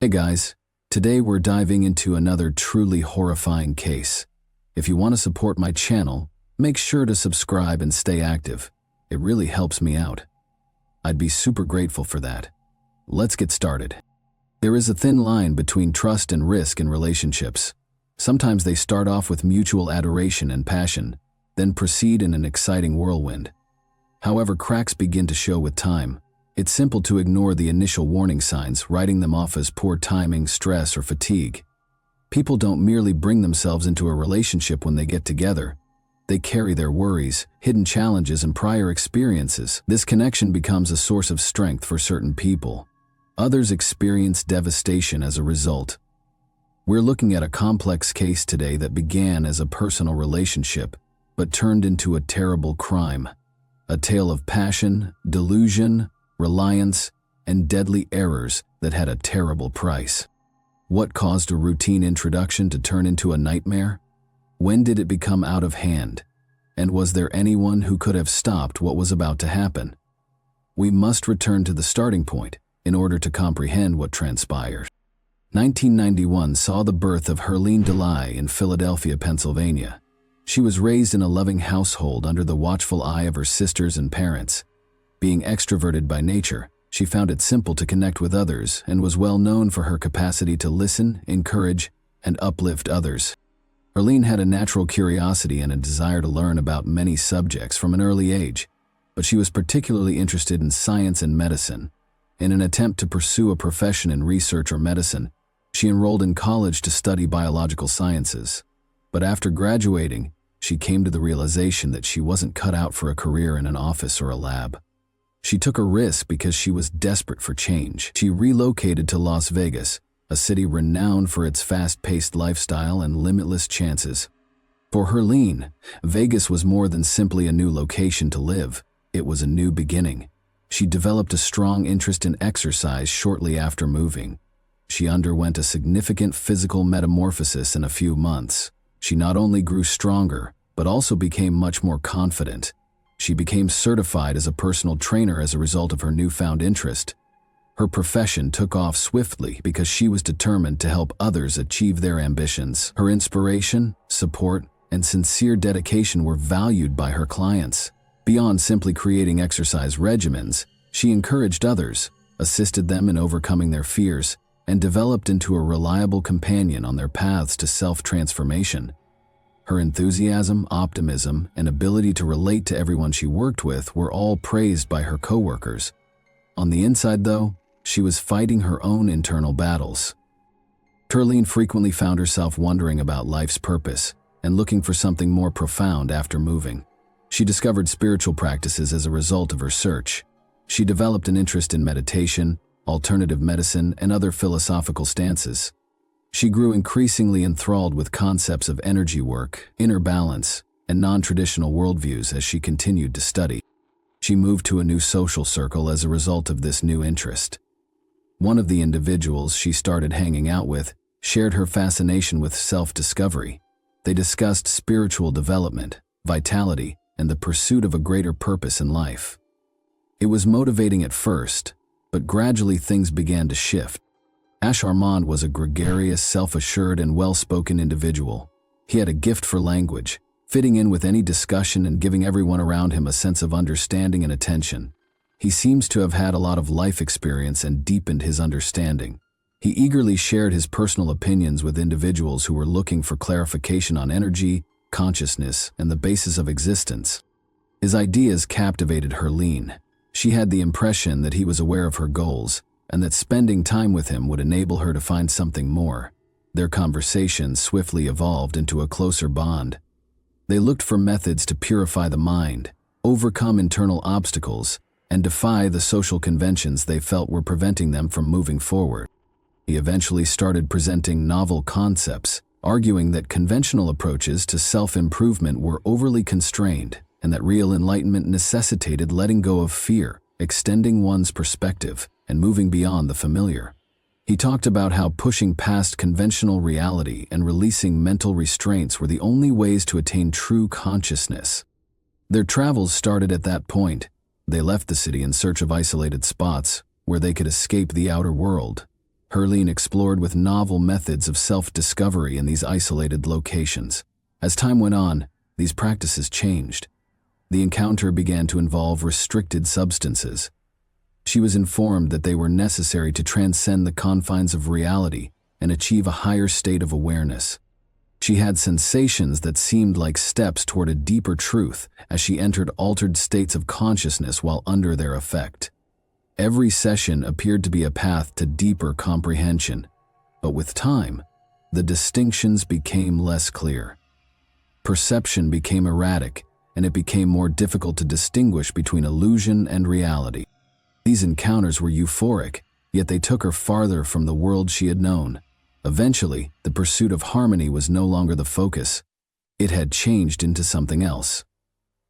Hey guys, today we're diving into another truly horrifying case. If you want to support my channel, make sure to subscribe and stay active. It really helps me out. I'd be super grateful for that. Let's get started. There is a thin line between trust and risk in relationships. Sometimes they start off with mutual adoration and passion, then proceed in an exciting whirlwind. However, cracks begin to show with time. It's simple to ignore the initial warning signs, writing them off as poor timing, stress, or fatigue. People don't merely bring themselves into a relationship when they get together. They carry their worries, hidden challenges, and prior experiences. This connection becomes a source of strength for certain people. Others experience devastation as a result. We're looking at a complex case today that began as a personal relationship, but turned into a terrible crime. A tale of passion, delusion, reliance, and deadly errors that had a terrible price. What caused a routine introduction to turn into a nightmare? When did it become out of hand? And was there anyone who could have stopped what was about to happen? We must return to the starting point in order to comprehend what transpired. 1991 saw the birth of Herline DeLay in Philadelphia, Pennsylvania. She was raised in a loving household under the watchful eye of her sisters and parents. Being extroverted by nature, she found it simple to connect with others and was well known for her capacity to listen, encourage, and uplift others. Herline had a natural curiosity and a desire to learn about many subjects from an early age, but she was particularly interested in science and medicine. In an attempt to pursue a profession in research or medicine, she enrolled in college to study biological sciences. But after graduating, she came to the realization that she wasn't cut out for a career in an office or a lab. She took a risk because she was desperate for change. She relocated to Las Vegas, a city renowned for its fast-paced lifestyle and limitless chances. For Herline, Vegas was more than simply a new location to live. It was a new beginning. She developed a strong interest in exercise shortly after moving. She underwent a significant physical metamorphosis in a few months. She not only grew stronger, but also became much more confident. She became certified as a personal trainer as a result of her newfound interest. Her profession took off swiftly because she was determined to help others achieve their ambitions. Her inspiration, support, and sincere dedication were valued by her clients. Beyond simply creating exercise regimens, she encouraged others, assisted them in overcoming their fears, and developed into a reliable companion on their paths to self-transformation. Her enthusiasm, optimism, and ability to relate to everyone she worked with were all praised by her coworkers. On the inside, though, she was fighting her own internal battles. Herline frequently found herself wondering about life's purpose and looking for something more profound after moving. She discovered spiritual practices as a result of her search. She developed an interest in meditation, alternative medicine, and other philosophical stances. She grew increasingly enthralled with concepts of energy work, inner balance, and non-traditional worldviews as she continued to study. She moved to a new social circle as a result of this new interest. One of the individuals she started hanging out with shared her fascination with self-discovery. They discussed spiritual development, vitality, and the pursuit of a greater purpose in life. It was motivating at first, but gradually things began to shift. Armand was a gregarious, self-assured, and well-spoken individual. He had a gift for language, fitting in with any discussion and giving everyone around him a sense of understanding and attention. He seems to have had a lot of life experience and deepened his understanding. He eagerly shared his personal opinions with individuals who were looking for clarification on energy, consciousness, and the basis of existence. His ideas captivated Herline. She had the impression that he was aware of her goals, and that spending time with him would enable her to find something more. Their conversation swiftly evolved into a closer bond. They looked for methods to purify the mind, overcome internal obstacles, and defy the social conventions they felt were preventing them from moving forward. He eventually started presenting novel concepts, arguing that conventional approaches to self-improvement were overly constrained and that real enlightenment necessitated letting go of fear, extending one's perspective, and moving beyond the familiar. He talked about how pushing past conventional reality and releasing mental restraints were the only ways to attain true consciousness. Their travels started at that point. They left the city in search of isolated spots where they could escape the outer world. Herline explored with novel methods of self-discovery in these isolated locations. As time went on, these practices changed. The encounter began to involve restricted substances. She was informed that they were necessary to transcend the confines of reality and achieve a higher state of awareness. She had sensations that seemed like steps toward a deeper truth as she entered altered states of consciousness while under their effect. Every session appeared to be a path to deeper comprehension, but with time, the distinctions became less clear. Perception became erratic, and it became more difficult to distinguish between illusion and reality. These encounters were euphoric, yet they took her farther from the world she had known. Eventually, the pursuit of harmony was no longer the focus. It had changed into something else.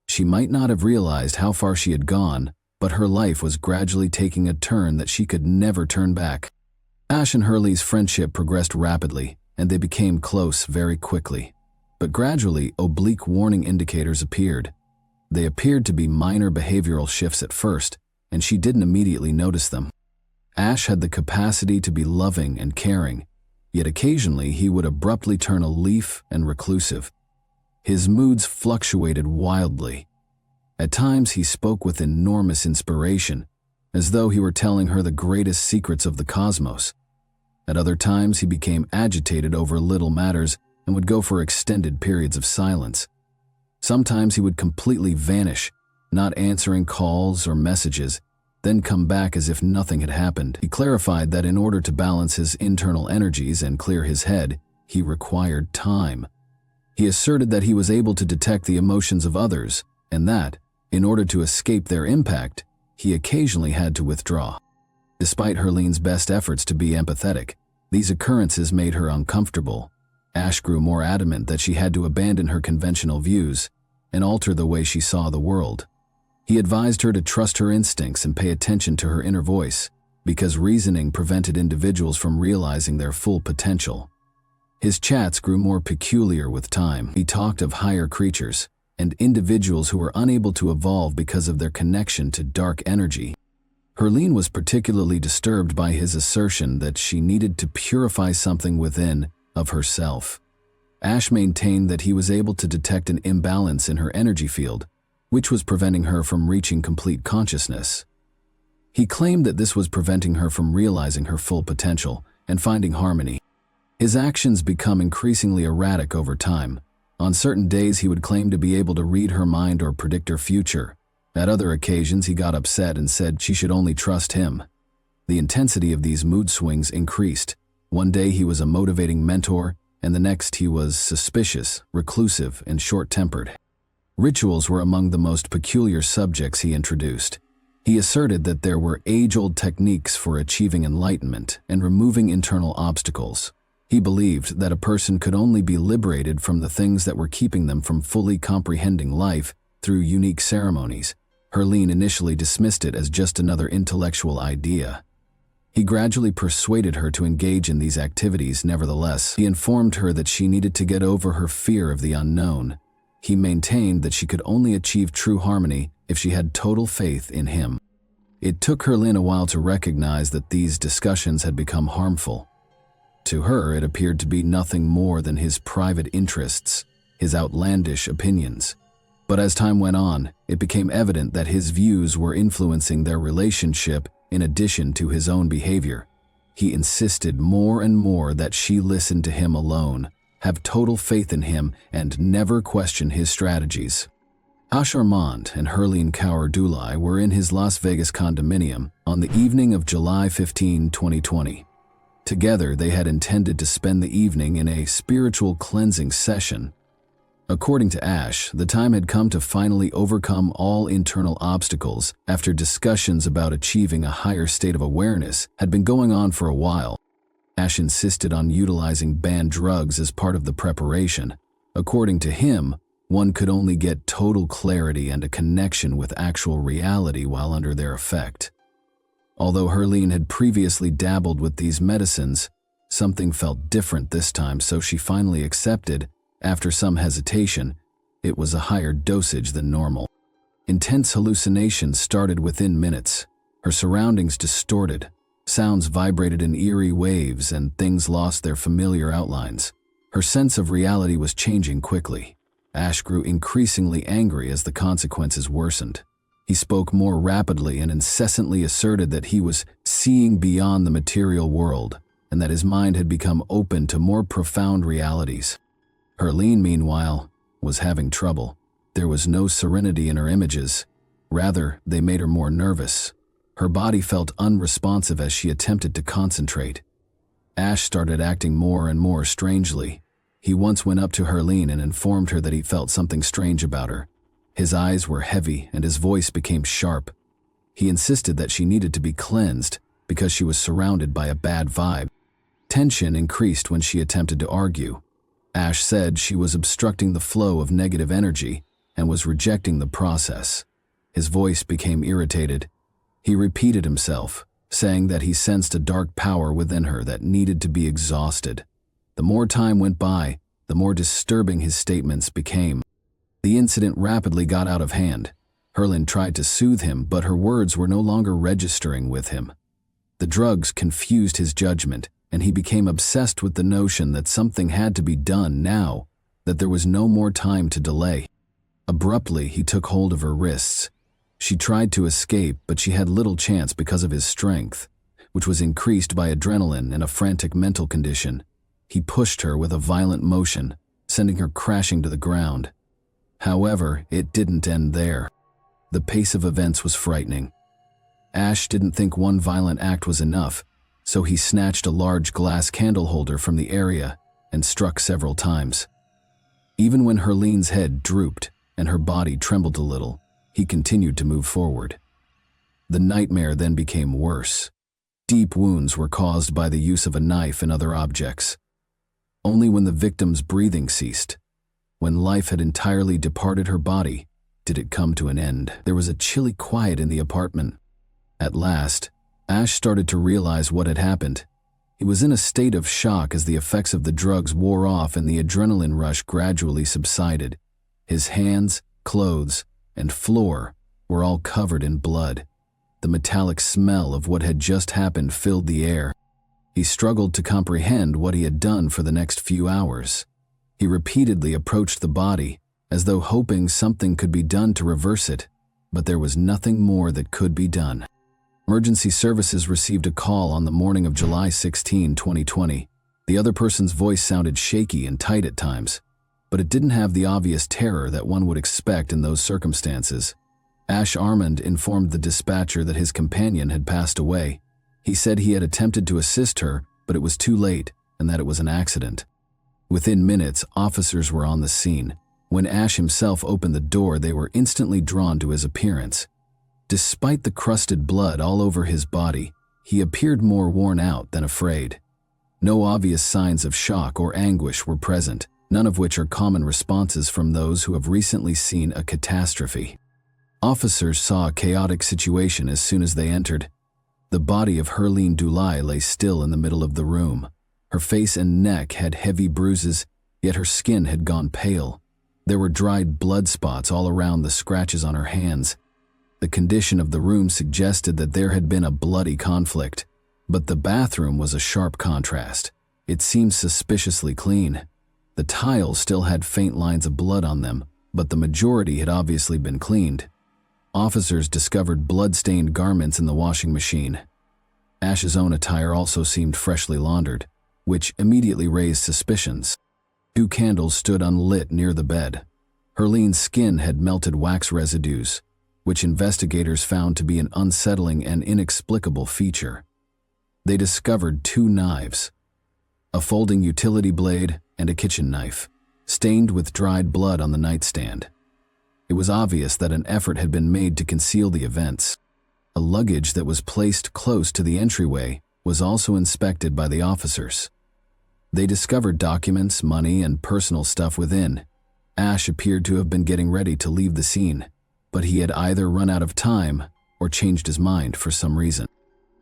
She might not have realized how far she had gone, but her life was gradually taking a turn that she could never turn back. Ash and Hurley's friendship progressed rapidly, and they became close very quickly. But gradually, oblique warning indicators appeared. They appeared to be minor behavioral shifts at first, and she didn't immediately notice them. Ash had the capacity to be loving and caring, yet occasionally he would abruptly turn aloof and reclusive. His moods fluctuated wildly. At times he spoke with enormous inspiration, as though he were telling her the greatest secrets of the cosmos. At other times he became agitated over little matters and would go for extended periods of silence. Sometimes he would completely vanish, not answering calls or messages, then come back as if nothing had happened. He clarified that in order to balance his internal energies and clear his head, he required time. He asserted that he was able to detect the emotions of others, and that, in order to escape their impact, he occasionally had to withdraw. Despite Herline's best efforts to be empathetic, these occurrences made her uncomfortable. Ash grew more adamant that she had to abandon her conventional views and alter the way she saw the world. He advised her to trust her instincts and pay attention to her inner voice, because reasoning prevented individuals from realizing their full potential. His chats grew more peculiar with time. He talked of higher creatures and individuals who were unable to evolve because of their connection to dark energy. Herline was particularly disturbed by his assertion that she needed to purify something within of herself. Ash maintained that he was able to detect an imbalance in her energy field, which was preventing her from reaching complete consciousness. He claimed that this was preventing her from realizing her full potential and finding harmony. His actions become increasingly erratic over time. On certain days he would claim to be able to read her mind or predict her future. At other occasions he got upset and said she should only trust him. The intensity of these mood swings increased. One day he was a motivating mentor, and the next he was suspicious, reclusive, and short-tempered. Rituals were among the most peculiar subjects he introduced. He asserted that there were age-old techniques for achieving enlightenment and removing internal obstacles. He believed that a person could only be liberated from the things that were keeping them from fully comprehending life through unique ceremonies. Herline initially dismissed it as just another intellectual idea. He gradually persuaded her to engage in these activities nevertheless. He informed her that she needed to get over her fear of the unknown. He maintained that she could only achieve true harmony if she had total faith in him. It took Herline a while to recognize that these discussions had become harmful. To her, it appeared to be nothing more than his private interests, his outlandish opinions. But as time went on, it became evident that his views were influencing their relationship in addition to his own behavior. He insisted more and more that she listen to him alone, have total faith in him, and never question his strategies. Ash Armand and Herline Kaur-Dulai were in his Las Vegas condominium on the evening of July 15, 2020. Together, they had intended to spend the evening in a spiritual cleansing session. According to Ash, the time had come to finally overcome all internal obstacles after discussions about achieving a higher state of awareness had been going on for a while. Ash insisted on utilizing banned drugs as part of the preparation. According to him, one could only get total clarity and a connection with actual reality while under their effect. Although Herline had previously dabbled with these medicines, something felt different this time, so she finally accepted, after some hesitation, it was a higher dosage than normal. Intense hallucinations started within minutes, her surroundings distorted, Sounds vibrated in eerie waves and things lost their familiar outlines. Her sense of reality was changing quickly. Ash grew increasingly angry as the consequences worsened. He spoke more rapidly and incessantly asserted that he was seeing beyond the material world and that his mind had become open to more profound realities. Herlene, meanwhile, was having trouble. There was no serenity in her images. Rather, they made her more nervous. Her body felt unresponsive as she attempted to concentrate. Ash started acting more and more strangely. He once went up to Herlene and informed her that he felt something strange about her. His eyes were heavy and his voice became sharp. He insisted that she needed to be cleansed because she was surrounded by a bad vibe. Tension increased when she attempted to argue. Ash said she was obstructing the flow of negative energy and was rejecting the process. His voice became irritated. He repeated himself, saying that he sensed a dark power within her that needed to be exhausted. The more time went by, the more disturbing his statements became. The incident rapidly got out of hand. Herlene tried to soothe him, but her words were no longer registering with him. The drugs confused his judgment, and he became obsessed with the notion that something had to be done now, that there was no more time to delay. Abruptly, he took hold of her wrists. She tried to escape, but she had little chance because of his strength, which was increased by adrenaline and a frantic mental condition. He pushed her with a violent motion, sending her crashing to the ground. However, it didn't end there. The pace of events was frightening. Ash didn't think one violent act was enough, so he snatched a large glass candle holder from the area and struck several times. Even when Herlene's head drooped and her body trembled a little, he continued to move forward. The nightmare then became worse. Deep wounds were caused by the use of a knife and other objects. Only when the victim's breathing ceased, when life had entirely departed her body, did it come to an end. There was a chilly quiet in the apartment. At last, Ash started to realize what had happened. He was in a state of shock as the effects of the drugs wore off and the adrenaline rush gradually subsided. His hands, clothes, and floor were all covered in blood. The metallic smell of what had just happened filled the air. He struggled to comprehend what he had done for the next few hours. He repeatedly approached the body, as though hoping something could be done to reverse it, but there was nothing more that could be done. Emergency services received a call on the morning of July 16, 2020. The other person's voice sounded shaky and tight at times, but it didn't have the obvious terror that one would expect in those circumstances. Ash Armand informed the dispatcher that his companion had passed away. He said he had attempted to assist her, but it was too late and that it was an accident. Within minutes, officers were on the scene. When Ash himself opened the door, they were instantly drawn to his appearance. Despite the crusted blood all over his body, he appeared more worn out than afraid. No obvious signs of shock or anguish were present, none of which are common responses from those who have recently seen a catastrophe. Officers saw a chaotic situation as soon as they entered. The body of Herlene Dulai lay still in the middle of the room. Her face and neck had heavy bruises, yet her skin had gone pale. There were dried blood spots all around the scratches on her hands. The condition of the room suggested that there had been a bloody conflict, but the bathroom was a sharp contrast. It seemed suspiciously clean. The tiles still had faint lines of blood on them, but the majority had obviously been cleaned. Officers discovered blood-stained garments in the washing machine. Ash's own attire also seemed freshly laundered, which immediately raised suspicions. 2 candles stood unlit near the bed. Herlene's skin had melted wax residues, which investigators found to be an unsettling and inexplicable feature. They discovered 2 knives, a folding utility blade and a kitchen knife, stained with dried blood on the nightstand. It was obvious that an effort had been made to conceal the events. A luggage that was placed close to the entryway was also inspected by the officers. They discovered documents, money, and personal stuff within. Ash appeared to have been getting ready to leave the scene, but he had either run out of time or changed his mind for some reason.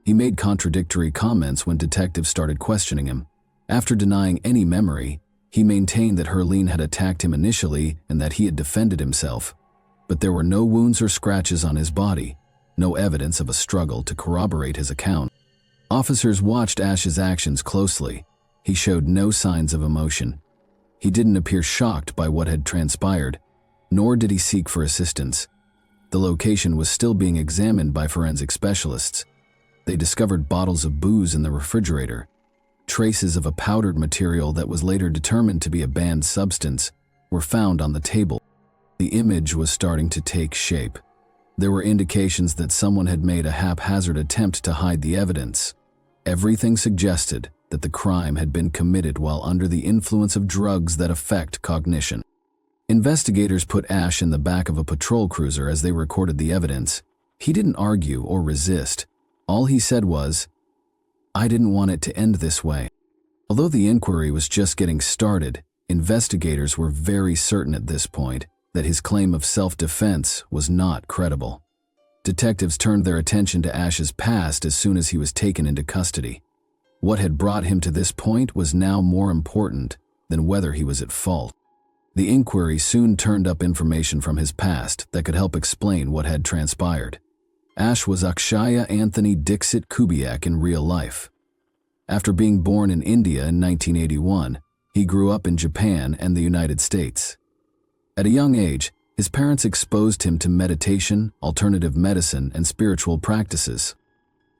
He made contradictory comments when detectives started questioning him. After denying any memory, he maintained that Herlene had attacked him initially and that he had defended himself, but there were no wounds or scratches on his body, no evidence of a struggle to corroborate his account. Officers watched Ash's actions closely. He showed no signs of emotion. He didn't appear shocked by what had transpired, nor did he seek for assistance. The location was still being examined by forensic specialists. They discovered bottles of booze in the refrigerator. Traces of a powdered material that was later determined to be a banned substance were found on the table. The image was starting to take shape. There were indications that someone had made a haphazard attempt to hide the evidence. Everything suggested that the crime had been committed while under the influence of drugs that affect cognition. Investigators put Ash in the back of a patrol cruiser as they recorded the evidence. He didn't argue or resist. All he said was, "I didn't want it to end this way." Although the inquiry was just getting started, investigators were very certain at this point that his claim of self-defense was not credible. Detectives turned their attention to Ash's past as soon as he was taken into custody. What had brought him to this point was now more important than whether he was at fault. The inquiry soon turned up information from his past that could help explain what had transpired. Ash was Akshaya Anthony Dixit Kubiak in real life. After being born in India in 1981, he grew up in Japan and the United States. At a young age, his parents exposed him to meditation, alternative medicine, and spiritual practices.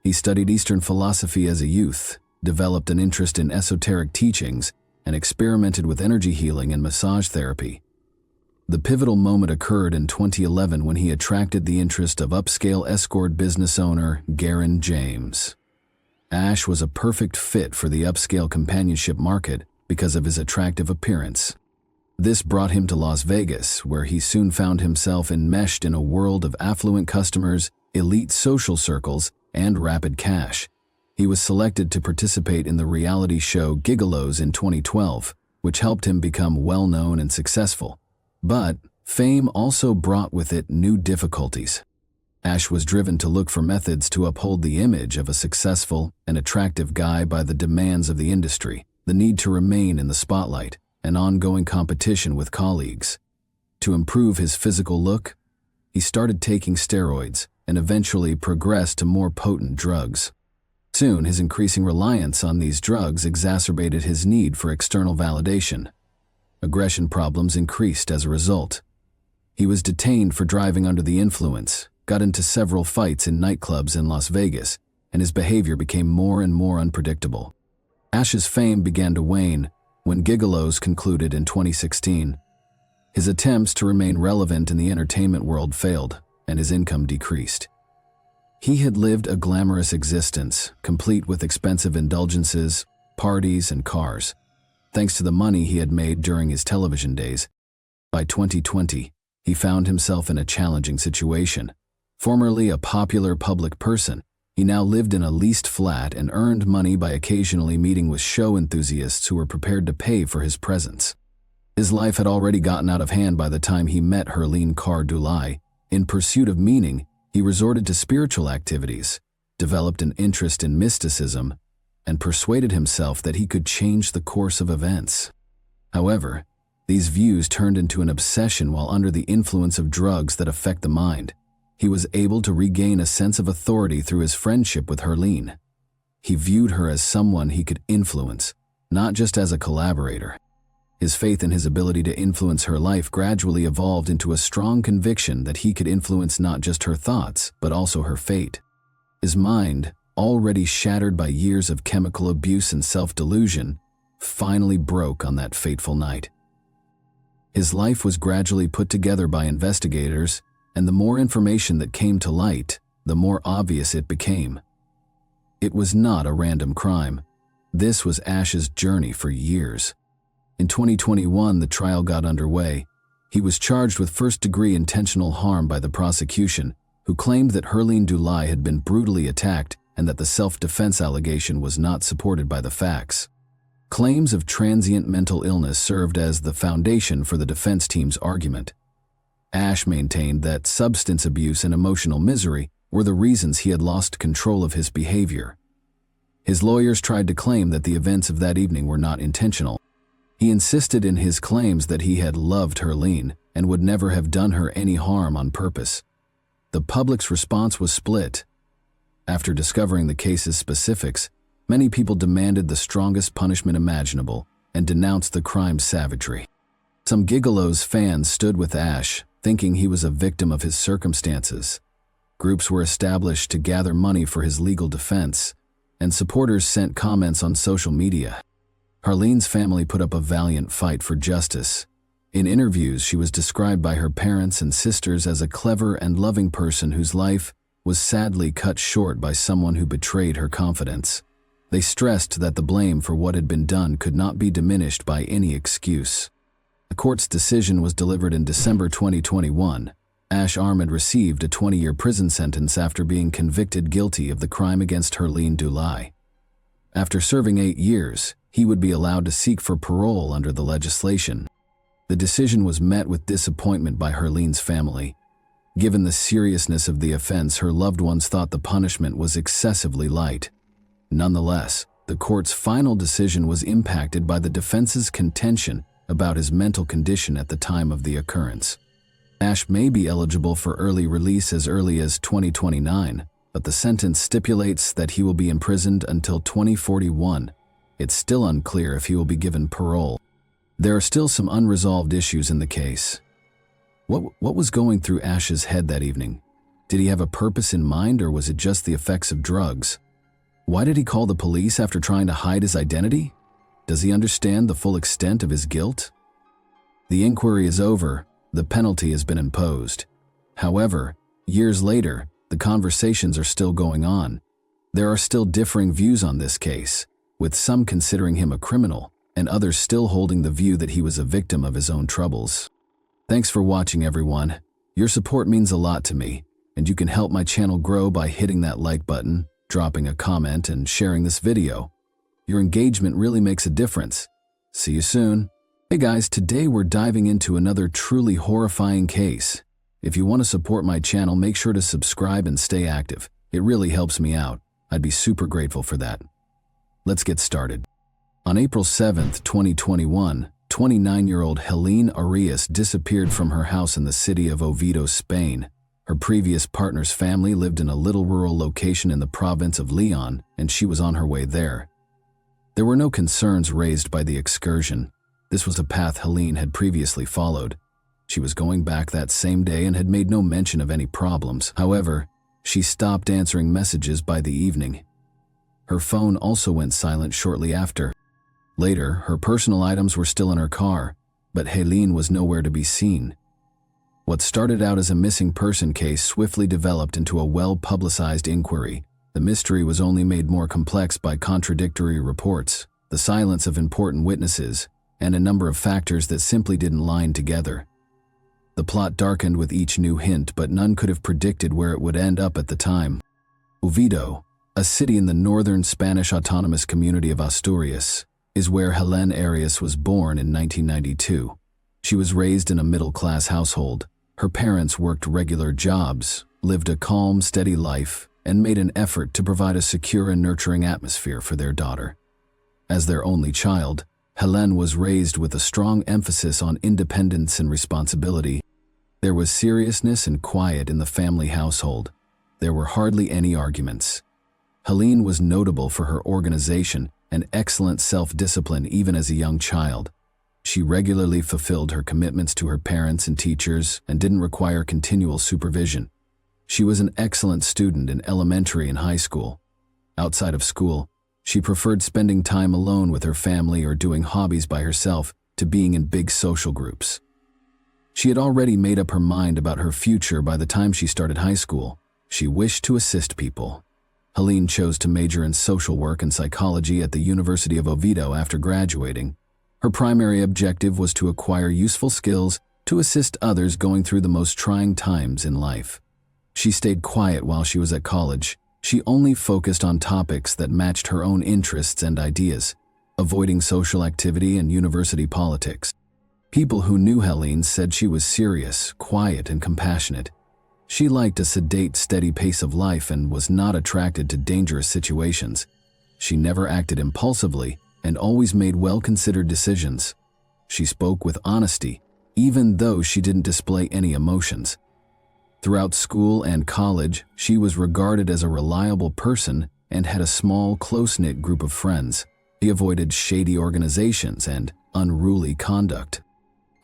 He studied Eastern philosophy as a youth, developed an interest in esoteric teachings, and experimented with energy healing and massage therapy. The pivotal moment occurred in 2011 when he attracted the interest of upscale escort business owner Garen James. Ash was a perfect fit for the upscale companionship market because of his attractive appearance. This brought him to Las Vegas, where he soon found himself enmeshed in a world of affluent customers, elite social circles, and rapid cash. He was selected to participate in the reality show Gigolos in 2012, which helped him become well-known and successful. But fame also brought with it new difficulties. Ash was driven to look for methods to uphold the image of a successful and attractive guy by the demands of the industry, the need to remain in the spotlight, and ongoing competition with colleagues. To improve his physical look, he started taking steroids and eventually progressed to more potent drugs. Soon, his increasing reliance on these drugs exacerbated his need for external validation. Aggression problems increased as a result. He was detained for driving under the influence, got into several fights in nightclubs in Las Vegas, and his behavior became more and more unpredictable. Ash's fame began to wane when Gigolos concluded in 2016. His attempts to remain relevant in the entertainment world failed, and his income decreased. He had lived a glamorous existence, complete with expensive indulgences, parties, and cars, thanks to the money he had made during his television days. By 2020, he found himself in a challenging situation. Formerly a popular public person, he now lived in a leased flat and earned money by occasionally meeting with show enthusiasts who were prepared to pay for his presence. His life had already gotten out of hand by the time he met Herline Kaur Dulai. In pursuit of meaning, he resorted to spiritual activities, developed an interest in mysticism, and persuaded himself that he could change the course of events. However, these views turned into an obsession while under the influence of drugs that affect the mind. He was able to regain a sense of authority through his friendship with Herline. He viewed her as someone he could influence, not just as a collaborator. His faith in his ability to influence her life gradually evolved into a strong conviction that he could influence not just her thoughts, but also her fate. His mind, already shattered by years of chemical abuse and self-delusion, finally broke on that fateful night. His life was gradually put together by investigators, and the more information that came to light, the more obvious it became. It was not a random crime. This was Ash's journey for years. In 2021, the trial got underway. He was charged with first-degree intentional harm by the prosecution, who claimed that Herline Dulai had been brutally attacked and that the self-defense allegation was not supported by the facts. Claims of transient mental illness served as the foundation for the defense team's argument. Ash maintained that substance abuse and emotional misery were the reasons he had lost control of his behavior. His lawyers tried to claim that the events of that evening were not intentional. He insisted in his claims that he had loved Herline and would never have done her any harm on purpose. The public's response was split. After discovering the case's specifics, many people demanded the strongest punishment imaginable and denounced the crime's savagery. Some Gigolo's fans stood with Ash, thinking he was a victim of his circumstances. Groups were established to gather money for his legal defense, and supporters sent comments on social media. Harlene's family put up a valiant fight for justice. In interviews, she was described by her parents and sisters as a clever and loving person whose life was sadly cut short by someone who betrayed her confidence. They stressed that the blame for what had been done could not be diminished by any excuse. The court's decision was delivered in December 2021. Ash Ahmed received a 20-year prison sentence after being convicted guilty of the crime against Harleen Dulai. After serving 8 years, he would be allowed to seek for parole under the legislation. The decision was met with disappointment by Harleen's family. Given the seriousness of the offense, her loved ones thought the punishment was excessively light. Nonetheless, the court's final decision was impacted by the defense's contention about his mental condition at the time of the occurrence. Ash may be eligible for early release as early as 2029, but the sentence stipulates that he will be imprisoned until 2041. It's still unclear if he will be given parole. There are still some unresolved issues in the case. What was going through Ash's head that evening? Did he have a purpose in mind, or was it just the effects of drugs? Why did he call the police after trying to hide his identity? Does he understand the full extent of his guilt? The inquiry is over. The penalty has been imposed. However, years later, the conversations are still going on. There are still differing views on this case, with some considering him a criminal and others still holding the view that he was a victim of his own troubles. Thanks for watching, everyone. Your support means a lot to me, and you can help my channel grow by hitting that like button, dropping a comment, and sharing this video. Your engagement really makes a difference. See you soon. Hey guys, today we're diving into another truly horrifying case. If you want to support my channel, make sure to subscribe and stay active. It really helps me out. I'd be super grateful for that. Let's get started. On April 7, 2021, 29-year-old Helene Arias disappeared from her house in the city of Oviedo, Spain. Her previous partner's family lived in a little rural location in the province of Leon, and she was on her way there. There were no concerns raised by the excursion. This was a path Helene had previously followed. She was going back that same day and had made no mention of any problems. However, she stopped answering messages by the evening. Her phone also went silent shortly after. Later, her personal items were still in her car, but Helene was nowhere to be seen. What started out as a missing person case swiftly developed into a well-publicized inquiry. The mystery was only made more complex by contradictory reports, the silence of important witnesses, and a number of factors that simply didn't line together. The plot darkened with each new hint, but none could have predicted where it would end up at the time. Oviedo, a city in the northern Spanish autonomous community of Asturias, is where Helene Arias was born in 1992. She was raised in a middle-class household. Her parents worked regular jobs, lived a calm, steady life, and made an effort to provide a secure and nurturing atmosphere for their daughter. As their only child, Helene was raised with a strong emphasis on independence and responsibility. There was seriousness and quiet in the family household. There were hardly any arguments. Helene was notable for her organization and excellent self-discipline even as a young child. She regularly fulfilled her commitments to her parents and teachers and didn't require continual supervision. She was an excellent student in elementary and high school. Outside of school, she preferred spending time alone with her family or doing hobbies by herself to being in big social groups. She had already made up her mind about her future by the time she started high school. She wished to assist people. Helene chose to major in social work and psychology at the University of Oviedo after graduating. Her primary objective was to acquire useful skills to assist others going through the most trying times in life. She stayed quiet while she was at college. She only focused on topics that matched her own interests and ideas, avoiding social activity and university politics. People who knew Helene said she was serious, quiet, and compassionate. She liked a sedate, steady pace of life and was not attracted to dangerous situations. She never acted impulsively and always made well-considered decisions. She spoke with honesty, even though she didn't display any emotions. Throughout school and college, she was regarded as a reliable person and had a small, close-knit group of friends. He avoided shady organizations and unruly conduct.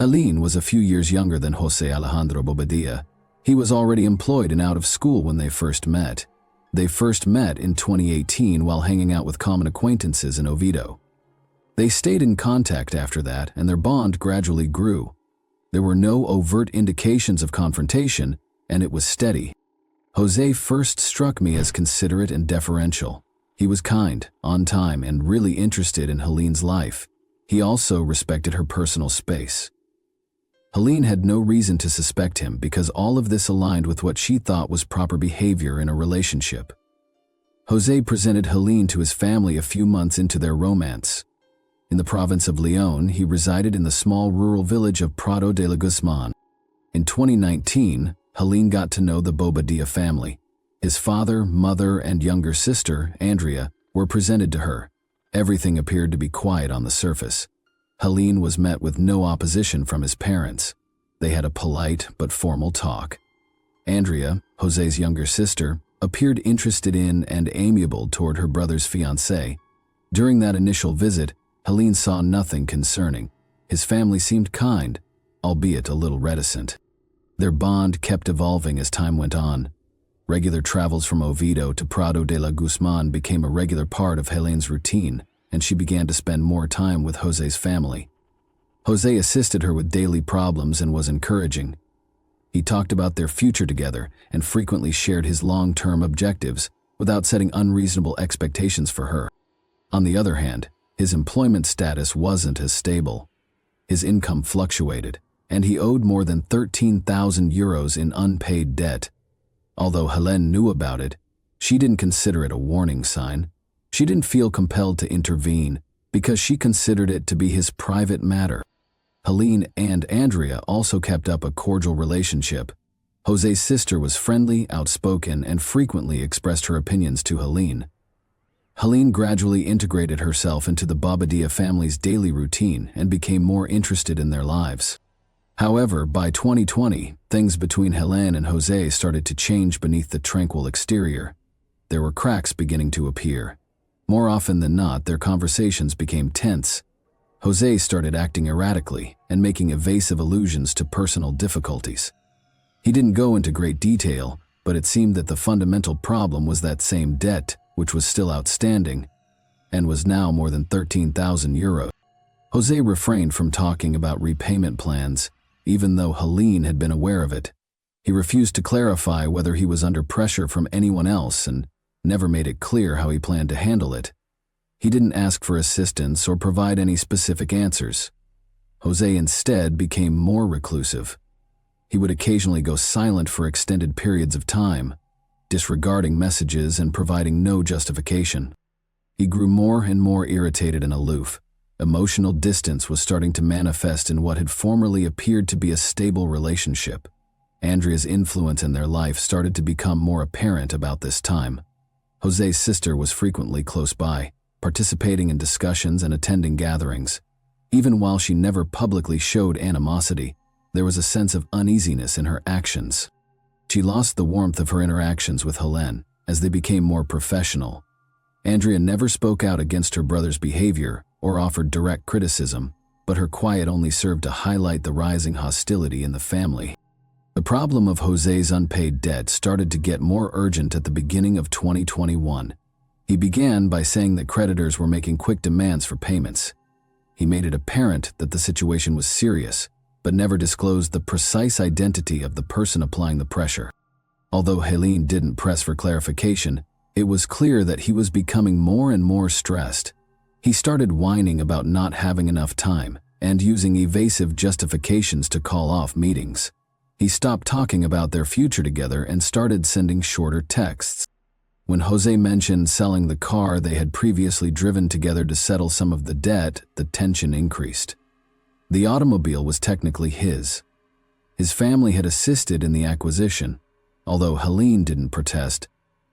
Helene was a few years younger than Jose Alejandro Bobadilla. He was already employed and out of school when they first met. They first met in 2018 while hanging out with common acquaintances in Oviedo. They stayed in contact after that, and their bond gradually grew. There were no overt indications of confrontation, and it was steady. Jose first struck me as considerate and deferential. He was kind, on time, and really interested in Helene's life. He also respected her personal space. Helene had no reason to suspect him because all of this aligned with what she thought was proper behavior in a relationship. Jose presented Helene to his family a few months into their romance. In the province of León, he resided in the small rural village of Prado de la Guzman. In 2019, Helene got to know the Bobadilla family. His father, mother, and younger sister, Andrea, were presented to her. Everything appeared to be quiet on the surface. Helene was met with no opposition from his parents. They had a polite but formal talk. Andrea, Jose's younger sister, appeared interested in and amiable toward her brother's fiancée. During that initial visit, Helene saw nothing concerning. His family seemed kind, albeit a little reticent. Their bond kept evolving as time went on. Regular travels from Oviedo to Prado de la Guzman became a regular part of Helene's routine, and she began to spend more time with Jose's family. Jose assisted her with daily problems and was encouraging. He talked about their future together and frequently shared his long-term objectives without setting unreasonable expectations for her. On the other hand, his employment status wasn't as stable. His income fluctuated, and he owed more than 13,000 euros in unpaid debt. Although Helene knew about it, she didn't consider it a warning sign. She didn't feel compelled to intervene because she considered it to be his private matter. Helene and Andrea also kept up a cordial relationship. Jose's sister was friendly, outspoken, and frequently expressed her opinions to Helene. Helene gradually integrated herself into the Bobadilla family's daily routine and became more interested in their lives. However, by 2020, things between Helene and Jose started to change beneath the tranquil exterior. There were cracks beginning to appear. More often than not, their conversations became tense. Jose started acting erratically and making evasive allusions to personal difficulties. He didn't go into great detail, but it seemed that the fundamental problem was that same debt, which was still outstanding, and was now more than 13,000 euros. Jose refrained from talking about repayment plans, even though Helene had been aware of it. He refused to clarify whether he was under pressure from anyone else and never made it clear how he planned to handle it. He didn't ask for assistance or provide any specific answers. Jose instead became more reclusive. He would occasionally go silent for extended periods of time, disregarding messages and providing no justification. He grew more and more irritated and aloof. Emotional distance was starting to manifest in what had formerly appeared to be a stable relationship. Andrea's influence in their life started to become more apparent about this time. Jose's sister was frequently close by, participating in discussions and attending gatherings. Even while she never publicly showed animosity, there was a sense of uneasiness in her actions. She lost the warmth of her interactions with Helene as they became more professional. Andrea never spoke out against her brother's behavior or offered direct criticism, but her quiet only served to highlight the rising hostility in the family. The problem of Jose's unpaid debt started to get more urgent at the beginning of 2021. He began by saying that creditors were making quick demands for payments. He made it apparent that the situation was serious, but never disclosed the precise identity of the person applying the pressure. Although Helene didn't press for clarification, it was clear that he was becoming more and more stressed. He started whining about not having enough time and using evasive justifications to call off meetings. He stopped talking about their future together and started sending shorter texts. When Jose mentioned selling the car they had previously driven together to settle some of the debt, the tension increased. The automobile was technically his. His family had assisted in the acquisition. Although Helene didn't protest,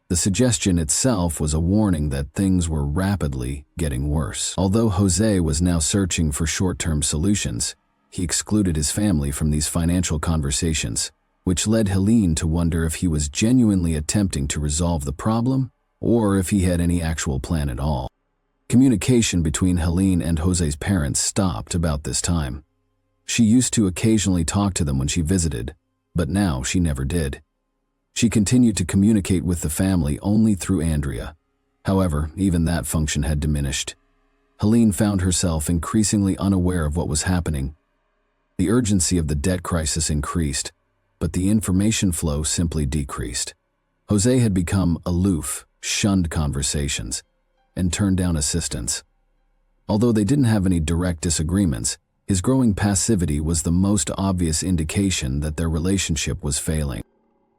the suggestion itself was a warning that things were rapidly getting worse. Although Jose was now searching for short-term solutions, he excluded his family from these financial conversations. which led Helene to wonder if he was genuinely attempting to resolve the problem or if he had any actual plan at all. Communication between Helene and Jose's parents stopped about this time. She used to occasionally talk to them when she visited, but now she never did. She continued to communicate with the family only through Andrea. However, even that function had diminished. Helene found herself increasingly unaware of what was happening. The urgency of the debt crisis increased, but the information flow simply decreased. Jose had become aloof, shunned conversations, and turned down assistance. Although they didn't have any direct disagreements, his growing passivity was the most obvious indication that their relationship was failing.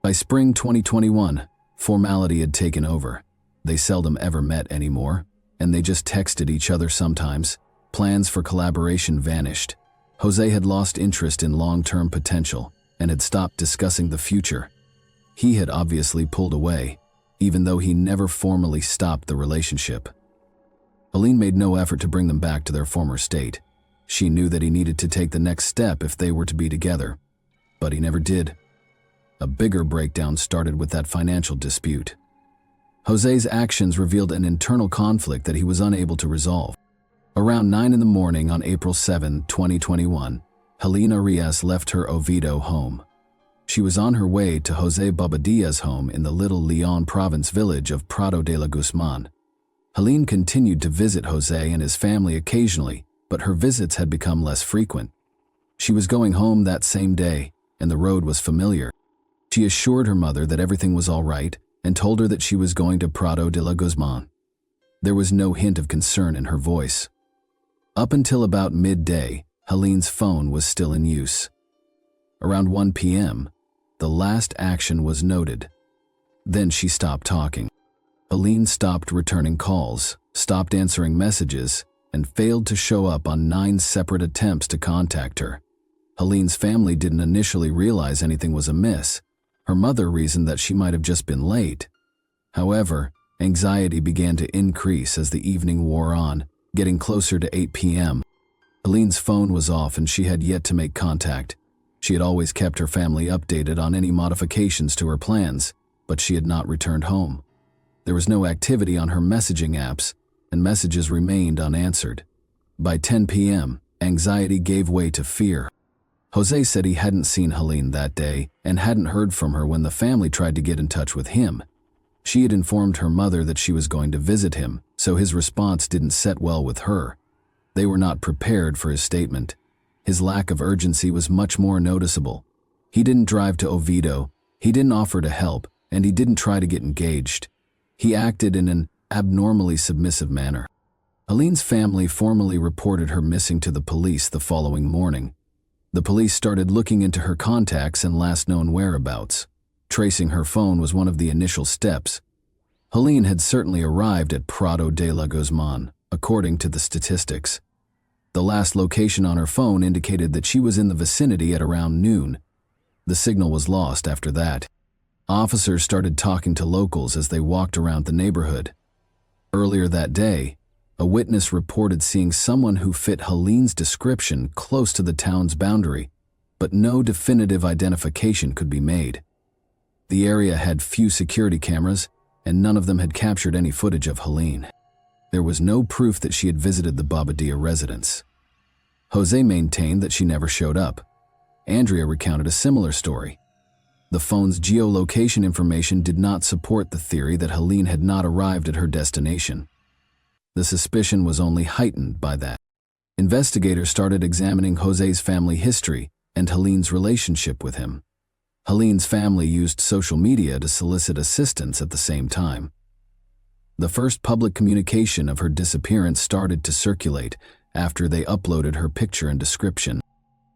By spring 2021, formality had taken over. They seldom ever met anymore, and they just texted each other sometimes. Plans for collaboration vanished. Jose had lost interest in long-term potential and had stopped discussing the future. He had obviously pulled away, even though he never formally stopped the relationship. Helene made no effort to bring them back to their former state. She knew that he needed to take the next step if they were to be together, but he never did. A bigger breakdown started with that financial dispute. Jose's actions revealed an internal conflict that he was unable to resolve. Around 9 in the morning on April 7, 2021, Helene Arias left her Oviedo home. She was on her way to Jose Bobadilla's home in the little Leon province village of Prado de la Guzman. Helene continued to visit Jose and his family occasionally, but her visits had become less frequent. She was going home that same day, and the road was familiar. She assured her mother that everything was all right and told her that she was going to Prado de la Guzman. There was no hint of concern in her voice. Up until about midday, Helene's phone was still in use. Around 1 p.m., the last action was noted. Then she stopped talking. Helene stopped returning calls, stopped answering messages, and failed to show up on 9 separate attempts to contact her. Helene's family didn't initially realize anything was amiss. Her mother reasoned that she might have just been late. However, anxiety began to increase as the evening wore on, getting closer to 8 p.m. Helene's phone was off and she had yet to make contact. She had always kept her family updated on any modifications to her plans, but she had not returned home. There was no activity on her messaging apps, and messages remained unanswered. By 10 p.m., anxiety gave way to fear. Jose said he hadn't seen Helene that day and hadn't heard from her when the family tried to get in touch with him. She had informed her mother that she was going to visit him, so his response didn't set well with her. They were not prepared for his statement. His lack of urgency was much more noticeable. He didn't drive to Oviedo, he didn't offer to help, and he didn't try to get engaged. He acted in an abnormally submissive manner. Helene's family formally reported her missing to the police the following morning. The police started looking into her contacts and last known whereabouts. Tracing her phone was one of the initial steps. Helene had certainly arrived at Prado de la Guzman, according to the statistics. The last location on her phone indicated that she was in the vicinity at around noon. The signal was lost after that. Officers started talking to locals as they walked around the neighborhood. Earlier that day, a witness reported seeing someone who fit Helene's description close to the town's boundary, but no definitive identification could be made. The area had few security cameras, and none of them had captured any footage of Helene. There was no proof that she had visited the Bobadilla residence. Jose maintained that she never showed up. Andrea recounted a similar story. The phone's geolocation information did not support the theory that Helene had not arrived at her destination. The suspicion was only heightened by that. Investigators started examining Jose's family history and Helene's relationship with him. Helene's family used social media to solicit assistance at the same time. The first public communication of her disappearance started to circulate after they uploaded her picture and description.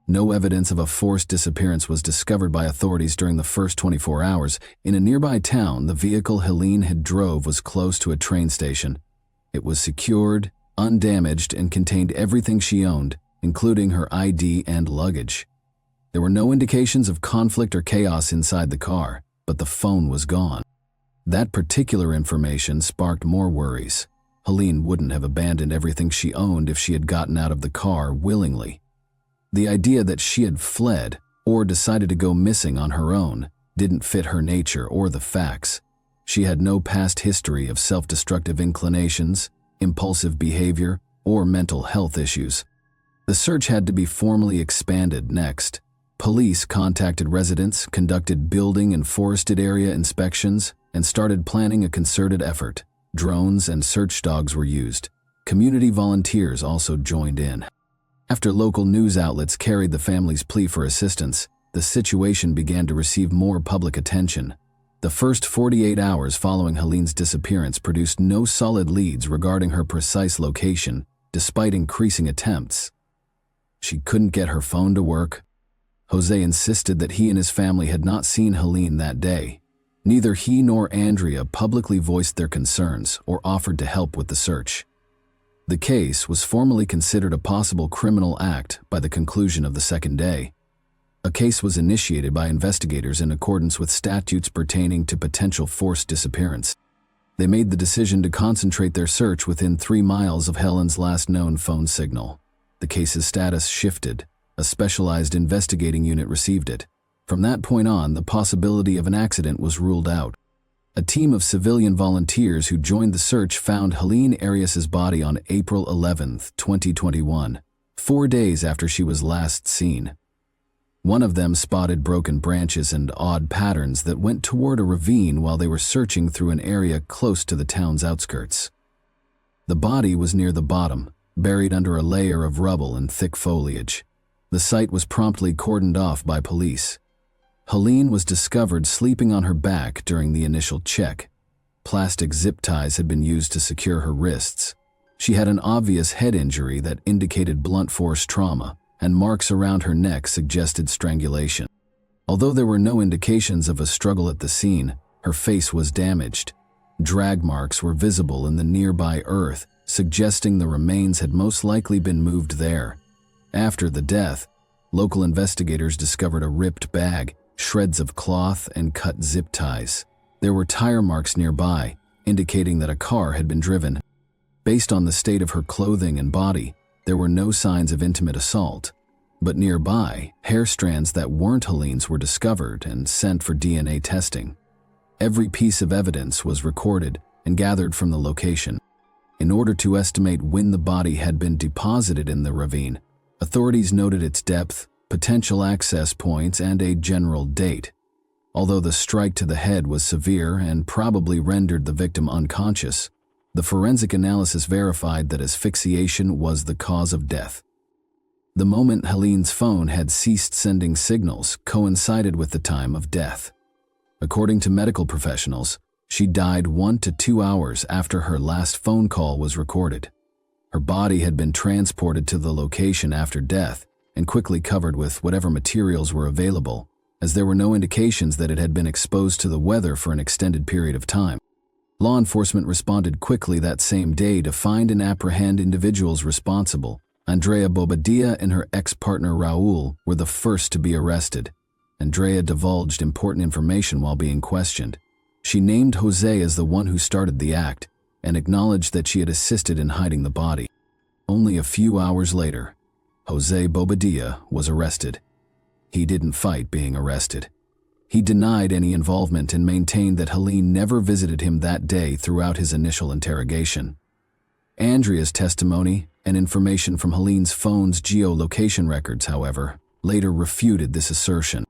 No evidence of a forced disappearance was discovered by authorities during the first 24 hours. In a nearby town, the vehicle Helene had drove was close to a train station. It was secured, undamaged, and contained everything she owned, including her ID and luggage. There were no indications of conflict or chaos inside the car, but the phone was gone. That particular information sparked more worries. Helene wouldn't have abandoned everything she owned if she had gotten out of the car willingly. The idea that she had fled, or decided to go missing on her own didn't fit her nature or the facts. She had no past history of self-destructive inclinations, impulsive behavior, or mental health issues. The search had to be formally expanded next. Police contacted residents, conducted building and forested area inspections, and started planning a concerted effort. Drones and search dogs were used. Community volunteers also joined in. After local news outlets carried the family's plea for assistance, the situation began to receive more public attention. The first 48 hours following Helene's disappearance produced no solid leads regarding her precise location, despite increasing attempts. She couldn't get her phone to work. Jose insisted that he and his family had not seen Helene that day. Neither he nor Andrea publicly voiced their concerns or offered to help with the search. The case was formally considered a possible criminal act by the conclusion of the second day. A case was initiated by investigators in accordance with statutes pertaining to potential forced disappearance. They made the decision to concentrate their search within 3 miles of Helen's last known phone signal. The case's status shifted. A specialized investigating unit received it. From that point on, the possibility of an accident was ruled out. A team of civilian volunteers who joined the search found Helene Arias's body on April 11, 2021, 4 days after she was last seen. One of them spotted broken branches and odd patterns that went toward a ravine while they were searching through an area close to the town's outskirts. The body was near the bottom, buried under a layer of rubble and thick foliage. The site was promptly cordoned off by police. Helene was discovered sleeping on her back during the initial check. Plastic zip ties had been used to secure her wrists. She had an obvious head injury that indicated blunt force trauma, and marks around her neck suggested strangulation. Although there were no indications of a struggle at the scene, her face was damaged. Drag marks were visible in the nearby earth, suggesting the remains had most likely been moved there. After the death, local investigators discovered a ripped bag, shreds of cloth, and cut zip ties. There were tire marks nearby, indicating that a car had been driven. Based on the state of her clothing and body, there were no signs of intimate assault. But nearby, hair strands that weren't Helene's were discovered and sent for DNA testing. Every piece of evidence was recorded and gathered from the location. In order to estimate when the body had been deposited in the ravine, authorities noted its depth, potential access points, and a general date. Although the strike to the head was severe and probably rendered the victim unconscious, the forensic analysis verified that asphyxiation was the cause of death. The moment Helene's phone had ceased sending signals coincided with the time of death. According to medical professionals, she died 1 to 2 hours after her last phone call was recorded. Her body had been transported to the location after death and quickly covered with whatever materials were available, as there were no indications that it had been exposed to the weather for an extended period of time. Law enforcement responded quickly that same day to find and apprehend individuals responsible. Andrea Bobadilla and her ex-partner Raul were the first to be arrested. Andrea divulged important information while being questioned. She named Jose as the one who started the act and acknowledged that she had assisted in hiding the body. Only a few hours later, Jose Bobadilla was arrested. He didn't fight being arrested. He denied any involvement and maintained that Helene never visited him that day throughout his initial interrogation. Andrea's testimony and information from Helene's phone's geolocation records, however, later refuted this assertion.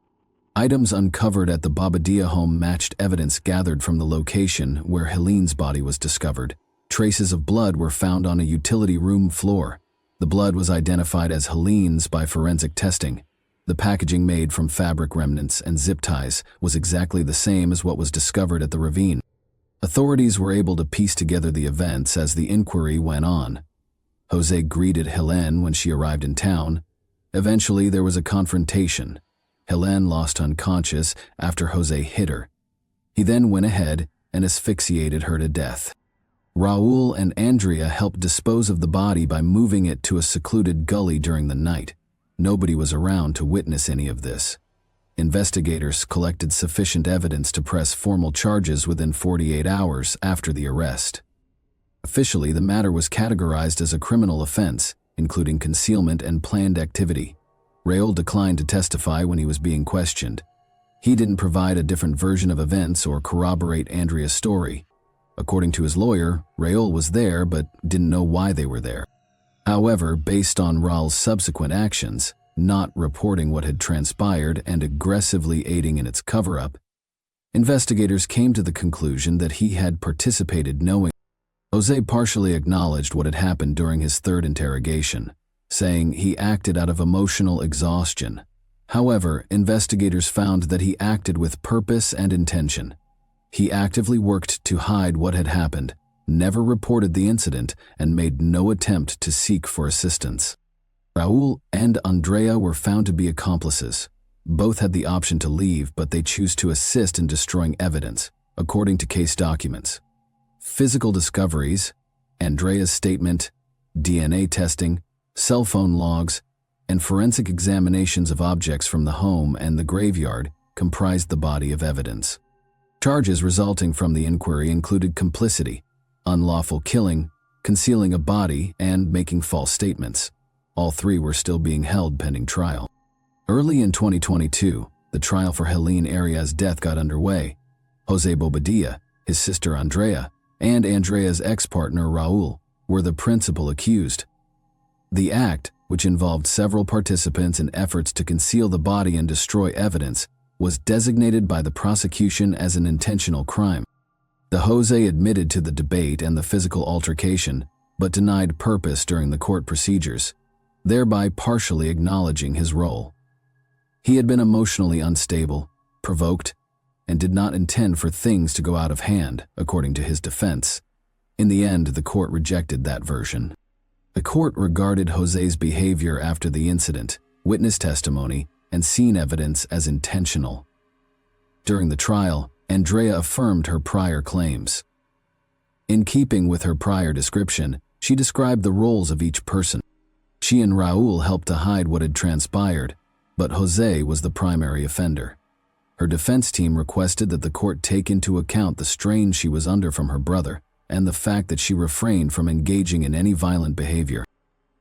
Items uncovered at the Bobadilla home matched evidence gathered from the location where Helene's body was discovered. Traces of blood were found on a utility room floor. The blood was identified as Helene's by forensic testing. The packaging made from fabric remnants and zip ties was exactly the same as what was discovered at the ravine. Authorities were able to piece together the events as the inquiry went on. Jose greeted Helene when she arrived in town. Eventually, there was a confrontation. Helene lost unconscious after Jose hit her. He then went ahead and asphyxiated her to death. Raul and Andrea helped dispose of the body by moving it to a secluded gully during the night. Nobody was around to witness any of this. Investigators collected sufficient evidence to press formal charges within 48 hours after the arrest. Officially, the matter was categorized as a criminal offense, including concealment and planned activity. Raul declined to testify when he was being questioned. He didn't provide a different version of events or corroborate Andrea's story. According to his lawyer, Raul was there but didn't know why they were there. However, based on Raul's subsequent actions, not reporting what had transpired and aggressively aiding in its cover-up, investigators came to the conclusion that he had participated knowingly. Jose partially acknowledged what had happened during his third interrogation, saying he acted out of emotional exhaustion. However, investigators found that he acted with purpose and intention. He actively worked to hide what had happened, never reported the incident, and made no attempt to seek for assistance. Raul and Andrea were found to be accomplices. Both had the option to leave, but they chose to assist in destroying evidence, according to case documents. Physical discoveries, Andrea's statement, DNA testing, cell phone logs, and forensic examinations of objects from the home and the graveyard comprised the body of evidence. Charges resulting from the inquiry included complicity, unlawful killing, concealing a body, and making false statements. All three were still being held pending trial. Early in 2022, the trial for Helene Arias's death got underway. Jose Bobadilla, his sister Andrea, and Andrea's ex-partner Raul were the principal accused. The act, which involved several participants in efforts to conceal the body and destroy evidence, was designated by the prosecution as an intentional crime. The Jose admitted to the debate and the physical altercation, but denied purpose during the court procedures, thereby partially acknowledging his role. He had been emotionally unstable, provoked, and did not intend for things to go out of hand, according to his defense. In the end, the court rejected that version. The court regarded Jose's behavior after the incident, witness testimony, and scene evidence as intentional. During the trial, Andrea affirmed her prior claims. In keeping with her prior description, she described the roles of each person. She and Raul helped to hide what had transpired, but Jose was the primary offender. Her defense team requested that the court take into account the strain she was under from her brother and the fact that she refrained from engaging in any violent behavior.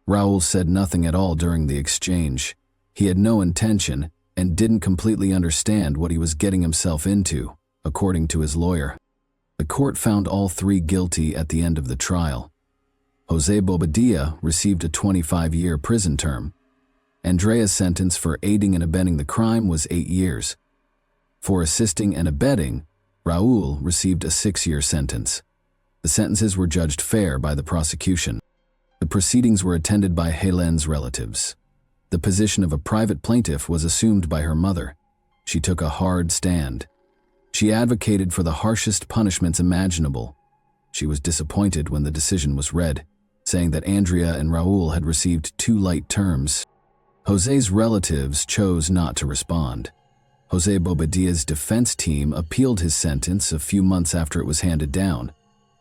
Raul said nothing at all during the exchange. He had no intention and didn't completely understand what he was getting himself into, according to his lawyer. The court found all three guilty at the end of the trial. Jose Bobadilla received a 25-year prison term. Andrea's sentence for aiding and abetting the crime was 8 years. For assisting and abetting, Raul received a 6-year sentence. The sentences were judged fair by the prosecution. The proceedings were attended by Helene's relatives. The position of a private plaintiff was assumed by her mother. She took a hard stand. She advocated for the harshest punishments imaginable. She was disappointed when the decision was read, saying that Andrea and Raul had received too light terms. Jose's relatives chose not to respond. Jose Bobadilla's defense team appealed his sentence a few months after it was handed down.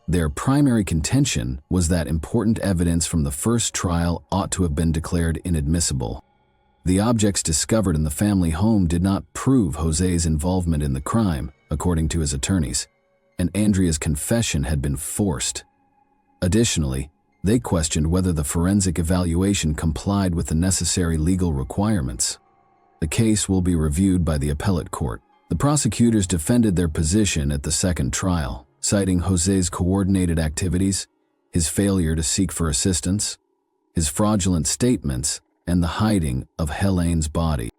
Their primary contention was that important evidence from the first trial ought to have been declared inadmissible. The objects discovered in the family home did not prove Jose's involvement in the crime, according to his attorneys, and Andrea's confession had been forced. Additionally, they questioned whether the forensic evaluation complied with the necessary legal requirements. The case will be reviewed by the appellate court. The prosecutors defended their position at the second trial, citing Jose's coordinated activities, his failure to seek for assistance, his fraudulent statements, and the hiding of Helene's body.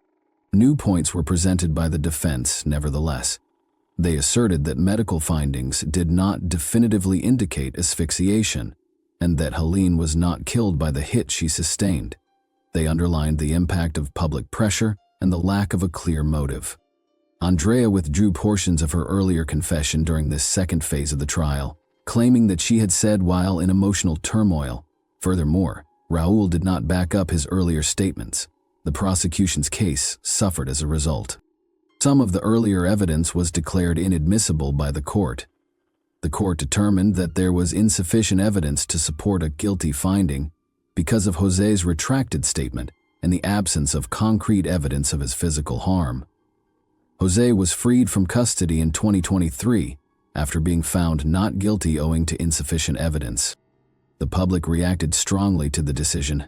New points were presented by the defense, nevertheless. They asserted that medical findings did not definitively indicate asphyxiation, and that Helene was not killed by the hit she sustained. They underlined the impact of public pressure and the lack of a clear motive. Andrea withdrew portions of her earlier confession during this second phase of the trial, claiming that she had said while in emotional turmoil. Furthermore, Raul did not back up his earlier statements. The prosecution's case suffered as a result. Some of the earlier evidence was declared inadmissible by the court. The court determined that there was insufficient evidence to support a guilty finding because of Jose's retracted statement and the absence of concrete evidence of his physical harm. Jose was freed from custody in 2023 after being found not guilty owing to insufficient evidence. The public reacted strongly to the decision.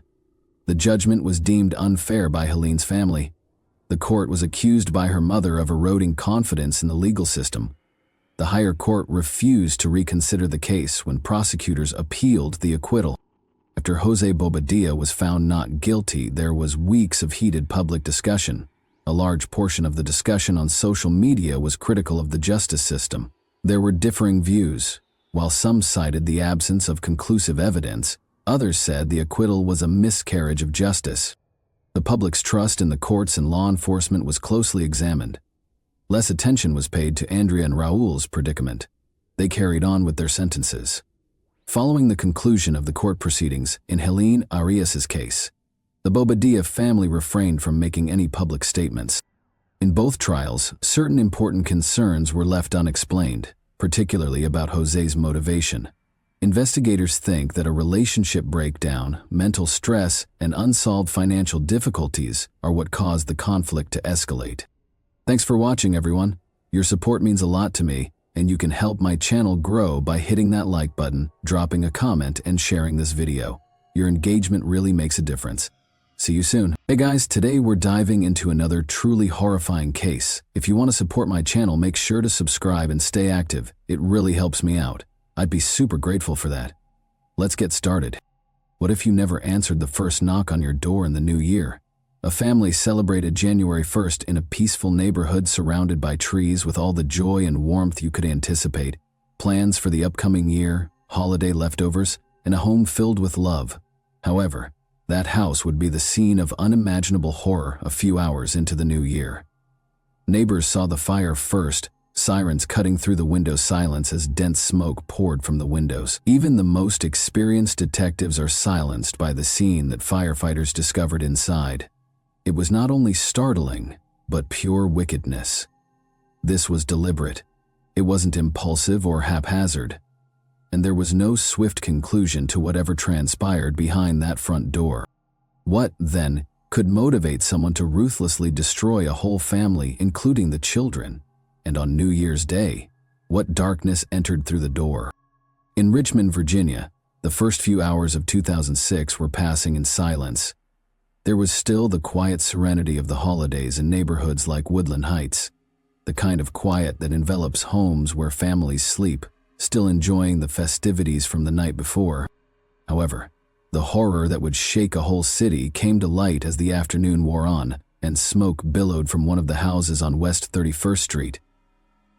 The judgment was deemed unfair by Helene's family. The court was accused by her mother of eroding confidence in the legal system. The higher court refused to reconsider the case when prosecutors appealed the acquittal. After Jose Bobadilla was found not guilty, there was weeks of heated public discussion. A large portion of the discussion on social media was critical of the justice system. There were differing views. While some cited the absence of conclusive evidence, others said the acquittal was a miscarriage of justice. The public's trust in the courts and law enforcement was closely examined. Less attention was paid to Andrea and Raul's predicament. They carried on with their sentences. Following the conclusion of the court proceedings in Helene Arias's case, the Bobadilla family refrained from making any public statements. In both trials, certain important concerns were left unexplained, particularly about Jose's motivation. Investigators think that a relationship breakdown, mental stress, and unsolved financial difficulties are what caused the conflict to escalate. Thanks for watching, everyone. Your support means a lot to me, and you can help my channel grow by hitting that like button, dropping a comment, and sharing this video. Your engagement really makes a difference. See you soon. Hey guys, today we're diving into another truly horrifying case. If you want to support my channel, make sure to subscribe and stay active. It really helps me out. I'd be super grateful for that. Let's get started. What if you never answered the first knock on your door in the new year? A family celebrated January 1st in a peaceful neighborhood surrounded by trees with all the joy and warmth you could anticipate, plans for the upcoming year, holiday leftovers, and a home filled with love. However, that house would be the scene of unimaginable horror a few hours into the new year. Neighbors saw the fire first, sirens cutting through the window silence as dense smoke poured from the windows. Even the most experienced detectives are silenced by the scene that firefighters discovered inside. It was not only startling, but pure wickedness. This was deliberate. It wasn't impulsive or haphazard. And there was no swift conclusion to whatever transpired behind that front door. What, then, could motivate someone to ruthlessly destroy a whole family, including the children? And on New Year's Day, what darkness entered through the door? In Richmond, Virginia, the first few hours of 2006 were passing in silence. There was still the quiet serenity of the holidays in neighborhoods like Woodland Heights, the kind of quiet that envelops homes where families sleep, still enjoying the festivities from the night before. However, the horror that would shake a whole city came to light as the afternoon wore on and smoke billowed from one of the houses on West 31st Street.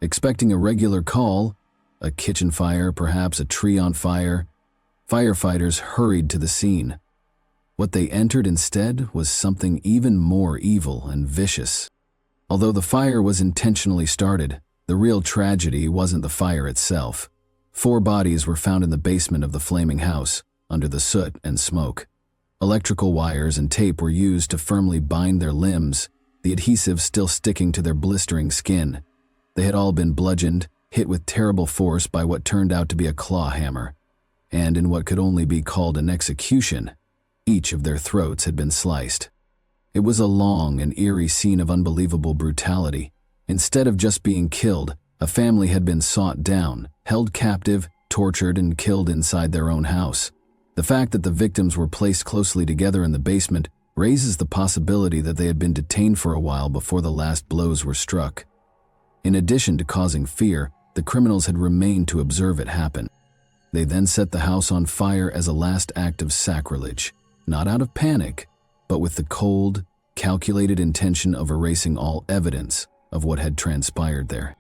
Expecting a regular call, a kitchen fire, perhaps a tree on fire, firefighters hurried to the scene. What they entered instead was something even more evil and vicious. Although the fire was intentionally started, the real tragedy wasn't the fire itself. 4 bodies were found in the basement of the flaming house, under the soot and smoke. Electrical wires and tape were used to firmly bind their limbs, the adhesive still sticking to their blistering skin. They had all been bludgeoned, hit with terrible force by what turned out to be a claw hammer, and in what could only be called an execution, each of their throats had been sliced. It was a long and eerie scene of unbelievable brutality. Instead of just being killed, a family had been sought down, held captive, tortured, and killed inside their own house. The fact that the victims were placed closely together in the basement raises the possibility that they had been detained for a while before the last blows were struck. In addition to causing fear, the criminals had remained to observe it happen. They then set the house on fire as a last act of sacrilege, not out of panic, but with the cold, calculated intention of erasing all evidence of what had transpired there.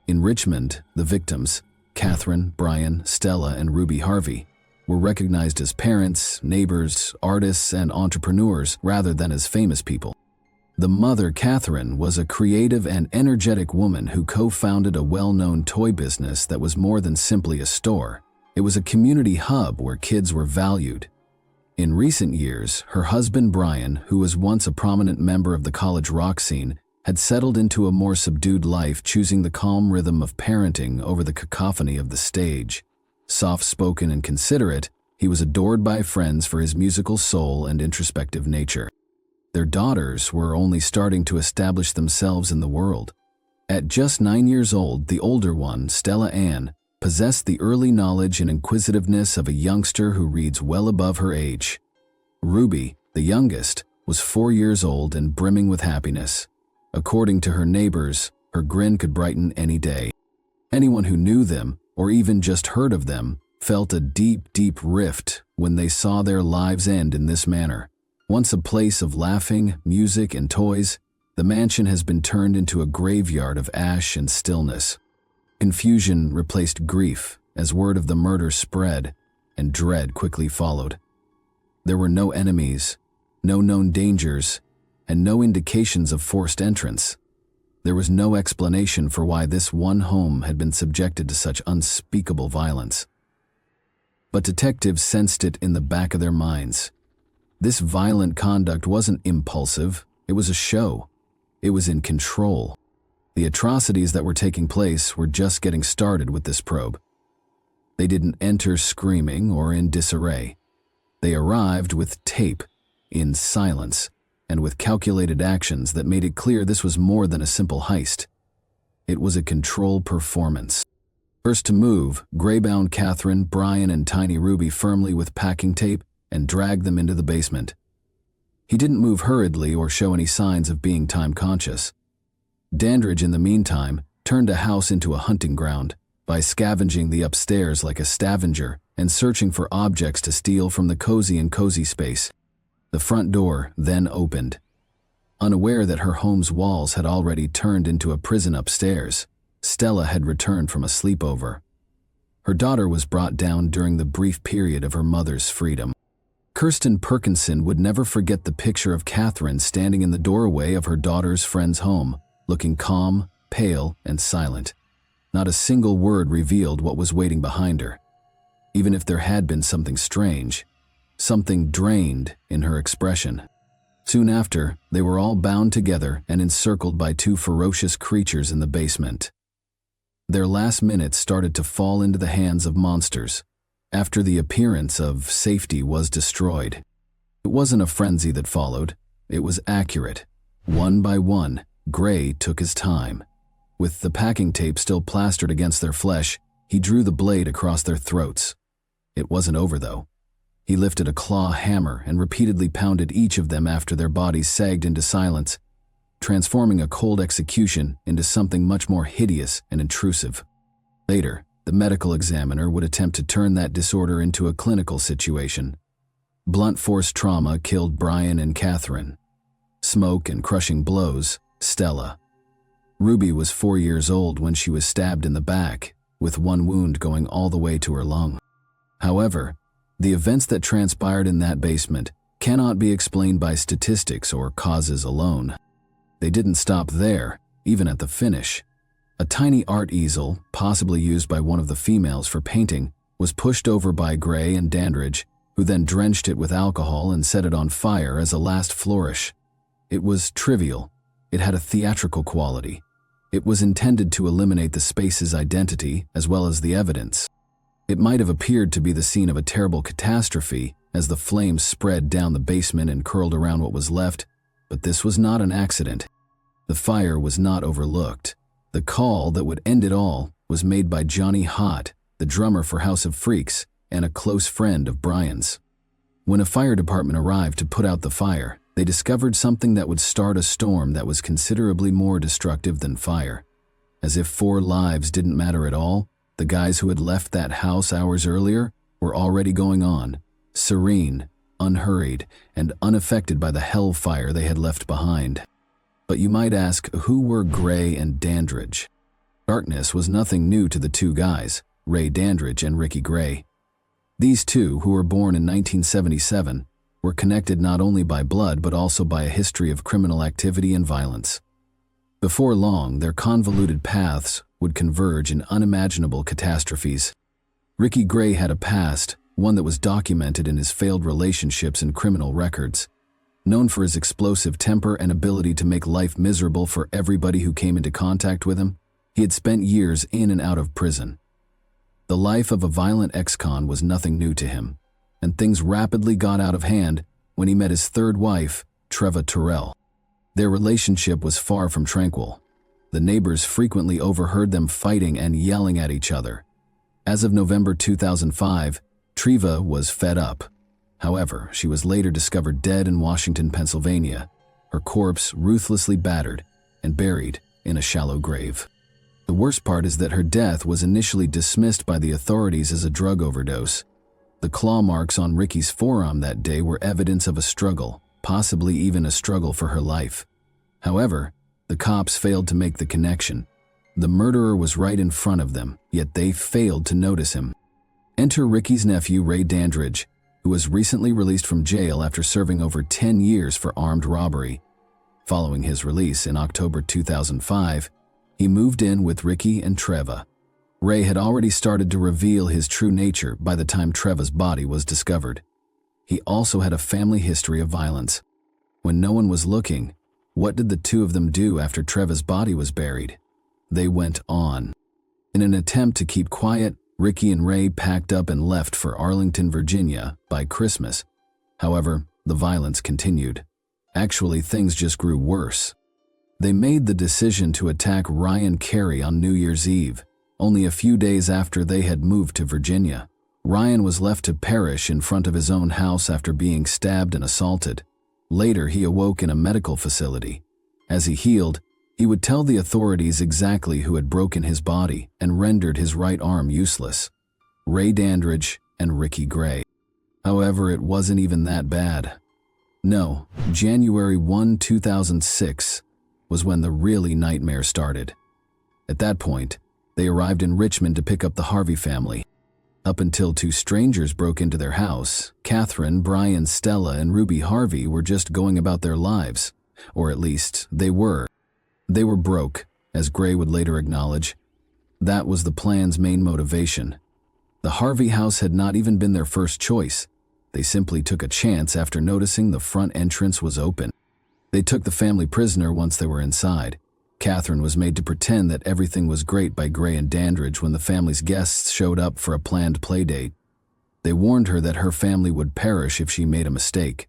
In Richmond, the victims, Catherine, Brian, Stella, and Ruby Harvey, were recognized as parents, neighbors, artists, and entrepreneurs rather than as famous people. The mother, Catherine, was a creative and energetic woman who co-founded a well-known toy business that was more than simply a store. It was a community hub where kids were valued. In recent years, her husband, Brian, who was once a prominent member of the college rock scene, had settled into a more subdued life, choosing the calm rhythm of parenting over the cacophony of the stage. Soft-spoken and considerate, he was adored by friends for his musical soul and introspective nature. Their daughters were only starting to establish themselves in the world. At just 9 years old, the older one, Stella Ann, possessed the early knowledge and inquisitiveness of a youngster who reads well above her age. Ruby, The youngest was 4 years old and brimming with happiness. According to her neighbors, her grin could brighten any day. Anyone who knew them, or even just heard of them, felt a deep, deep rift when they saw their lives end in this manner. Once a place of laughing, music, and toys, the mansion has been turned into a graveyard of ash and stillness. Confusion replaced grief as word of the murder spread, and dread quickly followed. There were no enemies, no known dangers, and no indications of forced entrance. There was no explanation for why this one home had been subjected to such unspeakable violence. But detectives sensed it in the back of their minds. This violent conduct wasn't impulsive, it was a show. It was in control. The atrocities that were taking place were just getting started with this probe. They didn't enter screaming or in disarray. They arrived with tape, in silence, and with calculated actions that made it clear this was more than a simple heist. It was a control performance. First to move, Gray bound Catherine, Brian, and Tiny Ruby firmly with packing tape and dragged them into the basement. He didn't move hurriedly or show any signs of being time-conscious. Dandridge, in the meantime, turned a house into a hunting ground by scavenging the upstairs like a scavenger and searching for objects to steal from the cozy space. The front door then opened. Unaware that her home's walls had already turned into a prison upstairs, Stella had returned from a sleepover. Her daughter was brought down during the brief period of her mother's freedom. Kirsten Perkinson would never forget the picture of Catherine standing in the doorway of her daughter's friend's home, looking calm, pale, and silent. Not a single word revealed what was waiting behind her. Even if there had been something strange, something drained in her expression. Soon after, they were all bound together and encircled by 2 ferocious creatures in the basement. Their last minutes started to fall into the hands of monsters, after the appearance of safety was destroyed. It wasn't a frenzy that followed, it was accurate. One by one, Gray took his time. With the packing tape still plastered against their flesh, he drew the blade across their throats. It wasn't over, though. He lifted a claw hammer and repeatedly pounded each of them after their bodies sagged into silence, transforming a cold execution into something much more hideous and intrusive. Later, the medical examiner would attempt to turn that disorder into a clinical situation. Blunt force trauma killed Brian and Catherine. Smoke and crushing blows, Stella. Ruby was 4 years old when she was stabbed in the back, with one wound going all the way to her lung. However, the events that transpired in that basement cannot be explained by statistics or causes alone. They didn't stop there, even at the finish. A tiny art easel, possibly used by one of the females for painting, was pushed over by Gray and Dandridge, who then drenched it with alcohol and set it on fire as a last flourish. It was trivial. It had a theatrical quality. It was intended to eliminate the space's identity as well as the evidence. It might have appeared to be the scene of a terrible catastrophe as the flames spread down the basement and curled around what was left, but this was not an accident. The fire was not overlooked. The call that would end it all was made by Johnny Hott, the drummer for House of Freaks and a close friend of Brian's. When a fire department arrived to put out the fire, they discovered something that would start a storm that was considerably more destructive than fire. As if 4 lives didn't matter at all, the guys who had left that house hours earlier were already going on, serene, unhurried, and unaffected by the hellfire they had left behind. But you might ask, who were Gray and Dandridge? Darkness was nothing new to the 2 guys, Ray Dandridge and Ricky Gray. These 2, who were born in 1977, were connected not only by blood but also by a history of criminal activity and violence. Before long, their convoluted paths would converge in unimaginable catastrophes. Ricky Gray had a past, one that was documented in his failed relationships and criminal records. Known for his explosive temper and ability to make life miserable for everybody who came into contact with him, he had spent years in and out of prison. The life of a violent ex-con was nothing new to him, and things rapidly got out of hand when he met his 3rd wife, Treva Terrell. Their relationship was far from tranquil. The neighbors frequently overheard them fighting and yelling at each other. As of November 2005, Treva was fed up. However, she was later discovered dead in Washington, Pennsylvania, her corpse ruthlessly battered and buried in a shallow grave. The worst part is that her death was initially dismissed by the authorities as a drug overdose. The claw marks on Ricky's forearm that day were evidence of a struggle, possibly even a struggle for her life. However, the cops failed to make the connection. The murderer was right in front of them, yet they failed to notice him. Enter Ricky's nephew, Ray Dandridge, who was recently released from jail after serving over 10 years for armed robbery. Following his release in October 2005, he moved in with Ricky and Treva. Ray had already started to reveal his true nature by the time Treva's body was discovered. He also had a family history of violence. When no one was looking, what did the two of them do after Treva's body was buried? They went on. In an attempt to keep quiet, Ricky and Ray packed up and left for Arlington, Virginia by Christmas. However, the violence continued. Actually, things just grew worse. They made the decision to attack Ryan Carey on New Year's Eve, only a few days after they had moved to Virginia. Ryan was left to perish in front of his own house after being stabbed and assaulted. Later, he awoke in a medical facility. As he healed, he would tell the authorities exactly who had broken his body and rendered his right arm useless: Ray Dandridge and Ricky Gray. However, it wasn't even that bad. No, January 1, 2006 was when the really nightmare started. At that point, they arrived in Richmond to pick up the Harvey family. Up until two strangers broke into their house, Catherine, Brian, Stella, and Ruby Harvey were just going about their lives, or at least they were. They were broke, as Gray would later acknowledge. That was the plan's main motivation. The Harvey house had not even been their first choice. They simply took a chance after noticing the front entrance was open. They took the family prisoner once they were inside. Catherine was made to pretend that everything was great by Gray and Dandridge when the family's guests showed up for a planned playdate. They warned her that her family would perish if she made a mistake.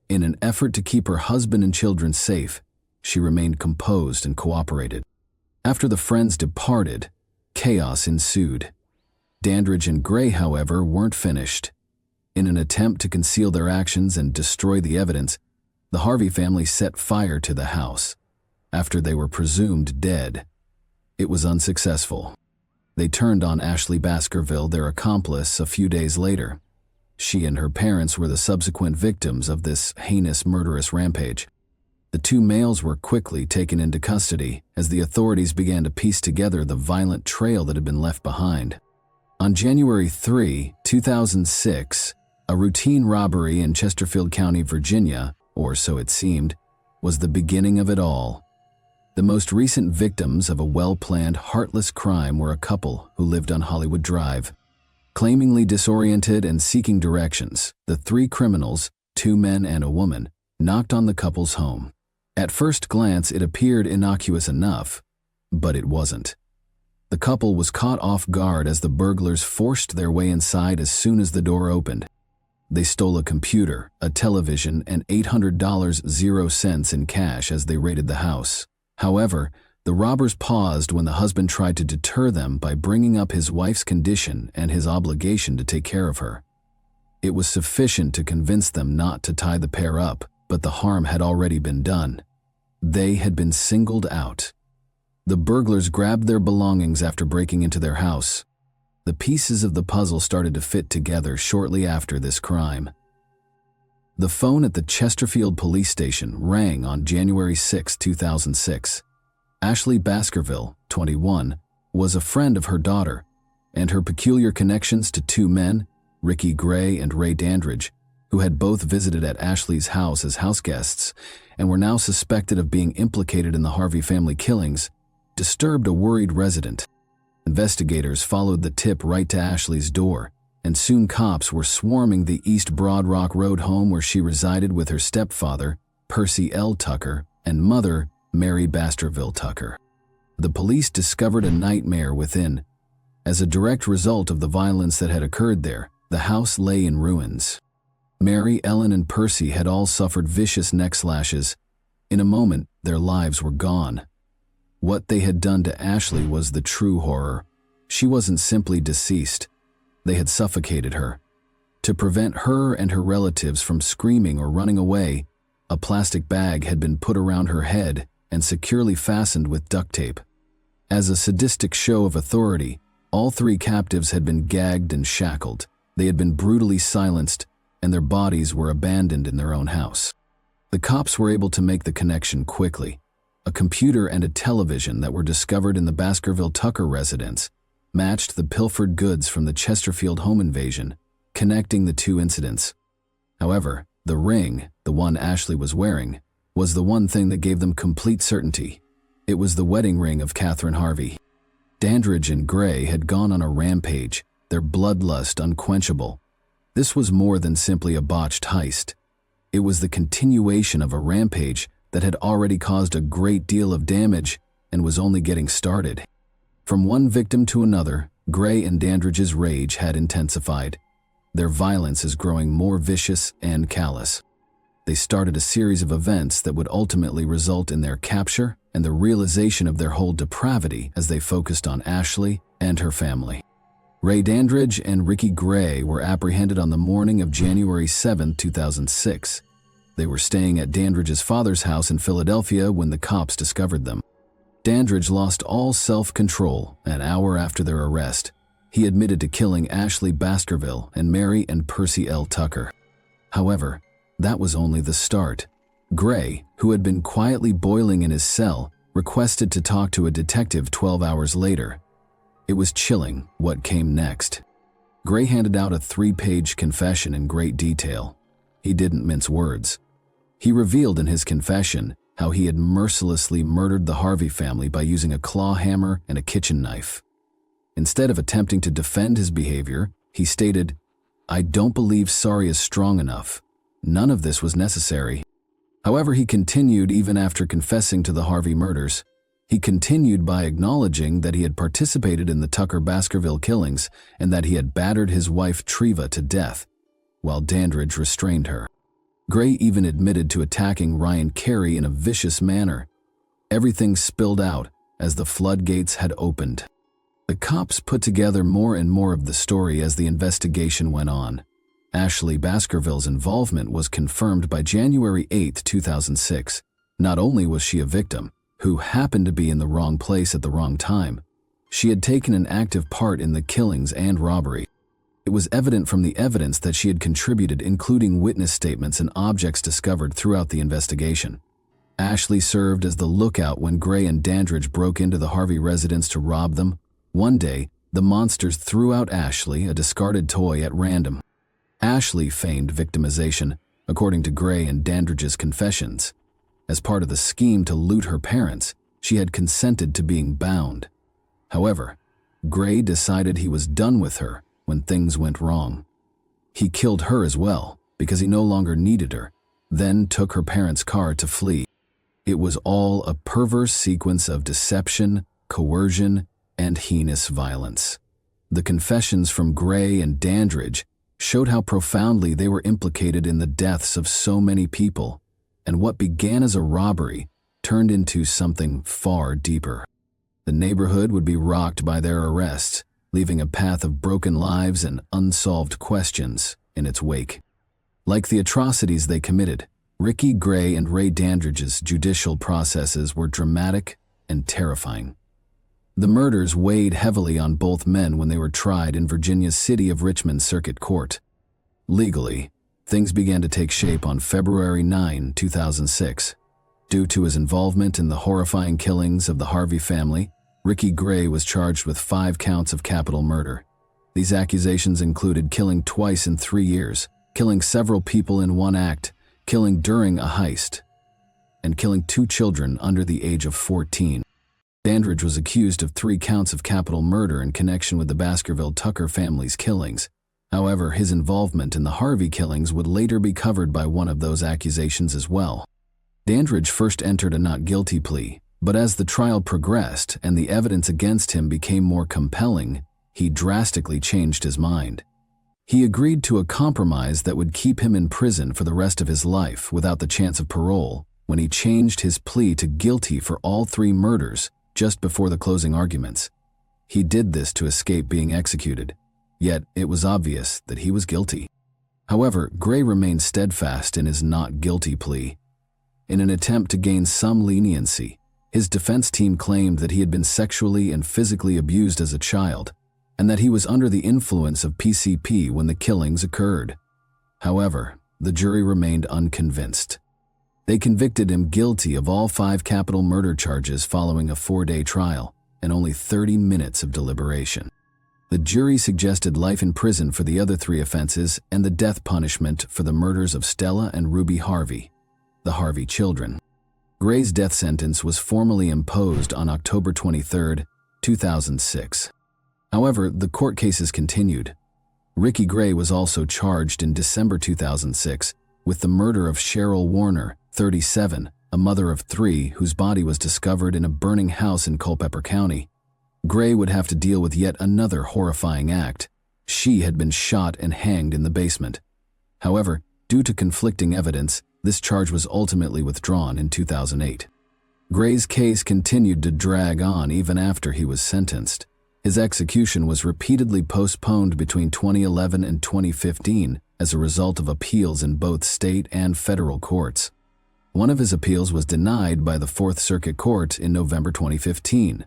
In an effort to keep her husband and children safe, she remained composed and cooperated. After the friends departed, chaos ensued. Dandridge and Gray, however, weren't finished. In an attempt to conceal their actions and destroy the evidence, the Harvey family set fire to the house. After they were presumed dead, it was unsuccessful. They turned on Ashley Baskerville, their accomplice, a few days later. She and her parents were the subsequent victims of this heinous, murderous rampage. The two males were quickly taken into custody as the authorities began to piece together the violent trail that had been left behind. On January 3, 2006, a routine robbery in Chesterfield County, Virginia, or so it seemed, was the beginning of it all. The most recent victims of a well-planned, heartless crime were a couple who lived on Hollywood Drive. Claimingly disoriented and seeking directions, the three criminals, 2 men and a woman, knocked on the couple's home. At first glance, it appeared innocuous enough, but it wasn't. The couple was caught off guard as the burglars forced their way inside as soon as the door opened. They stole a computer, a television, and $800.00 in cash as they raided the house. However, the robbers paused when the husband tried to deter them by bringing up his wife's condition and his obligation to take care of her. It was sufficient to convince them not to tie the pair up, but the harm had already been done. They had been singled out. The burglars grabbed their belongings after breaking into their house. The pieces of the puzzle started to fit together shortly after this crime. The phone at the Chesterfield police station rang on January 6, 2006. Ashley Baskerville, 21, was a friend of her daughter, and her peculiar connections to 2 men, Ricky Gray and Ray Dandridge, who had both visited at Ashley's house as houseguests and were now suspected of being implicated in the Harvey family killings, disturbed a worried resident. Investigators followed the tip right to Ashley's door, and soon cops were swarming the East Broad Rock Road home where she resided with her stepfather, Percy L. Tucker, and mother, Mary Baskerville Tucker. The police discovered a nightmare within. As a direct result of the violence that had occurred there, the house lay in ruins. Mary, Ellen, and Percy had all suffered vicious neck slashes. In a moment, their lives were gone. What they had done to Ashley was the true horror. She wasn't simply deceased. They had suffocated her. To prevent her and her relatives from screaming or running away, a plastic bag had been put around her head and securely fastened with duct tape. As a sadistic show of authority, all three captives had been gagged and shackled. They had been brutally silenced, and their bodies were abandoned in their own house. The cops were able to make the connection quickly. A computer and a television that were discovered in the Baskerville Tucker residence matched the pilfered goods from the Chesterfield home invasion, connecting the two incidents. However, the ring, the one Ashley was wearing, was the one thing that gave them complete certainty. It was the wedding ring of Catherine Harvey. Dandridge and Gray had gone on a rampage, their bloodlust unquenchable. This was more than simply a botched heist. It was the continuation of a rampage that had already caused a great deal of damage and was only getting started. From one victim to another, Gray and Dandridge's rage had intensified. Their violence is growing more vicious and callous. They started a series of events that would ultimately result in their capture and the realization of their whole depravity as they focused on Ashley and her family. Ray Dandridge and Ricky Gray were apprehended on the morning of January 7, 2006. They were staying at Dandridge's father's house in Philadelphia when the cops discovered them. Dandridge lost all self-control an hour after their arrest. He admitted to killing Ashley Baskerville and Mary and Percy L. Tucker. However, that was only the start. Gray, who had been quietly boiling in his cell, requested to talk to a detective 12 hours later. It was chilling what came next. Gray handed out a 3-page confession in great detail. He didn't mince words. He revealed in his confession how he had mercilessly murdered the Harvey family by using a claw hammer and a kitchen knife. Instead of attempting to defend his behavior, he stated, "I don't believe sorry is strong enough. None of this was necessary." However, he continued even after confessing to the Harvey murders. He continued by acknowledging that he had participated in the Tucker Baskerville killings and that he had battered his wife Treva to death, while Dandridge restrained her. Gray even admitted to attacking Ryan Carey in a vicious manner. Everything spilled out as the floodgates had opened. The cops put together more and more of the story as the investigation went on. Ashley Baskerville's involvement was confirmed by January 8, 2006. Not only was she a victim, who happened to be in the wrong place at the wrong time, she had taken an active part in the killings and robbery. It was evident from the evidence that she had contributed, including witness statements and objects discovered throughout the investigation. Ashley served as the lookout when Gray and Dandridge broke into the Harvey residence to rob them. One day, the monsters threw out Ashley, a discarded toy, at random. Ashley feigned victimization, according to Gray and Dandridge's confessions. As part of the scheme to loot her parents, she had consented to being bound. However, Gray decided he was done with her when things went wrong. He killed her as well because he no longer needed her, then took her parents' car to flee. It was all a perverse sequence of deception, coercion, and heinous violence. The confessions from Gray and Dandridge showed how profoundly they were implicated in the deaths of so many people, and what began as a robbery turned into something far deeper. The neighborhood would be rocked by their arrests, leaving a path of broken lives and unsolved questions in its wake. Like the atrocities they committed, Ricky Gray and Ray Dandridge's judicial processes were dramatic and terrifying. The murders weighed heavily on both men when they were tried in Virginia's City of Richmond Circuit Court. Legally, things began to take shape on February 9, 2006. Due to his involvement in the horrifying killings of the Harvey family, Ricky Gray was charged with 5 counts of capital murder. These accusations included killing twice in 3 years, killing several people in one act, killing during a heist, and killing 2 children under the age of 14. Dandridge was accused of 3 counts of capital murder in connection with the Baskerville Tucker family's killings. However, his involvement in the Harvey killings would later be covered by one of those accusations as well. Dandridge first entered a not guilty plea, but as the trial progressed and the evidence against him became more compelling, he drastically changed his mind. He agreed to a compromise that would keep him in prison for the rest of his life without the chance of parole when he changed his plea to guilty for all 3 murders just before the closing arguments. He did this to escape being executed, yet it was obvious that he was guilty. However, Gray remained steadfast in his not guilty plea. In an attempt to gain some leniency, his defense team claimed that he had been sexually and physically abused as a child, and that he was under the influence of PCP when the killings occurred. However, the jury remained unconvinced. They convicted him guilty of all 5 capital murder charges following a 4-day trial and only 30 minutes of deliberation. The jury suggested life in prison for the other 3 offenses and the death punishment for the murders of Stella and Ruby Harvey, the Harvey children. Gray's death sentence was formally imposed on October 23, 2006. However, the court cases continued. Ricky Gray was also charged in December 2006 with the murder of Cheryl Warner, 37, a mother of 3 whose body was discovered in a burning house in Culpeper County. Gray would have to deal with yet another horrifying act. She had been shot and hanged in the basement. However, due to conflicting evidence, this charge was ultimately withdrawn in 2008. Gray's case continued to drag on even after he was sentenced. His execution was repeatedly postponed between 2011 and 2015 as a result of appeals in both state and federal courts. One of his appeals was denied by the Fourth Circuit Court in November 2015.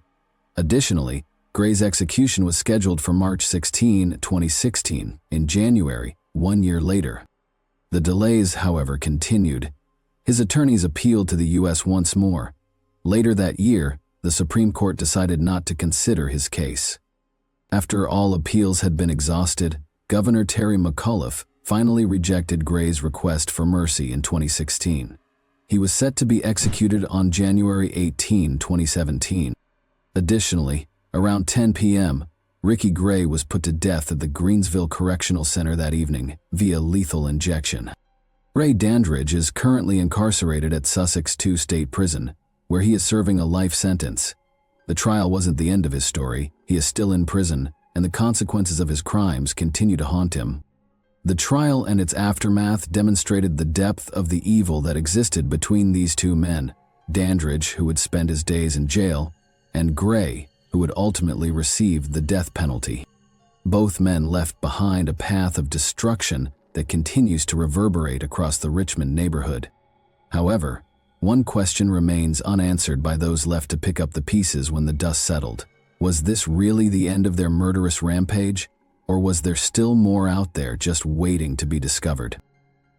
Additionally, Gray's execution was scheduled for March 16, 2016, in January, 1 year later. The delays, however, continued. His attorneys appealed to the U.S. once more. Later that year, the Supreme Court decided not to consider his case. After all appeals had been exhausted, Governor Terry McAuliffe finally rejected Gray's request for mercy in 2016. He was set to be executed on January 18, 2017. Additionally, around 10 p.m., Ricky Gray was put to death at the Greensville Correctional Center that evening via lethal injection. Ray Dandridge is currently incarcerated at Sussex 2 State Prison, where he is serving a life sentence. The trial wasn't the end of his story. He is still in prison, and the consequences of his crimes continue to haunt him. The trial and its aftermath demonstrated the depth of the evil that existed between these 2 men, Dandridge, who would spend his days in jail, and Gray, who would ultimately receive the death penalty. Both men left behind a path of destruction that continues to reverberate across the Richmond neighborhood. However, one question remains unanswered by those left to pick up the pieces when the dust settled. Was this really the end of their murderous rampage, or was there still more out there just waiting to be discovered?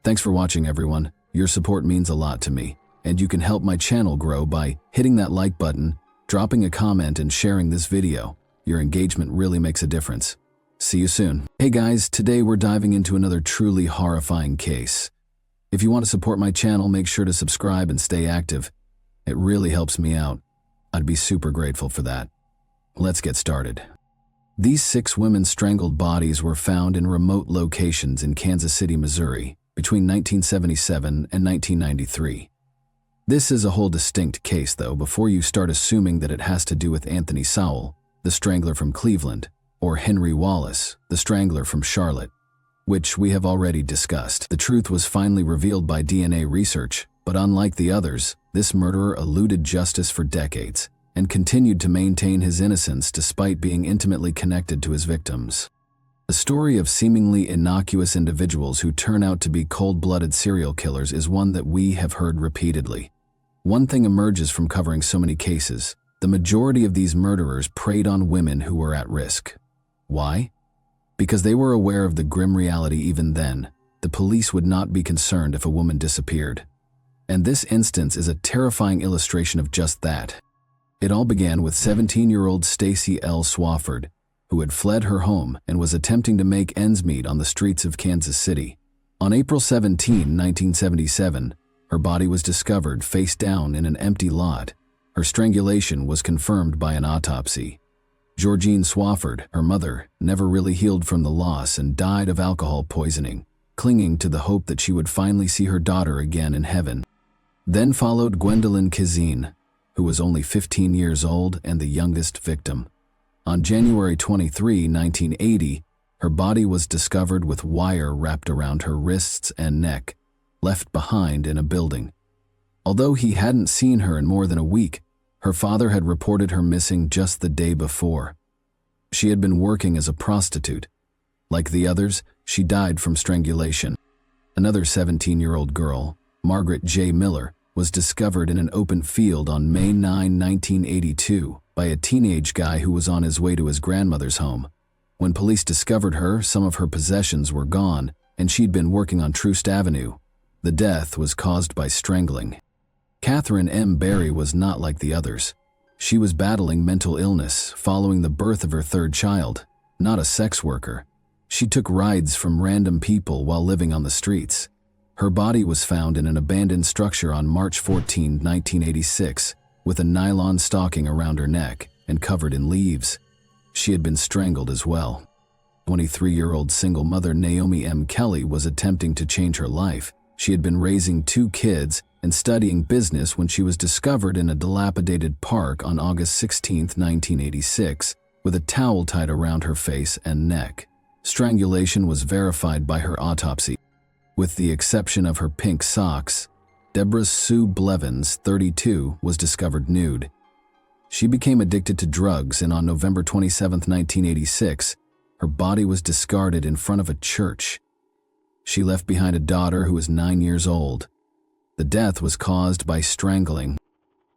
Thanks for watching, everyone. Your support means a lot to me, and you can help my channel grow by hitting that like button, dropping a comment, and sharing this video. Your engagement really makes a difference. See you soon. Hey guys, today we're diving into another truly horrifying case. If you want to support my channel, make sure to subscribe and stay active. It really helps me out. I'd be super grateful for that. Let's get started. These 6 women's strangled bodies were found in remote locations in Kansas City, Missouri, between 1977 and 1993. This is a whole distinct case, though, before you start assuming that it has to do with Anthony Sowell, the strangler from Cleveland, or Henry Wallace, the strangler from Charlotte, which we have already discussed. The truth was finally revealed by DNA research, but unlike the others, this murderer eluded justice for decades and continued to maintain his innocence despite being intimately connected to his victims. The story of seemingly innocuous individuals who turn out to be cold-blooded serial killers is one that we have heard repeatedly. One thing emerges from covering so many cases: the majority of these murderers preyed on women who were at risk. Why? Because they were aware of the grim reality even then. The police would not be concerned if a woman disappeared. And this instance is a terrifying illustration of just that. It all began with 17-year-old Stacy L. Swafford, who had fled her home and was attempting to make ends meet on the streets of Kansas City. On April 17, 1977, her body was discovered face down in an empty lot. Her strangulation was confirmed by an autopsy. Georgine Swafford, her mother, never really healed from the loss and died of alcohol poisoning, clinging to the hope that she would finally see her daughter again in heaven. Then followed Gwendolyn Kazine, who was only 15 years old and the youngest victim. On January 23, 1980, her body was discovered with wire wrapped around her wrists and neck, left behind in a building. Although he hadn't seen her in more than a week, her father had reported her missing just the day before. She had been working as a prostitute. Like the others, she died from strangulation. Another 17-year-old girl, Margaret J. Miller, was discovered in an open field on May 9, 1982, by a teenage guy who was on his way to his grandmother's home. When police discovered her, some of her possessions were gone, and she'd been working on Troost Avenue. The death was caused by strangling. Catherine M. Berry was not like the others. She was battling mental illness following the birth of her third child, not a sex worker. She took rides from random people while living on the streets. Her body was found in an abandoned structure on March 14, 1986, with a nylon stocking around her neck and covered in leaves. She had been strangled as well. 23-year-old single mother Naomi M. Kelly was attempting to change her life. She had been raising 2 kids and studying business when she was discovered in a dilapidated park on August 16, 1986, with a towel tied around her face and neck. Strangulation was verified by her autopsy. With the exception of her pink socks, Deborah Sue Blevins, 32, was discovered nude. She became addicted to drugs, and on November 27, 1986, her body was discarded in front of a church. She left behind a daughter who was 9 years old. The death was caused by strangling.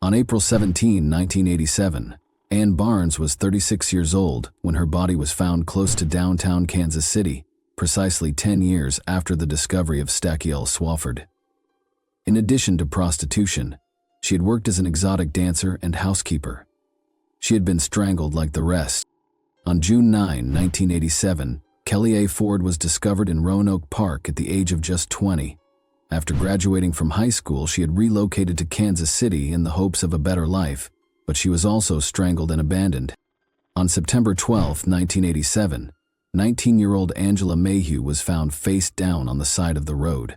On April 17, 1987, Ann Barnes was 36 years old when her body was found close to downtown Kansas City, precisely 10 years after the discovery of Stachyl Swafford. In addition to prostitution, she had worked as an exotic dancer and housekeeper. She had been strangled like the rest. On June 9, 1987, Kelly A. Ford was discovered in Roanoke Park at the age of just 20. After graduating from high school, she had relocated to Kansas City in the hopes of a better life, but she was also strangled and abandoned. On September 12, 1987, 19-year-old Angela Mayhew was found face down on the side of the road.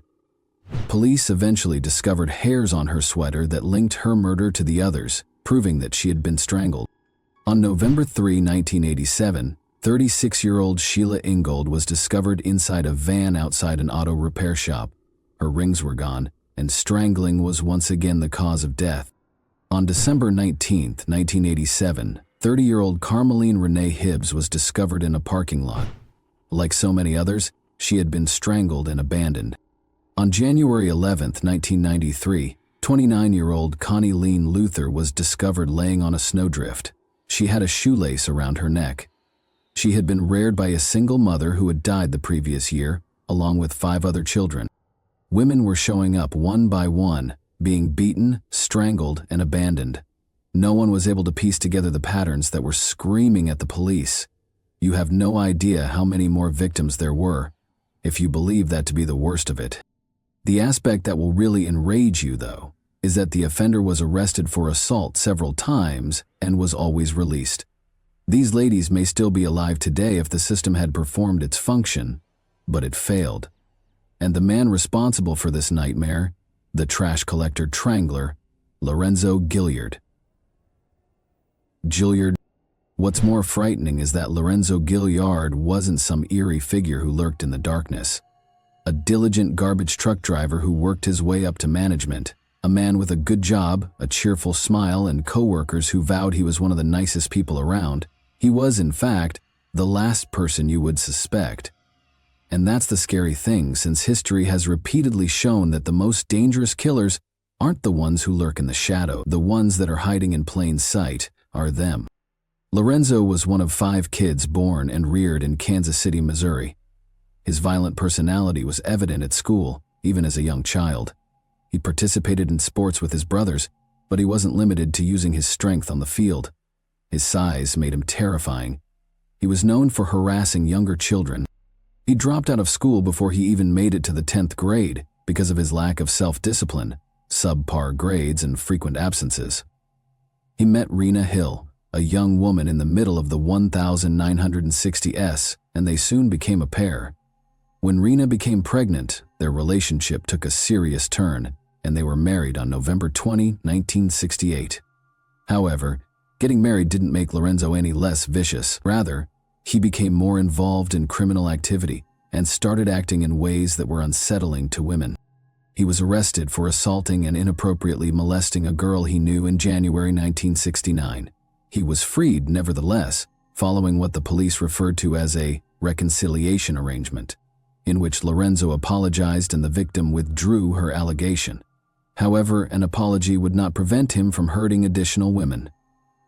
Police eventually discovered hairs on her sweater that linked her murder to the others, proving that she had been strangled. On November 3, 1987, 36-year-old Sheila Ingold was discovered inside a van outside an auto repair shop. Her rings were gone, and strangling was once again the cause of death. On December 19, 1987, 30-year-old Carmeline Renee Hibbs was discovered in a parking lot. Like so many others, she had been strangled and abandoned. On January 11, 1993, 29-year-old Connie Lean Luther was discovered laying on a snowdrift. She had a shoelace around her neck. She had been reared by a single mother who had died the previous year, along with 5 other children. Women were showing up one by one, being beaten, strangled, and abandoned. No one was able to piece together the patterns that were screaming at the police. You have no idea how many more victims there were, if you believe that to be the worst of it. The aspect that will really enrage you, though, is that the offender was arrested for assault several times and was always released. These ladies may still be alive today if the system had performed its function, but it failed. And the man responsible for this nightmare, the trash collector Trangler, Lorenzo Gilliard. What's more frightening is that Lorenzo Gilliard wasn't some eerie figure who lurked in the darkness. A diligent garbage truck driver who worked his way up to management, a man with a good job, a cheerful smile, and coworkers who vowed he was one of the nicest people around. He was, in fact, the last person you would suspect. And that's the scary thing, since history has repeatedly shown that the most dangerous killers aren't the ones who lurk in the shadow. The ones that are hiding in plain sight are them. Lorenzo was one of 5 kids born and reared in Kansas City, Missouri. His violent personality was evident at school, even as a young child. He participated in sports with his brothers, but he wasn't limited to using his strength on the field. His size made him terrifying. He was known for harassing younger children. He dropped out of school before he even made it to the 10th grade because of his lack of self-discipline, subpar grades, and frequent absences. He met Rena Hill, a young woman in the middle of the 1960s, and they soon became a pair. When Rena became pregnant, their relationship took a serious turn, and they were married on November 20, 1968. However, getting married didn't make Lorenzo any less vicious. Rather, he became more involved in criminal activity and started acting in ways that were unsettling to women. He was arrested for assaulting and inappropriately molesting a girl he knew in January 1969. He was freed, nevertheless, following what the police referred to as a reconciliation arrangement, in which Lorenzo apologized and the victim withdrew her allegation. However, an apology would not prevent him from hurting additional women.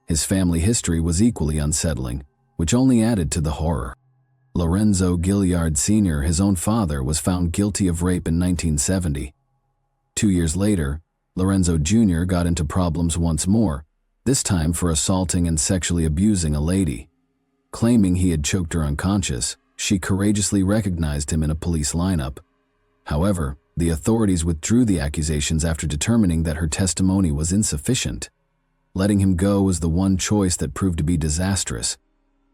His family history was equally unsettling, which only added to the horror. Lorenzo Gilliard Sr., his own father, was found guilty of rape in 1970. 2 years later, Lorenzo Jr. got into problems once more, this time for assaulting and sexually abusing a lady. Claiming he had choked her unconscious, she courageously recognized him in a police lineup. However, the authorities withdrew the accusations after determining that her testimony was insufficient. Letting him go was the one choice that proved to be disastrous.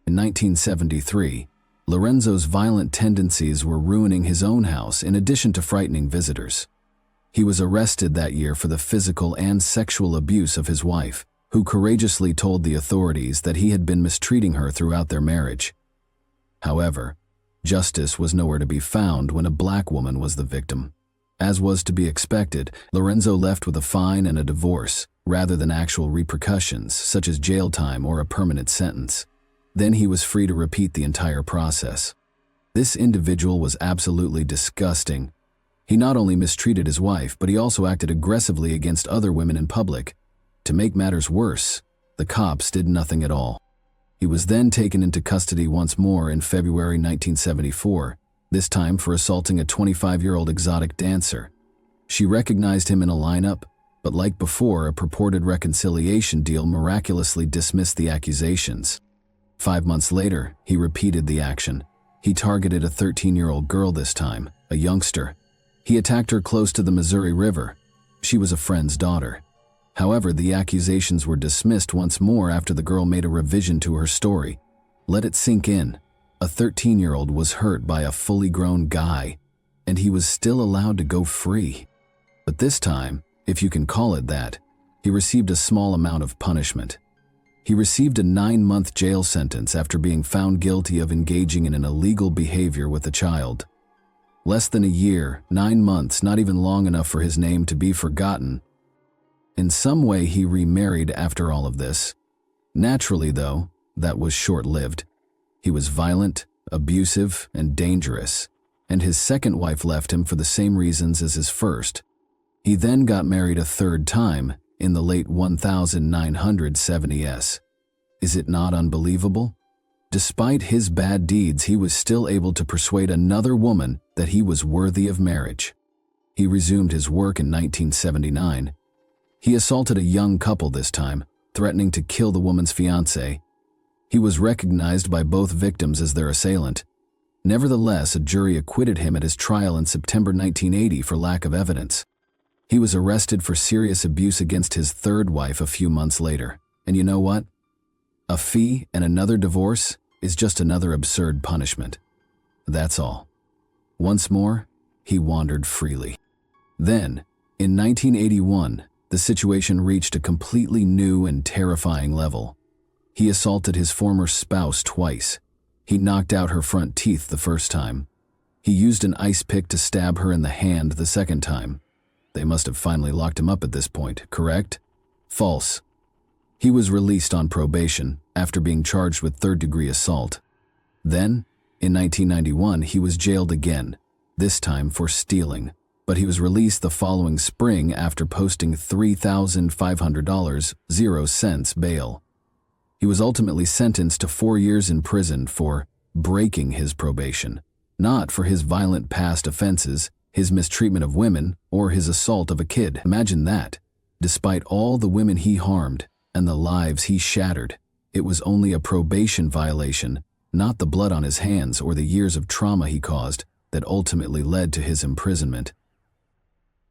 In 1973, Lorenzo's violent tendencies were ruining his own house in addition to frightening visitors. He was arrested that year for the physical and sexual abuse of his wife, who courageously told the authorities that he had been mistreating her throughout their marriage. However, justice was nowhere to be found when a black woman was the victim. As was to be expected, Lorenzo left with a fine and a divorce, rather than actual repercussions such as jail time or a permanent sentence. Then he was free to repeat the entire process. This individual was absolutely disgusting. He not only mistreated his wife, but he also acted aggressively against other women in public. To make matters worse, the cops did nothing at all. He was then taken into custody once more in February 1974, this time for assaulting a 25-year-old exotic dancer. She recognized him in a lineup, but like before, a purported reconciliation deal miraculously dismissed the accusations. 5 months later, he repeated the action. He targeted a 13-year-old girl this time, a youngster. He attacked her close to the Missouri River. She was a friend's daughter. However, the accusations were dismissed once more after the girl made a revision to her story. Let it sink in. A 13-year-old was hurt by a fully grown guy, and he was still allowed to go free. But this time, if you can call it that, he received a small amount of punishment. He received a 9-month jail sentence after being found guilty of engaging in an illegal behavior with a child. Less than a year, 9 months, not even long enough for his name to be forgotten. In some way, he remarried after all of this. Naturally, though, that was short-lived. He was violent, abusive, and dangerous, and his second wife left him for the same reasons as his first. He then got married a third time, in the late 1970s. Is it not unbelievable? Despite his bad deeds, he was still able to persuade another woman that he was worthy of marriage. He resumed his work in 1979. He assaulted a young couple this time, threatening to kill the woman's fiancé. He was recognized by both victims as their assailant. Nevertheless, a jury acquitted him at his trial in September 1980 for lack of evidence. He was arrested for serious abuse against his third wife a few months later. And you know what? A fee and another divorce is just another absurd punishment. That's all. Once more, he wandered freely. Then, in 1981, the situation reached a completely new and terrifying level. He assaulted his former spouse twice. He knocked out her front teeth the first time. He used an ice pick to stab her in the hand the second time. They must have finally locked him up at this point, correct? False. He was released on probation after being charged with third-degree assault. Then, in 1991, he was jailed again, this time for stealing, but he was released the following spring after posting $3,500 bail. He was ultimately sentenced to 4 years in prison for breaking his probation, not for his violent past offenses, his mistreatment of women, or his assault of a kid. Imagine that. Despite all the women he harmed and the lives he shattered, it was only a probation violation, not the blood on his hands or the years of trauma he caused, that ultimately led to his imprisonment.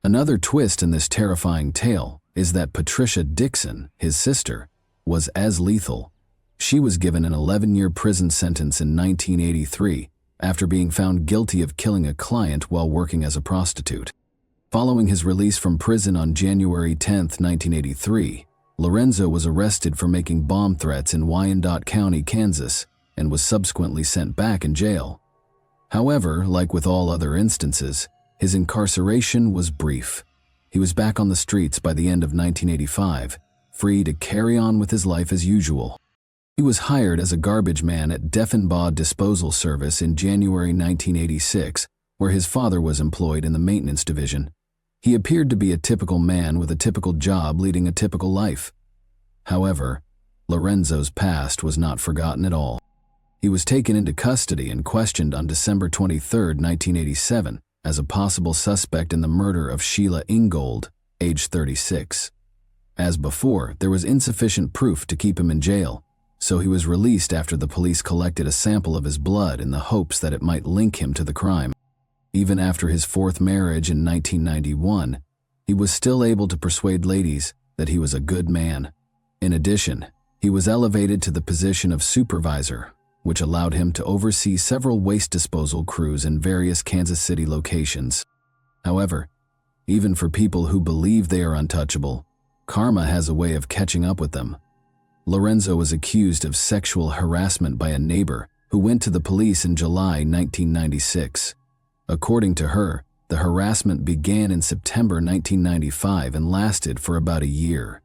Another twist in this terrifying tale is that Patricia Dixon, his sister, was as lethal. She was given an 11-year prison sentence in 1983 after being found guilty of killing a client while working as a prostitute. Following his release from prison on January 10, 1983, Lorenzo was arrested for making bomb threats in Wyandotte County, Kansas, and was subsequently sent back in jail. However, like with all other instances, his incarceration was brief. He was back on the streets by the end of 1985, free to carry on with his life as usual. He was hired as a garbage man at Deffenbaugh Disposal Service in January 1986, where his father was employed in the maintenance division. He appeared to be a typical man with a typical job leading a typical life. However, Lorenzo's past was not forgotten at all. He was taken into custody and questioned on December 23, 1987, as a possible suspect in the murder of Sheila Ingold, age 36. As before, there was insufficient proof to keep him in jail, so he was released after the police collected a sample of his blood in the hopes that it might link him to the crime. Even after his fourth marriage in 1991, he was still able to persuade ladies that he was a good man. In addition, he was elevated to the position of supervisor, which allowed him to oversee several waste disposal crews in various Kansas City locations. However, even for people who believe they are untouchable, karma has a way of catching up with them. Lorenzo was accused of sexual harassment by a neighbor who went to the police in July 1996. According to her, the harassment began in September 1995 and lasted for about a year.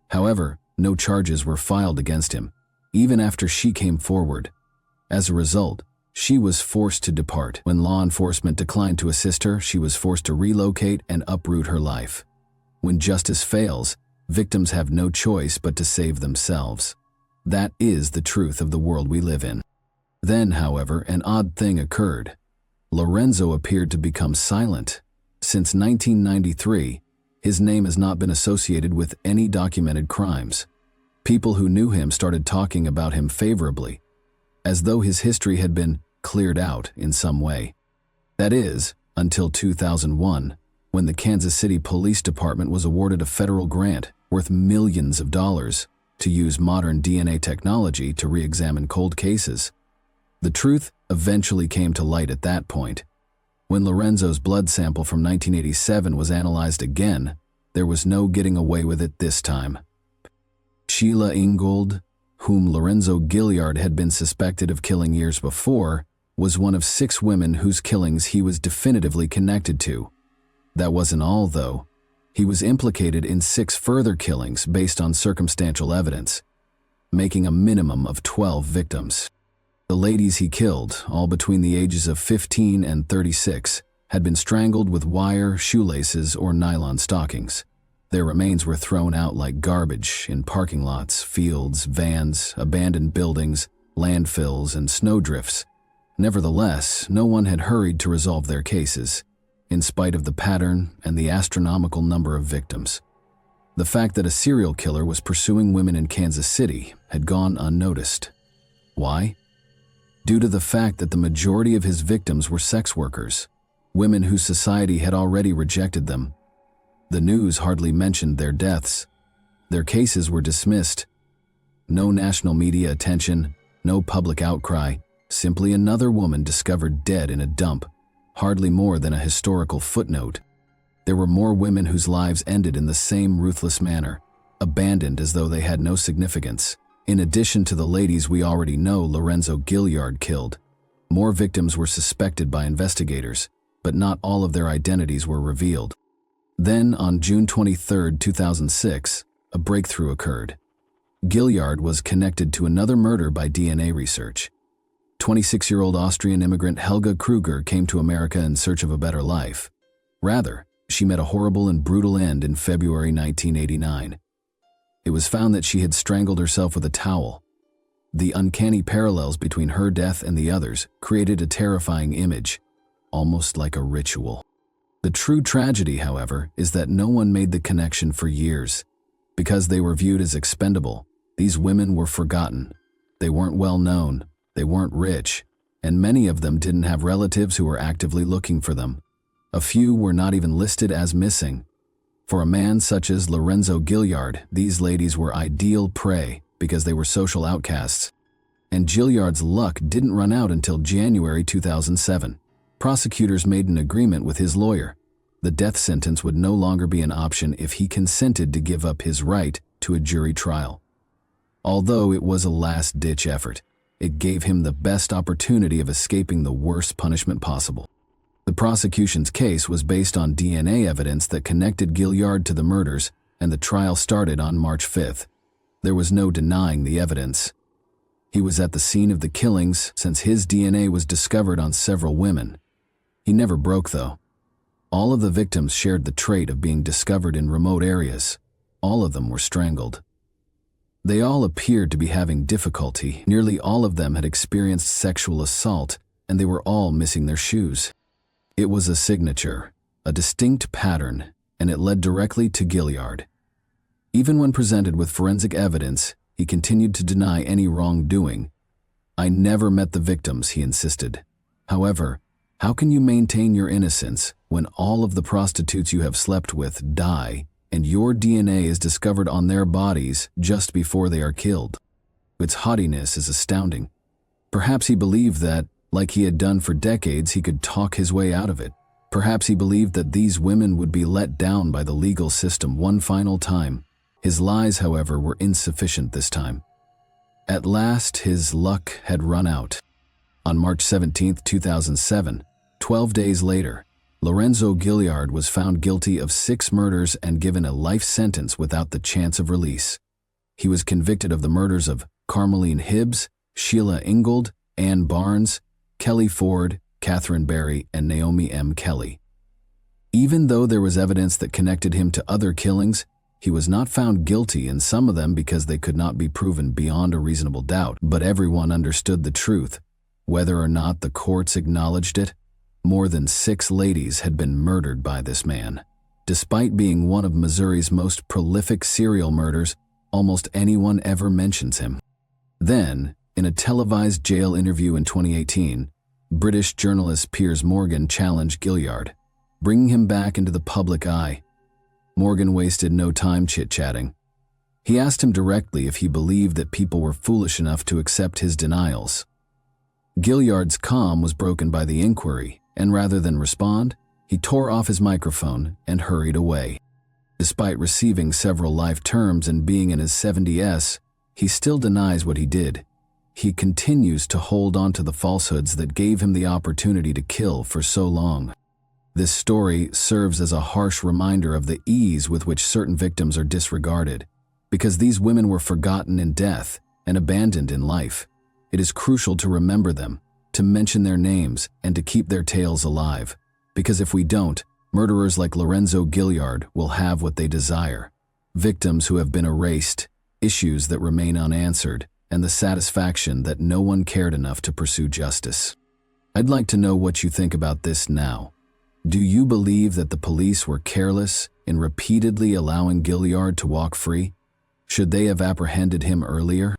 However, no charges were filed against him, even after she came forward. As a result, she was forced to depart. When law enforcement declined to assist her, she was forced to relocate and uproot her life. When justice fails, victims have no choice but to save themselves. That is the truth of the world we live in. Then, however, an odd thing occurred. Lorenzo appeared to become silent. Since 1993, his name has not been associated with any documented crimes. People who knew him started talking about him favorably, as though his history had been cleared out in some way. That is, until 2001, when the Kansas City Police Department was awarded a federal grant worth millions of dollars to use modern DNA technology to re-examine cold cases. The truth eventually came to light at that point. When Lorenzo's blood sample from 1987 was analyzed again, there was no getting away with it this time. Sheila Ingold, whom Lorenzo Gilliard had been suspected of killing years before, was one of 6 women whose killings he was definitively connected to. That wasn't all, though. He was implicated in 6 further killings based on circumstantial evidence, making a minimum of 12 victims. The ladies he killed, all between the ages of 15 and 36, had been strangled with wire, shoelaces, or nylon stockings. Their remains were thrown out like garbage in parking lots, fields, vans, abandoned buildings, landfills, and snowdrifts. Nevertheless, no one had hurried to resolve their cases, in spite of the pattern and the astronomical number of victims. The fact that a serial killer was pursuing women in Kansas City had gone unnoticed. Why? Due to the fact that the majority of his victims were sex workers, women whose society had already rejected them. The news hardly mentioned their deaths. Their cases were dismissed. No national media attention, no public outcry, simply another woman discovered dead in a dump, hardly more than a historical footnote. There were more women whose lives ended in the same ruthless manner, abandoned as though they had no significance. In addition to the ladies we already know Lorenzo Gilliard killed, more victims were suspected by investigators, but not all of their identities were revealed. Then, on June 23, 2006, a breakthrough occurred. Gilliard was connected to another murder by DNA research. 26-year-old Austrian immigrant Helga Kruger came to America in search of a better life. Rather, she met a horrible and brutal end in February 1989. It was found that she had strangled herself with a towel. The uncanny parallels between her death and the others created a terrifying image, almost like a ritual. The true tragedy, however, is that no one made the connection for years. Because they were viewed as expendable, these women were forgotten. They weren't well known, they weren't rich, and many of them didn't have relatives who were actively looking for them. A few were not even listed as missing. For a man such as Lorenzo Gilliard, these ladies were ideal prey because they were social outcasts. And Gilliard's luck didn't run out until January 2007. Prosecutors made an agreement with his lawyer. The death sentence would no longer be an option if he consented to give up his right to a jury trial. Although it was a last-ditch effort, it gave him the best opportunity of escaping the worst punishment possible. The prosecution's case was based on DNA evidence that connected Gilliard to the murders, and the trial started on March 5th. There was no denying the evidence. He was at the scene of the killings since his DNA was discovered on several women. He never broke, though. All of the victims shared the trait of being discovered in remote areas. All of them were strangled. They all appeared to be having difficulty. Nearly all of them had experienced sexual assault, and they were all missing their shoes. It was a signature, a distinct pattern, and it led directly to Gilliard. Even when presented with forensic evidence, he continued to deny any wrongdoing. "I never met the victims," he insisted. However, how can you maintain your innocence when all of the prostitutes you have slept with die and your DNA is discovered on their bodies just before they are killed? Its haughtiness is astounding. Perhaps he believed that, like he had done for decades, he could talk his way out of it. Perhaps he believed that these women would be let down by the legal system one final time. His lies, however, were insufficient this time. At last, his luck had run out. On March 17, 2007, 12 days later, Lorenzo Gilliard was found guilty of 6 murders and given a life sentence without the chance of release. He was convicted of the murders of Carmeline Hibbs, Sheila Ingold, Ann Barnes, Kelly Ford, Catherine Berry, and Naomi M. Kelly. Even though there was evidence that connected him to other killings, he was not found guilty in some of them because they could not be proven beyond a reasonable doubt. But everyone understood the truth, whether or not the courts acknowledged it. More than 6 ladies had been murdered by this man. Despite being one of Missouri's most prolific serial murders, almost anyone ever mentions him. Then, in a televised jail interview in 2018, British journalist Piers Morgan challenged Gilliard, bringing him back into the public eye. Morgan wasted no time chit-chatting. He asked him directly if he believed that people were foolish enough to accept his denials. Gilliard's calm was broken by the inquiry, and rather than respond, he tore off his microphone and hurried away. Despite receiving several life terms and being in his 70s, he still denies what he did. He continues to hold on to the falsehoods that gave him the opportunity to kill for so long. This story serves as a harsh reminder of the ease with which certain victims are disregarded. Because these women were forgotten in death and abandoned in life, it is crucial to remember them, to mention their names, and to keep their tales alive. Because if we don't, murderers like Lorenzo Gilliard will have what they desire: victims who have been erased, issues that remain unanswered, and the satisfaction that no one cared enough to pursue justice. I'd like to know what you think about this now. Do you believe that the police were careless in repeatedly allowing Gilliard to walk free? Should they have apprehended him earlier?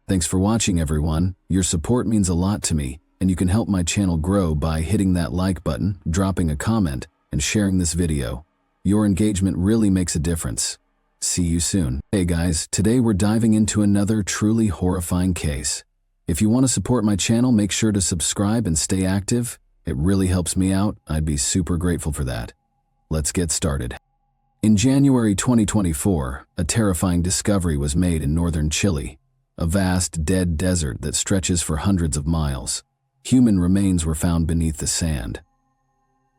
Thanks for watching, everyone. Your support means a lot to me, and you can help my channel grow by hitting that like button, dropping a comment, and sharing this video. Your engagement really makes a difference. See you soon. Hey guys, today we're diving into another truly horrifying case. If you want to support my channel, make sure to subscribe and stay active. It really helps me out. I'd be super grateful for that. Let's get started. In January 2024, a terrifying discovery was made in northern Chile, a vast, dead desert that stretches for hundreds of miles. Human remains were found beneath the sand.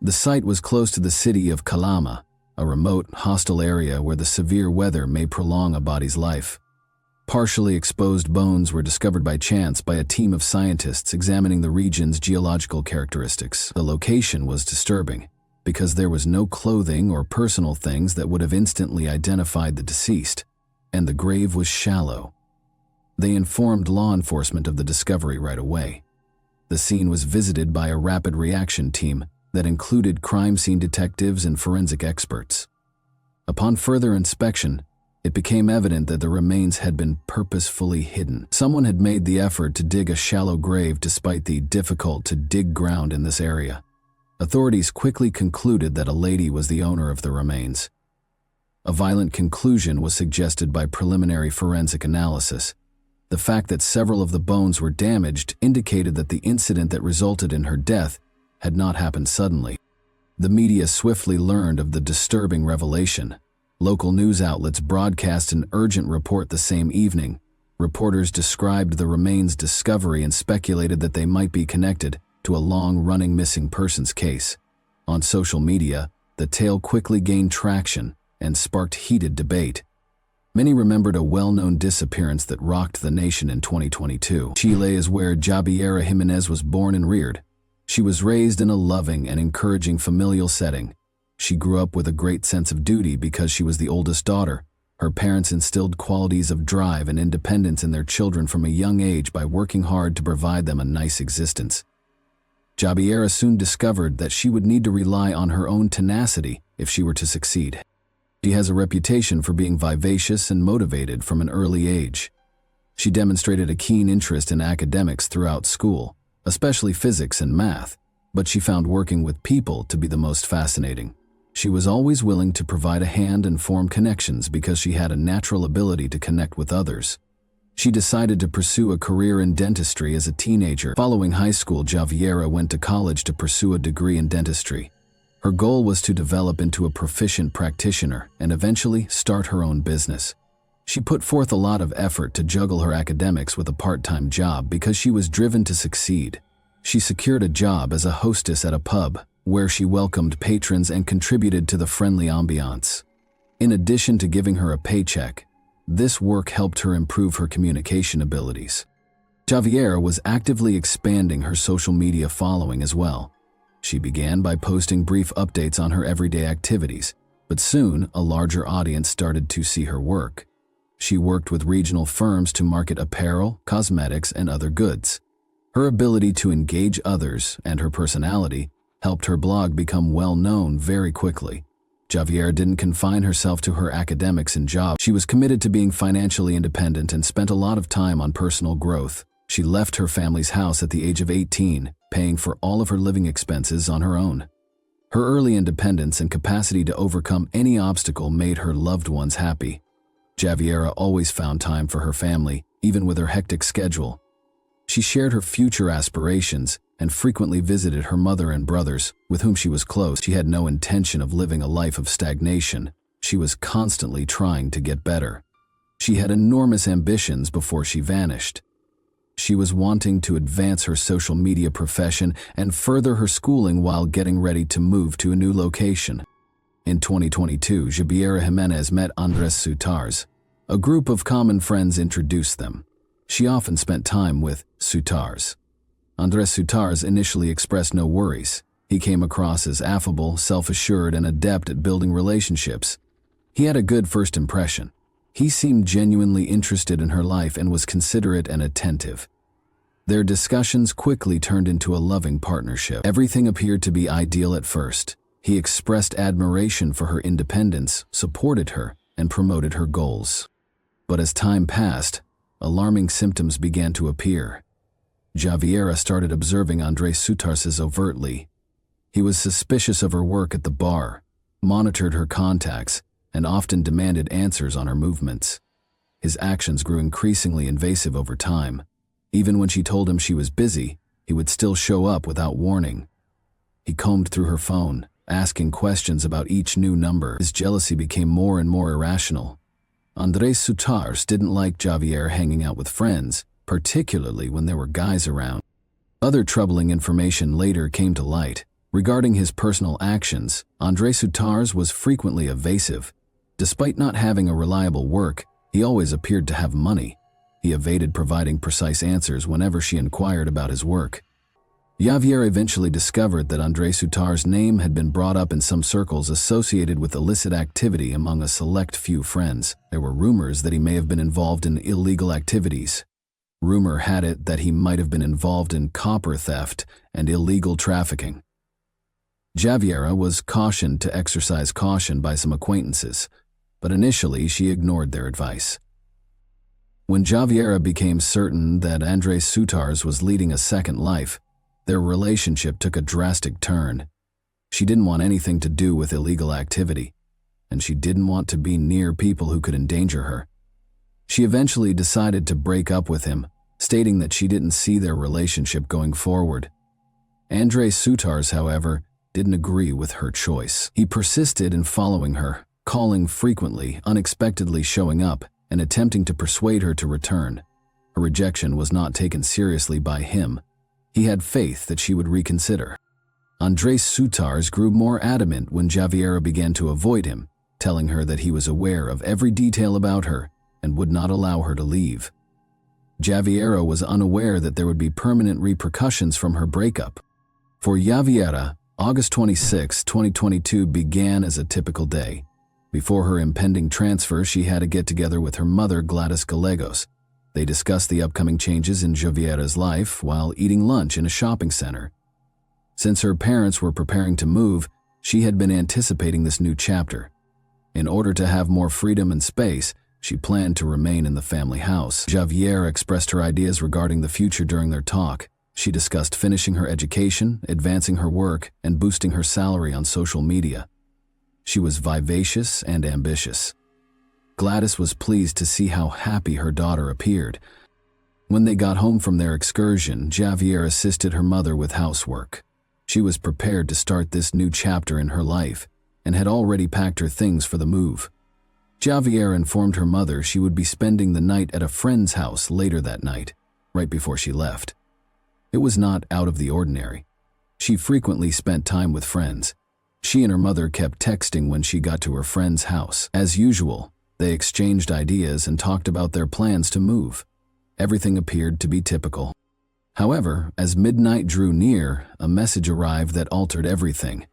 The site was close to the city of Calama, a remote, hostile area where the severe weather may prolong a body's life. Partially exposed bones were discovered by chance by a team of scientists examining the region's geological characteristics. The location was disturbing because there was no clothing or personal things that would have instantly identified the deceased, and the grave was shallow. They informed law enforcement of the discovery right away. The scene was visited by a rapid reaction team that included crime scene detectives and forensic experts. Upon further inspection, it became evident that the remains had been purposefully hidden. Someone had made the effort to dig a shallow grave despite the difficult-to-dig ground in this area. Authorities quickly concluded that a lady was the owner of the remains. A violent conclusion was suggested by preliminary forensic analysis. The fact that several of the bones were damaged indicated that the incident that resulted in her death had not happened suddenly. The media swiftly learned of the disturbing revelation. Local news outlets broadcast an urgent report the same evening. Reporters described the remains' discovery and speculated that they might be connected to a long-running missing persons case. On social media, the tale quickly gained traction and sparked heated debate. Many remembered a well-known disappearance that rocked the nation in 2022. Chile is where Javiera Jimenez was born and reared. She was raised in a loving and encouraging familial setting. She grew up with a great sense of duty because she was the oldest daughter. Her parents instilled qualities of drive and independence in their children from a young age by working hard to provide them a nice existence. Javiera soon discovered that she would need to rely on her own tenacity if she were to succeed. She has a reputation for being vivacious and motivated from an early age. She demonstrated a keen interest in academics throughout school, especially physics and math, but she found working with people to be the most fascinating. She was always willing to provide a hand and form connections because she had a natural ability to connect with others. She decided to pursue a career in dentistry as a teenager. Following high school, Javiera went to college to pursue a degree in dentistry. Her goal was to develop into a proficient practitioner and eventually start her own business. She put forth a lot of effort to juggle her academics with a part-time job because she was driven to succeed. She secured a job as a hostess at a pub, where she welcomed patrons and contributed to the friendly ambiance. In addition to giving her a paycheck, this work helped her improve her communication abilities. Javiera was actively expanding her social media following as well. She began by posting brief updates on her everyday activities, but soon a larger audience started to see her work. She worked with regional firms to market apparel, cosmetics, and other goods. Her ability to engage others and her personality helped her blog become well known very quickly. Javiera didn't confine herself to her academics and job. She was committed to being financially independent and spent a lot of time on personal growth. She left her family's house at the age of 18, paying for all of her living expenses on her own. Her early independence and capacity to overcome any obstacle made her loved ones happy. Javiera always found time for her family, even with her hectic schedule. She shared her future aspirations and frequently visited her mother and brothers, with whom she was close. She had no intention of living a life of stagnation. She was constantly trying to get better. She had enormous ambitions before she vanished. She was wanting to advance her social media profession and further her schooling while getting ready to move to a new location. In 2022, Javiera Jimenez met Andres Sutars. A group of common friends introduced them. She often spent time with Sutars. Andres Sutars initially expressed no worries. He came across as affable, self-assured, and adept at building relationships. He had a good first impression. He seemed genuinely interested in her life and was considerate and attentive. Their discussions quickly turned into a loving partnership. Everything appeared to be ideal at first. He expressed admiration for her independence, supported her, and promoted her goals. But as time passed, alarming symptoms began to appear. Javiera started observing Andres Sutars overtly. He was suspicious of her work at the bar, monitored her contacts, and often demanded answers on her movements. His actions grew increasingly invasive over time. Even when she told him she was busy, he would still show up without warning. He combed through her phone, asking questions about each new number. His jealousy became more and more irrational. Andres Sutars didn't like Javiera hanging out with friends, particularly when there were guys around. Other troubling information later came to light. Regarding his personal actions, Andres Sutars was frequently evasive. Despite not having a reliable work, he always appeared to have money. He evaded providing precise answers whenever she inquired about his work. Javiera eventually discovered that Andres Sutars' name had been brought up in some circles associated with illicit activity among a select few friends. There were rumors that he may have been involved in illegal activities. Rumor had it that he might have been involved in copper theft and illegal trafficking. Javiera was cautioned to exercise caution by some acquaintances, but initially she ignored their advice. When Javiera became certain that Andres Sutars was leading a second life, their relationship took a drastic turn. She didn't want anything to do with illegal activity, and she didn't want to be near people who could endanger her. She eventually decided to break up with him, stating that she didn't see their relationship going forward. Andres Sutars, however, didn't agree with her choice. He persisted in following her, calling frequently, unexpectedly showing up, and attempting to persuade her to return. Her rejection was not taken seriously by him. He had faith that she would reconsider. Andres Sutars grew more adamant when Javiera began to avoid him, telling her that he was aware of every detail about her and would not allow her to leave. Javiera was unaware that there would be permanent repercussions from her breakup. For Javiera, August 26, 2022 began as a typical day. Before her impending transfer, she had a get-together with her mother, Gladys Gallegos. They discussed the upcoming changes in Javiera's life while eating lunch in a shopping center. Since her parents were preparing to move, she had been anticipating this new chapter. In order to have more freedom and space, she planned to remain in the family house. Javiera expressed her ideas regarding the future during their talk. She discussed finishing her education, advancing her work, and boosting her salary on social media. She was vivacious and ambitious. Gladys was pleased to see how happy her daughter appeared. When they got home from their excursion, Javiera assisted her mother with housework. She was prepared to start this new chapter in her life and had already packed her things for the move. Javiera informed her mother she would be spending the night at a friend's house later that night, right before she left. It was not out of the ordinary. She frequently spent time with friends. She and her mother kept texting when she got to her friend's house. As usual, they exchanged ideas and talked about their plans to move. Everything appeared to be typical. However, as midnight drew near, a message arrived that altered everything.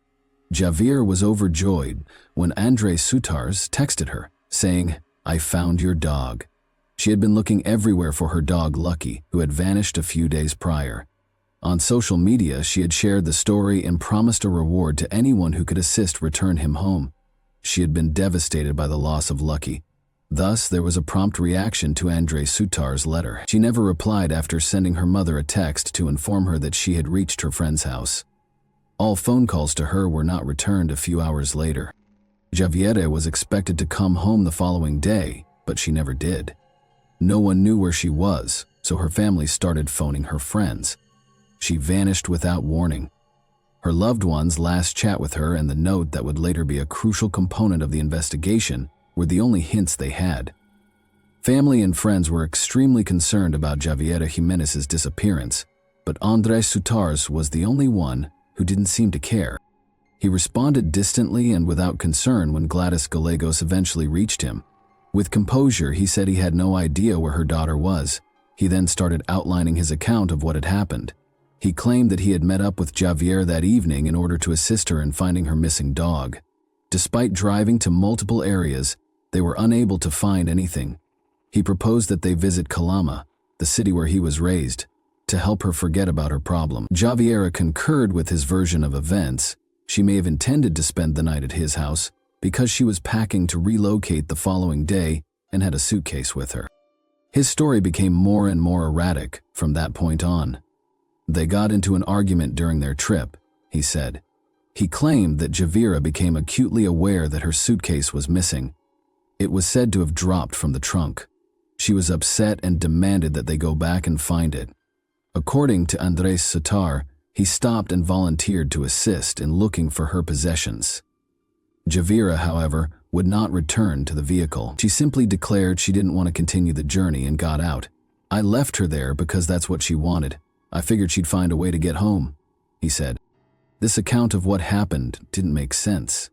Javiera was overjoyed when Andres Sutars texted her, saying, "I found your dog." She had been looking everywhere for her dog Lucky, who had vanished a few days prior. On social media, she had shared the story and promised a reward to anyone who could assist return him home. She had been devastated by the loss of Lucky. Thus, there was a prompt reaction to Andres Sutars' letter. She never replied after sending her mother a text to inform her that she had reached her friend's house. All phone calls to her were not returned a few hours later. Javiera was expected to come home the following day, but she never did. No one knew where she was, so her family started phoning her friends. She vanished without warning. Her loved ones' last chat with her and the note that would later be a crucial component of the investigation were the only hints they had. Family and friends were extremely concerned about Javiera Jimenez's disappearance, but Andres Sutars was the only one who didn't seem to care. He responded distantly and without concern when Gladys Gallegos eventually reached him. With composure, he said he had no idea where her daughter was. He then started outlining his account of what had happened. He claimed that he had met up with Javiera that evening in order to assist her in finding her missing dog. Despite driving to multiple areas, they were unable to find anything. He proposed that they visit Calama, the city where he was raised, to help her forget about her problem. Javiera concurred with his version of events. She may have intended to spend the night at his house because she was packing to relocate the following day and had a suitcase with her. His story became more and more erratic from that point on. They got into an argument during their trip, he said. He claimed that Javiera became acutely aware that her suitcase was missing. It was said to have dropped from the trunk. She was upset and demanded that they go back and find it. According to Andres Sutar, he stopped and volunteered to assist in looking for her possessions. Javiera, however, would not return to the vehicle. She simply declared she didn't want to continue the journey and got out. "I left her there because that's what she wanted. I figured she'd find a way to get home," he said. This account of what happened didn't make sense.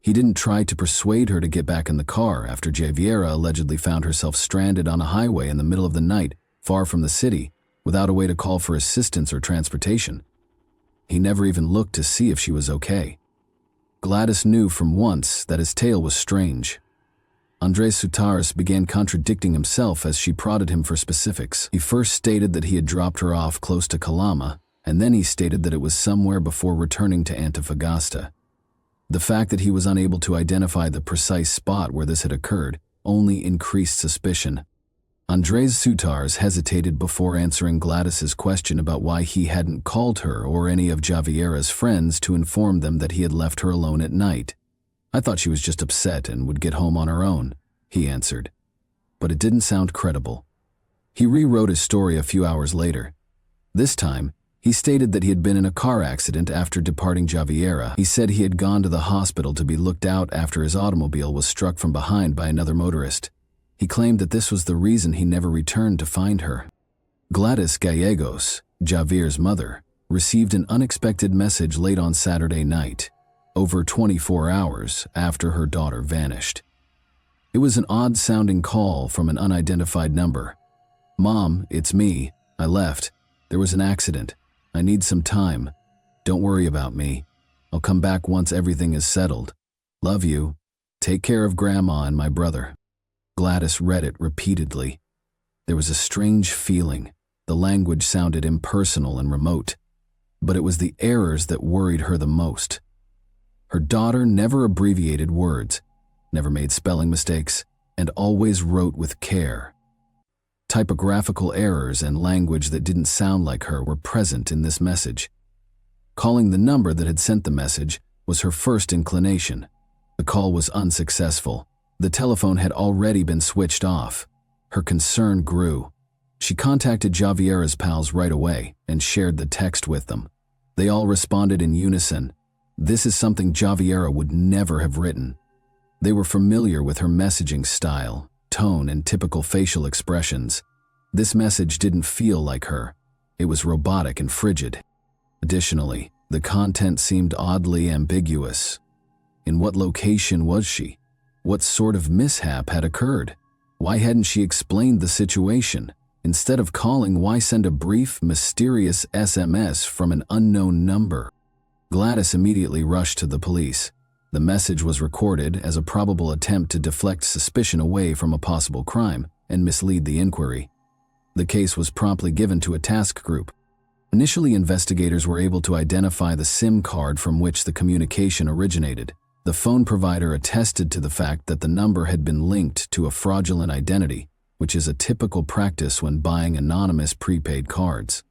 He didn't try to persuade her to get back in the car after Javiera allegedly found herself stranded on a highway in the middle of the night, far from the city, without a way to call for assistance or transportation. He never even looked to see if she was okay. Gladys knew from once that his tale was strange. Andres Sutars began contradicting himself as she prodded him for specifics. He first stated that he had dropped her off close to Calama, and then he stated that it was somewhere before returning to Antofagasta. The fact that he was unable to identify the precise spot where this had occurred only increased suspicion. Andres Sutars hesitated before answering Gladys's question about why he hadn't called her or any of Javiera's friends to inform them that he had left her alone at night. "I thought she was just upset and would get home on her own," he answered. But it didn't sound credible. He rewrote his story a few hours later. This time, he stated that he had been in a car accident after departing Javiera. He said he had gone to the hospital to be looked out after his automobile was struck from behind by another motorist. He claimed that this was the reason he never returned to find her. Gladys Gallegos, Javiera's mother, received an unexpected message late on Saturday night. over 24 hours after her daughter vanished. It was an odd-sounding call from an unidentified number. "Mom, it's me. I left. There was an accident. I need some time. Don't worry about me. I'll come back once everything is settled. Love you. Take care of Grandma and my brother." Gladys read it repeatedly. There was a strange feeling. The language sounded impersonal and remote, but it was the errors that worried her the most. Her daughter never abbreviated words, never made spelling mistakes, and always wrote with care. Typographical errors and language that didn't sound like her were present in this message. Calling the number that had sent the message was her first inclination. The call was unsuccessful. The telephone had already been switched off. Her concern grew. She contacted Javiera's pals right away and shared the text with them. They all responded in unison. This is something Javiera would never have written. They were familiar with her messaging style, tone, and typical facial expressions. This message didn't feel like her. It was robotic and frigid. Additionally, the content seemed oddly ambiguous. In what location was she? What sort of mishap had occurred? Why hadn't she explained the situation? Instead of calling, why send a brief, mysterious SMS from an unknown number? Gladys immediately rushed to the police. The message was recorded as a probable attempt to deflect suspicion away from a possible crime and mislead the inquiry. The case was promptly given to a task group. Initially, investigators were able to identify the SIM card from which the communication originated. The phone provider attested to the fact that the number had been linked to a fraudulent identity, which is a typical practice when buying anonymous prepaid cards.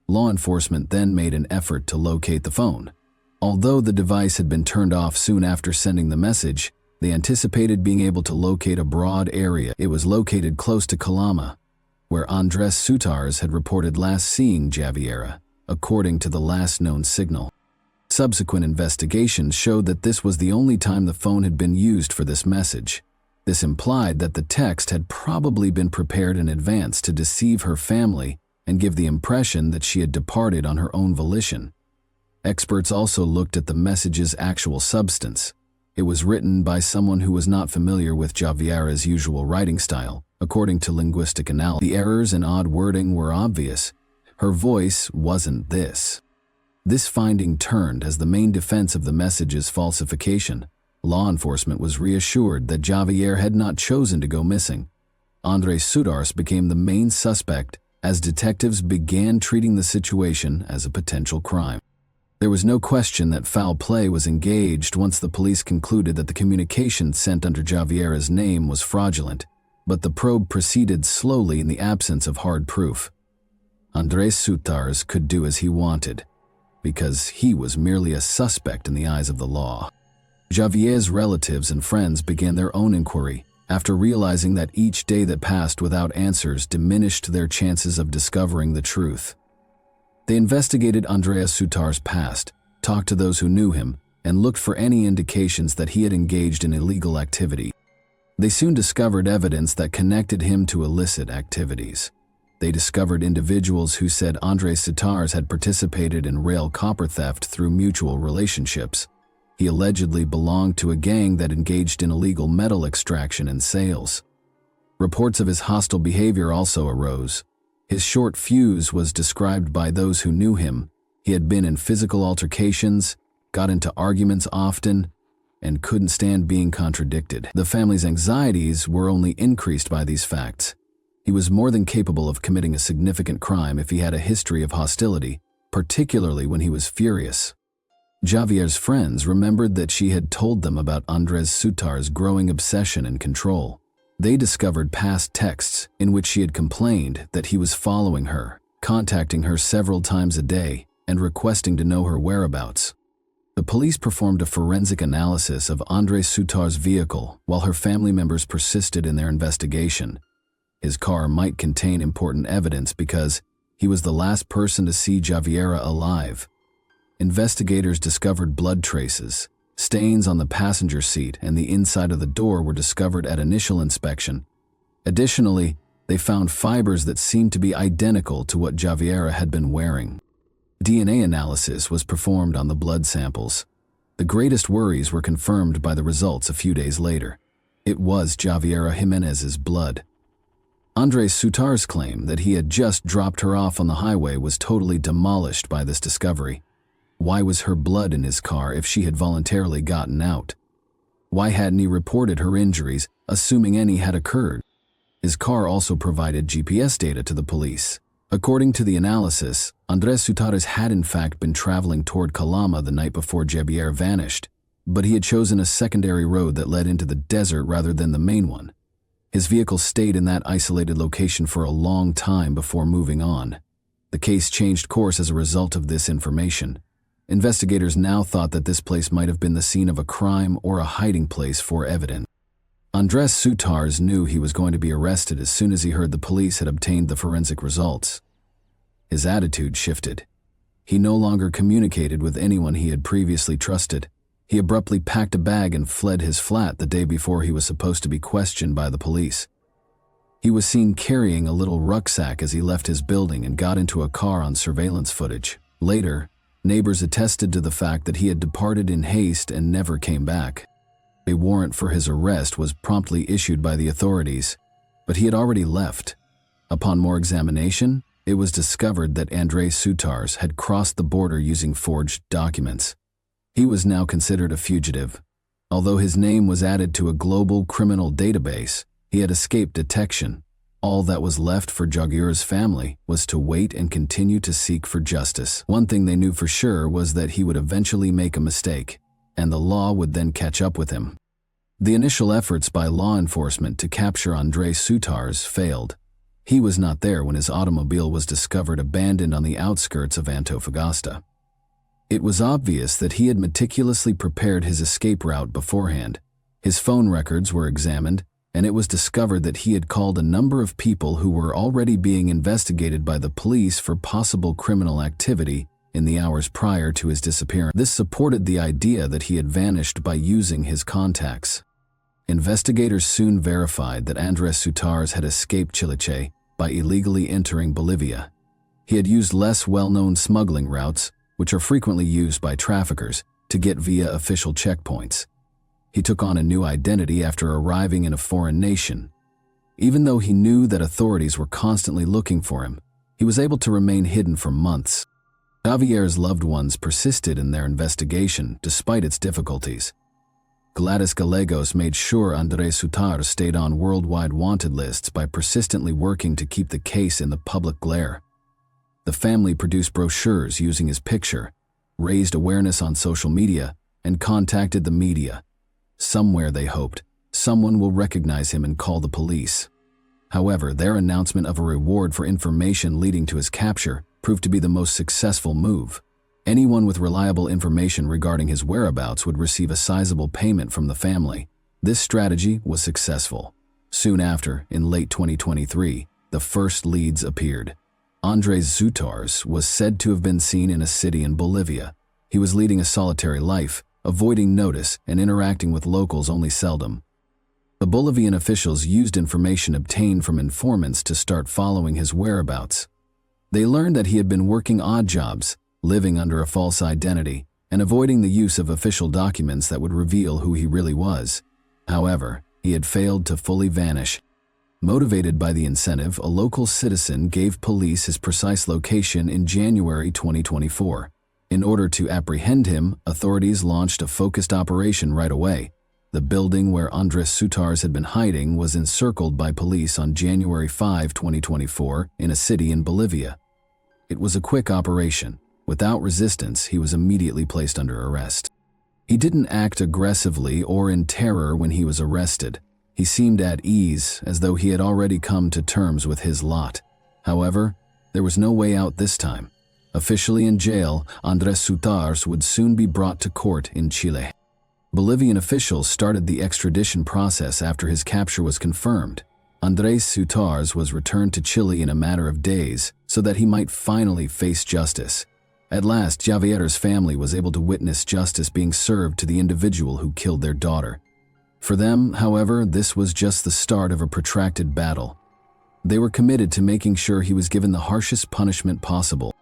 Law enforcement then made an effort to locate the phone. Although the device had been turned off soon after sending the message, they anticipated being able to locate a broad area. It was located close to Calama, where Andres Sutars had reported last seeing Javiera, according to the last known signal. Subsequent investigations showed that this was the only time the phone had been used for this message. This implied that the text had probably been prepared in advance to deceive her family and give the impression that she had departed on her own volition. Experts also looked at the message's actual substance. It was written by someone who was not familiar with Javiera's usual writing style. According to linguistic analysis, the errors and odd wording were obvious. Her voice wasn't this. This finding turned as the main defense of the message's falsification. Law enforcement was reassured that Javier had not chosen to go missing. Andres Sutars became the main suspect as detectives began treating the situation as a potential crime. There was no question that foul play was engaged once the police concluded that the communication sent under Javiera's name was fraudulent, but the probe proceeded slowly in the absence of hard proof. Andres Sutars could do as he wanted, because he was merely a suspect in the eyes of the law. Javier's relatives and friends began their own inquiry after realizing that each day that passed without answers diminished their chances of discovering the truth. They investigated Andres Sutars' past, talked to those who knew him, and looked for any indications that he had engaged in illegal activity. They soon discovered evidence that connected him to illicit activities. They discovered individuals who said Andres Sutars had participated in rail copper theft through mutual relationships. He allegedly belonged to a gang that engaged in illegal metal extraction and sales. Reports of his hostile behavior also arose. His short fuse was described by those who knew him. He had been in physical altercations, got into arguments often, and couldn't stand being contradicted. The family's anxieties were only increased by these facts. He was more than capable of committing a significant crime if he had a history of hostility, particularly when he was furious. Javier's friends remembered that she had told them about Andres Sutars' growing obsession and control. They discovered past texts in which she had complained that he was following her, contacting her several times a day, and requesting to know her whereabouts. The police performed a forensic analysis of Andres Sutars' vehicle while her family members persisted in their investigation. His car might contain important evidence because he was the last person to see Javiera alive. Investigators discovered blood traces. Stains on the passenger seat and the inside of the door were discovered at initial inspection. Additionally, they found fibers that seemed to be identical to what Javiera had been wearing. DNA analysis was performed on the blood samples. The greatest worries were confirmed by the results a few days later. It was Javiera Jimenez's blood. Andres Sutar's claim that he had just dropped her off on the highway was totally demolished by this discovery. Why was her blood in his car if she had voluntarily gotten out? Why hadn't he reported her injuries, assuming any had occurred? His car also provided GPS data to the police. According to the analysis, Andres Sutarez had in fact been traveling toward Calama the night before Javier vanished, but he had chosen a secondary road that led into the desert rather than the main one. His vehicle stayed in that isolated location for a long time before moving on. The case changed course as a result of this information. Investigators now thought that this place might have been the scene of a crime or a hiding place for evidence. Andres Sutarez knew he was going to be arrested as soon as he heard the police had obtained the forensic results. His attitude shifted. He no longer communicated with anyone he had previously trusted. He abruptly packed a bag and fled his flat the day before he was supposed to be questioned by the police. He was seen carrying a little rucksack as he left his building and got into a car on surveillance footage. Later, neighbors attested to the fact that he had departed in haste and never came back. A warrant for his arrest was promptly issued by the authorities, but he had already left. Upon more examination, it was discovered that Andres Sutarez had crossed the border using forged documents. He was now considered a fugitive. Although his name was added to a global criminal database, he had escaped detection. All that was left for Jaguar's family was to wait and continue to seek for justice. One thing they knew for sure was that he would eventually make a mistake, and the law would then catch up with him. The initial efforts by law enforcement to capture Andres Sutarez failed. He was not there when his automobile was discovered abandoned on the outskirts of Antofagasta. It was obvious that he had meticulously prepared his escape route beforehand. His phone records were examined, and it was discovered that he had called a number of people who were already being investigated by the police for possible criminal activity in the hours prior to his disappearance. This supported the idea that he had vanished by using his contacts. Investigators soon verified that Andres Sutarez had escaped Chile by illegally entering Bolivia. He had used less well-known smuggling routes, which are frequently used by traffickers, to get via official checkpoints. He took on a new identity after arriving in a foreign nation. Even though he knew that authorities were constantly looking for him, he was able to remain hidden for months. Javier's loved ones persisted in their investigation despite its difficulties. Gladys Gallegos made sure Andres Sutarez stayed on worldwide wanted lists by persistently working to keep the case in the public glare. The family produced brochures using his picture, raised awareness on social media, and contacted the media. Somewhere, they hoped, someone will recognize him and call the police. However, their announcement of a reward for information leading to his capture proved to be the most successful move. Anyone with reliable information regarding his whereabouts would receive a sizable payment from the family. This strategy was successful. Soon after, in late 2023, the first leads appeared. Andres Sutarez was said to have been seen in a city in Bolivia. He was leading a solitary life, avoiding notice and interacting with locals only seldom. The Bolivian officials used information obtained from informants to start following his whereabouts. They learned that he had been working odd jobs, living under a false identity, and avoiding the use of official documents that would reveal who he really was. However, he had failed to fully vanish. Motivated by the incentive, a local citizen gave police his precise location in January 2024. In order to apprehend him, authorities launched a focused operation right away. The building where Andres Sutarez had been hiding was encircled by police on January 5, 2024, in a city in Bolivia. It was a quick operation. Without resistance, he was immediately placed under arrest. He didn't act aggressively or in terror when he was arrested. He seemed at ease, as though he had already come to terms with his lot. However, there was no way out this time. Officially in jail, Andres Sutarez would soon be brought to court in Chile. Bolivian officials started the extradition process after his capture was confirmed. Andres Sutarez was returned to Chile in a matter of days so that he might finally face justice. At last, Javier's family was able to witness justice being served to the individual who killed their daughter. For them, however, this was just the start of a protracted battle. They were committed to making sure he was given the harshest punishment possible.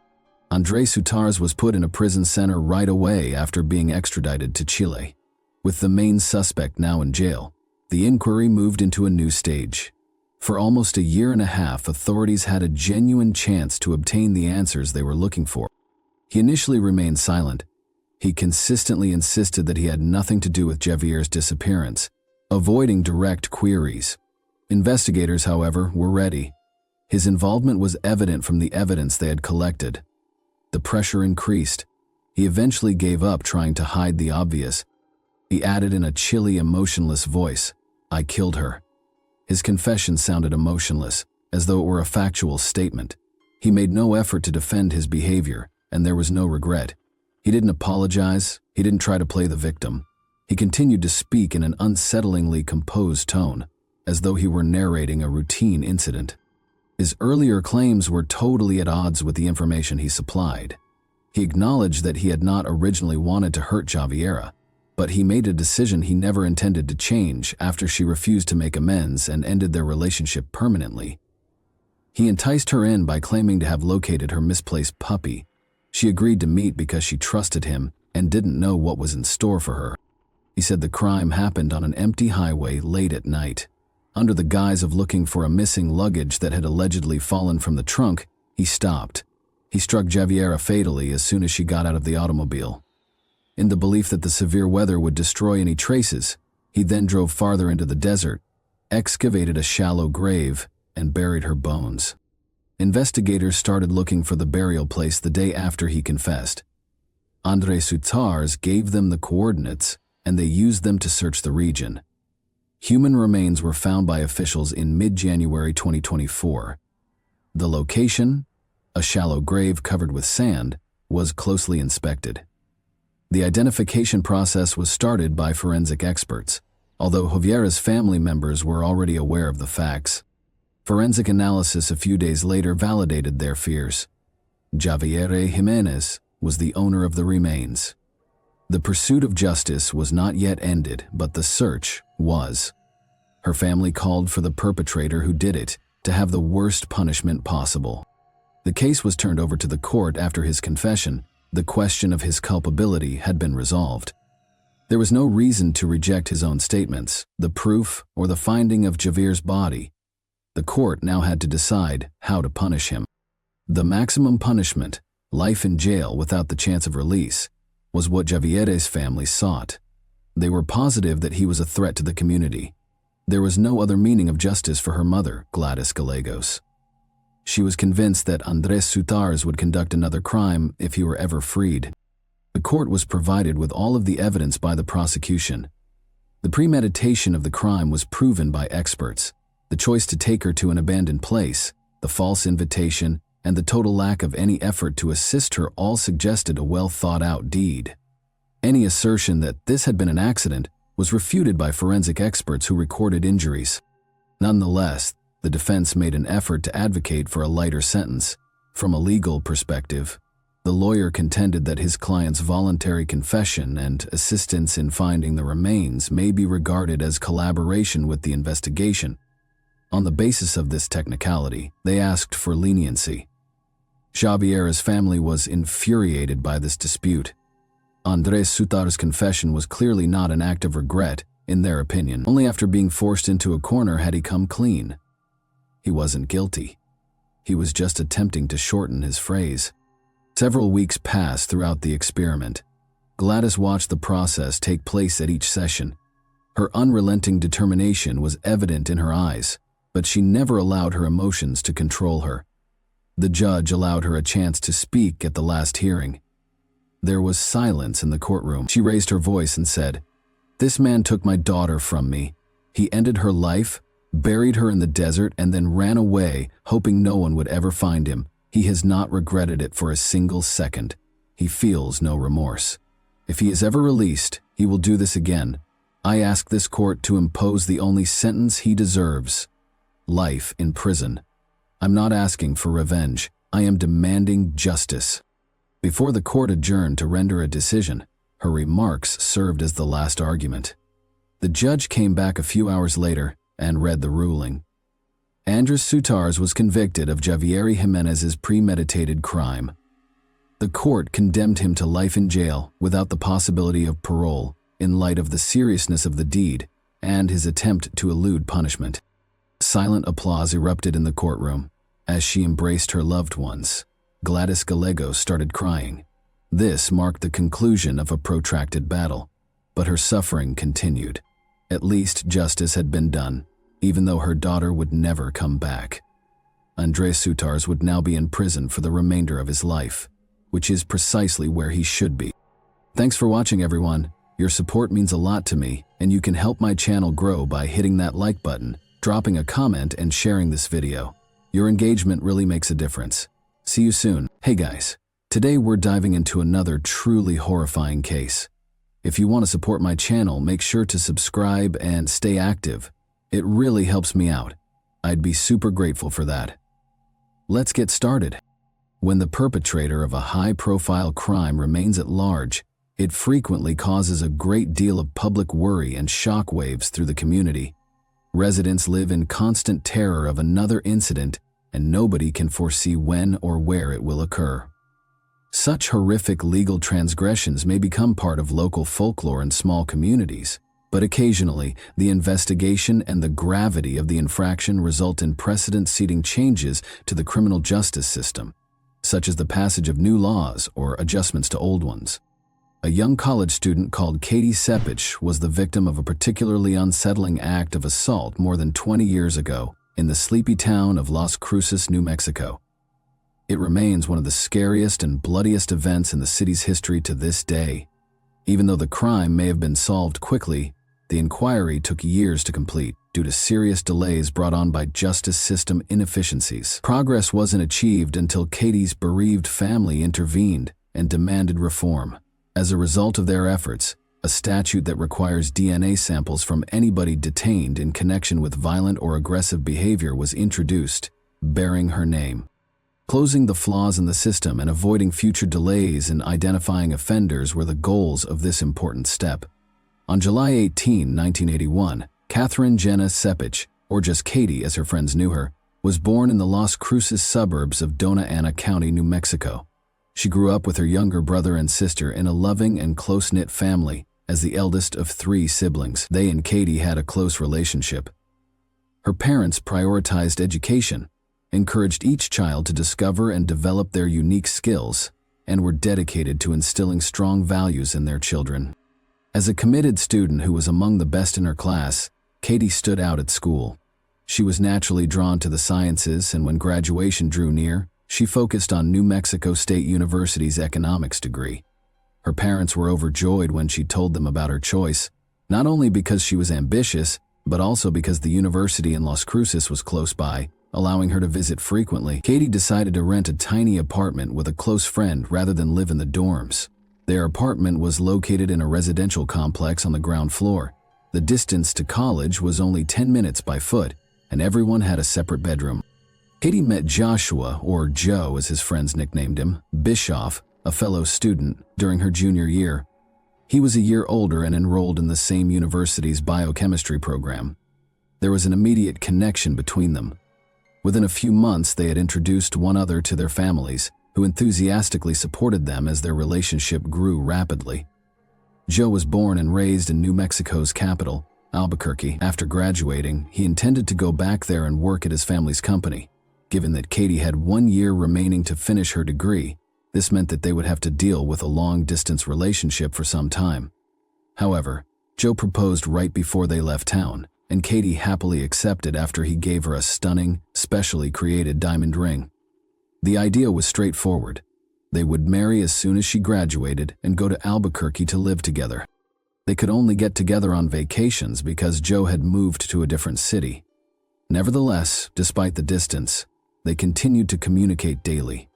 Andrés Sutars was put in a prison center right away after being extradited to Chile. With the main suspect now in jail, the inquiry moved into a new stage. For almost a year and a half, authorities had a genuine chance to obtain the answers they were looking for. He initially remained silent. He consistently insisted that he had nothing to do with Javier's disappearance, avoiding direct queries. Investigators, however, were ready. His involvement was evident from the evidence they had collected. The pressure increased. He eventually gave up trying to hide the obvious. He added in a chilly, emotionless voice, "I killed her." His confession sounded emotionless, as though it were a factual statement. He made no effort to defend his behavior, and there was no regret. He didn't apologize. He didn't try to play the victim. He continued to speak in an unsettlingly composed tone, as though he were narrating a routine incident. His earlier claims were totally at odds with the information he supplied. He acknowledged that he had not originally wanted to hurt Javiera, but he made a decision he never intended to change after she refused to make amends and ended their relationship permanently. He enticed her in by claiming to have located her misplaced puppy. She agreed to meet because she trusted him and didn't know what was in store for her. He said the crime happened on an empty highway late at night. Under the guise of looking for a missing luggage that had allegedly fallen from the trunk, he stopped. He struck Javiera fatally as soon as she got out of the automobile. In the belief that the severe weather would destroy any traces, he then drove farther into the desert, excavated a shallow grave, and buried her bones. Investigators started looking for the burial place the day after he confessed. Andrés Sutars gave them the coordinates, and they used them to search the region. Human remains were found by officials in mid-January 2024. The location, a shallow grave covered with sand, was closely inspected. The identification process was started by forensic experts, although Javiera's family members were already aware of the facts. Forensic analysis a few days later validated their fears. Javiera Jimenez was the owner of the remains. The pursuit of justice was not yet ended, but the search was. Her family called for the perpetrator who did it to have the worst punishment possible. The case was turned over to the court after his confession. The question of his culpability had been resolved. There was no reason to reject his own statements, the proof, or the finding of Javier's body. The court now had to decide how to punish him. The maximum punishment, life in jail without the chance of release, was what Javier's family sought. They were positive that he was a threat to the community. There was no other meaning of justice for her mother, Gladys Gallegos. She was convinced that Andrés Sutars would conduct another crime if he were ever freed. The court was provided with all of the evidence by the prosecution. The premeditation of the crime was proven by experts. The choice to take her to an abandoned place, the false invitation, and the total lack of any effort to assist her all suggested a well-thought-out deed. Any assertion that this had been an accident was refuted by forensic experts who recorded injuries. Nonetheless, the defense made an effort to advocate for a lighter sentence. From a legal perspective, the lawyer contended that his client's voluntary confession and assistance in finding the remains may be regarded as collaboration with the investigation. On the basis of this technicality, they asked for leniency. Javiera's family was infuriated by this dispute. Andrés Sutars' confession was clearly not an act of regret, in their opinion. Only after being forced into a corner had he come clean. He wasn't guilty. He was just attempting to shorten his phrase. Several weeks passed throughout the experiment. Gladys watched the process take place at each session. Her unrelenting determination was evident in her eyes, but she never allowed her emotions to control her. The judge allowed her a chance to speak at the last hearing. There was silence in the courtroom. She raised her voice and said, "This man took my daughter from me. He ended her life, buried her in the desert, and then ran away, hoping no one would ever find him. He has not regretted it for a single second. He feels no remorse. If he is ever released, he will do this again. I ask this court to impose the only sentence he deserves: life in prison. I'm not asking for revenge. I am demanding justice." Before the court adjourned to render a decision, her remarks served as the last argument. The judge came back a few hours later and read the ruling. Andrés Sutars was convicted of Javiera Jimenez's premeditated crime. The court condemned him to life in jail without the possibility of parole in light of the seriousness of the deed and his attempt to elude punishment. Silent applause erupted in the courtroom as she embraced her loved ones. Gladys Gallegos started crying. This marked the conclusion of a protracted battle, but her suffering continued. At least justice had been done, even though her daughter would never come back. Andres Soutars would now be in prison for the remainder of his life, which is precisely where he should be. Thanks for watching, everyone. Your support means a lot to me, and you can help my channel grow by hitting that like button, dropping a comment, and sharing this video. Your engagement really makes a difference. See you soon. Hey guys, today we're diving into another truly horrifying case. If you want to support my channel, make sure to subscribe and stay active. It really helps me out. I'd be super grateful for that. Let's get started. When the perpetrator of a high-profile crime remains at large, it frequently causes a great deal of public worry and shockwaves through the community. Residents live in constant terror of another incident, and nobody can foresee when or where it will occur. Such horrific legal transgressions may become part of local folklore in small communities, but occasionally, the investigation and the gravity of the infraction result in precedent-setting changes to the criminal justice system, such as the passage of new laws or adjustments to old ones. A young college student called Katie Sepich was the victim of a particularly unsettling act of assault more than 20 years ago in the sleepy town of Las Cruces, New Mexico. It remains one of the scariest and bloodiest events in the city's history to this day. Even though the crime may have been solved quickly, the inquiry took years to complete due to serious delays brought on by justice system inefficiencies. Progress wasn't achieved until Katie's bereaved family intervened and demanded reform. As a result of their efforts, a statute that requires DNA samples from anybody detained in connection with violent or aggressive behavior was introduced, bearing her name. Closing the flaws in the system and avoiding future delays in identifying offenders were the goals of this important step. On July 18, 1981, Catherine Jenna Sepich, or just Katie as her friends knew her, was born in the Las Cruces suburbs of Dona Ana County, New Mexico. She grew up with her younger brother and sister in a loving and close-knit family. As the eldest of 3 siblings, they and Katie had a close relationship. Her parents prioritized education, encouraged each child to discover and develop their unique skills, and were dedicated to instilling strong values in their children. As a committed student who was among the best in her class, Katie stood out at school. She was naturally drawn to the sciences, and when graduation drew near, she focused on New Mexico State University's economics degree. Her parents were overjoyed when she told them about her choice, not only because she was ambitious, but also because the university in Las Cruces was close by, allowing her to visit frequently. Katie decided to rent a tiny apartment with a close friend rather than live in the dorms. Their apartment was located in a residential complex on the ground floor. The distance to college was only 10 minutes by foot, and everyone had a separate bedroom. Katie met Joshua, or Joe as his friends nicknamed him, Bischoff, a fellow student, during her junior year. He was a year older and enrolled in the same university's biochemistry program. There was an immediate connection between them. Within a few months, they had introduced one another to their families, who enthusiastically supported them as their relationship grew rapidly. Joe was born and raised in New Mexico's capital, Albuquerque. After graduating, he intended to go back there and work at his family's company. Given that Katie had 1 year remaining to finish her degree, this meant that they would have to deal with a long-distance relationship for some time. However, Joe proposed right before they left town, and Katie happily accepted after he gave her a stunning, specially created diamond ring. The idea was straightforward. They would marry as soon as she graduated and go to Albuquerque to live together. They could only get together on vacations because Joe had moved to a different city. Nevertheless, despite the distance, they continued to communicate daily.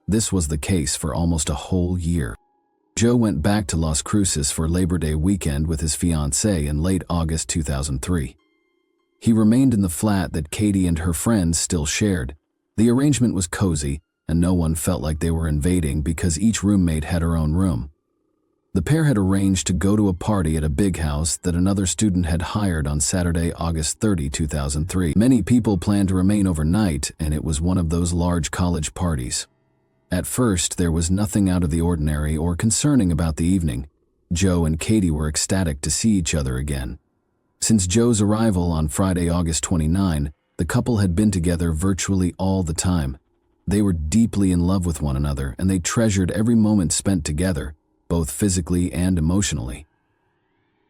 This was the case for almost a whole year. Joe went back to Las Cruces for Labor Day weekend with his fiancée in late August 2003. He remained in the flat that Katie and her friends still shared. The arrangement was cozy, and no one felt like they were invading because each roommate had her own room. The pair had arranged to go to a party at a big house that another student had hired on Saturday, August 30, 2003. Many people planned to remain overnight, and it was one of those large college parties. At first, there was nothing out of the ordinary or concerning about the evening. Joe and Katie were ecstatic to see each other again. Since Joe's arrival on Friday, August 29, the couple had been together virtually all the time. They were deeply in love with one another, and they treasured every moment spent together, both physically and emotionally.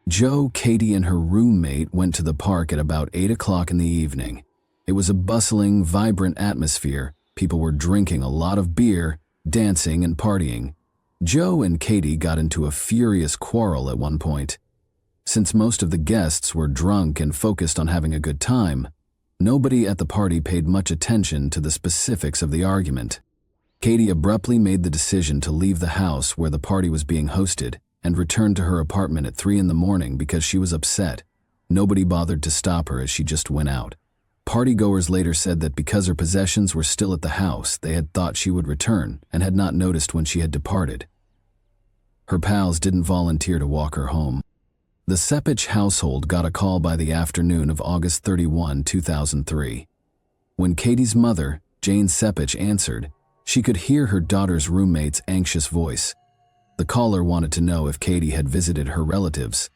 Joe, Katie, and her roommate went to the park at about 8 o'clock in the evening. It was a bustling, vibrant atmosphere. People were drinking a lot of beer, dancing, and partying. Joe and Katie got into a furious quarrel at one point. Since most of the guests were drunk and focused on having a good time, nobody at the party paid much attention to the specifics of the argument. Katie abruptly made the decision to leave the house where the party was being hosted and returned to her apartment at 3 in the morning because she was upset. Nobody bothered to stop her as she just went out. Partygoers later said that because her possessions were still at the house, they had thought she would return and had not noticed when she had departed. Her pals didn't volunteer to walk her home. The Sepich household got a call by the afternoon of August 31, 2003. When Katie's mother, Jane Sepich, answered, she could hear her daughter's roommate's anxious voice. The caller wanted to know if Katie had visited her relatives.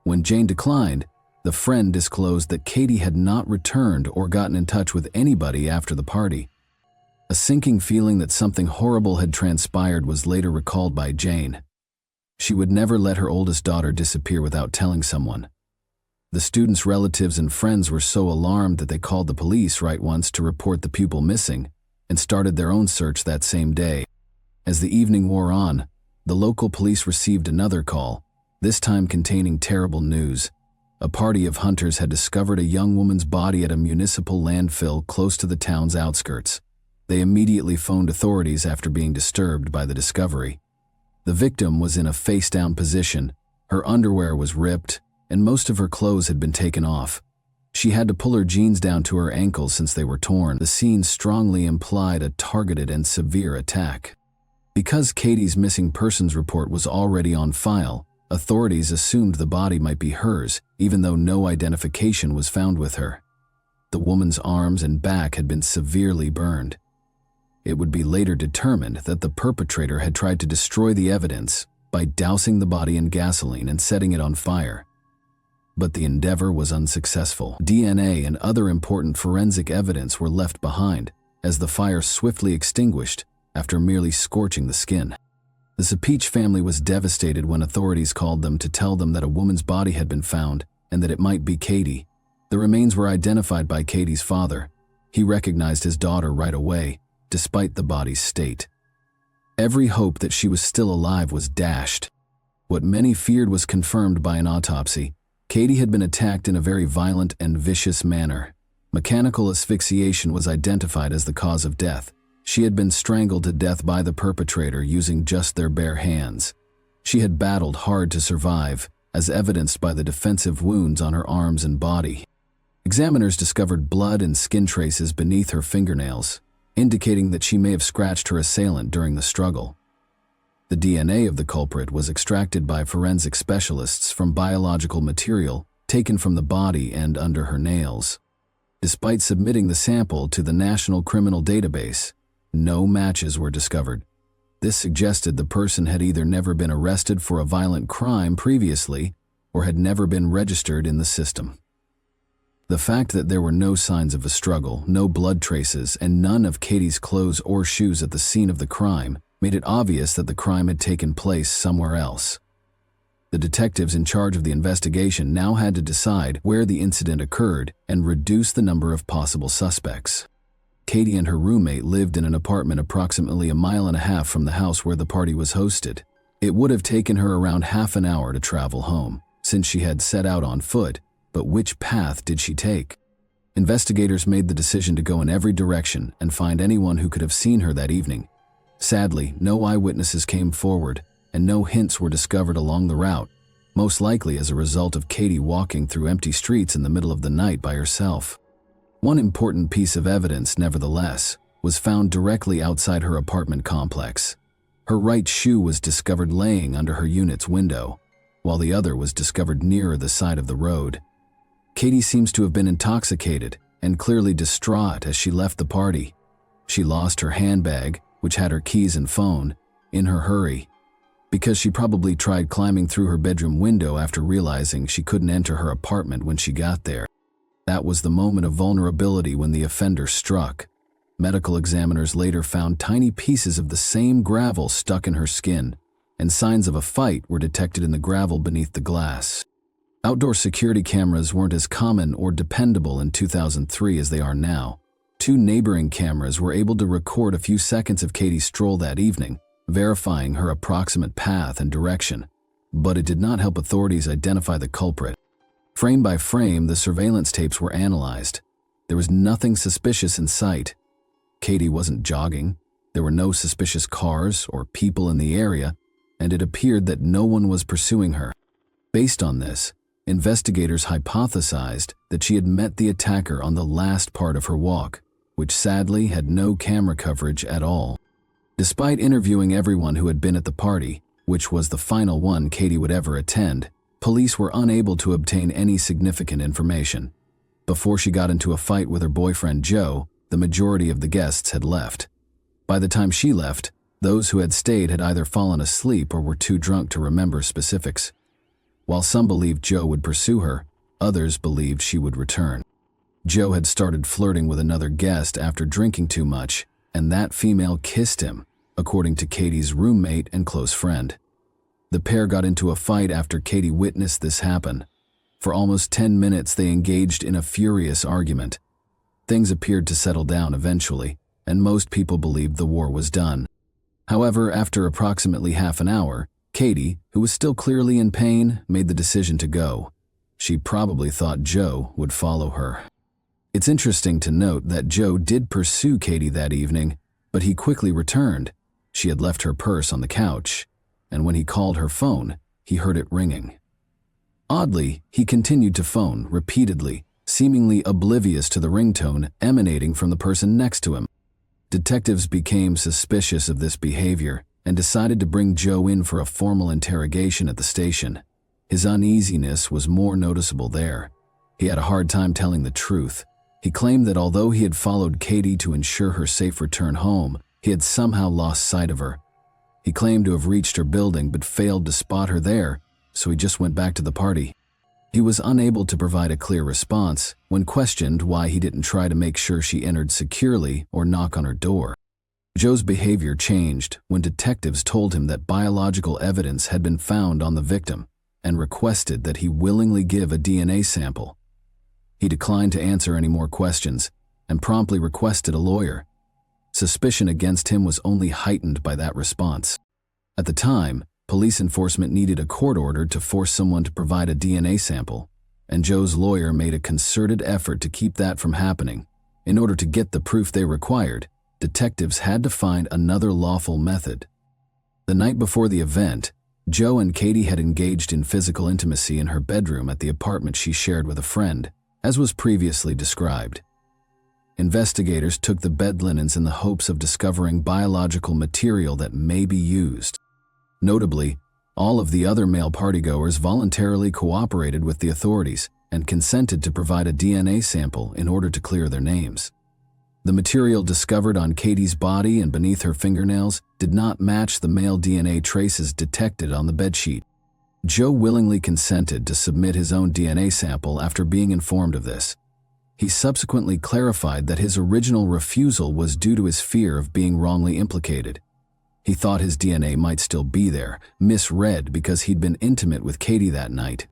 When Jane declined, the friend disclosed that Katie had not returned or gotten in touch with anybody after the party. A sinking feeling that something horrible had transpired was later recalled by Jane. She would never let her oldest daughter disappear without telling someone. The students' relatives and friends were so alarmed that they called the police right once to report the pupil missing and started their own search that same day. As the evening wore on, the local police received another call, this time containing terrible news. A party of hunters had discovered a young woman's body at a municipal landfill close to the town's outskirts. They immediately phoned authorities after being disturbed by the discovery. The victim was in a face-down position, her underwear was ripped, and most of her clothes had been taken off. She had to pull her jeans down to her ankles since they were torn. The scene strongly implied a targeted and severe attack. Because Katie's missing persons report was already on file, authorities assumed the body might be hers, even though no identification was found with her. The woman's arms and back had been severely burned. It would be later determined that the perpetrator had tried to destroy the evidence by dousing the body in gasoline and setting it on fire. But the endeavor was unsuccessful. DNA and other important forensic evidence were left behind as the fire swiftly extinguished after merely scorching the skin. The Sepich family was devastated when authorities called them to tell them that a woman's body had been found and that it might be Katie. The remains were identified by Katie's father. He recognized his daughter right away, despite the body's state. Every hope that she was still alive was dashed. What many feared was confirmed by an autopsy. Katie had been attacked in a very violent and vicious manner. Mechanical asphyxiation was identified as the cause of death. She had been strangled to death by the perpetrator using just their bare hands. She had battled hard to survive, as evidenced by the defensive wounds on her arms and body. Examiners discovered blood and skin traces beneath her fingernails, indicating that she may have scratched her assailant during the struggle. The DNA of the culprit was extracted by forensic specialists from biological material taken from the body and under her nails. Despite submitting the sample to the National Criminal Database, no matches were discovered. This suggested the person had either never been arrested for a violent crime previously or had never been registered in the system. The fact that there were no signs of a struggle, no blood traces, and none of Katie's clothes or shoes at the scene of the crime made it obvious that the crime had taken place somewhere else. The detectives in charge of the investigation now had to decide where the incident occurred and reduce the number of possible suspects. Katie and her roommate lived in an apartment approximately 1.5 miles from the house where the party was hosted. It would have taken her around half an hour to travel home, since she had set out on foot, but which path did she take? Investigators made the decision to go in every direction and find anyone who could have seen her that evening. Sadly, no eyewitnesses came forward, and no hints were discovered along the route, most likely as a result of Katie walking through empty streets in the middle of the night by herself. One important piece of evidence, nevertheless, was found directly outside her apartment complex. Her right shoe was discovered laying under her unit's window, while the other was discovered nearer the side of the road. Katie seems to have been intoxicated and clearly distraught as she left the party. She lost her handbag, which had her keys and phone, in her hurry, because she probably tried climbing through her bedroom window after realizing she couldn't enter her apartment when she got there. That was the moment of vulnerability when the offender struck. Medical examiners later found tiny pieces of the same gravel stuck in her skin, and signs of a fight were detected in the gravel beneath the glass. Outdoor security cameras weren't as common or dependable in 2003 as they are now. 2 neighboring cameras were able to record a few seconds of Katie's stroll that evening, verifying her approximate path and direction, but it did not help authorities identify the culprit. Frame by frame, the surveillance tapes were analyzed. There was nothing suspicious in sight. Katie wasn't jogging, there were no suspicious cars or people in the area, and it appeared that no one was pursuing her. Based on this, investigators hypothesized that she had met the attacker on the last part of her walk, which sadly had no camera coverage at all. Despite interviewing everyone who had been at the party, which was the final one Katie would ever attend, police were unable to obtain any significant information. Before she got into a fight with her boyfriend Joe, the majority of the guests had left. By the time she left, those who had stayed had either fallen asleep or were too drunk to remember specifics. While some believed Joe would pursue her, others believed she would return. Joe had started flirting with another guest after drinking too much, and that female kissed him, according to Katie's roommate and close friend. The pair got into a fight after Katie witnessed this happen. For almost 10 minutes they engaged in a furious argument. Things appeared to settle down eventually, and most people believed the war was done. However, after approximately half an hour, Katie, who was still clearly in pain, made the decision to go. She probably thought Joe would follow her. It's interesting to note that Joe did pursue Katie that evening, but he quickly returned. She had left her purse on the couch, and when he called her phone, he heard it ringing. Oddly, he continued to phone repeatedly, seemingly oblivious to the ringtone emanating from the person next to him. Detectives became suspicious of this behavior and decided to bring Joe in for a formal interrogation at the station. His uneasiness was more noticeable there. He had a hard time telling the truth. He claimed that although he had followed Katie to ensure her safe return home, he had somehow lost sight of her. He claimed to have reached her building but failed to spot her there, so he just went back to the party. He was unable to provide a clear response when questioned why he didn't try to make sure she entered securely or knock on her door. Joe's behavior changed when detectives told him that biological evidence had been found on the victim and requested that he willingly give a DNA sample. He declined to answer any more questions and promptly requested a lawyer. Suspicion against him was only heightened by that response. At the time, police enforcement needed a court order to force someone to provide a DNA sample, and Joe's lawyer made a concerted effort to keep that from happening. In order to get the proof they required, detectives had to find another lawful method. The night before the event, Joe and Katie had engaged in physical intimacy in her bedroom at the apartment she shared with a friend, as was previously described. Investigators took the bed linens in the hopes of discovering biological material that may be used. Notably, all of the other male partygoers voluntarily cooperated with the authorities and consented to provide a DNA sample in order to clear their names. The material discovered on Katie's body and beneath her fingernails did not match the male DNA traces detected on the bedsheet. Joe willingly consented to submit his own DNA sample after being informed of this. He subsequently clarified that his original refusal was due to his fear of being wrongly implicated. He thought his DNA might still be there, misread because he'd been intimate with Katie that night.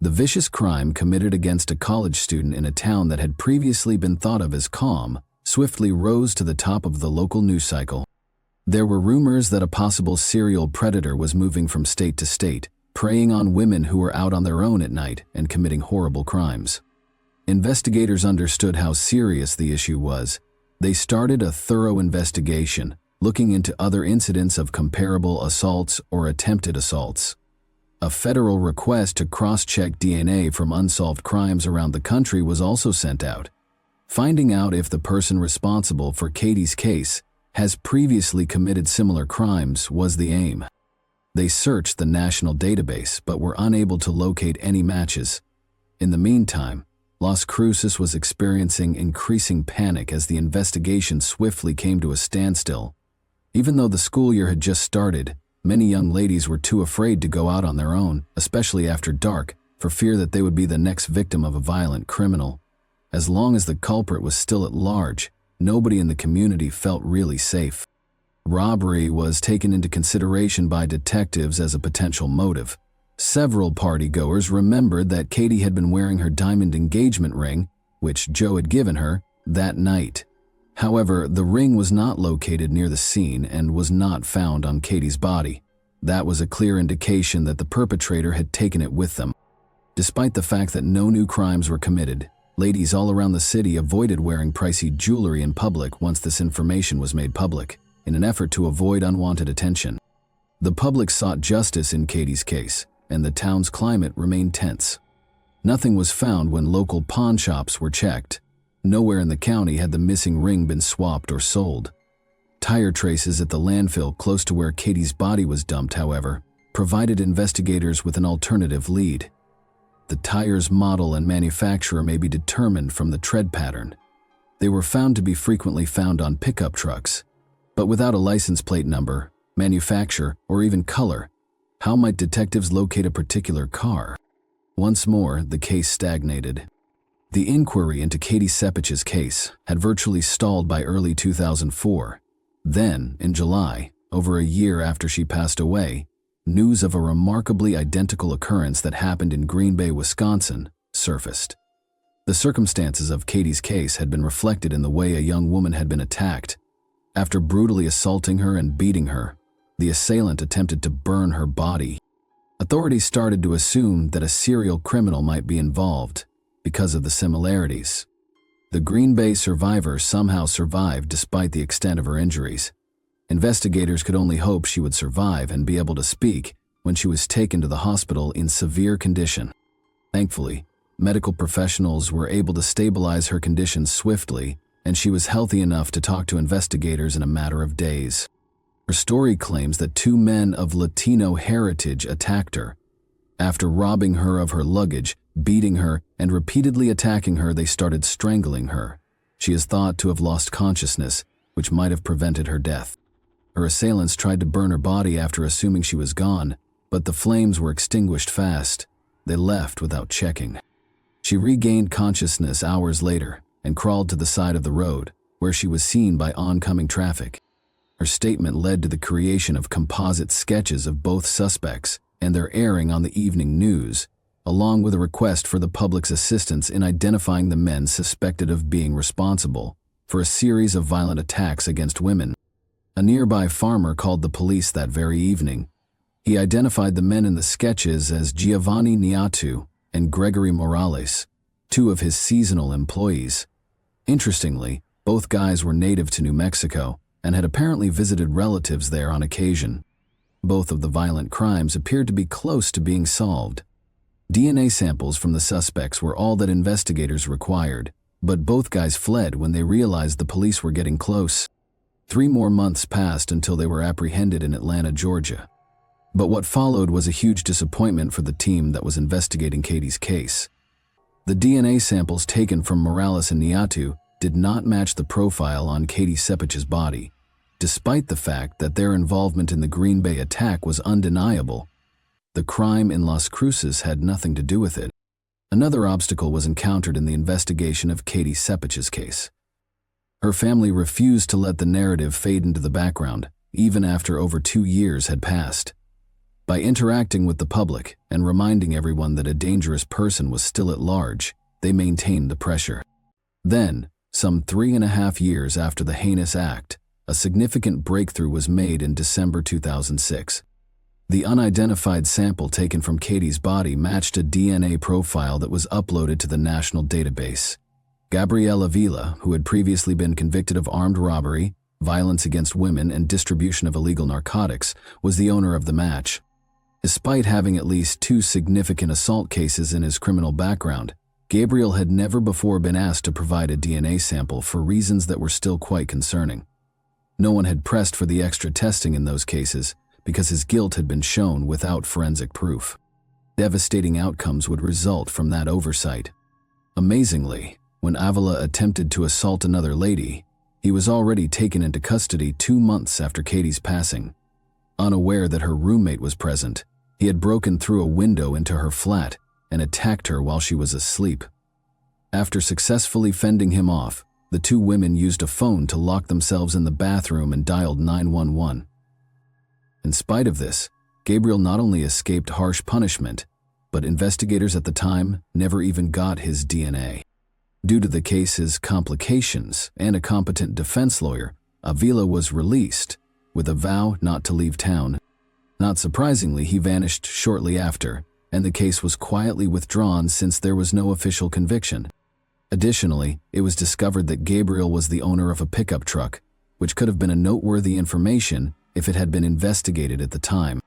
The vicious crime committed against a college student in a town that had previously been thought of as calm swiftly rose to the top of the local news cycle. There were rumors that a possible serial predator was moving from state to state, preying on women who were out on their own at night and committing horrible crimes. Investigators understood how serious the issue was. They started a thorough investigation, looking into other incidents of comparable assaults or attempted assaults. A federal request to cross-check DNA from unsolved crimes around the country was also sent out. Finding out if the person responsible for Katie's case has previously committed similar crimes was the aim. They searched the national database but were unable to locate any matches. In the meantime, Las Cruces was experiencing increasing panic as the investigation swiftly came to a standstill. Even though the school year had just started, many young ladies were too afraid to go out on their own, especially after dark, for fear that they would be the next victim of a violent criminal. As long as the culprit was still at large, nobody in the community felt really safe. Robbery was taken into consideration by detectives as a potential motive. Several partygoers remembered that Katie had been wearing her diamond engagement ring, which Joe had given her, that night. However, the ring was not located near the scene and was not found on Katie's body. That was a clear indication that the perpetrator had taken it with them. Despite the fact that no new crimes were committed, ladies all around the city avoided wearing pricey jewelry in public once this information was made public, in an effort to avoid unwanted attention. The public sought justice in Katie's case, and the town's climate remained tense. Nothing was found when local pawn shops were checked. Nowhere in the county had the missing ring been swapped or sold. Tire traces at the landfill close to where Katie's body was dumped, however, provided investigators with an alternative lead. The tire's model and manufacturer may be determined from the tread pattern. They were found to be frequently found on pickup trucks, but without a license plate number, manufacturer, or even color, how might detectives locate a particular car? Once more, the case stagnated. The inquiry into Katie Sepich's case had virtually stalled by early 2004. Then, in July, over a year after she passed away, news of a remarkably identical occurrence that happened in Green Bay, Wisconsin, surfaced. The circumstances of Katie's case had been reflected in the way a young woman had been attacked. After brutally assaulting her and beating her, the assailant attempted to burn her body. Authorities started to assume that a serial criminal might be involved because of the similarities. The Green Bay survivor somehow survived despite the extent of her injuries. Investigators could only hope she would survive and be able to speak when she was taken to the hospital in severe condition. Thankfully, medical professionals were able to stabilize her condition swiftly, and she was healthy enough to talk to investigators in a matter of days. Her story claims that two men of Latino heritage attacked her. After robbing her of her luggage, beating her, and repeatedly attacking her, they started strangling her. She is thought to have lost consciousness, which might have prevented her death. Her assailants tried to burn her body after assuming she was gone, but the flames were extinguished fast. They left without checking. She regained consciousness hours later and crawled to the side of the road, where she was seen by oncoming traffic. Her statement led to the creation of composite sketches of both suspects and their airing on the evening news, along with a request for the public's assistance in identifying the men suspected of being responsible for a series of violent attacks against women. A nearby farmer called the police that very evening. He identified the men in the sketches as Giovanni Niatu and Gregory Morales, two of his seasonal employees. Interestingly, both guys were native to New Mexico and had apparently visited relatives there on occasion. Both of the violent crimes appeared to be close to being solved. DNA samples from the suspects were all that investigators required, but both guys fled when they realized the police were getting close. 3 more months passed until they were apprehended in Atlanta, Georgia. But what followed was a huge disappointment for the team that was investigating Katie's case. The DNA samples taken from Morales and Niatu did not match the profile on Katie Sepich's body, despite the fact that their involvement in the Green Bay attack was undeniable. The crime in Las Cruces had nothing to do with it. Another obstacle was encountered in the investigation of Katie Sepich's case. Her family refused to let the narrative fade into the background, even after over 2 years had passed. By interacting with the public and reminding everyone that a dangerous person was still at large, they maintained the pressure. Then, some 3.5 years after the heinous act, a significant breakthrough was made in December 2006. The unidentified sample taken from Katie's body matched a DNA profile that was uploaded to the national database. Gabriela Avila, who had previously been convicted of armed robbery, violence against women, and distribution of illegal narcotics, was the owner of the match. Despite having at least 2 significant assault cases in his criminal background, Gabriel had never before been asked to provide a DNA sample for reasons that were still quite concerning. No one had pressed for the extra testing in those cases because his guilt had been shown without forensic proof. Devastating outcomes would result from that oversight. Amazingly, when Avila attempted to assault another lady, He was already taken into custody 2 months after Katie's passing. Unaware that her roommate was present, he had broken through a window into her flat and attacked her while she was asleep. After successfully fending him off, the 2 women used a phone to lock themselves in the bathroom and dialed 911. In spite of this, Gabriel not only escaped harsh punishment, but investigators at the time never even got his DNA. Due to the case's complications and a competent defense lawyer, Avila was released with a vow not to leave town. Not surprisingly, he vanished shortly after, and the case was quietly withdrawn since there was no official conviction. Additionally, it was discovered that Gabriel was the owner of a pickup truck, which could have been a noteworthy information if it had been investigated at the time.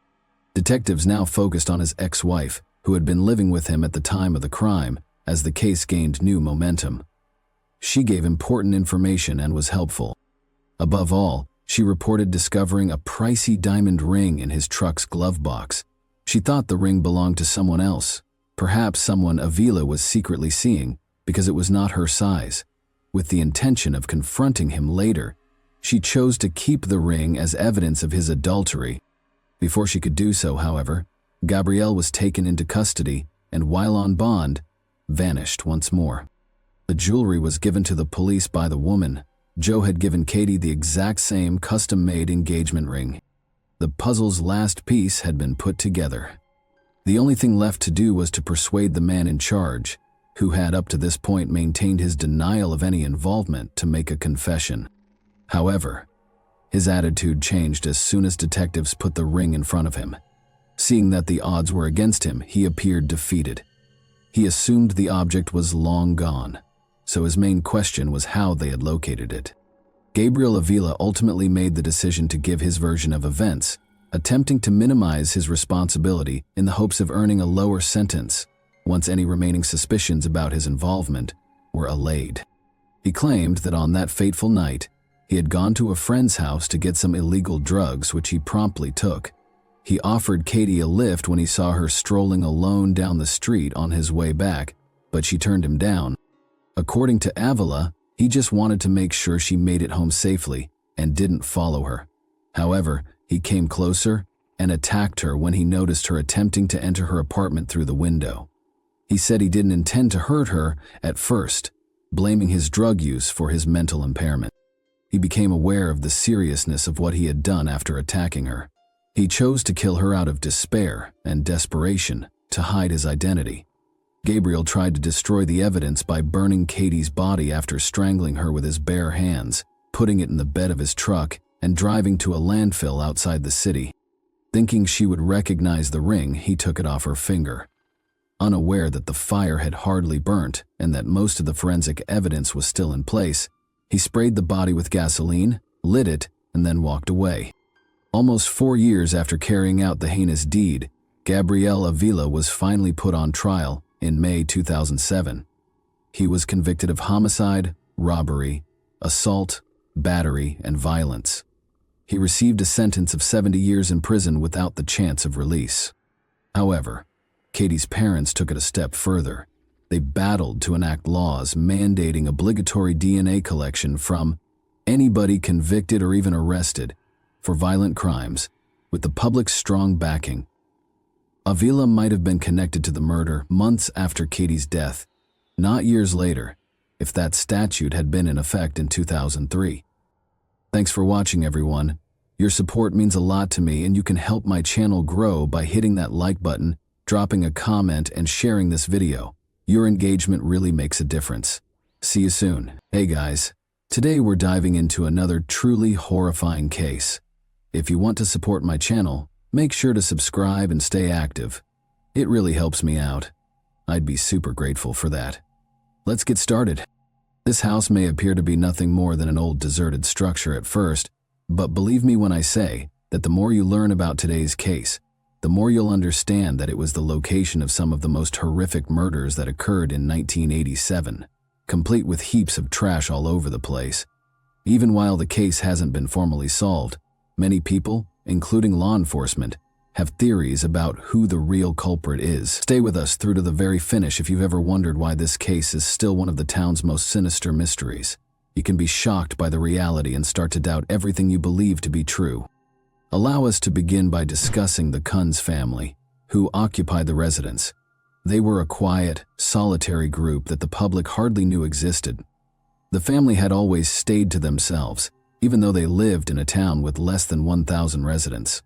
Detectives now focused on his ex-wife, who had been living with him at the time of the crime, as the case gained new momentum. She gave important information and was helpful. Above all, she reported discovering a pricey diamond ring in his truck's glove box. She thought the ring belonged to someone else, perhaps someone Avila was secretly seeing because it was not her size. With the intention of confronting him later, she chose to keep the ring as evidence of his adultery. Before she could do so, however, Gabrielle was taken into custody and, while on bond, vanished once more. The jewelry was given to the police by the woman. Joe had given Katie the exact same custom-made engagement ring. The puzzle's last piece had been put together. The only thing left to do was to persuade the man in charge, who had up to this point maintained his denial of any involvement, to make a confession. However, his attitude changed as soon as detectives put the ring in front of him. Seeing that the odds were against him, he appeared defeated. He assumed the object was long gone, so his main question was how they had located it. Gabriel Avila ultimately made the decision to give his version of events, attempting to minimize his responsibility in the hopes of earning a lower sentence once any remaining suspicions about his involvement were allayed. He claimed that on that fateful night, he had gone to a friend's house to get some illegal drugs, which he promptly took. He offered Katie a lift when he saw her strolling alone down the street on his way back, but she turned him down. According to Avila, he just wanted to make sure she made it home safely and didn't follow her. However, he came closer and attacked her when he noticed her attempting to enter her apartment through the window. He said he didn't intend to hurt her at first, blaming his drug use for his mental impairment. He became aware of the seriousness of what he had done after attacking her. He chose to kill her out of despair and desperation to hide his identity. Gabriel tried to destroy the evidence by burning Katie's body after strangling her with his bare hands, putting it in the bed of his truck, and driving to a landfill outside the city. Thinking she would recognize the ring, he took it off her finger. Unaware that the fire had hardly burnt and that most of the forensic evidence was still in place, he sprayed the body with gasoline, lit it, and then walked away. Almost 4 years after carrying out the heinous deed, Gabriel Avila was finally put on trial in May 2007. He was convicted of homicide, robbery, assault, battery, and violence. He received a sentence of 70 years in prison without the chance of release. However, Katie's parents took it a step further. They battled to enact laws mandating obligatory DNA collection from anybody convicted or even arrested for violent crimes, with the public's strong backing. Avila might have been connected to the murder months after Katie's death, not years later, if that statute had been in effect in 2003. Thanks for watching, everyone. Your support means a lot to me, and you can help my channel grow by hitting that like button, dropping a comment, and sharing this video. Your engagement really makes a difference. See you soon. Hey guys, today we're diving into another truly horrifying case. If you want to support my channel, make sure to subscribe and stay active. It really helps me out. I'd be super grateful for that. Let's get started. This house may appear to be nothing more than an old deserted structure at first, but believe me when I say that the more you learn about today's case, the more you'll understand that it was the location of some of the most horrific murders that occurred in 1987, complete with heaps of trash all over the place. Even while the case hasn't been formally solved, many people, including law enforcement, have theories about who the real culprit is. Stay with us through to the very finish if you've ever wondered why this case is still one of the town's most sinister mysteries. You can be shocked by the reality and start to doubt everything you believe to be true. Allow us to begin by discussing the Kunz family, who occupied the residence. They were a quiet, solitary group that the public hardly knew existed. The family had always stayed to themselves, even though they lived in a town with less than 1,000 residents.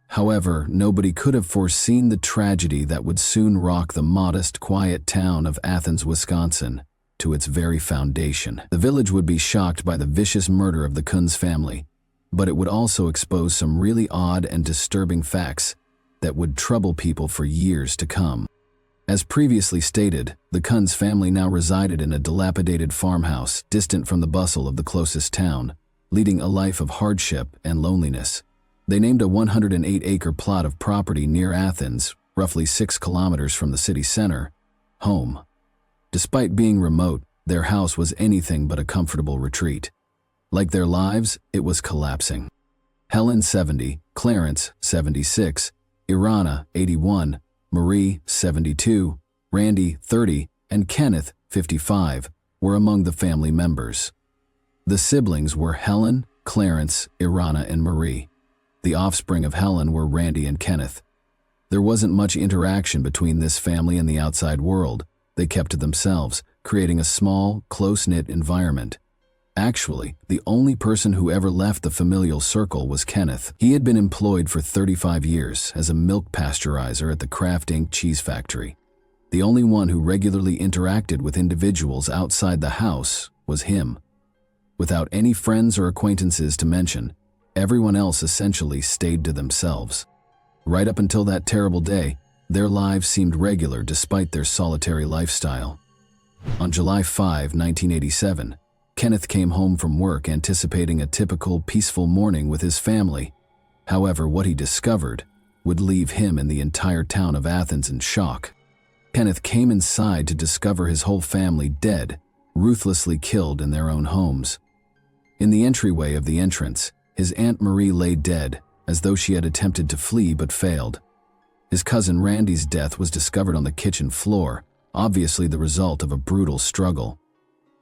However, nobody could have foreseen the tragedy that would soon rock the modest, quiet town of Athens, Wisconsin, to its very foundation. The village would be shocked by the vicious murder of the Kunz family, but it would also expose some really odd and disturbing facts that would trouble people for years to come. As previously stated, the Kunz family now resided in a dilapidated farmhouse distant from the bustle of the closest town, leading a life of hardship and loneliness. They named a 108-acre plot of property near Athens, roughly 6 kilometers from the city center, home. Despite being remote, their house was anything but a comfortable retreat. Like their lives, it was collapsing. Helen, 70, Clarence, 76, Irana, 81, Marie, 72, Randy, 30, and Kenneth, 55, were among the family members. The siblings were Helen, Clarence, Irana, and Marie. The offspring of Helen were Randy and Kenneth. There wasn't much interaction between this family and the outside world. They kept to themselves, creating a small, close-knit environment. Actually, the only person who ever left the familial circle was Kenneth. He had been employed for 35 years as a milk pasteurizer at the Kraft Inc. cheese factory. The only one who regularly interacted with individuals outside the house was him. Without any friends or acquaintances to mention, everyone else essentially stayed to themselves. Right up until that terrible day, their lives seemed regular despite their solitary lifestyle. On July 5, 1987, Kenneth came home from work anticipating a typical, peaceful morning with his family. However, what he discovered would leave him and the entire town of Athens in shock. Kenneth came inside to discover his whole family dead, ruthlessly killed in their own homes. In the entryway of the entrance, his Aunt Marie lay dead, as though she had attempted to flee but failed. His cousin Randy's death was discovered on the kitchen floor, obviously the result of a brutal struggle.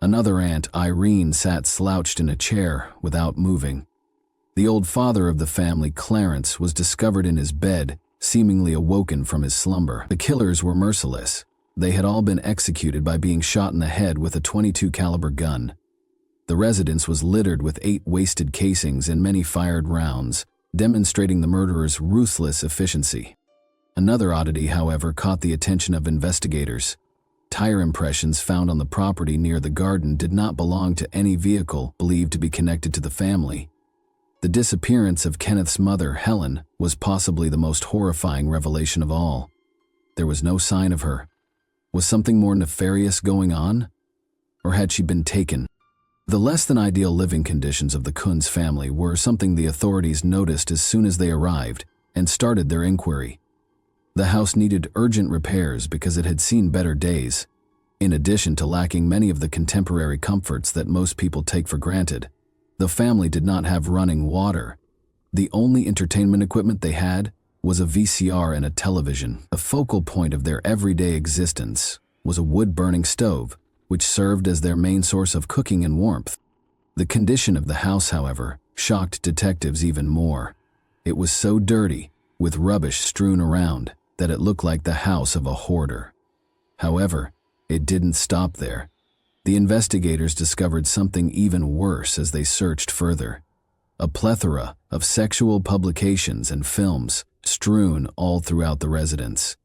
Another aunt, Irene, sat slouched in a chair without moving. The old father of the family, Clarence, was discovered in his bed, seemingly awoken from his slumber. The killers were merciless. They had all been executed by being shot in the head with a .22 caliber gun. The residence was littered with 8 wasted casings and many fired rounds, demonstrating the murderer's ruthless efficiency. Another oddity, however, caught the attention of investigators. Tire impressions found on the property near the garden did not belong to any vehicle believed to be connected to the family. The disappearance of Kenneth's mother, Helen, was possibly the most horrifying revelation of all. There was no sign of her. Was something more nefarious going on? Or had she been taken? The less-than-ideal living conditions of the Kunz family were something the authorities noticed as soon as they arrived and started their inquiry. The house needed urgent repairs because it had seen better days. In addition to lacking many of the contemporary comforts that most people take for granted, the family did not have running water. The only entertainment equipment they had was a VCR and a television. The focal point of their everyday existence was a wood-burning stove, which served as their main source of cooking and warmth. The condition of the house, however, shocked detectives even more. It was so dirty, with rubbish strewn around, that it looked like the house of a hoarder. However, it didn't stop there. The investigators discovered something even worse as they searched further. A plethora of sexual publications and films strewn all throughout the residence.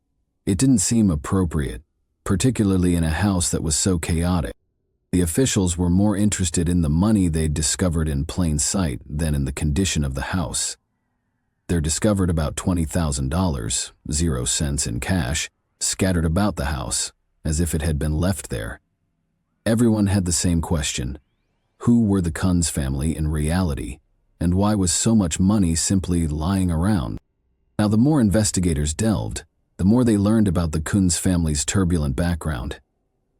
It didn't seem appropriate, particularly in a house that was so chaotic. The officials were more interested in the money they'd discovered in plain sight than in the condition of the house. They discovered about $20,000, 0 cents in cash, scattered about the house, as if it had been left there. Everyone had the same question. Who were the Kunz family in reality, and why was so much money simply lying around? Now, the more investigators delved, the more they learned about the Kunz family's turbulent background.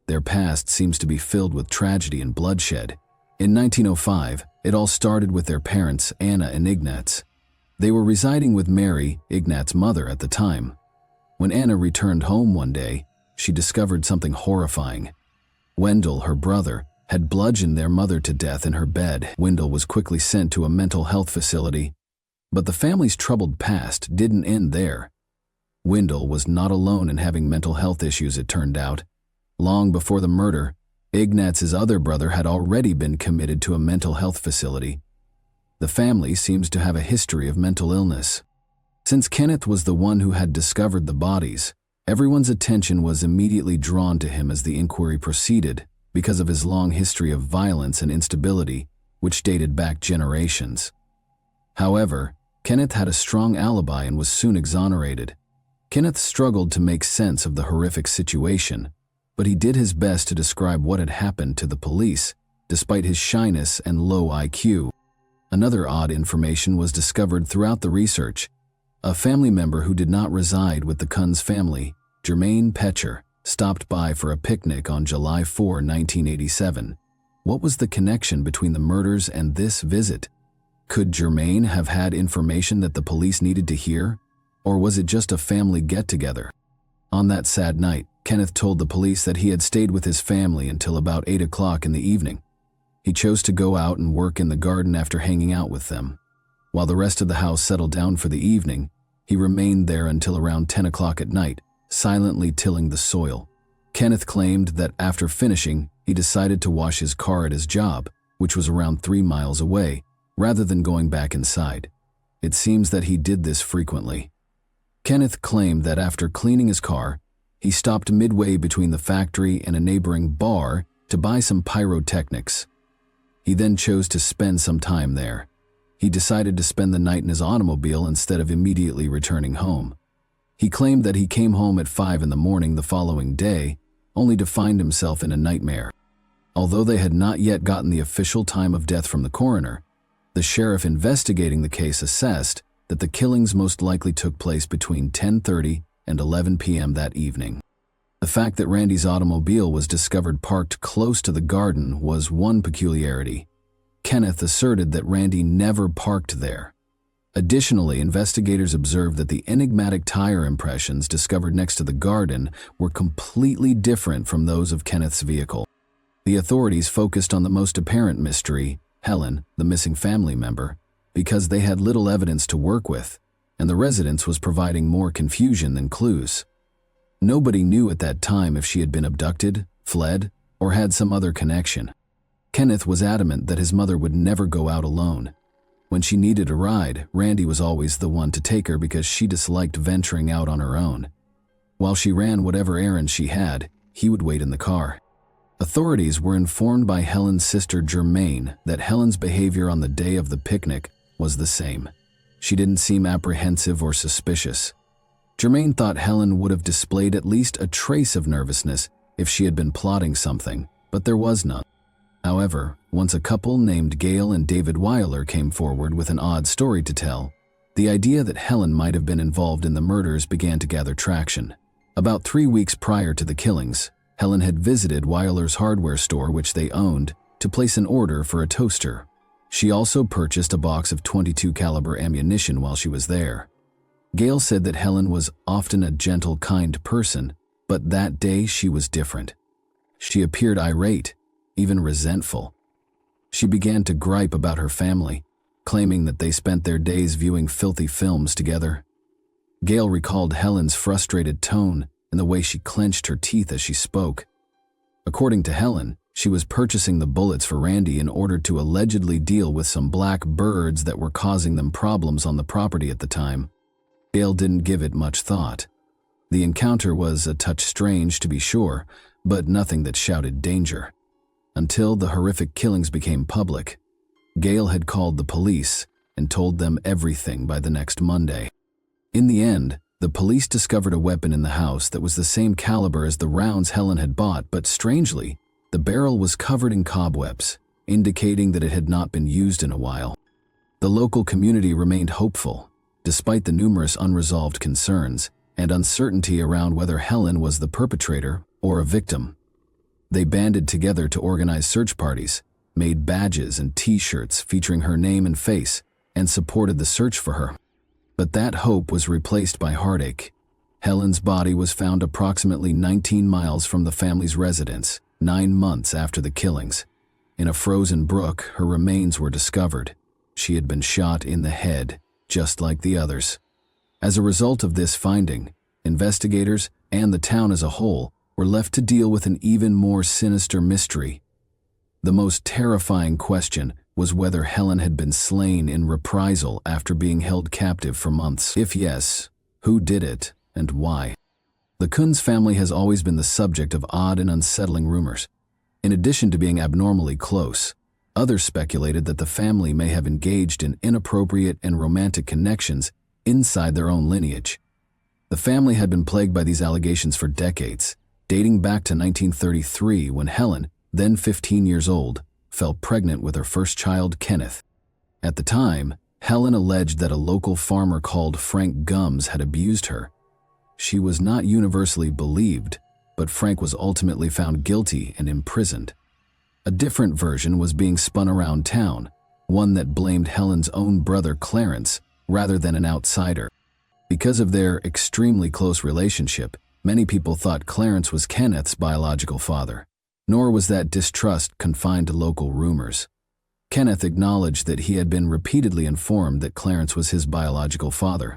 Their past seems to be filled with tragedy and bloodshed. In 1905, it all started with their parents, Anna and Ignatz. They were residing with Mary, Ignatz's mother, at the time. When Anna returned home one day, she discovered something horrifying. Wendell, her brother, had bludgeoned their mother to death in her bed. Wendell was quickly sent to a mental health facility, but the family's troubled past didn't end there. Wendell was not alone in having mental health issues, it turned out. Long before the murder, Ignaz's other brother had already been committed to a mental health facility. The family seems to have a history of mental illness. Since Kenneth was the one who had discovered the bodies, everyone's attention was immediately drawn to him as the inquiry proceeded because of his long history of violence and instability, which dated back generations. However, Kenneth had a strong alibi and was soon exonerated. Kenneth struggled to make sense of the horrific situation, but he did his best to describe what had happened to the police, despite his shyness and low IQ. Another odd information was discovered throughout the research. A family member who did not reside with the Kunz family, Jermaine Petcher, stopped by for a picnic on July 4, 1987. What was the connection between the murders and this visit? Could Jermaine have had information that the police needed to hear? Or was it just a family get-together? On that sad night, Kenneth told the police that he had stayed with his family until about 8 o'clock in the evening. He chose to go out and work in the garden after hanging out with them. While the rest of the house settled down for the evening, he remained there until around 10 o'clock at night, silently tilling the soil. Kenneth claimed that after finishing, he decided to wash his car at his job, which was around 3 miles away, rather than going back inside. It seems that he did this frequently. Kenneth claimed that after cleaning his car, he stopped midway between the factory and a neighboring bar to buy some pyrotechnics. He then chose to spend some time there. He decided to spend the night in his automobile instead of immediately returning home. He claimed that he came home at 5 in the morning the following day, only to find himself in a nightmare. Although they had not yet gotten the official time of death from the coroner, the sheriff investigating the case assessed that the killings most likely took place between 10:30 and 11 p.m. that evening. The fact that Randy's automobile was discovered parked close to the garden was one peculiarity. Kenneth asserted that Randy never parked there. Additionally, investigators observed that the enigmatic tire impressions discovered next to the garden were completely different from those of Kenneth's vehicle. The authorities focused on the most apparent mystery, Helen, the missing family member, because they had little evidence to work with, and the residence was providing more confusion than clues. Nobody knew at that time if she had been abducted, fled, or had some other connection. Kenneth was adamant that his mother would never go out alone. When she needed a ride, Randy was always the one to take her because she disliked venturing out on her own. While she ran whatever errands she had, he would wait in the car. Authorities were informed by Helen's sister Jermaine that Helen's behavior on the day of the picnic was the same. She didn't seem apprehensive or suspicious. Jermaine thought Helen would have displayed at least a trace of nervousness if she had been plotting something, but there was none. However, once a couple named Gail and David Weiler came forward with an odd story to tell, the idea that Helen might have been involved in the murders began to gather traction. About 3 weeks prior to the killings, Helen had visited Weiler's hardware store, which they owned, to place an order for a toaster. She also purchased a box of .22 caliber ammunition while she was there. Gail said that Helen was often a gentle, kind person, but that day she was different. She appeared irate, even resentful. She began to gripe about her family, claiming that they spent their days viewing filthy films together. Gail recalled Helen's frustrated tone and the way she clenched her teeth as she spoke. According to Helen, she was purchasing the bullets for Randy in order to allegedly deal with some black birds that were causing them problems on the property at the time. Gail didn't give it much thought. The encounter was a touch strange, to be sure, but nothing that shouted danger. Until the horrific killings became public, Gail had called the police and told them everything by the next Monday. In the end, the police discovered a weapon in the house that was the same caliber as the rounds Helen had bought, but strangely, the barrel was covered in cobwebs, indicating that it had not been used in a while. The local community remained hopeful, despite the numerous unresolved concerns and uncertainty around whether Helen was the perpetrator or a victim. They banded together to organize search parties, made badges and t-shirts featuring her name and face, and supported the search for her. But that hope was replaced by heartache. Helen's body was found approximately 19 miles from the family's residence, 9 months after the killings. In a frozen brook, her remains were discovered. She had been shot in the head, just like the others. As a result of this finding, investigators and the town as a whole were left to deal with an even more sinister mystery. The most terrifying question was whether Helen had been slain in reprisal after being held captive for months. If yes, who did it and why? The Kunz family has always been the subject of odd and unsettling rumors. In addition to being abnormally close, others speculated that the family may have engaged in inappropriate and romantic connections inside their own lineage. The family had been plagued by these allegations for decades, dating back to 1933 when Helen, then 15 years old, fell pregnant with her first child, Kenneth. At the time, Helen alleged that a local farmer called Frank Gums had abused her. She was not universally believed, but Frank was ultimately found guilty and imprisoned. A different version was being spun around town, one that blamed Helen's own brother Clarence rather than an outsider. Because of their extremely close relationship, many people thought Clarence was Kenneth's biological father. Nor was that distrust confined to local rumors. Kenneth acknowledged that he had been repeatedly informed that Clarence was his biological father.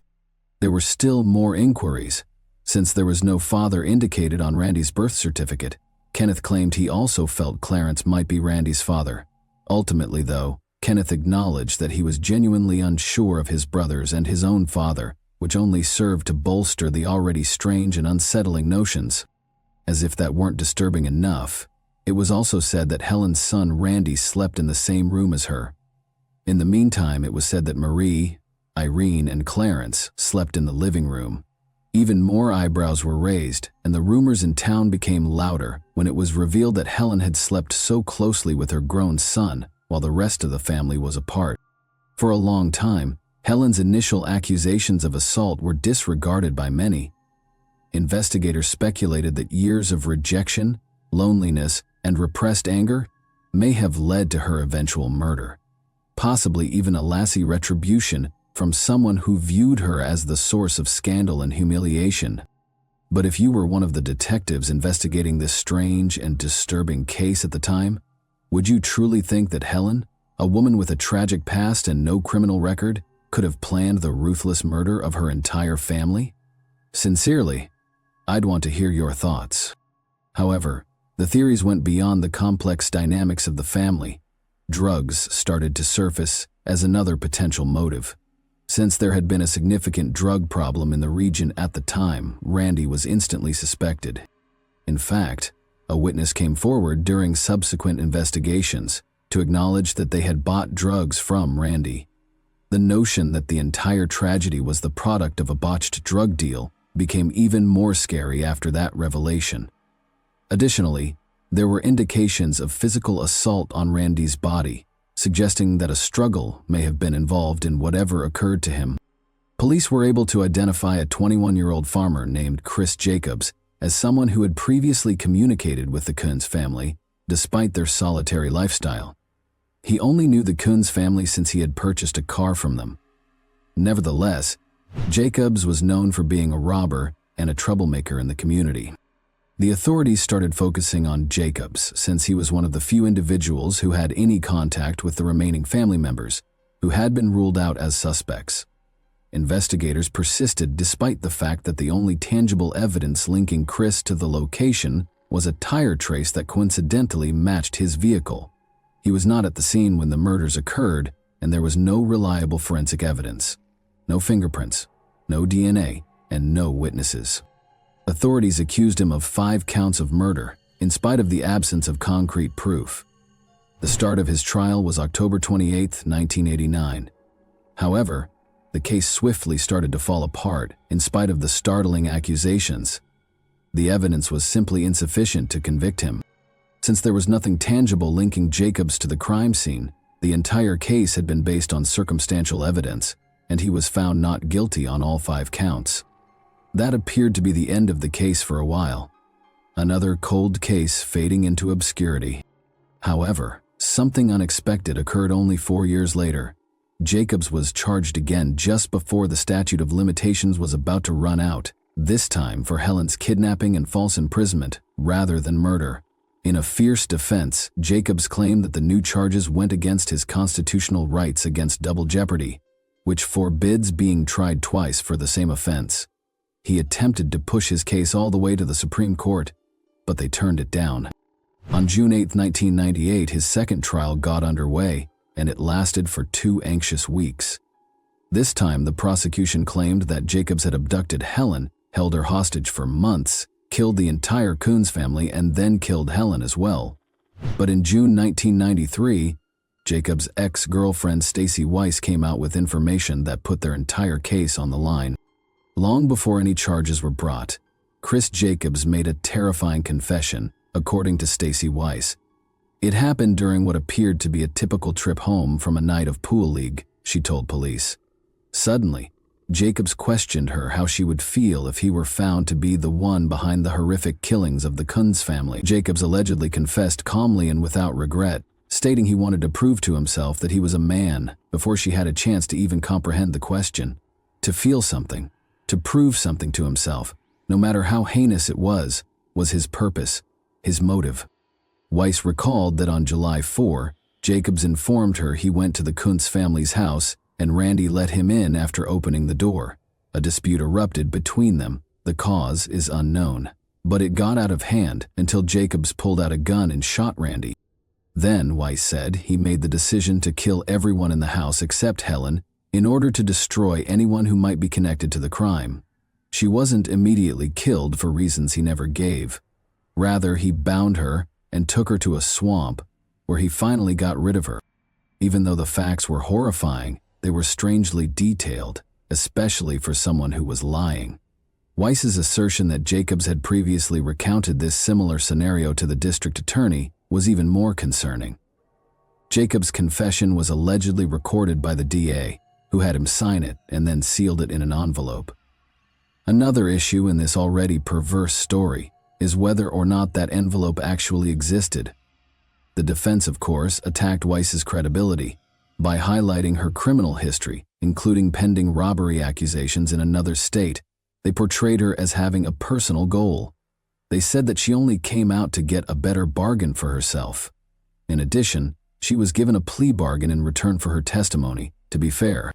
There were still more inquiries. Since there was no father indicated on Randy's birth certificate, Kenneth claimed he also felt Clarence might be Randy's father. Ultimately, though, Kenneth acknowledged that he was genuinely unsure of his brothers and his own father, which only served to bolster the already strange and unsettling notions. As if that weren't disturbing enough, it was also said that Helen's son Randy slept in the same room as her. In the meantime, it was said that Marie, Irene, and Clarence slept in the living room. Even more eyebrows were raised, and the rumors in town became louder when it was revealed that Helen had slept so closely with her grown son while the rest of the family was apart. For a long time, Helen's initial accusations of assault were disregarded by many. Investigators speculated that years of rejection, loneliness, and repressed anger may have led to her eventual murder, possibly even a lassie retribution from someone who viewed her as the source of scandal and humiliation. But if you were one of the detectives investigating this strange and disturbing case at the time, would you truly think that Helen, a woman with a tragic past and no criminal record, could have planned the ruthless murder of her entire family? Sincerely, I'd want to hear your thoughts. However, the theories went beyond the complex dynamics of the family. Drugs started to surface as another potential motive. Since there had been a significant drug problem in the region at the time, Randy was instantly suspected. In fact, a witness came forward during subsequent investigations to acknowledge that they had bought drugs from Randy. The notion that the entire tragedy was the product of a botched drug deal became even more scary after that revelation. Additionally, there were indications of physical assault on Randy's body, suggesting that a struggle may have been involved in whatever occurred to him. Police were able to identify a 21-year-old farmer named Chris Jacobs as someone who had previously communicated with the Kunz family, despite their solitary lifestyle. He only knew the Kunz family since he had purchased a car from them. Nevertheless, Jacobs was known for being a robber and a troublemaker in the community. The authorities started focusing on Jacobs since he was one of the few individuals who had any contact with the remaining family members, who had been ruled out as suspects. Investigators persisted despite the fact that the only tangible evidence linking Chris to the location was a tire trace that coincidentally matched his vehicle. He was not at the scene when the murders occurred, and there was no reliable forensic evidence. No fingerprints, no DNA, and no witnesses. Authorities accused him of 5 counts of murder, in spite of the absence of concrete proof. The start of his trial was October 28, 1989. However, the case swiftly started to fall apart in spite of the startling accusations. The evidence was simply insufficient to convict him. Since there was nothing tangible linking Jacobs to the crime scene, the entire case had been based on circumstantial evidence, and he was found not guilty on all 5 counts. That appeared to be the end of the case for a while. Another cold case fading into obscurity. However, something unexpected occurred only 4 years later. Jacobs was charged again just before the statute of limitations was about to run out, this time for Helen's kidnapping and false imprisonment rather than murder. In a fierce defense, Jacobs claimed that the new charges went against his constitutional rights against double jeopardy, which forbids being tried twice for the same offense. He attempted to push his case all the way to the Supreme Court, but they turned it down. On June 8, 1998, his second trial got underway, and it lasted for 2 anxious weeks. This time, the prosecution claimed that Jacobs had abducted Helen, held her hostage for months, killed the entire Coons family, and then killed Helen as well. But in June 1993, Jacobs' ex-girlfriend Stacy Weiss came out with information that put their entire case on the line. Long before any charges were brought, Chris Jacobs made a terrifying confession, according to Stacy Weiss. It happened during what appeared to be a typical trip home from a night of pool league, she told police. Suddenly, Jacobs questioned her how she would feel if he were found to be the one behind the horrific killings of the Coons family. Jacobs allegedly confessed calmly and without regret, stating he wanted to prove to himself that he was a man before she had a chance to even comprehend the question. To feel something, to prove something to himself, no matter how heinous it was his purpose, his motive. Weiss recalled that on July 4, Jacobs informed her he went to the Kuntz family's house and Randy let him in after opening the door. A dispute erupted between them. The cause is unknown, but it got out of hand until Jacobs pulled out a gun and shot Randy. Then, Weiss said, he made the decision to kill everyone in the house except Helen in order to destroy anyone who might be connected to the crime. She wasn't immediately killed for reasons he never gave. Rather, he bound her and took her to a swamp, where he finally got rid of her. Even though the facts were horrifying, they were strangely detailed, especially for someone who was lying. Weiss's assertion that Jacobs had previously recounted this similar scenario to the district attorney was even more concerning. Jacobs' confession was allegedly recorded by the DA, who had him sign it and then sealed it in an envelope. Another issue in this already perverse story is whether or not that envelope actually existed. The defense, of course, attacked Weiss's credibility by highlighting her criminal history, including pending robbery accusations in another state. They portrayed her as having a personal goal. They said that she only came out to get a better bargain for herself. In addition, she was given a plea bargain in return for her testimony, to be fair.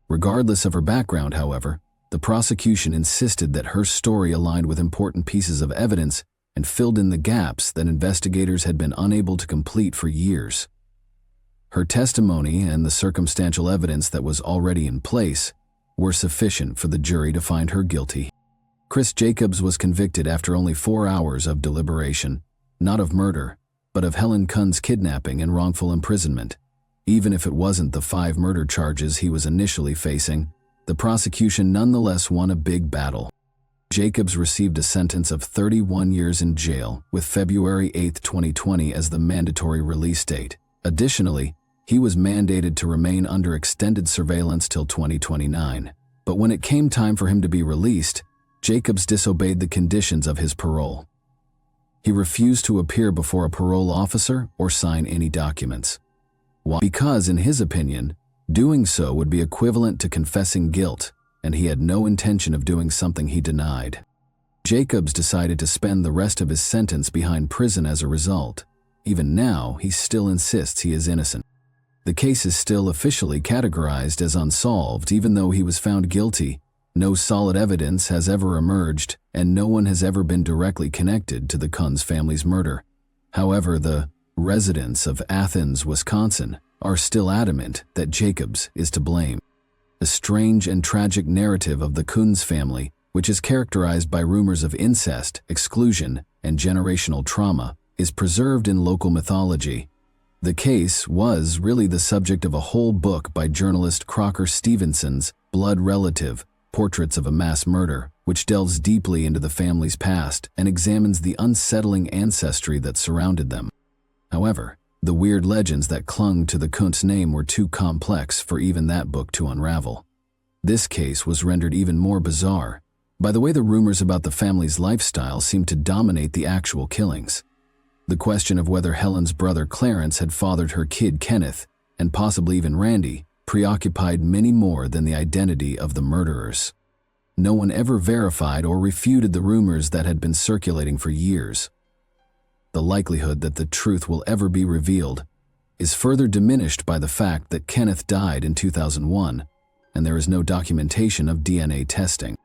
Regardless of her background, however, the prosecution insisted that her story aligned with important pieces of evidence and filled in the gaps that investigators had been unable to complete for years. Her testimony and the circumstantial evidence that was already in place were sufficient for the jury to find her guilty. Chris Jacobs was convicted after only 4 hours of deliberation, not of murder, but of Helen Kuhn's kidnapping and wrongful imprisonment. Even if it wasn't the 5 murder charges he was initially facing, the prosecution nonetheless won a big battle. Jacobs received a sentence of 31 years in jail, with February 8, 2020 as the mandatory release date. Additionally, he was mandated to remain under extended surveillance till 2029. But when it came time for him to be released, Jacobs disobeyed the conditions of his parole. He refused to appear before a parole officer or sign any documents. Why? Because, in his opinion, doing so would be equivalent to confessing guilt, and he had no intention of doing something he denied. Jacobs decided to spend the rest of his sentence behind prison as a result. Even now, he still insists he is innocent. The case is still officially categorized as unsolved, even though he was found guilty. No solid evidence has ever emerged, and no one has ever been directly connected to the Kuhn's family's murder. However, the residents of Athens, Wisconsin, are still adamant that Jacobs is to blame. A strange and tragic narrative of the Kuhn's family, which is characterized by rumors of incest, exclusion, and generational trauma, is preserved in local mythology. The case was really the subject of a whole book by journalist Crocker Stevenson's Blood Relative, Portraits of a Mass Murder, which delves deeply into the family's past and examines the unsettling ancestry that surrounded them. However, the weird legends that clung to the Kuntz name were too complex for even that book to unravel. This case was rendered even more bizarre by the way the rumors about the family's lifestyle seemed to dominate the actual killings. The question of whether Helen's brother Clarence had fathered her kid Kenneth, and possibly even Randy, preoccupied many more than the identity of the murderers. No one ever verified or refuted the rumors that had been circulating for years. the likelihood that the truth will ever be revealed is further diminished by the fact that Kenneth died in 2001, and there is no documentation of DNA testing.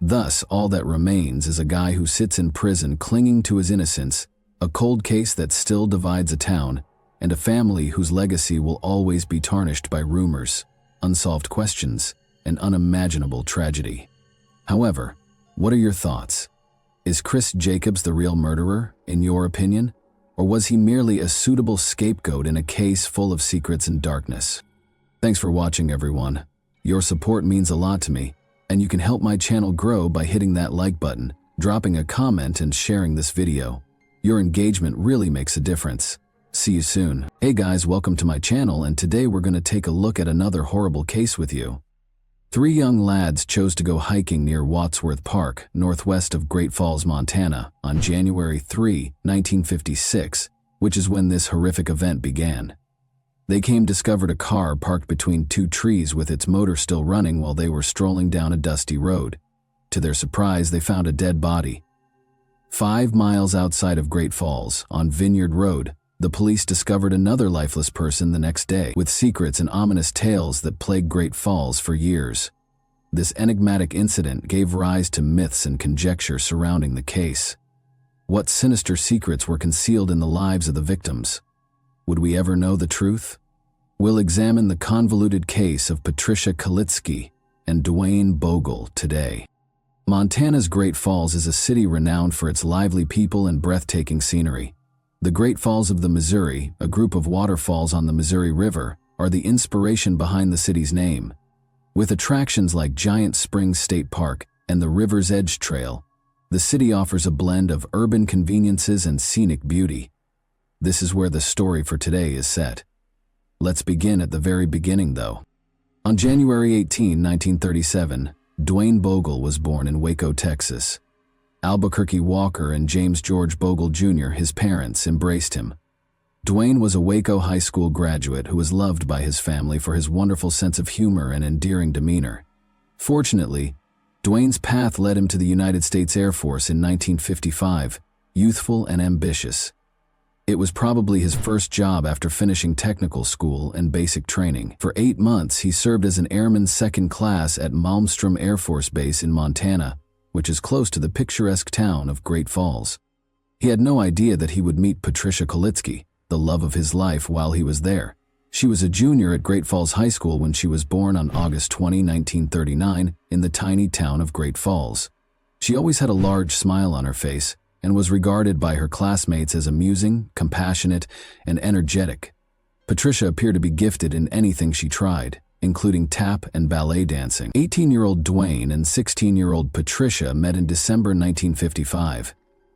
Thus, all that remains is a guy who sits in prison clinging to his innocence, a cold case that still divides a town, and a family whose legacy will always be tarnished by rumors, unsolved questions, and unimaginable tragedy. However, what are your thoughts? Is Chris Jacobs the real murderer, in your opinion? Or was he merely a suitable scapegoat in a case full of secrets and darkness? Thanks for watching, everyone. Your support means a lot to me, and you can help my channel grow by hitting that like button, dropping a comment, and sharing this video. Your engagement really makes a difference. See you soon. Hey guys, welcome to my channel, and today we're going to take a look at another horrible case with you. 3 young lads chose to go hiking near Wadsworth Park, northwest of Great Falls, Montana, on January 3, 1956, which is when this horrific event began. They discovered a car parked between 2 trees with its motor still running while they were strolling down a dusty road. To their surprise, they found a dead body. 5 miles outside of Great Falls, on Vineyard Road, the police discovered another lifeless person the next day, with secrets and ominous tales that plagued Great Falls for years. This enigmatic incident gave rise to myths and conjecture surrounding the case. What sinister secrets were concealed in the lives of the victims? Would we ever know the truth? We'll examine the convoluted case of Patricia Kalitsky and Dwayne Bogle today. Montana's Great Falls is a city renowned for its lively people and breathtaking scenery. The Great Falls of the Missouri, a group of waterfalls on the Missouri River, are the inspiration behind the city's name. With attractions like Giant Springs State Park and the River's Edge Trail, the city offers a blend of urban conveniences and scenic beauty. This is where the story for today is set. Let's begin at the very beginning, though. On January 18, 1937, Dwayne Bogle was born in Waco, Texas. Albuquerque Walker and James George Bogle Jr., his parents, embraced him. Dwayne was a Waco High School graduate who was loved by his family for his wonderful sense of humor and endearing demeanor. Fortunately, Dwayne's path led him to the United States Air Force in 1955, youthful and ambitious. It was probably his first job after finishing technical school and basic training. For 8 months, he served as an airman second class at Malmstrom Air Force Base in Montana, which is close to the picturesque town of Great Falls. He had no idea that he would meet Patricia Kalitsky, the love of his life, while he was there. She was a junior at Great Falls High School when she was born on August 20, 1939, in the tiny town of Great Falls. She always had a large smile on her face and was regarded by her classmates as amusing, compassionate, and energetic. Patricia appeared to be gifted in anything she tried, including tap and ballet dancing. 18-year-old Dwayne and 16-year-old Patricia met in December 1955.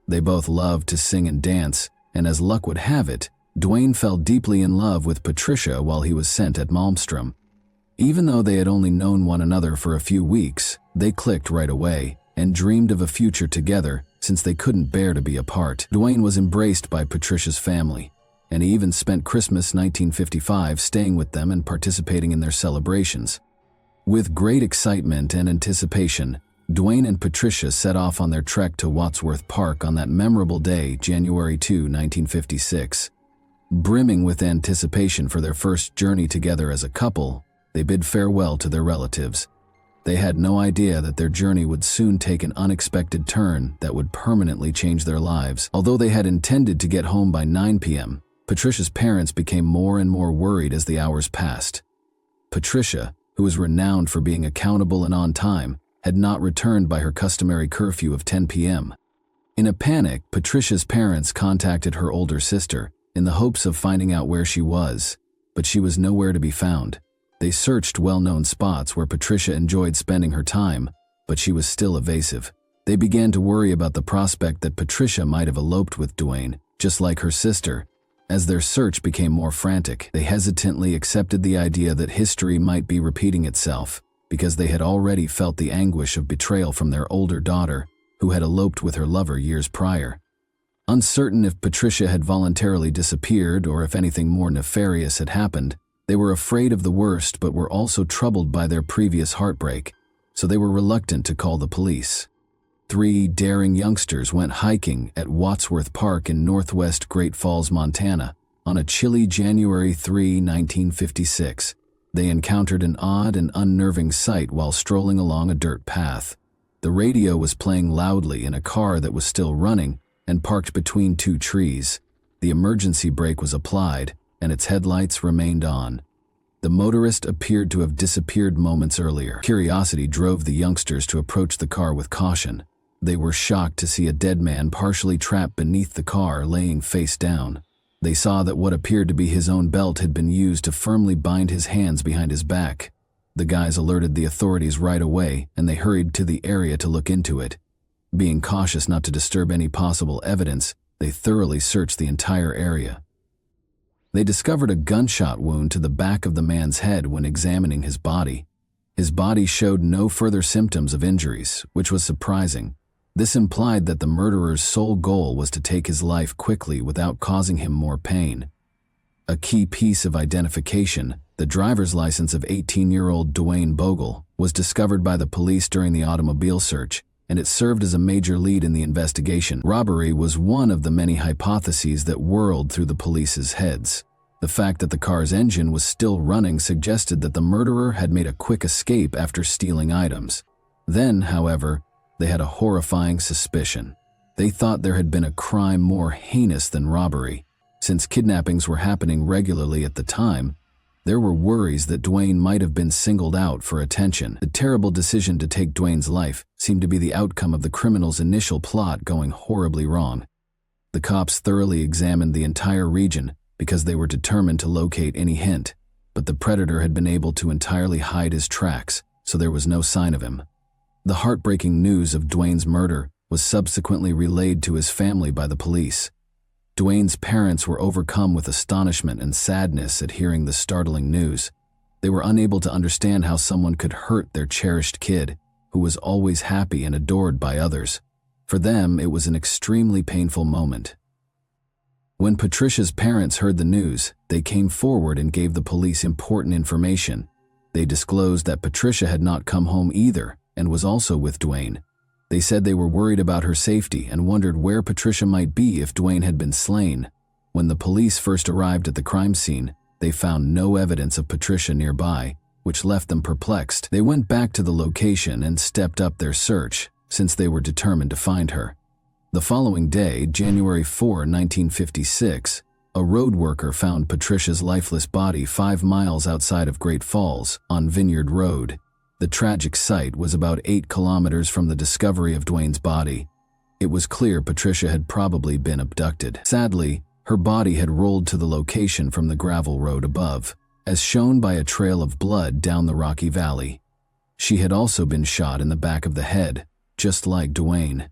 They both loved to sing and dance, and as luck would have it, Dwayne fell deeply in love with Patricia while he was sent at Malmstrom. Even though they had only known one another for a few weeks, they clicked right away and dreamed of a future together since they couldn't bear to be apart. Dwayne was embraced by Patricia's family, and he even spent Christmas 1955 staying with them and participating in their celebrations. With great excitement and anticipation, Dwayne and Patricia set off on their trek to Wadsworth Park on that memorable day, January 2, 1956. Brimming with anticipation for their first journey together as a couple, they bid farewell to their relatives. They had no idea that their journey would soon take an unexpected turn that would permanently change their lives. Although they had intended to get home by 9 p.m., Patricia's parents became more and more worried as the hours passed. Patricia, who was renowned for being accountable and on time, had not returned by her customary curfew of 10 p.m. In a panic, Patricia's parents contacted her older sister in the hopes of finding out where she was, but she was nowhere to be found. They searched well-known spots where Patricia enjoyed spending her time, but she was still evasive. They began to worry about the prospect that Patricia might have eloped with Dwayne, just like her sister. As their search became more frantic, they hesitantly accepted the idea that history might be repeating itself, because they had already felt the anguish of betrayal from their older daughter, who had eloped with her lover years prior. Uncertain if Patricia had voluntarily disappeared or if anything more nefarious had happened, they were afraid of the worst but were also troubled by their previous heartbreak, so they were reluctant to call the police. Three daring youngsters went hiking at Wadsworth Park in northwest Great Falls, Montana, on a chilly January 3, 1956. They encountered an odd and unnerving sight while strolling along a dirt path. The radio was playing loudly in a car that was still running and parked between two trees. The emergency brake was applied, and its headlights remained on. The motorist appeared to have disappeared moments earlier. Curiosity drove the youngsters to approach the car with caution. They were shocked to see a dead man partially trapped beneath the car, laying face down. They saw that what appeared to be his own belt had been used to firmly bind his hands behind his back. The guys alerted the authorities right away, and they hurried to the area to look into it. Being cautious not to disturb any possible evidence, they thoroughly searched the entire area. They discovered a gunshot wound to the back of the man's head when examining his body. His body showed no further symptoms of injuries, which was surprising. This implied that the murderer's sole goal was to take his life quickly without causing him more pain. A key piece of identification, the driver's license of 18-year-old Dwayne Bogle, was discovered by the police during the automobile search, and it served as a major lead in the investigation. Robbery was one of the many hypotheses that whirled through the police's heads. The fact that the car's engine was still running suggested that the murderer had made a quick escape after stealing items. Then, however, they had a horrifying suspicion. They thought there had been a crime more heinous than robbery. Since kidnappings were happening regularly at the time, there were worries that Dwayne might have been singled out for attention. The terrible decision to take Dwayne's life seemed to be the outcome of the criminal's initial plot going horribly wrong. The cops thoroughly examined the entire region because they were determined to locate any hint, but the predator had been able to entirely hide his tracks, so there was no sign of him. The heartbreaking news of Dwayne's murder was subsequently relayed to his family by the police. Dwayne's parents were overcome with astonishment and sadness at hearing the startling news. They were unable to understand how someone could hurt their cherished kid, who was always happy and adored by others. For them, it was an extremely painful moment. When Patricia's parents heard the news, they came forward and gave the police important information. They disclosed that Patricia had not come home either and was also with Dwayne. They said they were worried about her safety and wondered where Patricia might be if Dwayne had been slain. When the police first arrived at the crime scene, they found no evidence of Patricia nearby, which left them perplexed. They went back to the location and stepped up their search, since they were determined to find her. The following day, January 4, 1956, a road worker found Patricia's lifeless body 5 miles outside of Great Falls on Vineyard Road. The tragic sight was about 8 kilometers from the discovery of Dwayne's body. It was clear Patricia had probably been abducted. Sadly, her body had rolled to the location from the gravel road above, as shown by a trail of blood down the rocky valley. She had also been shot in the back of the head, just like Dwayne.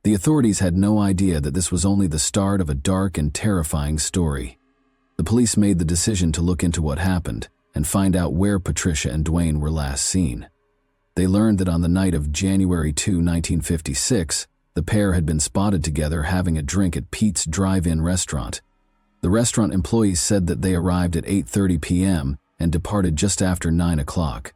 The authorities had no idea that this was only the start of a dark and terrifying story. The police made the decision to look into what happened and find out where Patricia and Dwayne were last seen. They learned that on the night of January 2, 1956, the pair had been spotted together having a drink at Pete's Drive-In restaurant. The restaurant employees said that they arrived at 8:30 p.m. and departed just after 9 o'clock.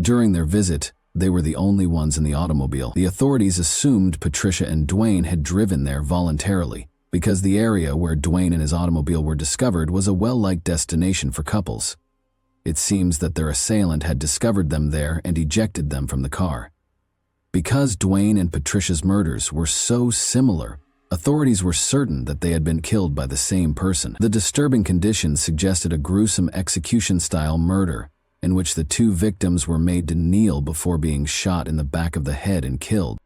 During their visit, they were the only ones in the automobile. The authorities assumed Patricia and Dwayne had driven there voluntarily, because the area where Dwayne and his automobile were discovered was a well-liked destination for couples. It seems that their assailant had discovered them there and ejected them from the car. Because Dwayne and Patricia's murders were so similar, authorities were certain that they had been killed by the same person. The disturbing conditions suggested a gruesome execution-style murder, in which the two victims were made to kneel before being shot in the back of the head and killed.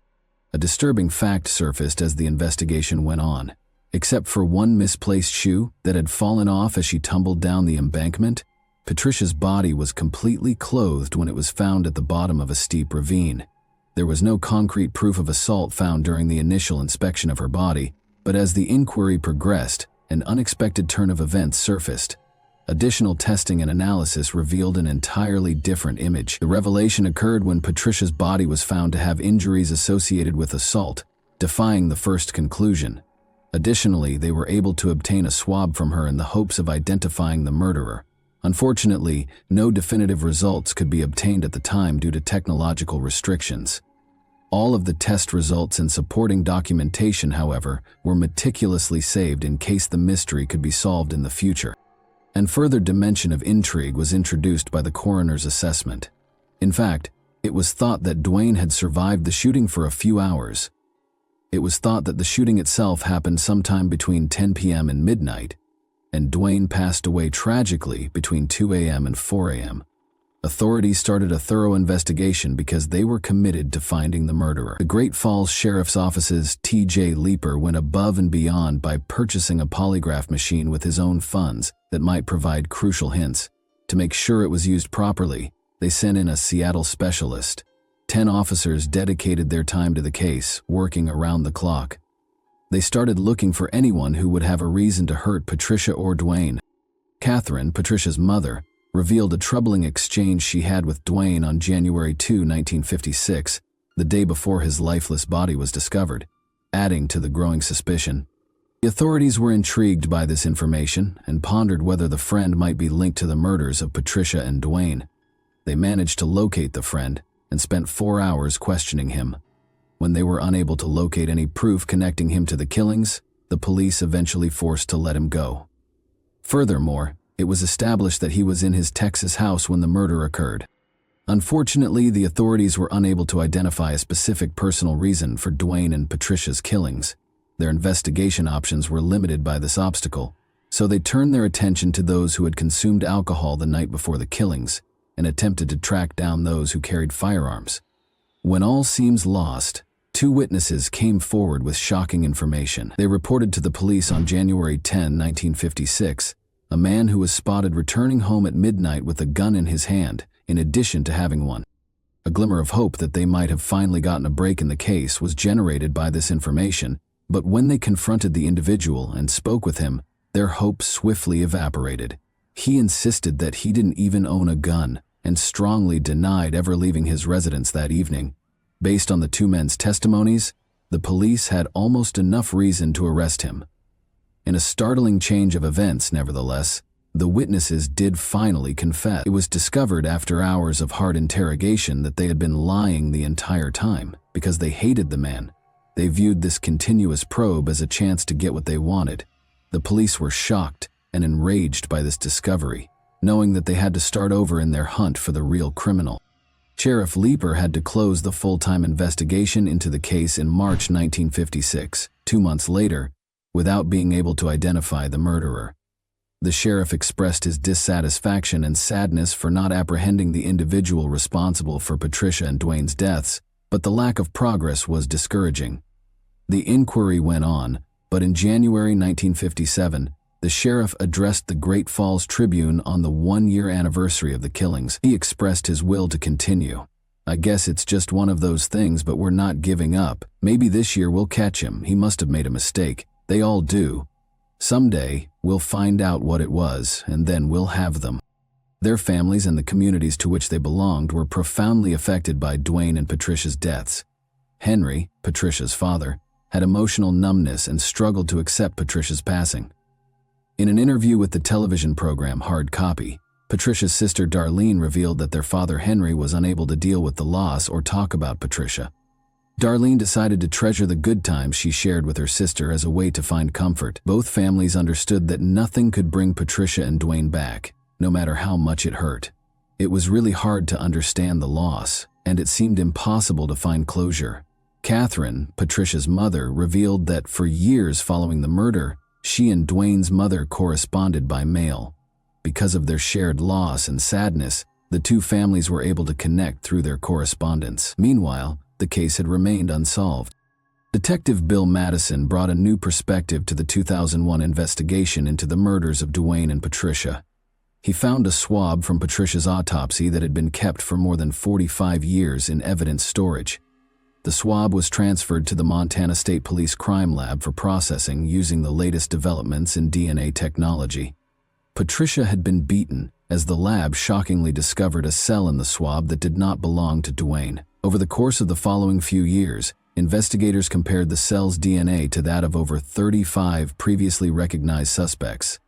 A disturbing fact surfaced as the investigation went on. Except for one misplaced shoe that had fallen off as she tumbled down the embankment, Patricia's body was completely clothed when it was found at the bottom of a steep ravine. There was no concrete proof of assault found during the initial inspection of her body, but as the inquiry progressed, an unexpected turn of events surfaced. Additional testing and analysis revealed an entirely different image. The revelation occurred when Patricia's body was found to have injuries associated with assault, defying the first conclusion. Additionally, they were able to obtain a swab from her in the hopes of identifying the murderer. Unfortunately, no definitive results could be obtained at the time due to technological restrictions. All of the test results and supporting documentation, however, were meticulously saved in case the mystery could be solved in the future. And further dimension of intrigue was introduced by the coroner's assessment. In fact, it was thought that Duane had survived the shooting for a few hours. It was thought that the shooting itself happened sometime between 10 p.m. and midnight, and Duane passed away tragically between 2 a.m. and 4 a.m. Authorities started a thorough investigation because they were committed to finding the murderer. The Great Falls Sheriff's Office's T.J. Leeper went above and beyond by purchasing a polygraph machine with his own funds that might provide crucial hints. To make sure it was used properly, they sent in a Seattle specialist. 10 officers dedicated their time to the case, working around the clock. They started looking for anyone who would have a reason to hurt Patricia or Duane. Catherine, Patricia's mother, revealed a troubling exchange she had with Duane on January 2, 1956, the day before his lifeless body was discovered, adding to the growing suspicion. The authorities were intrigued by this information and pondered whether the friend might be linked to the murders of Patricia and Duane. They managed to locate the friend and spent 4 hours questioning him. When they were unable to locate any proof connecting him to the killings, the police eventually forced to let him go. Furthermore, it was established that he was in his Texas house when the murder occurred. Unfortunately, the authorities were unable to identify a specific personal reason for Duane and Patricia's killings. Their investigation options were limited by this obstacle, so they turned their attention to those who had consumed alcohol the night before the killings and attempted to track down those who carried firearms. When all seems lost, 2 witnesses came forward with shocking information. They reported to the police on January 10, 1956, a man who was spotted returning home at midnight with a gun in his hand, in addition to having one. A glimmer of hope that they might have finally gotten a break in the case was generated by this information, but when they confronted the individual and spoke with him, their hope swiftly evaporated. He insisted that he didn't even own a gun and strongly denied ever leaving his residence that evening. Based on the 2 men's testimonies, the police had almost enough reason to arrest him. In a startling change of events, nevertheless, the witnesses did finally confess. It was discovered after hours of hard interrogation that they had been lying the entire time because they hated the man. They viewed this continuous probe as a chance to get what they wanted. The police were shocked and enraged by this discovery, knowing that they had to start over in their hunt for the real criminal. Sheriff Leeper had to close the full-time investigation into the case in March 1956, 2 months later, without being able to identify the murderer. The sheriff expressed his dissatisfaction and sadness for not apprehending the individual responsible for Patricia and Duane's deaths, but the lack of progress was discouraging. The inquiry went on, but in January 1957, the sheriff addressed the Great Falls Tribune on the 1-year anniversary of the killings. He expressed his will to continue. "I guess it's just one of those things, but we're not giving up. Maybe this year we'll catch him. He must have made a mistake. They all do. Someday, we'll find out what it was, and then we'll have them." Their families and the communities to which they belonged were profoundly affected by Duane and Patricia's deaths. Henry, Patricia's father, had emotional numbness and struggled to accept Patricia's passing. In an interview with the television program Hard Copy, Patricia's sister Darlene revealed that their father Henry was unable to deal with the loss or talk about Patricia. Darlene decided to treasure the good times she shared with her sister as a way to find comfort. Both families understood that nothing could bring Patricia and Duane back, no matter how much it hurt. It was really hard to understand the loss, and it seemed impossible to find closure. Catherine, Patricia's mother, revealed that for years following the murder, she and Duane's mother corresponded by mail. Because of their shared loss and sadness, the 2 families were able to connect through their correspondence. Meanwhile, the case had remained unsolved. Detective Bill Madison brought a new perspective to the 2001 investigation into the murders of Duane and Patricia. He found a swab from Patricia's autopsy that had been kept for more than 45 years in evidence storage. The swab was transferred to the Montana State Police Crime Lab for processing using the latest developments in DNA technology. Patricia had been beaten, as the lab shockingly discovered a cell in the swab that did not belong to Duane. Over the course of the following few years, investigators compared the cell's DNA to that of over 35 previously recognized suspects.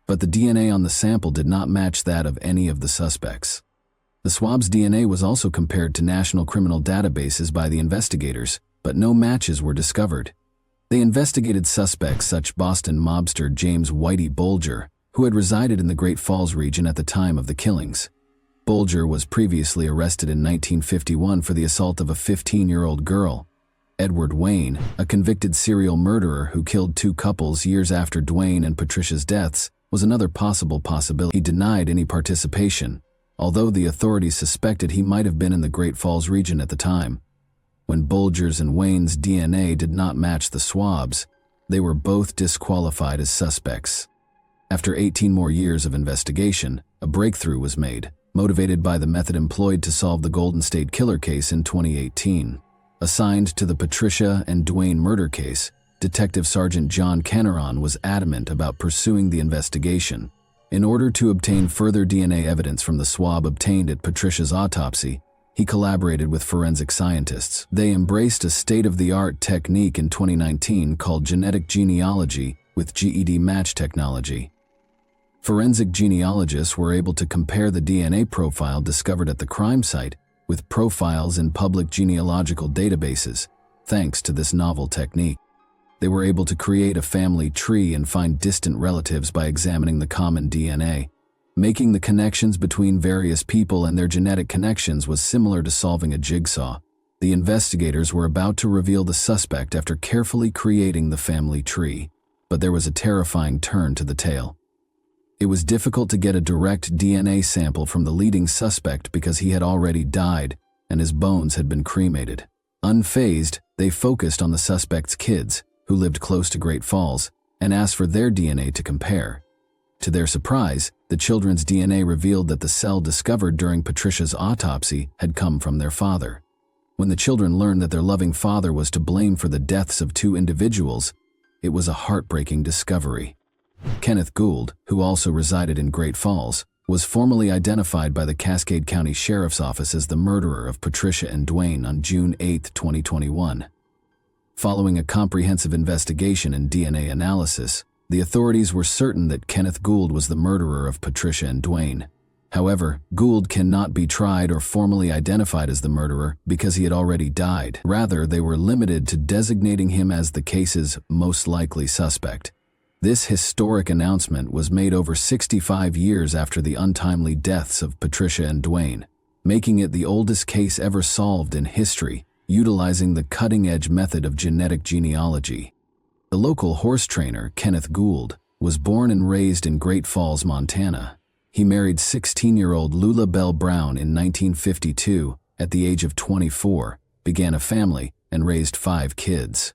But the DNA on the sample did not match that of any of the suspects. The swab's DNA was also compared to national criminal databases by the investigators, but no matches were discovered. They investigated suspects such as Boston mobster James Whitey Bulger, who had resided in the Great Falls region at the time of the killings. Bulger was previously arrested in 1951 for the assault of a 15-year-old girl. Edward Wayne, a convicted serial murderer who killed two couples years after Dwayne and Patricia's deaths, was another possibility. He denied any participation, although the authorities suspected he might have been in the Great Falls region at the time. When Bulger's and Wayne's DNA did not match the swabs, they were both disqualified as suspects. After 18 more years of investigation, a breakthrough was made, motivated by the method employed to solve the Golden State Killer case in 2018. Assigned to the Patricia and Dwayne murder case, Detective Sergeant John Caneron was adamant about pursuing the investigation. In order to obtain further DNA evidence from the swab obtained at Patricia's autopsy, he collaborated with forensic scientists. They embraced a state-of-the-art technique in 2019 called genetic genealogy with GED match technology. Forensic genealogists were able to compare the DNA profile discovered at the crime site with profiles in public genealogical databases. Thanks to this novel technique, they were able to create a family tree and find distant relatives by examining the common DNA. Making the connections between various people and their genetic connections was similar to solving a jigsaw. The investigators were about to reveal the suspect after carefully creating the family tree, but there was a terrifying turn to the tale. It was difficult to get a direct DNA sample from the leading suspect because he had already died and his bones had been cremated. Unfazed, they focused on the suspect's kids, who lived close to Great Falls, and asked for their DNA to compare. To their surprise, the children's DNA revealed that the cell discovered during Patricia's autopsy had come from their father. When the children learned that their loving father was to blame for the deaths of two individuals, it was a heartbreaking discovery. Kenneth Gould, who also resided in Great Falls, was formally identified by the Cascade County Sheriff's Office as the murderer of Patricia and Dwayne on June 8, 2021. Following a comprehensive investigation and DNA analysis, the authorities were certain that Kenneth Gould was the murderer of Patricia and Dwayne. However, Gould cannot be tried or formally identified as the murderer because he had already died. Rather, they were limited to designating him as the case's most likely suspect. This historic announcement was made over 65 years after the untimely deaths of Patricia and Dwayne, making it the oldest case ever solved in history, utilizing the cutting-edge method of genetic genealogy. The local horse trainer, Kenneth Gould, was born and raised in Great Falls, Montana. He married 16-year-old Lula Bell Brown in 1952, at the age of 24, began a family, and raised 5 kids.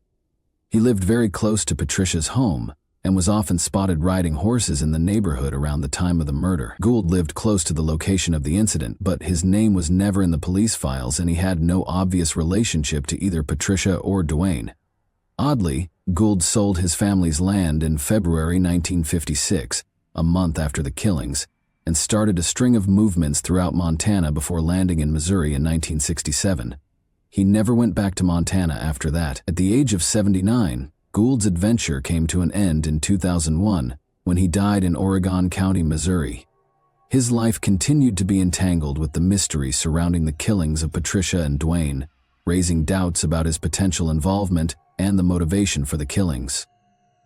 He lived very close to Patricia's home, and was often spotted riding horses in the neighborhood around the time of the murder. Gould lived close to the location of the incident, but his name was never in the police files and he had no obvious relationship to either Patricia or Dwayne. Oddly, Gould sold his family's land in February 1956, a month after the killings, and started a string of movements throughout Montana before landing in Missouri in 1967. He never went back to Montana after that. At the age of 79, Gould's adventure came to an end in 2001 when he died in Oregon County, Missouri. His life continued to be entangled with the mystery surrounding the killings of Patricia and Dwayne, raising doubts about his potential involvement and the motivation for the killings.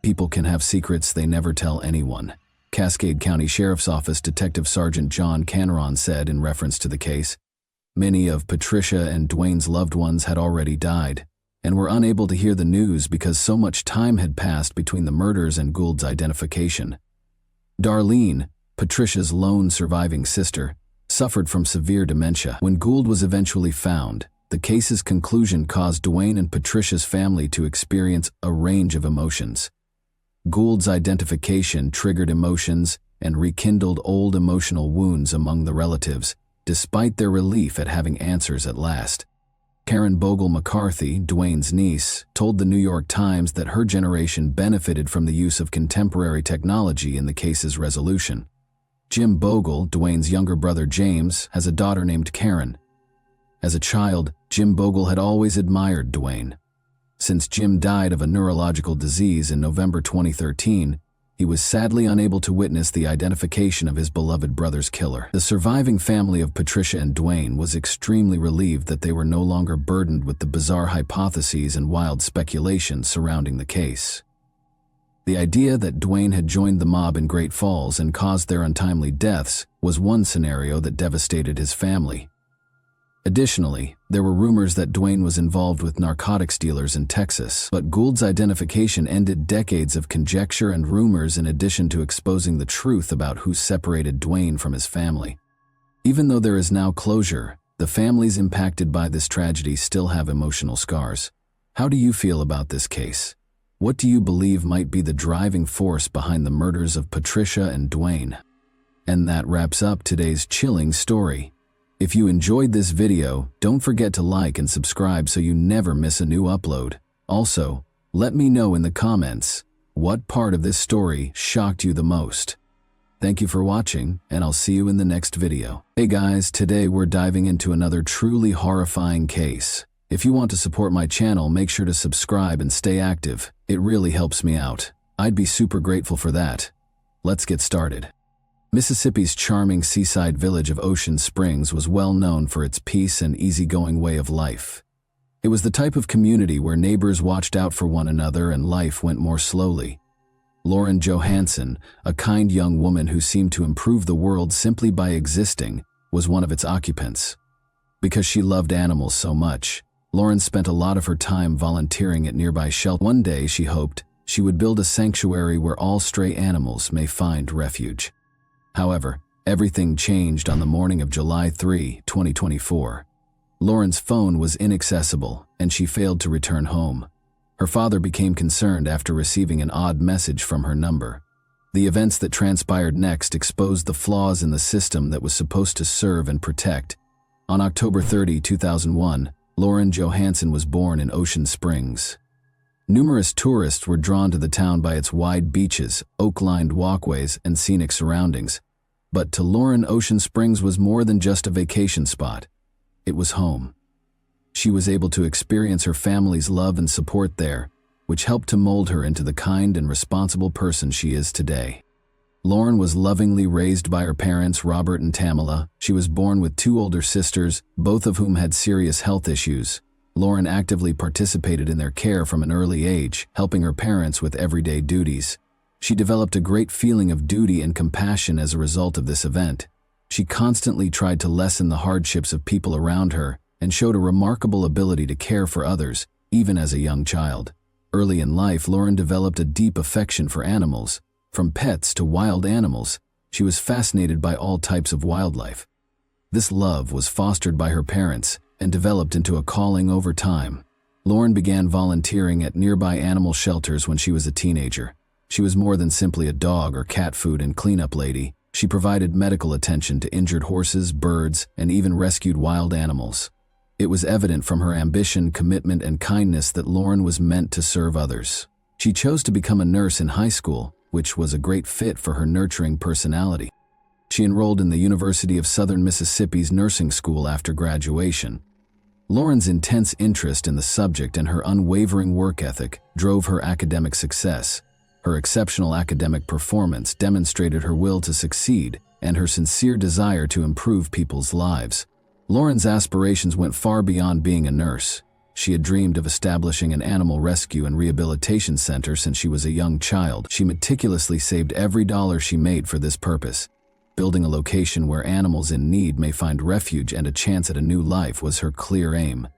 People can have secrets they never tell anyone, Cascade County Sheriff's Office Detective Sergeant John Caneron said in reference to the case. Many of Patricia and Dwayne's loved ones had already died, and were unable to hear the news because so much time had passed between the murders and Gould's identification. Darlene, Patricia's lone surviving sister, suffered from severe dementia. When Gould was eventually found, the case's conclusion caused Dwayne and Patricia's family to experience a range of emotions. Gould's identification triggered emotions and rekindled old emotional wounds among the relatives, despite their relief at having answers at last. Karen Bogle McCarthy, Dwayne's niece, told the New York Times that her generation benefited from the use of contemporary technology in the case's resolution. Jim Bogle, Dwayne's younger brother James, has a daughter named Karen. As a child, Jim Bogle had always admired Dwayne. Since Jim died of a neurological disease in November 2013, he was sadly unable to witness the identification of his beloved brother's killer. The surviving family of Patricia and Dwayne was extremely relieved that they were no longer burdened with the bizarre hypotheses and wild speculations surrounding the case. The idea that Dwayne had joined the mob in Great Falls and caused their untimely deaths was one scenario that devastated his family. Additionally, there were rumors that Dwayne was involved with narcotics dealers in Texas, but Gould's identification ended decades of conjecture and rumors in addition to exposing the truth about who separated Dwayne from his family. Even though there is now closure, the families impacted by this tragedy still have emotional scars. How do you feel about this case? What do you believe might be the driving force behind the murders of Patricia and Dwayne? And that wraps up today's chilling story. If you enjoyed this video, don't forget to like and subscribe so you never miss a new upload. Also, let me know in the comments what part of this story shocked you the most. Thank you for watching, and I'll see you in the next video. Hey guys, today we're diving into another truly horrifying case. If you want to support my channel, make sure to subscribe and stay active. It really helps me out. I'd be super grateful for that. Let's get started. Mississippi's charming seaside village of Ocean Springs was well known for its peace and easygoing way of life. It was the type of community where neighbors watched out for one another and life went more slowly. Lauren Johansson, a kind young woman who seemed to improve the world simply by existing, was one of its occupants. Because she loved animals so much, Lauren spent a lot of her time volunteering at nearby shelters. One day, she hoped, she would build a sanctuary where all stray animals may find refuge. However, everything changed on the morning of July 3, 2024. Lauren's phone was inaccessible, and she failed to return home. Her father became concerned after receiving an odd message from her number. The events that transpired next exposed the flaws in the system that was supposed to serve and protect. On October 30, 2001, Lauren Johansson was born in Ocean Springs. Numerous tourists were drawn to the town by its wide beaches, oak-lined walkways, and scenic surroundings. But to Lauren, Ocean Springs was more than just a vacation spot. It was home. She was able to experience her family's love and support there, which helped to mold her into the kind and responsible person she is today. Lauren was lovingly raised by her parents, Robert and Tamala. She was born with two older sisters, both of whom had serious health issues. Lauren actively participated in their care from an early age, helping her parents with everyday duties. She developed a great feeling of duty and compassion as a result of this event. She constantly tried to lessen the hardships of people around her and showed a remarkable ability to care for others, even as a young child. Early in life, Lauren developed a deep affection for animals. From pets to wild animals, she was fascinated by all types of wildlife. This love was fostered by her parents and developed into a calling over time. Lauren began volunteering at nearby animal shelters when she was a teenager. She was more than simply a dog or cat food and cleanup lady. She provided medical attention to injured horses, birds, and even rescued wild animals. It was evident from her ambition, commitment, and kindness that Lauren was meant to serve others. She chose to become a nurse in high school, which was a great fit for her nurturing personality. She enrolled in the University of Southern Mississippi's nursing school after graduation. Lauren's intense interest in the subject and her unwavering work ethic drove her academic success. Her exceptional academic performance demonstrated her will to succeed and her sincere desire to improve people's lives. Lauren's aspirations went far beyond being a nurse. She had dreamed of establishing an animal rescue and rehabilitation center since she was a young child. She meticulously saved every dollar she made for this purpose. Building a location where animals in need may find refuge and a chance at a new life was her clear aim.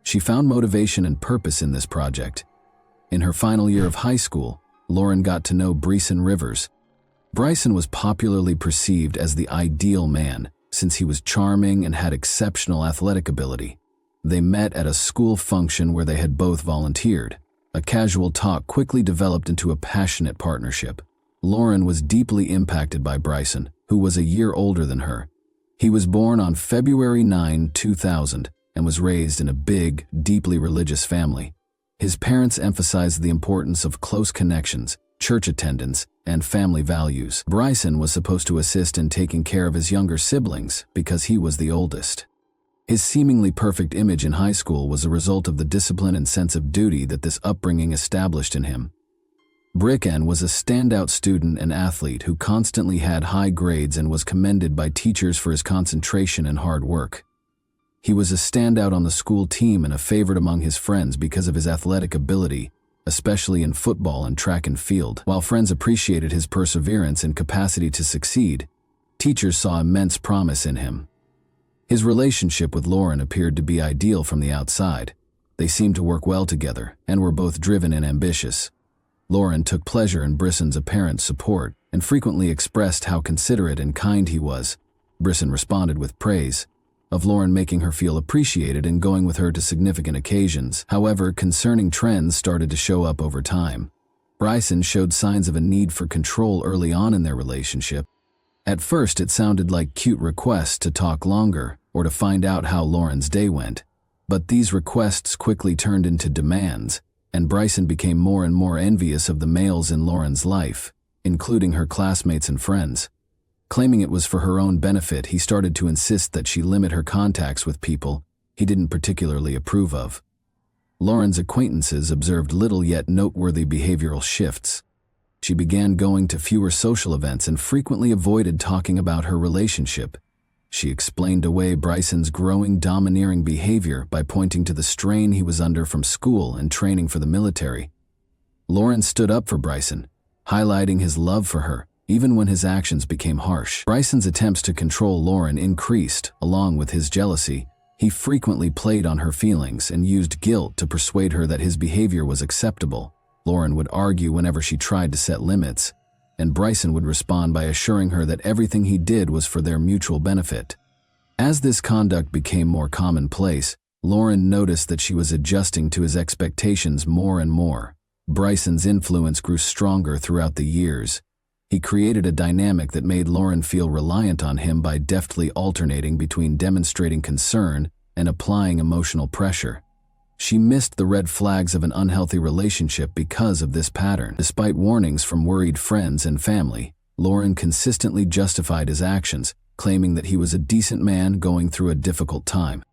She found motivation and purpose in this project. In her final year of high school, Lauren got to know Bryson Rivers. Bryson was popularly perceived as the ideal man, since he was charming and had exceptional athletic ability. They met at a school function where they had both volunteered. A casual talk quickly developed into a passionate partnership. Lauren was deeply impacted by Bryson, who was a year older than her. He was born on February 9, 2000, and was raised in a big, deeply religious family. His parents emphasized the importance of close connections, church attendance, and family values. Bryson was supposed to assist in taking care of his younger siblings because he was the oldest. His seemingly perfect image in high school was a result of the discipline and sense of duty that this upbringing established in him. Bricken was a standout student and athlete who constantly had high grades and was commended by teachers for his concentration and hard work. He was a standout on the school team and a favorite among his friends because of his athletic ability, especially in football and track and field. While friends appreciated his perseverance and capacity to succeed, teachers saw immense promise in him. His relationship with Lauren appeared to be ideal from the outside. They seemed to work well together and were both driven and ambitious. Lauren took pleasure in Brisson's apparent support and frequently expressed how considerate and kind he was. Brisson responded with praise of Lauren, making her feel appreciated and going with her to significant occasions. However, concerning trends started to show up over time. Bryson showed signs of a need for control early on in their relationship. At first, it sounded like cute requests to talk longer or to find out how Lauren's day went. But these requests quickly turned into demands, and Bryson became more and more envious of the males in Lauren's life, including her classmates and friends. Claiming it was for her own benefit, he started to insist that she limit her contacts with people he didn't particularly approve of. Lauren's acquaintances observed little yet noteworthy behavioral shifts. She began going to fewer social events and frequently avoided talking about her relationship. She explained away Bryson's growing domineering behavior by pointing to the strain he was under from school and training for the military. Lauren stood up for Bryson, highlighting his love for her, even when his actions became harsh. Bryson's attempts to control Lauren increased, along with his jealousy. He frequently played on her feelings and used guilt to persuade her that his behavior was acceptable. Lauren would argue whenever she tried to set limits, and Bryson would respond by assuring her that everything he did was for their mutual benefit. As this conduct became more commonplace, Lauren noticed that she was adjusting to his expectations more and more. Bryson's influence grew stronger throughout the years. He created a dynamic that made Lauren feel reliant on him by deftly alternating between demonstrating concern and applying emotional pressure. She missed the red flags of an unhealthy relationship because of this pattern. Despite warnings from worried friends and family, Lauren consistently justified his actions, claiming that he was a decent man going through a difficult time.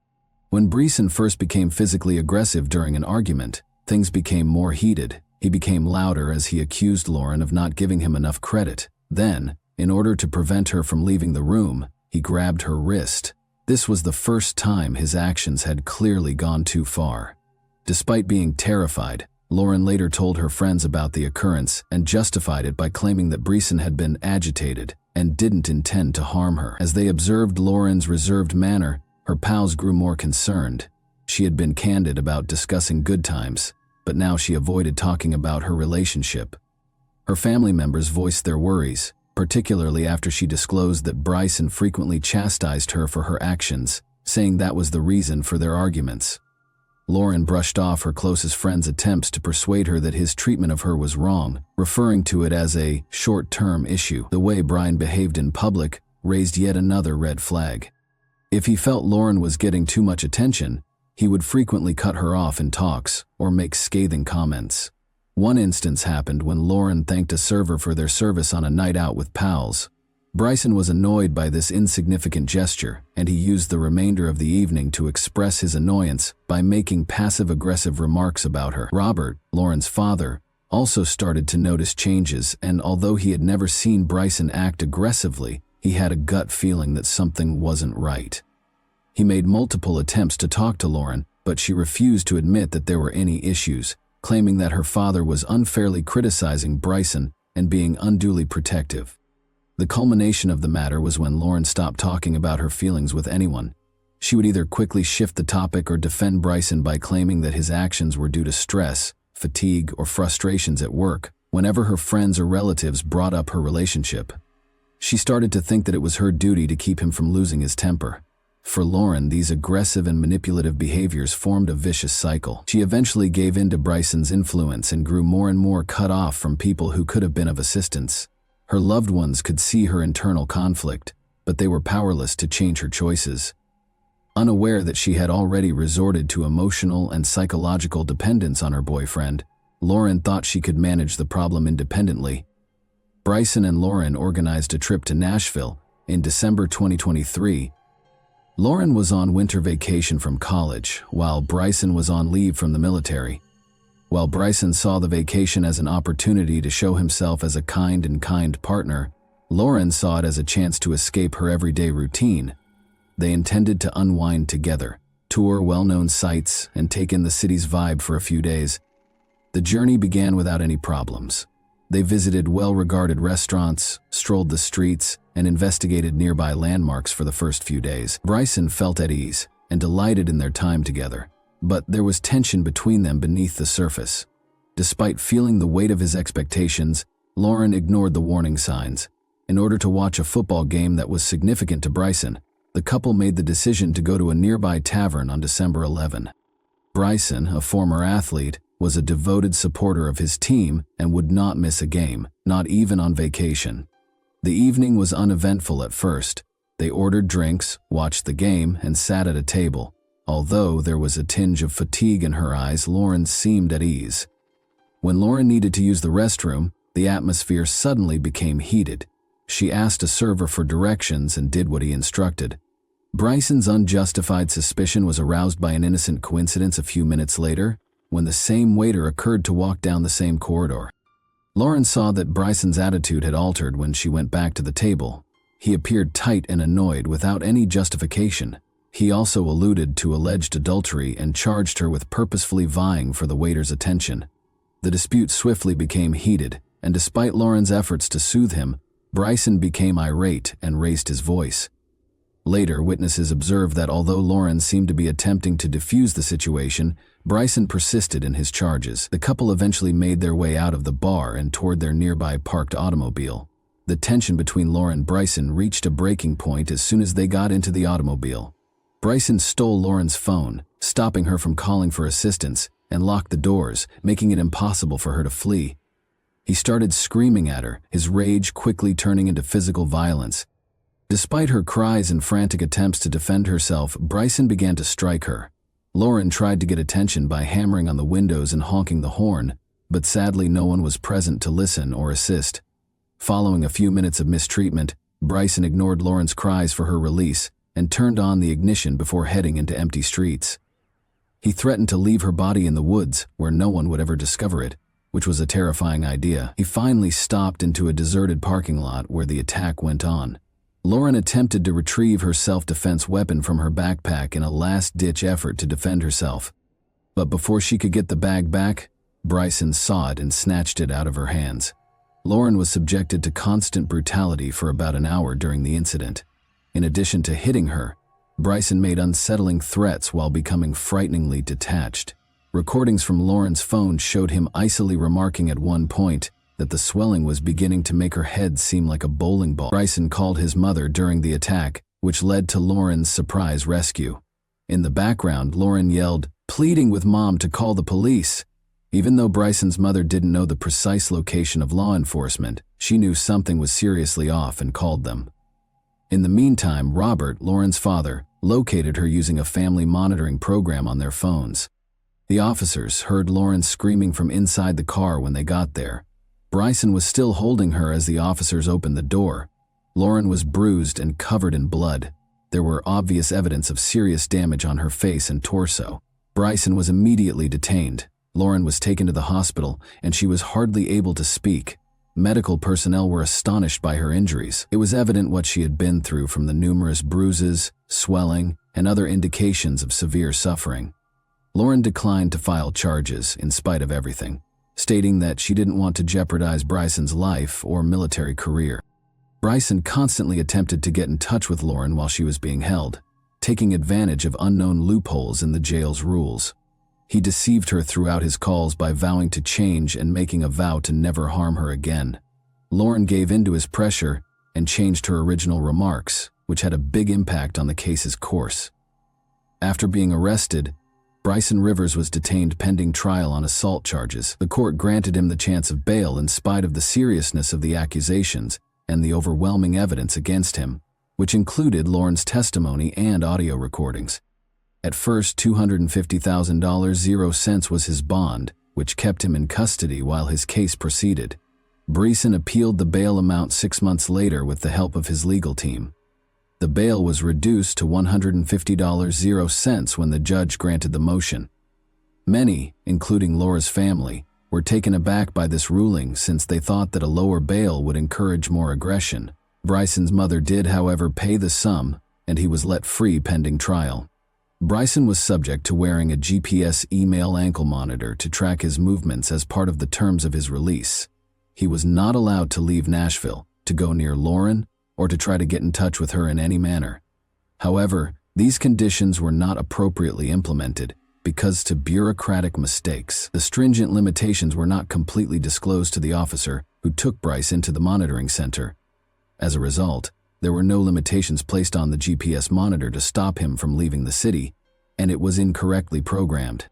When Bryson first became physically aggressive during an argument, things became more heated. He became louder as he accused Lauren of not giving him enough credit. Then, in order to prevent her from leaving the room, he grabbed her wrist. This was the first time his actions had clearly gone too far. Despite being terrified, Lauren later told her friends about the occurrence and justified it by claiming that Bryson had been agitated and didn't intend to harm her. As they observed Lauren's reserved manner, her pals grew more concerned. She had been candid about discussing good times, but now she avoided talking about her relationship. Her family members voiced their worries, particularly after she disclosed that Bryson frequently chastised her for her actions, saying that was the reason for their arguments. Lauren brushed off her closest friend's attempts to persuade her that his treatment of her was wrong, referring to it as a short-term issue. The way Brian behaved in public raised yet another red flag. If he felt Lauren was getting too much attention, he would frequently cut her off in talks or make scathing comments. One instance happened when Lauren thanked a server for their service on a night out with pals. Bryson was annoyed by this insignificant gesture, and he used the remainder of the evening to express his annoyance by making passive-aggressive remarks about her. Robert, Lauren's father, also started to notice changes, and although he had never seen Bryson act aggressively, he had a gut feeling that something wasn't right. He made multiple attempts to talk to Lauren, but she refused to admit that there were any issues, claiming that her father was unfairly criticizing Bryson and being unduly protective. The culmination of the matter was when Lauren stopped talking about her feelings with anyone. She would either quickly shift the topic or defend Bryson by claiming that his actions were due to stress, fatigue, or frustrations at work whenever her friends or relatives brought up her relationship. She started to think that it was her duty to keep him from losing his temper. For Lauren, these aggressive and manipulative behaviors formed a vicious cycle. She eventually gave in to Bryson's influence and grew more and more cut off from people who could have been of assistance. Her loved ones could see her internal conflict, but they were powerless to change her choices. Unaware that she had already resorted to emotional and psychological dependence on her boyfriend, Lauren thought she could manage the problem independently. Bryson and Lauren organized a trip to Nashville in December 2023. Lauren was on winter vacation from college, while Bryson was on leave from the military. While Bryson saw the vacation as an opportunity to show himself as a kind partner, Lauren saw it as a chance to escape her everyday routine. They intended to unwind together, tour well-known sites, and take in the city's vibe for a few days. The journey began without any problems. They visited well-regarded restaurants, strolled the streets, and investigated nearby landmarks for the first few days. Bryson felt at ease and delighted in their time together, but there was tension between them beneath the surface. Despite feeling the weight of his expectations, Lauren ignored the warning signs. In order to watch a football game that was significant to Bryson, the couple made the decision to go to a nearby tavern on December 11. Bryson, a former athlete, was a devoted supporter of his team and would not miss a game, not even on vacation. The evening was uneventful at first. They ordered drinks, watched the game, and sat at a table. Although there was a tinge of fatigue in her eyes, Lauren seemed at ease. When Lauren needed to use the restroom, the atmosphere suddenly became heated. She asked a server for directions and did what he instructed. Bryson's unjustified suspicion was aroused by an innocent coincidence a few minutes later, when the same waiter occurred to walk down the same corridor. Lauren saw that Bryson's attitude had altered when she went back to the table. He appeared tight and annoyed without any justification. He also alluded to alleged adultery and charged her with purposefully vying for the waiter's attention. The dispute swiftly became heated, and despite Lauren's efforts to soothe him, Bryson became irate and raised his voice. Later, witnesses observed that although Lauren seemed to be attempting to defuse the situation, Bryson persisted in his charges. The couple eventually made their way out of the bar and toward their nearby parked automobile. The tension between Lauren and Bryson reached a breaking point as soon as they got into the automobile. Bryson stole Lauren's phone, stopping her from calling for assistance, and locked the doors, making it impossible for her to flee. He started screaming at her, his rage quickly turning into physical violence. Despite her cries and frantic attempts to defend herself, Bryson began to strike her. Lauren tried to get attention by hammering on the windows and honking the horn, but sadly no one was present to listen or assist. Following a few minutes of mistreatment, Bryson ignored Lauren's cries for her release and turned on the ignition before heading into empty streets. He threatened to leave her body in the woods where no one would ever discover it, which was a terrifying idea. He finally stopped into a deserted parking lot where the attack went on. Lauren attempted to retrieve her self-defense weapon from her backpack in a last-ditch effort to defend herself. But before she could get the bag back, Bryson saw it and snatched it out of her hands. Lauren was subjected to constant brutality for about an hour during the incident. In addition to hitting her, Bryson made unsettling threats while becoming frighteningly detached. Recordings from Lauren's phone showed him icily remarking at one point that the swelling was beginning to make her head seem like a bowling ball. Bryson called his mother during the attack, which led to Lauren's surprise rescue. In the background, Lauren yelled, pleading with Mom to call the police. Even though Bryson's mother didn't know the precise location of law enforcement, she knew something was seriously off and called them. In the meantime, Robert, Lauren's father, located her using a family monitoring program on their phones. The officers heard Lauren screaming from inside the car when they got there. Bryson was still holding her as the officers opened the door. Lauren was bruised and covered in blood. There were obvious evidence of serious damage on her face and torso. Bryson was immediately detained. Lauren was taken to the hospital, and she was hardly able to speak. Medical personnel were astonished by her injuries. It was evident what she had been through from the numerous bruises, swelling, and other indications of severe suffering. Lauren declined to file charges in spite of everything, stating that she didn't want to jeopardize Bryson's life or military career. Bryson constantly attempted to get in touch with Lauren while she was being held, taking advantage of unknown loopholes in the jail's rules. He deceived her throughout his calls by vowing to change and making a vow to never harm her again. Lauren gave in to his pressure and changed her original remarks, which had a big impact on the case's course. After being arrested, Bryson Rivers was detained pending trial on assault charges. The court granted him the chance of bail in spite of the seriousness of the accusations and the overwhelming evidence against him, which included Lauren's testimony and audio recordings. At first, $250,000 0 cents was his bond, which kept him in custody while his case proceeded. Bryson appealed the bail amount 6 months later with the help of his legal team. The bail was reduced to $150 0 cents when the judge granted the motion. Many, including Laura's family, were taken aback by this ruling since they thought that a lower bail would encourage more aggression. Bryson's mother did, however, pay the sum, and he was let free pending trial. Bryson was subject to wearing a GPS email ankle monitor to track his movements as part of the terms of his release. He was not allowed to leave Nashville, to go near Lauren, or to try to get in touch with her in any manner. However, these conditions were not appropriately implemented because to bureaucratic mistakes. The stringent limitations were not completely disclosed to the officer who took Bryce into the monitoring center. As a result, there were no limitations placed on the GPS monitor to stop him from leaving the city, and it was incorrectly programmed.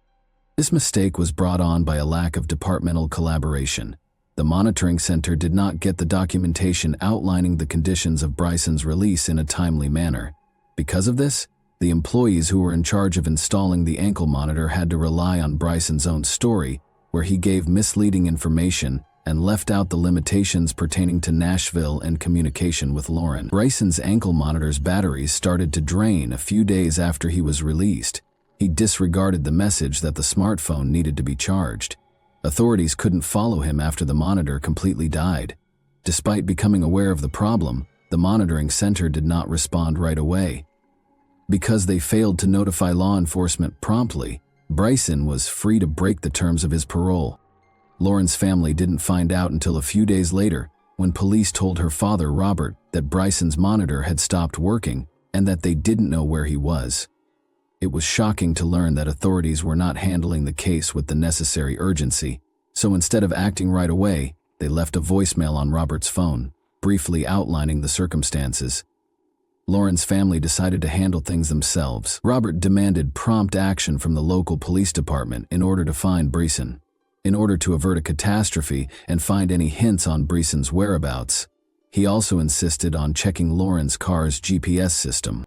This mistake was brought on by a lack of departmental collaboration. The monitoring center did not get the documentation outlining the conditions of Bryson's release in a timely manner. Because of this, the employees who were in charge of installing the ankle monitor had to rely on Bryson's own story, where he gave misleading information and left out the limitations pertaining to Nashville and communication with Lauren. Bryson's ankle monitor's batteries started to drain a few days after he was released. He disregarded the message that the smartphone needed to be charged. Authorities couldn't follow him after the monitor completely died. Despite becoming aware of the problem, the monitoring center did not respond right away. Because they failed to notify law enforcement promptly, Bryson was free to break the terms of his parole. Lauren's family didn't find out until a few days later, when police told her father, Robert, that Bryson's monitor had stopped working and that they didn't know where he was. It was shocking to learn that authorities were not handling the case with the necessary urgency, so instead of acting right away, they left a voicemail on Robert's phone, briefly outlining the circumstances. Lauren's family decided to handle things themselves. Robert demanded prompt action from the local police department in order to find Bryson. In order to avert a catastrophe and find any hints on Bryson's whereabouts, he also insisted on checking Lauren's car's GPS system.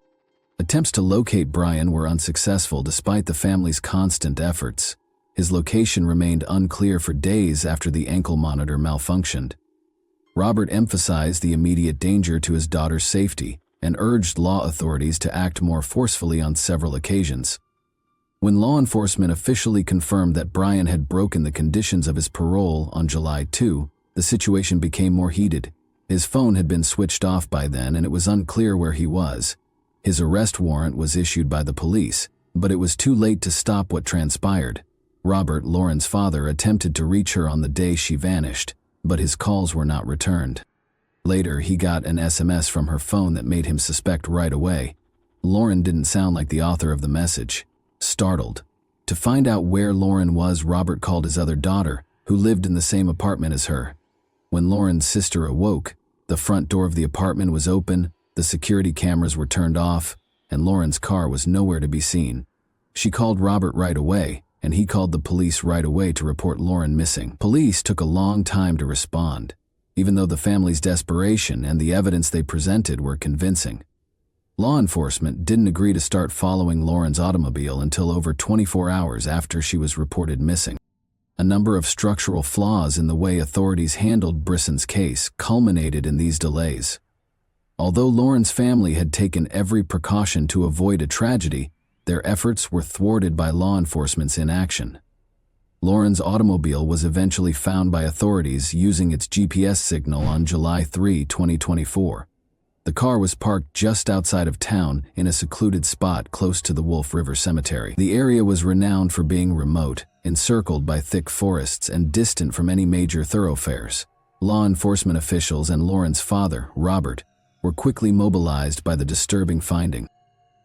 Attempts to locate Brian were unsuccessful despite the family's constant efforts. His location remained unclear for days after the ankle monitor malfunctioned. Robert emphasized the immediate danger to his daughter's safety and urged law authorities to act more forcefully on several occasions. When law enforcement officially confirmed that Brian had broken the conditions of his parole on July 2, the situation became more heated. His phone had been switched off by then and it was unclear where he was. His arrest warrant was issued by the police, but it was too late to stop what transpired. Robert, Lauren's father, attempted to reach her on the day she vanished, but his calls were not returned. Later, he got an SMS from her phone that made him suspect right away. Lauren didn't sound like the author of the message. Startled to find out where Lauren was, Robert called his other daughter, who lived in the same apartment as her. When Lauren's sister awoke, the front door of the apartment was open, the security cameras were turned off, and Lauren's car was nowhere to be seen. She called Robert right away, and he called the police right away to report Lauren missing. Police took a long time to respond, even though the family's desperation and the evidence they presented were convincing. Law enforcement didn't agree to start following Lauren's automobile until over 24 hours after she was reported missing. A number of structural flaws in the way authorities handled Bryson's case culminated in these delays. Although Lauren's family had taken every precaution to avoid a tragedy, their efforts were thwarted by law enforcement's inaction. Lauren's automobile was eventually found by authorities using its GPS signal on July 3, 2024. The car was parked just outside of town in a secluded spot close to the Wolf River Cemetery. The area was renowned for being remote, encircled by thick forests and distant from any major thoroughfares. Law enforcement officials and Lauren's father, Robert, were quickly mobilized by the disturbing finding.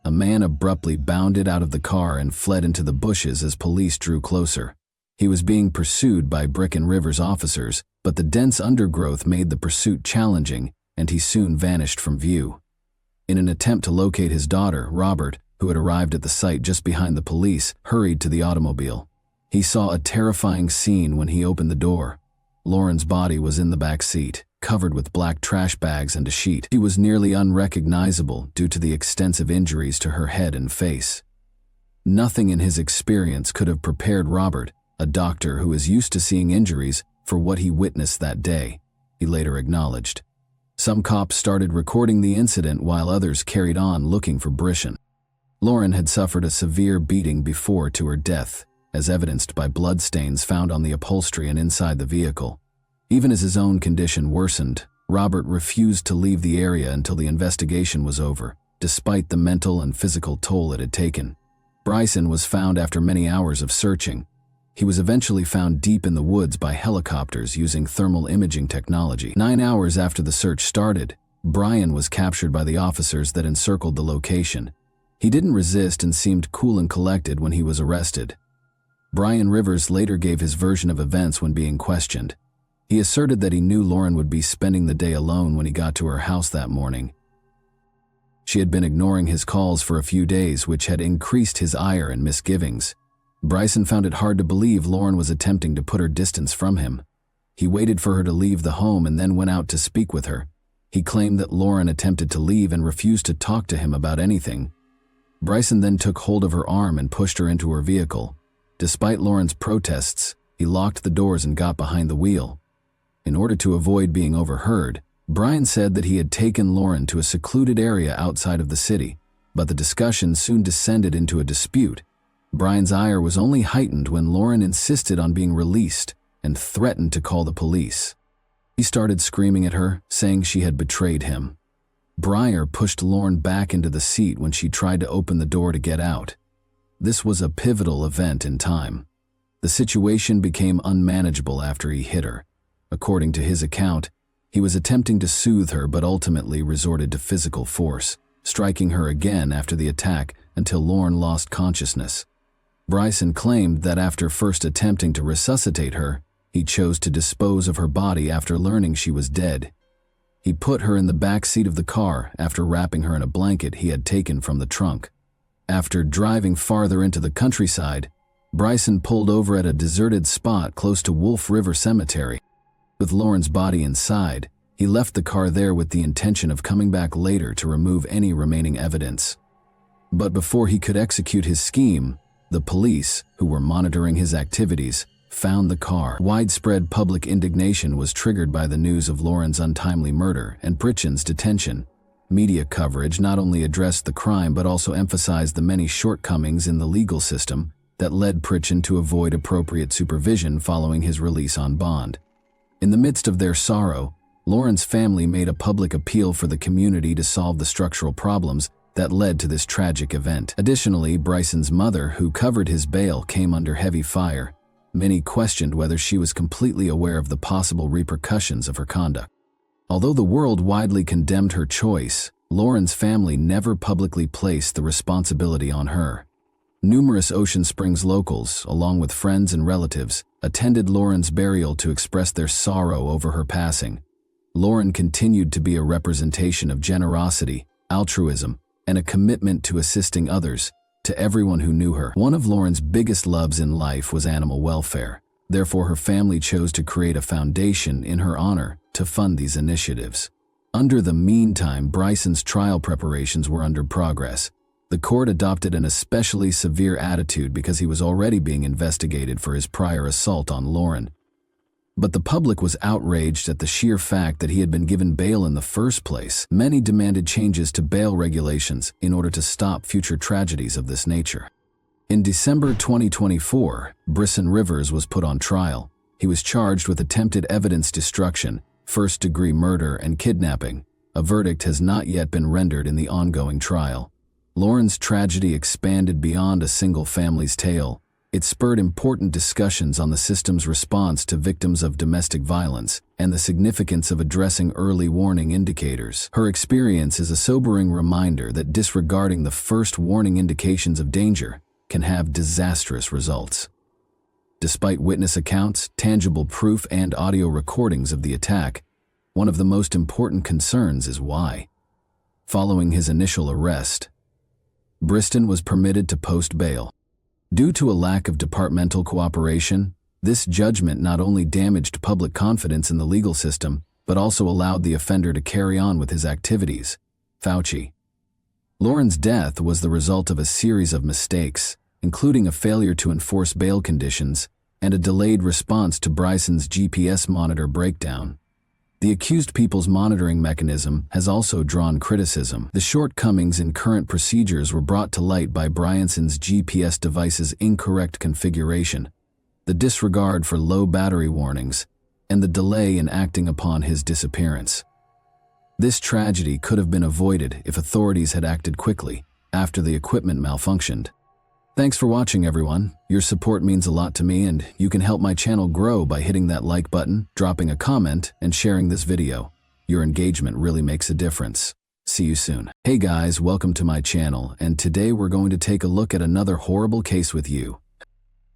A man abruptly bounded out of the car and fled into the bushes as police drew closer. He was being pursued by Bricken River's officers, but the dense undergrowth made the pursuit challenging, and he soon vanished from view. In an attempt to locate his daughter, Robert, who had arrived at the site just behind the police, hurried to the automobile. He saw a terrifying scene when he opened the door. Lauren's body was in the back seat, covered with black trash bags and a sheet. She was nearly unrecognizable due to the extensive injuries to her head and face. Nothing in his experience could have prepared Robert, a doctor who is used to seeing injuries, for what he witnessed that day, he later acknowledged. Some cops started recording the incident while others carried on looking for Bryson. Lauren had suffered a severe beating before to her death. as evidenced by bloodstains found on the upholstery and inside the vehicle. Even as his own condition worsened, Robert refused to leave the area until the investigation was over, despite the mental and physical toll it had taken. Bryson was found after many hours of searching. He was eventually found deep in the woods by helicopters using thermal imaging technology. 9 hours after the search started, Brian was captured by the officers that encircled the location. He didn't resist and seemed cool and collected when he was arrested. Brian Rivers later gave his version of events when being questioned. He asserted that he knew Lauren would be spending the day alone when he got to her house that morning. She had been ignoring his calls for a few days, which had increased his ire and misgivings. Bryson found it hard to believe Lauren was attempting to put her distance from him. He waited for her to leave the home and then went out to speak with her. He claimed that Lauren attempted to leave and refused to talk to him about anything. Bryson then took hold of her arm and pushed her into her vehicle. Despite Lauren's protests, he locked the doors and got behind the wheel. In order to avoid being overheard, Brian said that he had taken Lauren to a secluded area outside of the city, but the discussion soon descended into a dispute. Brian's ire was only heightened when Lauren insisted on being released and threatened to call the police. He started screaming at her, saying she had betrayed him. Brian pushed Lauren back into the seat when she tried to open the door to get out. This was a pivotal event in time. The situation became unmanageable after he hit her. According to his account, he was attempting to soothe her but ultimately resorted to physical force, striking her again after the attack until Lauren lost consciousness. Bryson claimed that after first attempting to resuscitate her, he chose to dispose of her body after learning she was dead. He put her in the back seat of the car after wrapping her in a blanket he had taken from the trunk. After driving farther into the countryside, Bryson pulled over at a deserted spot close to Wolf River Cemetery. With Lauren's body inside, he left the car there with the intention of coming back later to remove any remaining evidence. But before he could execute his scheme, the police, who were monitoring his activities, found the car. Widespread public indignation was triggered by the news of Lauren's untimely murder and Pritchen's detention. Media coverage not only addressed the crime but also emphasized the many shortcomings in the legal system that led Pritchen to avoid appropriate supervision following his release on bond. In the midst of their sorrow, Lauren's family made a public appeal for the community to solve the structural problems that led to this tragic event. Additionally, Bryson's mother, who covered his bail, came under heavy fire. Many questioned whether she was completely aware of the possible repercussions of her conduct. Although the world widely condemned her choice, Lauren's family never publicly placed the responsibility on her. Numerous Ocean Springs locals, along with friends and relatives, attended Lauren's burial to express their sorrow over her passing. Lauren continued to be a representation of generosity, altruism, and a commitment to assisting others, to everyone who knew her. One of Lauren's biggest loves in life was animal welfare. Therefore, her family chose to create a foundation in her honor to fund these initiatives. Under the meantime, Bryson's trial preparations were under progress. The court adopted an especially severe attitude because he was already being investigated for his prior assault on Lauren. But the public was outraged at the sheer fact that he had been given bail in the first place. Many demanded changes to bail regulations in order to stop future tragedies of this nature. In December 2024, Bryson Rivers was put on trial. He was charged with attempted evidence destruction, first-degree murder, and kidnapping. A verdict has not yet been rendered in the ongoing trial. Lauren's tragedy expanded beyond a single family's tale. It spurred important discussions on the system's response to victims of domestic violence and the significance of addressing early warning indicators. Her experience is a sobering reminder that disregarding the first warning indications of danger can have disastrous results. Despite witness accounts, tangible proof, and audio recordings of the attack, one of the most important concerns is why. Following his initial arrest, Briston was permitted to post bail. Due to a lack of departmental cooperation, this judgment not only damaged public confidence in the legal system, but also allowed the offender to carry on with his activities. Fauci. Lauren's death was the result of a series of mistakes, including a failure to enforce bail conditions and a delayed response to Bryson's GPS monitor breakdown. The accused people's monitoring mechanism has also drawn criticism. The shortcomings in current procedures were brought to light by Bryanson's GPS device's incorrect configuration, the disregard for low battery warnings, and the delay in acting upon his disappearance. This tragedy could have been avoided if authorities had acted quickly after the equipment malfunctioned. Thanks for watching, everyone. Your support means a lot to me, and you can help my channel grow by hitting that like button, dropping a comment, and sharing this video. Your engagement really makes a difference. See you soon. Hey guys, welcome to my channel, and today we're going to take a look at another horrible case with you.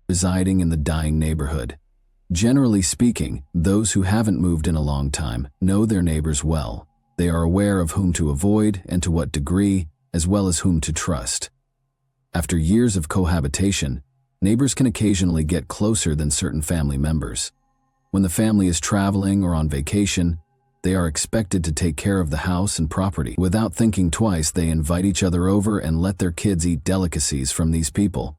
Residing in the dying neighborhood. Generally speaking, those who haven't moved in a long time know their neighbors well. They are aware of whom to avoid and to what degree, as well as whom to trust. After years of cohabitation, neighbors can occasionally get closer than certain family members. When the family is traveling or on vacation, they are expected to take care of the house and property. Without thinking twice, they invite each other over and let their kids eat delicacies from these people.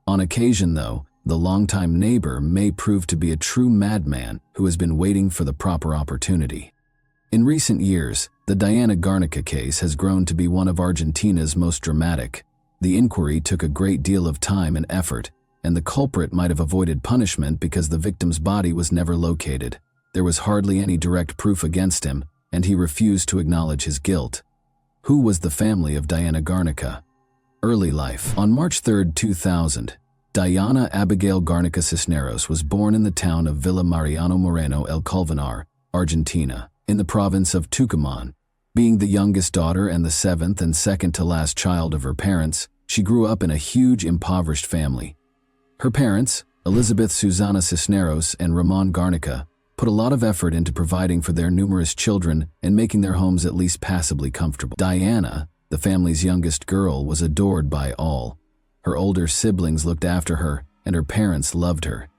On occasion, though, the longtime neighbor may prove to be a true madman who has been waiting for the proper opportunity. In recent years, the Diana Garnica case has grown to be one of Argentina's most dramatic. The inquiry took a great deal of time and effort, and the culprit might have avoided punishment because the victim's body was never located. There was hardly any direct proof against him, and he refused to acknowledge his guilt. Who was the family of Diana Garnica? Early life. On March 3, 2000, Diana Abigail Garnica Cisneros was born in the town of Villa Mariano Moreno El Colmenar, Argentina, in the province of Tucumán. Being the youngest daughter and the seventh and second to last child of her parents, she grew up in a huge impoverished family. Her parents, Elizabeth Susana Cisneros and Ramon Garnica, put a lot of effort into providing for their numerous children and making their homes at least passably comfortable. Diana, the family's youngest girl, was adored by all. Her older siblings looked after her, and her parents loved her.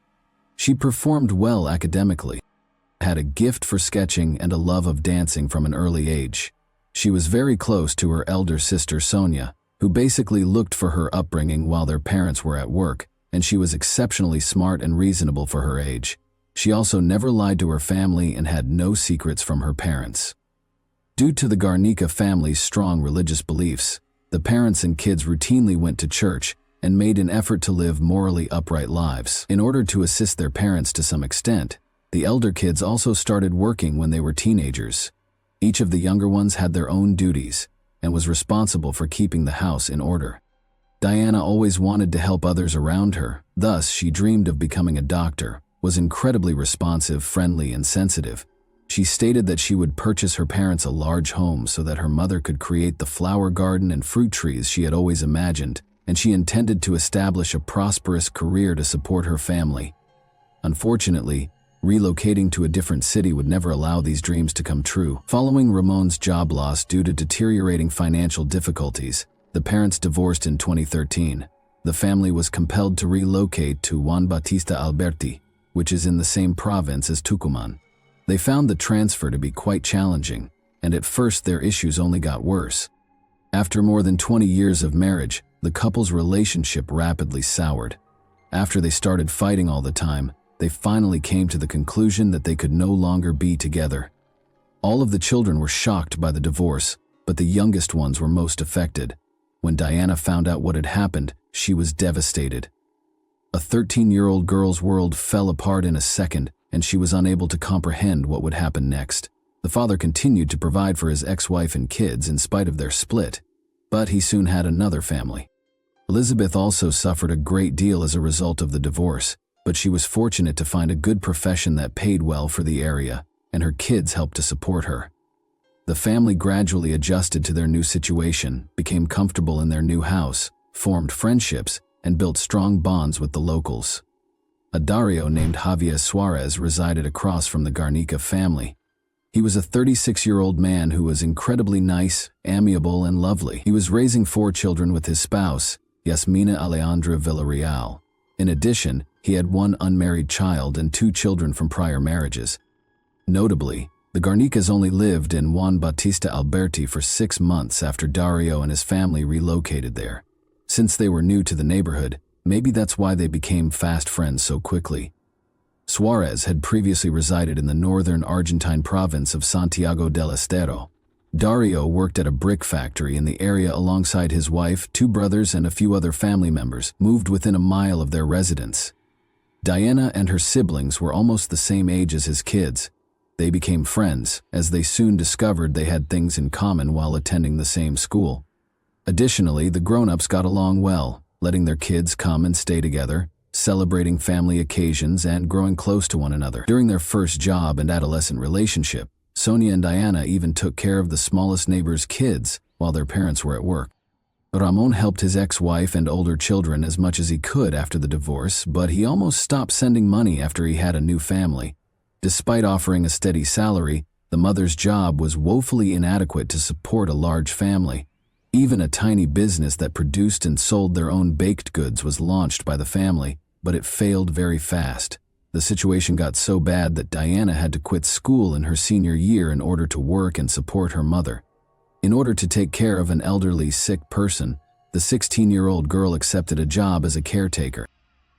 She performed well academically, had a gift for sketching and a love of dancing from an early age. She was very close to her elder sister Sonia, who basically looked for her upbringing while their parents were at work, and she was exceptionally smart and reasonable for her age. She also never lied to her family and had no secrets from her parents. Due to the Garnica family's strong religious beliefs, the parents and kids routinely went to church and made an effort to live morally upright lives. In order to assist their parents to some extent, the elder kids also started working when they were teenagers. Each of the younger ones had their own duties and was responsible for keeping the house in order. Diana always wanted to help others around her, thus she dreamed of becoming a doctor, was incredibly responsive, friendly, and sensitive. She stated that she would purchase her parents a large home so that her mother could create the flower garden and fruit trees she had always imagined, and she intended to establish a prosperous career to support her family. Unfortunately, relocating to a different city would never allow these dreams to come true. Following Ramon's job loss due to deteriorating financial difficulties, the parents divorced in 2013. The family was compelled to relocate to Juan Bautista Alberti, which is in the same province as Tucumán. They found the transfer to be quite challenging, and at first their issues only got worse. After more than 20 years of marriage, the couple's relationship rapidly soured. After they started fighting all the time, they finally came to the conclusion that they could no longer be together. All of the children were shocked by the divorce, but the youngest ones were most affected. When Diana found out what had happened, she was devastated. A 13-year-old girl's world fell apart in a second, and she was unable to comprehend what would happen next. The father continued to provide for his ex-wife and kids in spite of their split, but he soon had another family. Elizabeth also suffered a great deal as a result of the divorce, but she was fortunate to find a good profession that paid well for the area, and her kids helped to support her. The family gradually adjusted to their new situation, became comfortable in their new house, formed friendships, and built strong bonds with the locals. A Dario named Javier Suarez resided across from the Garnica family. He was a 36-year-old man who was incredibly nice, amiable, and lovely. He was raising 4 children with his spouse, Yasmina Alejandra Villarreal. In addition, he had 1 unmarried child and 2 children from prior marriages. Notably, the Garnicas only lived in Juan Bautista Alberti for 6 months after Dario and his family relocated there. Since they were new to the neighborhood, maybe that's why they became fast friends so quickly. Suarez had previously resided in the northern Argentine province of Santiago del Estero. Dario worked at a brick factory in the area alongside his wife, 2 brothers, and a few other family members, moved within a mile of their residence. Diana and her siblings were almost the same age as his kids. They became friends, as they soon discovered they had things in common while attending the same school. Additionally, the grown-ups got along well, letting their kids come and stay together, celebrating family occasions and growing close to one another. During their first job and adolescent relationship, Sonia and Diana even took care of the smallest neighbor's kids while their parents were at work. Ramon helped his ex-wife and older children as much as he could after the divorce, but he almost stopped sending money after he had a new family. Despite offering a steady salary, the mother's job was woefully inadequate to support a large family. Even a tiny business that produced and sold their own baked goods was launched by the family, but it failed very fast. The situation got so bad that Diana had to quit school in her senior year in order to work and support her mother. In order to take care of an elderly, sick person, the 16-year-old girl accepted a job as a caretaker.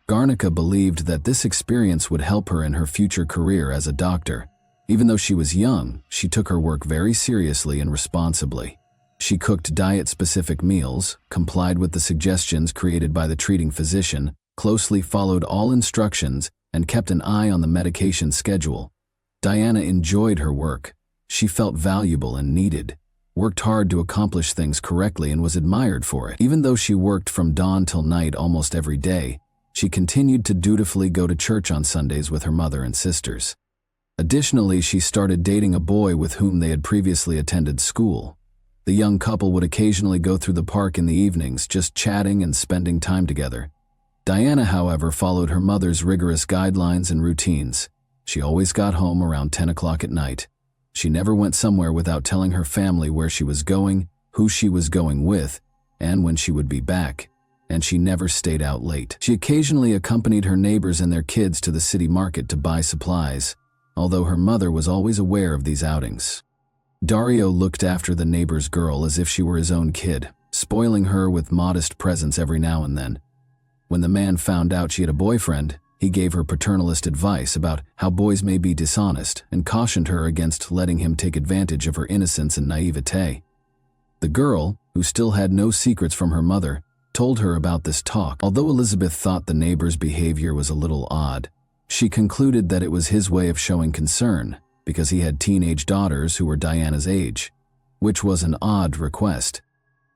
Garnica believed that this experience would help her in her future career as a doctor. Even though she was young, she took her work very seriously and responsibly. She cooked diet-specific meals, complied with the suggestions created by the treating physician, closely followed all instructions, and kept an eye on the medication schedule. Diana enjoyed her work. She felt valuable and needed, worked hard to accomplish things correctly, and was admired for it. Even though she worked from dawn till night almost every day, she continued to dutifully go to church on Sundays with her mother and sisters. Additionally, she started dating a boy with whom they had previously attended school. The young couple would occasionally go through the park in the evenings, just chatting and spending time together. Diana, however, followed her mother's rigorous guidelines and routines. She always got home around 10 o'clock at night. She never went somewhere without telling her family where she was going, who she was going with, and when she would be back. And she never stayed out late. She occasionally accompanied her neighbors and their kids to the city market to buy supplies, although her mother was always aware of these outings. Dario looked after the neighbor's girl as if she were his own kid, spoiling her with modest presents every now and then. When the man found out she had a boyfriend, he gave her paternalist advice about how boys may be dishonest and cautioned her against letting him take advantage of her innocence and naivete. The girl, who still had no secrets from her mother, told her about this talk. Although Elizabeth thought the neighbor's behavior was a little odd, she concluded that it was his way of showing concern because he had teenage daughters who were Diana's age, which was an odd request.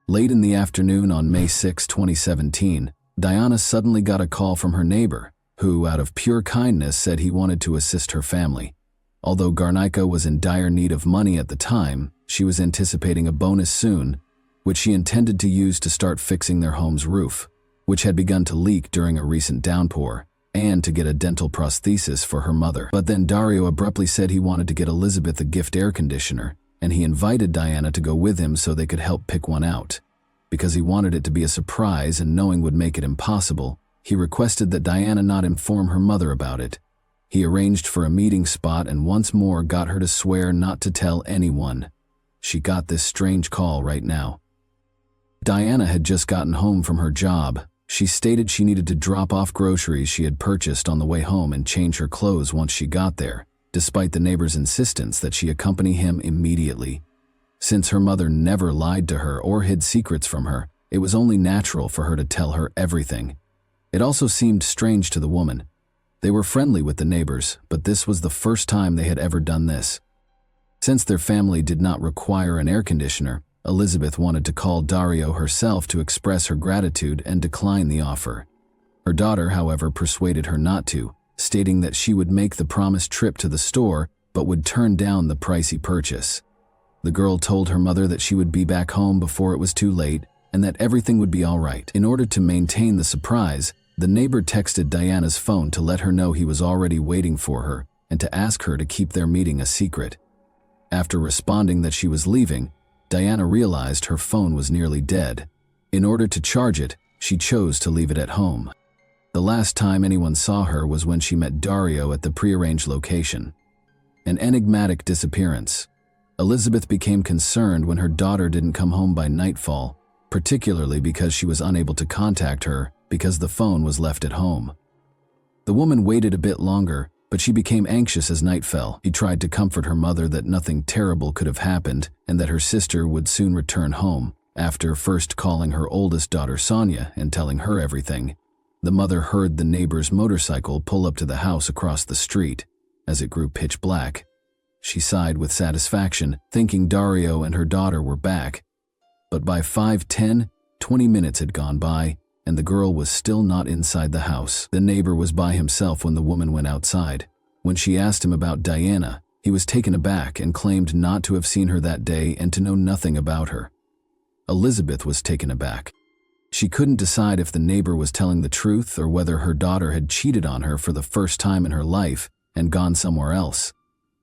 Late in the afternoon on May 6, 2017, Diana suddenly got a call from her neighbor, who, out of pure kindness, said he wanted to assist her family. Although Garnica was in dire need of money at the time, she was anticipating a bonus soon, which she intended to use to start fixing their home's roof, which had begun to leak during a recent downpour, and to get a dental prosthesis for her mother. But then Dario abruptly said he wanted to get Elizabeth a gift air conditioner, and he invited Diana to go with him so they could help pick one out. Because he wanted it to be a surprise and knowing would make it impossible, he requested that Diana not inform her mother about it. He arranged for a meeting spot and once more got her to swear not to tell anyone. She got this strange call right now. Diana had just gotten home from her job. She stated she needed to drop off groceries she had purchased on the way home and change her clothes once she got there, despite the neighbor's insistence that she accompany him immediately. Since her mother never lied to her or hid secrets from her, it was only natural for her to tell her everything. It also seemed strange to the woman. They were friendly with the neighbors, but this was the first time they had ever done this. Since their family did not require an air conditioner, Elizabeth wanted to call Dario herself to express her gratitude and decline the offer. Her daughter, however, persuaded her not to, stating that she would make the promised trip to the store but would turn down the pricey purchase. The girl told her mother that she would be back home before it was too late and that everything would be all right. In order to maintain the surprise, the neighbor texted Diana's phone to let her know he was already waiting for her and to ask her to keep their meeting a secret. After responding that she was leaving, Diana realized her phone was nearly dead. In order to charge it, she chose to leave it at home. The last time anyone saw her was when she met Dario at the prearranged location. An enigmatic disappearance. Elizabeth became concerned when her daughter didn't come home by nightfall, particularly because she was unable to contact her because the phone was left at home. The woman waited a bit longer, But she became anxious as night fell. He tried to comfort her mother that nothing terrible could have happened and that her sister would soon return home. After first calling her oldest daughter Sonia and telling her everything, the mother heard the neighbor's motorcycle pull up to the house across the street. As it grew pitch black, she sighed with satisfaction, thinking Dario and her daughter were back. But by 5, 10, 20 minutes had gone by, and the girl was still not inside the house. The neighbor was by himself when the woman went outside. When she asked him about Diana, he was taken aback and claimed not to have seen her that day and to know nothing about her. Elizabeth was taken aback. She couldn't decide if the neighbor was telling the truth or whether her daughter had cheated on her for the first time in her life and gone somewhere else.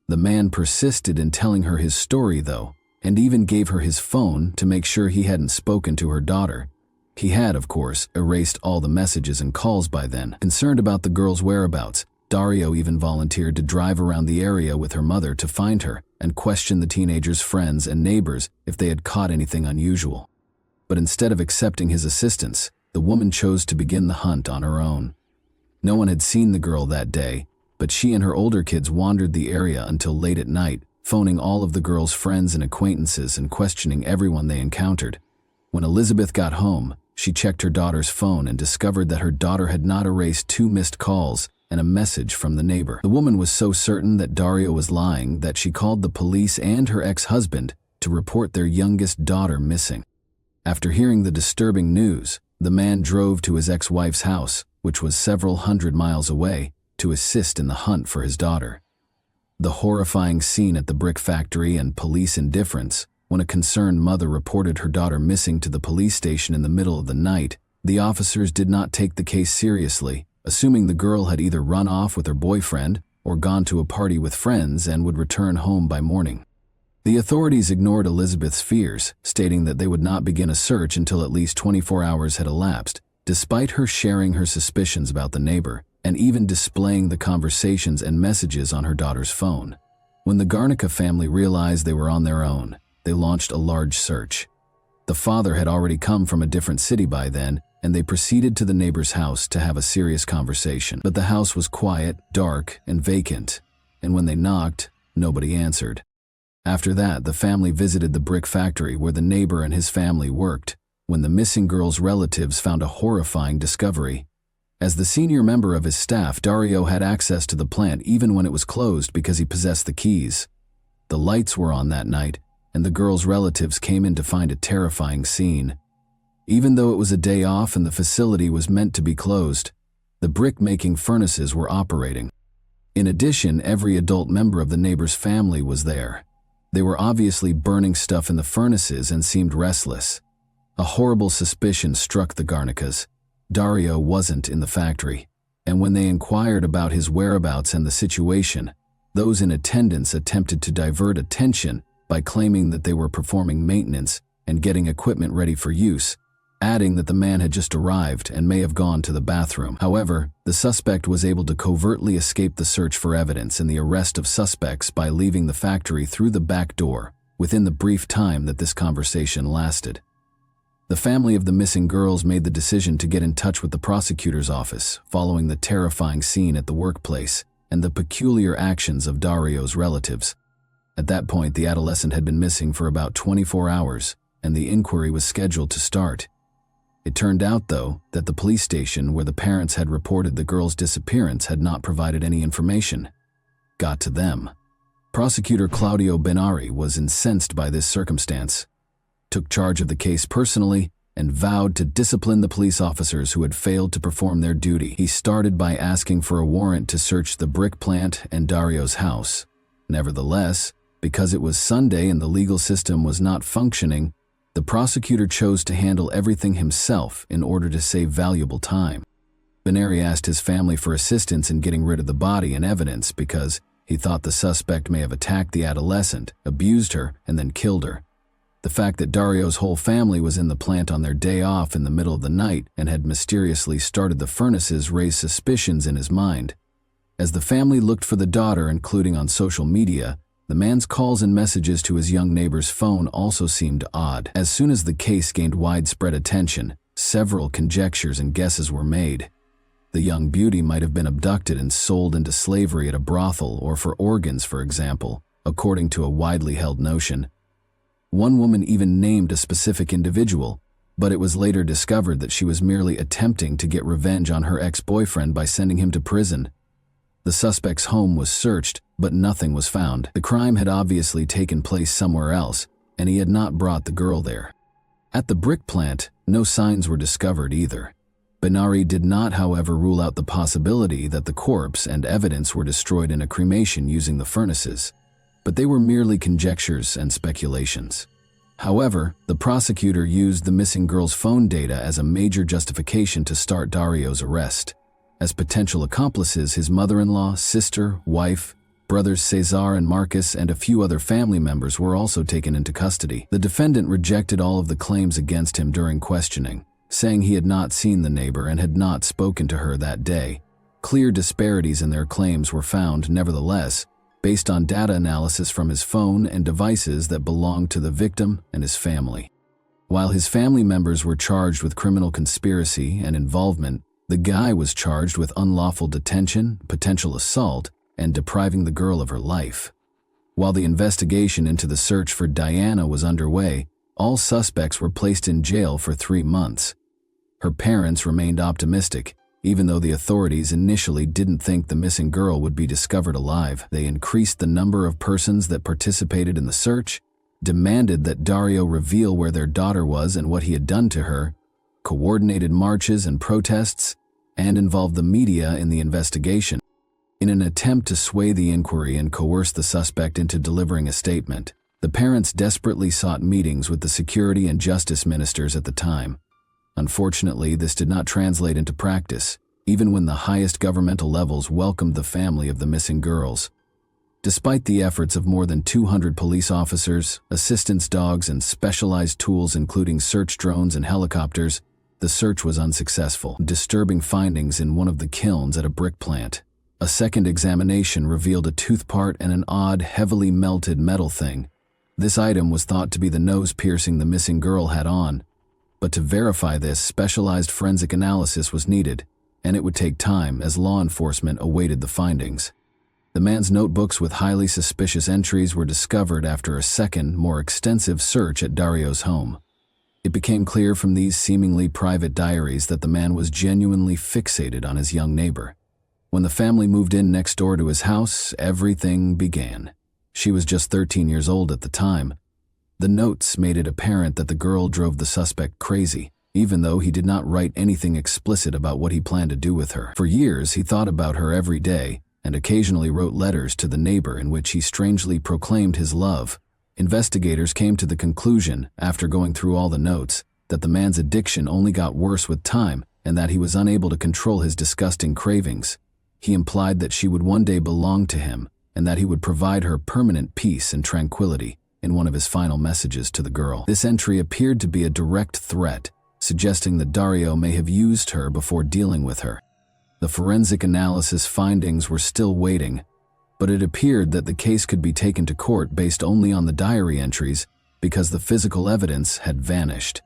The man persisted in telling her his story, though, and even gave her his phone to make sure he hadn't spoken to her daughter. He had, of course, erased all the messages and calls by then. Concerned about the girl's whereabouts, Dario even volunteered to drive around the area with her mother to find her and question the teenager's friends and neighbors if they had caught anything unusual. But instead of accepting his assistance, the woman chose to begin the hunt on her own. No one had seen the girl that day, but she and her older kids wandered the area until late at night, phoning all of the girl's friends and acquaintances and questioning everyone they encountered. When Elizabeth got home, she checked her daughter's phone and discovered that her daughter had not erased 2 missed calls and a message from the neighbor. The woman was so certain that Dario was lying that she called the police and her ex-husband to report their youngest daughter missing. After hearing the disturbing news, the man drove to his ex-wife's house, which was several hundred miles away, to assist in the hunt for his daughter. The horrifying scene at the brick factory and police indifference. When a concerned mother reported her daughter missing to the police station in the middle of the night, the officers did not take the case seriously, assuming the girl had either run off with her boyfriend or gone to a party with friends and would return home by morning. The authorities ignored Elizabeth's fears, stating that they would not begin a search until at least 24 hours had elapsed, despite her sharing her suspicions about the neighbor and even displaying the conversations and messages on her daughter's phone. When the Garnica family realized they were on their own, they launched a large search. The father had already come from a different city by then, and they proceeded to the neighbor's house to have a serious conversation. But the house was quiet, dark, and vacant, and when they knocked, nobody answered. After that, the family visited the brick factory where the neighbor and his family worked, when the missing girl's relatives found a horrifying discovery. As the senior member of his staff, Dario had access to the plant even when it was closed because he possessed the keys. The lights were on that night, and the girl's relatives came in to find a terrifying scene. Even though it was a day off and the facility was meant to be closed, the brick-making furnaces were operating. In addition, every adult member of the neighbor's family was there. They were obviously burning stuff in the furnaces and seemed restless. A horrible suspicion struck the Garnicas. Dario wasn't in the factory, and when they inquired about his whereabouts and the situation, those in attendance attempted to divert attention by claiming that they were performing maintenance and getting equipment ready for use, adding that the man had just arrived and may have gone to the bathroom. However, the suspect was able to covertly escape the search for evidence and the arrest of suspects by leaving the factory through the back door within the brief time that this conversation lasted. The family of the missing girls made the decision to get in touch with the prosecutor's office following the terrifying scene at the workplace and the peculiar actions of Dario's relatives. At that point, the adolescent had been missing for about 24 hours, and the inquiry was scheduled to start. It turned out, though, that the police station where the parents had reported the girl's disappearance had not provided any information. Got to them. Prosecutor Claudio Benari was incensed by this circumstance, took charge of the case personally, and vowed to discipline the police officers who had failed to perform their duty. He started by asking for a warrant to search the brick plant and Dario's house. Nevertheless, because it was Sunday and the legal system was not functioning, the prosecutor chose to handle everything himself in order to save valuable time. Benari asked his family for assistance in getting rid of the body and evidence because he thought the suspect may have attacked the adolescent, abused her, and then killed her. The fact that Dario's whole family was in the plant on their day off in the middle of the night and had mysteriously started the furnaces raised suspicions in his mind. As the family looked for the daughter, including on social media, the man's calls and messages to his young neighbor's phone also seemed odd. As soon as the case gained widespread attention, several conjectures and guesses were made. The young beauty might have been abducted and sold into slavery at a brothel or for organs, for example, according to a widely held notion. One woman even named a specific individual, but it was later discovered that she was merely attempting to get revenge on her ex-boyfriend by sending him to prison. The suspect's home was searched, but nothing was found. The crime had obviously taken place somewhere else, and he had not brought the girl there. At the brick plant, no signs were discovered either. Benari did not, however, rule out the possibility that the corpse and evidence were destroyed in a cremation using the furnaces, but they were merely conjectures and speculations. However, the prosecutor used the missing girl's phone data as a major justification to start Dario's arrest. As potential accomplices, his mother-in-law, sister, wife, brothers Cesar and Marcus, and a few other family members were also taken into custody. The defendant rejected all of the claims against him during questioning, saying he had not seen the neighbor and had not spoken to her that day. Clear disparities in their claims were found, nevertheless, based on data analysis from his phone and devices that belonged to the victim and his family. While his family members were charged with criminal conspiracy and involvement, the guy was charged with unlawful detention, potential assault, and depriving the girl of her life. While the investigation into the search for Diana was underway, all suspects were placed in jail for 3 months. Her parents remained optimistic. Even though the authorities initially didn't think the missing girl would be discovered alive, they increased the number of persons that participated in the search, demanded that Dario reveal where their daughter was and what he had done to her, coordinated marches and protests, and involved the media in the investigation. In an attempt to sway the inquiry and coerce the suspect into delivering a statement, the parents desperately sought meetings with the security and justice ministers at the time. Unfortunately, this did not translate into practice, even when the highest governmental levels welcomed the family of the missing girls. Despite the efforts of more than 200 police officers, assistance dogs, and specialized tools including search drones and helicopters, the search was unsuccessful. Disturbing findings in one of the kilns at a brick plant. A second examination revealed a tooth part and an odd, heavily melted metal thing. This item was thought to be the nose piercing the missing girl had on. But to verify this, specialized forensic analysis was needed, and it would take time as law enforcement awaited the findings. The man's notebooks with highly suspicious entries were discovered after a second, more extensive search at Dario's home. It became clear from these seemingly private diaries that the man was genuinely fixated on his young neighbor. When the family moved in next door to his house, everything began. She was just 13 years old at the time. The notes made it apparent that the girl drove the suspect crazy, even though he did not write anything explicit about what he planned to do with her. For years, he thought about her every day and occasionally wrote letters to the neighbor in which he strangely proclaimed his love. Investigators came to the conclusion, after going through all the notes, that the man's addiction only got worse with time and that he was unable to control his disgusting cravings. He implied that she would one day belong to him and that he would provide her permanent peace and tranquility in one of his final messages to the girl. This entry appeared to be a direct threat, suggesting that Dario may have used her before dealing with her. The forensic analysis findings were still waiting, but it appeared that the case could be taken to court based only on the diary entries because the physical evidence had vanished.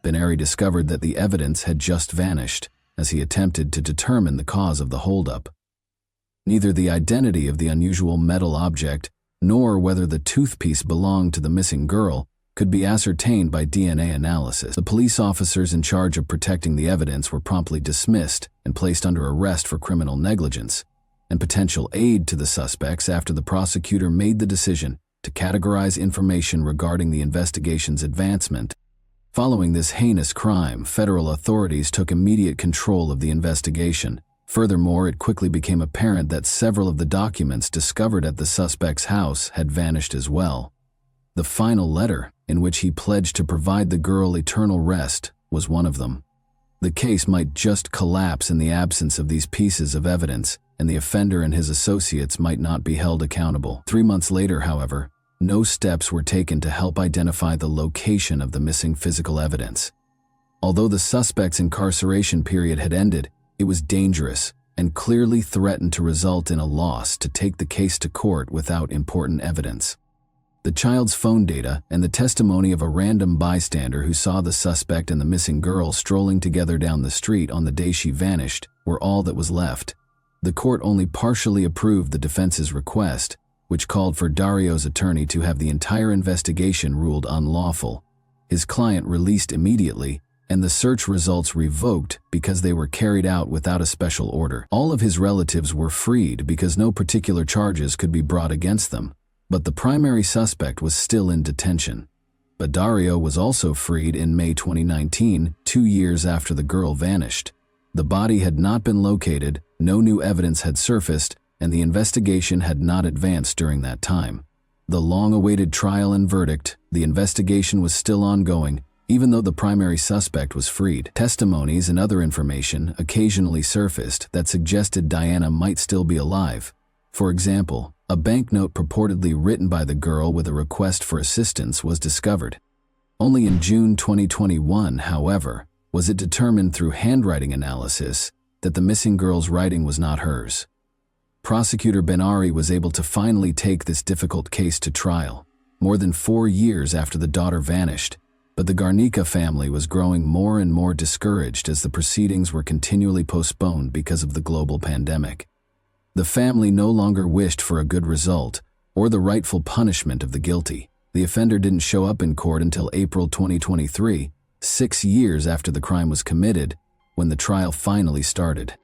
Benari discovered that the evidence had just vanished as he attempted to determine the cause of the holdup. Neither the identity of the unusual metal object nor whether the toothpiece belonged to the missing girl could be ascertained by DNA analysis. The police officers in charge of protecting the evidence were promptly dismissed and placed under arrest for criminal negligence and potential aid to the suspects after the prosecutor made the decision to categorize information regarding the investigation's advancement. Following this heinous crime, federal authorities took immediate control of the investigation. Furthermore, it quickly became apparent that several of the documents discovered at the suspect's house had vanished as well. The final letter, in which he pledged to provide the girl eternal rest, was one of them. The case might just collapse in the absence of these pieces of evidence, and the offender and his associates might not be held accountable. 3 months later, however, no steps were taken to help identify the location of the missing physical evidence. Although the suspect's incarceration period had ended, it was dangerous and clearly threatened to result in a loss to take the case to court without important evidence. The child's phone data and the testimony of a random bystander who saw the suspect and the missing girl strolling together down the street on the day she vanished were all that was left. The court only partially approved the defense's request, which called for Dario's attorney to have the entire investigation ruled unlawful. His client released immediately, and the search results revoked because they were carried out without a special order. All of his relatives were freed because no particular charges could be brought against them, but the primary suspect was still in detention. But Dario was also freed in May 2019, 2 years after the girl vanished. The body had not been located, no new evidence had surfaced, and the investigation had not advanced during that time. The long-awaited trial and verdict, the investigation was still ongoing, even though the primary suspect was freed. Testimonies and other information occasionally surfaced that suggested Diana might still be alive. For example, a banknote purportedly written by the girl with a request for assistance was discovered. Only in June 2021, however, was it determined through handwriting analysis that the missing girl's writing was not hers. Prosecutor Ben-Ari was able to finally take this difficult case to trial, more than 4 years after the daughter vanished, but the Garnica family was growing more and more discouraged as the proceedings were continually postponed because of the global pandemic. The family no longer wished for a good result or the rightful punishment of the guilty. The offender didn't show up in court until April 2023, 6 years after the crime was committed, when the trial finally started.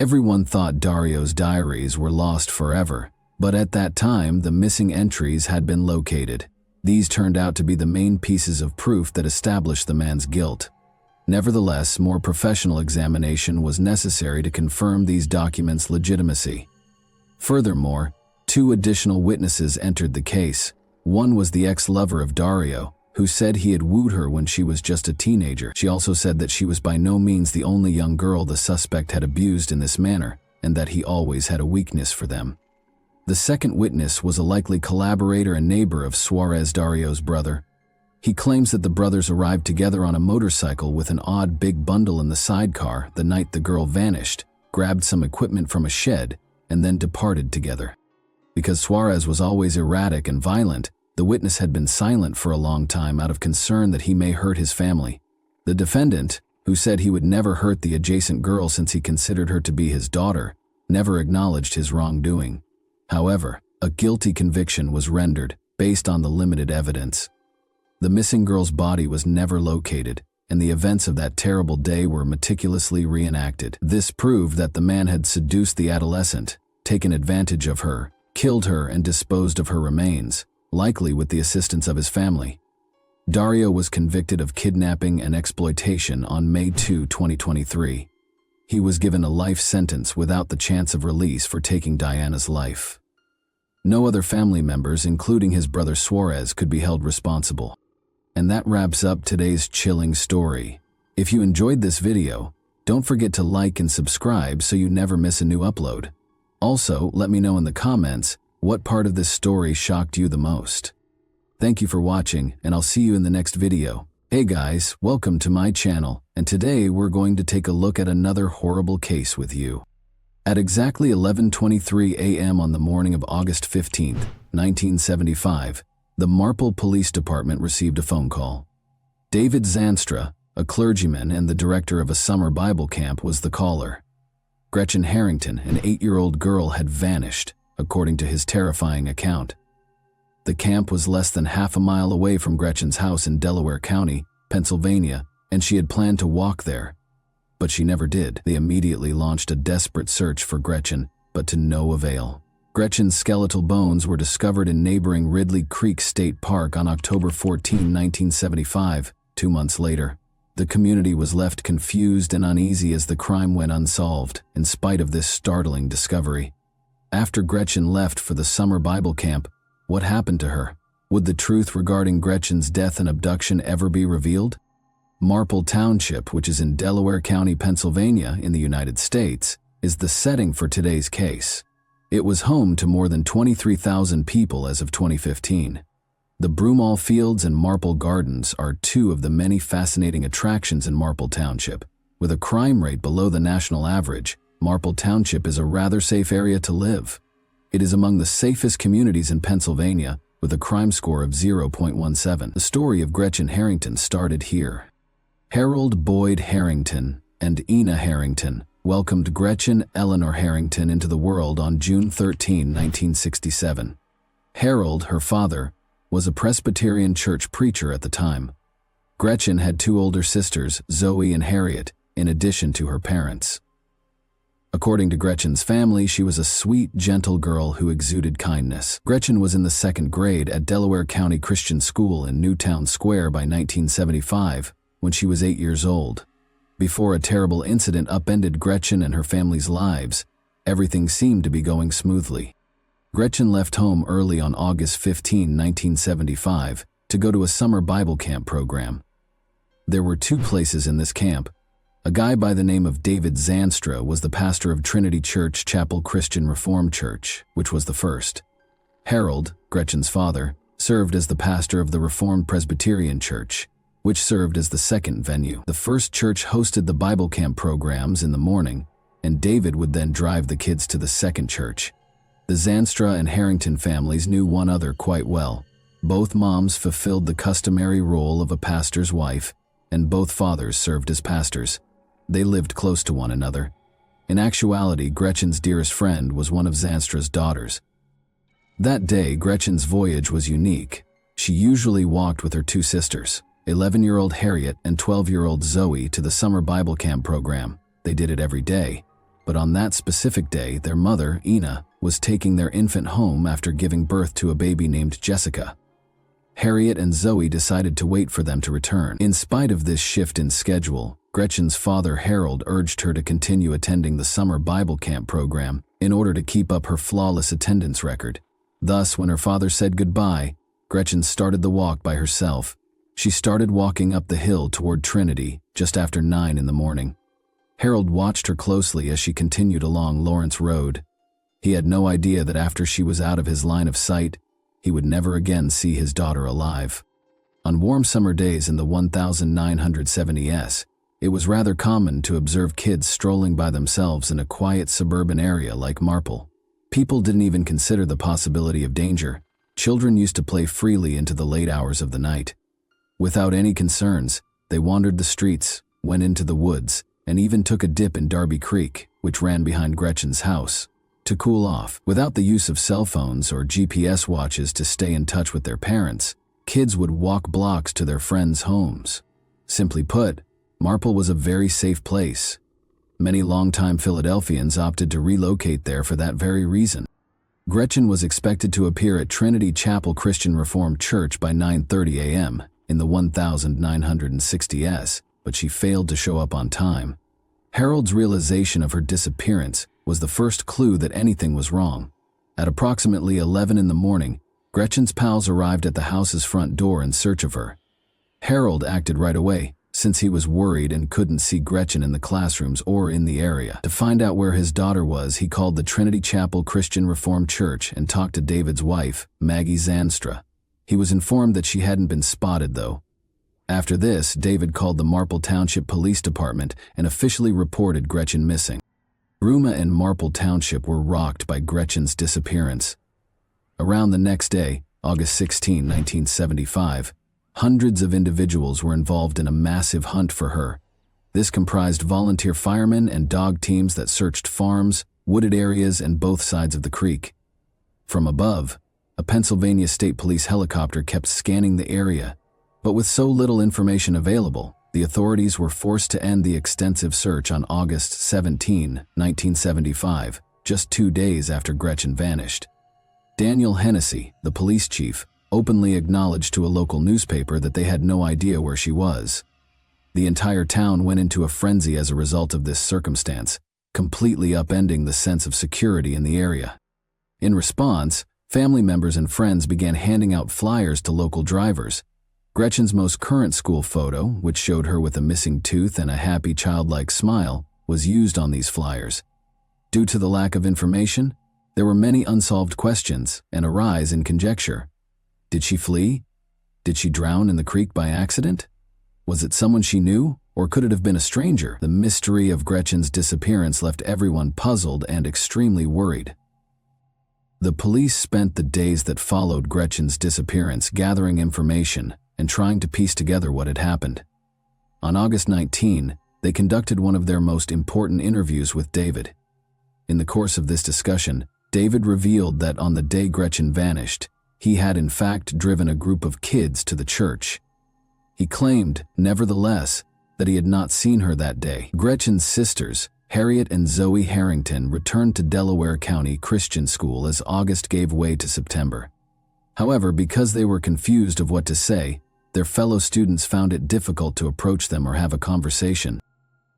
Everyone thought Dario's diaries were lost forever, but at that time the missing entries had been located. These turned out to be the main pieces of proof that established the man's guilt. Nevertheless, more professional examination was necessary to confirm these documents' legitimacy. Furthermore, 2 additional witnesses entered the case. One was the ex-lover of Dario, who said he had wooed her when she was just a teenager. She also said that she was by no means the only young girl the suspect had abused in this manner, and that he always had a weakness for them. The second witness was a likely collaborator and neighbor of Suarez, Dario's brother. He claims that the brothers arrived together on a motorcycle with an odd big bundle in the sidecar the night the girl vanished, grabbed some equipment from a shed, and then departed together. Because Suarez was always erratic and violent, the witness had been silent for a long time out of concern that he may hurt his family. The defendant, who said he would never hurt the adjacent girl since he considered her to be his daughter, never acknowledged his wrongdoing. However, a guilty conviction was rendered based on the limited evidence. The missing girl's body was never located, and the events of that terrible day were meticulously reenacted. This proved that the man had seduced the adolescent, taken advantage of her, killed her, and disposed of her remains, likely with the assistance of his family. Dario was convicted of kidnapping and exploitation on May 2, 2023. He was given a life sentence without the chance of release for taking Diana's life. No other family members, including his brother Suarez, could be held responsible. And that wraps up today's chilling story. If you enjoyed this video, don't forget to like and subscribe so you never miss a new upload. Also, let me know in the comments what part of this story shocked you the most. Thank you for watching, and I'll see you in the next video. Hey guys, welcome to my channel, and today we're going to take a look at another horrible case with you. At exactly 11:23 a.m. on the morning of August 15, 1975, the Marple Police Department received a phone call. David Zanstra, a clergyman and the director of a summer Bible camp, was the caller. Gretchen Harrington, an 8-year-old girl, had vanished, according to his terrifying account. The camp was less than half a mile away from Gretchen's house in Delaware County, Pennsylvania, and she had planned to walk there. But she never did. They immediately launched a desperate search for Gretchen, but to no avail. Gretchen's skeletal bones were discovered in neighboring Ridley Creek State Park on October 14, 1975, 2 months later. The community was left confused and uneasy as the crime went unsolved, in spite of this startling discovery. After Gretchen left for the summer Bible camp, what happened to her? Would the truth regarding Gretchen's death and abduction ever be revealed? Marple Township, which is in Delaware County, Pennsylvania, in the United States, is the setting for today's case. It was home to more than 23,000 people as of 2015. The Broomall Fields and Marple Gardens are 2 of the many fascinating attractions in Marple Township. With a crime rate below the national average, Marple Township is a rather safe area to live. It is among the safest communities in Pennsylvania with a crime score of 0.17. The story of Gretchen Harrington started here. Harold Boyd Harrington and Ina Harrington welcomed Gretchen Eleanor Harrington into the world on June 13, 1967. Harold, her father, was a Presbyterian church preacher at the time. Gretchen had two older sisters, Zoe and Harriet, in addition to her parents. According to Gretchen's family, she was a sweet, gentle girl who exuded kindness. Gretchen was in the second grade at Delaware County Christian School in Newtown Square by 1975, when she was 8 years old. Before a terrible incident upended Gretchen and her family's lives, everything seemed to be going smoothly. Gretchen left home early on August 15, 1975, to go to a summer Bible camp program. There were two places in this camp. A guy by the name of David Zanstra was the pastor of Trinity Church Chapel Christian Reformed Church, which was the first. Harold, Gretchen's father, served as the pastor of the Reformed Presbyterian Church, which served as the second venue. The first church hosted the Bible camp programs in the morning, and David would then drive the kids to the second church. The Zanstra and Harrington families knew one another quite well. Both moms fulfilled the customary role of a pastor's wife, and both fathers served as pastors. They lived close to one another. In actuality, Gretchen's dearest friend was one of Zanstra's daughters. That day, Gretchen's voyage was unique. She usually walked with her two sisters, 11-year-old Harriet and 12-year-old Zoe, to the summer Bible camp program. They did it every day, but on that specific day, their mother, Ina, was taking their infant home after giving birth to a baby named Jessica. Harriet and Zoe decided to wait for them to return. In spite of this shift in schedule, Gretchen's father Harold urged her to continue attending the summer Bible camp program in order to keep up her flawless attendance record. Thus, when her father said goodbye, Gretchen started the walk by herself. She started walking up the hill toward Trinity just after 9 in the morning. Harold watched her closely as she continued along Lawrence Road. He had no idea that after she was out of his line of sight, he would never again see his daughter alive. On warm summer days in the 1970s, it was rather common to observe kids strolling by themselves in a quiet suburban area like Marple. People didn't even consider the possibility of danger. Children used to play freely into the late hours of the night. Without any concerns, they wandered the streets, went into the woods, and even took a dip in Darby Creek, which ran behind Gretchen's house, to cool off. Without the use of cell phones or GPS watches to stay in touch with their parents, kids would walk blocks to their friends' homes. Simply put, Marple was a very safe place. Many longtime Philadelphians opted to relocate there for that very reason. Gretchen was expected to appear at Trinity Chapel Christian Reformed Church by 9:30 a.m. in the 1960s, but she failed to show up on time. Harold's realization of her disappearance was the first clue that anything was wrong. At approximately 11 in the morning, Gretchen's pals arrived at the house's front door in search of her. Harold acted right away, since he was worried and couldn't see Gretchen in the classrooms or in the area. To find out where his daughter was, he called the Trinity Chapel Christian Reformed Church and talked to David's wife, Maggie Zanstra. He was informed that she hadn't been spotted, though. After this, David called the Marple Township Police Department and officially reported Gretchen missing. Bruma and Marple Township were rocked by Gretchen's disappearance. Around the next day, August 16, 1975, hundreds of individuals were involved in a massive hunt for her. This comprised volunteer firemen and dog teams that searched farms, wooded areas, and both sides of the creek. From above, a Pennsylvania State Police helicopter kept scanning the area, but with so little information available, the authorities were forced to end the extensive search on August 17, 1975, just 2 days after Gretchen vanished. Daniel Hennessy, the police chief, openly acknowledged to a local newspaper that they had no idea where she was. The entire town went into a frenzy as a result of this circumstance, completely upending the sense of security in the area. In response, family members and friends began handing out flyers to local drivers. Gretchen's most current school photo, which showed her with a missing tooth and a happy childlike smile, was used on these flyers. Due to the lack of information, there were many unsolved questions and a rise in conjecture. Did she flee? Did she drown in the creek by accident? Was it someone she knew, or could it have been a stranger? The mystery of Gretchen's disappearance left everyone puzzled and extremely worried. The police spent the days that followed Gretchen's disappearance gathering information and trying to piece together what had happened. On August 19, they conducted one of their most important interviews with David. In the course of this discussion, David revealed that on the day Gretchen vanished, he had in fact driven a group of kids to the church. He claimed, nevertheless, that he had not seen her that day. Gretchen's sisters, Harriet and Zoe Harrington, returned to Delaware County Christian School as August gave way to September. However, because they were confused of what to say, their fellow students found it difficult to approach them or have a conversation.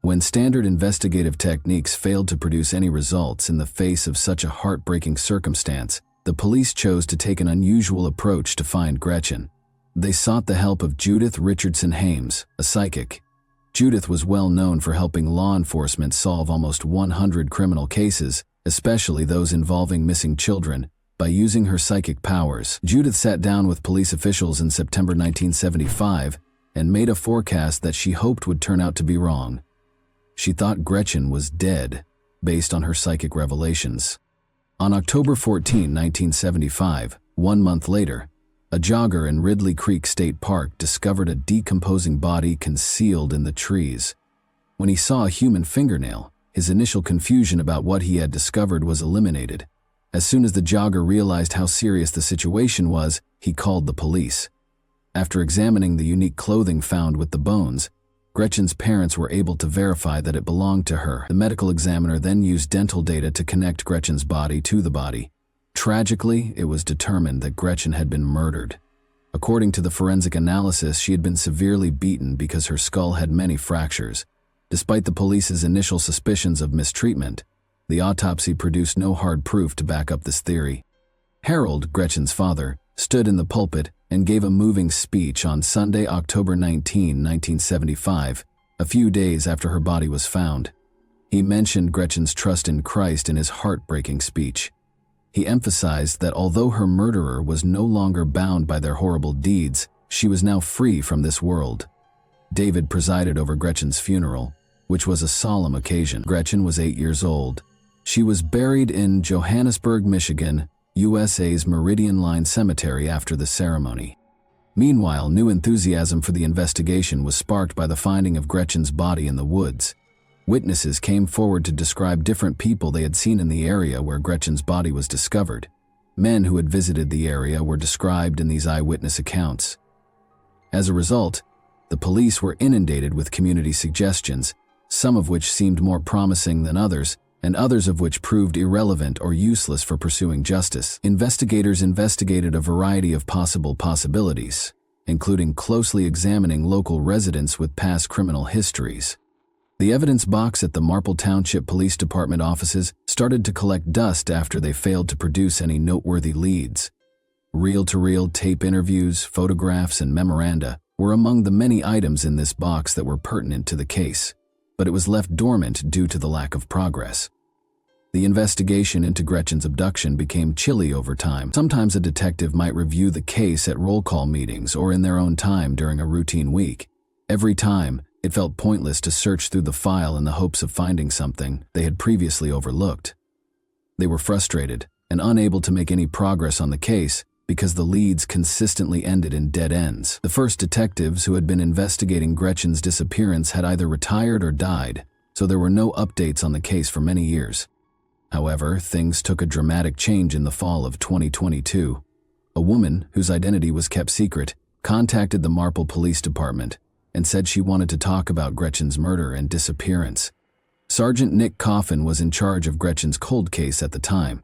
When standard investigative techniques failed to produce any results in the face of such a heartbreaking circumstance, the police chose to take an unusual approach to find Gretchen. They sought the help of Judith Richardson Hames, a psychic. Judith was well known for helping law enforcement solve almost 100 criminal cases, especially those involving missing children, by using her psychic powers. Judith sat down with police officials in September 1975 and made a forecast that she hoped would turn out to be wrong. She thought Gretchen was dead, based on her psychic revelations. On October 14, 1975, 1 month later, a jogger in Ridley Creek State Park discovered a decomposing body concealed in the trees. When he saw a human fingernail, his initial confusion about what he had discovered was eliminated. As soon as the jogger realized how serious the situation was, he called the police. After examining the unique clothing found with the bones, Gretchen's parents were able to verify that it belonged to her. The medical examiner then used dental data to connect Gretchen's body to the body. Tragically, it was determined that Gretchen had been murdered. According to the forensic analysis, she had been severely beaten because her skull had many fractures. Despite the police's initial suspicions of mistreatment, the autopsy produced no hard proof to back up this theory. Harold, Gretchen's father, stood in the pulpit and gave a moving speech on Sunday, October 19, 1975, a few days after her body was found. He mentioned Gretchen's trust in Christ in his heartbreaking speech. He emphasized that although her murderer was no longer bound by their horrible deeds, she was now free from this world. David presided over Gretchen's funeral, which was a solemn occasion. Gretchen was 8 years old. She was buried in Johannesburg, Michigan, USA's Meridian Line Cemetery after the ceremony. Meanwhile, new enthusiasm for the investigation was sparked by the finding of Gretchen's body in the woods. Witnesses came forward to describe different people they had seen in the area where Gretchen's body was discovered. Men who had visited the area were described in these eyewitness accounts. As a result, the police were inundated with community suggestions, some of which seemed more promising than others, and others of which proved irrelevant or useless for pursuing justice. Investigators investigated a variety of possible possibilities, including closely examining local residents with past criminal histories. The evidence box at the Marple Township Police Department offices started to collect dust after they failed to produce any noteworthy leads. Reel-to-reel tape interviews, photographs, and memoranda were among the many items in this box that were pertinent to the case, but it was left dormant due to the lack of progress. The investigation into Gretchen's abduction became chilly over time. Sometimes a detective might review the case at roll call meetings or in their own time during a routine week. Every time, it felt pointless to search through the file in the hopes of finding something they had previously overlooked. They were frustrated and unable to make any progress on the case because the leads consistently ended in dead ends. The first detectives who had been investigating Gretchen's disappearance had either retired or died, so there were no updates on the case for many years. However, things took a dramatic change in the fall of 2022. A woman, whose identity was kept secret, contacted the Marple Police Department and said she wanted to talk about Gretchen's murder and disappearance. Sergeant Nick Coffin was in charge of Gretchen's cold case at the time.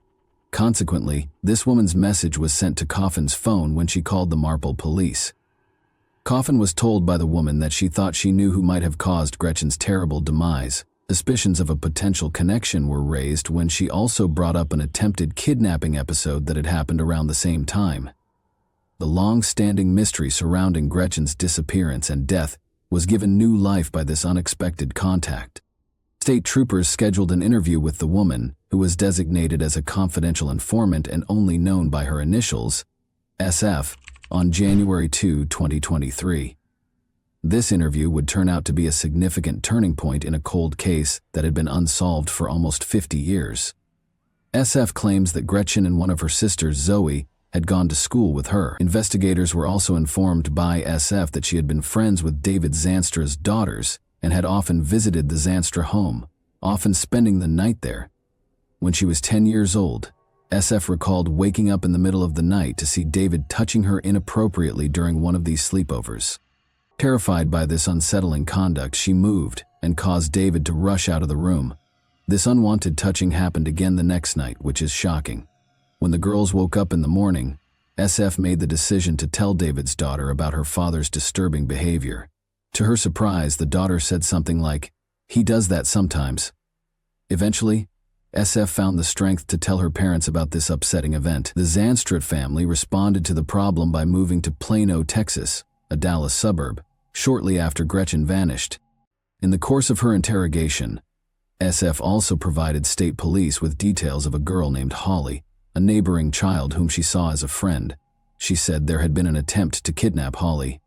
Consequently, this woman's message was sent to Coffin's phone when she called the Marple police. Coffin was told by the woman that she thought she knew who might have caused Gretchen's terrible demise. Suspicions of a potential connection were raised when she also brought up an attempted kidnapping episode that had happened around the same time. The long-standing mystery surrounding Gretchen's disappearance and death was given new life by this unexpected contact. State troopers scheduled an interview with the woman, who was designated as a confidential informant and only known by her initials, SF, on January 2, 2023. This interview would turn out to be a significant turning point in a cold case that had been unsolved for almost 50 years. SF claims that Gretchen and one of her sisters, Zoe, had gone to school with her. Investigators were also informed by SF that she had been friends with David Zanstra's daughters and had often visited the Zanstra home, often spending the night there. When she was 10 years old, SF recalled waking up in the middle of the night to see David touching her inappropriately during one of these sleepovers. Terrified by this unsettling conduct, she moved and caused David to rush out of the room. This unwanted touching happened again the next night, which is shocking. When the girls woke up in the morning, SF made the decision to tell David's daughter about her father's disturbing behavior. To her surprise, the daughter said something like, "He does that sometimes." Eventually, SF found the strength to tell her parents about this upsetting event. The Zanstra family responded to the problem by moving to Plano, Texas, a Dallas suburb, shortly after Gretchen vanished. In the course of her interrogation, SF also provided state police with details of a girl named Holly, a neighboring child whom she saw as a friend. She said there had been an attempt to kidnap Holly.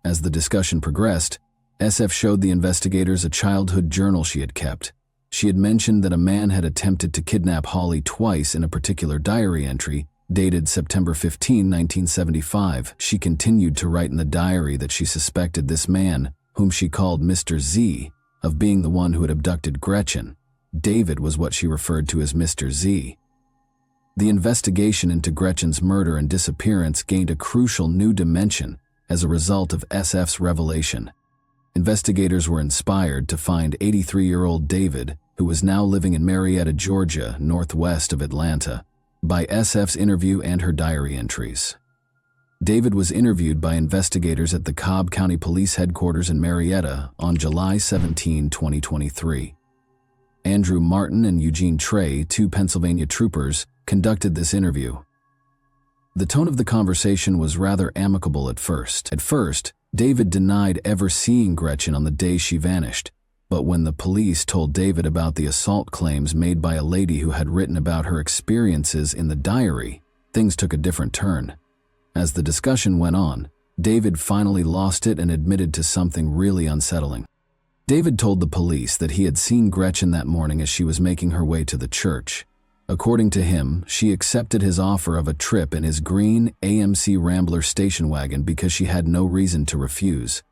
As the discussion progressed, SF showed the investigators a childhood journal she had kept. She had mentioned that a man had attempted to kidnap Holly twice in a particular diary entry, dated September 15, 1975. She continued to write in the diary that she suspected this man, whom she called Mr. Z, of being the one who had abducted Gretchen. David was what she referred to as Mr. Z. The investigation into Gretchen's murder and disappearance gained a crucial new dimension as a result of SF's revelation. Investigators were inspired to find 83-year-old David, who was now living in Marietta, Georgia, northwest of Atlanta, by SF's interview and her diary entries. David was interviewed by investigators at the Cobb County Police Headquarters in Marietta on July 17, 2023. Andrew Martin and Eugene Trey, two Pennsylvania troopers, conducted this interview. The tone of the conversation was rather amicable at first. David denied ever seeing Gretchen on the day she vanished, but when the police told David about the assault claims made by a lady who had written about her experiences in the diary, things took a different turn. As the discussion went on, David finally lost it and admitted to something really unsettling. David told the police that he had seen Gretchen that morning as she was making her way to the church. According to him, she accepted his offer of a trip in his green AMC Rambler station wagon because she had no reason to refuse.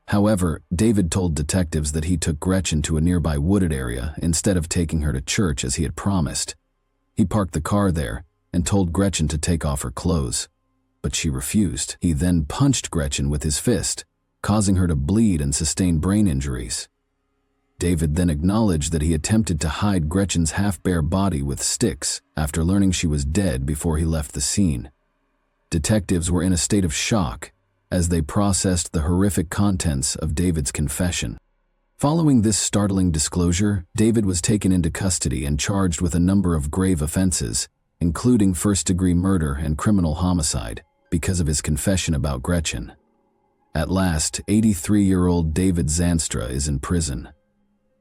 However, David told detectives that he took Gretchen to a nearby wooded area instead of taking her to church as he had promised. He parked the car there and told Gretchen to take off her clothes, but she refused. He then punched Gretchen with his fist, causing her to bleed and sustain brain injuries. David then acknowledged that he attempted to hide Gretchen's half-bare body with sticks after learning she was dead before he left the scene. Detectives were in a state of shock as they processed the horrific contents of David's confession. Following this startling disclosure, David was taken into custody and charged with a number of grave offenses, including first-degree murder and criminal homicide, because of his confession about Gretchen. At last, 83-year-old David Zanstra is in prison.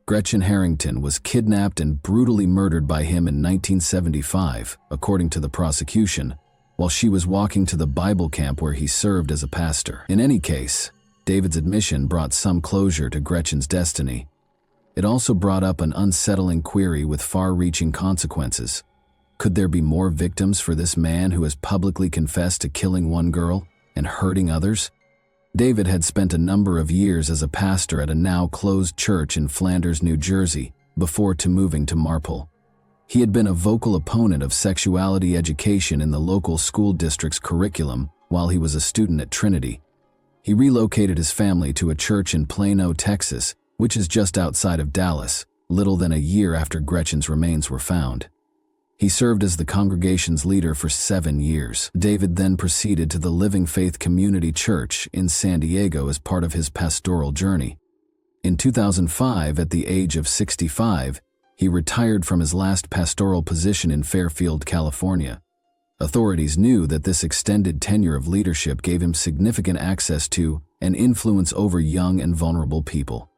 Gretchen Harrington was kidnapped and brutally murdered by him in 1975, according to the prosecution, while she was walking to the Bible camp where he served as a pastor. In any case, David's admission brought some closure to Gretchen's destiny. It also brought up an unsettling query with far-reaching consequences. Could there be more victims for this man who has publicly confessed to killing one girl and hurting others? David had spent a number of years as a pastor at a now-closed church in Flanders, New Jersey, before moving to Marple. He had been a vocal opponent of sexuality education in the local school district's curriculum while he was a student at Trinity. He relocated his family to a church in Plano, Texas, which is just outside of Dallas, little than a year after Gretchen's remains were found. He served as the congregation's leader for 7 years. David then proceeded to the Living Faith Community Church in San Diego as part of his pastoral journey. In 2005, at the age of 65, he retired from his last pastoral position in Fairfield, California. Authorities knew that this extended tenure of leadership gave him significant access to and influence over young and vulnerable people.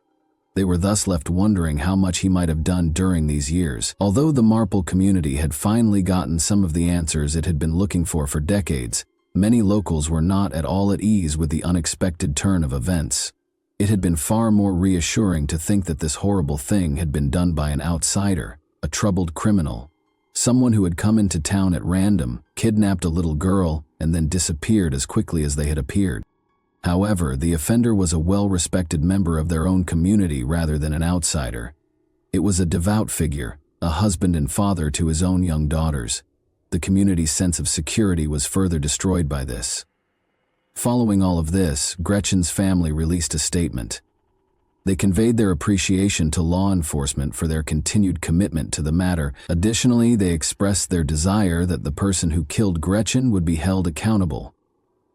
They were thus left wondering how much he might have done during these years. Although the Marple community had finally gotten some of the answers it had been looking for decades, many locals were not at all at ease with the unexpected turn of events. It had been far more reassuring to think that this horrible thing had been done by an outsider, a troubled criminal, Someone who had come into town at random, kidnapped a little girl, and then disappeared as quickly as they had appeared. However, the offender was a well-respected member of their own community rather than an outsider. It was a devout figure, a husband and father to his own young daughters. The community's sense of security was further destroyed by this. Following all of this, Gretchen's family released a statement. They conveyed their appreciation to law enforcement for their continued commitment to the matter. Additionally, they expressed their desire that the person who killed Gretchen would be held accountable.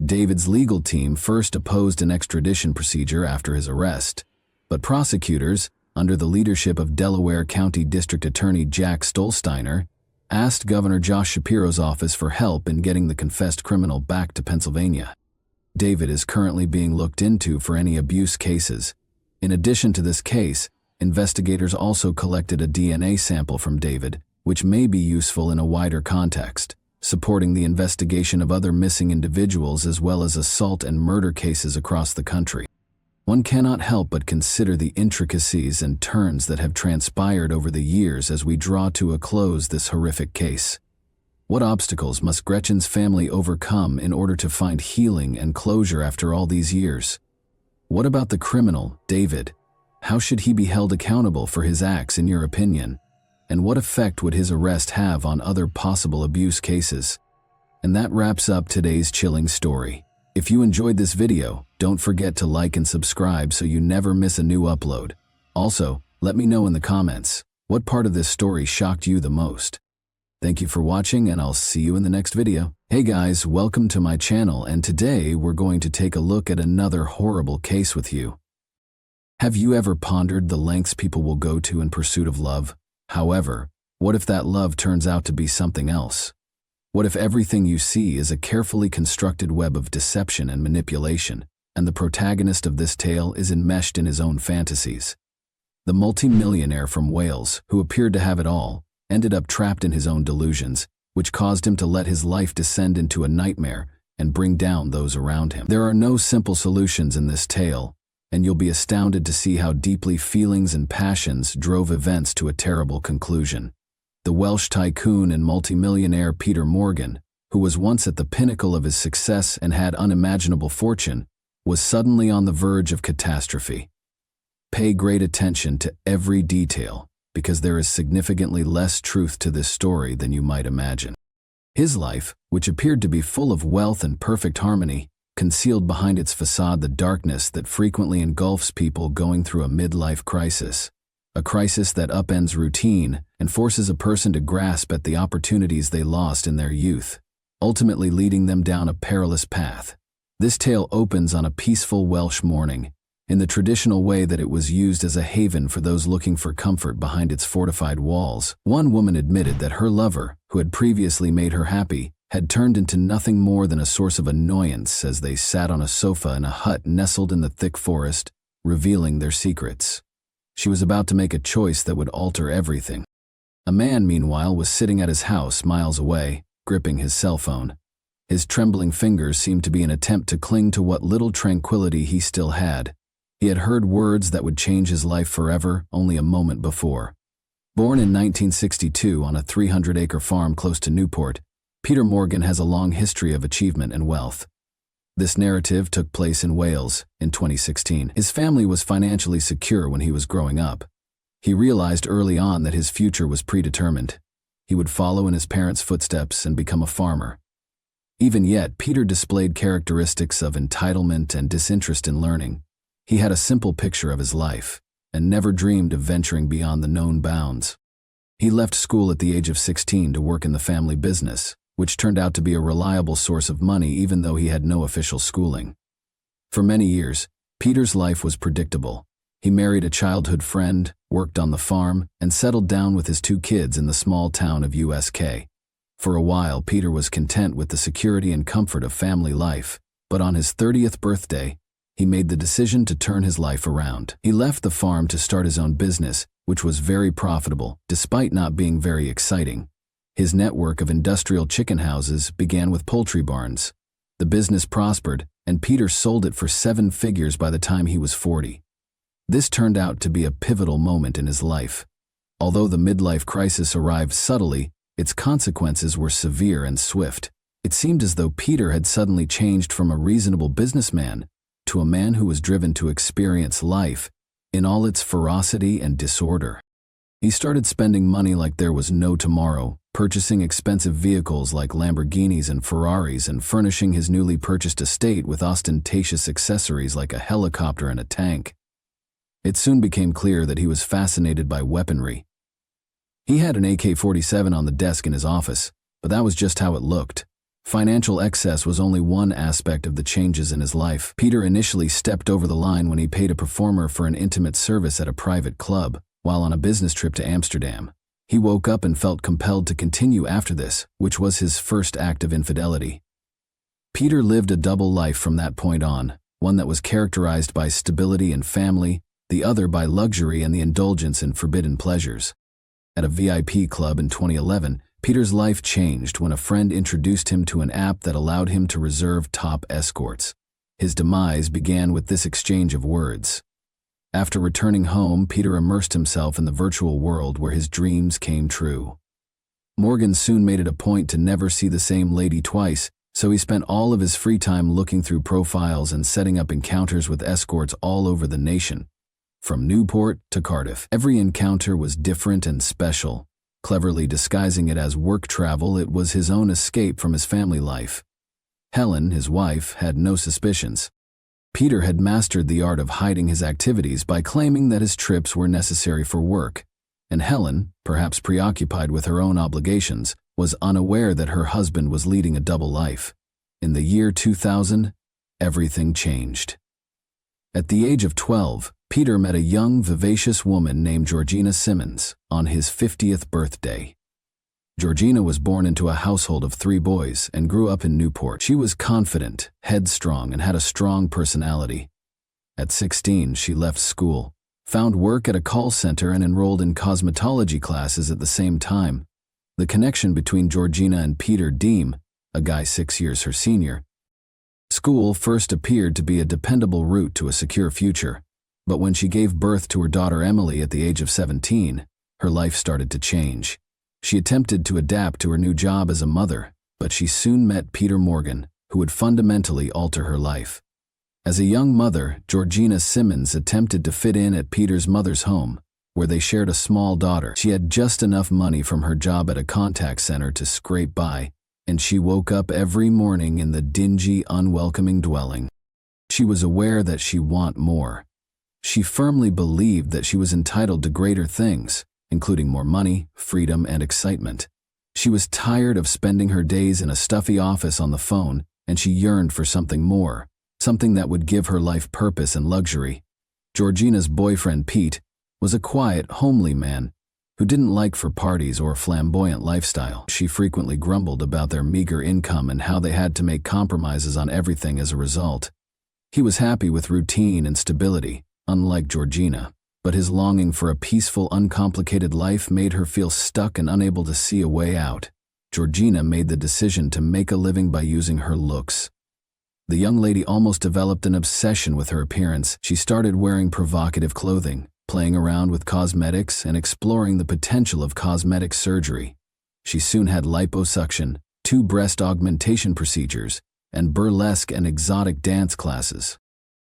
David's legal team first opposed an extradition procedure after his arrest, but prosecutors, under the leadership of Delaware County District Attorney Jack Stolsteiner, asked Governor Josh Shapiro's office for help in getting the confessed criminal back to Pennsylvania. David is currently being looked into for any abuse cases. In addition to this case, investigators also collected a DNA sample from David, which may be useful in a wider context, supporting the investigation of other missing individuals as well as assault and murder cases across the country. One cannot help but consider the intricacies and turns that have transpired over the years as we draw to a close this horrific case. What obstacles must Gretchen's family overcome in order to find healing and closure after all these years? What about the criminal, David? How should he be held accountable for his acts in your opinion? And what effect would his arrest have on other possible abuse cases? And that wraps up today's chilling story. If you enjoyed this video, don't forget to like and subscribe so you never miss a new upload. Also, let me know in the comments, what part of this story shocked you the most? Thank you for watching, and I'll see you in the next video. Hey guys, welcome to my channel, and today we're going to take a look at another horrible case with you. Have you ever pondered the lengths people will go to in pursuit of love? However, what if that love turns out to be something else? What if everything you see is a carefully constructed web of deception and manipulation, and the protagonist of this tale is enmeshed in his own fantasies? The multi-millionaire from Wales, who appeared to have it all, ended up trapped in his own delusions, which caused him to let his life descend into a nightmare and bring down those around him. There are no simple solutions in this tale, and you'll be astounded to see how deeply feelings and passions drove events to a terrible conclusion. The Welsh tycoon and multimillionaire Peter Morgan, who was once at the pinnacle of his success and had unimaginable fortune, was suddenly on the verge of catastrophe. Pay great attention to every detail, because there is significantly less truth to this story than you might imagine. His life, which appeared to be full of wealth and perfect harmony, concealed behind its facade the darkness that frequently engulfs people going through a midlife crisis. A crisis that upends routine and forces a person to grasp at the opportunities they lost in their youth, ultimately leading them down a perilous path. This tale opens on a peaceful Welsh morning, in the traditional way that it was used as a haven for those looking for comfort behind its fortified walls. One woman admitted that her lover, who had previously made her happy, had turned into nothing more than a source of annoyance as they sat on a sofa in a hut nestled in the thick forest, revealing their secrets. She was about to make a choice that would alter everything. A man, meanwhile, was sitting at his house miles away, gripping his cell phone. His trembling fingers seemed to be an attempt to cling to what little tranquility he still had. He had heard words that would change his life forever only a moment before. Born in 1962 on a 300-acre farm close to Newport, Peter Morgan has a long history of achievement and wealth. This narrative took place in Wales in 2016. His family was financially secure when he was growing up. He realized early on that his future was predetermined. He would follow in his parents' footsteps and become a farmer. Even yet, Peter displayed characteristics of entitlement and disinterest in learning. He had a simple picture of his life, and never dreamed of venturing beyond the known bounds. He left school at the age of 16 to work in the family business, which turned out to be a reliable source of money even though he had no official schooling. For many years, Peter's life was predictable. He married a childhood friend, worked on the farm, and settled down with his 2 kids in the small town of USK. For a while, Peter was content with the security and comfort of family life, but on his 30th birthday, he made the decision to turn his life around. He left the farm to start his own business, which was very profitable, despite not being very exciting. His network of industrial chicken houses began with poultry barns. The business prospered, and Peter sold it for 7 figures by the time he was 40. This turned out to be a pivotal moment in his life. Although the midlife crisis arrived subtly, Its consequences were severe and swift. It seemed as though Peter had suddenly changed from a reasonable businessman to a man who was driven to experience life in all its ferocity and disorder. He started spending money like there was no tomorrow, purchasing expensive vehicles like Lamborghinis and Ferraris, and furnishing his newly purchased estate with ostentatious accessories like a helicopter and a tank. It soon became clear that he was fascinated by weaponry. He had an AK-47 on the desk in his office, but that was just how it looked. Financial excess was only one aspect of the changes in his life. Peter initially stepped over the line when he paid a performer for an intimate service at a private club, while on a business trip to Amsterdam. He woke up and felt compelled to continue after this, which was his first act of infidelity. Peter lived a double life from that point on, one that was characterized by stability and family, the other by luxury and the indulgence in forbidden pleasures. At a VIP club in 2011, Peter's life changed when a friend introduced him to an app that allowed him to reserve top escorts. His demise began with this exchange of words. After returning home, Peter immersed himself in the virtual world where his dreams came true. Morgan soon made it a point to never see the same lady twice, so he spent all of his free time looking through profiles and setting up encounters with escorts all over the nation. From Newport to Cardiff, every encounter was different and special. Cleverly disguising it as work travel, it was his own escape from his family life. Helen, his wife, had no suspicions. Peter had mastered the art of hiding his activities by claiming that his trips were necessary for work, and Helen, perhaps preoccupied with her own obligations, was unaware that her husband was leading a double life. In the year 2000, everything changed. At the age of 12, Peter met a young, vivacious woman named Georgina Simmons on his 50th birthday. Georgina was born into a household of 3 boys and grew up in Newport. She was confident, headstrong, and had a strong personality. At 16, she left school, found work at a call center, and enrolled in cosmetology classes at the same time. The connection between Georgina and Peter Deem, a guy 6 years her senior, school first appeared to be a dependable route to a secure future. But when she gave birth to her daughter Emily at the age of 17, her life started to change. She attempted to adapt to her new job as a mother, but she soon met Peter Morgan, who would fundamentally alter her life. As a young mother, Georgina Simmons attempted to fit in at Peter's mother's home, where they shared a small daughter. She had just enough money from her job at a contact center to scrape by, and she woke up every morning in the dingy, unwelcoming dwelling. She was aware that she wanted more. She firmly believed that she was entitled to greater things, including more money, freedom, and excitement. She was tired of spending her days in a stuffy office on the phone, and she yearned for something more, something that would give her life purpose and luxury. Georgina's boyfriend, Pete, was a quiet, homely man who didn't like for parties or a flamboyant lifestyle. She frequently grumbled about their meager income and how they had to make compromises on everything as a result. He was happy with routine and stability, unlike Georgina, but his longing for a peaceful, uncomplicated life made her feel stuck and unable to see a way out. Georgina made the decision to make a living by using her looks. The young lady almost developed an obsession with her appearance. She started wearing provocative clothing, playing around with cosmetics, and exploring the potential of cosmetic surgery. She soon had liposuction, 2 breast augmentation procedures, and burlesque and exotic dance classes.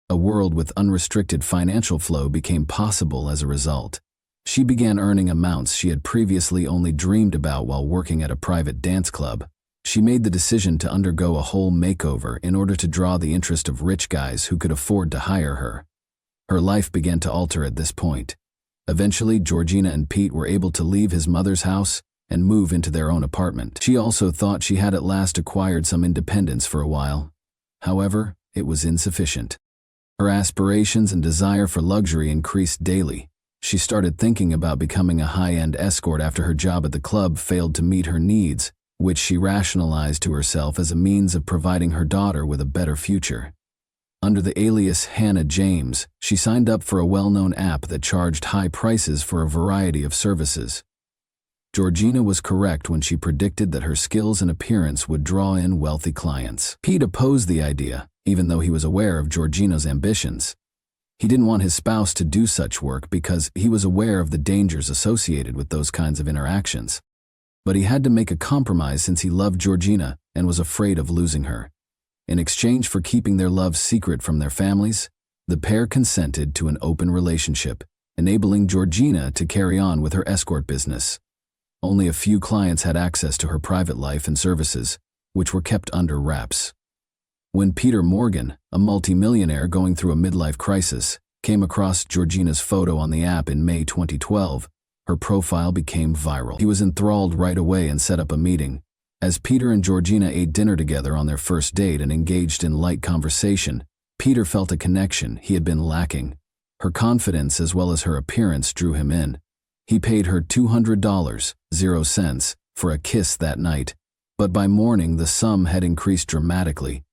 A world with unrestricted financial flow became possible as a result. She began earning amounts she had previously only dreamed about while working at a private dance club. She made the decision to undergo a whole makeover in order to draw the interest of rich guys who could afford to hire her. Her life began to alter at this point. Eventually, Georgina and Pete were able to leave his mother's house and move into their own apartment. She also thought she had at last acquired some independence for a while. However, it was insufficient. Her aspirations and desire for luxury increased daily. She started thinking about becoming a high-end escort after her job at the club failed to meet her needs, which she rationalized to herself as a means of providing her daughter with a better future. Under the alias Hannah James, she signed up for a well-known app that charged high prices for a variety of services. Georgina was correct when she predicted that her skills and appearance would draw in wealthy clients. Pete opposed the idea, even though he was aware of Georgina's ambitions. He didn't want his spouse to do such work because he was aware of the dangers associated with those kinds of interactions. But he had to make a compromise since he loved Georgina and was afraid of losing her. In exchange for keeping their love secret from their families, the pair consented to an open relationship, enabling Georgina to carry on with her escort business. Only a few clients had access to her private life and services, which were kept under wraps. When Peter Morgan, a multimillionaire going through a midlife crisis, came across Georgina's photo on the app in May 2012, her profile became viral. He was enthralled right away and set up a meeting. As Peter and Georgina ate dinner together on their first date and engaged in light conversation, Peter felt a connection he had been lacking. Her confidence as well as her appearance drew him in. He paid her $200.00 for a kiss that night, but by morning the sum had increased dramatically.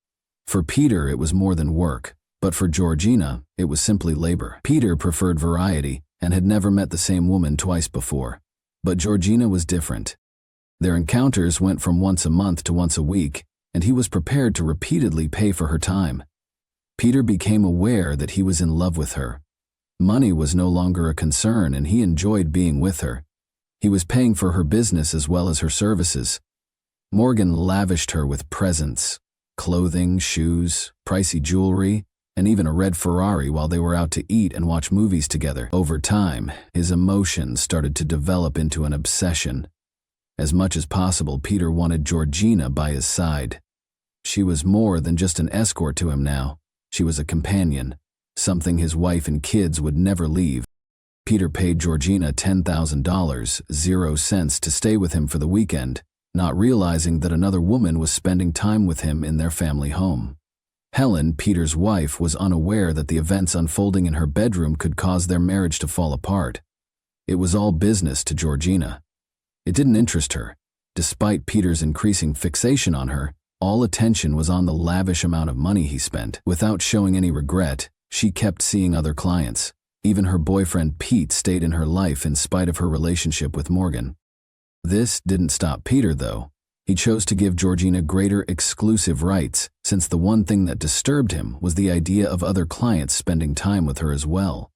For Peter it was more than work, but for Georgina it was simply labor. Peter preferred variety and had never met the same woman twice before, but Georgina was different. Their encounters went from once a month to once a week, and he was prepared to repeatedly pay for her time. Peter became aware that he was in love with her. Money was no longer a concern and he enjoyed being with her. He was paying for her business as well as her services. Morgan lavished her with presents, clothing, shoes, pricey jewelry, and even a red Ferrari while they were out to eat and watch movies together. Over time, his emotions started to develop into an obsession. As much as possible, Peter wanted Georgina by his side. She was more than just an escort to him now. She was a companion, something his wife and kids would never leave. Peter paid Georgina $10,000.00 to stay with him for the weekend, not realizing that another woman was spending time with him in their family home. Helen, Peter's wife, was unaware that the events unfolding in her bedroom could cause their marriage to fall apart. It was all business to Georgina. It didn't interest her. Despite Peter's increasing fixation on her, all attention was on the lavish amount of money he spent. Without showing any regret, she kept seeing other clients. Even her boyfriend Pete stayed in her life in spite of her relationship with Morgan. This didn't stop Peter, though. He chose to give Georgina greater exclusive rights, since the one thing that disturbed him was the idea of other clients spending time with her as well.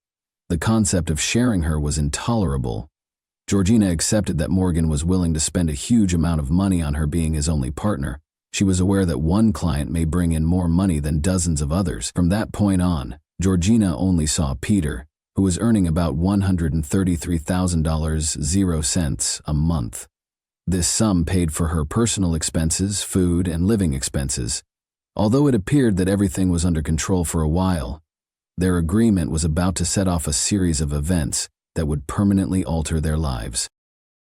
The concept of sharing her was intolerable. Georgina accepted that Morgan was willing to spend a huge amount of money on her being his only partner. She was aware that one client may bring in more money than dozens of others. From that point on, Georgina only saw Peter, who was earning about $133,000.00 a month. This sum paid for her personal expenses, food, and living expenses. Although it appeared that everything was under control for a while, their agreement was about to set off a series of events that would permanently alter their lives.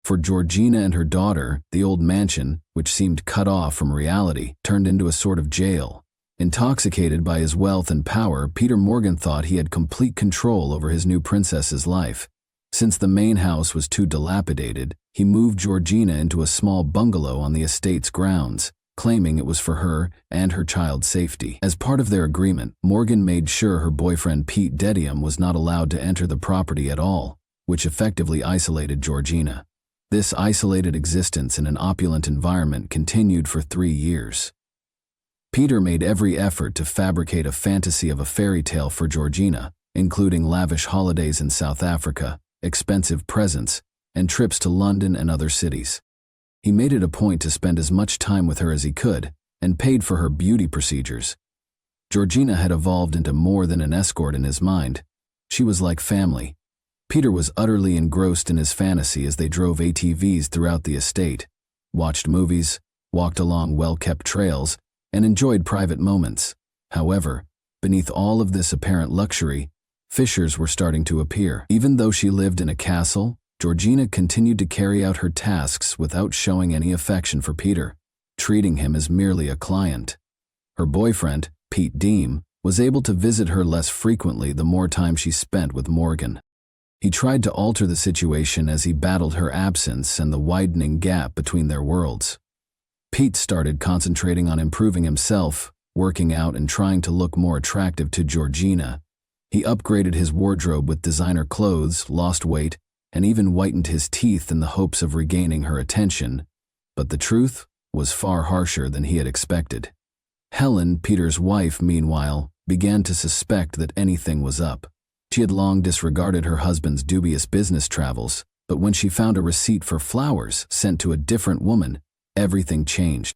For Georgina and her daughter, the old mansion, which seemed cut off from reality, turned into a sort of jail. Intoxicated by his wealth and power, Peter Morgan thought he had complete control over his new princess's life. Since the main house was too dilapidated, he moved Georgina into a small bungalow on the estate's grounds, claiming it was for her and her child's safety. As part of their agreement, Morgan made sure her boyfriend Pete Dedium was not allowed to enter the property at all, which effectively isolated Georgina. This isolated existence in an opulent environment continued for 3 years. Peter made every effort to fabricate a fantasy of a fairy tale for Georgina, including lavish holidays in South Africa, expensive presents, and trips to London and other cities. He made it a point to spend as much time with her as he could, and paid for her beauty procedures. Georgina had evolved into more than an escort in his mind. She was like family. Peter was utterly engrossed in his fantasy as they drove ATVs throughout the estate, watched movies, walked along well-kept trails, and enjoyed private moments. However, beneath all of this apparent luxury, fissures were starting to appear. Even though she lived in a castle, Georgina continued to carry out her tasks without showing any affection for Peter, treating him as merely a client. Her boyfriend, Pete Deem, was able to visit her less frequently the more time she spent with Morgan. He tried to alter the situation as he battled her absence and the widening gap between their worlds. Pete started concentrating on improving himself, working out and trying to look more attractive to Georgina. He upgraded his wardrobe with designer clothes, lost weight, and even whitened his teeth in the hopes of regaining her attention. But the truth was far harsher than he had expected. Helen, Peter's wife, meanwhile, began to suspect that anything was up. She had long disregarded her husband's dubious business travels, But when she found a receipt for flowers sent to a different woman, everything changed.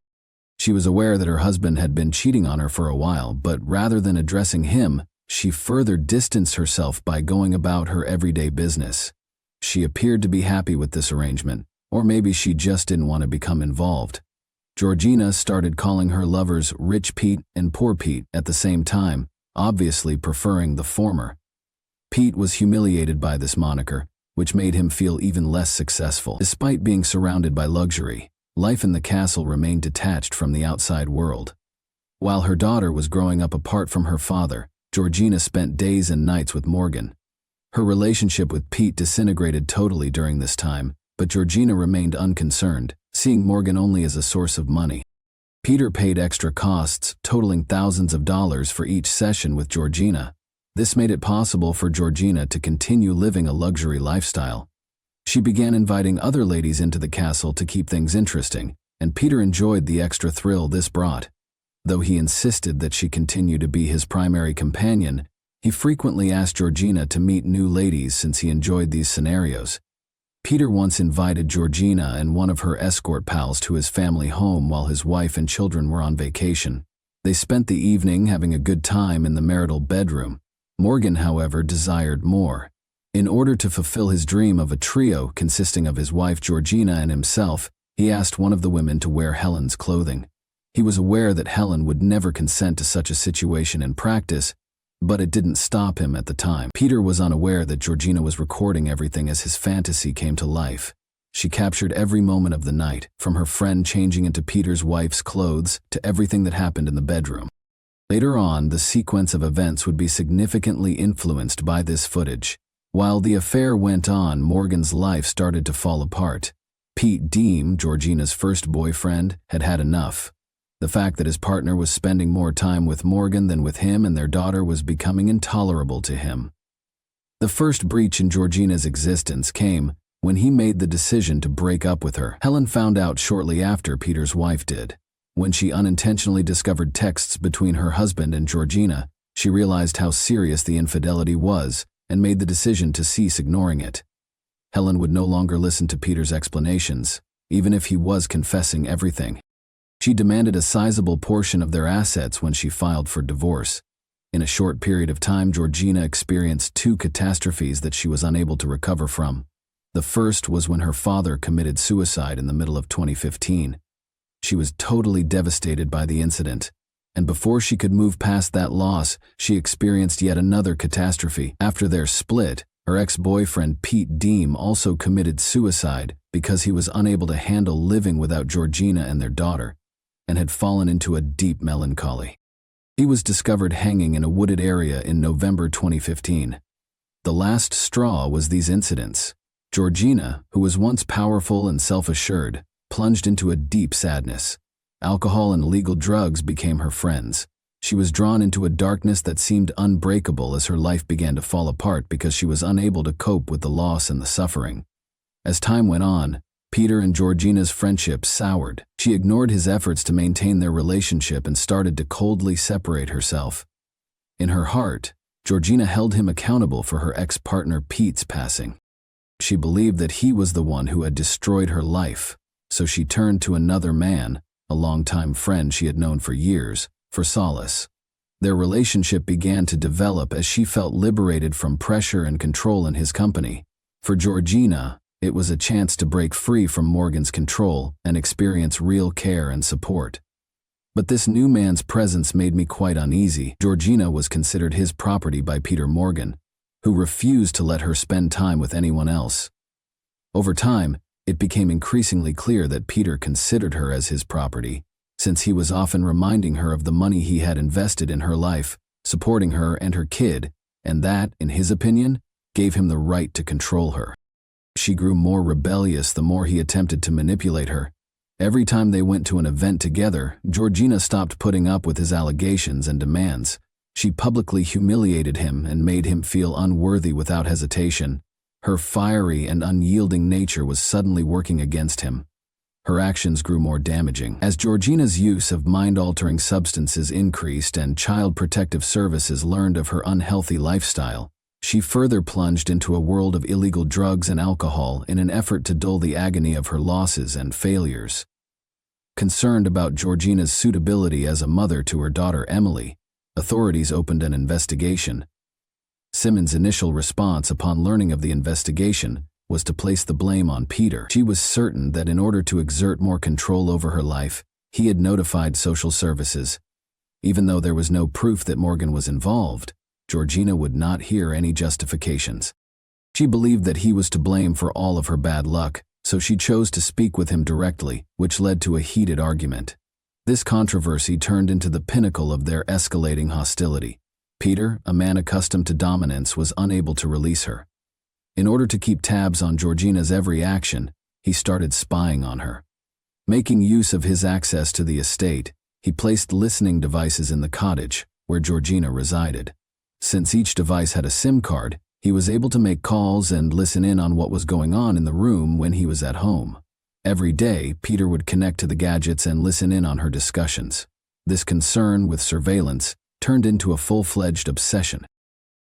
She was aware that her husband had been cheating on her for a while, but rather than addressing him, she further distanced herself by going about her everyday business. She appeared to be happy with this arrangement, or maybe she just didn't want to become involved. Georgina started calling her lovers Rich Pete and Poor Pete at the same time, obviously preferring the former. Pete was humiliated by this moniker, which made him feel even less successful. Despite being surrounded by luxury, life in the castle remained detached from the outside world. While her daughter was growing up apart from her father, Georgina spent days and nights with Morgan. Her relationship with Pete disintegrated totally during this time, but Georgina remained unconcerned, seeing Morgan only as a source of money. Peter paid extra costs, totaling thousands of dollars for each session with Georgina. This made it possible for Georgina to continue living a luxury lifestyle. She began inviting other ladies into the castle to keep things interesting, and Peter enjoyed the extra thrill this brought. Though he insisted that she continue to be his primary companion, he frequently asked Georgina to meet new ladies since he enjoyed these scenarios. Peter once invited Georgina and one of her escort pals to his family home while his wife and children were on vacation. They spent the evening having a good time in the marital bedroom. Morgan, however, desired more. In order to fulfill his dream of a trio consisting of his wife Georgina and himself, he asked one of the women to wear Helen's clothing. He was aware that Helen would never consent to such a situation in practice, but it didn't stop him at the time. Peter was unaware that Georgina was recording everything as his fantasy came to life. She captured every moment of the night, from her friend changing into Peter's wife's clothes to everything that happened in the bedroom. Later on, the sequence of events would be significantly influenced by this footage. While the affair went on, Morgan's life started to fall apart. Pete Deem, Georgina's first boyfriend, had had enough. The fact that his partner was spending more time with Morgan than with him and their daughter was becoming intolerable to him. The first breach in Georgina's existence came when he made the decision to break up with her. Helen found out shortly after Peter's wife did. When she unintentionally discovered texts between her husband and Georgina, she realized how serious the infidelity was and made the decision to cease ignoring it. Helen would no longer listen to Peter's explanations, even if he was confessing everything. She demanded a sizable portion of their assets when she filed for divorce. In a short period of time, Georgina experienced two catastrophes that she was unable to recover from. The first was when her father committed suicide in the middle of 2015. She was totally devastated by the incident, and before she could move past that loss, she experienced yet another catastrophe. After their split, her ex-boyfriend Pete Deem also committed suicide because he was unable to handle living without Georgina and their daughter, and had fallen into a deep melancholy. He was discovered hanging in a wooded area in November 2015. The last straw was these incidents. Georgina, who was once powerful and self-assured, plunged into a deep sadness. Alcohol and illegal drugs became her friends. She was drawn into a darkness that seemed unbreakable as her life began to fall apart because she was unable to cope with the loss and the suffering. As time went on, Peter and Georgina's friendship soured. She ignored his efforts to maintain their relationship and started to coldly separate herself. In her heart, Georgina held him accountable for her ex-partner Pete's passing. She believed that he was the one who had destroyed her life, so she turned to another man, a longtime friend she had known for years, for solace. Their relationship began to develop as she felt liberated from pressure and control in his company. For Georgina, it was a chance to break free from Morgan's control and experience real care and support. But this new man's presence made me quite uneasy. Georgina was considered his property by Peter Morgan, who refused to let her spend time with anyone else. Over time, it became increasingly clear that Peter considered her as his property, since he was often reminding her of the money he had invested in her life, supporting her and her kid, and that, in his opinion, gave him the right to control her. She grew more rebellious the more he attempted to manipulate her. Every time they went to an event together, Georgina stopped putting up with his allegations and demands. She publicly humiliated him and made him feel unworthy without hesitation. Her fiery and unyielding nature was suddenly working against him. Her actions grew more damaging. As Georgina's use of mind-altering substances increased and Child Protective Services learned of her unhealthy lifestyle, She further plunged into a world of illegal drugs and alcohol in an effort to dull the agony of her losses and failures. Concerned about Georgina's suitability as a mother to her daughter Emily, authorities opened an investigation. Simmons' initial response upon learning of the investigation was to place the blame on Peter. She was certain that in order to exert more control over her life, he had notified social services. Even though there was no proof that Morgan was involved, Georgina would not hear any justifications. She believed that he was to blame for all of her bad luck, so she chose to speak with him directly, which led to a heated argument. This controversy turned into the pinnacle of their escalating hostility. Peter, a man accustomed to dominance, was unable to release her. In order to keep tabs on Georgina's every action, he started spying on her. Making use of his access to the estate, he placed listening devices in the cottage, where Georgina resided. Since each device had a SIM card, he was able to make calls and listen in on what was going on in the room when he was at home. Every day, Peter would connect to the gadgets and listen in on her discussions. This concern with surveillance turned into a full-fledged obsession.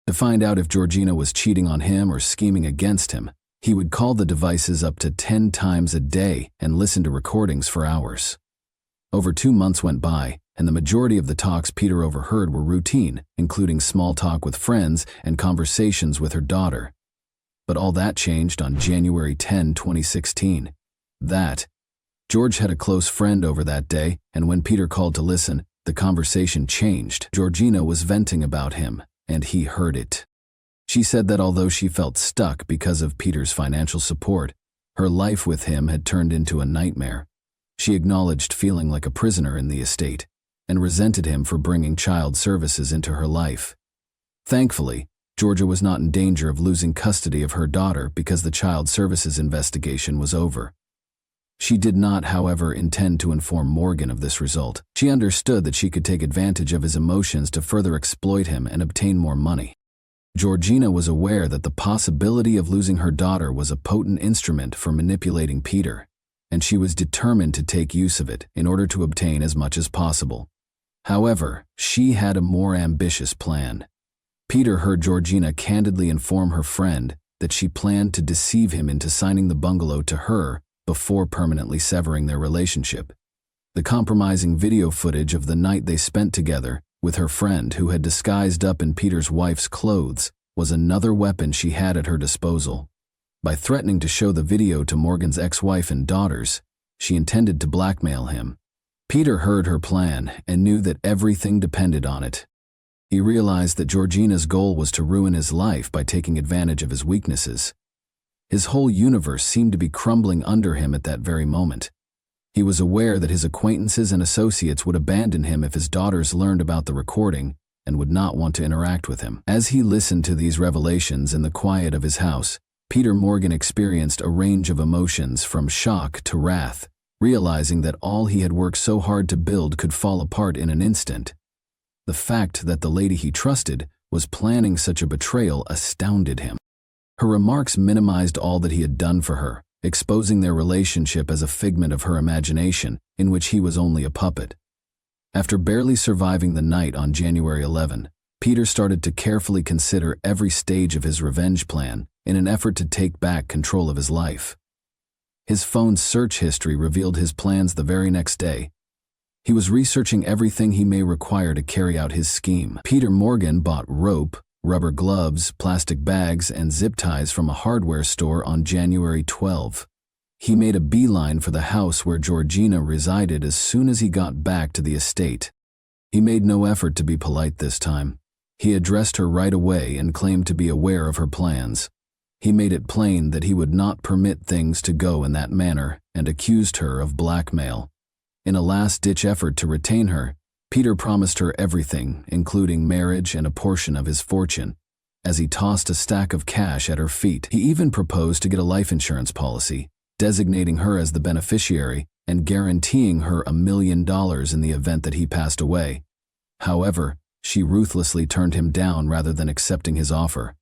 To find out if Georgina was cheating on him or scheming against him, he would call the devices up to 10 times a day and listen to recordings for hours. Over 2 months went by, and the majority of the talks Peter overheard were routine, including small talk with friends and conversations with her daughter. But all that changed on January 10, 2016. George had a close friend over that day, and when Peter called to listen, the conversation changed. Georgina was venting about him, and he heard it. She said that although she felt stuck because of Peter's financial support, her life with him had turned into a nightmare. She acknowledged feeling like a prisoner in the estate, and resented him for bringing child services into her life. Thankfully, Georgia was not in danger of losing custody of her daughter because the child services investigation was over. She did not, however, intend to inform Morgan of this result. She understood that she could take advantage of his emotions to further exploit him and obtain more money. Georgina was aware that the possibility of losing her daughter was a potent instrument for manipulating Peter, and she was determined to take use of it in order to obtain as much as possible. However, she had a more ambitious plan. Peter heard Georgina candidly inform her friend that she planned to deceive him into signing the bungalow to her before permanently severing their relationship. The compromising video footage of the night they spent together with her friend, who had disguised up in Peter's wife's clothes, was another weapon she had at her disposal. By threatening to show the video to Morgan's ex-wife and daughters, she intended to blackmail him. Peter heard her plan and knew that everything depended on it. He realized that Georgina's goal was to ruin his life by taking advantage of his weaknesses. His whole universe seemed to be crumbling under him at that very moment. He was aware that his acquaintances and associates would abandon him if his daughters learned about the recording and would not want to interact with him. As he listened to these revelations in the quiet of his house, Peter Morgan experienced a range of emotions from shock to wrath, realizing that all he had worked so hard to build could fall apart in an instant. The fact that the lady he trusted was planning such a betrayal astounded him. Her remarks minimized all that he had done for her, exposing their relationship as a figment of her imagination, in which he was only a puppet. After barely surviving the night on January 11, Peter started to carefully consider every stage of his revenge plan in an effort to take back control of his life. His phone's search history revealed his plans the very next day. He was researching everything he may require to carry out his scheme. Peter Morgan bought rope, rubber gloves, plastic bags, and zip ties from a hardware store on January 12. He made a beeline for the house where Georgina resided as soon as he got back to the estate. He made no effort to be polite this time. He addressed her right away and claimed to be aware of her plans. He made it plain that he would not permit things to go in that manner and accused her of blackmail. In a last-ditch effort to retain her, Peter promised her everything, including marriage and a portion of his fortune. As he tossed a stack of cash at her feet, he even proposed to get a life insurance policy, designating her as the beneficiary and guaranteeing her $1 million in the event that he passed away. However, she ruthlessly turned him down rather than accepting his offer.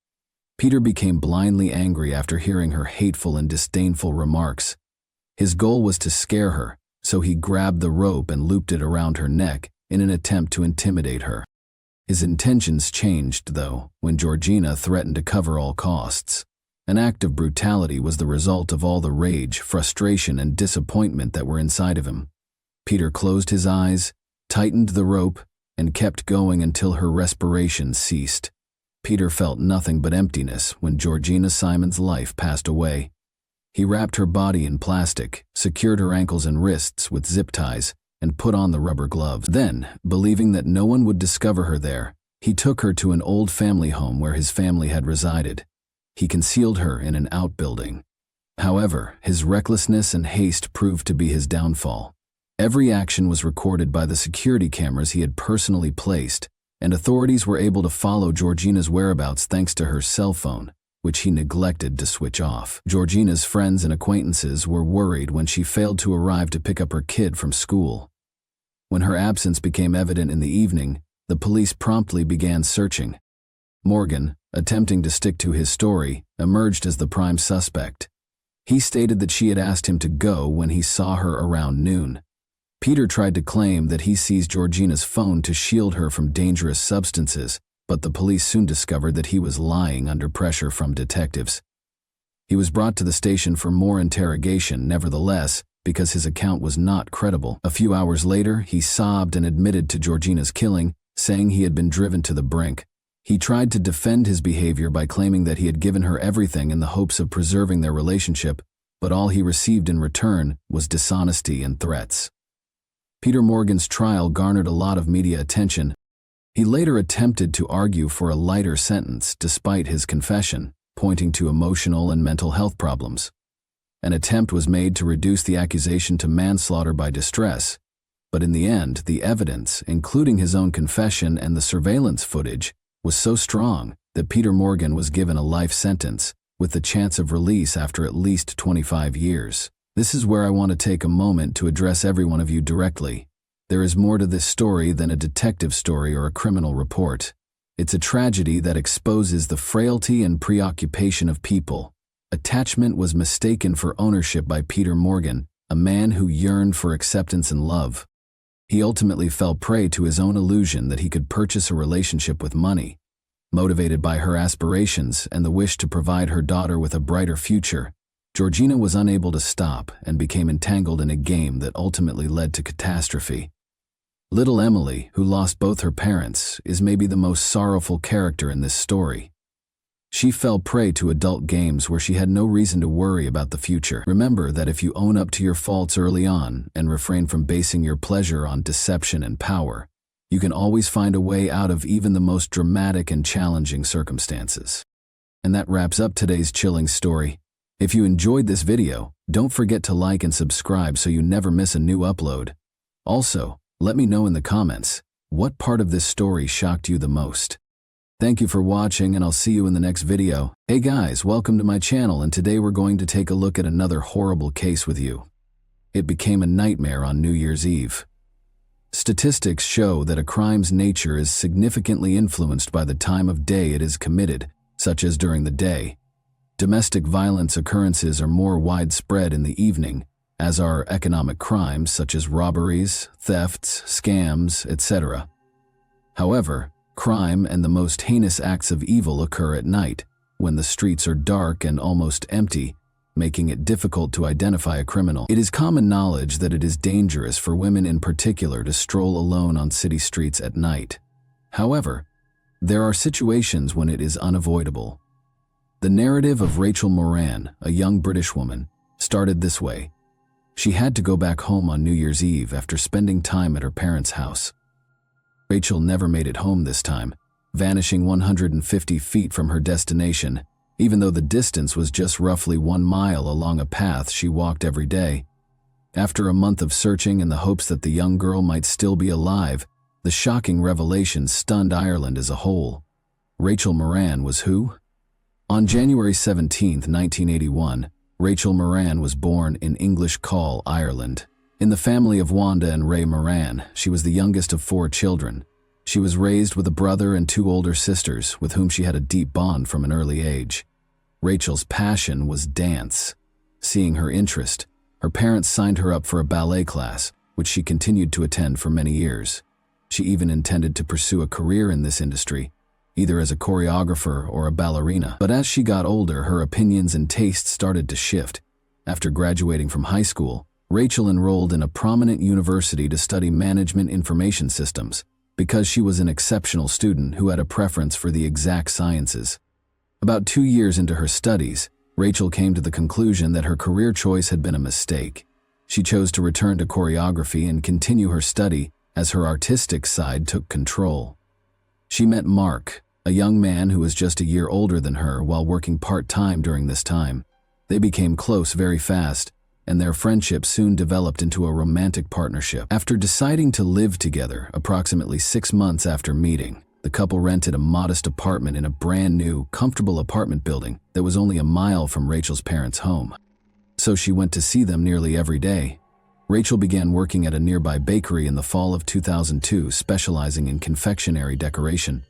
Peter became blindly angry after hearing her hateful and disdainful remarks. His goal was to scare her, so he grabbed the rope and looped it around her neck in an attempt to intimidate her. His intentions changed, though, when Georgina threatened to cover all costs. An act of brutality was the result of all the rage, frustration, and disappointment that were inside of him. Peter closed his eyes, tightened the rope, and kept going until her respiration ceased. Peter felt nothing but emptiness when Georgina Simon's life passed away. He wrapped her body in plastic, secured her ankles and wrists with zip ties, and put on the rubber gloves. Then, believing that no one would discover her there, he took her to an old family home where his family had resided. He concealed her in an outbuilding. However, his recklessness and haste proved to be his downfall. Every action was recorded by the security cameras he had personally placed, and authorities were able to follow Georgina's whereabouts thanks to her cell phone, which he neglected to switch off. Georgina's friends and acquaintances were worried when she failed to arrive to pick up her kid from school. When her absence became evident in the evening, the police promptly began searching. Morgan, attempting to stick to his story, emerged as the prime suspect. He stated that she had asked him to go when he saw her around noon. Peter tried to claim that he seized Georgina's phone to shield her from dangerous substances, but the police soon discovered that he was lying under pressure from detectives. He was brought to the station for more interrogation, nevertheless, because his account was not credible. A few hours later, he sobbed and admitted to Georgina's killing, saying he had been driven to the brink. He tried to defend his behavior by claiming that he had given her everything in the hopes of preserving their relationship, but all he received in return was dishonesty and threats. Peter Morgan's trial garnered a lot of media attention. He later attempted to argue for a lighter sentence despite his confession, pointing to emotional and mental health problems. An attempt was made to reduce the accusation to manslaughter by distress, but in the end, the evidence, including his own confession and the surveillance footage, was so strong that Peter Morgan was given a life sentence, with the chance of release after at least 25 years. This is where I want to take a moment to address every one of you directly. There is more to this story than a detective story or a criminal report. It's a tragedy that exposes the frailty and preoccupation of people. Attachment was mistaken for ownership by Peter Morgan, a man who yearned for acceptance and love. He ultimately fell prey to his own illusion that he could purchase a relationship with money. Motivated by her aspirations and the wish to provide her daughter with a brighter future, Georgina was unable to stop and became entangled in a game that ultimately led to catastrophe. Little Emily, who lost both her parents, is maybe the most sorrowful character in this story. She fell prey to adult games where she had no reason to worry about the future. Remember that if you own up to your faults early on and refrain from basing your pleasure on deception and power, you can always find a way out of even the most dramatic and challenging circumstances. And that wraps up today's chilling story. If you enjoyed this video, don't forget to like and subscribe so you never miss a new upload. Also, let me know in the comments, what part of this story shocked you the most? Thank you for watching, and I'll see you in the next video. Hey guys, welcome to my channel, and today we're going to take a look at another horrible case with you. It became a nightmare on New Year's Eve. Statistics show that a crime's nature is significantly influenced by the time of day it is committed, such as during the day. Domestic violence occurrences are more widespread in the evening, as are economic crimes such as robberies, thefts, scams, etc. However, crime and the most heinous acts of evil occur at night, when the streets are dark and almost empty, making it difficult to identify a criminal. It is common knowledge that it is dangerous for women in particular to stroll alone on city streets at night. However, there are situations when it is unavoidable. The narrative of Rachel Moran, a young British woman, started this way. She had to go back home on New Year's Eve after spending time at her parents' house. Rachel never made it home this time, vanishing 150 feet from her destination, even though the distance was just roughly 1 mile along a path she walked every day. After a month of searching in the hopes that the young girl might still be alive, the shocking revelation stunned Ireland as a whole. Rachel Moran was who? On January 17, 1981, Rachel Moran was born in English Call, Ireland. In the family of Wanda and Ray Moran, she was the youngest of 4 children. She was raised with a brother and 2 older sisters with whom she had a deep bond from an early age. Rachel's passion was dance. Seeing her interest, her parents signed her up for a ballet class, which she continued to attend for many years. She even intended to pursue a career in this industry, either as a choreographer or a ballerina. But as she got older, her opinions and tastes started to shift. After graduating from high school, Rachel enrolled in a prominent university to study management information systems because she was an exceptional student who had a preference for the exact sciences. About 2 years into her studies, Rachel came to the conclusion that her career choice had been a mistake. She chose to return to choreography and continue her study as her artistic side took control. She met Mark, a young man who was just a year older than her, while working part-time during this time. They became close very fast, and their friendship soon developed into a romantic partnership. After deciding to live together approximately 6 months after meeting, the couple rented a modest apartment in a brand new, comfortable apartment building that was only a mile from Rachel's parents' home. So she went to see them nearly every day. Rachel began working at a nearby bakery in the fall of 2002, specializing in confectionery decoration.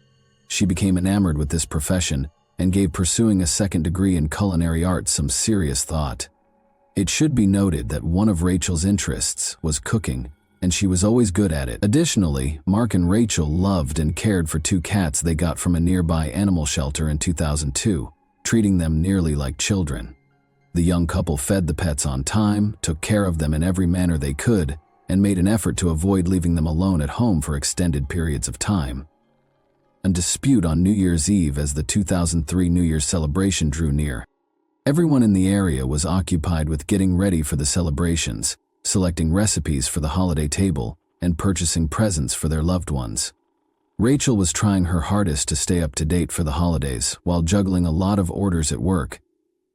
She became enamored with this profession and gave pursuing a second degree in culinary arts some serious thought. It should be noted that one of Rachel's interests was cooking, and she was always good at it. Additionally, Mark and Rachel loved and cared for 2 cats they got from a nearby animal shelter in 2002, treating them nearly like children. The young couple fed the pets on time, took care of them in every manner they could, and made an effort to avoid leaving them alone at home for extended periods of time. A dispute on New Year's Eve as the 2003 New Year's celebration drew near. Everyone in the area was occupied with getting ready for the celebrations, selecting recipes for the holiday table, and purchasing presents for their loved ones. Rachel was trying her hardest to stay up to date for the holidays while juggling a lot of orders at work.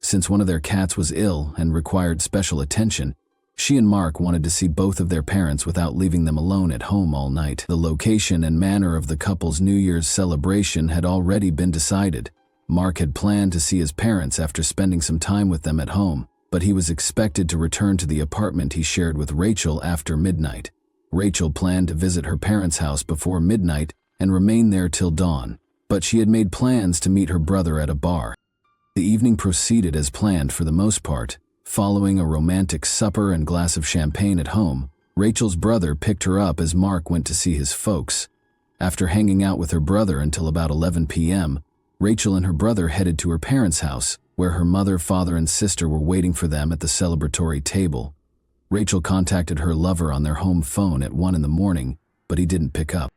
Since one of their cats was ill and required special attention, she and Mark wanted to see both of their parents without leaving them alone at home all night. The location and manner of the couple's New Year's celebration had already been decided. Mark had planned to see his parents after spending some time with them at home, but he was expected to return to the apartment he shared with Rachel after midnight. Rachel planned to visit her parents' house before midnight and remain there till dawn, but she had made plans to meet her brother at a bar. The evening proceeded as planned for the most part. Following a romantic supper and glass of champagne at home, Rachel's brother picked her up as Mark went to see his folks. After hanging out with her brother until about 11 p.m., Rachel and her brother headed to her parents' house, where her mother, father, and sister were waiting for them at the celebratory table. Rachel contacted her lover on their home phone at 1 in the morning, but he didn't pick up.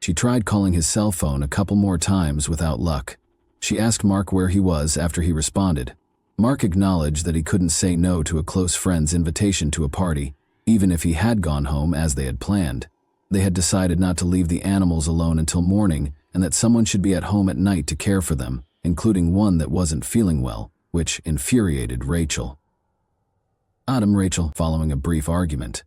She tried calling his cell phone a couple more times without luck. She asked Mark where he was after he responded. Mark acknowledged that he couldn't say no to a close friend's invitation to a party, even if he had gone home as they had planned. They had decided not to leave the animals alone until morning, and that someone should be at home at night to care for them, including one that wasn't feeling well, which infuriated Rachel. Rachel, following a brief argument.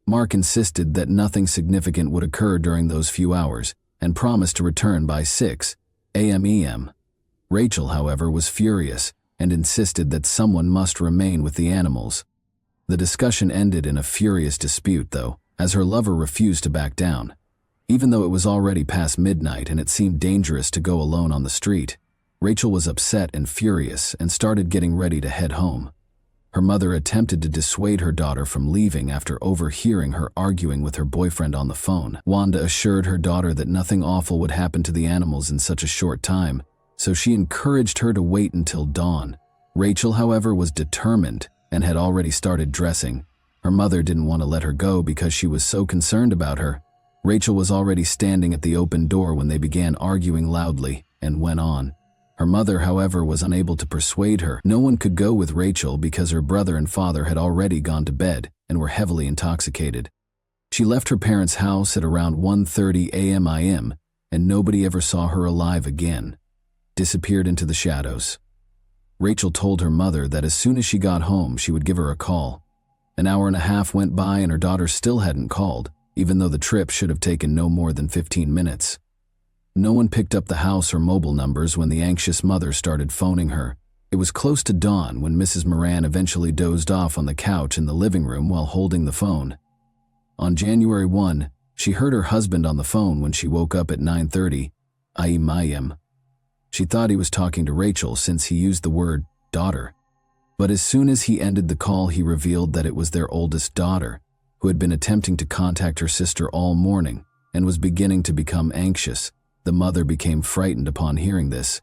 Mark insisted that nothing significant would occur during those few hours, and promised to return by 6 a.m. Rachel, however, was furious, and insisted that someone must remain with the animals. The discussion ended in a furious dispute, though, as her lover refused to back down. Even though it was already past midnight and it seemed dangerous to go alone on the street, Rachel was upset and furious and started getting ready to head home. Her mother attempted to dissuade her daughter from leaving after overhearing her arguing with her boyfriend on the phone. Wanda assured her daughter that nothing awful would happen to the animals in such a short time, so she encouraged her to wait until dawn. Rachel, however, was determined and had already started dressing. Her mother didn't want to let her go because she was so concerned about her. Rachel was already standing at the open door when they began arguing loudly and went on. Her mother, however, was unable to persuade her. No one could go with Rachel because her brother and father had already gone to bed and were heavily intoxicated. She left her parents' house at around 1:30 a.m. and nobody ever saw her alive again. Disappeared into the shadows. Rachel told her mother that as soon as she got home, she would give her a call. An hour and a half went by and her daughter still hadn't called, even though the trip should have taken no more than 15 minutes. No one picked up the house or mobile numbers when the anxious mother started phoning her. It was close to dawn when Mrs. Moran eventually dozed off on the couch in the living room while holding the phone. On January 1, she heard her husband on the phone when she woke up at 9:30 a.m. She thought he was talking to Rachel since he used the word daughter. But as soon as he ended the call, he revealed that it was their oldest daughter, who had been attempting to contact her sister all morning and was beginning to become anxious. The mother became frightened upon hearing this.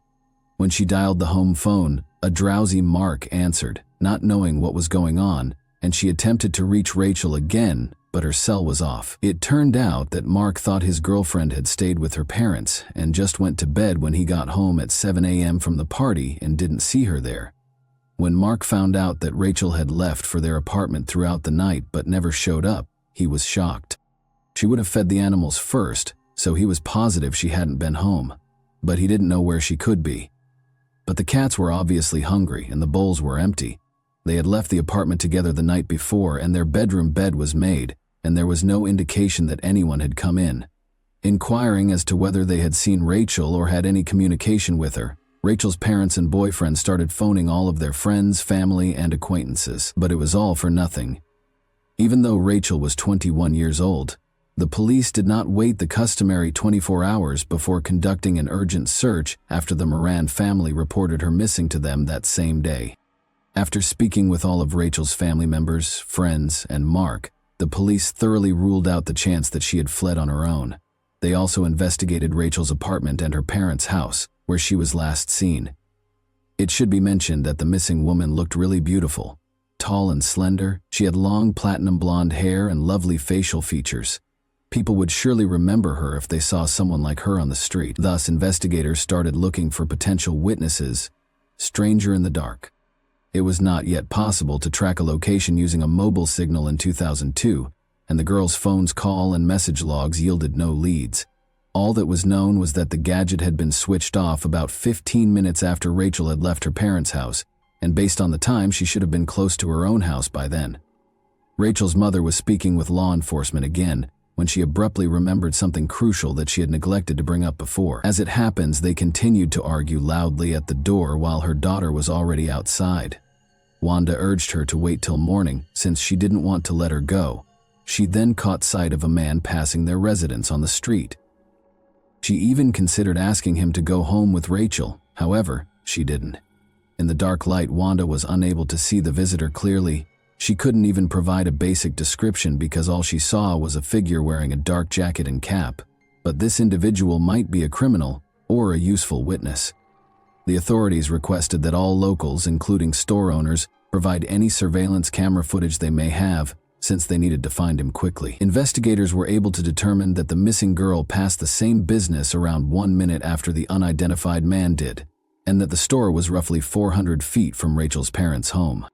When she dialed the home phone, a drowsy Mark answered, not knowing what was going on, and she attempted to reach Rachel again, but her cell was off. It turned out that Mark thought his girlfriend had stayed with her parents and just went to bed when he got home at 7 a.m. from the party and didn't see her there. When Mark found out that Rachel had left for their apartment throughout the night but never showed up, he was shocked. She would have fed the animals first, so he was positive she hadn't been home, but he didn't know where she could be. But the cats were obviously hungry and the bowls were empty. They had left the apartment together the night before and their bedroom bed was made, and there was no indication that anyone had come in. Inquiring as to whether they had seen Rachel or had any communication with her, Rachel's parents and boyfriend started phoning all of their friends, family, and acquaintances, but it was all for nothing. Even though Rachel was 21 years old, the police did not wait the customary 24 hours before conducting an urgent search after the Moran family reported her missing to them that same day. After speaking with all of Rachel's family members, friends, and Mark, the police thoroughly ruled out the chance that she had fled on her own. They also investigated Rachel's apartment and her parents' house, where she was last seen. It should be mentioned that the missing woman looked really beautiful. Tall and slender, she had long platinum blonde hair and lovely facial features. People would surely remember her if they saw someone like her on the street. Thus, investigators started looking for potential witnesses. Stranger in the dark. It was not yet possible to track a location using a mobile signal in 2002, and the girl's phone's call and message logs yielded no leads. All that was known was that the gadget had been switched off about 15 minutes after Rachel had left her parents' house, and based on the time, she should have been close to her own house by then. Rachel's mother was speaking with law enforcement again, when she abruptly remembered something crucial that she had neglected to bring up before. As it happens, they continued to argue loudly at the door while her daughter was already outside. Wanda urged her to wait till morning since she didn't want to let her go. She then caught sight of a man passing their residence on the street. She even considered asking him to go home with Rachel, however, she didn't. In the dark light, Wanda was unable to see the visitor clearly. She couldn't even provide a basic description because all she saw was a figure wearing a dark jacket and cap. But this individual might be a criminal or a useful witness. The authorities requested that all locals, including store owners, provide any surveillance camera footage they may have, since they needed to find him quickly. Investigators were able to determine that the missing girl passed the same business around 1 minute after the unidentified man did, and that the store was roughly 400 feet from Rachel's parents' home.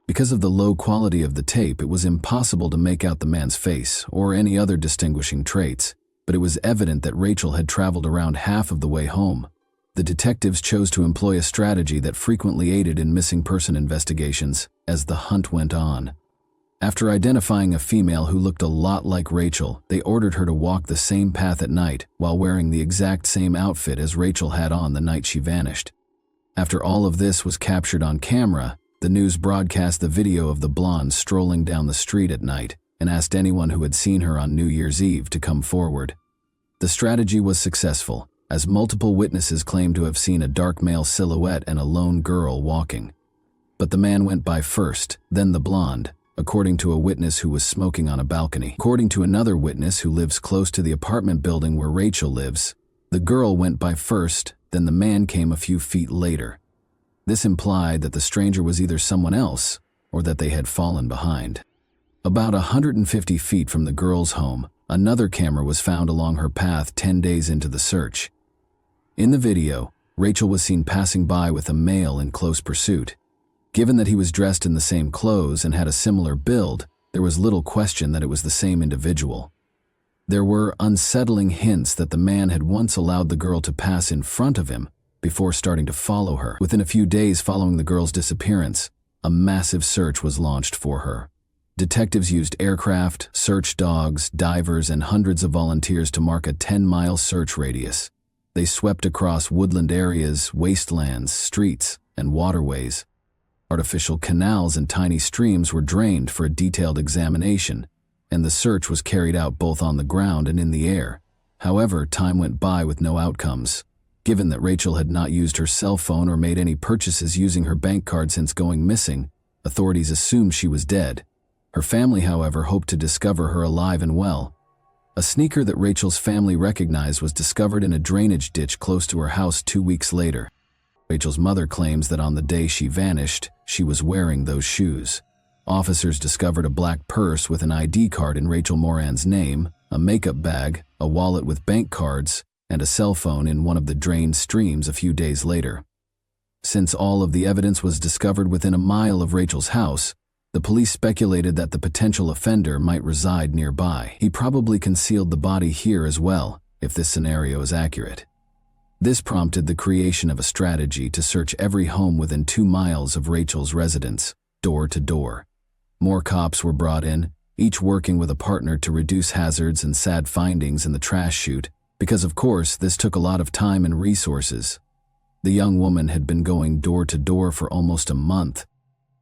Because of the low quality of the tape, it was impossible to make out the man's face or any other distinguishing traits, but it was evident that Rachel had traveled around half of the way home. The detectives chose to employ a strategy that frequently aided in missing person investigations as the hunt went on. After identifying a female who looked a lot like Rachel, they ordered her to walk the same path at night while wearing the exact same outfit as Rachel had on the night she vanished. After all of this was captured on camera, the news broadcast the video of the blonde strolling down the street at night and asked anyone who had seen her on New Year's Eve to come forward. The strategy was successful, as multiple witnesses claimed to have seen a dark male silhouette and a lone girl walking. But the man went by first, then the blonde, according to a witness who was smoking on a balcony. According to another witness who lives close to the apartment building where Rachel lives, the girl went by first, then the man came a few feet later. This implied that the stranger was either someone else or that they had fallen behind. About 150 feet from the girl's home, another camera was found along her path 10 days into the search. In the video, Rachel was seen passing by with a male in close pursuit. Given that he was dressed in the same clothes and had a similar build, there was little question that it was the same individual. There were unsettling hints that the man had once allowed the girl to pass in front of him before starting to follow her. Within a few days following the girl's disappearance, a massive search was launched for her. Detectives used aircraft, search dogs, divers, and hundreds of volunteers to mark a 10-mile search radius. They swept across woodland areas, wastelands, streets, and waterways. Artificial canals and tiny streams were drained for a detailed examination, and the search was carried out both on the ground and in the air. However, time went by with no outcomes. Given that Rachel had not used her cell phone or made any purchases using her bank card since going missing, authorities assumed she was dead. Her family, however, hoped to discover her alive and well. A sneaker that Rachel's family recognized was discovered in a drainage ditch close to her house 2 weeks later. Rachel's mother claims that on the day she vanished, she was wearing those shoes. Officers discovered a black purse with an ID card in Rachel Moran's name, a makeup bag, a wallet with bank cards, and a cell phone in one of the drained streams a few days later. Since all of the evidence was discovered within a mile of Rachel's house, the police speculated that the potential offender might reside nearby. He probably concealed the body here as well, if this scenario is accurate. This prompted the creation of a strategy to search every home within 2 miles of Rachel's residence, door to door. More cops were brought in, each working with a partner to reduce hazards and sad findings in the trash chute, because of course this took a lot of time and resources. The young woman had been going door to door for almost a month.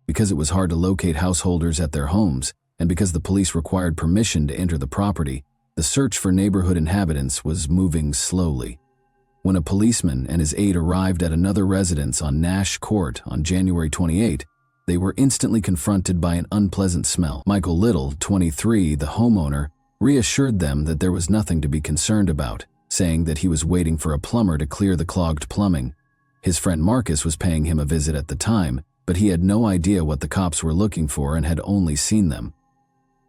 Because it was hard to locate householders at their homes, and because the police required permission to enter the property, the search for neighborhood inhabitants was moving slowly. When a policeman and his aide arrived at another residence on Nash Court on January 28, they were instantly confronted by an unpleasant smell. Michael Little, 23, the homeowner, reassured them that there was nothing to be concerned about, saying that he was waiting for a plumber to clear the clogged plumbing. His friend Marcus was paying him a visit at the time, but he had no idea what the cops were looking for and had only seen them.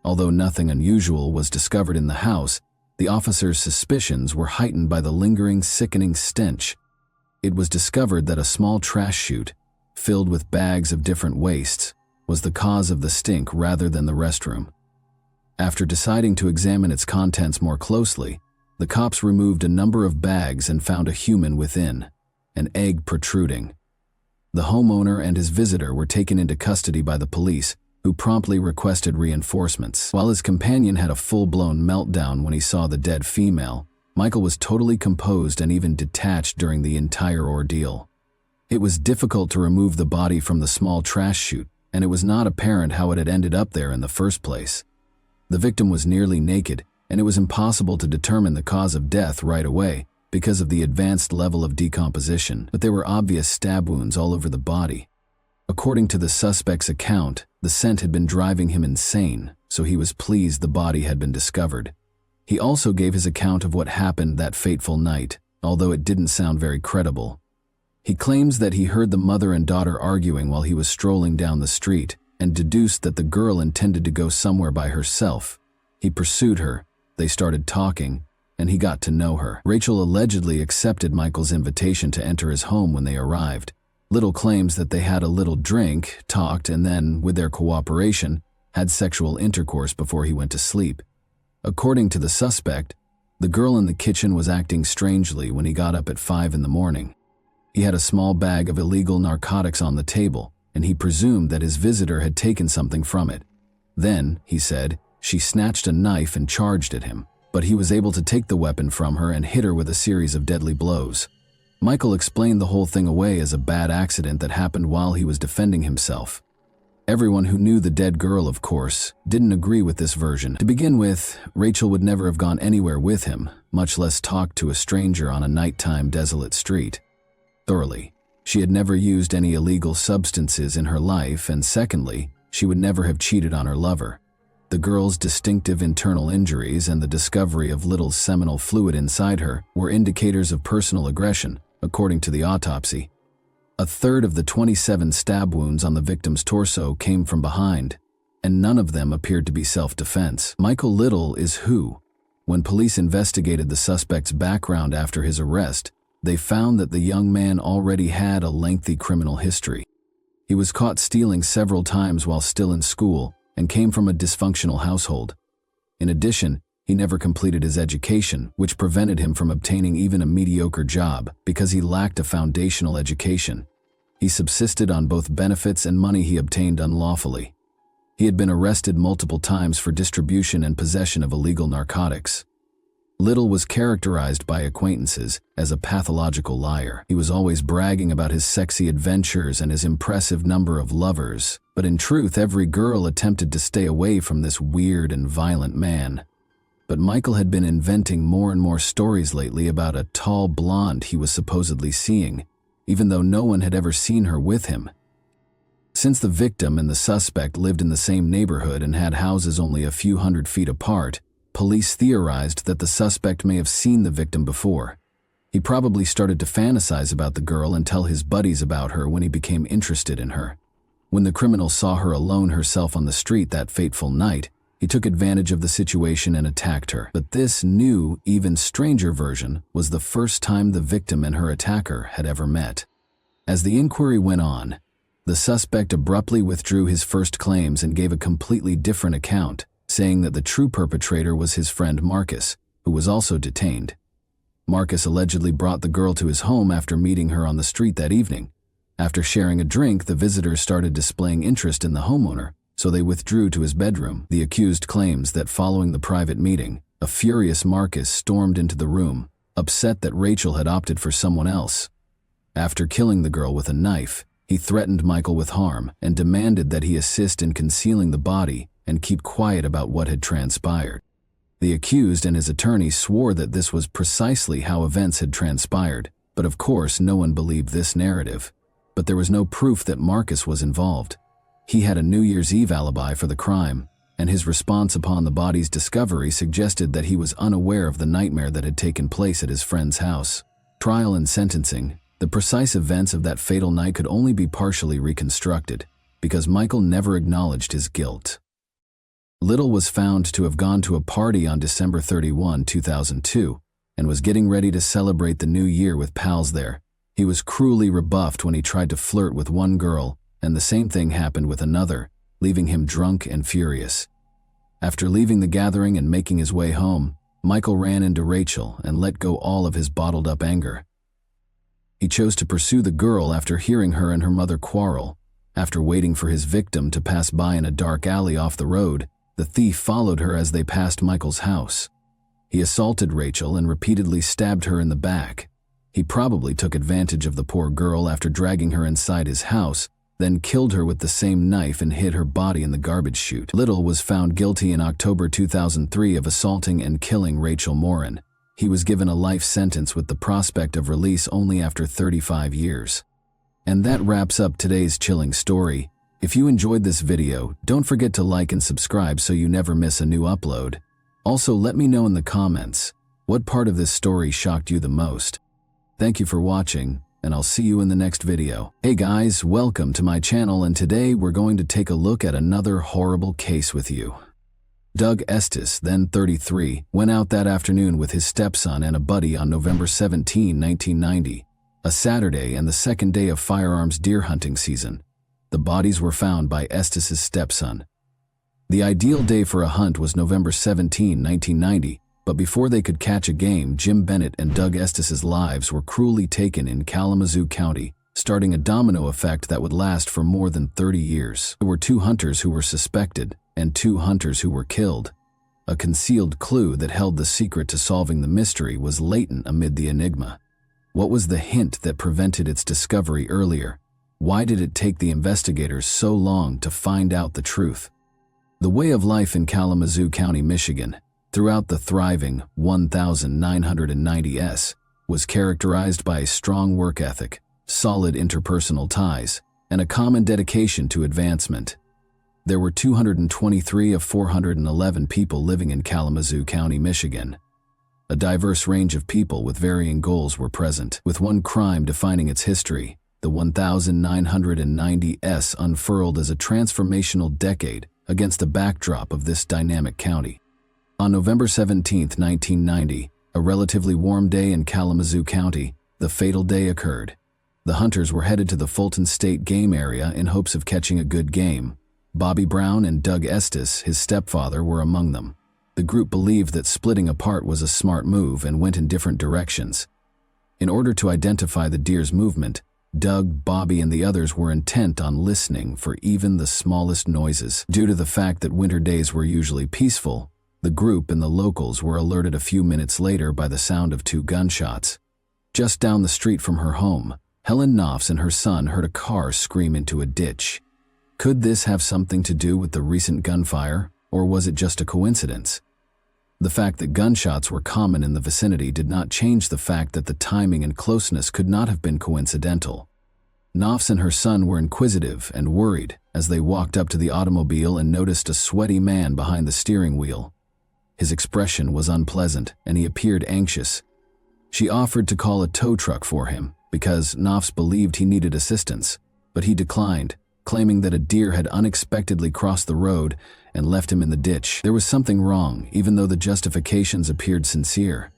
Although nothing unusual was discovered in the house, the officers' suspicions were heightened by the lingering, sickening stench. It was discovered that a small trash chute, filled with bags of different wastes, was the cause of the stink rather than the restroom. After deciding to examine its contents more closely, the cops removed a number of bags and found a human within, an egg protruding. The homeowner and his visitor were taken into custody by the police, who promptly requested reinforcements. While his companion had a full-blown meltdown when he saw the dead female, Michael was totally composed and even detached during the entire ordeal. It was difficult to remove the body from the small trash chute, and it was not apparent how it had ended up there in the first place. The victim was nearly naked, and it was impossible to determine the cause of death right away because of the advanced level of decomposition, but there were obvious stab wounds all over the body. According to the suspect's account, the scent had been driving him insane, so he was pleased the body had been discovered. He also gave his account of what happened that fateful night, although it didn't sound very credible. He claims that he heard the mother and daughter arguing while he was strolling down the street, and deduced that the girl intended to go somewhere by herself. He pursued her, they started talking, and he got to know her. Rachel allegedly accepted Michael's invitation to enter his home when they arrived. Little claims that they had a little drink, talked, and then, with their cooperation, had sexual intercourse before he went to sleep. According to the suspect, the girl in the kitchen was acting strangely when he got up at 5 in the morning. He had a small bag of illegal narcotics on the table, and he presumed that his visitor had taken something from it. Then, he said, she snatched a knife and charged at him, but he was able to take the weapon from her and hit her with a series of deadly blows. Michael explained the whole thing away as a bad accident that happened while he was defending himself. Everyone who knew the dead girl, of course, didn't agree with this version. To begin with, Rachel would never have gone anywhere with him, much less talked to a stranger on a nighttime desolate street. Thoroughly, she had never used any illegal substances in her life, and secondly, she would never have cheated on her lover. The girl's distinctive internal injuries and the discovery of little seminal fluid inside her were indicators of personal aggression, according to the autopsy. A third of the 27 stab wounds on the victim's torso came from behind, and none of them appeared to be self-defense. Michael Little is who? When police investigated the suspect's background after his arrest, they found that the young man already had a lengthy criminal history. He was caught stealing several times while still in school and came from a dysfunctional household. In addition, he never completed his education, which prevented him from obtaining even a mediocre job because he lacked a foundational education. He subsisted on both benefits and money he obtained unlawfully. He had been arrested multiple times for distribution and possession of illegal narcotics. Little was characterized by acquaintances as a pathological liar. He was always bragging about his sexy adventures and his impressive number of lovers, but in truth, every girl attempted to stay away from this weird and violent man. But Michael had been inventing more and more stories lately about a tall blonde he was supposedly seeing, even though no one had ever seen her with him. Since the victim and the suspect lived in the same neighborhood and had houses only a few hundred feet apart, Police theorized that the suspect may have seen the victim before. He probably started to fantasize about the girl and tell his buddies about her when he became interested in her. When the criminal saw her alone herself on the street that fateful night, he took advantage of the situation and attacked her. But this new, even stranger version was the first time the victim and her attacker had ever met. As the inquiry went on, the suspect abruptly withdrew his first claims and gave a completely different account, saying that the true perpetrator was his friend Marcus, who was also detained. Marcus allegedly brought the girl to his home after meeting her on the street that evening. After sharing a drink, the visitors started displaying interest in the homeowner, so they withdrew to his bedroom. The accused claims that following the private meeting, a furious Marcus stormed into the room, upset that Rachel had opted for someone else. After killing the girl with a knife, he threatened Michael with harm and demanded that he assist in concealing the body and keep quiet about what had transpired. The accused and his attorney swore that this was precisely how events had transpired, but of course no one believed this narrative. But there was no proof that Marcus was involved. He had a New Year's Eve alibi for the crime, and his response upon the body's discovery suggested that he was unaware of the nightmare that had taken place at his friend's house. Trial and sentencing. The precise events of that fatal night could only be partially reconstructed, because Michael never acknowledged his guilt. Little was found to have gone to a party on December 31, 2002, and was getting ready to celebrate the new year with pals there. He was cruelly rebuffed when he tried to flirt with one girl, and the same thing happened with another, leaving him drunk and furious. After leaving the gathering and making his way home, Michael ran into Rachel and let go all of his bottled-up anger. He chose to pursue the girl after hearing her and her mother quarrel. After waiting for his victim to pass by in a dark alley off the road, the thief followed her as they passed Michael's house. He assaulted Rachel and repeatedly stabbed her in the back. He probably took advantage of the poor girl after dragging her inside his house, then killed her with the same knife and hid her body in the garbage chute. Little was found guilty in October 2003 of assaulting and killing Rachel Morin. He was given a life sentence with the prospect of release only after 35 years. And that wraps up today's chilling story. If you enjoyed this video, don't forget to like and subscribe so you never miss a new upload. Also, let me know in the comments, what part of this story shocked you the most? Thank you for watching, and I'll see you in the next video. Hey guys, welcome to my channel, and today we're going to take a look at another horrible case with you. Doug Estes, then 33, went out that afternoon with his stepson and a buddy on November 17, 1990, a Saturday and the second day of firearms deer hunting season. The bodies were found by Estes' stepson. The ideal day for a hunt was November 17, 1990, but before they could catch a game, Jim Bennett and Doug Estes' lives were cruelly taken in Kalamazoo County, starting a domino effect that would last for more than 30 years. There were 2 hunters who were suspected, and 2 hunters who were killed. A concealed clue that held the secret to solving the mystery was latent amid the enigma. What was the hint that prevented its discovery earlier? Why did it take the investigators so long to find out the truth? The way of life in Kalamazoo County, Michigan, throughout the thriving 1990s, was characterized by a strong work ethic, solid interpersonal ties, and a common dedication to advancement. There were 223 of 411 people living in Kalamazoo County, Michigan. A diverse range of people with varying goals were present, with one crime defining its history. The 1990s unfurled as a transformational decade against the backdrop of this dynamic county. On November 17, 1990, a relatively warm day in Kalamazoo County, the fatal day occurred. The hunters were headed to the Fulton State Game Area in hopes of catching a good game. Bobby Brown and Doug Estes, his stepfather, were among them. The group believed that splitting apart was a smart move and went in different directions. In order to identify the deer's movement, Doug, Bobby, and the others were intent on listening for even the smallest noises. Due to the fact that winter days were usually peaceful, the group and the locals were alerted a few minutes later by the sound of 2 gunshots. Just down the street from her home, Helen Knopfs and her son heard a car scream into a ditch. Could this have something to do with the recent gunfire, or was it just a coincidence? The fact that gunshots were common in the vicinity did not change the fact that the timing and closeness could not have been coincidental. Knopfs and her son were inquisitive and worried as they walked up to the automobile and noticed a sweaty man behind the steering wheel. His expression was unpleasant, and he appeared anxious. She offered to call a tow truck for him because Knopf believed he needed assistance, but he declined, claiming that a deer had unexpectedly crossed the road and left him in the ditch. There was something wrong, even though the justifications appeared sincere.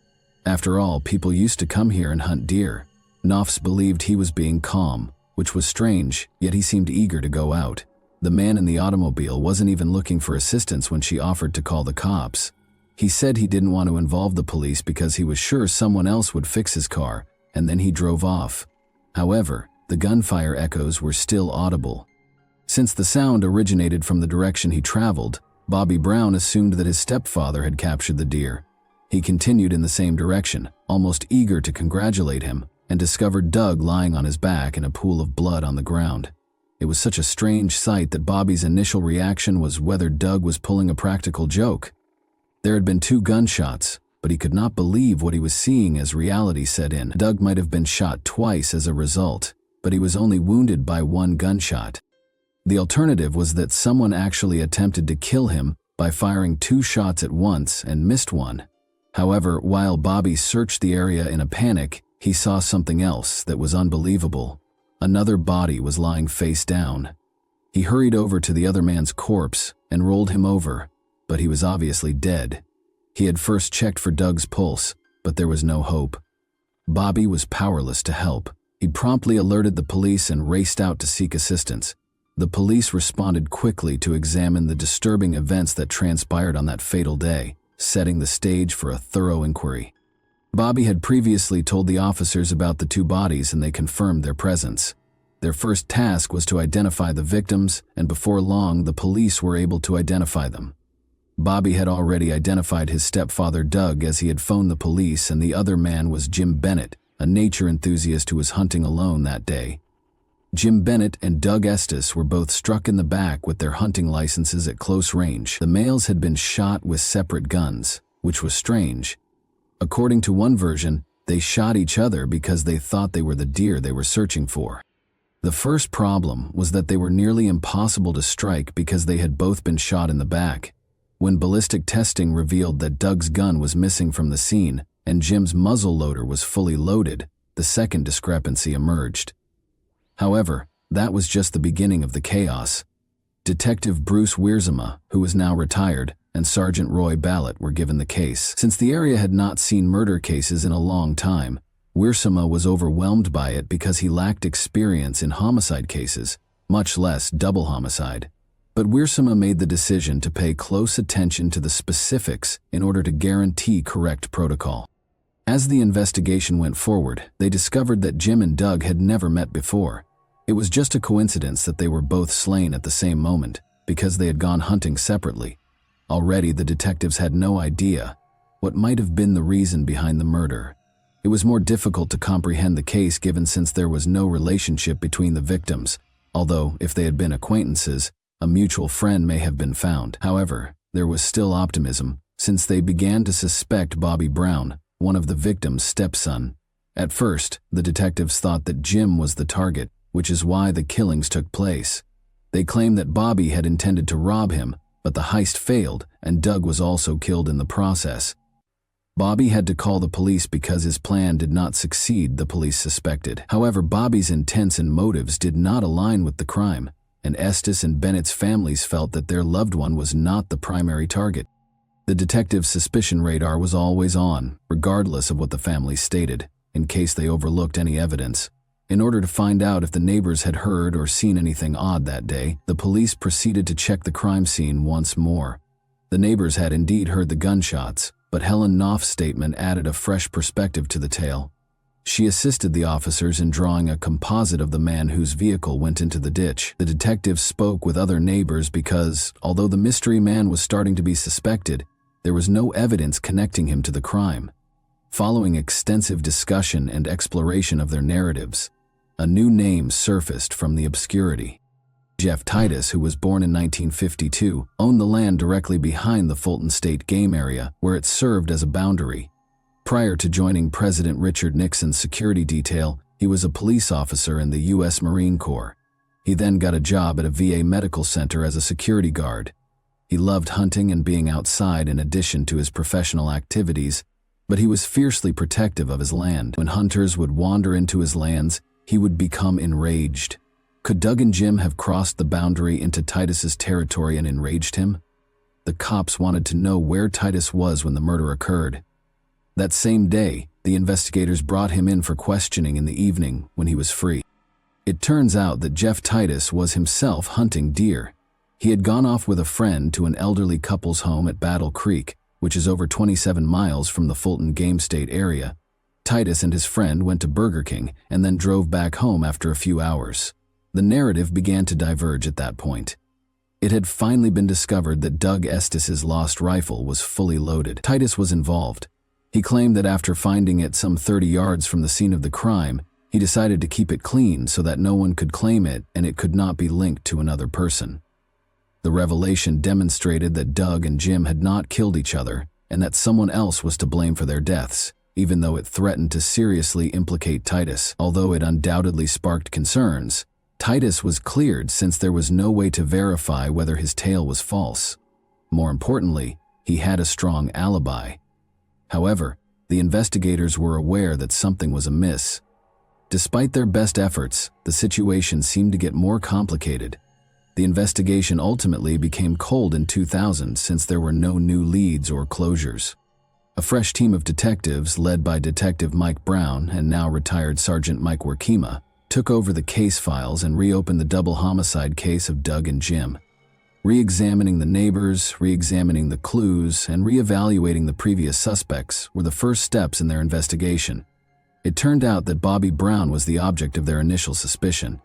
After all, people used to come here and hunt deer. Knopf believed he was being calm, which was strange, yet he seemed eager to go out. The man in the automobile wasn't even looking for assistance when she offered to call the cops. He said he didn't want to involve the police because he was sure someone else would fix his car, and then he drove off. However, the gunfire echoes were still audible. Since the sound originated from the direction he traveled, Bobby Brown assumed that his stepfather had captured the deer. He continued in the same direction, almost eager to congratulate him, and discovered Doug lying on his back in a pool of blood on the ground. It was such a strange sight that Bobby's initial reaction was whether Doug was pulling a practical joke. There had been 2 gunshots, but he could not believe what he was seeing as reality set in. Doug might have been shot twice as a result, but he was only wounded by 1 gunshot. The alternative was that someone actually attempted to kill him by firing 2 shots at once and missed one. However, while Bobby searched the area in a panic, he saw something else that was unbelievable. Another body was lying face down. He hurried over to the other man's corpse and rolled him over, but he was obviously dead. He had first checked for Doug's pulse, but there was no hope. Bobby was powerless to help. He promptly alerted the police and raced out to seek assistance. The police responded quickly to examine the disturbing events that transpired on that fatal day, setting the stage for a thorough inquiry. Bobby had previously told the officers about the 2 bodies and they confirmed their presence. Their first task was to identify the victims, and before long the police were able to identify them. Bobby had already identified his stepfather Doug as he had phoned the police, and the other man was Jim Bennett, a nature enthusiast who was hunting alone that day. Jim Bennett and Doug Estes were both struck in the back with their hunting licenses at close range. The males had been shot with separate guns, which was strange. According to one version, they shot each other because they thought they were the deer they were searching for. The first problem was that they were nearly impossible to strike because they had both been shot in the back. When ballistic testing revealed that Doug's gun was missing from the scene and Jim's muzzle loader was fully loaded, the second discrepancy emerged. However, that was just the beginning of the chaos. Detective Bruce Wiersma, who was now retired, and Sergeant Roy Ballett were given the case. Since the area had not seen murder cases in a long time, Wiersma was overwhelmed by it because he lacked experience in homicide cases, much less double homicide. But Wiersma made the decision to pay close attention to the specifics in order to guarantee correct protocol. As the investigation went forward, they discovered that Jim and Doug had never met before. It was just a coincidence that they were both slain at the same moment, because they had gone hunting separately. Already, the detectives had no idea what might have been the reason behind the murder. It was more difficult to comprehend the case given since there was no relationship between the victims, although, if they had been acquaintances, a mutual friend may have been found. However, there was still optimism, since they began to suspect Bobby Brown, one of the victim's stepson. At first, the detectives thought that Jim was the target, which is why the killings took place. They claimed that Bobby had intended to rob him, but the heist failed, and Doug was also killed in the process. Bobby had to call the police because his plan did not succeed, the police suspected. However, Bobby's intents and motives did not align with the crime, and Estes and Bennett's families felt that their loved one was not the primary target. The detective's suspicion radar was always on, regardless of what the families stated, in case they overlooked any evidence. In order to find out if the neighbors had heard or seen anything odd that day, the police proceeded to check the crime scene once more. The neighbors had indeed heard the gunshots, but Helen Knopf's statement added a fresh perspective to the tale. She assisted the officers in drawing a composite of the man whose vehicle went into the ditch. The detectives spoke with other neighbors because, although the mystery man was starting to be suspected, there was no evidence connecting him to the crime. Following extensive discussion and exploration of their narratives, a new name surfaced from the obscurity. Jeff Titus, who was born in 1952, owned the land directly behind the Fulton State Game Area, where it served as a boundary. Prior to joining President Richard Nixon's security detail, he was a police officer in the U.S. Marine Corps. He then got a job at a VA medical center as a security guard. He loved hunting and being outside in addition to his professional activities, but he was fiercely protective of his land. When hunters would wander into his lands, he would become enraged. Could Doug and Jim have crossed the boundary into Titus's territory and enraged him? The cops wanted to know where Titus was when the murder occurred. That same day, the investigators brought him in for questioning in the evening when he was free. It turns out that Jeff Titus was himself hunting deer. He had gone off with a friend to an elderly couple's home at Battle Creek, which is over 27 miles from the Fulton Game State area. Titus and his friend went to Burger King and then drove back home after a few hours. The narrative began to diverge at that point. It had finally been discovered that Doug Estes' lost rifle was fully loaded. Titus was involved. He claimed that after finding it some 30 yards from the scene of the crime, he decided to keep it clean so that no one could claim it and it could not be linked to another person. The revelation demonstrated that Doug and Jim had not killed each other and that someone else was to blame for their deaths, even though it threatened to seriously implicate Titus. Although it undoubtedly sparked concerns, Titus was cleared since there was no way to verify whether his tale was false. More importantly, he had a strong alibi. However, the investigators were aware that something was amiss. Despite their best efforts, the situation seemed to get more complicated. The investigation ultimately became cold in 2000 since there were no new leads or closures. A fresh team of detectives, led by Detective Mike Brown and now retired Sergeant Mike Workema, took over the case files and reopened the double homicide case of Doug and Jim. Re-examining the neighbors, re-examining the clues, and re-evaluating the previous suspects were the first steps in their investigation. It turned out that Bobby Brown was the object of their initial suspicion.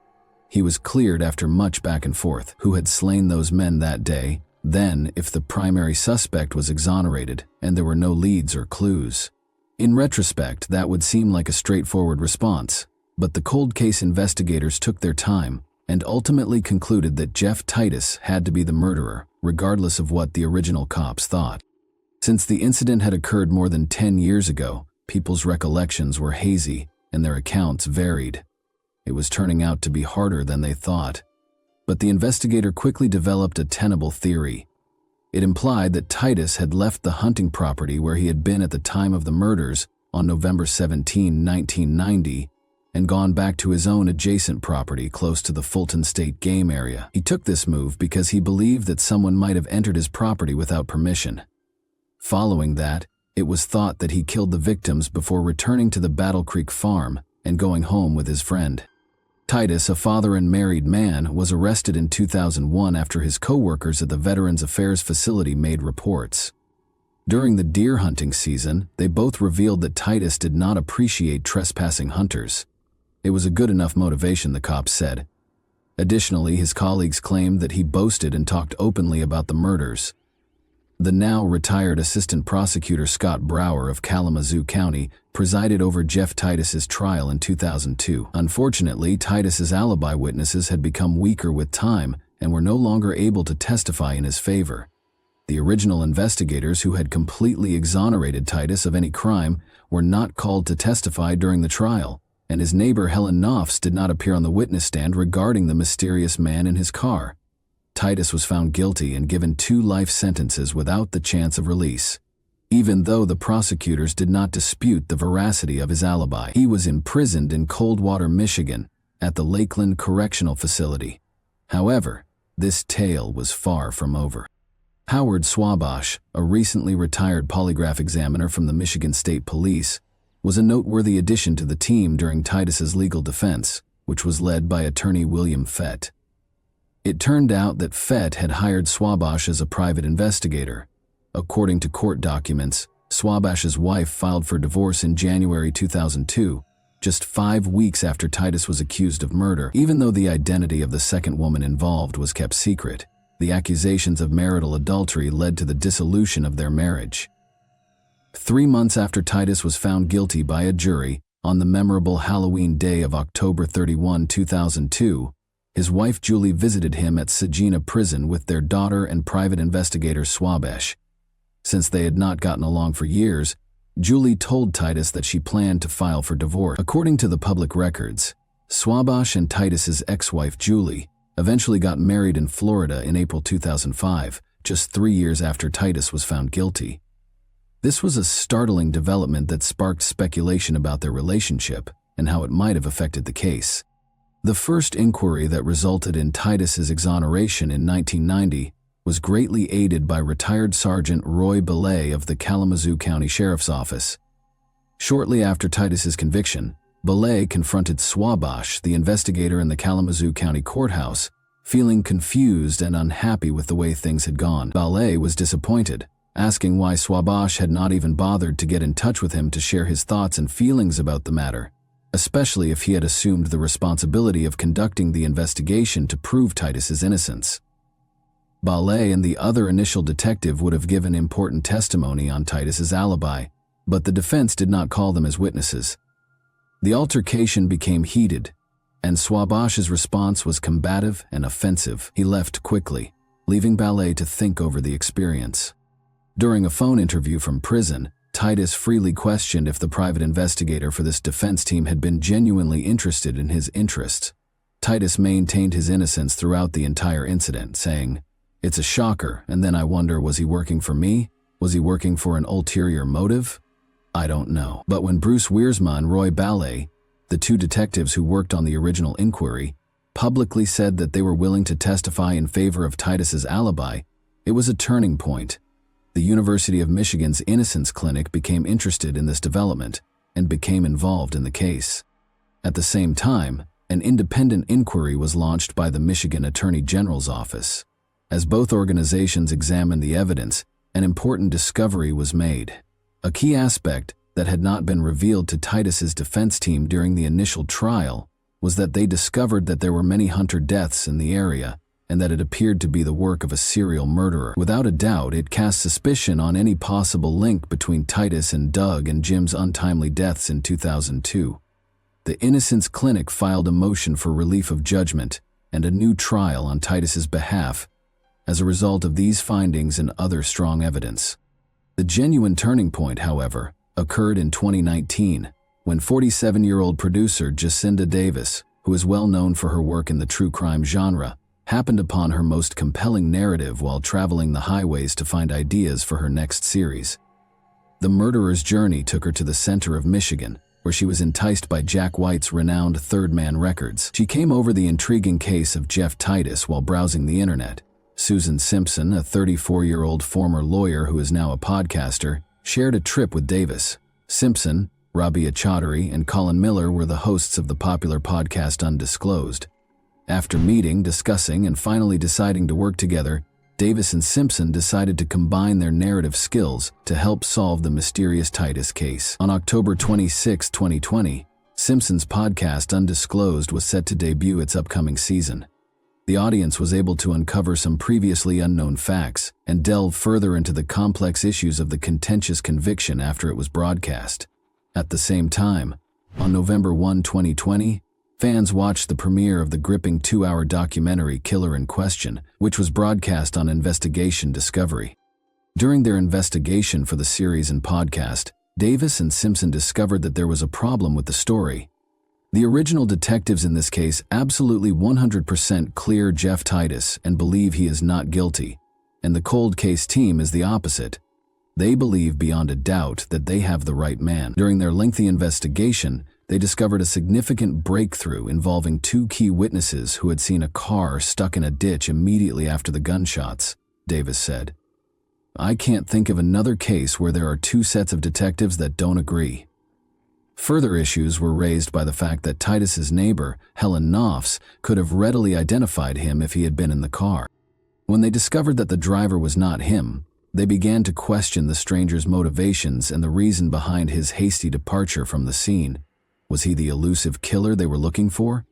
He was cleared after much back and forth. Who had slain those men that day? Then, if the primary suspect was exonerated and there were no leads or clues. In retrospect, that would seem like a straightforward response, but the cold case investigators took their time and ultimately concluded that Jeff Titus had to be the murderer, regardless of what the original cops thought. Since the incident had occurred more than 10 years ago, people's recollections were hazy and their accounts varied. It was turning out to be harder than they thought. But the investigator quickly developed a tenable theory. It implied that Titus had left the hunting property where he had been at the time of the murders on November 17, 1990, and gone back to his own adjacent property close to the Fulton State game area. He took this move because he believed that someone might have entered his property without permission. Following that, it was thought that he killed the victims before returning to the Battle Creek farm and going home with his friend. Titus, a father and married man, was arrested in 2001 after his co-workers at the Veterans Affairs facility made reports. During the deer hunting season, they both revealed that Titus did not appreciate trespassing hunters. It was a good enough motivation, the cops said. Additionally, his colleagues claimed that he boasted and talked openly about the murders. The now retired Assistant Prosecutor Scott Brower of Kalamazoo County presided over Jeff Titus's trial in 2002. Unfortunately, Titus's alibi witnesses had become weaker with time and were no longer able to testify in his favor. The original investigators who had completely exonerated Titus of any crime were not called to testify during the trial, and his neighbor Helen Knopfs did not appear on the witness stand regarding the mysterious man in his car. Titus was found guilty and given 2 life sentences without the chance of release. Even though the prosecutors did not dispute the veracity of his alibi, he was imprisoned in Coldwater, Michigan, at the Lakeland Correctional Facility. However, this tale was far from over. Howard Swabash, a recently retired polygraph examiner from the Michigan State Police, was a noteworthy addition to the team during Titus's legal defense, which was led by attorney William Fett. It turned out that Fett had hired Swabash as a private investigator. According to court documents, Swabash's wife filed for divorce in January 2002, just 5 weeks after Titus was accused of murder. Even though the identity of the second woman involved was kept secret, the accusations of marital adultery led to the dissolution of their marriage. 3 months after Titus was found guilty by a jury, on the memorable Halloween day of October 31, 2002, his wife Julie visited him at Saginaw Prison with their daughter and private investigator Swabash. Since they had not gotten along for years, Julie told Titus that she planned to file for divorce. According to the public records, Swabash and Titus's ex-wife Julie eventually got married in Florida in April 2005, just 3 years after Titus was found guilty. This was a startling development that sparked speculation about their relationship and how it might have affected the case. The first inquiry that resulted in Titus's exoneration in 1990 was greatly aided by retired Sergeant Roy Belay of the Kalamazoo County Sheriff's Office. Shortly after Titus's conviction, Belay confronted Swabash, the investigator in the Kalamazoo County Courthouse, feeling confused and unhappy with the way things had gone. Belay was disappointed, asking why Swabash had not even bothered to get in touch with him to share his thoughts and feelings about the matter, especially if he had assumed the responsibility of conducting the investigation to prove Titus's innocence. Belay and the other initial detective would have given important testimony on Titus's alibi, but the defense did not call them as witnesses. The altercation became heated, and Swabash's response was combative and offensive. He left quickly, leaving Belay to think over the experience. During a phone interview from prison, Titus freely questioned if the private investigator for this defense team had been genuinely interested in his interests. Titus maintained his innocence throughout the entire incident, saying, "It's a shocker, and then I wonder, was he working for me? Was he working for an ulterior motive? I don't know." But when Bruce Wiersma and Roy Belay, the two detectives who worked on the original inquiry, publicly said that they were willing to testify in favor of Titus's alibi, it was a turning point. The University of Michigan's Innocence Clinic became interested in this development and became involved in the case. At the same time, an independent inquiry was launched by the Michigan Attorney General's office. As both organizations examined the evidence, an important discovery was made. A key aspect that had not been revealed to Titus's defense team during the initial trial was that they discovered that there were many hunter deaths in the area and that it appeared to be the work of a serial murderer. Without a doubt, it cast suspicion on any possible link between Titus and Doug and Jim's untimely deaths in 2002. The Innocence Clinic filed a motion for relief of judgment and a new trial on Titus's behalf as a result of these findings and other strong evidence. The genuine turning point, however, occurred in 2019, when 47-year-old producer Jacinda Davis, who is well known for her work in the true crime genre, happened upon her most compelling narrative while traveling the highways to find ideas for her next series. The murderer's journey took her to the center of Michigan, where she was enticed by Jack White's renowned Third Man Records. She came over the intriguing case of Jeff Titus while browsing the internet. Susan Simpson, a 34-year-old former lawyer who is now a podcaster, shared a trip with Davis. Simpson, Rabia Chaudhry, and Colin Miller were the hosts of the popular podcast Undisclosed. After meeting, discussing, and finally deciding to work together, Davis and Simpson decided to combine their narrative skills to help solve the mysterious Titus case. On October 26, 2020, Simpson's podcast Undisclosed was set to debut its upcoming season. The audience was able to uncover some previously unknown facts and delve further into the complex issues of the contentious conviction after it was broadcast. At the same time, on November 1, 2020, fans watched the premiere of the gripping 2-hour documentary Killer in Question, which was broadcast on Investigation Discovery. During their investigation for the series and podcast, Davis and Simpson discovered that there was a problem with the story. The original detectives in this case absolutely 100% clear Jeff Titus and believe he is not guilty, and the cold case team is the opposite. They believe beyond a doubt that they have the right man. During their lengthy investigation, they discovered a significant breakthrough involving 2 key witnesses who had seen a car stuck in a ditch immediately after the gunshots, Davis said. "I can't think of another case where there are 2 sets of detectives that don't agree." Further issues were raised by the fact that Titus's neighbor, Helen Knopfs, could have readily identified him if he had been in the car. When they discovered that the driver was not him, they began to question the stranger's motivations and the reason behind his hasty departure from the scene. Was he the elusive killer they were looking for?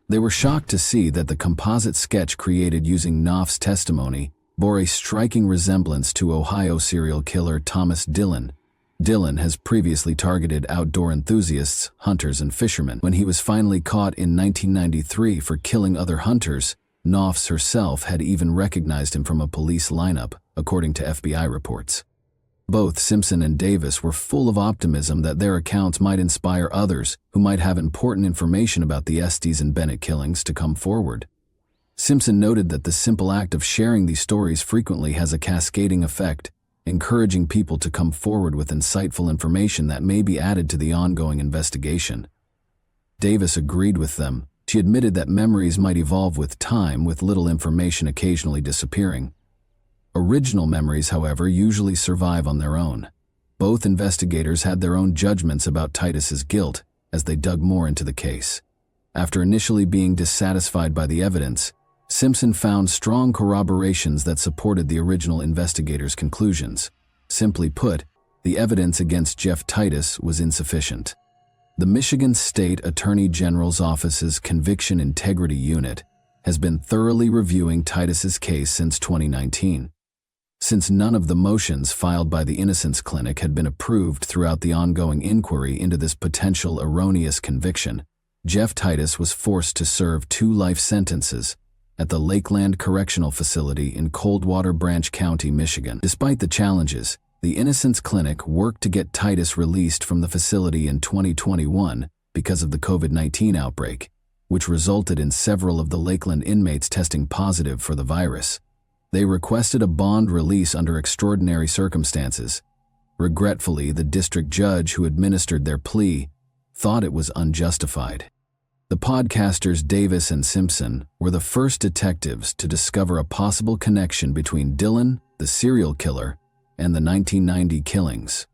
They were shocked to see that the composite sketch created using Knopf's testimony bore a striking resemblance to Ohio serial killer Thomas Dillon. Dillon has previously targeted outdoor enthusiasts, hunters, and fishermen. When he was finally caught in 1993 for killing other hunters, Knopfs herself had even recognized him from a police lineup, according to FBI reports. Both Simpson and Davis were full of optimism that their accounts might inspire others who might have important information about the Estes and Bennett killings to come forward. Simpson noted that the simple act of sharing these stories frequently has a cascading effect, encouraging people to come forward with insightful information that may be added to the ongoing investigation. Davis agreed with them. She admitted that memories might evolve with time, with little information occasionally disappearing. Original memories, however, usually survive on their own. Both investigators had their own judgments about Titus's guilt as they dug more into the case. After initially being dissatisfied by the evidence, Simpson found strong corroborations that supported the original investigators' conclusions. Simply put, the evidence against Jeff Titus was insufficient. The Michigan State Attorney General's Office's Conviction Integrity Unit has been thoroughly reviewing Titus's case since 2019. Since none of the motions filed by the Innocence Clinic had been approved throughout the ongoing inquiry into this potential erroneous conviction, Jeff Titus was forced to serve 2 life sentences at the Lakeland Correctional Facility in Coldwater Branch County, Michigan. Despite the challenges, the Innocence Clinic worked to get Titus released from the facility in 2021 because of the COVID-19 outbreak, which resulted in several of the Lakeland inmates testing positive for the virus. They requested a bond release under extraordinary circumstances. Regretfully, the district judge who administered their plea thought it was unjustified. The podcasters Davis and Simpson were the first detectives to discover a possible connection between Dylan, the serial killer, and the 1990 killings.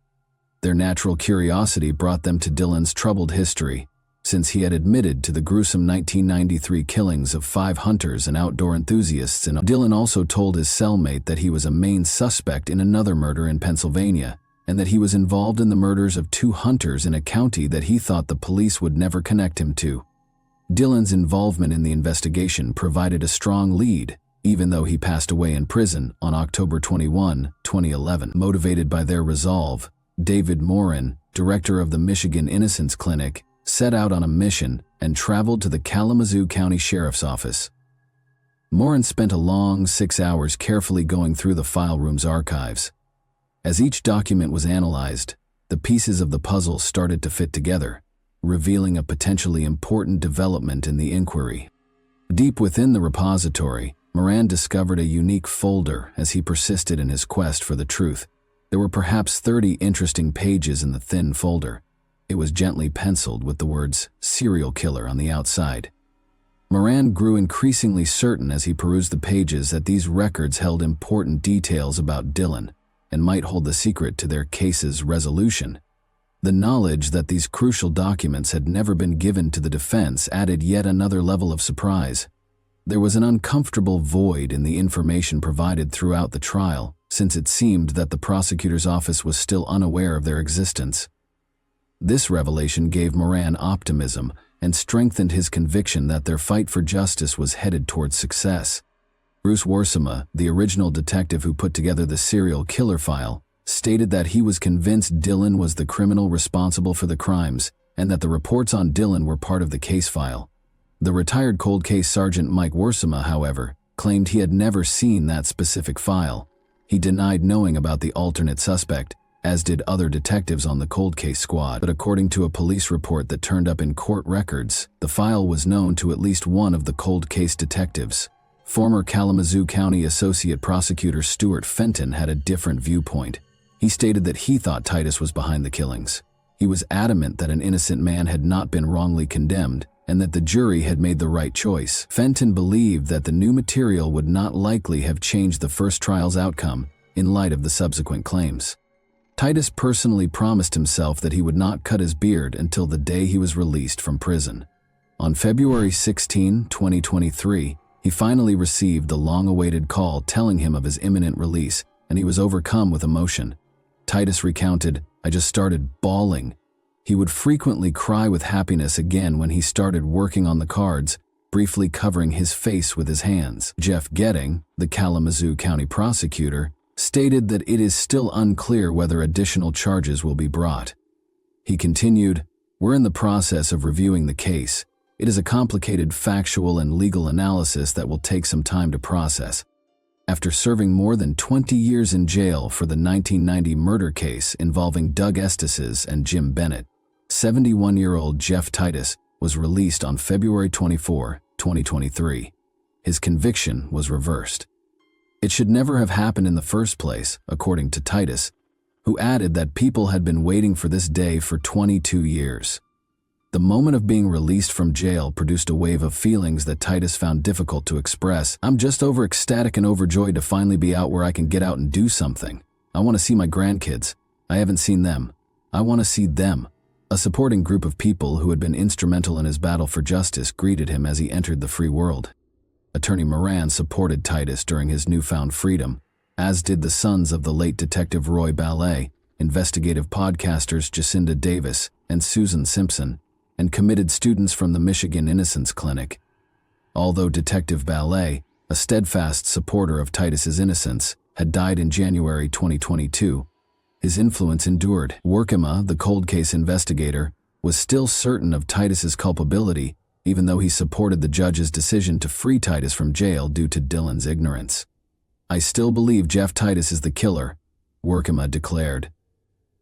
Their natural curiosity brought them to Dylan's troubled history, since he had admitted to the gruesome 1993 killings of 5 hunters and outdoor enthusiasts. And Dylan also told his cellmate that he was a main suspect in another murder in Pennsylvania, and that he was involved in the murders of 2 hunters in a county that he thought the police would never connect him to. Dylan's involvement in the investigation provided a strong lead, even though he passed away in prison on October 21, 2011. Motivated by their resolve, David Morin, director of the Michigan Innocence Clinic, set out on a mission and traveled to the Kalamazoo County Sheriff's Office. Morin spent a long 6 hours carefully going through the file room's archives. As each document was analyzed, the pieces of the puzzle started to fit together, revealing a potentially important development in the inquiry. Deep within the repository, Moran discovered a unique folder as he persisted in his quest for the truth. There were perhaps 30 interesting pages in the thin folder. It was gently penciled with the words "serial killer" on the outside. Moran grew increasingly certain as he perused the pages that these records held important details about Dylan and might hold the secret to their case's resolution. The knowledge that these crucial documents had never been given to the defense added yet another level of surprise. There was an uncomfortable void in the information provided throughout the trial, since it seemed that the prosecutor's office was still unaware of their existence. This revelation gave Moran optimism and strengthened his conviction that their fight for justice was headed towards success. Bruce Warsema, the original detective who put together the serial killer file, stated that he was convinced Dylan was the criminal responsible for the crimes and that the reports on Dylan were part of the case file. The retired cold case sergeant Mike Warsema, however, claimed he had never seen that specific file. He denied knowing about the alternate suspect, as did other detectives on the cold case squad. But according to a police report that turned up in court records, the file was known to at least one of the cold case detectives. Former Kalamazoo County Associate Prosecutor Stuart Fenton had a different viewpoint. He stated that he thought Titus was behind the killings. He was adamant that an innocent man had not been wrongly condemned and that the jury had made the right choice. Fenton believed that the new material would not likely have changed the first trial's outcome in light of the subsequent claims. Titus personally promised himself that he would not cut his beard until the day he was released from prison. On February 16, 2023, he finally received the long-awaited call telling him of his imminent release, and he was overcome with emotion. Titus recounted, "I just started bawling." He would frequently cry with happiness again when he started working on the cards, briefly covering his face with his hands. Jeff Getting, the Kalamazoo County prosecutor, stated that it is still unclear whether additional charges will be brought. He continued, "We're in the process of reviewing the case. It is a complicated factual and legal analysis that will take some time to process." After serving more than 20 years in jail for the 1990 murder case involving Doug Estes and Jim Bennett, 71-year-old Jeff Titus was released on February 24, 2023. his conviction was reversed. It should never have happened in the first place, according to Titus, who added that people had been waiting for this day for 22 years. The moment of being released from jail produced a wave of feelings that Titus found difficult to express. I'm just ecstatic and overjoyed to finally be out where I can get out and do something. I want to see my grandkids. I haven't seen them. I want to see them. A supporting group of people who had been instrumental in his battle for justice greeted him as he entered the free world. Attorney Moran supported Titus during his newfound freedom, as did the sons of the late Detective Roy Ballet, investigative podcasters Jacinda Davis and Susan Simpson, and committed students from the Michigan Innocence Clinic. Although Detective Ballet, a steadfast supporter of Titus's innocence, had died in January 2022, his influence endured. Workema, the cold case investigator, was still certain of Titus's culpability, even though he supported the judge's decision to free Titus from jail due to Dylan's ignorance. "I still believe Jeff Titus is the killer," Workema declared.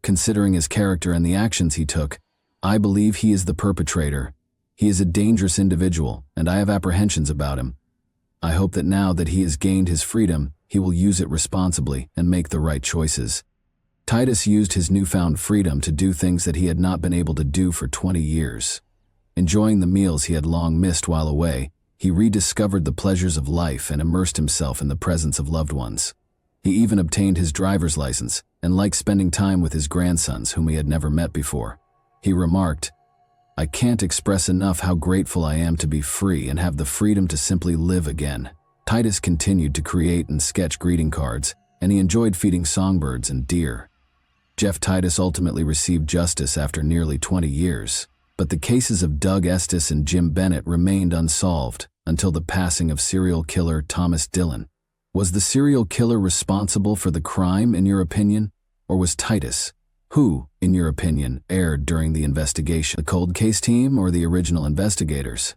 "Considering his character and the actions he took, I believe he is the perpetrator. He is a dangerous individual, and I have apprehensions about him. I hope that now that he has gained his freedom, he will use it responsibly and make the right choices." Titus used his newfound freedom to do things that he had not been able to do for 20 years. Enjoying the meals he had long missed while away, he rediscovered the pleasures of life and immersed himself in the presence of loved ones. He even obtained his driver's license and liked spending time with his grandsons whom he had never met before. He remarked, "I can't express enough how grateful I am to be free and have the freedom to simply live again." Titus continued to create and sketch greeting cards, and he enjoyed feeding songbirds and deer. Jeff Titus ultimately received justice after nearly 20 years. But the cases of Doug Estes and Jim Bennett remained unsolved until the passing of serial killer Thomas Dillon. Was the serial killer responsible for the crime, in your opinion? Or was Titus, who, in your opinion, erred during the investigation? The cold case team or the original investigators?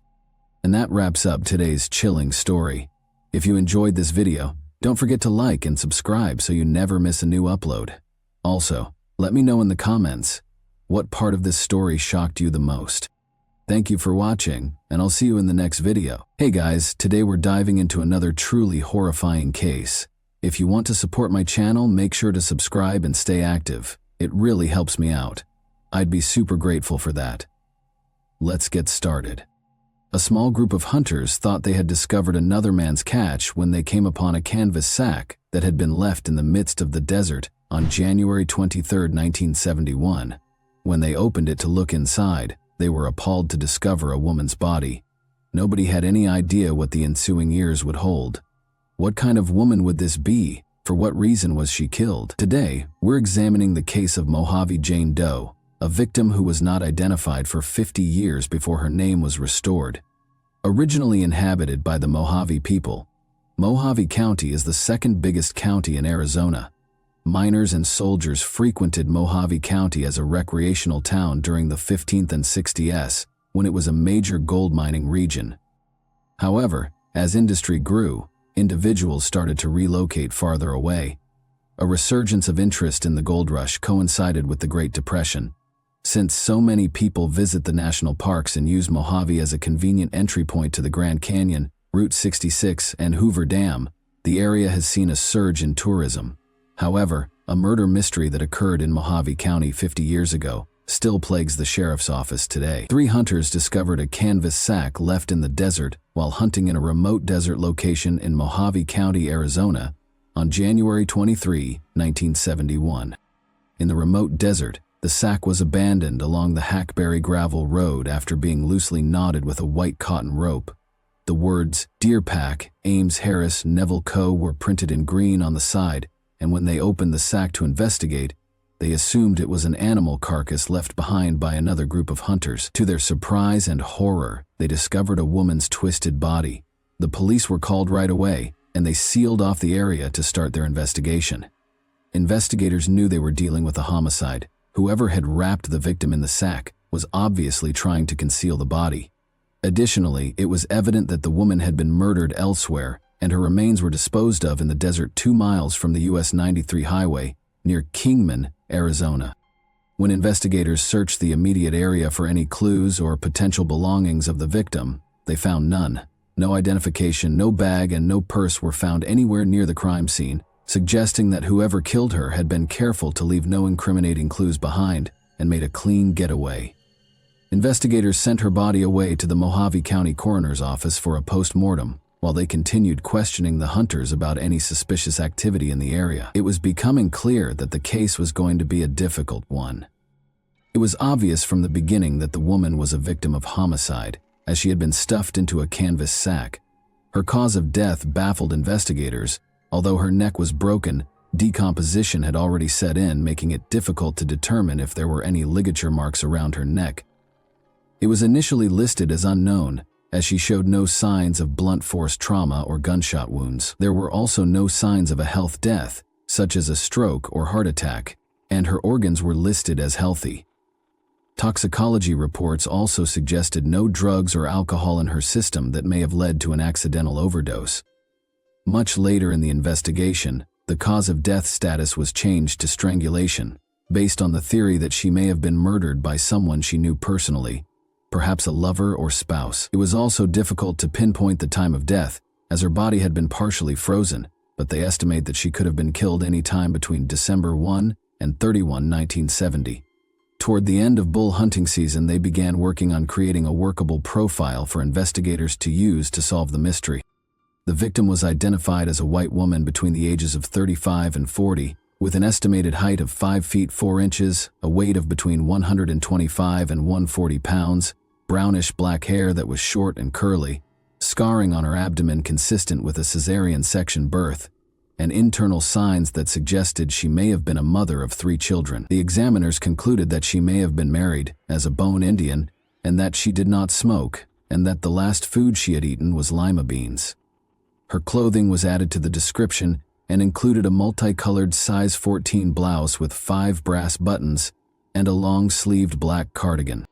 And that wraps up today's chilling story. If you enjoyed this video, don't forget to like and subscribe so you never miss a new upload. Also, let me know in the comments, what part of this story shocked you the most? Thank you for watching, and I'll see you in the next video. Hey guys, today we're diving into another truly horrifying case. If you want to support my channel, make sure to subscribe and stay active. It really helps me out. I'd be super grateful for that. Let's get started. A small group of hunters thought they had discovered another man's catch when they came upon a canvas sack that had been left in the midst of the desert on January 23, 1971. When they opened it to look inside, they were appalled to discover a woman's body. Nobody had any idea what the ensuing years would hold. What kind of woman would this be? For what reason was she killed? Today, we're examining the case of Mojave Jane Doe, a victim who was not identified for 50 years before her name was restored. Originally inhabited by the Mojave people, Mojave County is the second biggest county in Arizona. Miners and soldiers frequented Mojave County as a recreational town during the 15th and 60s, when it was a major gold mining region. However, as industry grew, individuals started to relocate farther away. A resurgence of interest in the gold rush coincided with the Great Depression. Since so many people visit the national parks and use Mojave as a convenient entry point to the Grand Canyon, Route 66, and Hoover Dam, the area has seen a surge in tourism. However, a murder mystery that occurred in Mojave County 50 years ago still plagues the sheriff's office today. 3 hunters discovered a canvas sack left in the desert while hunting in a remote desert location in Mojave County, Arizona, on January 23, 1971. In the remote desert, the sack was abandoned along the Hackberry gravel road after being loosely knotted with a white cotton rope. The words "Deer Pack, Ames Harris, Neville Co." were printed in green on the side, and when they opened the sack to investigate, they assumed it was an animal carcass left behind by another group of hunters. To their surprise and horror, they discovered a woman's twisted body. The police were called right away, and they sealed off the area to start their investigation. Investigators knew they were dealing with a homicide. Whoever had wrapped the victim in the sack was obviously trying to conceal the body. Additionally, it was evident that the woman had been murdered elsewhere, and her remains were disposed of in the desert 2 miles from the US 93 highway near Kingman, Arizona. When investigators searched the immediate area for any clues or potential belongings of the victim, they found none. No identification, no bag, and no purse were found anywhere near the crime scene, suggesting that whoever killed her had been careful to leave no incriminating clues behind and made a clean getaway. Investigators sent her body away to the Mojave County Coroner's Office for a post-mortem, while they continued questioning the hunters about any suspicious activity in the area. It was becoming clear that the case was going to be a difficult one. It was obvious from the beginning that the woman was a victim of homicide, as she had been stuffed into a canvas sack. Her cause of death baffled investigators. Although her neck was broken, decomposition had already set in, making it difficult to determine if there were any ligature marks around her neck. It was initially listed as unknown, as she showed no signs of blunt force trauma or gunshot wounds. There were also no signs of a health death, such as a stroke or heart attack, and her organs were listed as healthy. Toxicology reports also suggested no drugs or alcohol in her system that may have led to an accidental overdose. Much later in the investigation, the cause of death status was changed to strangulation, based on the theory that she may have been murdered by someone she knew personally, perhaps a lover or spouse. It was also difficult to pinpoint the time of death, as her body had been partially frozen, but they estimate that she could have been killed any time between December 1 and 31, 1970. Toward the end of bull hunting season, they began working on creating a workable profile for investigators to use to solve the mystery. The victim was identified as a white woman between the ages of 35 and 40, with an estimated height of 5 feet 4 inches, a weight of between 125 and 140 pounds, brownish black hair that was short and curly, scarring on her abdomen consistent with a cesarean section birth, and internal signs that suggested she may have been a mother of 3 children. The examiners concluded that she may have been married, as a Bone Indian, and that she did not smoke, and that the last food she had eaten was lima beans. Her clothing was added to the description and included a multicolored size 14 blouse with 5 brass buttons and a long-sleeved black cardigan.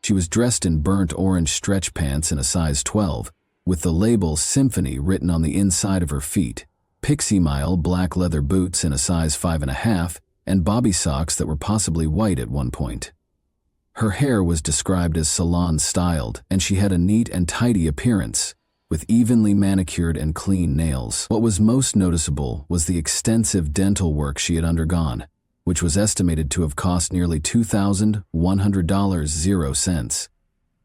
She was dressed in burnt orange stretch pants in a size 12, with the label Symphony written on the inside of her feet, Pixie Mile black leather boots in a size 5.5, and bobby socks that were possibly white at one point. Her hair was described as salon-styled, and she had a neat and tidy appearance, with evenly manicured and clean nails. What was most noticeable was the extensive dental work she had undergone, which was estimated to have cost nearly $2,100.00.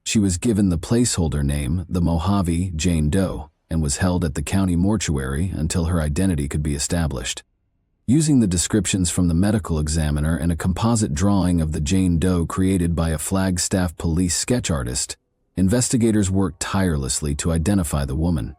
She was given the placeholder name, the Mojave Jane Doe, and was held at the county mortuary until her identity could be established. Using the descriptions from the medical examiner and a composite drawing of the Jane Doe created by a Flagstaff police sketch artist, investigators worked tirelessly to identify the woman.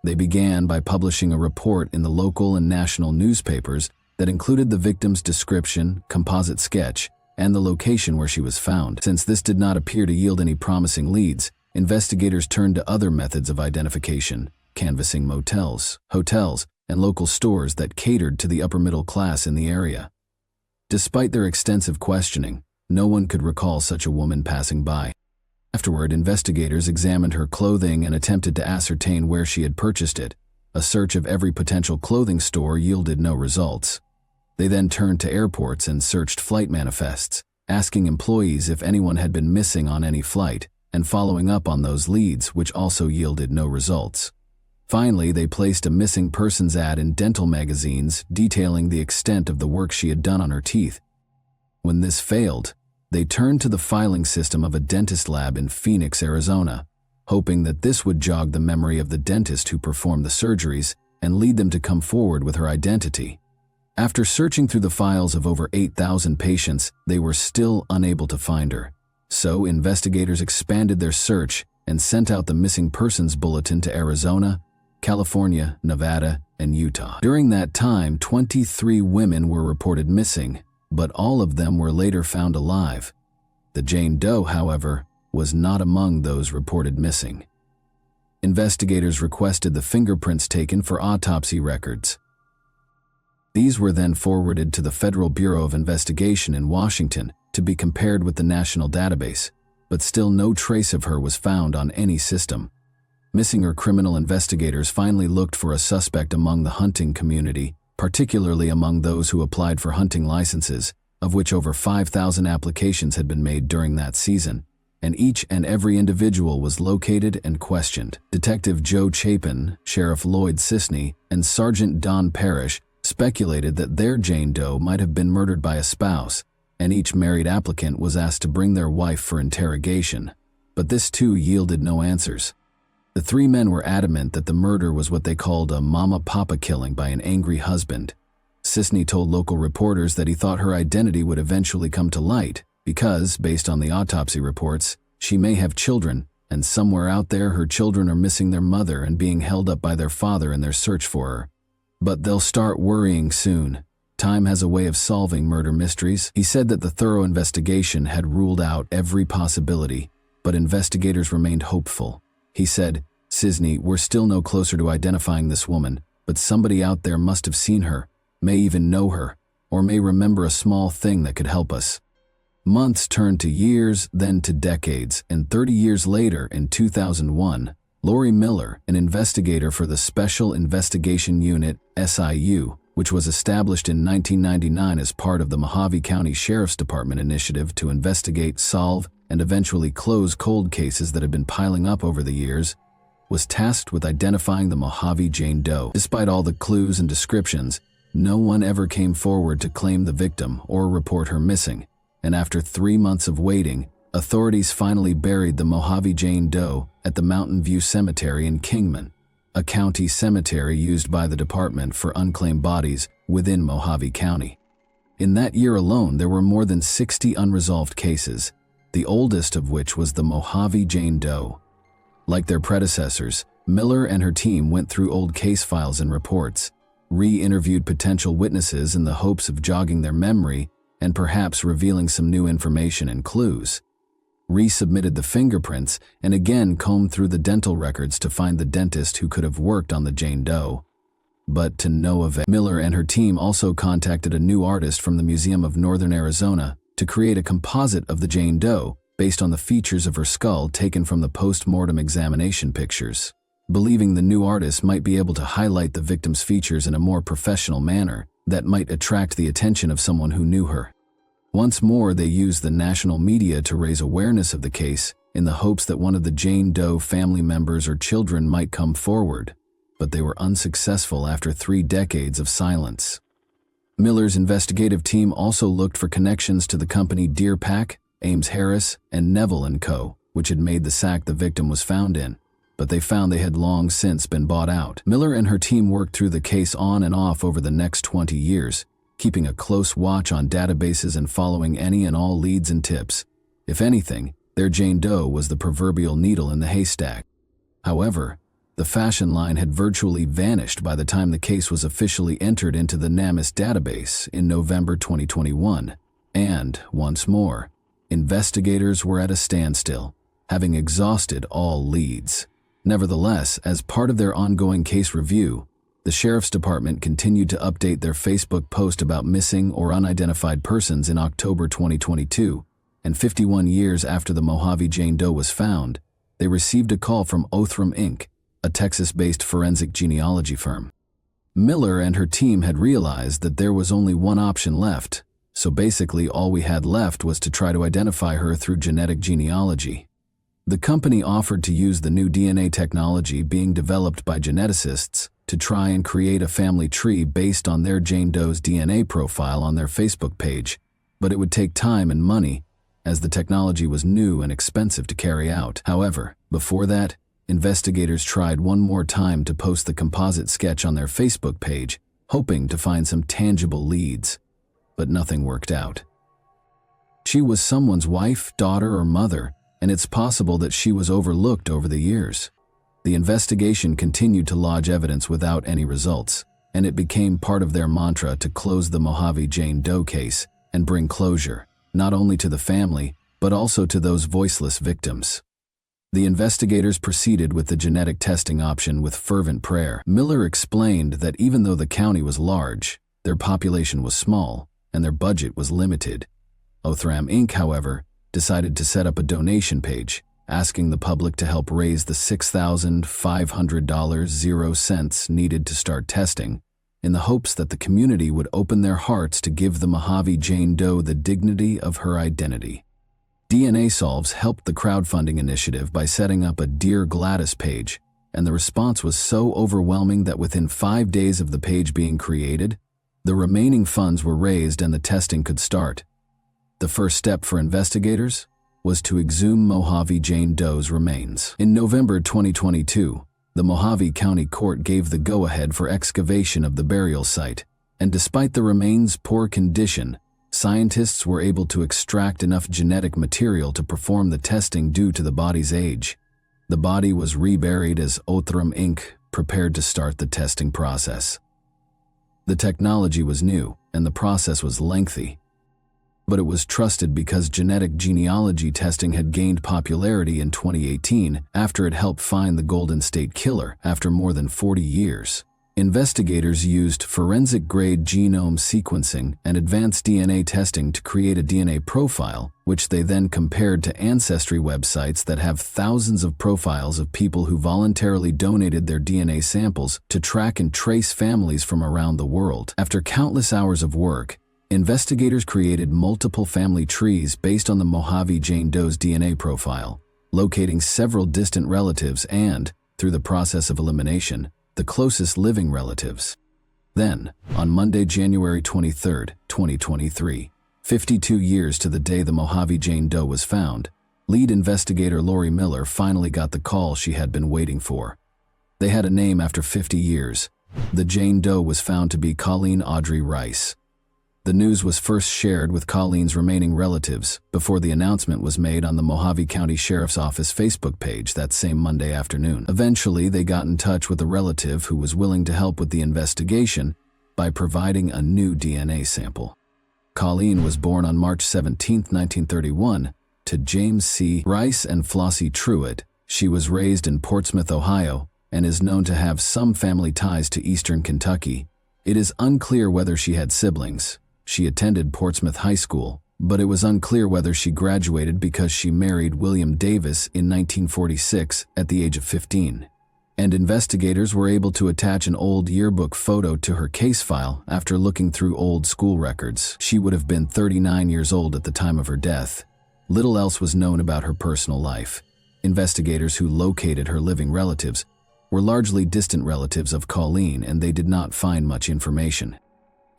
They began by publishing a report in the local and national newspapers that included the victim's description, composite sketch, and the location where she was found. Since this did not appear to yield any promising leads, investigators turned to other methods of identification, canvassing motels, hotels, and local stores that catered to the upper middle class in the area. Despite their extensive questioning, no one could recall such a woman passing by. Afterward, investigators examined her clothing and attempted to ascertain where she had purchased it. A search of every potential clothing store yielded no results. They then turned to airports and searched flight manifests, asking employees if anyone had been missing on any flight, and following up on those leads, which also yielded no results. Finally, they placed a missing persons ad in dental magazines detailing the extent of the work she had done on her teeth. When this failed, they turned to the filing system of a dentist lab in Phoenix, Arizona, hoping that this would jog the memory of the dentist who performed the surgeries and lead them to come forward with her identity. After searching through the files of over 8,000 patients, they were still unable to find her. So investigators expanded their search and sent out the missing persons bulletin to Arizona, California, Nevada, and Utah. During that time, 23 women were reported missing, but all of them were later found alive. The Jane Doe, however, was not among those reported missing. Investigators requested the fingerprints taken for autopsy records. These were then forwarded to the Federal Bureau of Investigation in Washington to be compared with the national database, but still no trace of her was found on any system. Missing or criminal investigators finally looked for a suspect among the hunting community, particularly among those who applied for hunting licenses, of which over 5,000 applications had been made during that season, and each and every individual was located and questioned. Detective Joe Chapin, Sheriff Lloyd Sisney, and Sergeant Don Parrish speculated that their Jane Doe might have been murdered by a spouse, and each married applicant was asked to bring their wife for interrogation. But this too yielded no answers. The three men were adamant that the murder was what they called a mama-papa killing by an angry husband. Sisney told local reporters that he thought her identity would eventually come to light because, based on the autopsy reports, she may have children, and somewhere out there her children are missing their mother and being held up by their father in their search for her. But they'll start worrying soon. Time has a way of solving murder mysteries. He said that the thorough investigation had ruled out every possibility, but investigators remained hopeful. He said, "Sisney, we're still no closer to identifying this woman, but somebody out there must have seen her, may even know her, or may remember a small thing that could help us." Months turned to years, then to decades, and 30 years later, in 2001, Lori Miller, an investigator for the Special Investigation Unit, SIU, which was established in 1999 as part of the Mojave County Sheriff's Department initiative to investigate, solve, and eventually close cold cases that had been piling up over the years, was tasked with identifying the Mojave Jane Doe. Despite all the clues and descriptions, no one ever came forward to claim the victim or report her missing. And after 3 months of waiting, authorities finally buried the Mojave Jane Doe at the Mountain View Cemetery in Kingman, a county cemetery used by the department for unclaimed bodies within Mojave County. In that year alone, there were more than 60 unresolved cases, the oldest of which was the Mojave Jane Doe. Like their predecessors, Miller and her team went through old case files and reports, re-interviewed potential witnesses in the hopes of jogging their memory and perhaps revealing some new information and clues, resubmitted the fingerprints, and again combed through the dental records to find the dentist who could have worked on the Jane Doe. But to no avail. Miller and her team also contacted a new artist from the Museum of Northern Arizona to create a composite of the Jane Doe based on the features of her skull taken from the post-mortem examination pictures. Believing the new artist might be able to highlight the victim's features in a more professional manner that might attract the attention of someone who knew her. Once more, they used the national media to raise awareness of the case in the hopes that one of the Jane Doe family members or children might come forward, but they were unsuccessful after 3 decades of silence. Miller's investigative team also looked for connections to the company Deer Pack, Ames Harris, and Neville & Co., which had made the sack the victim was found in, but they found they had long since been bought out. Miller and her team worked through the case on and off over the next 20 years, keeping a close watch on databases and following any and all leads and tips. If anything, their Jane Doe was the proverbial needle in the haystack. However, the fashion line had virtually vanished by the time the case was officially entered into the NamUs database in November 2021, and, once more, investigators were at a standstill, having exhausted all leads. Nevertheless, as part of their ongoing case review, the Sheriff's Department continued to update their Facebook post about missing or unidentified persons in October 2022, and 51 years after the Mojave Jane Doe was found, they received a call from Othram Inc., a Texas-based forensic genealogy firm. Miller and her team had realized that there was only one option left, so basically all we had left was to try to identify her through genetic genealogy. The company offered to use the new DNA technology being developed by geneticists to try and create a family tree based on their Jane Doe's DNA profile on their Facebook page, but it would take time and money, as the technology was new and expensive to carry out. However, before that, investigators tried one more time to post the composite sketch on their Facebook page, hoping to find some tangible leads, but nothing worked out. She was someone's wife, daughter, or mother, and it's possible that she was overlooked over the years. The investigation continued to lodge evidence without any results, and it became part of their mantra to close the Mojave Jane Doe case and bring closure, not only to the family, but also to those voiceless victims. The investigators proceeded with the genetic testing option with fervent prayer. Miller explained that even though the county was large, their population was small, and their budget was limited. Othram Inc., however, decided to set up a donation page, asking the public to help raise the $6,500.00 needed to start testing, in the hopes that the community would open their hearts to give the Mojave Jane Doe the dignity of her identity. DNA Solves helped the crowdfunding initiative by setting up a Dear Gladys page, and the response was so overwhelming that within 5 days of the page being created, the remaining funds were raised and the testing could start. The first step for investigators was to exhume Mojave Jane Doe's remains. In November 2022, the Mojave County Court gave the go-ahead for excavation of the burial site, and despite the remains' poor condition, scientists were able to extract enough genetic material to perform the testing due to the body's age. The body was reburied as Othram Inc. prepared to start the testing process. The technology was new, and the process was lengthy, but it was trusted because genetic genealogy testing had gained popularity in 2018 after it helped find the Golden State Killer after more than 40 years. Investigators used forensic-grade genome sequencing and advanced DNA testing to create a DNA profile, which they then compared to ancestry websites that have thousands of profiles of people who voluntarily donated their DNA samples to track and trace families from around the world. After countless hours of work, investigators created multiple family trees based on the Mojave Jane Doe's DNA profile, locating several distant relatives and, through the process of elimination, the closest living relatives. Then, on Monday, January 23, 2023, 52 years to the day the Mojave Jane Doe was found, lead investigator Lori Miller finally got the call she had been waiting for. They had a name after 50 years. The Jane Doe was found to be Colleen Audrey Rice. The news was first shared with Colleen's remaining relatives before the announcement was made on the Mojave County Sheriff's Office Facebook page that same Monday afternoon. Eventually, they got in touch with a relative who was willing to help with the investigation by providing a new DNA sample. Colleen was born on March 17, 1931, to James C. Rice and Flossie Truitt. She was raised in Portsmouth, Ohio, and is known to have some family ties to eastern Kentucky. It is unclear whether she had siblings. She attended Portsmouth High School, but it was unclear whether she graduated because she married William Davis in 1946 at the age of 15. And investigators were able to attach an old yearbook photo to her case file after looking through old school records. She would have been 39 years old at the time of her death. Little else was known about her personal life. Investigators who located her living relatives were largely distant relatives of Colleen, and they did not find much information.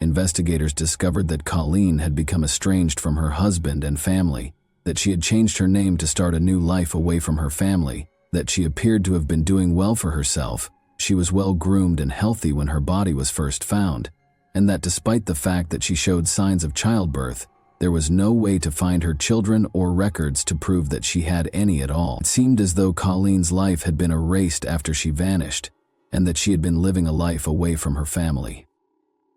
Investigators discovered that Colleen had become estranged from her husband and family, that she had changed her name to start a new life away from her family, that she appeared to have been doing well for herself, she was well groomed and healthy when her body was first found, and that despite the fact that she showed signs of childbirth, there was no way to find her children or records to prove that she had any at all. It seemed as though Colleen's life had been erased after she vanished, and that she had been living a life away from her family.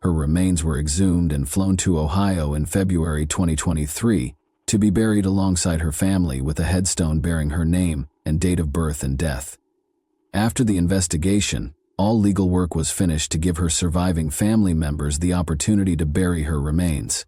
Her remains were exhumed and flown to Ohio in February 2023 to be buried alongside her family with a headstone bearing her name and date of birth and death. After the investigation, all legal work was finished to give her surviving family members the opportunity to bury her remains.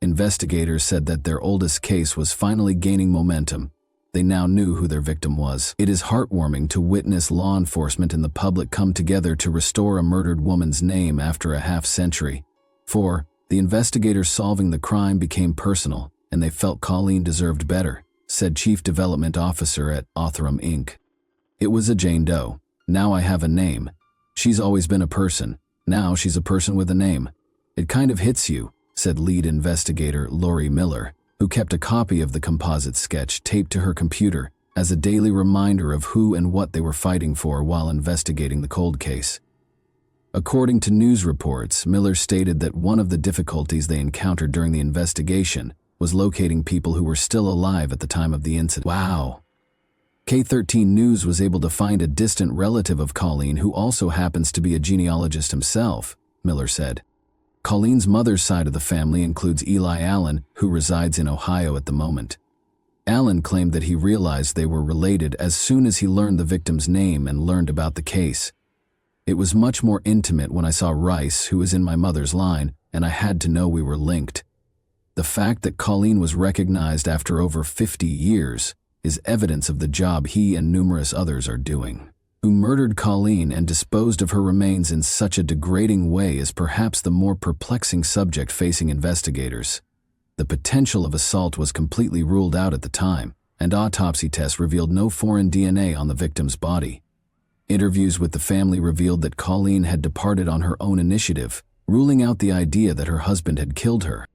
Investigators said that their oldest case was finally gaining momentum. They now knew who their victim was. It is heartwarming to witness law enforcement and the public come together to restore a murdered woman's name after a half-century. For the investigators solving the crime became personal, and they felt Colleen deserved better, said Chief Development Officer at Othram Inc. It was a Jane Doe. Now I have a name. She's always been a person. Now she's a person with a name. It kind of hits you, said lead investigator Lori Miller, who kept a copy of the composite sketch taped to her computer as a daily reminder of who and what they were fighting for while investigating the cold case. According to news reports, Miller stated that one of the difficulties they encountered during the investigation was locating people who were still alive at the time of the incident. Wow! K13 News was able to find a distant relative of Colleen who also happens to be a genealogist himself, Miller said. Colleen's mother's side of the family includes Eli Allen, who resides in Ohio at the moment. Allen claimed that he realized they were related as soon as he learned the victim's name and learned about the case. It was much more intimate when I saw Rice, who was in my mother's line, and I had to know we were linked. The fact that Colleen was recognized after over 50 years is evidence of the job he and numerous others are doing. Who murdered Colleen and disposed of her remains in such a degrading way is perhaps the more perplexing subject facing investigators. The potential of assault was completely ruled out at the time, and autopsy tests revealed no foreign DNA on the victim's body. Interviews with the family revealed that Colleen had departed on her own initiative, ruling out the idea that her husband had killed her.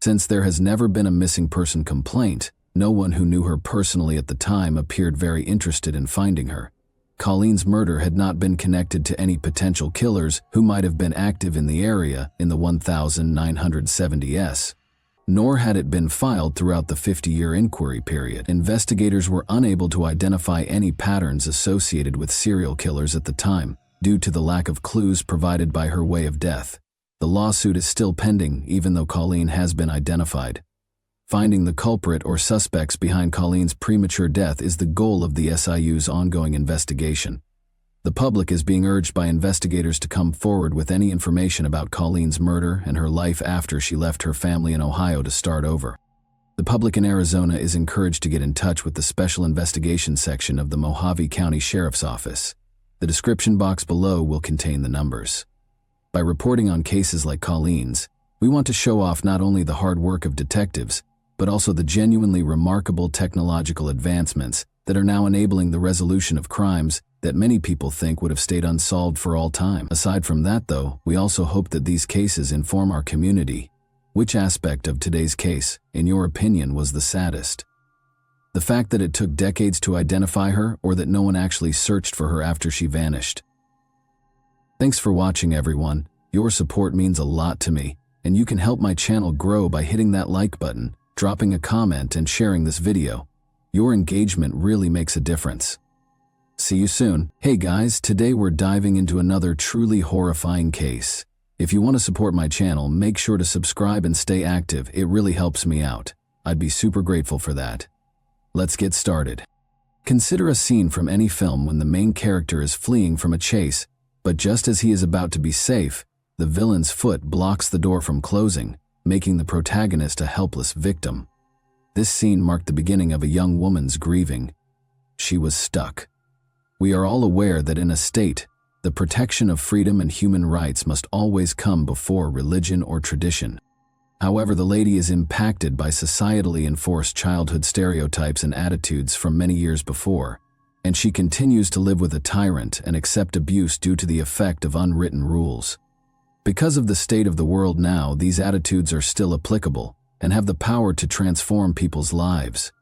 Since there has never been a missing person complaint, no one who knew her personally at the time appeared very interested in finding her. Colleen's murder had not been connected to any potential killers who might have been active in the area in the 1970s. Nor had it been filed throughout the 50-year inquiry period. Investigators were unable to identify any patterns associated with serial killers at the time, due to the lack of clues provided by her way of death. The lawsuit is still pending, even though Colleen has been identified. Finding the culprit or suspects behind Colleen's premature death is the goal of the SIU's ongoing investigation. The public is being urged by investigators to come forward with any information about Colleen's murder and her life after she left her family in Ohio to start over. The public in Arizona is encouraged to get in touch with the Special Investigation Section of the Mojave County Sheriff's Office. The description box below will contain the numbers. By reporting on cases like Colleen's, we want to show off not only the hard work of detectives, but also the genuinely remarkable technological advancements that are now enabling the resolution of crimes that many people think would have stayed unsolved for all time. Aside from that, though, we also hope that these cases inform our community. Which aspect of today's case, in your opinion, was the saddest? The fact that it took decades to identify her, or that no one actually searched for her after she vanished? Thanks for watching, everyone. Your support means a lot to me, and you can help my channel grow by hitting that like button, dropping a comment, and sharing this video. Your engagement really makes a difference. See you soon. Hey guys, today we're diving into another truly horrifying case. If you want to support my channel, make sure to subscribe and stay active. It really helps me out. I'd be super grateful for that. Let's get started. Consider a scene from any film when the main character is fleeing from a chase, but just as he is about to be safe, the villain's foot blocks the door from closing, making the protagonist a helpless victim. This scene marked the beginning of a young woman's grieving. She was stuck. We are all aware that in a state, the protection of freedom and human rights must always come before religion or tradition. However, the lady is impacted by societally enforced childhood stereotypes and attitudes from many years before, and she continues to live with a tyrant and accept abuse due to the effect of unwritten rules. Because of the state of the world now, these attitudes are still applicable and have the power to transform people's lives.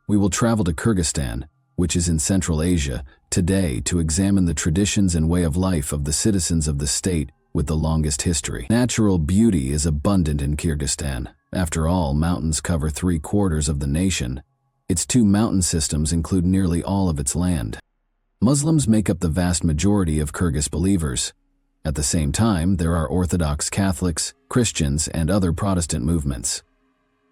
We will travel to Kyrgyzstan, which is in Central Asia, today to examine the traditions and way of life of the citizens of the state with the longest history. Natural beauty is abundant in Kyrgyzstan. After all, mountains cover 3/4 of the nation. Its two mountain systems include nearly all of its land. Muslims make up the vast majority of Kyrgyz believers. At the same time, there are Orthodox Catholics, Christians, and other Protestant movements.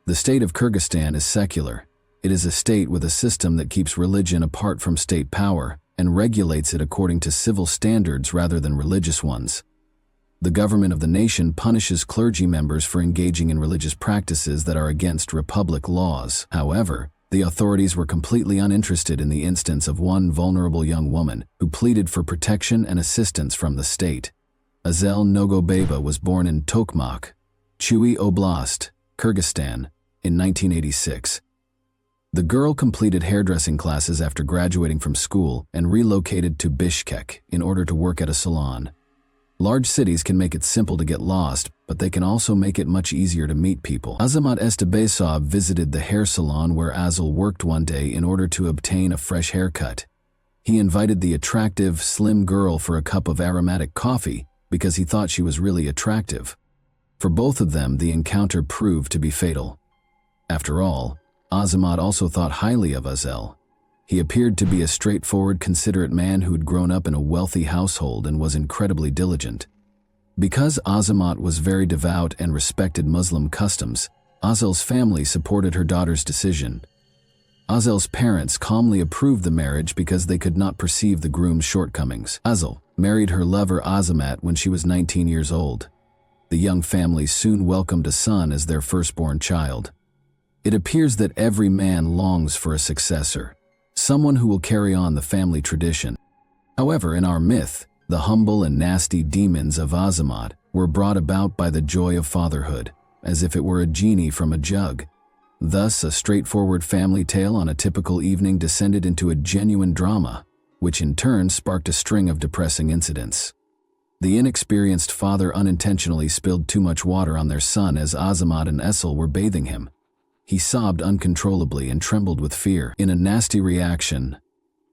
The state of Kyrgyzstan is secular. It is a state with a system that keeps religion apart from state power and regulates it according to civil standards rather than religious ones. The government of the nation punishes clergy members for engaging in religious practices that are against republic laws. However, the authorities were completely uninterested in the instance of one vulnerable young woman who pleaded for protection and assistance from the state. Azel Nogobeva was born in Tokmak, Chui Oblast, Kyrgyzstan, in 1986. The girl completed hairdressing classes after graduating from school and relocated to Bishkek in order to work at a salon. Large cities can make it simple to get lost, but they can also make it much easier to meet people. Azamat Estebesov visited the hair salon where Azel worked one day in order to obtain a fresh haircut. He invited the attractive, slim girl for a cup of aromatic coffee because he thought she was really attractive. For both of them, the encounter proved to be fatal. After all, Azamat also thought highly of Azel. He appeared to be a straightforward, considerate man who had grown up in a wealthy household and was incredibly diligent. Because Azamat was very devout and respected Muslim customs, Azel's family supported her daughter's decision. Azel's parents calmly approved the marriage because they could not perceive the groom's shortcomings. Azel married her lover Azamat when she was 19 years old. The young family soon welcomed a son as their firstborn child. It appears that every man longs for a successor, someone who will carry on the family tradition. However, in our myth, the humble and nasty demons of Azamat were brought about by the joy of fatherhood. as if it were a genie from a jug. Thus, a straightforward family tale on a typical evening descended into a genuine drama, which in turn sparked a string of depressing incidents. The inexperienced father unintentionally spilled too much water on their son as Azamat and Essel were bathing him. He sobbed uncontrollably and trembled with fear. In a nasty reaction,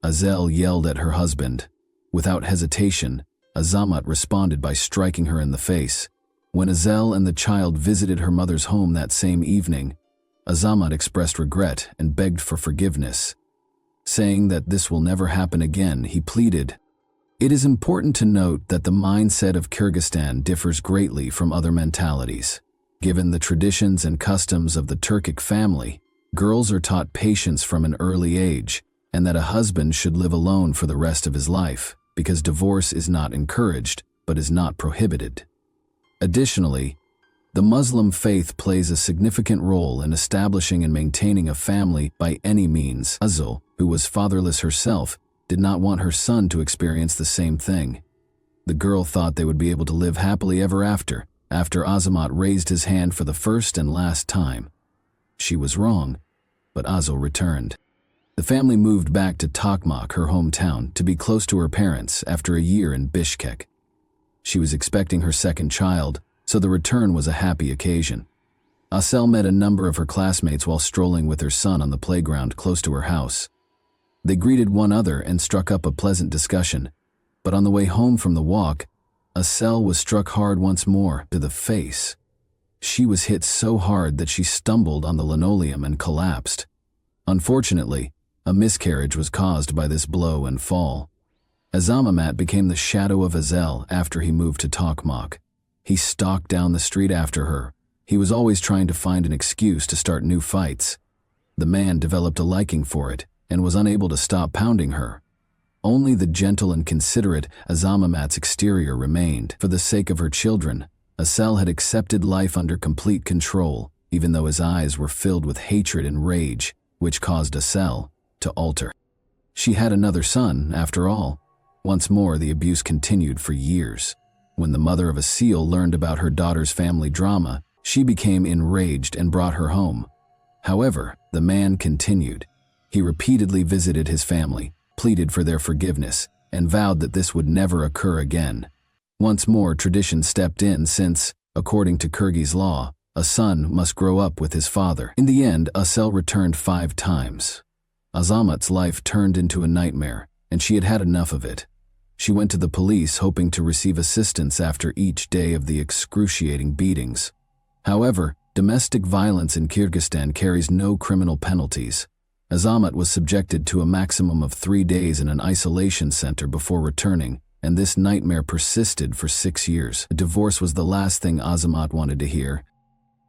Azel yelled at her husband. Without hesitation, Azamat responded by striking her in the face. When Azel and the child visited her mother's home that same evening, Azamat expressed regret and begged for forgiveness. Saying that this will never happen again, he pleaded. It is important to note that the mindset of Kyrgyzstan differs greatly from other mentalities. Given the traditions and customs of the Turkic family, girls are taught patience from an early age, and that a husband should live alone for the rest of his life, because divorce is not encouraged, but is not prohibited. Additionally, the Muslim faith plays a significant role in establishing and maintaining a family by any means. Azel, who was fatherless herself, did not want her son to experience the same thing. The girl thought they would be able to live happily ever after Azamat raised his hand for the first and last time. She was wrong, but Azel returned. The family moved back to Tokmak, her hometown, to be close to her parents after a year in Bishkek. She was expecting her second child, so the return was a happy occasion. Asel met a number of her classmates while strolling with her son on the playground close to her house. They greeted one another and struck up a pleasant discussion, but on the way home from the walk, Asel was struck hard once more to the face. She was hit so hard that she stumbled on the linoleum and collapsed. Unfortunately, a miscarriage was caused by this blow and fall. Azamat became the shadow of Azel after he moved to Tokmak. He stalked down the street after her. He was always trying to find an excuse to start new fights. The man developed a liking for it and was unable to stop pounding her. Only the gentle and considerate Azamat's exterior remained. For the sake of her children, Asel had accepted life under complete control, even though his eyes were filled with hatred and rage, which caused Asel to alter. She had another son, after all. Once more, the abuse continued for years. When the mother of Asel learned about her daughter's family drama, she became enraged and brought her home. However, the man continued. He repeatedly visited his family, pleaded for their forgiveness, and vowed that this would never occur again. Once more, tradition stepped in since, according to Kyrgyz law, a son must grow up with his father. In the end, Asel returned 5 times. Azamat's life turned into a nightmare, and she had had enough of it. She went to the police hoping to receive assistance after each day of the excruciating beatings. However, domestic violence in Kyrgyzstan carries no criminal penalties. Azamat was subjected to a maximum of 3 days in an isolation center before returning, and this nightmare persisted for 6 years. A divorce was the last thing Azamat wanted to hear.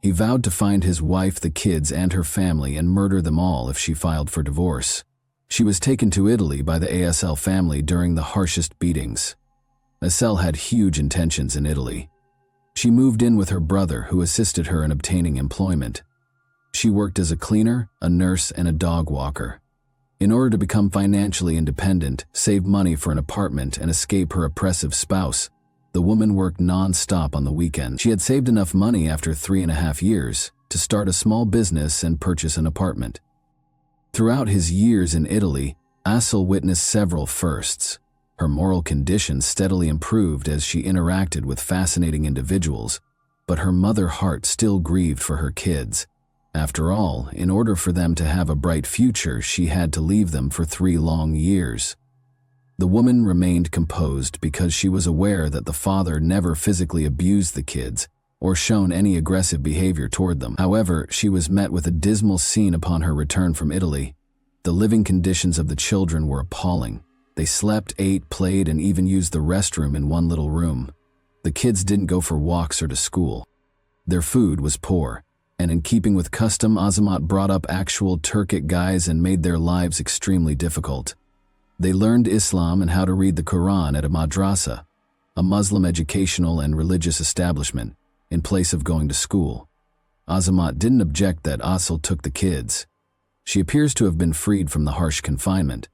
He vowed to find his wife, the kids, and her family and murder them all if she filed for divorce. She was taken to Italy by the Asel family during the harshest beatings. Asel had huge intentions in Italy. She moved in with her brother, who assisted her in obtaining employment. She worked as a cleaner, a nurse, and a dog walker. In order to become financially independent, save money for an apartment, and escape her oppressive spouse, the woman worked non-stop on the weekends. She had saved enough money after 3.5 years to start a small business and purchase an apartment. Throughout his years in Italy, Asel witnessed several firsts. Her moral condition steadily improved as she interacted with fascinating individuals, but her mother heart still grieved for her kids. After all, in order for them to have a bright future, she had to leave them for 3 long years. The woman remained composed because she was aware that the father never physically abused the kids or shown any aggressive behavior toward them. However, she was met with a dismal scene upon her return from Italy. The living conditions of the children were appalling. They slept, ate, played, and even used the restroom in one little room. The kids didn't go for walks or to school. Their food was poor, and in keeping with custom, Azamat brought up actual Turkic guys and made their lives extremely difficult. They learned Islam and how to read the Quran at a madrasa, a Muslim educational and religious establishment, in place of going to school. Azamat didn't object that Asel took the kids. She appears to have been freed from the harsh confinement.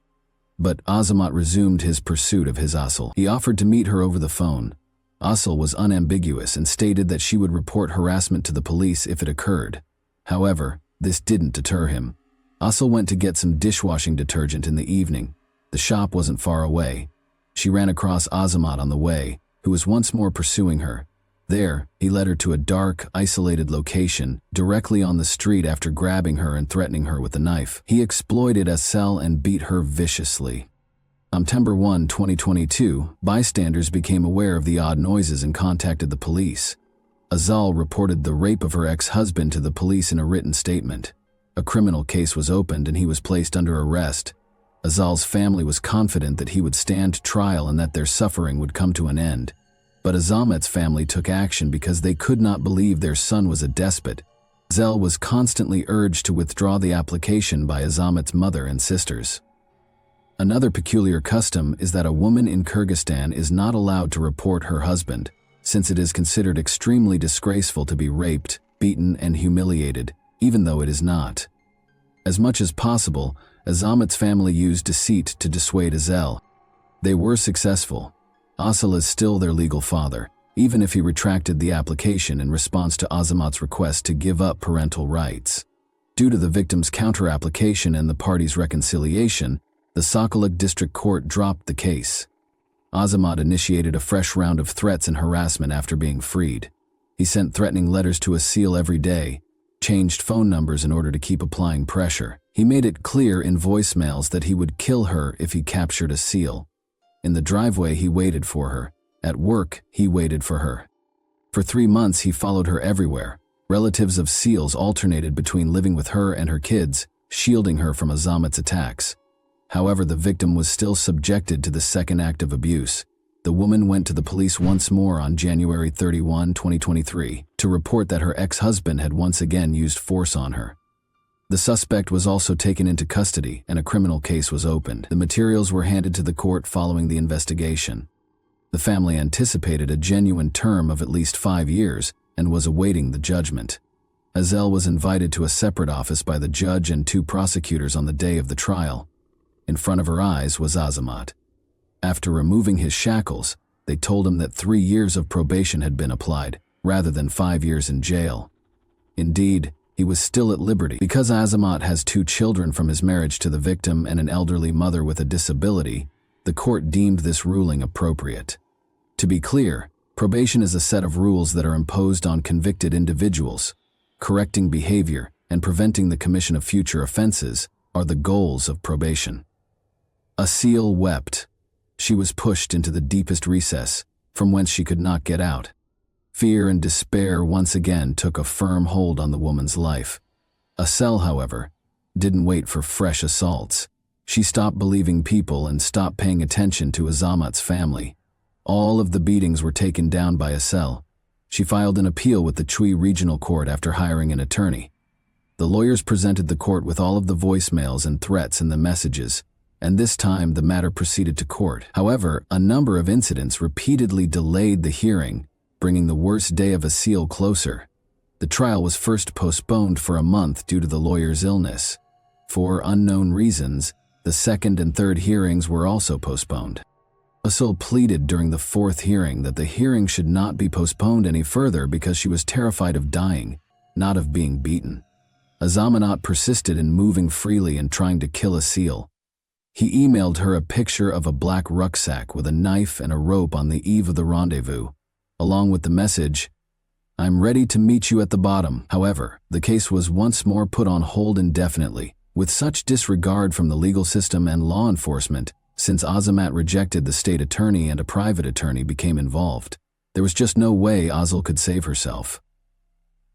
But Azamat resumed his pursuit of his Asel. He offered to meet her over the phone. Asıl was unambiguous and stated that she would report harassment to the police if it occurred. However, this didn't deter him. Asıl went to get some dishwashing detergent in the evening. The shop wasn't far away. She ran across Azamat on the way, who was once more pursuing her. There, he led her to a dark, isolated location, directly on the street after grabbing her and threatening her with a knife. He exploited Asıl and beat her viciously. On September 1, 2022, bystanders became aware of the odd noises and contacted the police. Asıl reported the rape of her ex-husband to the police in a written statement. A criminal case was opened and he was placed under arrest. Asıl's family was confident that he would stand trial and that their suffering would come to an end. But Azamat's family took action because they could not believe their son was a despot. Asıl was constantly urged to withdraw the application by Azamat's mother and sisters. Another peculiar custom is that a woman in Kyrgyzstan is not allowed to report her husband, since it is considered extremely disgraceful to be raped, beaten, and humiliated, even though it is not. As much as possible, Azamat's family used deceit to dissuade Asıl. They were successful. Asıl is still their legal father, even if he retracted the application in response to Azamat's request to give up parental rights. Due to the victim's counter-application and the parties' reconciliation, the Sokoluk District Court dropped the case. Azamat initiated a fresh round of threats and harassment after being freed. He sent threatening letters to Asıl every day, changed phone numbers in order to keep applying pressure. He made it clear in voicemails that he would kill her if he captured Asıl. In the driveway, he waited for her. At work, he waited for her. For 3 months, he followed her everywhere. Relatives of Asıl's alternated between living with her and her kids, shielding her from Azamat's attacks. However, the victim was still subjected to the second act of abuse. The woman went to the police once more on January 31, 2023, to report that her ex-husband had once again used force on her. The suspect was also taken into custody and a criminal case was opened. The materials were handed to the court following the investigation. The family anticipated a genuine term of at least 5 years and was awaiting the judgment. Asıl was invited to a separate office by the judge and 2 prosecutors on the day of the trial. In front of her eyes was Azamat. After removing his shackles, they told him that 3 years of probation had been applied, rather than 5 years in jail. Indeed, he was still at liberty. Because Azamat has 2 children from his marriage to the victim and an elderly mother with a disability, the court deemed this ruling appropriate. To be clear, probation is a set of rules that are imposed on convicted individuals. Correcting behavior and preventing the commission of future offenses are the goals of probation. Asıl wept. She was pushed into the deepest recess, from whence she could not get out. Fear and despair once again took a firm hold on the woman's life. Asıl, however, didn't wait for fresh assaults. She stopped believing people and stopped paying attention to Azamat's family. All of the beatings were taken down by Asıl. She filed an appeal with the Chui Regional Court after hiring an attorney. The lawyers presented the court with all of the voicemails and threats in the messages, and this time the matter proceeded to court. However, a number of incidents repeatedly delayed the hearing, bringing the worst day of Asıl closer. The trial was first postponed for a month due to the lawyer's illness. For unknown reasons, the second and third hearings were also postponed. Asıl pleaded during the 4th hearing that the hearing should not be postponed any further because she was terrified of dying, not of being beaten. Azamat persisted in moving freely and trying to kill Asıl. He emailed her a picture of a black rucksack with a knife and a rope on the eve of the rendezvous, along with the message, "I'm ready to meet you at the bottom." However, the case was once more put on hold indefinitely, with such disregard from the legal system and law enforcement, since Azamat rejected the state attorney and a private attorney became involved. There was just no way Asıl could save herself.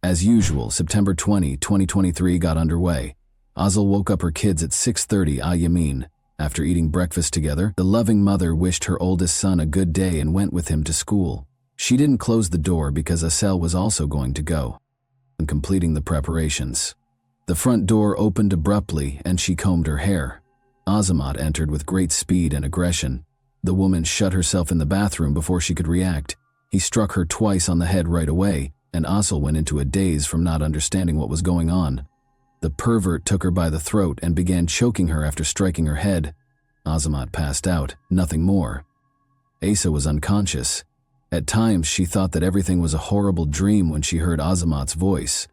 As usual, September 20, 2023 got underway. Asıl woke up her kids at 6:30 a.m. After eating breakfast together, the loving mother wished her oldest son a good day and went with him to school. She didn't close the door because Asıl was also going to go and completing the preparations. The front door opened abruptly and she combed her hair. Azamat entered with great speed and aggression. The woman shut herself in the bathroom before she could react. He struck her twice on the head right away, and Asıl went into a daze from not understanding what was going on. The pervert took her by the throat and began choking her after striking her head. Azamat passed out, nothing more. Asa was unconscious. At times, she thought that everything was a horrible dream when she heard Azamat's voice.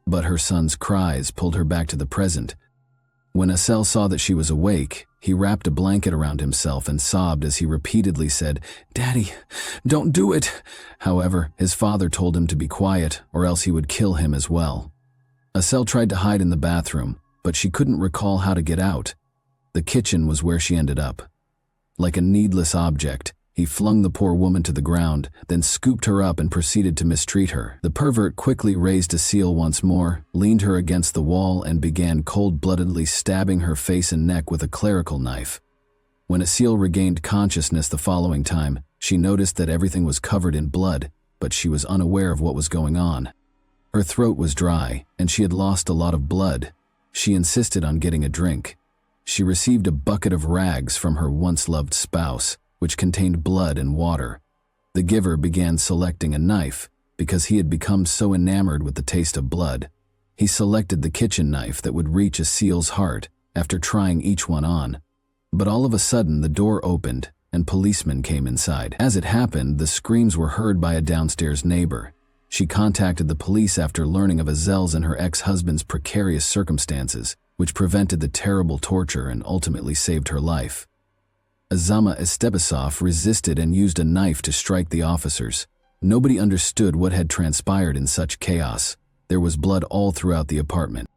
But her son's cries pulled her back to the present. When Asel saw that she was awake, he wrapped a blanket around himself and sobbed as he repeatedly said, "Daddy, don't do it." However, his father told him to be quiet or else he would kill him as well. Asel tried to hide in the bathroom, but she couldn't recall how to get out. The kitchen was where she ended up. Like a needless object, he flung the poor woman to the ground, then scooped her up and proceeded to mistreat her. The pervert quickly raised Asel once more, leaned her against the wall, and began cold-bloodedly stabbing her face and neck with a clerical knife. When Asel regained consciousness the following time, she noticed that everything was covered in blood, but she was unaware of what was going on. Her throat was dry, and she had lost a lot of blood. She insisted on getting a drink. She received a bucket of rags from her once-loved spouse, which contained blood and water. The giver began selecting a knife because he had become so enamored with the taste of blood. He selected the kitchen knife that would reach Asel's heart after trying each one on. But all of a sudden, the door opened and policemen came inside. As it happened, the screams were heard by a downstairs neighbor. She contacted the police after learning of Azel's and her ex-husband's precarious circumstances, which prevented the terrible torture and ultimately saved her life. Azama Estebasov resisted and used a knife to strike the officers. Nobody understood what had transpired in such chaos. There was blood all throughout the apartment.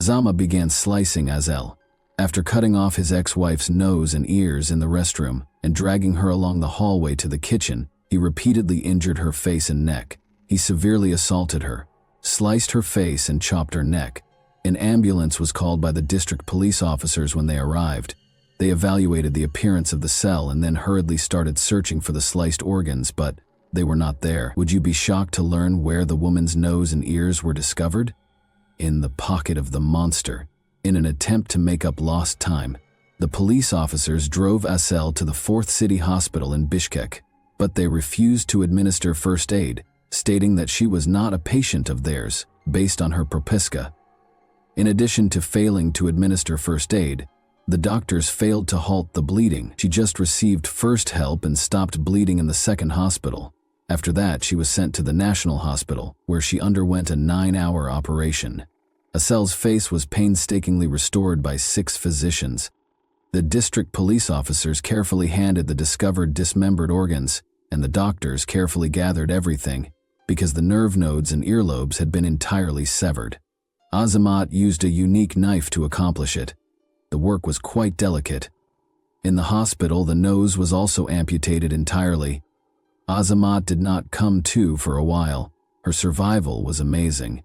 Azama began slicing Azel. After cutting off his ex-wife's nose and ears in the restroom and dragging her along the hallway to the kitchen, he repeatedly injured her face and neck. He severely assaulted her, sliced her face and chopped her neck. An ambulance was called by the district police officers when they arrived. They evaluated the appearance of the cell and then hurriedly started searching for the sliced organs, but they were not there. Would you be shocked to learn where the woman's nose and ears were discovered? In the pocket of the monster. In an attempt to make up lost time, the police officers drove Asel to the 4th City Hospital in Bishkek, but they refused to administer first aid, stating that she was not a patient of theirs, based on her propiska. In addition to failing to administer first aid, the doctors failed to halt the bleeding. She just received first help and stopped bleeding in the 2nd hospital. After that, she was sent to the National Hospital, where she underwent a 9-hour operation. Asel's face was painstakingly restored by 6 physicians. The district police officers carefully handed the discovered dismembered organs, and the doctors carefully gathered everything, because the nerve nodes and earlobes had been entirely severed. Azamat used a unique knife to accomplish it. The work was quite delicate. In the hospital, the nose was also amputated entirely. Azamat did not come to for a while. Her survival was amazing.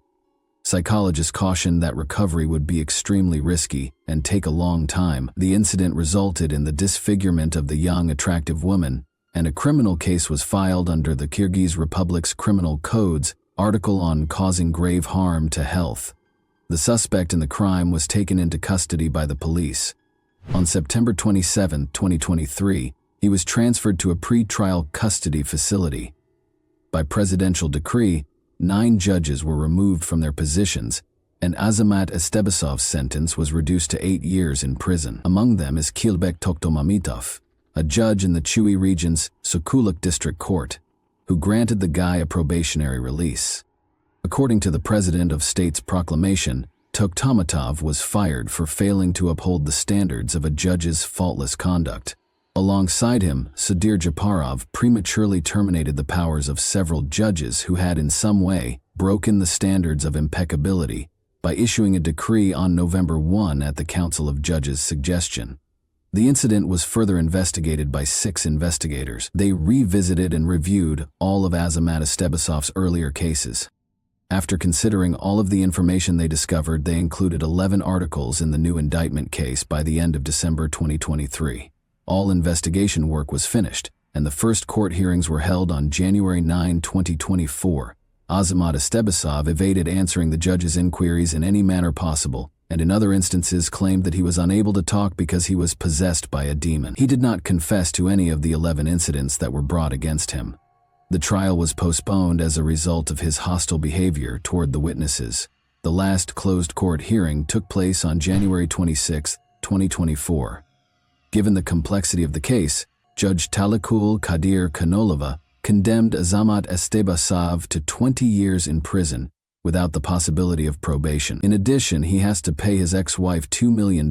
Psychologists cautioned that recovery would be extremely risky and take a long time. The incident resulted in the disfigurement of the young, attractive woman, and a criminal case was filed under the Kyrgyz Republic's Criminal Code's article on causing grave harm to health. The suspect in the crime was taken into custody by the police. On September 27, 2023, he was transferred to a pre-trial custody facility. By presidential decree, 9 judges were removed from their positions, and Azamat Estebasov's sentence was reduced to 8 years in prison. Among them is Kilbek Toktomamitov, a judge in the Chuy region's Sokuluk District Court, who granted the guy a probationary release. According to the President of State's proclamation, Toktomatov was fired for failing to uphold the standards of a judge's faultless conduct. Alongside him, Sadir Japarov prematurely terminated the powers of several judges who had in some way broken the standards of impeccability by issuing a decree on November 1 at the Council of Judges' suggestion. The incident was further investigated by 6 investigators. They revisited and reviewed all of Azamat Estebasov's earlier cases. After considering all of the information they discovered, they included 11 articles in the new indictment case by the end of December 2023. All investigation work was finished, and the first court hearings were held on January 9, 2024. Azamat Estebasov evaded answering the judge's inquiries in any manner possible, and in other instances claimed that he was unable to talk because he was possessed by a demon. He did not confess to any of the 11 incidents that were brought against him. The trial was postponed as a result of his hostile behavior toward the witnesses. The last closed court hearing took place on January 26, 2024. Given the complexity of the case, Judge Talikul Kadir Kanolova condemned Azamat Estebasav to 20 years in prison without the possibility of probation. In addition, he has to pay his ex-wife $2 million,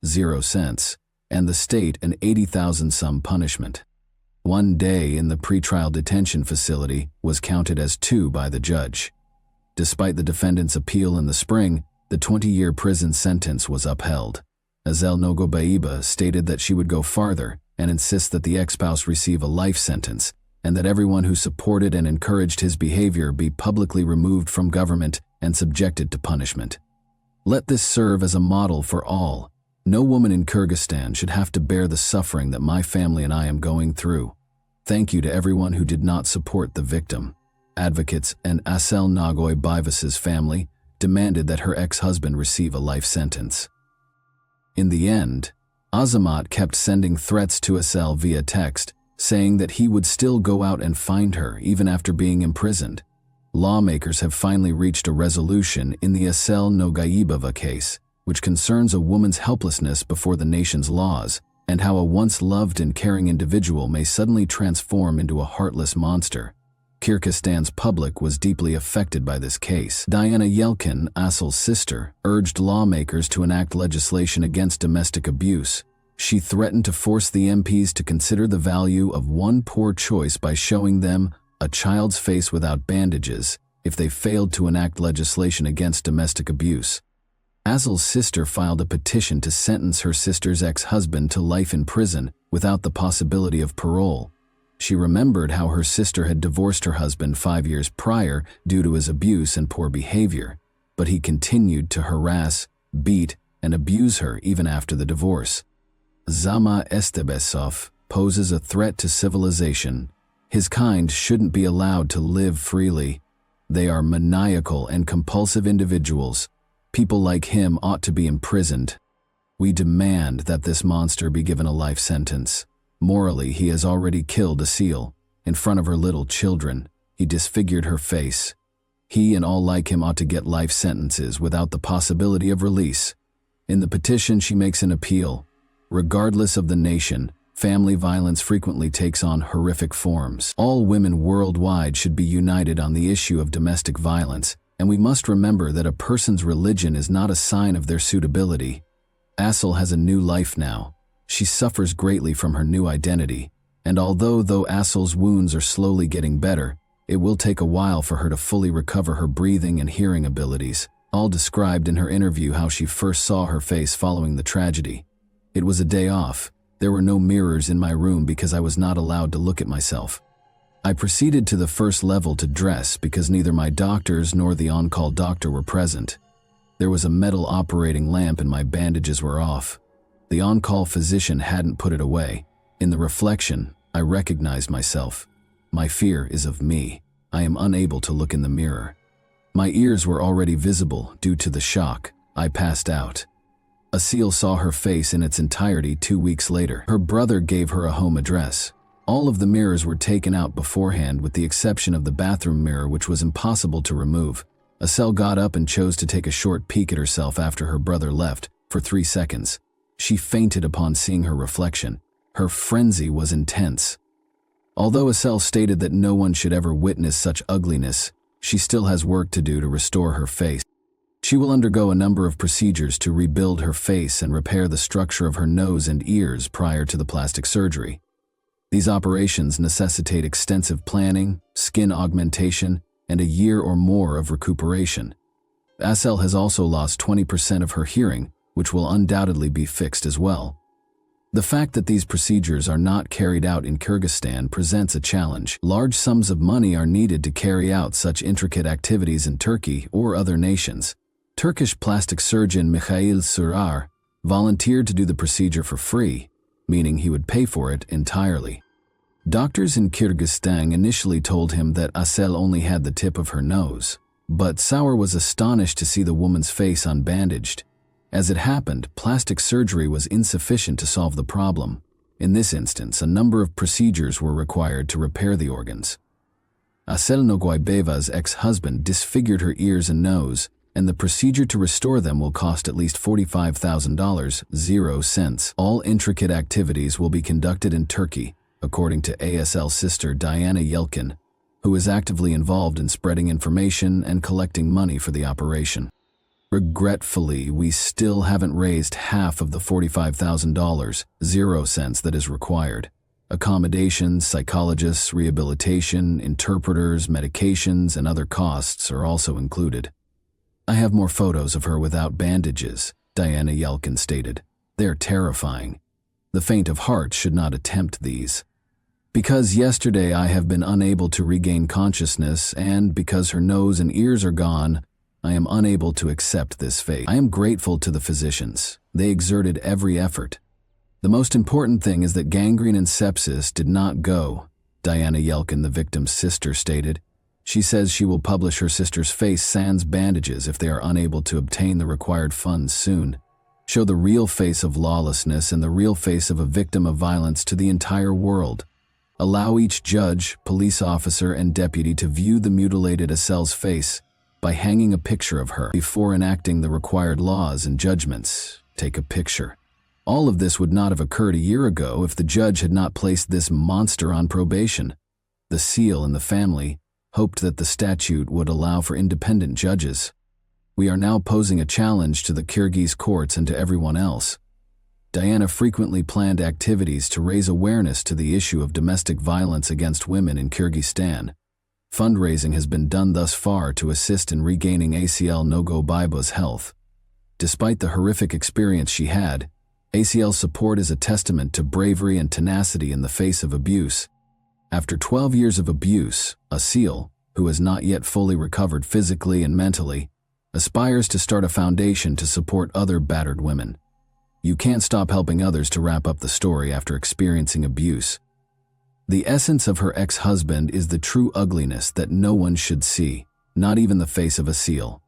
0 cents, and the state an 80,000 sum punishment. 1 day in the pretrial detention facility was counted as 2 by the judge. Despite the defendant's appeal in the spring, the 20-year prison sentence was upheld. Azel Nogobaiba stated that she would go farther and insist that the ex-spouse receive a life sentence, and that everyone who supported and encouraged his behavior be publicly removed from government and subjected to punishment. Let this serve as a model for all. No woman in Kyrgyzstan should have to bear the suffering that my family and I am going through. Thank you to everyone who did not support the victim. Advocates and Asel Nogobaiba's family demanded that her ex-husband receive a life sentence. In the end, Azamat kept sending threats to Asel via text, saying that he would still go out and find her even after being imprisoned. Lawmakers have finally reached a resolution in the Asel Nogaiba case, which concerns a woman's helplessness before the nation's laws and how a once loved and caring individual may suddenly transform into a heartless monster. Kyrgyzstan's public was deeply affected by this case. Diana Yelkin, Asel's sister, urged lawmakers to enact legislation against domestic abuse. She threatened to force the MPs to consider the value of one poor choice by showing them a child's face without bandages if they failed to enact legislation against domestic abuse. Asel's sister filed a petition to sentence her sister's ex-husband to life in prison without the possibility of parole. She remembered how her sister had divorced her husband 5 years prior due to his abuse and poor behavior, but he continued to harass, beat, and abuse her even after the divorce. Zama Estebesov poses a threat to civilization. His kind shouldn't be allowed to live freely. They are maniacal and compulsive individuals. People like him ought to be imprisoned. We demand that this monster be given a life sentence. Morally, he has already killed a seal. In front of her little children, he disfigured her face. He and all like him ought to get life sentences without the possibility of release. In the petition, she makes an appeal. Regardless of the nation, family violence frequently takes on horrific forms. All women worldwide should be united on the issue of domestic violence, and we must remember that a person's religion is not a sign of their suitability. Asel has a new life now. She suffers greatly from her new identity, and although Asel's wounds are slowly getting better, it will take a while for her to fully recover her breathing and hearing abilities, all described in her interview how she first saw her face following the tragedy. It was a day off. There were no mirrors in my room because I was not allowed to look at myself. I proceeded to the first level to dress because neither my doctors nor the on-call doctor were present. There was a metal operating lamp and my bandages were off. The on-call physician hadn't put it away. In the reflection, I recognized myself. My fear is of me. I am unable to look in the mirror. My ears were already visible due to the shock. I passed out. Asil saw her face in its entirety 2 weeks later. Her brother gave her a home address. All of the mirrors were taken out beforehand with the exception of the bathroom mirror, which was impossible to remove. Asil got up and chose to take a short peek at herself after her brother left, for 3 seconds. She fainted upon seeing her reflection. Her frenzy was intense. Although Asil stated that no one should ever witness such ugliness, she still has work to do to restore her face. She will undergo a number of procedures to rebuild her face and repair the structure of her nose and ears prior to the plastic surgery. These operations necessitate extensive planning, skin augmentation, and a year or more of recuperation. Asil has also lost 20% of her hearing, which will undoubtedly be fixed as well. The fact that these procedures are not carried out in Kyrgyzstan presents a challenge. Large sums of money are needed to carry out such intricate activities in Turkey or other nations. Turkish plastic surgeon Mikhail Surar volunteered to do the procedure for free, meaning he would pay for it entirely. Doctors in Kyrgyzstan initially told him that Asil only had the tip of her nose, but Sauer was astonished to see the woman's face unbandaged. As it happened, plastic surgery was insufficient to solve the problem. In this instance, a number of procedures were required to repair the organs. Asel Nogaiba's ex-husband disfigured her ears and nose, and the procedure to restore them will cost at least $45,000, 0 cents. All intricate activities will be conducted in Turkey, according to ASL sister Diana Yelkin, who is actively involved in spreading information and collecting money for the operation. Regretfully, we still haven't raised half of the $45,000, 0 cents that is required. Accommodations, psychologists, rehabilitation, interpreters, medications, and other costs are also included. I have more photos of her without bandages, Diana Yelkin stated. They're terrifying. The faint of heart should not attempt these. Because yesterday I have been unable to regain consciousness, and because her nose and ears are gone, I am unable to accept this fate. I am grateful to the physicians. They exerted every effort. The most important thing is that gangrene and sepsis did not go, Diana Yelkin, the victim's sister, stated. She says she will publish her sister's face sans bandages if they are unable to obtain the required funds soon. Show the real face of lawlessness and the real face of a victim of violence to the entire world. Allow each judge, police officer, and deputy to view the mutilated Asel's face by hanging a picture of her. Before enacting the required laws and judgments, take a picture. All of this would not have occurred a year ago if the judge had not placed this monster on probation. The seal and the family hoped that the statute would allow for independent judges. We are now posing a challenge to the Kyrgyz courts and to everyone else. Diana frequently planned activities to raise awareness to the issue of domestic violence against women in Kyrgyzstan. Fundraising has been done thus far to assist in regaining ACL Nogobayba's health. Despite the horrific experience she had, ACL's support is a testament to bravery and tenacity in the face of abuse. After 12 years of abuse, Asil, who has not yet fully recovered physically and mentally, aspires to start a foundation to support other battered women. You can't stop helping others to wrap up the story after experiencing abuse. The essence of her ex-husband is the true ugliness that no one should see, not even the face of Asil.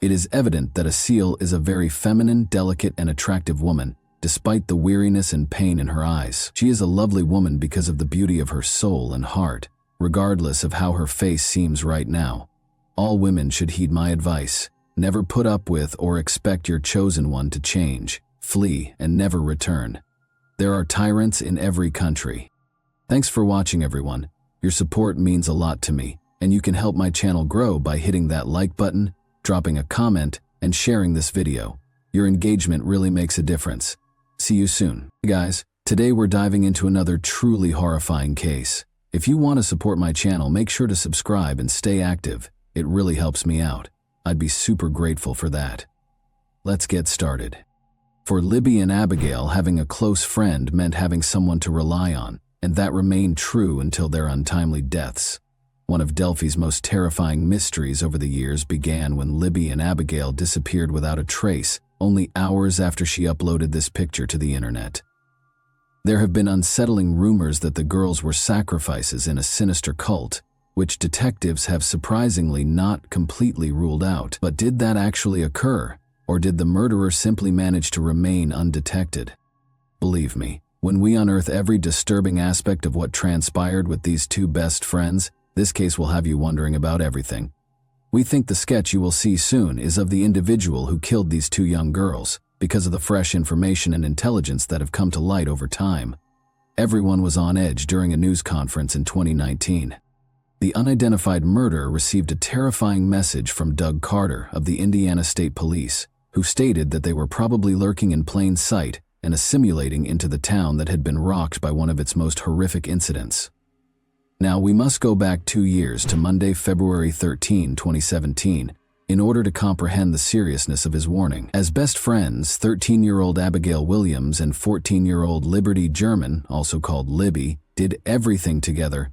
It is evident that Asil is a very feminine, delicate, and attractive woman, despite the weariness and pain in her eyes. She is a lovely woman because of the beauty of her soul and heart, regardless of how her face seems right now. All women should heed my advice. Never put up with or expect your chosen one to change, flee, and never return. There are tyrants in every country. Thanks for watching, everyone. Your support means a lot to me, and you can help my channel grow by hitting that like button, dropping a comment, and sharing this video. Your engagement really makes a difference. See you soon. Hey guys, today we're diving into another truly horrifying case. If you want to support my channel, make sure to subscribe and stay active. It really helps me out. I'd be super grateful for that. Let's get started. For Libby and Abigail, having a close friend meant having someone to rely on, and that remained true until their untimely deaths. One of Delphi's most terrifying mysteries over the years began when Libby and Abigail disappeared without a trace, only hours after she uploaded this picture to the internet. There have been unsettling rumors that the girls were sacrifices in a sinister cult, which detectives have surprisingly not completely ruled out. But did that actually occur, or did the murderer simply manage to remain undetected? Believe me, when we unearth every disturbing aspect of what transpired with these two best friends, this case will have you wondering about everything. We think the sketch you will see soon is of the individual who killed these two young girls, because of the fresh information and intelligence that have come to light over time. Everyone was on edge during a news conference in 2019. The unidentified murderer received a terrifying message from Doug Carter of the Indiana State Police, who stated that they were probably lurking in plain sight and assimilating into the town that had been rocked by one of its most horrific incidents. Now, we must go back 2 years to Monday, February 13, 2017, in order to comprehend the seriousness of his warning. As best friends, 13-year-old Abigail Williams and 14-year-old Liberty German, also called Libby, did everything together.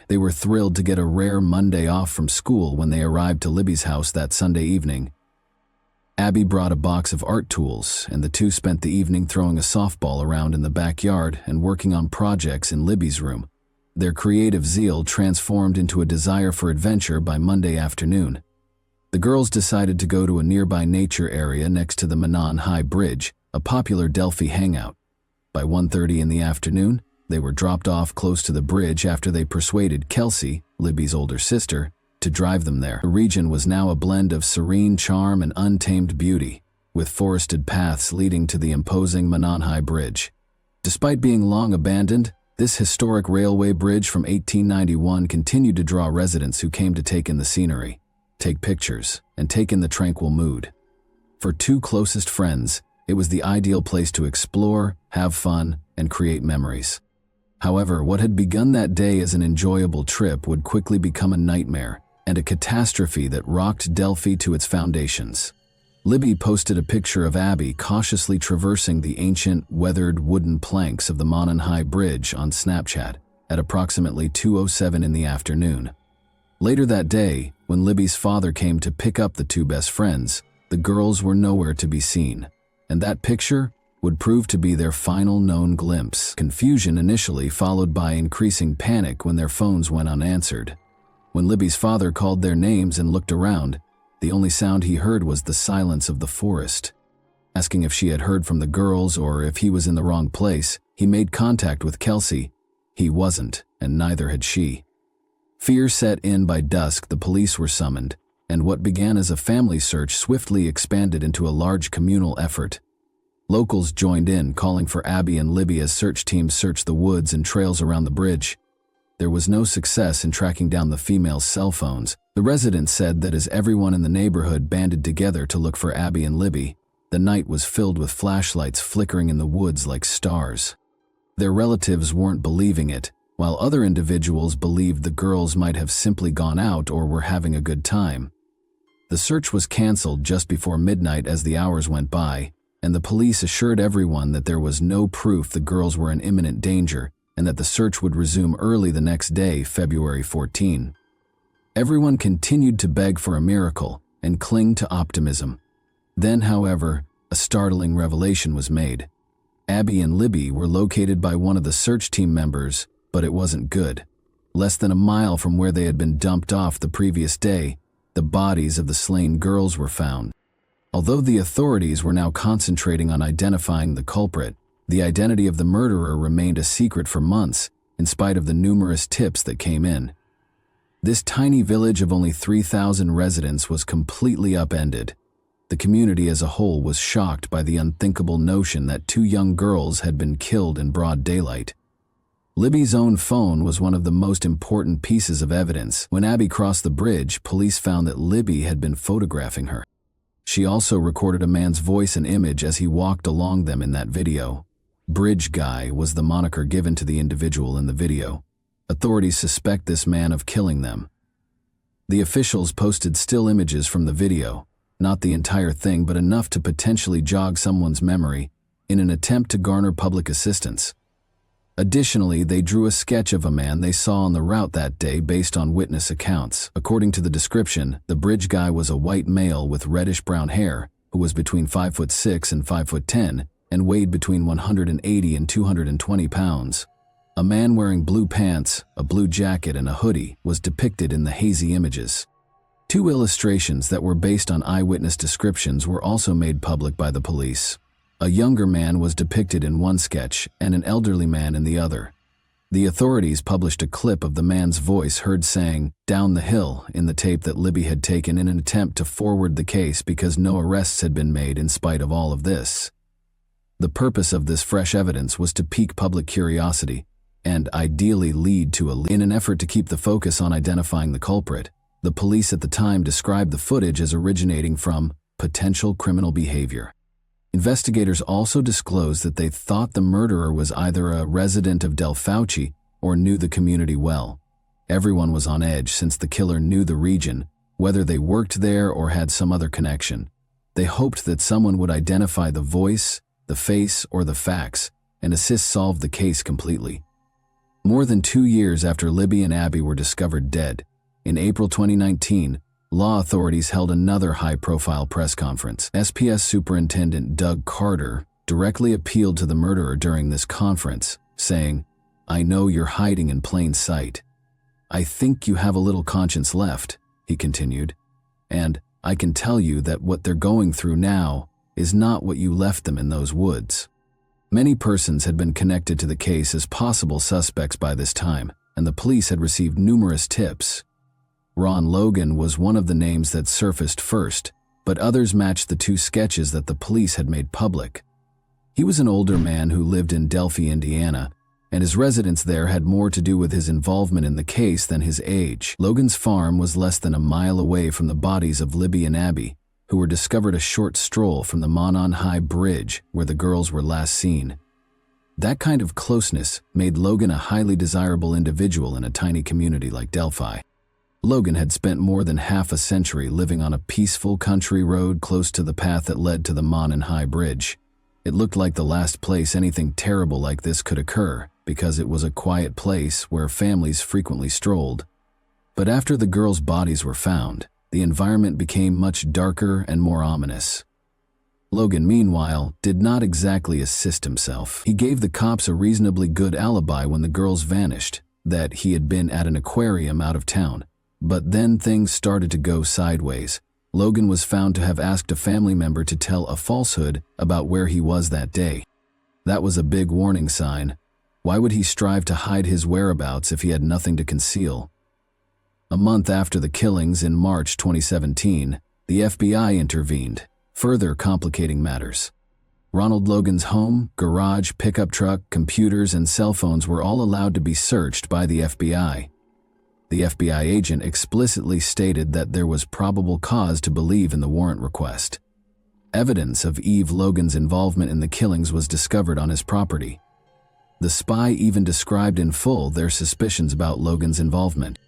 They were thrilled to get a rare Monday off from school when they arrived to Libby's house that Sunday evening. Abby brought a box of art tools, and the two spent the evening throwing a softball around in the backyard and working on projects in Libby's room. Their creative zeal transformed into a desire for adventure by Monday afternoon. The girls decided to go to a nearby nature area next to the Manon High Bridge, a popular Delphi hangout. By 1:30 in the afternoon, they were dropped off close to the bridge after they persuaded Kelsey, Libby's older sister, to drive them there. The region was now a blend of serene charm and untamed beauty, with forested paths leading to the imposing Manon High Bridge. Despite being long abandoned, This historic railway bridge from 1891 continued to draw residents who came to take in the scenery, take pictures, and take in the tranquil mood. For two closest friends, it was the ideal place to explore, have fun, and create memories. However, what had begun that day as an enjoyable trip would quickly become a nightmare and a catastrophe that rocked Delphi to its foundations. Libby posted a picture of Abby cautiously traversing the ancient, weathered wooden planks of the Monon High Bridge on Snapchat at approximately 2:07 in the afternoon. Later that day, when Libby's father came to pick up the two best friends, the girls were nowhere to be seen, and that picture would prove to be their final known glimpse. Confusion initially, followed by increasing panic when their phones went unanswered. When Libby's father called their names and looked around, the only sound he heard was the silence of the forest. Asking if she had heard from the girls or if he was in the wrong place, he made contact with Kelsey. He wasn't, and neither had she. Fear set in. By dusk, the police were summoned, and what began as a family search swiftly expanded into a large communal effort. Locals joined in, calling for Abby and Libby as search teams searched the woods and trails around the bridge. There was no success in tracking down the females' cell phones. The residents said that as everyone in the neighborhood banded together to look for Abby and Libby, the night was filled with flashlights flickering in the woods like stars. Their relatives weren't believing it, while other individuals believed the girls might have simply gone out or were having a good time. The search was canceled just before midnight as the hours went by, and the police assured everyone that there was no proof the girls were in imminent danger and that the search would resume early the next day, February 14. Everyone continued to beg for a miracle and cling to optimism. Then, however, a startling revelation was made. Abby and Libby were located by one of the search team members, but it wasn't good. Less than a mile from where they had been dumped off the previous day, the bodies of the slain girls were found. Although the authorities were now concentrating on identifying the culprit, the identity of the murderer remained a secret for months, in spite of the numerous tips that came in. This tiny village of only 3,000 residents was completely upended. The community as a whole was shocked by the unthinkable notion that two young girls had been killed in broad daylight. Libby's own phone was one of the most important pieces of evidence. When Abby crossed the bridge, police found that Libby had been photographing her. She also recorded a man's voice and image as he walked along them in that video. Bridge Guy was the moniker given to the individual in the video. Authorities suspect this man of killing them. The officials posted still images from the video, not the entire thing but enough to potentially jog someone's memory, in an attempt to garner public assistance. Additionally, they drew a sketch of a man they saw on the route that day based on witness accounts. According to the description, the Bridge Guy was a white male with reddish-brown hair who was between 5'6" and 5'10", and weighed between 180 and 220 pounds. A man wearing blue pants, a blue jacket, and a hoodie was depicted in the hazy images. Two illustrations that were based on eyewitness descriptions were also made public by the police. A younger man was depicted in one sketch and an elderly man in the other. The authorities published a clip of the man's voice heard saying, "Down the hill," in the tape that Libby had taken in an attempt to forward the case because no arrests had been made in spite of all of this. The purpose of this fresh evidence was to pique public curiosity and ideally lead to in an effort to keep the focus on identifying the culprit. The police at the time described the footage as originating from potential criminal behavior. Investigators also disclosed that they thought the murderer was either a resident of Del Fauci or knew the community well. Everyone was on edge since the killer knew the region, whether they worked there or had some other connection. They hoped that someone would identify the voice, the face, or the facts, and assist solve the case completely. More than 2 years after Libby and Abby were discovered dead, in April 2019, law authorities held another high-profile press conference. SPS Superintendent Doug Carter directly appealed to the murderer during this conference, saying, "I know you're hiding in plain sight. I think you have a little conscience left," he continued, "and I can tell you that what they're going through now is not what you left them in those woods." Many persons had been connected to the case as possible suspects by this time, and the police had received numerous tips. Ron Logan was one of the names that surfaced first, but others matched the two sketches that the police had made public. He was an older man who lived in Delphi, Indiana, and his residence there had more to do with his involvement in the case than his age. Logan's farm was less than a mile away from the bodies of Libby and Abby, who were discovered a short stroll from the Monon High Bridge where the girls were last seen. That kind of closeness made Logan a highly desirable individual in a tiny community like Delphi. Logan had spent more than half a century living on a peaceful country road close to the path that led to the Monon High Bridge. It looked like the last place anything terrible like this could occur, because it was a quiet place where families frequently strolled. But after the girls' bodies were found, the environment became much darker and more ominous. Logan, meanwhile, did not exactly assist himself. He gave the cops a reasonably good alibi when the girls vanished, that he had been at an aquarium out of town. But then things started to go sideways. Logan was found to have asked a family member to tell a falsehood about where he was that day. That was a big warning sign. Why would he strive to hide his whereabouts if he had nothing to conceal? A month after the killings in March 2017, the FBI intervened, further complicating matters. Ronald Logan's home, garage, pickup truck, computers, and cell phones were all allowed to be searched by the FBI. The FBI agent explicitly stated that there was probable cause to believe in the warrant request. Evidence of Eve Logan's involvement in the killings was discovered on his property. The spy even described in full their suspicions about Logan's involvement.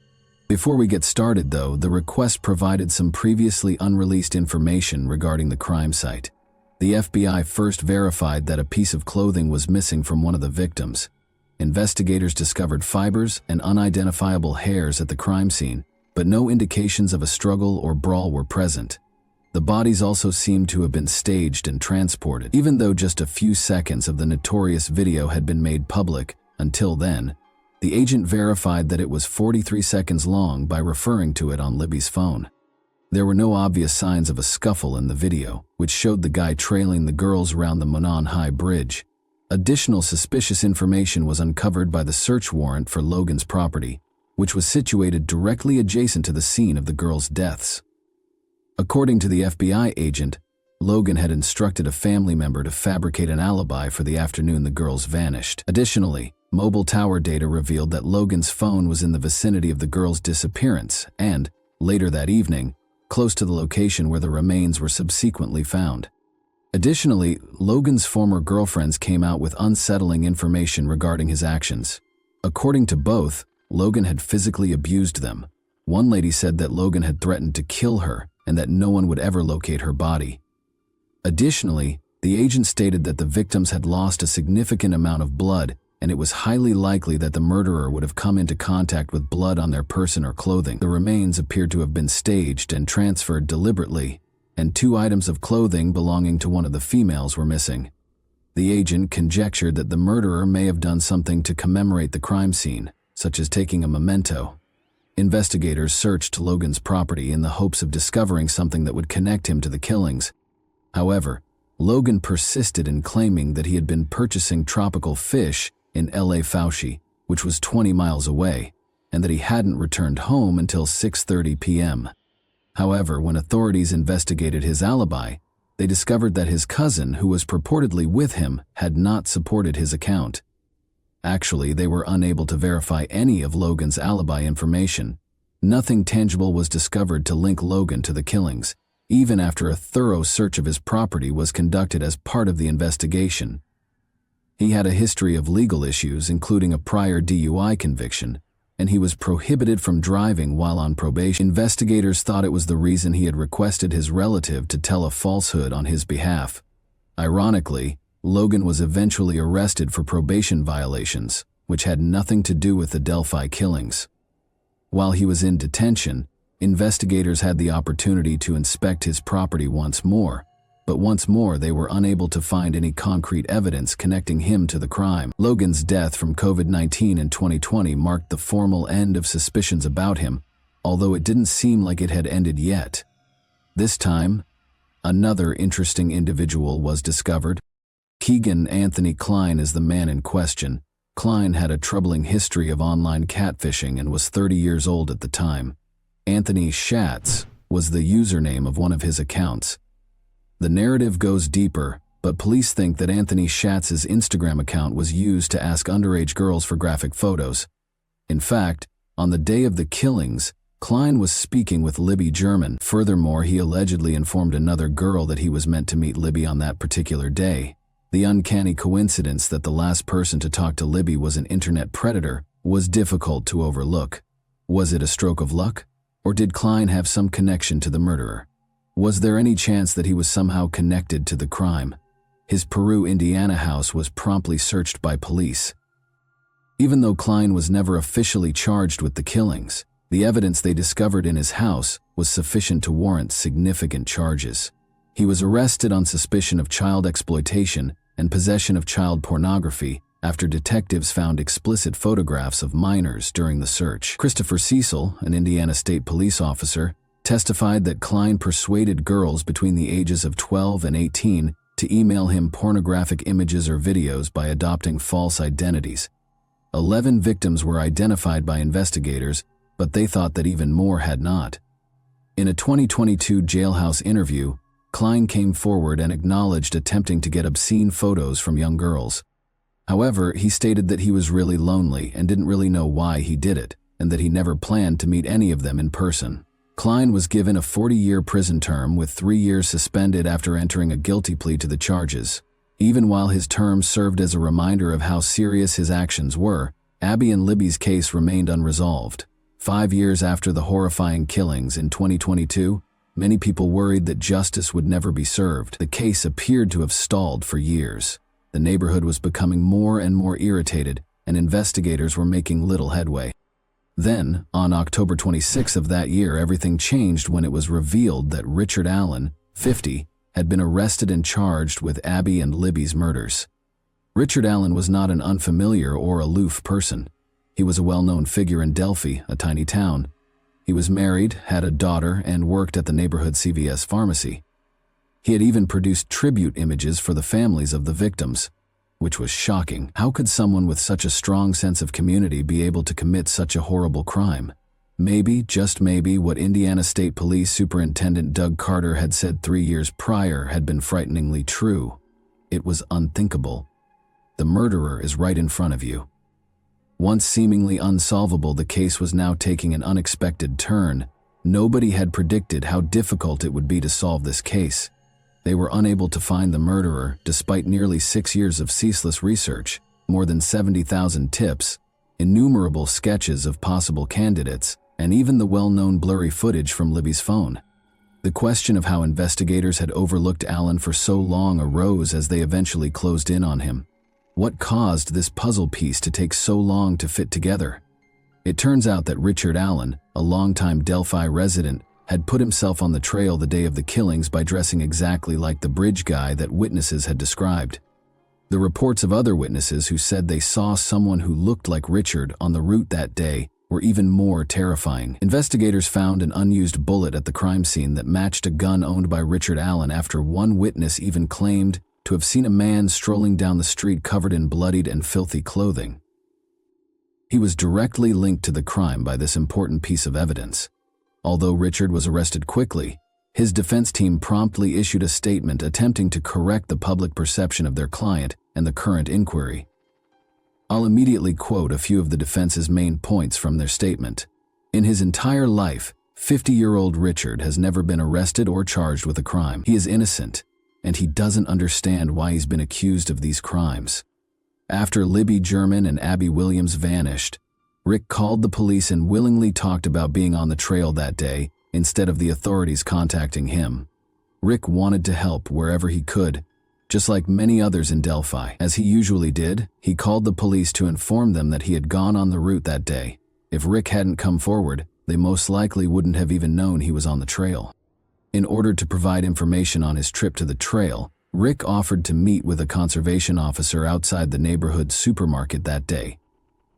Before we get started, though, the request provided some previously unreleased information regarding the crime site. The FBI first verified that a piece of clothing was missing from one of the victims. Investigators discovered fibers and unidentifiable hairs at the crime scene, but no indications of a struggle or brawl were present. The bodies also seemed to have been staged and transported, even though just a few seconds of the notorious video had been made public. Until then, the agent verified that it was 43 seconds long by referring to it on Libby's phone. There were no obvious signs of a scuffle in the video, which showed the guy trailing the girls around the Monon High Bridge. Additional suspicious information was uncovered by the search warrant for Logan's property, which was situated directly adjacent to the scene of the girls' deaths. According to the FBI agent, Logan had instructed a family member to fabricate an alibi for the afternoon the girls vanished. Additionally, mobile tower data revealed that Logan's phone was in the vicinity of the girls' disappearance and, later that evening, close to the location where the remains were subsequently found. Additionally, Logan's former girlfriends came out with unsettling information regarding his actions. According to both, Logan had physically abused them. One lady said that Logan had threatened to kill her and that no one would ever locate her body. Additionally, the agent stated that the victims had lost a significant amount of blood, and it was highly likely that the murderer would have come into contact with blood on their person or clothing. The remains appeared to have been staged and transferred deliberately, and 2 items of clothing belonging to one of the females were missing. The agent conjectured that the murderer may have done something to commemorate the crime scene, such as taking a memento. Investigators searched Logan's property in the hopes of discovering something that would connect him to the killings. However, Logan persisted in claiming that he had been purchasing tropical fish in L.A. Fauci, which was 20 miles away, and that he hadn't returned home until 6:30 p.m. However, when authorities investigated his alibi, they discovered that his cousin, who was purportedly with him, had not supported his account. Actually, they were unable to verify any of Logan's alibi information. Nothing tangible was discovered to link Logan to the killings, even after a thorough search of his property was conducted as part of the investigation. He had a history of legal issues, including a prior DUI conviction, and he was prohibited from driving while on probation. Investigators thought it was the reason he had requested his relative to tell a falsehood on his behalf. Ironically, Logan was eventually arrested for probation violations, which had nothing to do with the Delphi killings. While he was in detention, investigators had the opportunity to inspect his property once more, but once more they were unable to find any concrete evidence connecting him to the crime. Logan's death from COVID-19 in 2020 marked the formal end of suspicions about him, although it didn't seem like it had ended yet. This time, another interesting individual was discovered. Keegan Anthony Klein is the man in question. Klein had a troubling history of online catfishing and was 30 years old at the time. Anthony Schatz was the username of one of his accounts. The narrative goes deeper, but police think that Anthony Schatz's Instagram account was used to ask underage girls for graphic photos. In fact, on the day of the killings, Klein was speaking with Libby German. Furthermore, he allegedly informed another girl that he was meant to meet Libby on that particular day. The uncanny coincidence that the last person to talk to Libby was an internet predator was difficult to overlook. Was it a stroke of luck? Or did Klein have some connection to the murderer? Was there any chance that he was somehow connected to the crime? His Peru, Indiana house was promptly searched by police. Even though Klein was never officially charged with the killings, the evidence they discovered in his house was sufficient to warrant significant charges. He was arrested on suspicion of child exploitation and possession of child pornography after detectives found explicit photographs of minors during the search. Christopher Cecil, an Indiana State Police officer, testified that Klein persuaded girls between the ages of 12 and 18 to email him pornographic images or videos by adopting false identities. 11 victims were identified by investigators, but they thought that even more had not. In a 2022 jailhouse interview, Klein came forward and acknowledged attempting to get obscene photos from young girls. However, he stated that he was really lonely and didn't really know why he did it, and that he never planned to meet any of them in person. Klein was given a 40-year prison term with 3 years suspended after entering a guilty plea to the charges. Even while his term served as a reminder of how serious his actions were, Abby and Libby's case remained unresolved. 5 years after the horrifying killings in 2022, many people worried that justice would never be served. The case appeared to have stalled for years. The neighborhood was becoming more and more irritated, and investigators were making little headway. Then, on October 26 of that year, everything changed when it was revealed that Richard Allen, 50, had been arrested and charged with Abby and Libby's murders. Richard Allen was not an unfamiliar or aloof person. He was a well-known figure in Delphi, a tiny town. He was married, had a daughter, and worked at the neighborhood CVS pharmacy. He had even produced tribute images for the families of the victims, which was shocking. How could someone with such a strong sense of community be able to commit such a horrible crime? Maybe, just maybe, what Indiana State Police Superintendent Doug Carter had said 3 years prior had been frighteningly true. It was unthinkable. The murderer is right in front of you. Once seemingly unsolvable, the case was now taking an unexpected turn. Nobody had predicted how difficult it would be to solve this case. They were unable to find the murderer, despite nearly 6 years of ceaseless research, more than 70,000 tips, innumerable sketches of possible candidates, and even the well-known blurry footage from Libby's phone. The question of how investigators had overlooked Allen for so long arose as they eventually closed in on him. What caused this puzzle piece to take so long to fit together? It turns out that Richard Allen, a longtime Delphi resident, had put himself on the trail the day of the killings by dressing exactly like the bridge guy that witnesses had described. The reports of other witnesses who said they saw someone who looked like Richard on the route that day were even more terrifying. Investigators found an unused bullet at the crime scene that matched a gun owned by Richard Allen after one witness even claimed to have seen a man strolling down the street covered in bloodied and filthy clothing. He was directly linked to the crime by this important piece of evidence. Although Richard was arrested quickly, his defense team promptly issued a statement attempting to correct the public perception of their client and the current inquiry. I'll immediately quote a few of the defense's main points from their statement. In his entire life, 50-year-old Richard has never been arrested or charged with a crime. He is innocent, and he doesn't understand why he's been accused of these crimes. After Libby German and Abby Williams vanished, Rick called the police and willingly talked about being on the trail that day instead of the authorities contacting him. Rick wanted to help wherever he could, just like many others in Delphi. As he usually did, he called the police to inform them that he had gone on the route that day. If Rick hadn't come forward, they most likely wouldn't have even known he was on the trail. In order to provide information on his trip to the trail, Rick offered to meet with a conservation officer outside the neighborhood supermarket that day.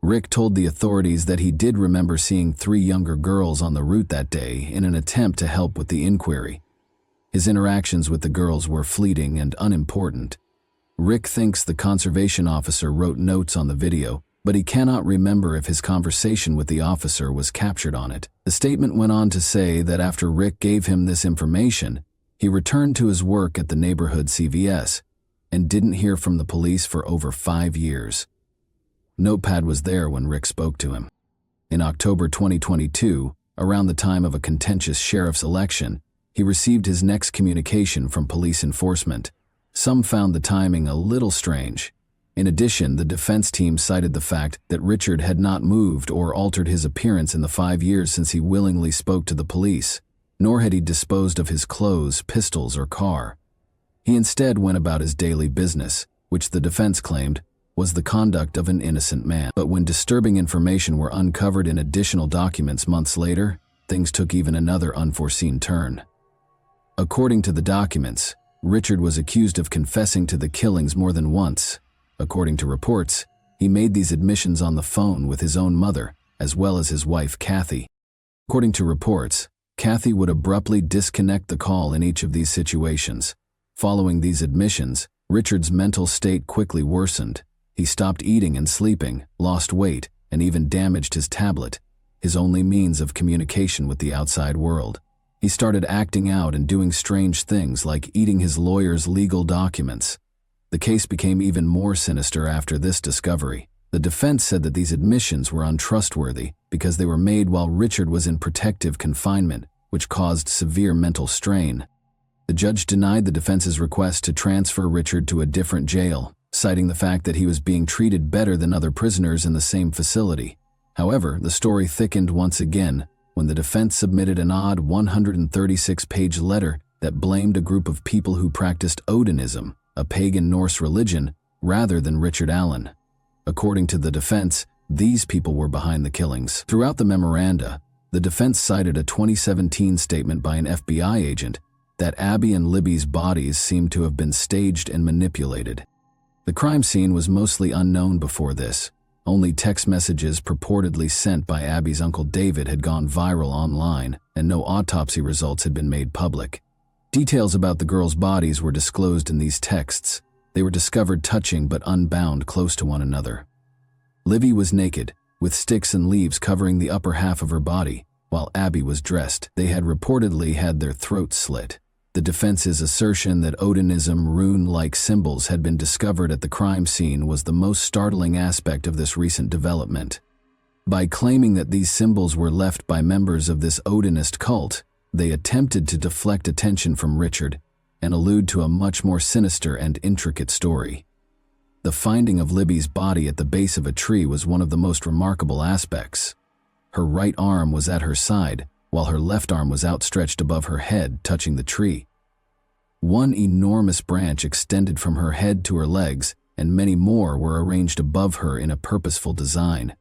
Rick told the authorities that he did remember seeing 3 younger girls on the route that day in an attempt to help with the inquiry. His interactions with the girls were fleeting and unimportant. Rick thinks the conservation officer wrote notes on the video, but he cannot remember if his conversation with the officer was captured on it. The statement went on to say that after Rick gave him this information, he returned to his work at the neighborhood CVS. and didn't hear from the police for over 5 years. Notepad was there when Rick spoke to him. In October 2022, around the time of a contentious sheriff's election, he received his next communication from police enforcement. Some found the timing a little strange. In addition, the defense team cited the fact that Richard had not moved or altered his appearance in the 5 years since he willingly spoke to the police, nor had he disposed of his clothes, pistols, or car. He instead went about his daily business, which the defense claimed was the conduct of an innocent man. But when disturbing information were uncovered in additional documents months later, things took even another unforeseen turn. According to the documents, Richard was accused of confessing to the killings more than once. According to reports, he made these admissions on the phone with his own mother, as well as his wife, Kathy. According to reports, Kathy would abruptly disconnect the call in each of these situations. Following these admissions, Richard's mental state quickly worsened. He stopped eating and sleeping, lost weight, and even damaged his tablet, his only means of communication with the outside world. He started acting out and doing strange things like eating his lawyer's legal documents. The case became even more sinister after this discovery. The defense said that these admissions were untrustworthy because they were made while Richard was in protective confinement, which caused severe mental strain. The judge denied the defense's request to transfer Richard to a different jail, citing the fact that he was being treated better than other prisoners in the same facility. However, the story thickened once again when the defense submitted an odd 136-page letter that blamed a group of people who practiced Odinism, a pagan Norse religion, rather than Richard Allen. According to the defense, these people were behind the killings. Throughout the memoranda, the defense cited a 2017 statement by an FBI agent that Abby and Libby's bodies seemed to have been staged and manipulated. The crime scene was mostly unknown before this. Only text messages purportedly sent by Abby's uncle David had gone viral online, and no autopsy results had been made public. Details about the girls' bodies were disclosed in these texts. They were discovered touching but unbound close to one another. Libby was naked, with sticks and leaves covering the upper half of her body, while Abby was dressed. They had reportedly had their throats slit. The defense's assertion that Odinism rune-like symbols had been discovered at the crime scene was the most startling aspect of this recent development. By claiming that these symbols were left by members of this Odinist cult, they attempted to deflect attention from Richard and allude to a much more sinister and intricate story. The finding of Libby's body at the base of a tree was one of the most remarkable aspects. Her right arm was at her side, while her left arm was outstretched above her head, touching the tree. One enormous branch extended from her head to her legs, and many more were arranged above her in a purposeful design.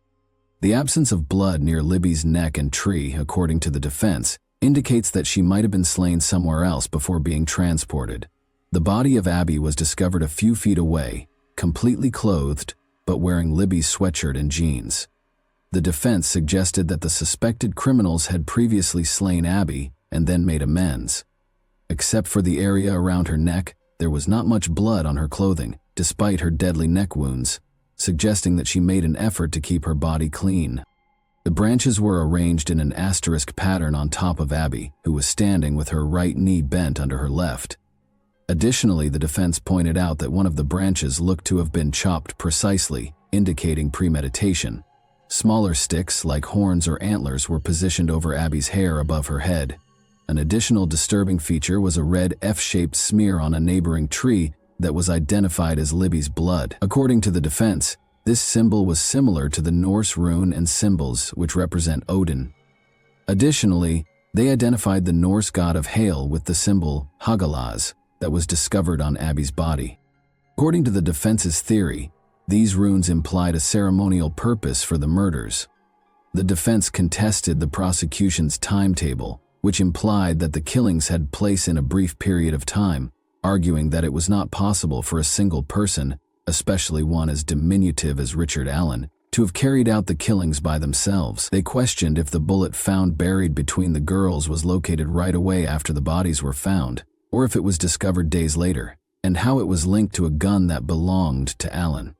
The absence of blood near Libby's neck and tree, according to the defense, indicates that she might have been slain somewhere else before being transported. The body of Abby was discovered a few feet away, completely clothed, but wearing Libby's sweatshirt and jeans. The defense suggested that the suspected criminals had previously slain Abby and then made amends. Except for the area around her neck, there was not much blood on her clothing, despite her deadly neck wounds, suggesting that she made an effort to keep her body clean. The branches were arranged in an asterisk pattern on top of Abby, who was standing with her right knee bent under her left. Additionally, the defense pointed out that one of the branches looked to have been chopped precisely, indicating premeditation. Smaller sticks, like horns or antlers, were positioned over Abby's hair above her head. An additional disturbing feature was a red F-shaped smear on a neighboring tree that was identified as Libby's blood. According to the defense, this symbol was similar to the Norse rune and symbols which represent Odin. Additionally, they identified the Norse god of hail with the symbol Hagalaz that was discovered on Abby's body. According to the defense's theory, these runes implied a ceremonial purpose for the murders. The defense contested the prosecution's timetable, which implied that the killings had place in a brief period of time, arguing that it was not possible for a single person, especially one as diminutive as Richard Allen, to have carried out the killings by themselves. They questioned if the bullet found buried between the girls was located right away after the bodies were found, or if it was discovered days later, and how it was linked to a gun that belonged to Allen.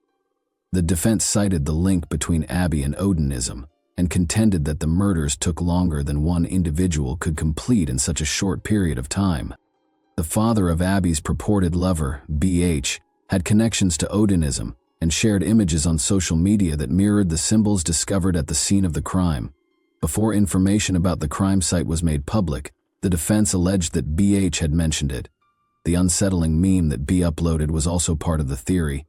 The defense cited the link between Abby and Odinism, and contended that the murders took longer than one individual could complete in such a short period of time. The father of Abby's purported lover, B.H., had connections to Odinism, and shared images on social media that mirrored the symbols discovered at the scene of the crime. Before information about the crime site was made public, the defense alleged that BH had mentioned it. The unsettling meme that B uploaded was also part of the theory.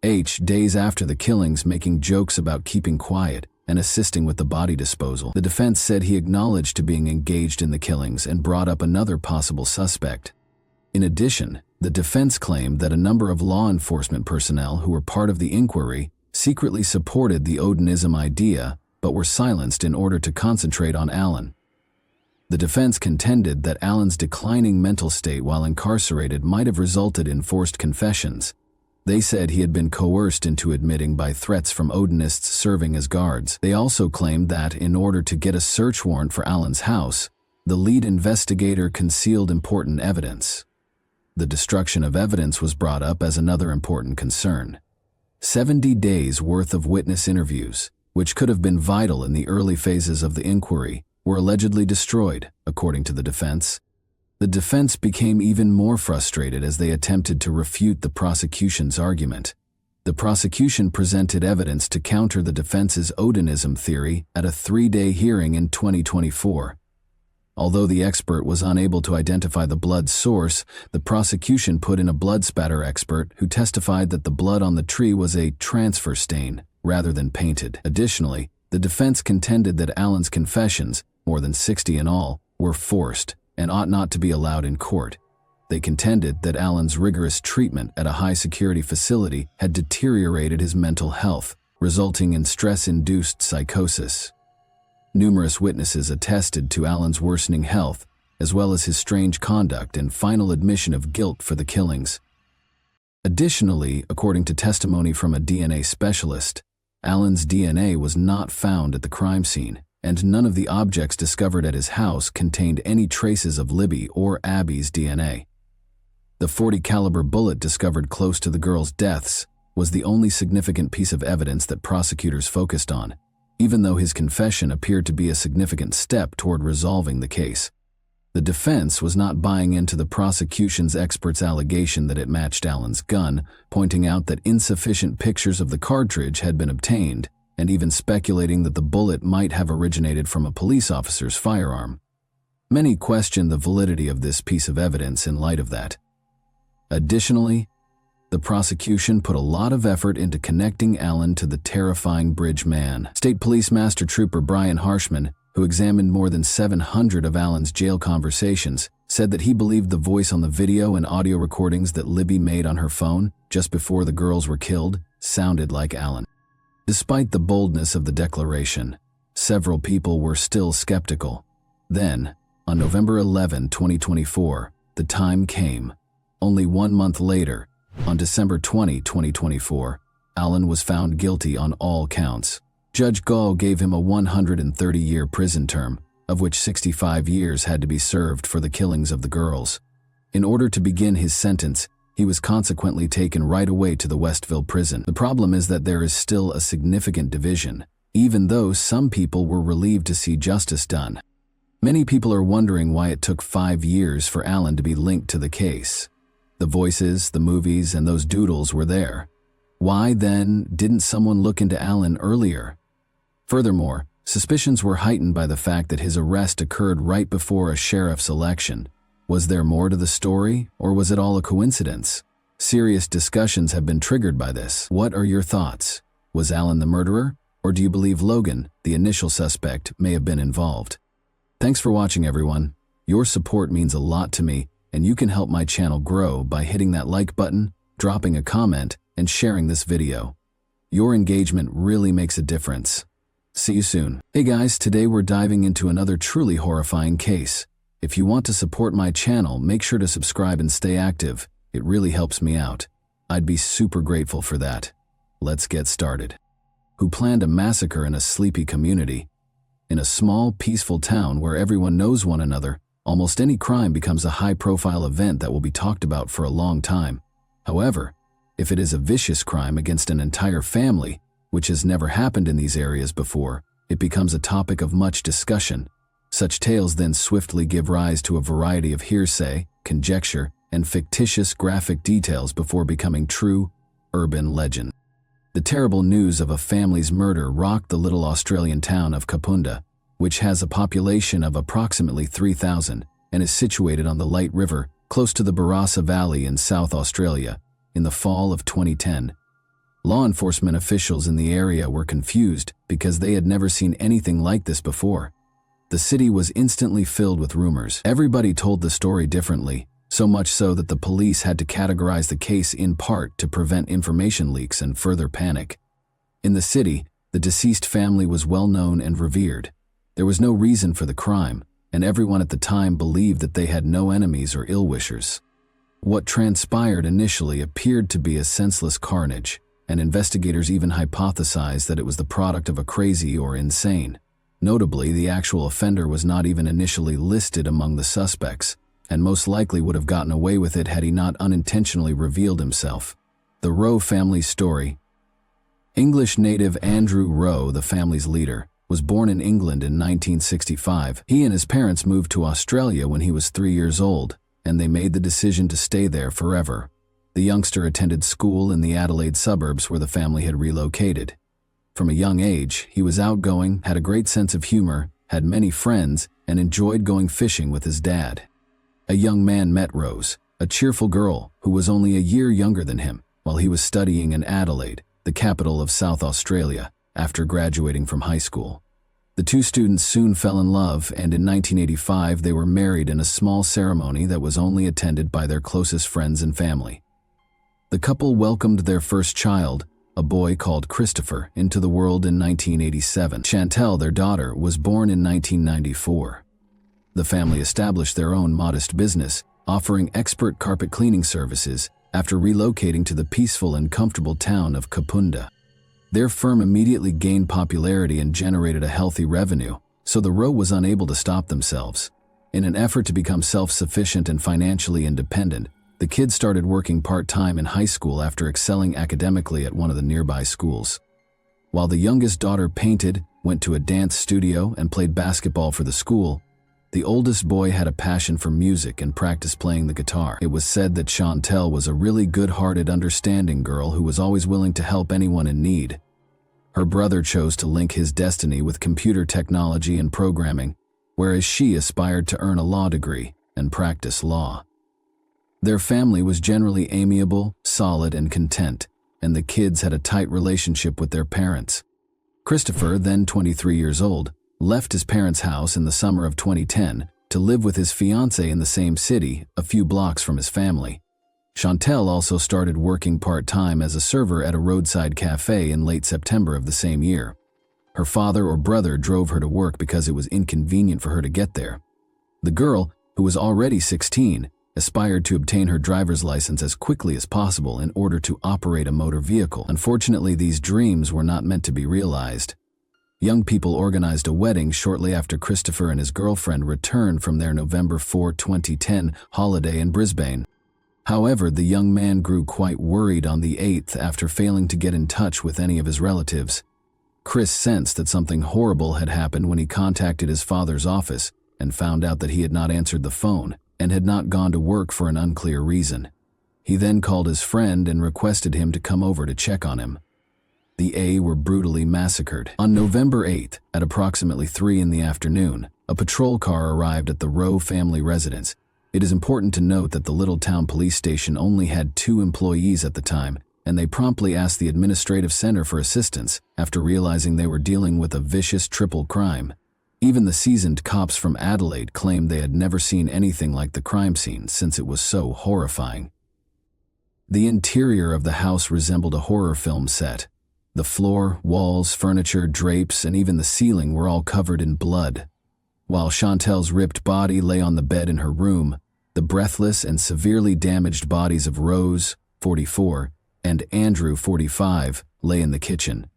H, days after the killings, making jokes about keeping quiet and assisting with the body disposal. The defense said he acknowledged to being engaged in the killings and brought up another possible suspect. In addition, the defense claimed that a number of law enforcement personnel who were part of the inquiry secretly supported the Odinism idea but were silenced in order to concentrate on Allen. The defense contended that Allen's declining mental state while incarcerated might have resulted in forced confessions. They said he had been coerced into admitting by threats from Odinists serving as guards. They also claimed that, in order to get a search warrant for Allen's house, the lead investigator concealed important evidence. The destruction of evidence was brought up as another important concern. 70 days' worth of witness interviews, which could have been vital in the early phases of the inquiry, were allegedly destroyed, according to the defense. The defense became even more frustrated as they attempted to refute the prosecution's argument. The prosecution presented evidence to counter the defense's Odinism theory at a 3-day hearing in 2024. Although the expert was unable to identify the blood source, the prosecution put in a blood spatter expert who testified that the blood on the tree was a transfer stain rather than painted. Additionally, the defense contended that Allen's confessions, more than 60 in all, were forced and ought not to be allowed in court. They contended that Allen's rigorous treatment at a high-security facility had deteriorated his mental health, resulting in stress-induced psychosis. Numerous witnesses attested to Allen's worsening health, as well as his strange conduct and final admission of guilt for the killings. Additionally, according to testimony from a DNA specialist, Allen's DNA was not found at the crime scene, and none of the objects discovered at his house contained any traces of Libby or Abby's DNA. The .40 caliber bullet discovered close to the girls' deaths was the only significant piece of evidence that prosecutors focused on, even though his confession appeared to be a significant step toward resolving the case. The defense was not buying into the prosecution's expert's allegation that it matched Allen's gun, pointing out that insufficient pictures of the cartridge had been obtained, and even speculating that the bullet might have originated from a police officer's firearm. Many questioned the validity of this piece of evidence in light of that. Additionally, the prosecution put a lot of effort into connecting Allen to the terrifying bridge man. State Police Master Trooper Brian Harshman, who examined more than 700 of Allen's jail conversations, said that he believed the voice on the video and audio recordings that Libby made on her phone just before the girls were killed sounded like Allen. Despite the boldness of the declaration, several people were still skeptical. Then, on November 11, 2024, the time came. Only 1 month later, on December 20, 2024, Allen was found guilty on all counts. Judge Gall gave him a 130-year prison term, of which 65 years had to be served for the killings of the girls. In order to begin his sentence, he was consequently taken right away to the Westville prison. The problem is that there is still a significant division, even though some people were relieved to see justice done. Many people are wondering why it took 5 years for Allen to be linked to the case. The voices, the movies, and those doodles were there. Why, then, didn't someone look into Allen earlier? Furthermore, suspicions were heightened by the fact that his arrest occurred right before a sheriff's election. Was there more to the story, or was it all a coincidence? Serious discussions have been triggered by this. What are your thoughts? Was Allen the murderer, or do you believe Logan, the initial suspect, may have been involved? Thanks for watching, everyone. Your support means a lot to me, and you can help my channel grow by hitting that like button, dropping a comment, and sharing this video. Your engagement really makes a difference. See you soon. Hey guys, today we're diving into another truly horrifying case. If you want to support my channel, make sure to subscribe and stay active. It really helps me out. I'd be super grateful for that. Let's get started. Who planned a massacre in a sleepy community? In a small, peaceful town where everyone knows one another, almost any crime becomes a high-profile event that will be talked about for a long time. However, if it is a vicious crime against an entire family, which has never happened in these areas before, it becomes a topic of much discussion. Such tales then swiftly give rise to a variety of hearsay, conjecture, and fictitious graphic details before becoming true urban legend. The terrible news of a family's murder rocked the little Australian town of Kapunda, which has a population of approximately 3,000 and is situated on the Light River, close to the Barossa Valley in South Australia, in the fall of 2010. Law enforcement officials in the area were confused because they had never seen anything like this before. The city was instantly filled with rumors. Everybody told the story differently, so much so that the police had to categorize the case in part to prevent information leaks and further panic. In the city, the deceased family was well known and revered. There was no reason for the crime, and everyone at the time believed that they had no enemies or ill-wishers. What transpired initially appeared to be a senseless carnage, and investigators even hypothesized that it was the product of a crazy or insane. Notably, the actual offender was not even initially listed among the suspects, and most likely would have gotten away with it had he not unintentionally revealed himself. The Rowe family's story. English native Andrew Rowe, the family's leader, was born in England in 1965. He and his parents moved to Australia when he was 3 years old, and they made the decision to stay there forever. The youngster attended school in the Adelaide suburbs where the family had relocated. From a young age, he was outgoing, had a great sense of humor, had many friends, and enjoyed going fishing with his dad. A young man met Rose, a cheerful girl who was only a year younger than him, while he was studying in Adelaide, the capital of South Australia, after graduating from high school. The two students soon fell in love, and in 1985 they were married in a small ceremony that was only attended by their closest friends and family. The couple welcomed their first child, a boy called Christopher, into the world in 1987. Chantel, their daughter, was born in 1994. The family established their own modest business, offering expert carpet cleaning services after relocating to the peaceful and comfortable town of Kapunda. Their firm immediately gained popularity and generated a healthy revenue, so the Rowe was unable to stop themselves. In an effort to become self-sufficient and financially independent, the kids started working part-time in high school after excelling academically at one of the nearby schools. While the youngest daughter painted, went to a dance studio, and played basketball for the school, the oldest boy had a passion for music and practiced playing the guitar. It was said that Chantel was a really good-hearted, understanding girl who was always willing to help anyone in need. Her brother chose to link his destiny with computer technology and programming, whereas she aspired to earn a law degree and practice law. Their family was generally amiable, solid, and content, and the kids had a tight relationship with their parents. Christopher, then 23 years old, left his parents' house in the summer of 2010 to live with his fiancée in the same city, a few blocks from his family. Chantel also started working part-time as a server at a roadside cafe in late September of the same year. Her father or brother drove her to work because it was inconvenient for her to get there. The girl, who was already 16, aspired to obtain her driver's license as quickly as possible in order to operate a motor vehicle. Unfortunately, these dreams were not meant to be realized. Young people organized a wedding shortly after Christopher and his girlfriend returned from their November 4, 2010 holiday in Brisbane. However, the young man grew quite worried on the 8th after failing to get in touch with any of his relatives. Chris sensed that something horrible had happened when he contacted his father's office and found out that he had not answered the phone and had not gone to work for an unclear reason. He then called his friend and requested him to come over to check on him. The A were brutally massacred. On November 8th, at approximately 3 in the afternoon, a patrol car arrived at the Rowe family residence. It is important to note that the little town police station only had 2 employees at the time, and they promptly asked the administrative center for assistance after realizing they were dealing with a vicious triple crime. Even the seasoned cops from Adelaide claimed they had never seen anything like the crime scene since it was so horrifying. The interior of the house resembled a horror film set. The floor, walls, furniture, drapes, and even the ceiling were all covered in blood. While Chantel's ripped body lay on the bed in her room, the breathless and severely damaged bodies of Rose, 44, and Andrew, 45, lay in the kitchen.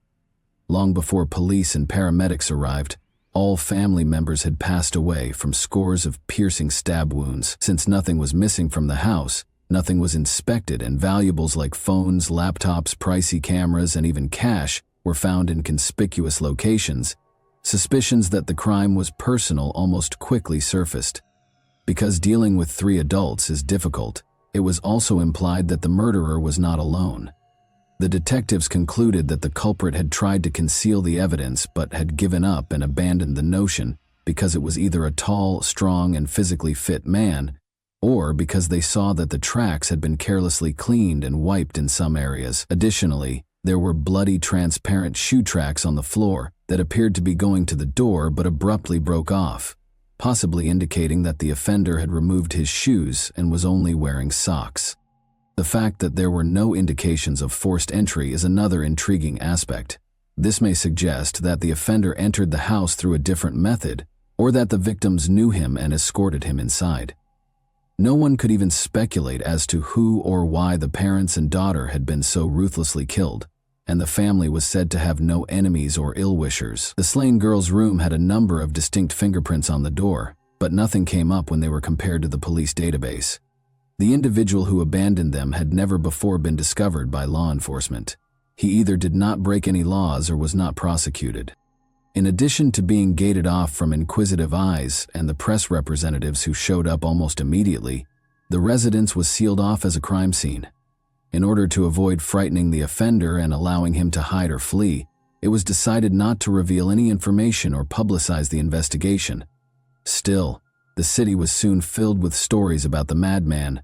Long before police and paramedics arrived, all family members had passed away from scores of piercing stab wounds. Since nothing was missing from the house, nothing was inspected, and valuables like phones, laptops, pricey cameras, and even cash were found in conspicuous locations. Suspicions that the crime was personal almost quickly surfaced. Because dealing with 3 adults is difficult, It was also implied that the murderer was not alone. The detectives concluded that the culprit had tried to conceal the evidence but had given up and abandoned the notion because it was either a tall, strong, and physically fit man, or because they saw that the tracks had been carelessly cleaned and wiped in some areas. Additionally, there were bloody, transparent shoe tracks on the floor that appeared to be going to the door but abruptly broke off, possibly indicating that the offender had removed his shoes and was only wearing socks. The fact that there were no indications of forced entry is another intriguing aspect. This may suggest that the offender entered the house through a different method, or that the victims knew him and escorted him inside. No one could even speculate as to who or why the parents and daughter had been so ruthlessly killed, and the family was said to have no enemies or ill-wishers. The slain girl's room had a number of distinct fingerprints on the door, but nothing came up when they were compared to the police database. The individual who abandoned them had never before been discovered by law enforcement. He either did not break any laws or was not prosecuted. In addition to being gated off from inquisitive eyes and the press representatives who showed up almost immediately, the residence was sealed off as a crime scene. In order to avoid frightening the offender and allowing him to hide or flee, it was decided not to reveal any information or publicize the investigation. Still, the city was soon filled with stories about the madman.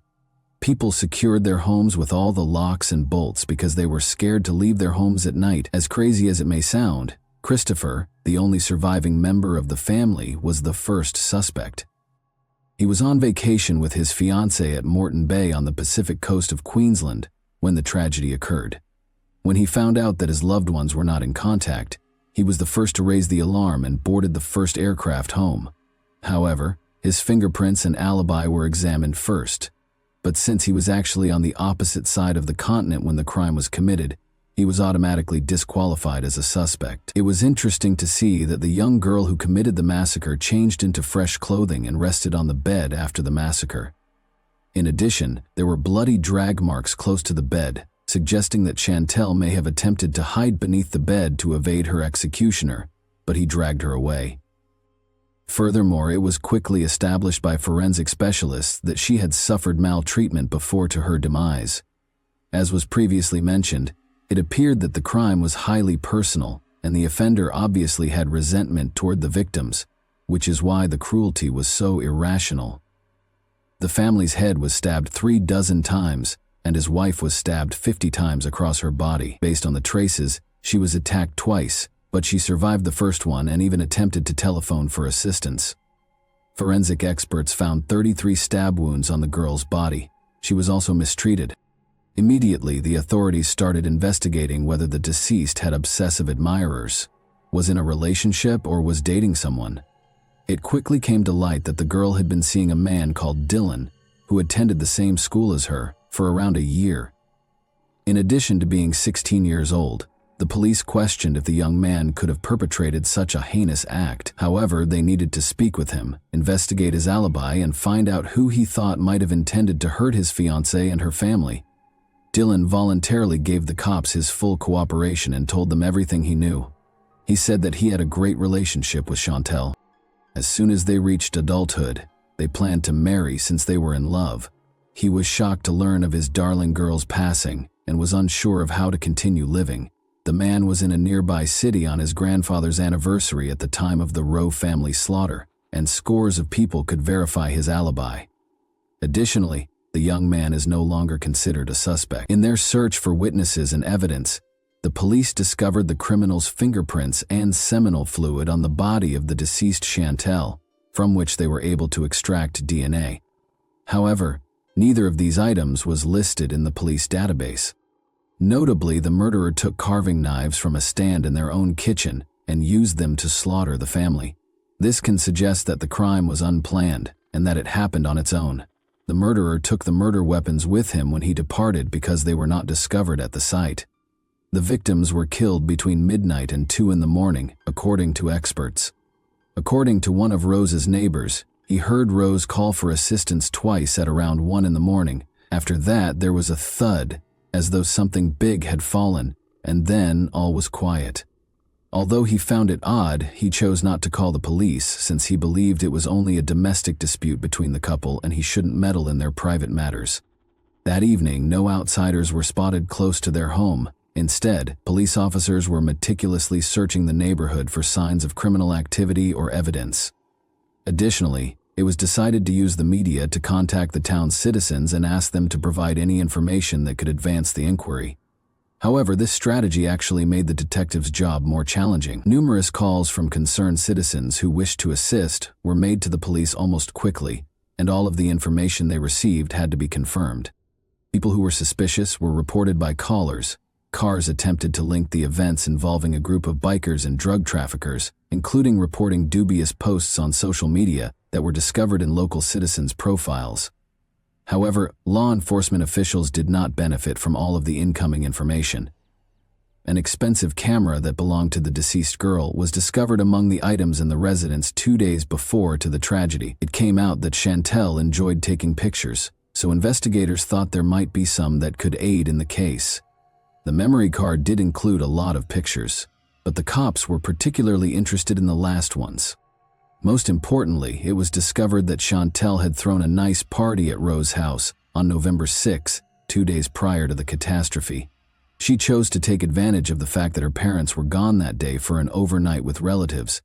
People secured their homes with all the locks and bolts because they were scared to leave their homes at night. As crazy as it may sound, Christopher, the only surviving member of the family, was the first suspect. He was on vacation with his fiancée at Moreton Bay on the Pacific coast of Queensland when the tragedy occurred. When he found out that his loved ones were not in contact, he was the first to raise the alarm and boarded the first aircraft home. However, his fingerprints and alibi were examined first. But since he was actually on the opposite side of the continent when the crime was committed, he was automatically disqualified as a suspect. It was interesting to see that the young girl who committed the massacre changed into fresh clothing and rested on the bed after the massacre. In addition, there were bloody drag marks close to the bed, suggesting that Chantel may have attempted to hide beneath the bed to evade her executioner, but he dragged her away. Furthermore, it was quickly established by forensic specialists that she had suffered maltreatment before to her demise. As was previously mentioned, it appeared that the crime was highly personal, and the offender obviously had resentment toward the victims, which is why the cruelty was so irrational. The family's head was stabbed 36 times, and his wife was stabbed 50 times across her body. Based on the traces, she was attacked twice, but she survived the first one and even attempted to telephone for assistance. Forensic experts found 33 stab wounds on the girl's body. She was also mistreated. Immediately, the authorities started investigating whether the deceased had obsessive admirers, was in a relationship, or was dating someone. It quickly came to light that the girl had been seeing a man called Dylan, who attended the same school as her, for around a year. In addition to being 16 years old, the police questioned if the young man could have perpetrated such a heinous act. However, they needed to speak with him, investigate his alibi, and find out who he thought might have intended to hurt his fiancée and her family. Dylan voluntarily gave the cops his full cooperation and told them everything he knew. He said that he had a great relationship with Chantel. As soon as they reached adulthood, they planned to marry since they were in love. He was shocked to learn of his darling girl's passing and was unsure of how to continue living. The man was in a nearby city on his grandfather's anniversary at the time of the Rowe family slaughter, and scores of people could verify his alibi. Additionally, the young man is no longer considered a suspect. In their search for witnesses and evidence, the police discovered the criminal's fingerprints and seminal fluid on the body of the deceased Chantel, from which they were able to extract DNA. However, neither of these items was listed in the police database. Notably, the murderer took carving knives from a stand in their own kitchen and used them to slaughter the family. This can suggest that the crime was unplanned and that it happened on its own. The murderer took the murder weapons with him when he departed because they were not discovered at the site. The victims were killed between midnight and 2 in the morning, according to experts. According to one of Rose's neighbors, he heard Rose call for assistance twice at around 1 in the morning. After that, there was a thud, as though something big had fallen, and then all was quiet. Although he found it odd, he chose not to call the police since he believed it was only a domestic dispute between the couple and he shouldn't meddle in their private matters. That evening, no outsiders were spotted close to their home. Instead, police officers were meticulously searching the neighborhood for signs of criminal activity or evidence. Additionally, it was decided to use the media to contact the town's citizens and ask them to provide any information that could advance the inquiry. However, this strategy actually made the detectives' job more challenging. Numerous calls from concerned citizens who wished to assist were made to the police almost quickly, and all of the information they received had to be confirmed. People who were suspicious were reported by callers. Cars attempted to link the events involving a group of bikers and drug traffickers, including reporting dubious posts on social media that were discovered in local citizens' profiles. However, law enforcement officials did not benefit from all of the incoming information. An expensive camera that belonged to the deceased girl was discovered among the items in the residence 2 days before to the tragedy. It came out that Chantel enjoyed taking pictures, so investigators thought there might be some that could aid in the case. The memory card did include a lot of pictures, but the cops were particularly interested in the last ones. Most importantly, it was discovered that Chantel had thrown a nice party at Rose's house on November 6, 2 days prior to the catastrophe. She chose to take advantage of the fact that her parents were gone that day for an overnight with relatives.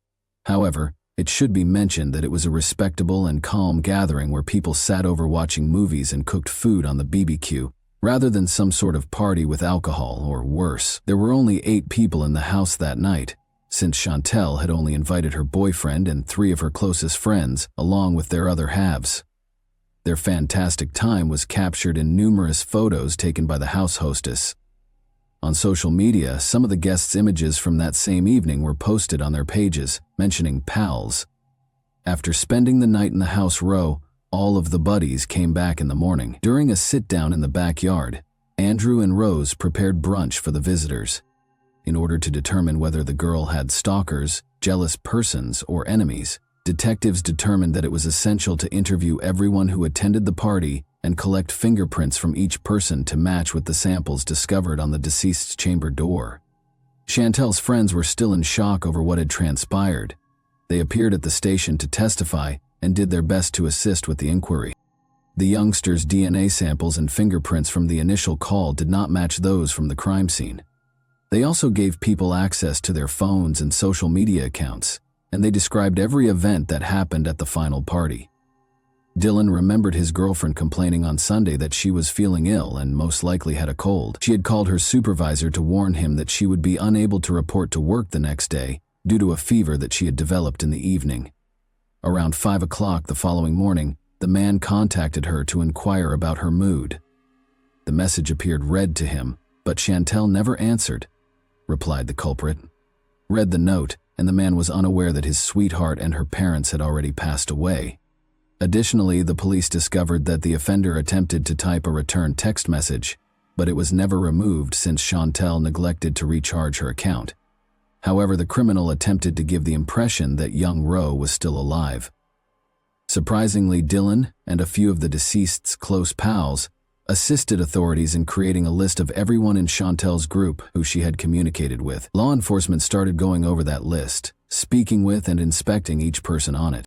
However, it should be mentioned that it was a respectable and calm gathering where people sat over watching movies and cooked food on the BBQ, rather than some sort of party with alcohol or worse. There were only 8 people in the house that night, since Chantel had only invited her boyfriend and 3 of her closest friends, along with their other halves. Their fantastic time was captured in numerous photos taken by the house hostess. On social media, some of the guests' images from that same evening were posted on their pages, mentioning pals. After spending the night in the house row, all of the buddies came back in the morning. During a sit-down in the backyard, Andrew and Rose prepared brunch for the visitors. In order to determine whether the girl had stalkers, jealous persons, or enemies, detectives determined that it was essential to interview everyone who attended the party and collect fingerprints from each person to match with the samples discovered on the deceased's chamber door. Chantel's friends were still in shock over what had transpired. They appeared at the station to testify and did their best to assist with the inquiry. The youngster's DNA samples and fingerprints from the initial call did not match those from the crime scene. They also gave people access to their phones and social media accounts, and they described every event that happened at the final party. Dylan remembered his girlfriend complaining on Sunday that she was feeling ill and most likely had a cold. She had called her supervisor to warn him that she would be unable to report to work the next day due to a fever that she had developed in the evening. Around 5 o'clock the following morning, the man contacted her to inquire about her mood. The message appeared read to him, but Chantel never answered, replied the culprit. Read the note, and the man was unaware that his sweetheart and her parents had already passed away. Additionally, the police discovered that the offender attempted to type a return text message, but it was never removed since Chantel neglected to recharge her account. However, the criminal attempted to give the impression that young Roe was still alive. Surprisingly, Dylan and a few of the deceased's close pals assisted authorities in creating a list of everyone in Chantel's group who she had communicated with. Law enforcement started going over that list, speaking with and inspecting each person on it.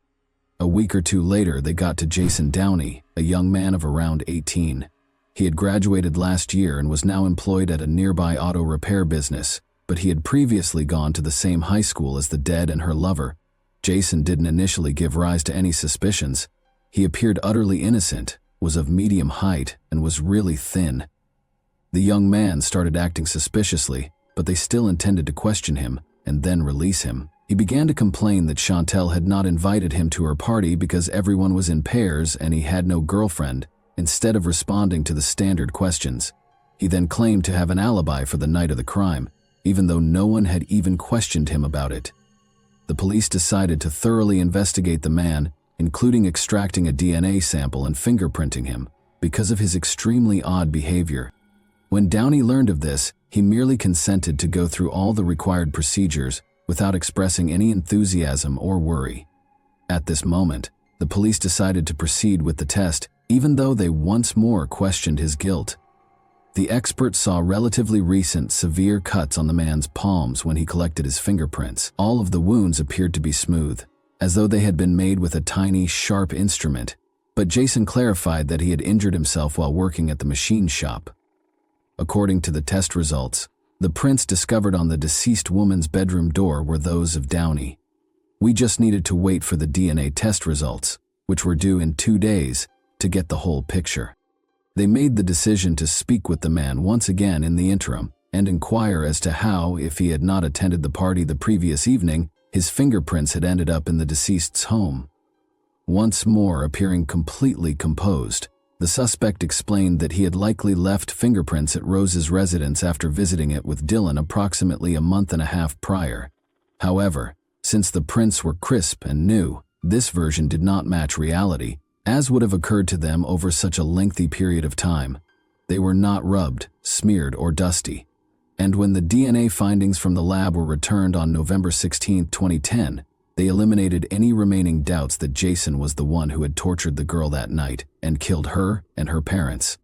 A week or 2 later, they got to Jason Downey, a young man of around 18. He had graduated last year and was now employed at a nearby auto repair business, but he had previously gone to the same high school as the dead and her lover. Jason didn't initially give rise to any suspicions. He appeared utterly innocent, was of medium height, and was really thin. The young man started acting suspiciously, but they still intended to question him and then release him. He began to complain that Chantel had not invited him to her party because everyone was in pairs and he had no girlfriend, instead of responding to the standard questions. He then claimed to have an alibi for the night of the crime, even though no one had even questioned him about it. The police decided to thoroughly investigate the man, including extracting a DNA sample and fingerprinting him, because of his extremely odd behavior. When Downey learned of this, he merely consented to go through all the required procedures without expressing any enthusiasm or worry. At this moment, the police decided to proceed with the test, even though they once more questioned his guilt. The expert saw relatively recent severe cuts on the man's palms when he collected his fingerprints. All of the wounds appeared to be smooth, as though they had been made with a tiny, sharp instrument. but Jason clarified that he had injured himself while working at the machine shop. According to the test results, the prints discovered on the deceased woman's bedroom door were those of Downey. We just needed to wait for the DNA test results, which were due in 2 days, to get the whole picture. They made the decision to speak with the man once again in the interim and inquire as to how, if he had not attended the party the previous evening, his fingerprints had ended up in the deceased's home. Once more appearing completely composed, the suspect explained that he had likely left fingerprints at Rose's residence after visiting it with Dylan approximately a month and a half prior. However, since the prints were crisp and new, this version did not match reality, as would have occurred to them over such a lengthy period of time. They were not rubbed, smeared, or dusty. And when the DNA findings from the lab were returned on November 16, 2010, they eliminated any remaining doubts that Jason was the one who had tortured the girl that night and killed her and her parents.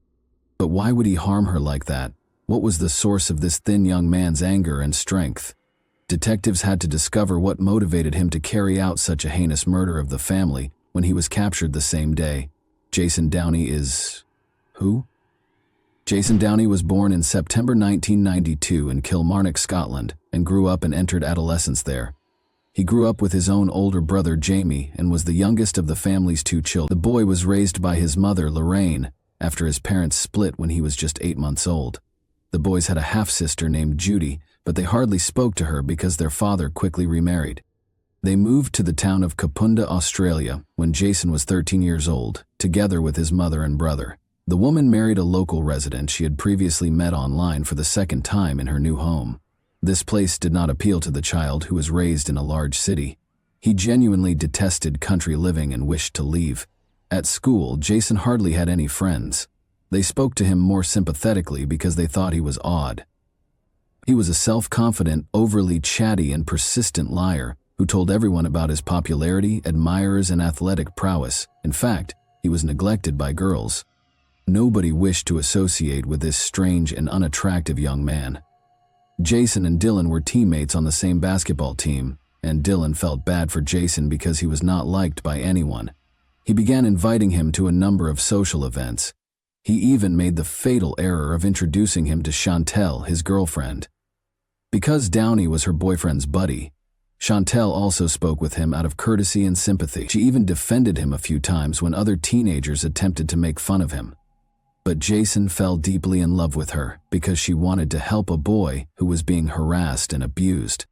But why would he harm her like that? What was the source of this thin young man's anger and strength? Detectives had to discover what motivated him to carry out such a heinous murder of the family when he was captured the same day. Jason Downey is... who? Jason Downey was born in September 1992 in Kilmarnock, Scotland, and grew up and entered adolescence there. He grew up with his own older brother Jamie and was the youngest of the family's 2 children. The boy was raised by his mother Lorraine after his parents split when he was just 8 months old. The boys had a half-sister named Judy, but they hardly spoke to her because their father quickly remarried. They moved to the town of Kapunda, Australia, when Jason was 13 years old, together with his mother and brother. The woman married a local resident she had previously met online for the second time in her new home. This place did not appeal to the child who was raised in a large city. He genuinely detested country living and wished to leave. At school, Jason hardly had any friends. They spoke to him more sympathetically because they thought he was odd. He was a self-confident, overly chatty, and persistent liar who told everyone about his popularity, admirers, and athletic prowess. In fact, he was neglected by girls. Nobody wished to associate with this strange and unattractive young man. Jason and Dylan were teammates on the same basketball team, and Dylan felt bad for Jason because he was not liked by anyone. He began inviting him to a number of social events. He even made the fatal error of introducing him to Chantel, his girlfriend. Because Downey was her boyfriend's buddy, Chantel also spoke with him out of courtesy and sympathy. She even defended him a few times when other teenagers attempted to make fun of him. But Jason fell deeply in love with her because she wanted to help a boy who was being harassed and abused.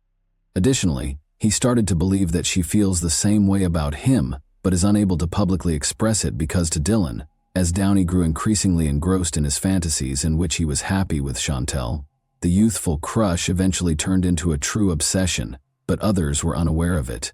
Additionally, he started to believe that she feels the same way about him but is unable to publicly express it because to Dylan, as Downey grew increasingly engrossed in his fantasies in which he was happy with Chantel, the youthful crush eventually turned into a true obsession, but others were unaware of it.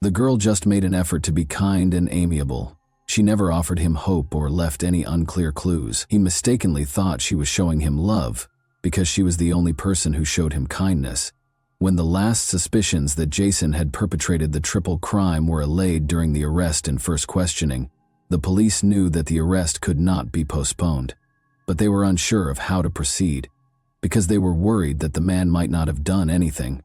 The girl just made an effort to be kind and amiable. She never offered him hope or left any unclear clues. He mistakenly thought she was showing him love because she was the only person who showed him kindness. When the last suspicions that Jason had perpetrated the triple crime were allayed during the arrest and first questioning, the police knew that the arrest could not be postponed. But they were unsure of how to proceed because they were worried that the man might not have done anything.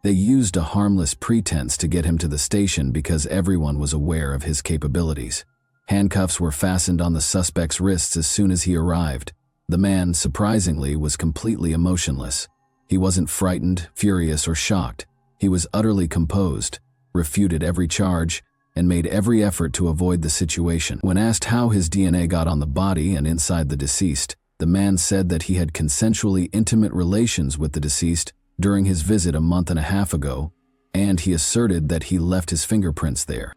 They used a harmless pretense to get him to the station because everyone was aware of his capabilities. Handcuffs were fastened on the suspect's wrists as soon as he arrived. The man, surprisingly, was completely emotionless. He wasn't frightened, furious, or shocked. He was utterly composed, refuted every charge, and made every effort to avoid the situation. When asked how his DNA got on the body and inside the deceased, the man said that he had consensually intimate relations with the deceased during his visit a month and a half ago, and he asserted that he left his fingerprints there.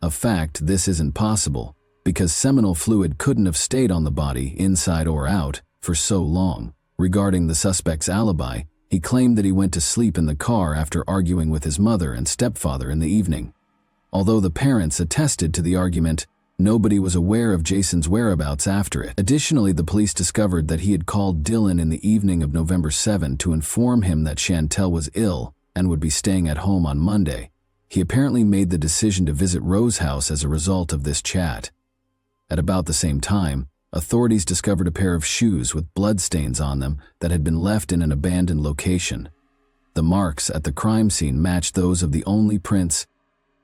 A fact this isn't possible, because seminal fluid couldn't have stayed on the body, inside or out, for so long. Regarding the suspect's alibi, he claimed that he went to sleep in the car after arguing with his mother and stepfather in the evening. Although the parents attested to the argument, nobody was aware of Jason's whereabouts after it. Additionally, the police discovered that he had called Dylan in the evening of November 7 to inform him that Chantel was ill and would be staying at home on Monday. He apparently made the decision to visit Rose's house as a result of this chat. At about the same time, authorities discovered a pair of shoes with bloodstains on them that had been left in an abandoned location. The marks at the crime scene matched those of the only prints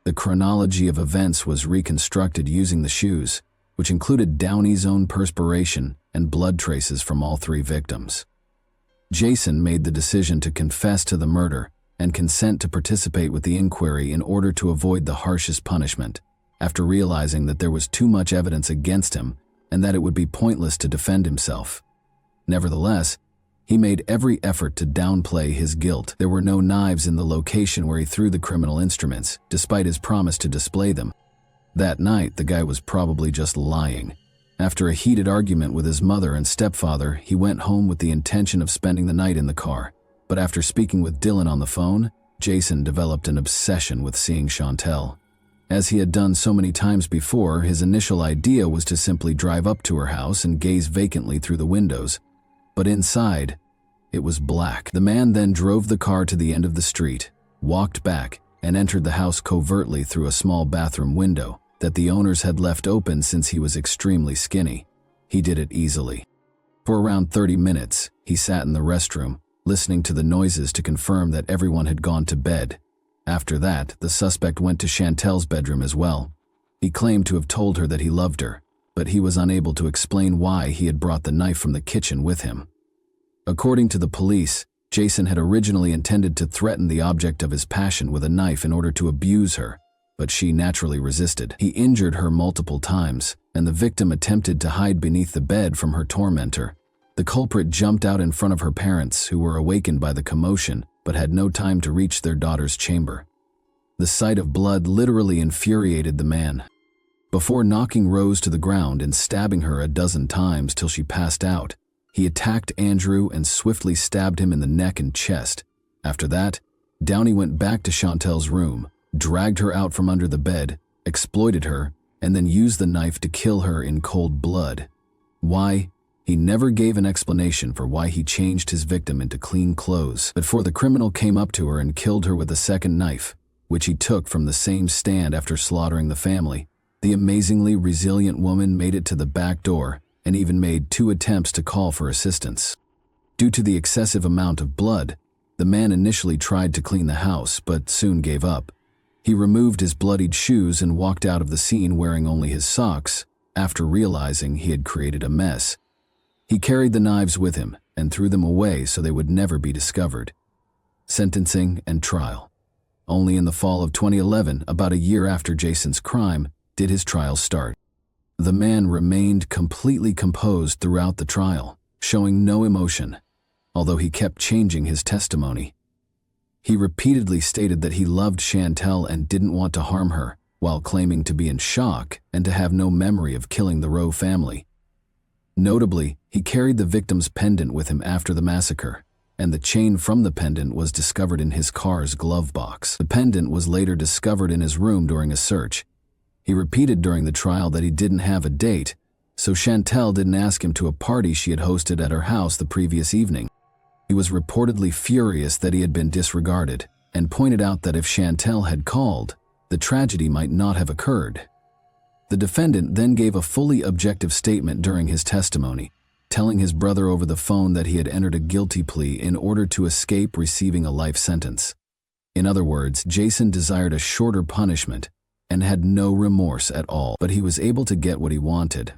The chronology of events was reconstructed using the shoes, which included Downey's own perspiration and blood traces from all three victims. Jason made the decision to confess to the murder and consent to participate with the inquiry in order to avoid the harshest punishment, after realizing that there was too much evidence against him and that it would be pointless to defend himself. Nevertheless, he made every effort to downplay his guilt. There were no knives in the location where he threw the criminal instruments, despite his promise to display them. That night, the guy was probably just lying. After a heated argument with his mother and stepfather, he went home with the intention of spending the night in the car. But after speaking with Dylan on the phone, Jason developed an obsession with seeing Chantel. As he had done so many times before, his initial idea was to simply drive up to her house and gaze vacantly through the windows. But inside, it was black. The man then drove the car to the end of the street, walked back, and entered the house covertly through a small bathroom window that the owners had left open since he was extremely skinny. He did it easily. For around 30 minutes, he sat in the restroom, listening to the noises to confirm that everyone had gone to bed. After that, the suspect went to Chantel's bedroom as well. He claimed to have told her that he loved her, but he was unable to explain why he had brought the knife from the kitchen with him. According to the police, Jason had originally intended to threaten the object of his passion with a knife in order to abuse her, but she naturally resisted. He injured her multiple times, and the victim attempted to hide beneath the bed from her tormentor. The culprit jumped out in front of her parents, who were awakened by the commotion, but had no time to reach their daughter's chamber. The sight of blood literally infuriated the man. Before knocking Rose to the ground and stabbing her a dozen times till she passed out, he attacked Andrew and swiftly stabbed him in the neck and chest. After that, Downey went back to Chantel's room, dragged her out from under the bed, exploited her, and then used the knife to kill her in cold blood. Why? He never gave an explanation for why he changed his victim into clean clothes, before the criminal came up to her and killed her with a second knife, which he took from the same stand after slaughtering the family. The amazingly resilient woman made it to the back door and even made 2 attempts to call for assistance. Due to the excessive amount of blood, the man initially tried to clean the house but soon gave up. He removed his bloodied shoes and walked out of the scene wearing only his socks, after realizing he had created a mess. He carried the knives with him and threw them away so they would never be discovered. Sentencing and trial. Only in the fall of 2011, about a year after Jason's crime, did his trial start. The man remained completely composed throughout the trial, showing no emotion, although he kept changing his testimony. He repeatedly stated that he loved Chantel and didn't want to harm her, while claiming to be in shock and to have no memory of killing the Rowe family. Notably, he carried the victim's pendant with him after the massacre, and the chain from the pendant was discovered in his car's glove box. The pendant was later discovered in his room during a search. He repeated during the trial that he didn't have a date, so Chantel didn't ask him to a party she had hosted at her house the previous evening. He was reportedly furious that he had been disregarded, and pointed out that if Chantel had called, the tragedy might not have occurred. The defendant then gave a fully objective statement during his testimony, telling his brother over the phone that he had entered a guilty plea in order to escape receiving a life sentence. In other words, Jason desired a shorter punishment and had no remorse at all, but he was able to get what he wanted.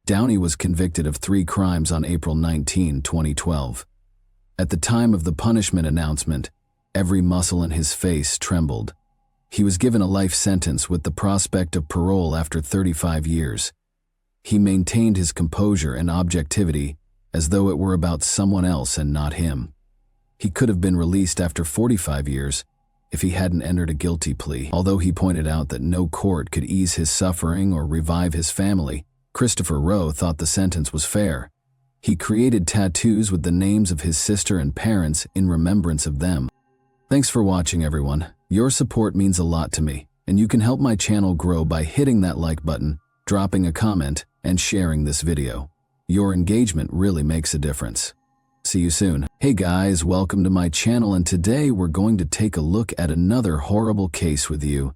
Downey was convicted of 3 crimes on April 19, 2012. At the time of the punishment announcement, every muscle in his face trembled. He was given a life sentence with the prospect of parole after 35 years. He maintained his composure and objectivity as though it were about someone else and not him. He could have been released after 45 years if he hadn't entered a guilty plea. Although he pointed out that no court could ease his suffering or revive his family, Christopher Rowe thought the sentence was fair. He created tattoos with the names of his sister and parents in remembrance of them. Thanks for watching, everyone. Your support means a lot to me, and you can help my channel grow by hitting that like button, dropping a comment, and sharing this video. Your engagement really makes a difference. See you soon. Hey guys, welcome to my channel, and today we're going to take a look at another horrible case with you.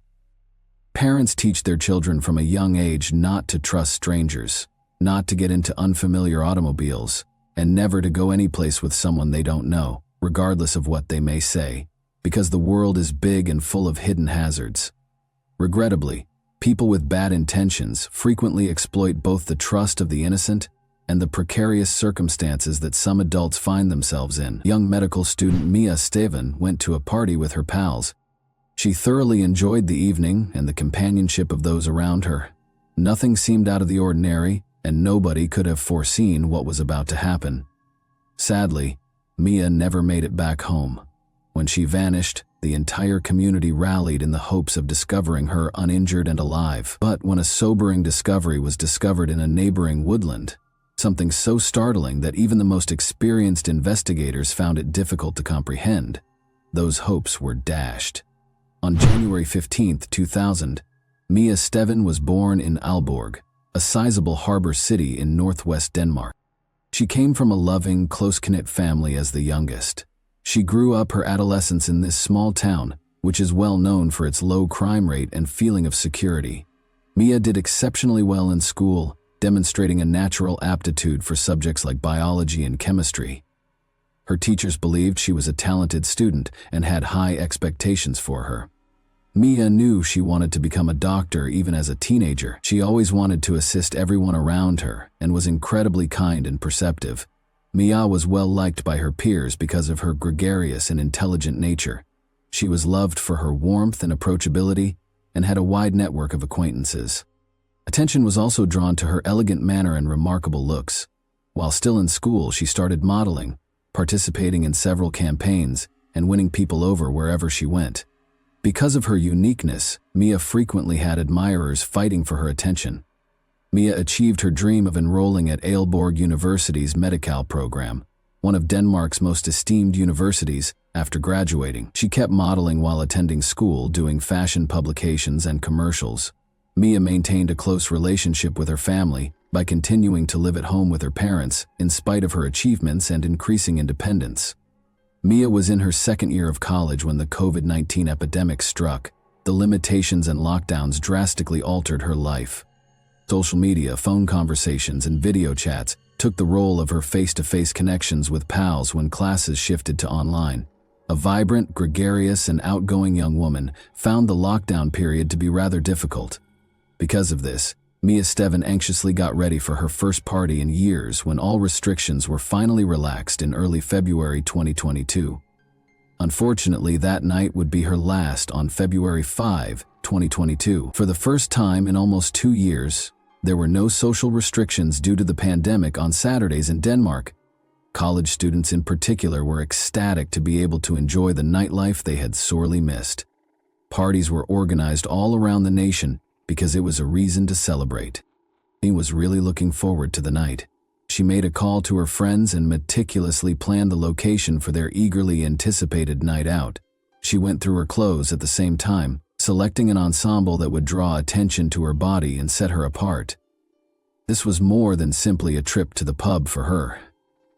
Parents teach their children from a young age not to trust strangers, not to get into unfamiliar automobiles, and never to go any place with someone they don't know, regardless of what they may say, because the world is big and full of hidden hazards. Regrettably, people with bad intentions frequently exploit both the trust of the innocent and the precarious circumstances that some adults find themselves in. Young medical student Mia Steven went to a party with her pals. She thoroughly enjoyed the evening and the companionship of those around her. Nothing seemed out of the ordinary, and nobody could have foreseen what was about to happen. Sadly, Mia never made it back home. When she vanished, the entire community rallied in the hopes of discovering her uninjured and alive. But when a sobering discovery was discovered in a neighboring woodland, something so startling that even the most experienced investigators found it difficult to comprehend, those hopes were dashed. On January 15, 2000, Mia Steven was born in Aalborg, a sizable harbor city in northwest Denmark. She came from a loving, close-knit family as the youngest. She grew up her adolescence in this small town, which is well known for its low crime rate and feeling of security. Mia did exceptionally well in school, demonstrating a natural aptitude for subjects like biology and chemistry. Her teachers believed she was a talented student and had high expectations for her. Mia knew she wanted to become a doctor even as a teenager. She always wanted to assist everyone around her and was incredibly kind and perceptive. Mia was well liked by her peers because of her gregarious and intelligent nature. She was loved for her warmth and approachability and had a wide network of acquaintances. Attention was also drawn to her elegant manner and remarkable looks. While still in school, she started modeling, participating in several campaigns, and winning people over wherever she went. Because of her uniqueness, Mia frequently had admirers fighting for her attention. Mia achieved her dream of enrolling at Aalborg University's Medical program, one of Denmark's most esteemed universities. After graduating, she kept modeling while attending school, doing fashion publications and commercials. Mia maintained a close relationship with her family by continuing to live at home with her parents in spite of her achievements and increasing independence. Mia was in her second year of college when the COVID-19 epidemic struck. The limitations and lockdowns drastically altered her life. Social media, phone conversations, and video chats took the role of her face-to-face connections with pals when classes shifted to online. A vibrant, gregarious, and outgoing young woman found the lockdown period to be rather difficult. Because of this, Mia Steven anxiously got ready for her first party in years when all restrictions were finally relaxed in early February 2022. Unfortunately, that night would be her last on February 5, 2022. For the first time in almost 2 years, there were no social restrictions due to the pandemic on Saturdays in Denmark. College students in particular were ecstatic to be able to enjoy the nightlife they had sorely missed. Parties were organized all around the nation because it was a reason to celebrate. He was really looking forward to the night. She made a call to her friends and meticulously planned the location for their eagerly anticipated night out. She went through her clothes at the same time, selecting an ensemble that would draw attention to her body and set her apart. This was more than simply a trip to the pub for her.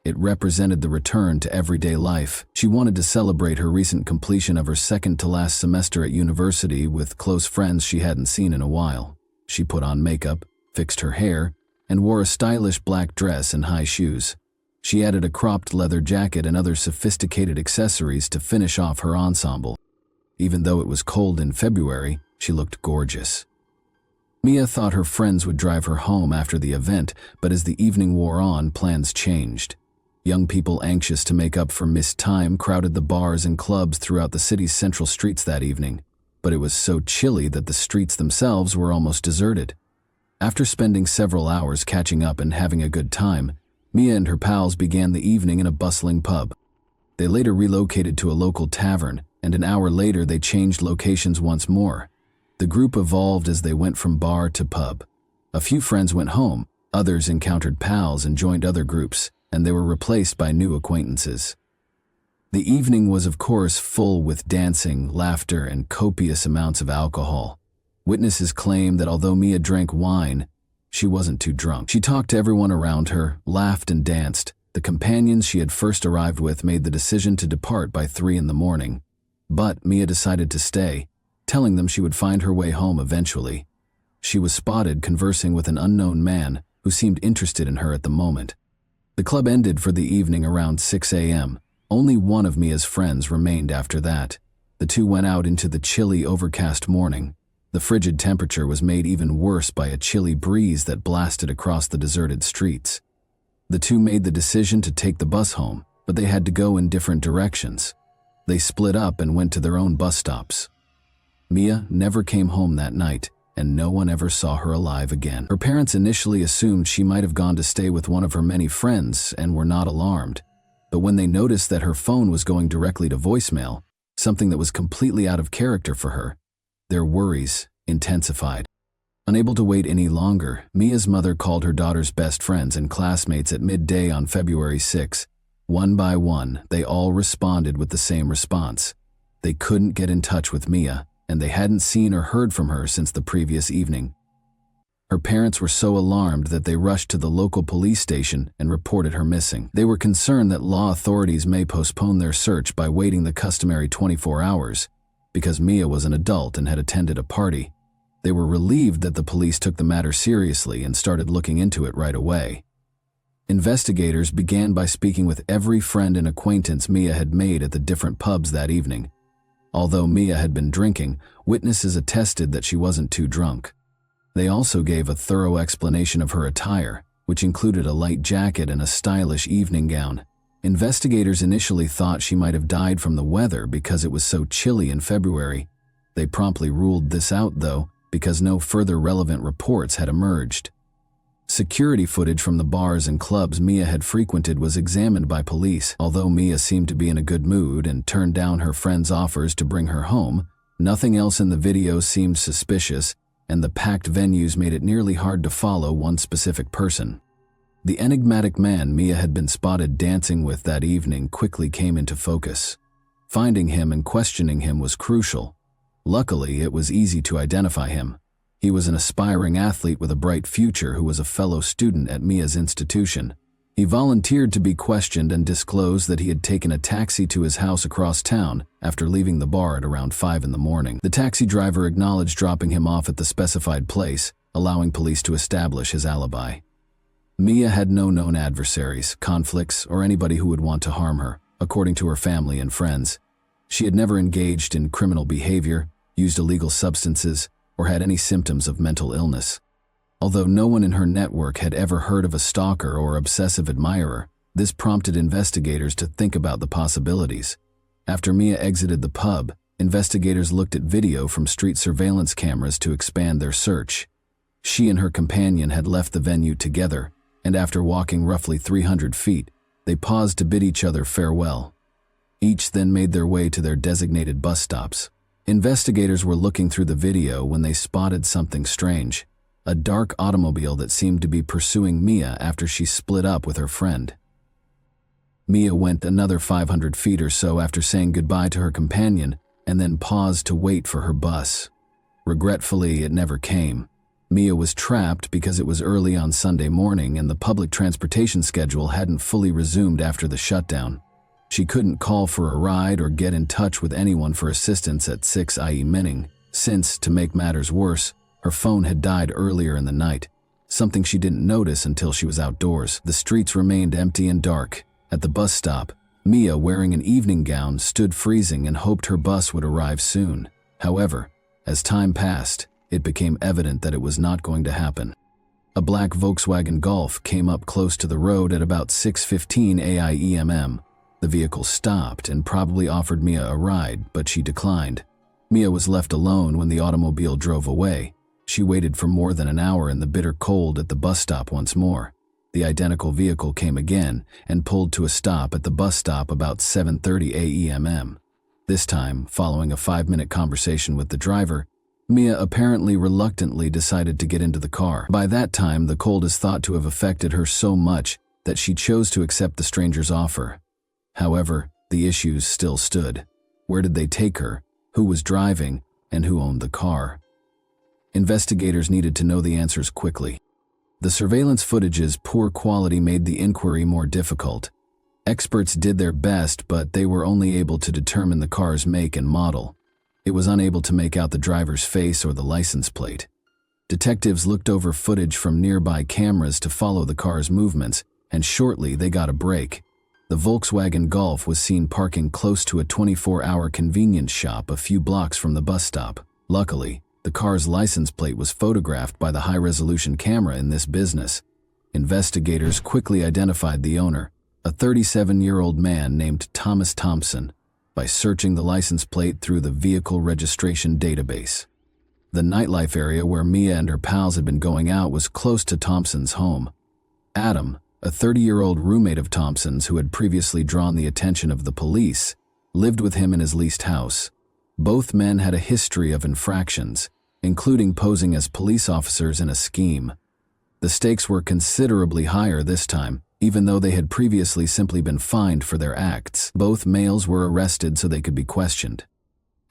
It represented the return to everyday life. She wanted to celebrate her recent completion of her second-to-last semester at university with close friends she hadn't seen in a while. She put on makeup, fixed her hair, and wore a stylish black dress and high shoes. She added a cropped leather jacket and other sophisticated accessories to finish off her ensemble. Even though it was cold in February, she looked gorgeous. Mia thought her friends would drive her home after the event, but as the evening wore on, plans changed. Young people anxious to make up for missed time crowded the bars and clubs throughout the city's central streets that evening, but it was so chilly that the streets themselves were almost deserted. After spending several hours catching up and having a good time, Mia and her pals began the evening in a bustling pub. They later relocated to a local tavern, and an hour later they changed locations once more. The group evolved as they went from bar to pub. A few friends went home, others encountered pals and joined other groups, and they were replaced by new acquaintances. The evening was of course full with dancing, laughter, and copious amounts of alcohol. Witnesses claim that although Mia drank wine, she wasn't too drunk. She talked to everyone around her, laughed and danced. The companions she had first arrived with made the decision to depart by 3 in the morning. But Mia decided to stay, telling them she would find her way home eventually. She was spotted conversing with an unknown man who seemed interested in her at the moment. The club ended for the evening around 6 a.m. Only one of Mia's friends remained after that. The two went out into the chilly, overcast morning. The frigid temperature was made even worse by a chilly breeze that blasted across the deserted streets. The two made the decision to take the bus home, but they had to go in different directions. They split up and went to their own bus stops. Mia never came home that night, and no one ever saw her alive again. Her parents initially assumed she might have gone to stay with one of her many friends and were not alarmed. But when they noticed that her phone was going directly to voicemail, something that was completely out of character for her, their worries intensified. Unable to wait any longer, Mia's mother called her daughter's best friends and classmates at midday on February 6. One by one, they all responded with the same response. They couldn't get in touch with Mia, and they hadn't seen or heard from her since the previous evening. Her parents were so alarmed that they rushed to the local police station and reported her missing. They were concerned that law authorities may postpone their search by waiting the customary 24 hours. Because Mia was an adult and had attended a party, they were relieved that the police took the matter seriously and started looking into it right away. Investigators began by speaking with every friend and acquaintance Mia had made at the different pubs that evening. Although Mia had been drinking, witnesses attested that she wasn't too drunk. They also gave a thorough explanation of her attire, which included a light jacket and a stylish evening gown. Investigators initially thought she might have died from the weather because it was so chilly in February. They promptly ruled this out, though, because no further relevant reports had emerged. Security footage from the bars and clubs Mia had frequented was examined by police. Although Mia seemed to be in a good mood and turned down her friends' offers to bring her home, nothing else in the video seemed suspicious, and the packed venues made it nearly hard to follow one specific person. The enigmatic man Mia had been spotted dancing with that evening quickly came into focus. Finding him and questioning him was crucial. Luckily, it was easy to identify him. He was an aspiring athlete with a bright future who was a fellow student at Mia's institution. He volunteered to be questioned and disclosed that he had taken a taxi to his house across town after leaving the bar at around 5 in the morning. The taxi driver acknowledged dropping him off at the specified place, allowing police to establish his alibi. Mia had no known adversaries, conflicts, or anybody who would want to harm her, according to her family and friends. She had never engaged in criminal behavior, used illegal substances, or had any symptoms of mental illness. Although no one in her network had ever heard of a stalker or obsessive admirer, this prompted investigators to think about the possibilities. After Mia exited the pub, investigators looked at video from street surveillance cameras to expand their search. She and her companion had left the venue together, and after walking roughly 300 feet, they paused to bid each other farewell. Each then made their way to their designated bus stops. Investigators were looking through the video when they spotted something strange. A dark automobile that seemed to be pursuing Mia after she split up with her friend. Mia went another 500 feet or so after saying goodbye to her companion and then paused to wait for her bus. Regretfully, it never came. Mia was trapped because it was early on Sunday morning and the public transportation schedule hadn't fully resumed after the shutdown. She couldn't call for a ride or get in touch with anyone for assistance at 6 IE Minning, since, to make matters worse, her phone had died earlier in the night, something she didn't notice until she was outdoors. The streets remained empty and dark. At the bus stop, Mia, wearing an evening gown, stood freezing and hoped her bus would arrive soon. However, as time passed, it became evident that it was not going to happen. A black Volkswagen Golf came up close to the road at about 6:15 AIEMM. The vehicle stopped and probably offered Mia a ride, but she declined. Mia was left alone when the automobile drove away. She waited for more than an hour in the bitter cold at the bus stop once more. The identical vehicle came again and pulled to a stop at the bus stop about 7:30 AEMM. This time, following a 5-minute conversation with the driver, Mia apparently reluctantly decided to get into the car. By that time, the cold is thought to have affected her so much that she chose to accept the stranger's offer. However, the issues still stood. Where did they take her? Who was driving? And who owned the car? Investigators needed to know the answers quickly. The surveillance footage's poor quality made the inquiry more difficult. Experts did their best, but they were only able to determine the car's make and model. It was unable to make out the driver's face or the license plate. Detectives looked over footage from nearby cameras to follow the car's movements, and shortly they got a break. The Volkswagen Golf was seen parking close to a 24-hour convenience shop a few blocks from the bus stop. Luckily, The car's license plate was photographed by the high-resolution camera in this business. Investigators quickly identified the owner, a 37-year-old man named Thomas Thompson, by searching the license plate through the vehicle registration database. The nightlife area where Mia and her pals had been going out was close to Thompson's home. Adam, a 30-year-old roommate of Thompson's who had previously drawn the attention of the police, lived with him in his leased house. Both men had a history of infractions, including posing as police officers in a scheme. The stakes were considerably higher this time, even though they had previously simply been fined for their acts. Both males were arrested so they could be questioned.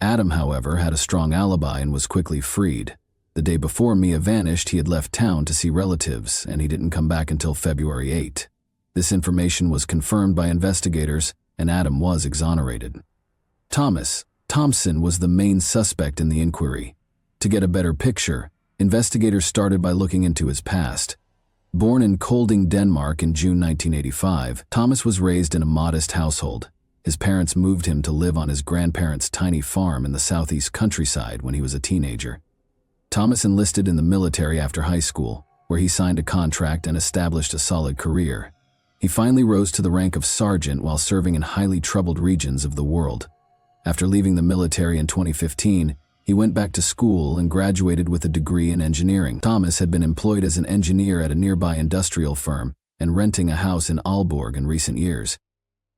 Adam, however, had a strong alibi and was quickly freed. The day before Mia vanished, he had left town to see relatives, and he didn't come back until February 8. This information was confirmed by investigators, and Adam was exonerated. Thomas Thompson was the main suspect in the inquiry. To get a better picture, investigators started by looking into his past. Born in Kolding, Denmark in June 1985, Thomas was raised in a modest household. His parents moved him to live on his grandparents' tiny farm in the southeast countryside when he was a teenager. Thomas enlisted in the military after high school, where he signed a contract and established a solid career. He finally rose to the rank of sergeant while serving in highly troubled regions of the world. After leaving the military in 2015, he went back to school and graduated with a degree in engineering. Thomas had been employed as an engineer at a nearby industrial firm and renting a house in Aalborg in recent years.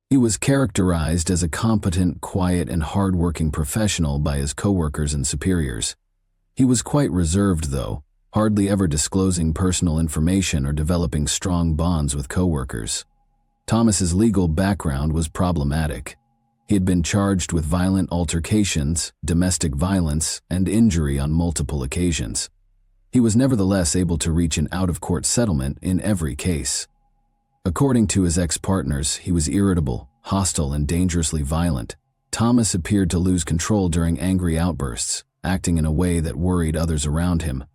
He was characterized as a competent, quiet, and hard-working professional by his coworkers and superiors. He was quite reserved, though, hardly ever disclosing personal information or developing strong bonds with coworkers. Thomas's legal background was problematic. He had been charged with violent altercations, domestic violence, and injury on multiple occasions. He was nevertheless able to reach an out-of-court settlement in every case. According to his ex-partners, he was irritable, hostile, and dangerously violent. Thomas appeared to lose control during angry outbursts, acting in a way that worried others around him.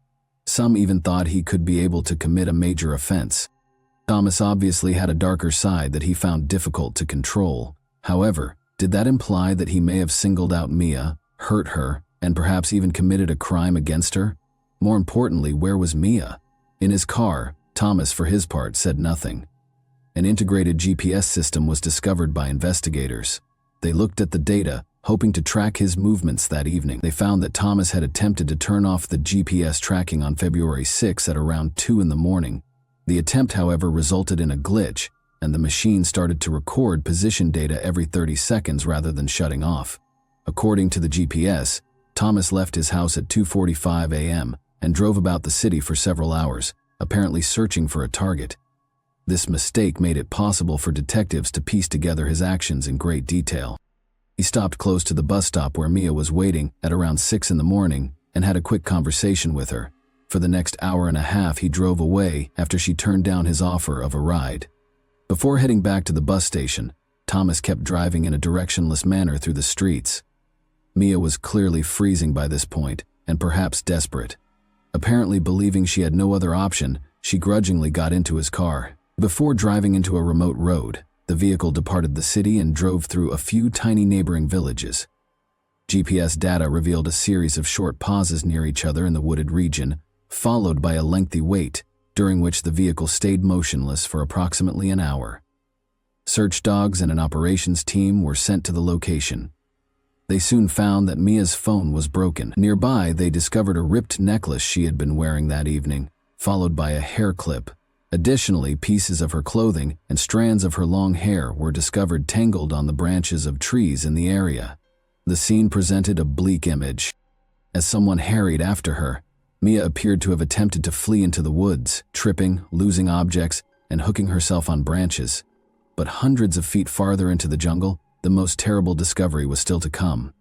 Some even thought he could be able to commit a major offense. Thomas obviously had a darker side that he found difficult to control. However, did that imply that he may have singled out Mia, hurt her, and perhaps even committed a crime against her? More importantly, where was Mia? In his car, Thomas, for his part, said nothing. An integrated GPS system was discovered by investigators. They looked at the data, hoping to track his movements that evening. They found that Thomas had attempted to turn off the GPS tracking on February 6 at around 2 in the morning. The attempt, however, resulted in a glitch, and the machine started to record position data every 30 seconds rather than shutting off. According to the GPS, Thomas left his house at 2:45 a.m. and drove about the city for several hours, apparently searching for a target. This mistake made it possible for detectives to piece together his actions in great detail. He stopped close to the bus stop where Mia was waiting at around 6 in the morning and had a quick conversation with her. For the next hour and a half, he drove away after she turned down his offer of a ride. Before heading back to the bus station, Thomas kept driving in a directionless manner through the streets. Mia was clearly freezing by this point and perhaps desperate. Apparently believing she had no other option, she grudgingly got into his car. Before driving into a remote road, the vehicle departed the city and drove through a few tiny neighboring villages. GPS data revealed a series of short pauses near each other in the wooded region, followed by a lengthy wait, during which the vehicle stayed motionless for approximately an hour. Search dogs and an operations team were sent to the location. They soon found that Mia's phone was broken. Nearby, they discovered a ripped necklace she had been wearing that evening, followed by a hair clip. Additionally, pieces of her clothing and strands of her long hair were discovered tangled on the branches of trees in the area. The scene presented a bleak image. As someone harried after her, Mia appeared to have attempted to flee into the woods, tripping, losing objects, and hooking herself on branches. But hundreds of feet farther into the jungle, the most terrible discovery was still to come.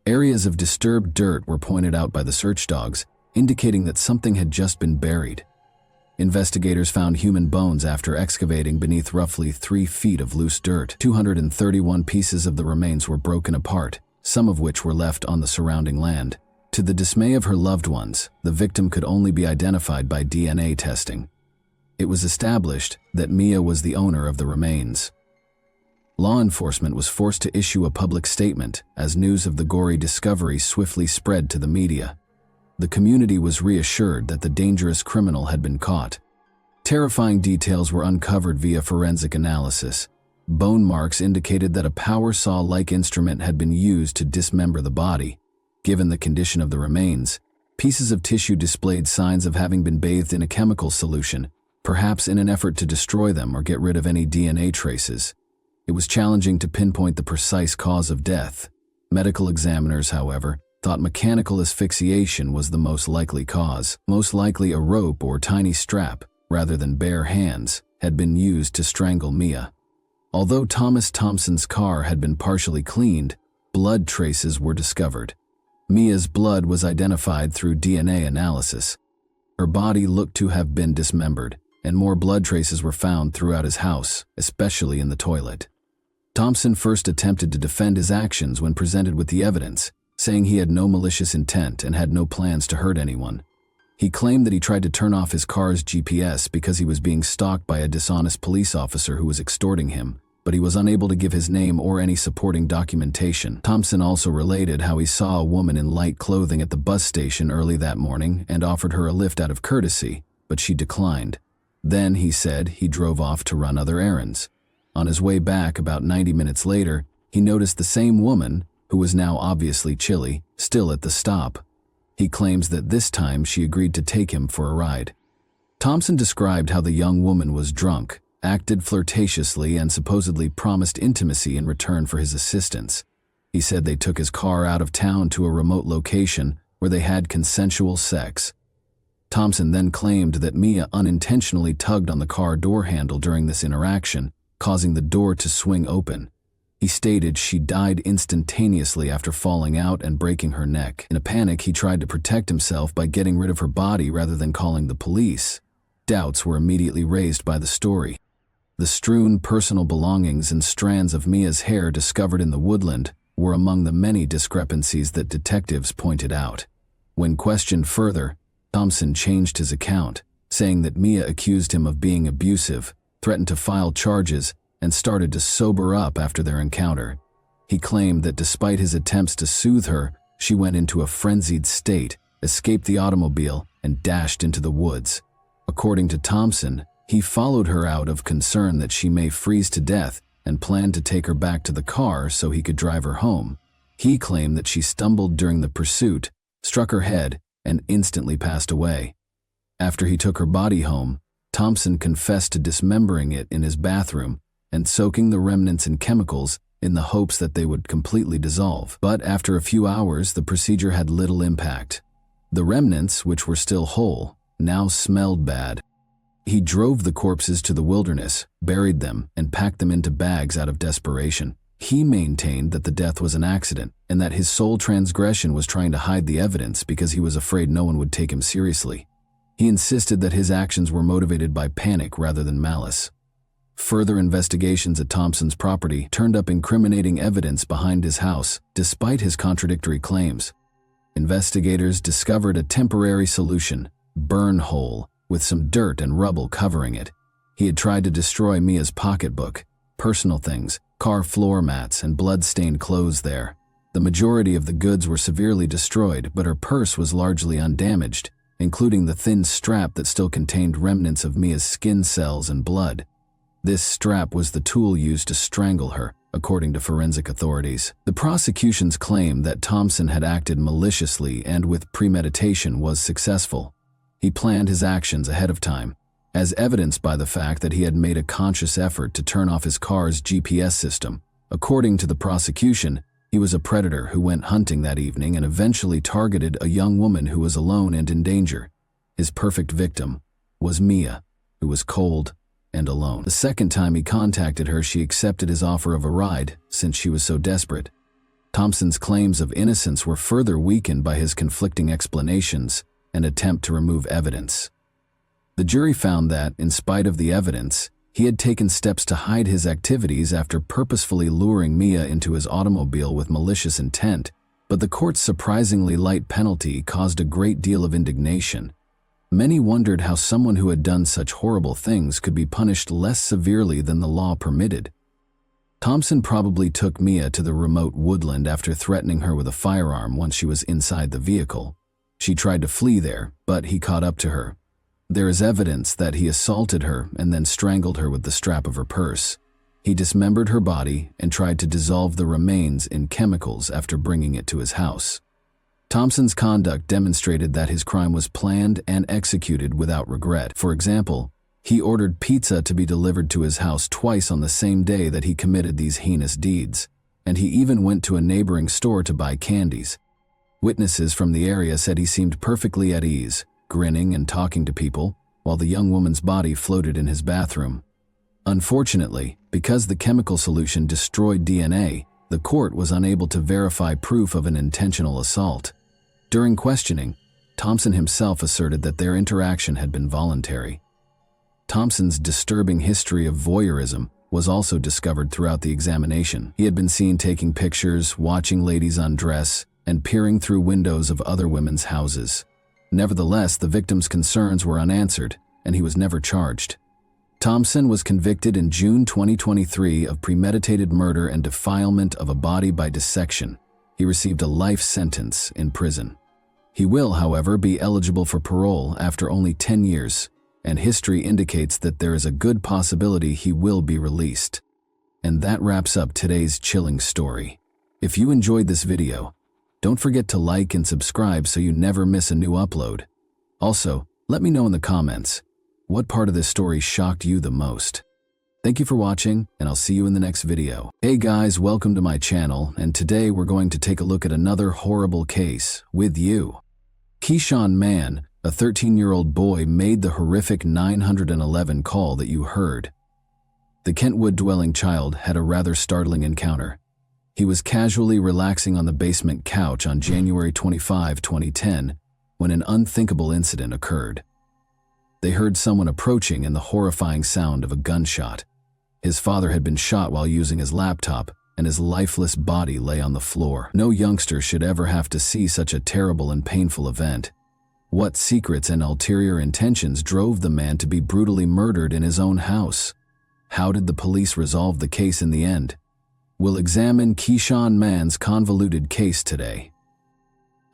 Areas of disturbed dirt were pointed out by the search dogs, indicating that something had just been buried. Investigators found human bones after excavating beneath roughly 3 feet of loose dirt. 231 pieces of the remains were broken apart, some of which were left on the surrounding land. To the dismay of her loved ones, the victim could only be identified by DNA testing. It was established that Mia was the owner of the remains. Law enforcement was forced to issue a public statement as news of the gory discovery swiftly spread to the media. The community was reassured that the dangerous criminal had been caught. Terrifying details were uncovered via forensic analysis. Bone marks indicated that a power saw-like instrument had been used to dismember the body. Given the condition of the remains, pieces of tissue displayed signs of having been bathed in a chemical solution, perhaps in an effort to destroy them or get rid of any DNA traces. It was challenging to pinpoint the precise cause of death. Medical examiners, however, thought mechanical asphyxiation was the most likely cause. Most likely a rope or tiny strap, rather than bare hands, had been used to strangle Mia. Although Thomas Thompson's car had been partially cleaned, blood traces were discovered. Mia's blood was identified through DNA analysis. Her body looked to have been dismembered, and more blood traces were found throughout his house, especially in the toilet. Thompson first attempted to defend his actions when presented with the evidence, saying he had no malicious intent and had no plans to hurt anyone. He claimed that he tried to turn off his car's GPS because he was being stalked by a dishonest police officer who was extorting him, but he was unable to give his name or any supporting documentation. Thompson also related how he saw a woman in light clothing at the bus station early that morning and offered her a lift out of courtesy, but she declined. Then, he said, he drove off to run other errands. On his way back about 90 minutes later, he noticed the same woman, who was now obviously chilly, still at the stop. He claims that this time she agreed to take him for a ride. Thompson described how the young woman was drunk, acted flirtatiously, and supposedly promised intimacy in return for his assistance. He said they took his car out of town to a remote location where they had consensual sex. Thompson then claimed that Mia unintentionally tugged on the car door handle during this interaction, causing the door to swing open. He stated she died instantaneously after falling out and breaking her neck. In a panic, he tried to protect himself by getting rid of her body rather than calling the police. Doubts were immediately raised by the story. The strewn personal belongings and strands of Mia's hair discovered in the woodland were among the many discrepancies that detectives pointed out. When questioned further, Thompson changed his account, saying that Mia accused him of being abusive, threatened to file charges, and started to sober up after their encounter. He claimed that despite his attempts to soothe her, she went into a frenzied state, escaped the automobile, and dashed into the woods. According to Thompson, he followed her out of concern that she may freeze to death and planned to take her back to the car so he could drive her home. He claimed that she stumbled during the pursuit, struck her head, and instantly passed away. After he took her body home, Thompson confessed to dismembering it in his bathroom and soaking the remnants in chemicals in the hopes that they would completely dissolve. But after a few hours, the procedure had little impact. The remnants, which were still whole, now smelled bad. He drove the corpses to the wilderness, buried them, and packed them into bags out of desperation. He maintained that the death was an accident and that his sole transgression was trying to hide the evidence because he was afraid no one would take him seriously. He insisted that his actions were motivated by panic rather than malice. Further investigations at Thompson's property turned up incriminating evidence behind his house, despite his contradictory claims. Investigators discovered a temporary solution, burn hole, with some dirt and rubble covering it. He had tried to destroy Mia's pocketbook, personal things, car floor mats, and blood-stained clothes there. The majority of the goods were severely destroyed, but her purse was largely undamaged, including the thin strap that still contained remnants of Mia's skin cells and blood. This strap was the tool used to strangle her, according to forensic authorities. The prosecution's claim that Thompson had acted maliciously and with premeditation was successful. He planned his actions ahead of time, as evidenced by the fact that he had made a conscious effort to turn off his car's GPS system. According to the prosecution, he was a predator who went hunting that evening and eventually targeted a young woman who was alone and in danger. His perfect victim was Mia, who was cold and alone. The second time he contacted her, she accepted his offer of a ride since she was so desperate. Thompson's claims of innocence were further weakened by his conflicting explanations and attempt to remove evidence. The jury found that, in spite of the evidence, he had taken steps to hide his activities after purposefully luring Mia into his automobile with malicious intent, but the court's surprisingly light penalty caused a great deal of indignation. Many wondered how someone who had done such horrible things could be punished less severely than the law permitted. Thompson probably took Mia to the remote woodland after threatening her with a firearm once she was inside the vehicle. She tried to flee there, but he caught up to her. There is evidence that he assaulted her and then strangled her with the strap of her purse. He dismembered her body and tried to dissolve the remains in chemicals after bringing it to his house. Thompson's conduct demonstrated that his crime was planned and executed without regret. For example, he ordered pizza to be delivered to his house twice on the same day that he committed these heinous deeds, and he even went to a neighboring store to buy candies. Witnesses from the area said he seemed perfectly at ease, grinning and talking to people, while the young woman's body floated in his bathroom. Unfortunately, because the chemical solution destroyed DNA, the court was unable to verify proof of an intentional assault. During questioning, Thompson himself asserted that their interaction had been voluntary. Thompson's disturbing history of voyeurism was also discovered throughout the examination. He had been seen taking pictures, watching ladies undress, and peering through windows of other women's houses. Nevertheless, the victim's concerns were unanswered, and he was never charged. Thompson was convicted in June 2023 of premeditated murder and defilement of a body by dissection. He received a life sentence in prison. He will, however, be eligible for parole after only 10 years, and history indicates that there is a good possibility he will be released. And that wraps up today's chilling story. If you enjoyed this video, don't forget to like and subscribe so you never miss a new upload. Also, let me know in the comments, what part of this story shocked you the most? Thank you for watching, and I'll see you in the next video. Hey guys, welcome to my channel, and today we're going to take a look at another horrible case with you. Keyshawn Mann, a 13-year-old boy, made the horrific 911 call that you heard. The Kentwood-dwelling child had a rather startling encounter. He was casually relaxing on the basement couch on January 25, 2010, when an unthinkable incident occurred. They heard someone approaching and the horrifying sound of a gunshot. His father had been shot while using his laptop, and his lifeless body lay on the floor. No youngster should ever have to see such a terrible and painful event. What secrets and ulterior intentions drove the man to be brutally murdered in his own house? How did the police resolve the case in the end? We'll examine Keyshawn Mann's convoluted case today.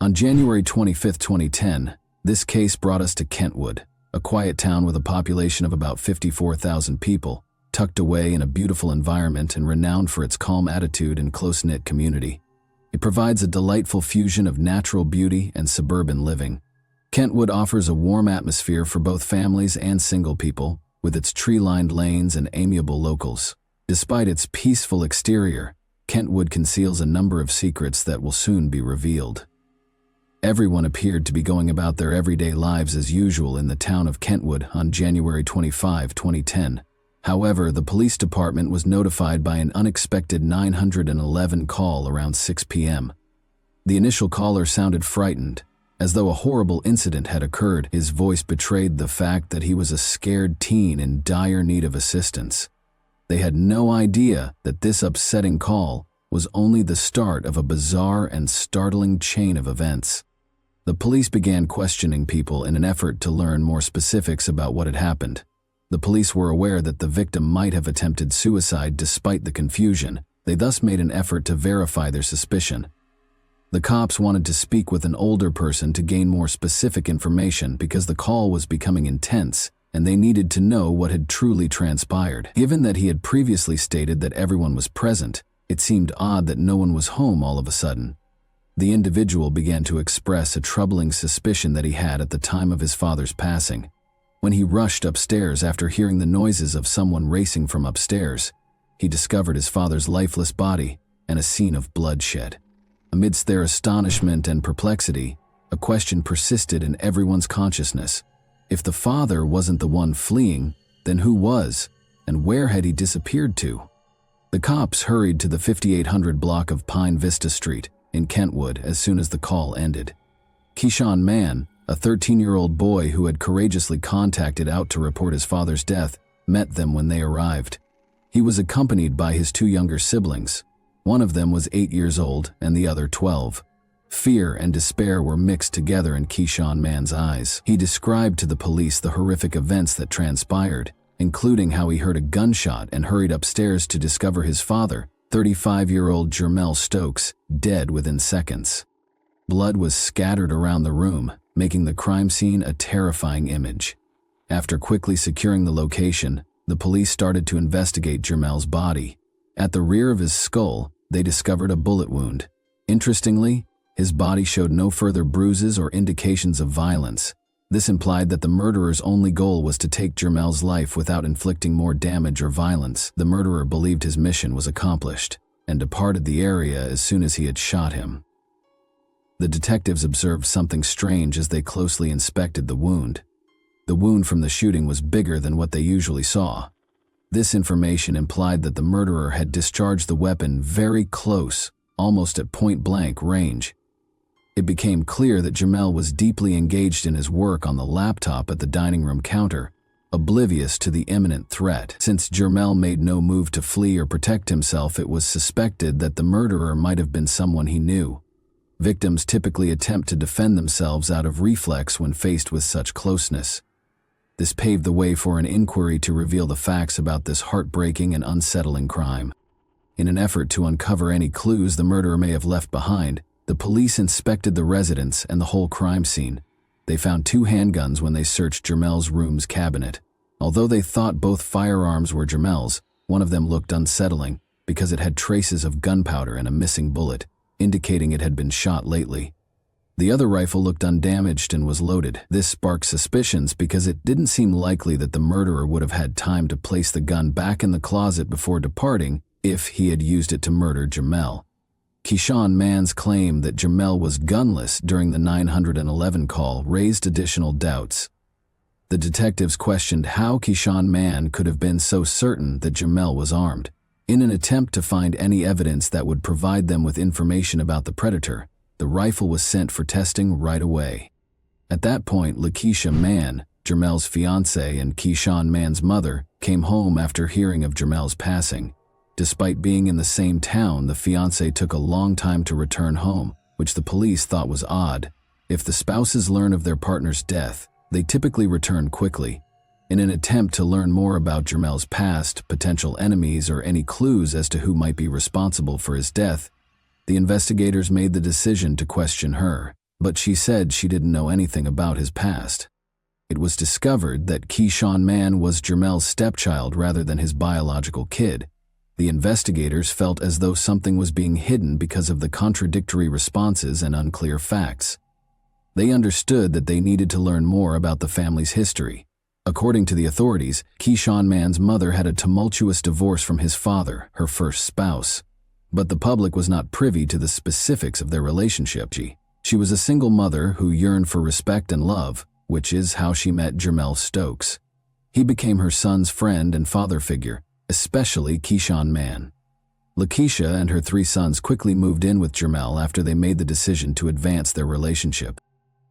On January 25, 2010, this case brought us to Kentwood, a quiet town with a population of about 54,000 people, tucked away in a beautiful environment and renowned for its calm attitude and close-knit community. It provides a delightful fusion of natural beauty and suburban living. Kentwood offers a warm atmosphere for both families and single people, with its tree-lined lanes and amiable locals. Despite its peaceful exterior, Kentwood conceals a number of secrets that will soon be revealed. Everyone appeared to be going about their everyday lives as usual in the town of Kentwood on January 25, 2010. However, the police department was notified by an unexpected 911 call around 6 p.m. The initial caller sounded frightened, as though a horrible incident had occurred. His voice betrayed the fact that he was a scared teen in dire need of assistance. They had no idea that this upsetting call was only the start of a bizarre and startling chain of events. The police began questioning people in an effort to learn more specifics about what had happened. The police were aware that the victim might have attempted suicide despite the confusion. They thus made an effort to verify their suspicion. The cops wanted to speak with an older person to gain more specific information because the call was becoming intense, and they needed to know what had truly transpired. Given that he had previously stated that everyone was present, it seemed odd that no one was home all of a sudden. The individual began to express a troubling suspicion that he had at the time of his father's passing. When he rushed upstairs after hearing the noises of someone racing from upstairs, he discovered his father's lifeless body and a scene of bloodshed. Amidst their astonishment and perplexity, a question persisted in everyone's consciousness. If the father wasn't the one fleeing, then who was, and where had he disappeared to? The cops hurried to the 5800 block of Pine Vista Street in Kentwood as soon as the call ended. Keyshawn Mann, a 13-year-old boy who had courageously contacted out to report his father's death, met them when they arrived. He was accompanied by his two younger siblings. One of them was 8 years old and the other 12. Fear and despair were mixed together in Keyshawn Mann's eyes. He described to the police the horrific events that transpired, including how he heard a gunshot and hurried upstairs to discover his father, 35-year-old Jermel Stokes, dead within seconds. Blood was scattered around the room, making the crime scene a terrifying image. After quickly securing the location, the police started to investigate Jermel's body. At the rear of his skull, they discovered a bullet wound. Interestingly, his body showed no further bruises or indications of violence. This implied that the murderer's only goal was to take Jermel's life without inflicting more damage or violence. The murderer believed his mission was accomplished and departed the area as soon as he had shot him. The detectives observed something strange as they closely inspected the wound. The wound from the shooting was bigger than what they usually saw. This information implied that the murderer had discharged the weapon very close, almost at point-blank range. It became clear that Jermel was deeply engaged in his work on the laptop at the dining room counter, oblivious to the imminent threat. Since Jermel made no move to flee or protect himself, it was suspected that the murderer might have been someone he knew. Victims typically attempt to defend themselves out of reflex when faced with such closeness. This paved the way for an inquiry to reveal the facts about this heartbreaking and unsettling crime. In an effort to uncover any clues the murderer may have left behind, the police inspected the residence and the whole crime scene. They found 2 handguns when they searched Jermel's room's cabinet. Although they thought both firearms were Jermel's, one of them looked unsettling because it had traces of gunpowder and a missing bullet, indicating it had been shot lately. The other rifle looked undamaged and was loaded. This sparked suspicions because it didn't seem likely that the murderer would have had time to place the gun back in the closet before departing if he had used it to murder Jermel. Keyshawn Mann's claim that Jermel was gunless during the 911 call raised additional doubts. The detectives questioned how Keyshawn Mann could have been so certain that Jermel was armed. In an attempt to find any evidence that would provide them with information about the predator, the rifle was sent for testing right away. At that point, Lakeisha Mann, Jermel's fiancée and Keyshawn Mann's mother, came home after hearing of Jermel's passing. Despite being in the same town, the fiancé took a long time to return home, which the police thought was odd. If the spouses learn of their partner's death, they typically return quickly. In an attempt to learn more about Jermel's past, potential enemies, or any clues as to who might be responsible for his death, the investigators made the decision to question her, but she said she didn't know anything about his past. It was discovered that Keyshawn Mann was Jermel's stepchild rather than his biological kid. The investigators felt as though something was being hidden because of the contradictory responses and unclear facts. They understood that they needed to learn more about the family's history. According to the authorities, Keyshawn Mann's mother had a tumultuous divorce from his father, her first spouse. But the public was not privy to the specifics of their relationship. She was a single mother who yearned for respect and love, which is how she met Jermel Stokes. He became her son's friend and father figure, especially Keyshawn Mann. Lakeisha and her 3 sons quickly moved in with Jermel after they made the decision to advance their relationship.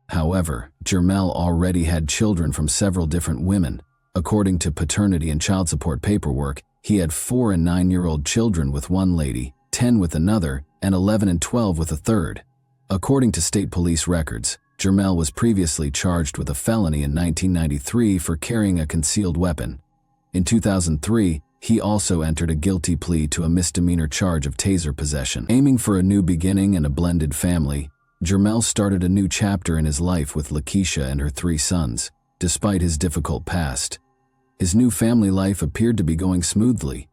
However, Jermel already had children from several different women. According to paternity and child support paperwork, he had 4 and 9-year-old children with one lady, 10 with another, and 11 and 12 with a third. According to state police records, Jermel was previously charged with a felony in 1993 for carrying a concealed weapon. In 2003, he also entered a guilty plea to a misdemeanor charge of taser possession. Aiming for a new beginning and a blended family, Jermel started a new chapter in his life with Lakeisha and her 3 sons. Despite his difficult past, his new family life appeared to be going smoothly.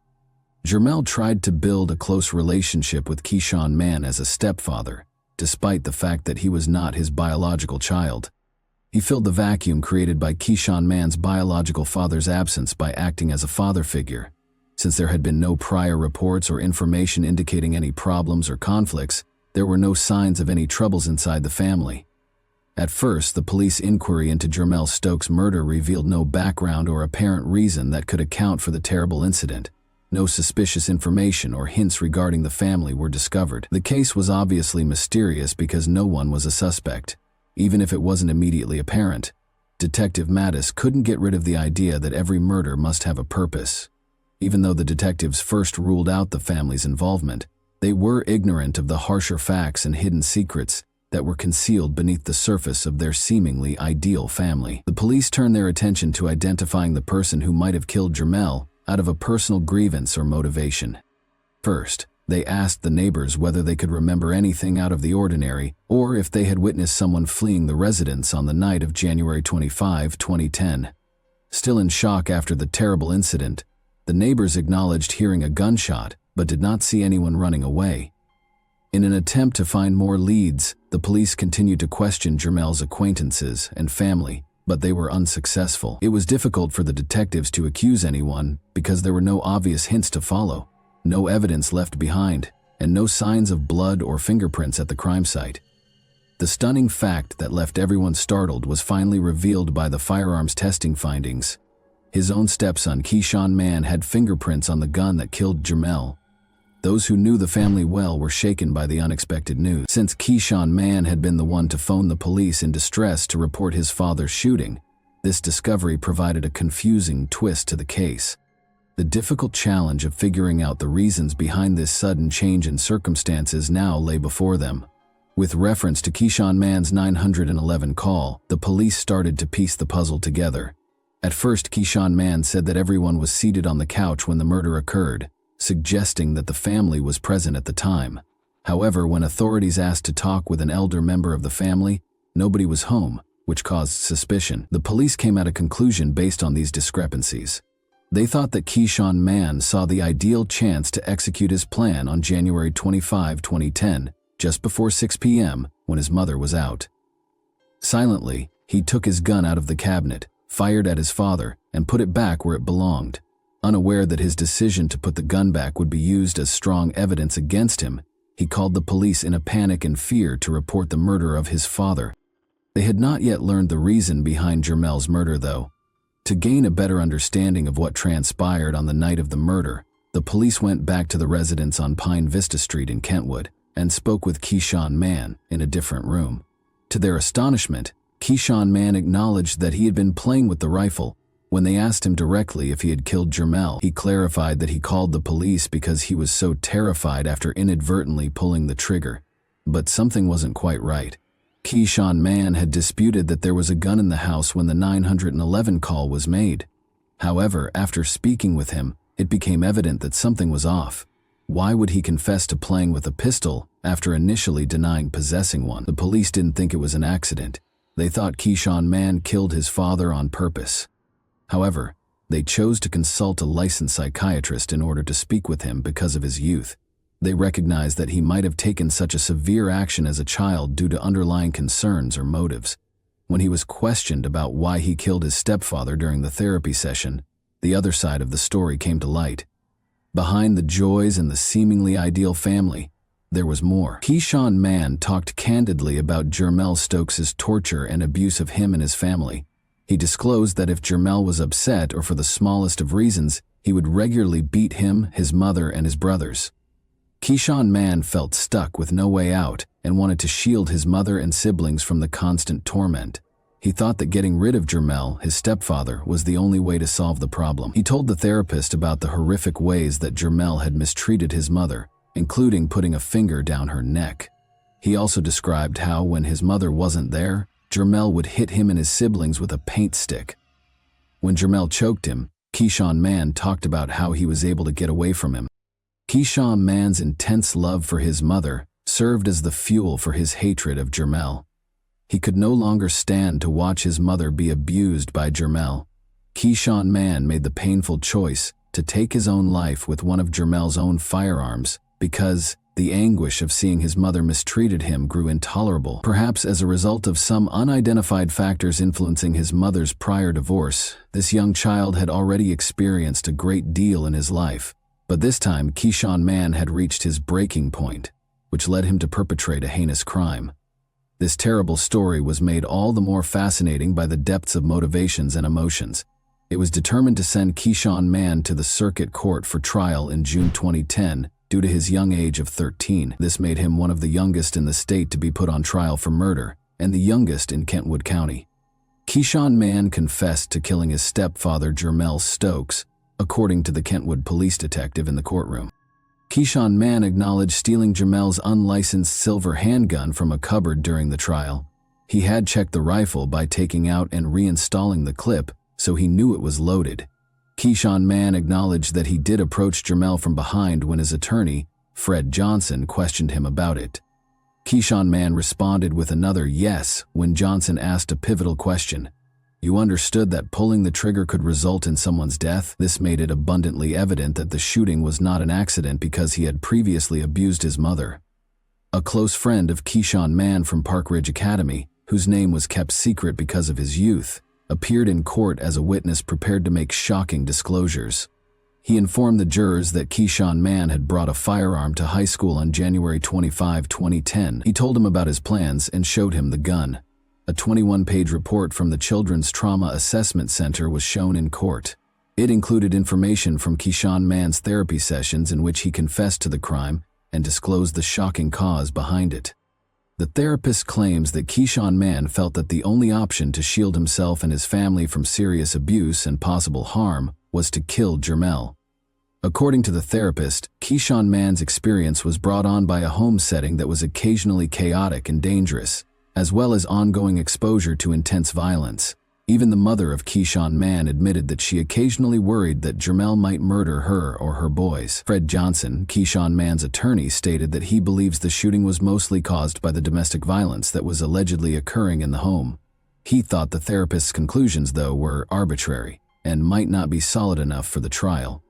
Jermel tried to build a close relationship with Keyshawn Mann as a stepfather, despite the fact that he was not his biological child. He filled the vacuum created by Keyshawn Mann's biological father's absence by acting as a father figure. Since there had been no prior reports or information indicating any problems or conflicts, there were no signs of any troubles inside the family. At first, the police inquiry into Jermel Stokes' murder revealed no background or apparent reason that could account for the terrible incident. No suspicious information or hints regarding the family were discovered. The case was obviously mysterious because no one was a suspect, even if it wasn't immediately apparent. Detective Mattis couldn't get rid of the idea that every murder must have a purpose. Even though the detectives first ruled out the family's involvement, they were ignorant of the harsher facts and hidden secrets that were concealed beneath the surface of their seemingly ideal family. The police turned their attention to identifying the person who might have killed Jermel out of a personal grievance or motivation. First, They asked the neighbors whether they could remember anything out of the ordinary or if they had witnessed someone fleeing the residence on the night of January 25, 2010. Still in shock after the terrible incident, the neighbors acknowledged hearing a gunshot but did not see anyone running away. In an attempt to find more leads, the police continued to question Jermel's acquaintances and family, but they were unsuccessful. It was difficult for the detectives to accuse anyone because there were no obvious hints to follow, no evidence left behind, and no signs of blood or fingerprints at the crime site. The stunning fact that left everyone startled was finally revealed by the firearms testing findings. His own stepson, Keyshawn Mann, had fingerprints on the gun that killed Jermel. Those who knew the family well were shaken by the unexpected news. Since Keyshawn Mann had been the one to phone the police in distress to report his father's shooting, this discovery provided a confusing twist to the case. The difficult challenge of figuring out the reasons behind this sudden change in circumstances now lay before them. With reference to Keyshawn Mann's 911 call, the police started to piece the puzzle together. At first, Keyshawn Mann said that everyone was seated on the couch when the murder occurred, suggesting that the family was present at the time. However, when authorities asked to talk with an elder member of the family, nobody was home, which caused suspicion. The police came at a conclusion based on these discrepancies. They thought that Keyshawn Mann saw the ideal chance to execute his plan on January 25, 2010, just before 6 p.m. when his mother was out. Silently, he took his gun out of the cabinet, fired at his father, and put it back where it belonged. Unaware that his decision to put the gun back would be used as strong evidence against him, he called the police in a panic and fear to report the murder of his father. They had not yet learned the reason behind Jermel's murder, though. To gain a better understanding of what transpired on the night of the murder, the police went back to the residence on Pine Vista Street in Kentwood and spoke with Keyshawn Mann in a different room. To their astonishment, Keyshawn Mann acknowledged that he had been playing with the rifle. When they asked him directly if he had killed Jermel, he clarified that he called the police because he was so terrified after inadvertently pulling the trigger. But something wasn't quite right. Keyshawn Mann had disputed that there was a gun in the house when the 911 call was made. However, after speaking with him, it became evident that something was off. Why would he confess to playing with a pistol after initially denying possessing one? The police didn't think it was an accident. They thought Keyshawn Mann killed his father on purpose. However, they chose to consult a licensed psychiatrist in order to speak with him because of his youth. They recognized that he might have taken such a severe action as a child due to underlying concerns or motives. When he was questioned about why he killed his stepfather during the therapy session, the other side of the story came to light. Behind the joys and the seemingly ideal family, there was more. Keyshawn Mann talked candidly about Jermel Stokes' torture and abuse of him and his family. He disclosed that if Jermel was upset or for the smallest of reasons, he would regularly beat him, his mother, and his brothers. Keyshawn Mann felt stuck with no way out and wanted to shield his mother and siblings from the constant torment. He thought that getting rid of Jermel, his stepfather, was the only way to solve the problem. He told the therapist about the horrific ways that Jermel had mistreated his mother, including putting a finger down her neck. He also described how, when his mother wasn't there, Jermel would hit him and his siblings with a paint stick. When Jermel choked him, Keyshawn Mann talked about how he was able to get away from him. Keyshawn Mann's intense love for his mother served as the fuel for his hatred of Jermel. He could no longer stand to watch his mother be abused by Jermel. Keyshawn Mann made the painful choice to take his own life with one of Jermel's own firearms because the anguish of seeing his mother mistreated him grew intolerable. Perhaps as a result of some unidentified factors influencing his mother's prior divorce, this young child had already experienced a great deal in his life. But this time, Keyshawn Mann had reached his breaking point, which led him to perpetrate a heinous crime. This terrible story was made all the more fascinating by the depths of motivations and emotions. It was determined to send Keyshawn Mann to the circuit court for trial in June 2010 due to his young age of 13. This made him one of the youngest in the state to be put on trial for murder, and the youngest in Kentwood County. Keyshawn Mann confessed to killing his stepfather, Jermel Stokes, according to the Kentwood police detective in the courtroom. Keyshawn Mann acknowledged stealing Jermel's unlicensed silver handgun from a cupboard during the trial. He had checked the rifle by taking out and reinstalling the clip, so he knew it was loaded. Keyshawn Mann acknowledged that he did approach Jermel from behind when his attorney, Fred Johnson questioned him about it. Keyshawn Mann responded with another yes when Johnson asked a pivotal question. You understood that pulling the trigger could result in someone's death? This made it abundantly evident that the shooting was not an accident because he had previously abused his mother. A close friend of Keyshawn Mann from Park Ridge Academy, whose name was kept secret because of his youth, appeared in court as a witness prepared to make shocking disclosures. He informed the jurors that Keyshawn Mann had brought a firearm to high school on January 25, 2010. He told him about his plans and showed him the gun. A 21-page report from the Children's Trauma Assessment Center was shown in court. It included information from Keyshawn Mann's therapy sessions in which he confessed to the crime and disclosed the shocking cause behind it. The therapist claims that Keyshawn Mann felt that the only option to shield himself and his family from serious abuse and possible harm was to kill Jermell. According to the therapist, Keyshawn Mann's experience was brought on by a home setting that was occasionally chaotic and dangerous, as well as ongoing exposure to intense violence. Even the mother of Keyshawn Mann admitted that she occasionally worried that Jermell might murder her or her boys. Fred Johnson, Keyshawn Mann's attorney, stated that he believes the shooting was mostly caused by the domestic violence that was allegedly occurring in the home. He thought the therapist's conclusions, though, were arbitrary and might not be solid enough for the trial.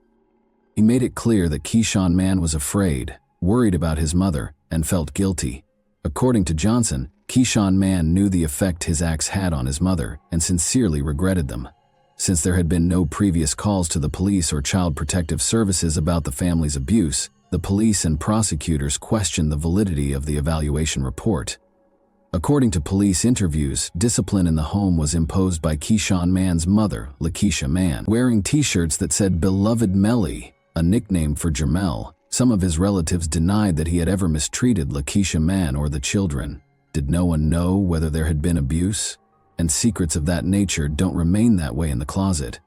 He made it clear that Keyshawn Mann was afraid, worried about his mother, and felt guilty. According to Johnson, Keyshawn Mann knew the effect his acts had on his mother and sincerely regretted them. Since there had been no previous calls to the police or Child Protective Services about the family's abuse, the police and prosecutors questioned the validity of the evaluation report. According to police interviews, discipline in the home was imposed by Keyshawn Mann's mother, Lakeisha Mann. Wearing t-shirts that said "Beloved Melly," a nickname for Jermell, some of his relatives denied that he had ever mistreated Lakeisha Mann or the children. Did no one know whether there had been abuse? And secrets of that nature don't remain that way in the closet.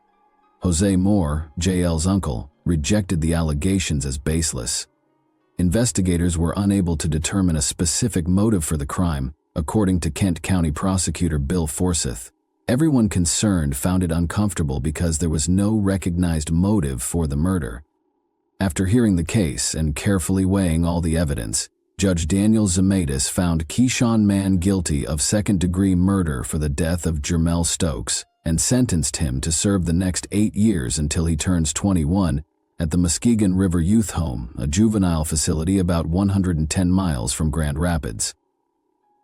Jose Moore, JL's uncle, rejected the allegations as baseless. Investigators were unable to determine a specific motive for the crime, according to Kent County Prosecutor Bill Forsyth. Everyone concerned found it uncomfortable because there was no recognized motive for the murder. After hearing the case and carefully weighing all the evidence, Judge Daniel Zemaitis found Keyshawn Mann guilty of second-degree murder for the death of Jermell Stokes and sentenced him to serve the next 8 years until he turns 21 at the Muskegon River Youth Home, a juvenile facility about 110 miles from Grand Rapids.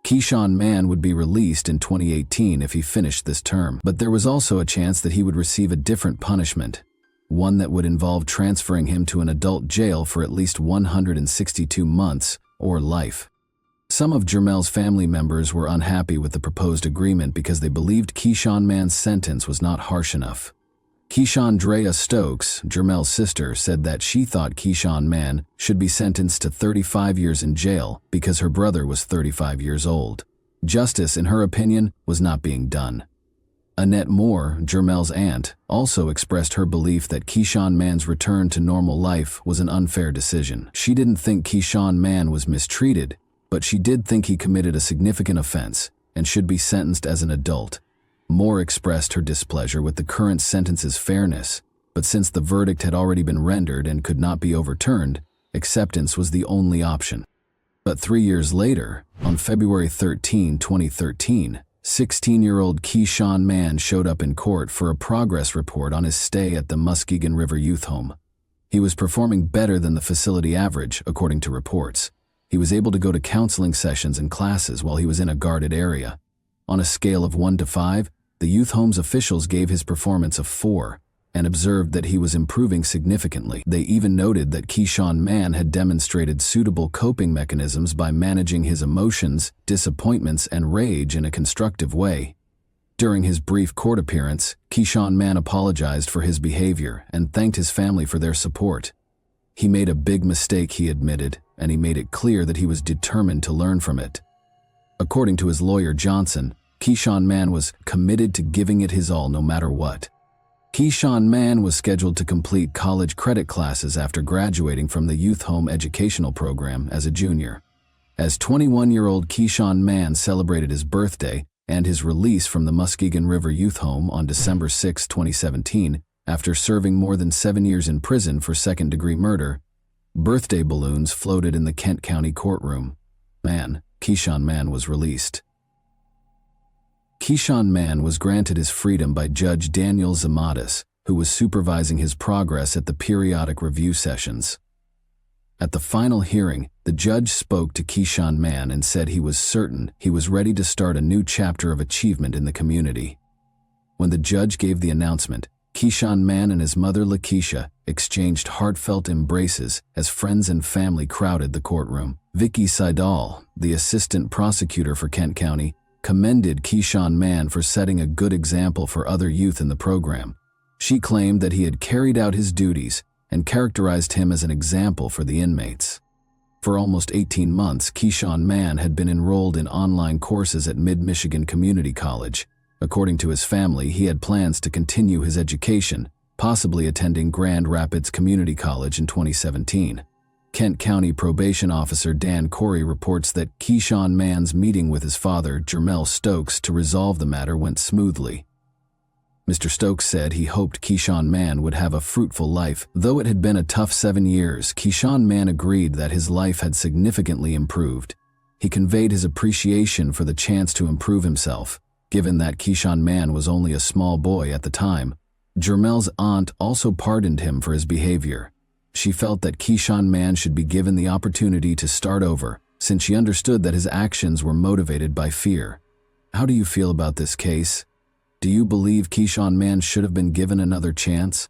Keyshawn Mann would be released in 2018 if he finished this term, but there was also a chance that he would receive a different punishment, one that would involve transferring him to an adult jail for at least 162 months, or life. Some of Jermell's family members were unhappy with the proposed agreement because they believed Keyshawn Mann's sentence was not harsh enough. Keyshawn Stokes, Jermell's sister, said that she thought Keyshawn Mann should be sentenced to 35 years in jail because her brother was 35 years old. Justice, in her opinion, was not being done. Annette Moore, Jermell's aunt, also expressed her belief that Keyshawn Mann's return to normal life was an unfair decision. She didn't think Keyshawn Mann was mistreated, but she did think he committed a significant offense and should be sentenced as an adult. Moore expressed her displeasure with the current sentence's fairness, but since the verdict had already been rendered and could not be overturned, acceptance was the only option. But 3 years later, on February 13, 2013, 16-year-old Keyshawn Mann showed up in court for a progress report on his stay at the Muskegon River Youth Home. He was performing better than the facility average, according to reports. He was able to go to counseling sessions and classes while he was in a guarded area. On a scale of 1 to 5, the youth home's officials gave his performance a 4 and observed that he was improving significantly. They even noted that Keyshawn Mann had demonstrated suitable coping mechanisms by managing his emotions, disappointments, and rage in a constructive way. During his brief court appearance, Keyshawn Mann apologized for his behavior and thanked his family for their support. He made a big mistake, he admitted, and he made it clear that he was determined to learn from it. According to his lawyer Johnson, Keyshawn Mann was committed to giving it his all no matter what. Keyshawn Mann was scheduled to complete college credit classes after graduating from the youth home educational program as a junior. As 21-year-old Keyshawn Mann celebrated his birthday and his release from the Muskegon River Youth Home on December 6, 2017, after serving more than 7 years in prison for second-degree murder, Birthday balloons floated in the Kent County courtroom. Keyshawn Mann was released. Keyshawn Mann was granted his freedom by Judge Daniel Zamatis, who was supervising his progress at the periodic review sessions. At the final hearing, the judge spoke to Keyshawn Mann and said he was certain he was ready to start a new chapter of achievement in the community. When the judge gave the announcement, Keyshawn Mann and his mother Lakeisha exchanged heartfelt embraces as friends and family crowded the courtroom. Vicky Seidel, the assistant prosecutor for Kent County, commended Keyshawn Mann for setting a good example for other youth in the program. She claimed that he had carried out his duties and characterized him as an example for the inmates. For almost 18 months, Keyshawn Mann had been enrolled in online courses at Mid-Michigan Community College. According to his family, he had plans to continue his education, possibly attending Grand Rapids Community College in 2017. Kent County Probation Officer Dan Corey reports that Keyshawn Mann's meeting with his father, Jermel Stokes, to resolve the matter went smoothly. Mr. Stokes said he hoped Keyshawn Mann would have a fruitful life. Though it had been a tough 7 years, Keyshawn Mann agreed that his life had significantly improved. He conveyed his appreciation for the chance to improve himself, given that Keyshawn Mann was only a small boy at the time. Jermel's aunt also pardoned him for his behavior. She felt that Keyshawn Mann should be given the opportunity to start over, since she understood that his actions were motivated by fear. How do you feel about this case? Do you believe Keyshawn Mann should have been given another chance?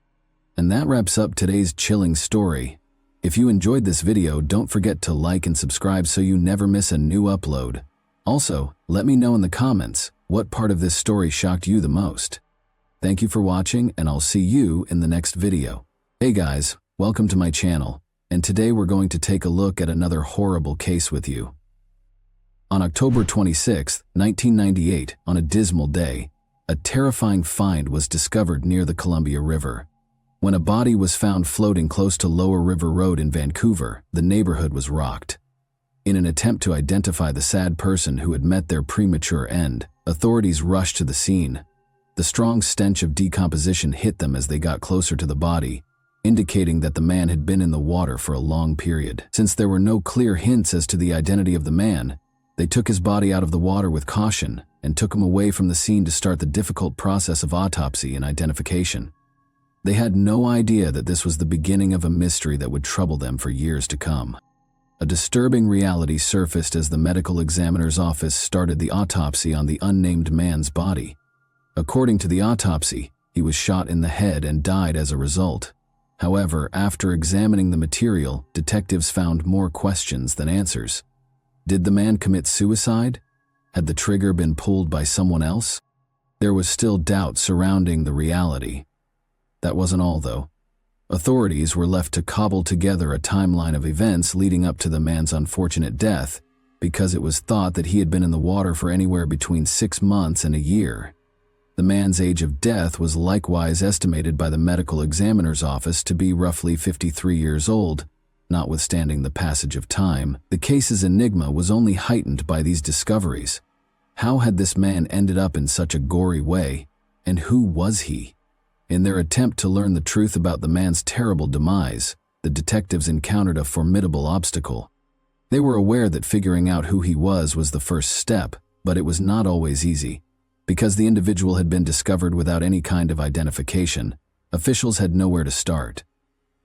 And that wraps up today's chilling story. If you enjoyed this video, don't forget to like and subscribe so you never miss a new upload. Also, let me know in the comments what part of this story shocked you the most. Thank you for watching, and I'll see you in the next video. Hey guys, welcome to my channel, and today we're going to take a look at another horrible case with you. On October 26, 1998, on a dismal day, a terrifying find was discovered near the Columbia River. When a body was found floating close to Lower River Road in Vancouver, the neighborhood was rocked. In an attempt to identify the sad person who had met their premature end, authorities rushed to the scene. The strong stench of decomposition hit them as they got closer to the body, indicating that the man had been in the water for a long period. Since there were no clear hints as to the identity of the man, they took his body out of the water with caution and took him away from the scene to start the difficult process of autopsy and identification. They had no idea that this was the beginning of a mystery that would trouble them for years to come. A disturbing reality surfaced as the medical examiner's office started the autopsy on the unnamed man's body. According to the autopsy, he was shot in the head and died as a result. However, after examining the material, detectives found more questions than answers. Did the man commit suicide? Had the trigger been pulled by someone else? There was still doubt surrounding the reality. That wasn't all, though. Authorities were left to cobble together a timeline of events leading up to the man's unfortunate death, because it was thought that he had been in the water for anywhere between 6 months and a year. The man's age of death was likewise estimated by the medical examiner's office to be roughly 53 years old. Notwithstanding the passage of time, the case's enigma was only heightened by these discoveries. How had this man ended up in such a gory way, and who was he? In their attempt to learn the truth about the man's terrible demise, the detectives encountered a formidable obstacle. They were aware that figuring out who he was the first step, but it was not always easy. Because the individual had been discovered without any kind of identification, officials had nowhere to start.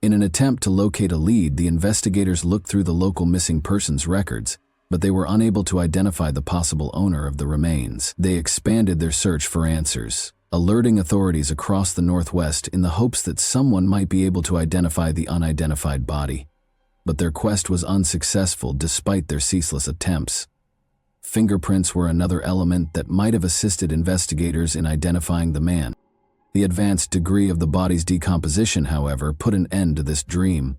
In an attempt to locate a lead, the investigators looked through the local missing persons records, but they were unable to identify the possible owner of the remains. They expanded their search for answers, alerting authorities across the Northwest in the hopes that someone might be able to identify the unidentified body. But their quest was unsuccessful despite their ceaseless attempts. Fingerprints were another element that might have assisted investigators in identifying the man. The advanced degree of the body's decomposition, however, put an end to this dream.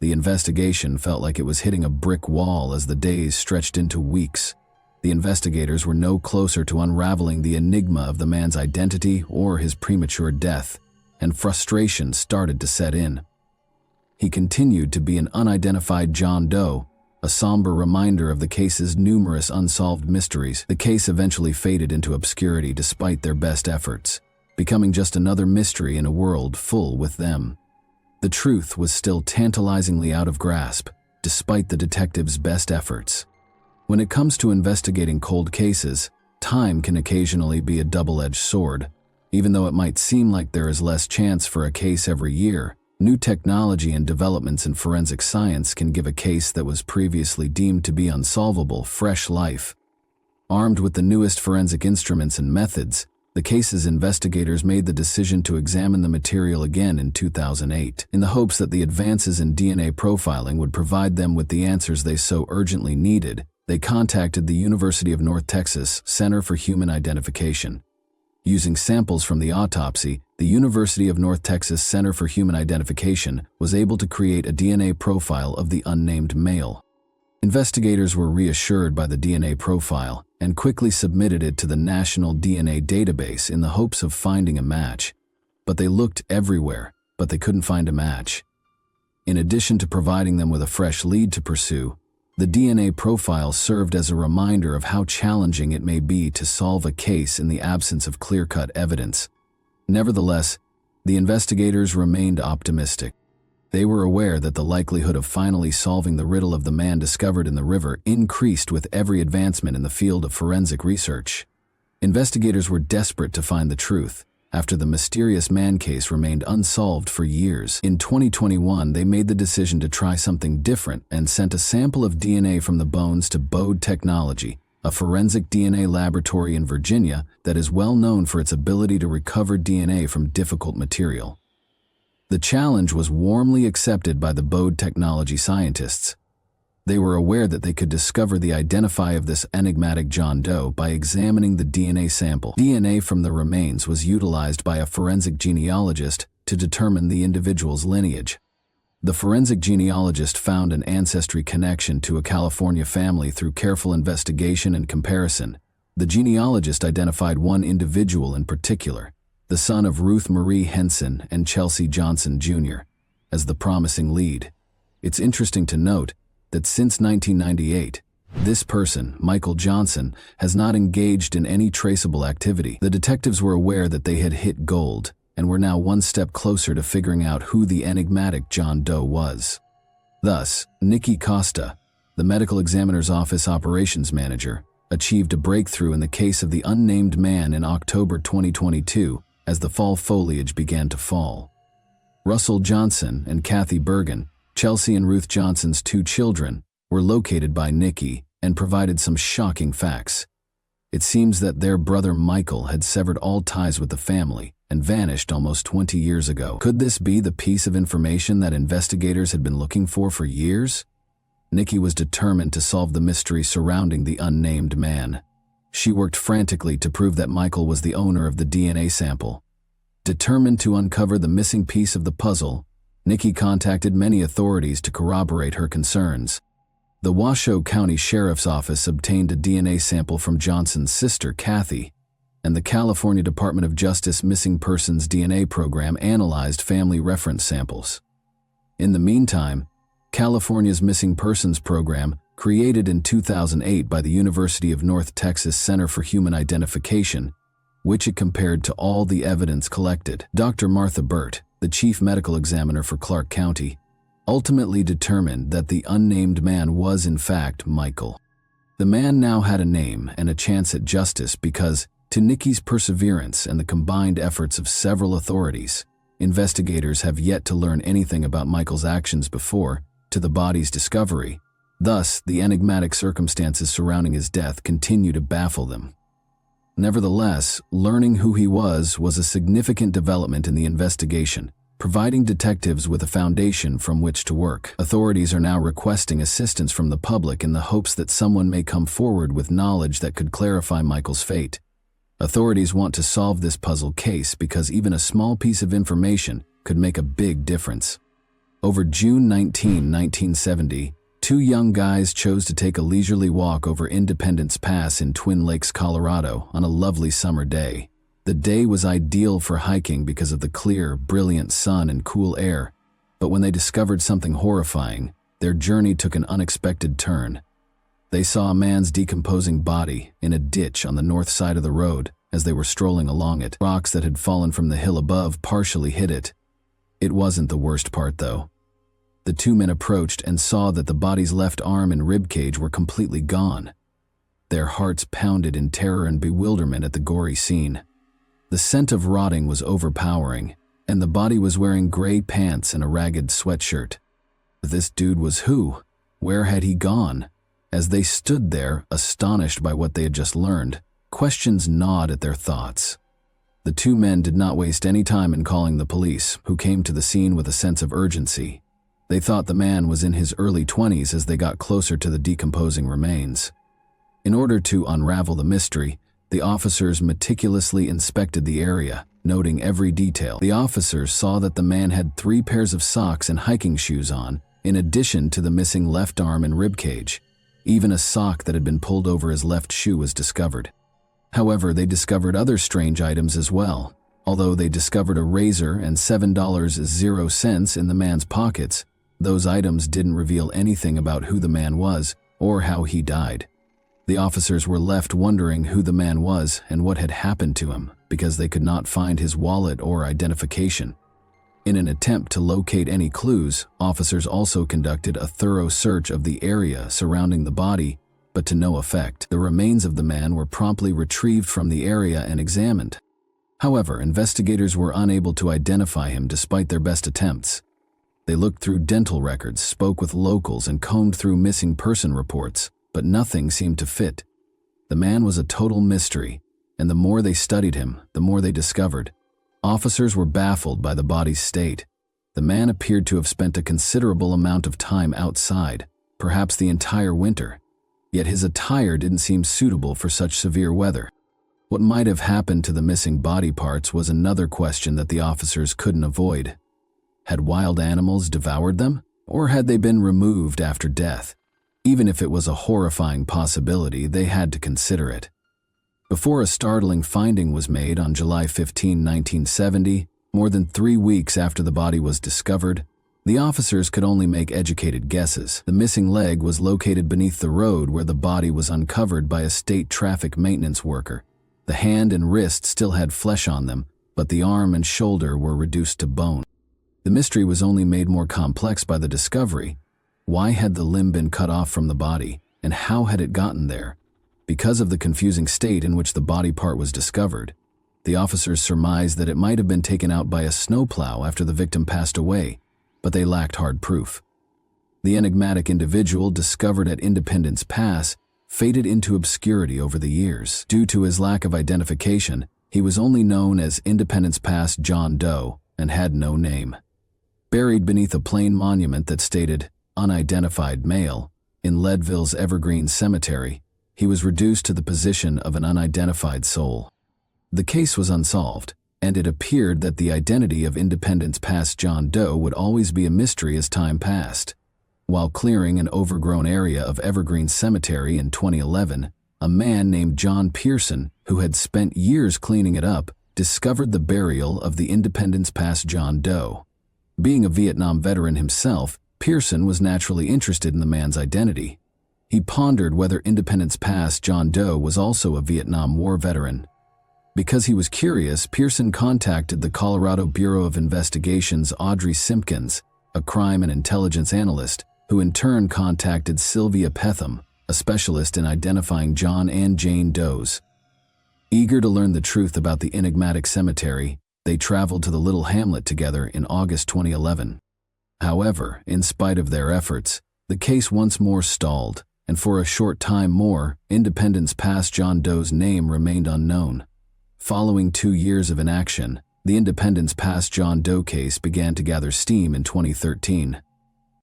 The investigation felt like it was hitting a brick wall as the days stretched into weeks. The investigators were no closer to unraveling the enigma of the man's identity or his premature death, and frustration started to set in. He continued to be an unidentified John Doe, a somber reminder of the case's numerous unsolved mysteries. The case eventually faded into obscurity despite their best efforts, becoming just another mystery in a world full with them. The truth was still tantalizingly out of grasp, despite the detectives' best efforts. When it comes to investigating cold cases, time can occasionally be a double-edged sword. Even though it might seem like there is less chance for a case every year, new technology and developments in forensic science can give a case that was previously deemed to be unsolvable fresh life. Armed with the newest forensic instruments and methods, the case's investigators made the decision to examine the material again in 2008, in the hopes that the advances in DNA profiling would provide them with the answers they so urgently needed. They contacted the University of North Texas Center for Human Identification. Using samples from the autopsy, the University of North Texas Center for Human Identification was able to create a DNA profile of the unnamed male. Investigators were reassured by the DNA profile and quickly submitted it to the National DNA Database in the hopes of finding a match. But they looked everywhere, but they couldn't find a match. In addition to providing them with a fresh lead to pursue, the DNA profile served as a reminder of how challenging it may be to solve a case in the absence of clear-cut evidence. Nevertheless, the investigators remained optimistic. They were aware that the likelihood of finally solving the riddle of the man discovered in the river increased with every advancement in the field of forensic research. Investigators were desperate to find the truth, after the mysterious man case remained unsolved for years. In 2021, they made the decision to try something different and sent a sample of DNA from the bones to Bode Technology, a forensic DNA laboratory in Virginia that is well known for its ability to recover DNA from difficult material. The challenge was warmly accepted by the Bode Technology scientists. They were aware that they could discover the identity of this enigmatic John Doe by examining the DNA sample. DNA from the remains was utilized by a forensic genealogist to determine the individual's lineage. The forensic genealogist found an ancestry connection to a California family through careful investigation and comparison. The genealogist identified one individual in particular, the son of Ruth Marie Henson and Chelsea Johnson Jr., as the promising lead. It's interesting to note that since 1998, this person, Michael Johnson, has not engaged in any traceable activity. The detectives were aware that they had hit gold and were now one step closer to figuring out who the enigmatic John Doe was. Thus, Nikki Costa, the medical examiner's office operations manager, achieved a breakthrough in the case of the unnamed man in October 2022 as the fall foliage began to fall. Russell Johnson and Kathy Bergen, Chelsea and Ruth Johnson's two children, were located by Nikki and provided some shocking facts. It seems that their brother Michael had severed all ties with the family and vanished almost 20 years ago. Could this be the piece of information that investigators had been looking for years? Nikki was determined to solve the mystery surrounding the unnamed man. She worked frantically to prove that Michael was the owner of the DNA sample. Determined to uncover the missing piece of the puzzle, Nikki contacted many authorities to corroborate her concerns. The Washoe County Sheriff's Office obtained a DNA sample from Johnson's sister, Kathy, and the California Department of Justice Missing Persons DNA program analyzed family reference samples. In the meantime, California's Missing Persons program, created in 2008 by the University of North Texas Center for Human Identification, which it compared to all the evidence collected. Dr. Martha Burt, the chief medical examiner for Clark County, ultimately determined that the unnamed man was in fact Michael. The man now had a name and a chance at justice because, to Nikki's perseverance and the combined efforts of several authorities, investigators have yet to learn anything about Michael's actions before, to the body's discovery. Thus, the enigmatic circumstances surrounding his death continue to baffle them. Nevertheless, learning who he was a significant development in the investigation, providing detectives with a foundation from which to work. Authorities are now requesting assistance from the public in the hopes that someone may come forward with knowledge that could clarify Michael's fate. Authorities want to solve this puzzle case because even a small piece of information could make a big difference. Over June 19, 1970, two young guys chose to take a leisurely walk over Independence Pass in Twin Lakes, Colorado on a lovely summer day. The day was ideal for hiking because of the clear, brilliant sun and cool air, but when they discovered something horrifying, their journey took an unexpected turn. They saw a man's decomposing body in a ditch on the north side of the road as they were strolling along it. Rocks that had fallen from the hill above partially hid it. It wasn't the worst part, though. The two men approached and saw that the body's left arm and ribcage were completely gone. Their hearts pounded in terror and bewilderment at the gory scene. The scent of rotting was overpowering, and the body was wearing gray pants and a ragged sweatshirt. This dude was who? Where had he gone? As they stood there, astonished by what they had just learned, questions gnawed at their thoughts. The two men did not waste any time in calling the police, who came to the scene with a sense of urgency. They thought the man was in his early 20s as they got closer to the decomposing remains. In order to unravel the mystery, the officers meticulously inspected the area, noting every detail. The officers saw that the man had 3 pairs of socks and hiking shoes on, in addition to the missing left arm and ribcage. Even a sock that had been pulled over his left shoe was discovered. However, they discovered other strange items as well. Although they discovered a razor and $7.00 in the man's pockets, those items didn't reveal anything about who the man was or how he died. The officers were left wondering who the man was and what had happened to him because they could not find his wallet or identification. In an attempt to locate any clues, officers also conducted a thorough search of the area surrounding the body, but to no effect. The remains of the man were promptly retrieved from the area and examined. However, investigators were unable to identify him despite their best attempts. They looked through dental records, spoke with locals, and combed through missing person reports, but nothing seemed to fit. The man was a total mystery, and the more they studied him, the more they discovered. Officers were baffled by the body's state. The man appeared to have spent a considerable amount of time outside, perhaps the entire winter, yet his attire didn't seem suitable for such severe weather. What might have happened to the missing body parts was another question that the officers couldn't avoid. Had wild animals devoured them, or had they been removed after death? Even if it was a horrifying possibility, they had to consider it. Before a startling finding was made on July 15, 1970, more than 3 weeks after the body was discovered, the officers could only make educated guesses. The missing leg was located beneath the road where the body was uncovered by a state traffic maintenance worker. The hand and wrist still had flesh on them, but the arm and shoulder were reduced to bone. The mystery was only made more complex by the discovery. Why had the limb been cut off from the body, and how had it gotten there? Because of the confusing state in which the body part was discovered, the officers surmised that it might have been taken out by a snowplow after the victim passed away, but they lacked hard proof. The enigmatic individual discovered at Independence Pass faded into obscurity over the years. Due to his lack of identification, he was only known as Independence Pass John Doe and had no name. Buried beneath a plain monument that stated, "Unidentified Male," in Leadville's Evergreen Cemetery, he was reduced to the position of an unidentified soul. The case was unsolved, and it appeared that the identity of Independence Pass John Doe would always be a mystery as time passed. While clearing an overgrown area of Evergreen Cemetery in 2011, a man named John Pearson, who had spent years cleaning it up, discovered the burial of the Independence Pass John Doe. Being a Vietnam veteran himself, Pearson was naturally interested in the man's identity. He pondered whether Independence Pass John Doe was also a Vietnam War veteran. Because he was curious, Pearson contacted the Colorado Bureau of Investigation's Audrey Simpkins, a crime and intelligence analyst, who in turn contacted Sylvia Petham, a specialist in identifying John and Jane Does. Eager to learn the truth about the enigmatic cemetery, they traveled to the little hamlet together in August 2011. However, in spite of their efforts, the case once more stalled, and for a short time more, Independence Pass John Doe's name remained unknown. Following 2 years of inaction, the Independence Pass John Doe case began to gather steam in 2013.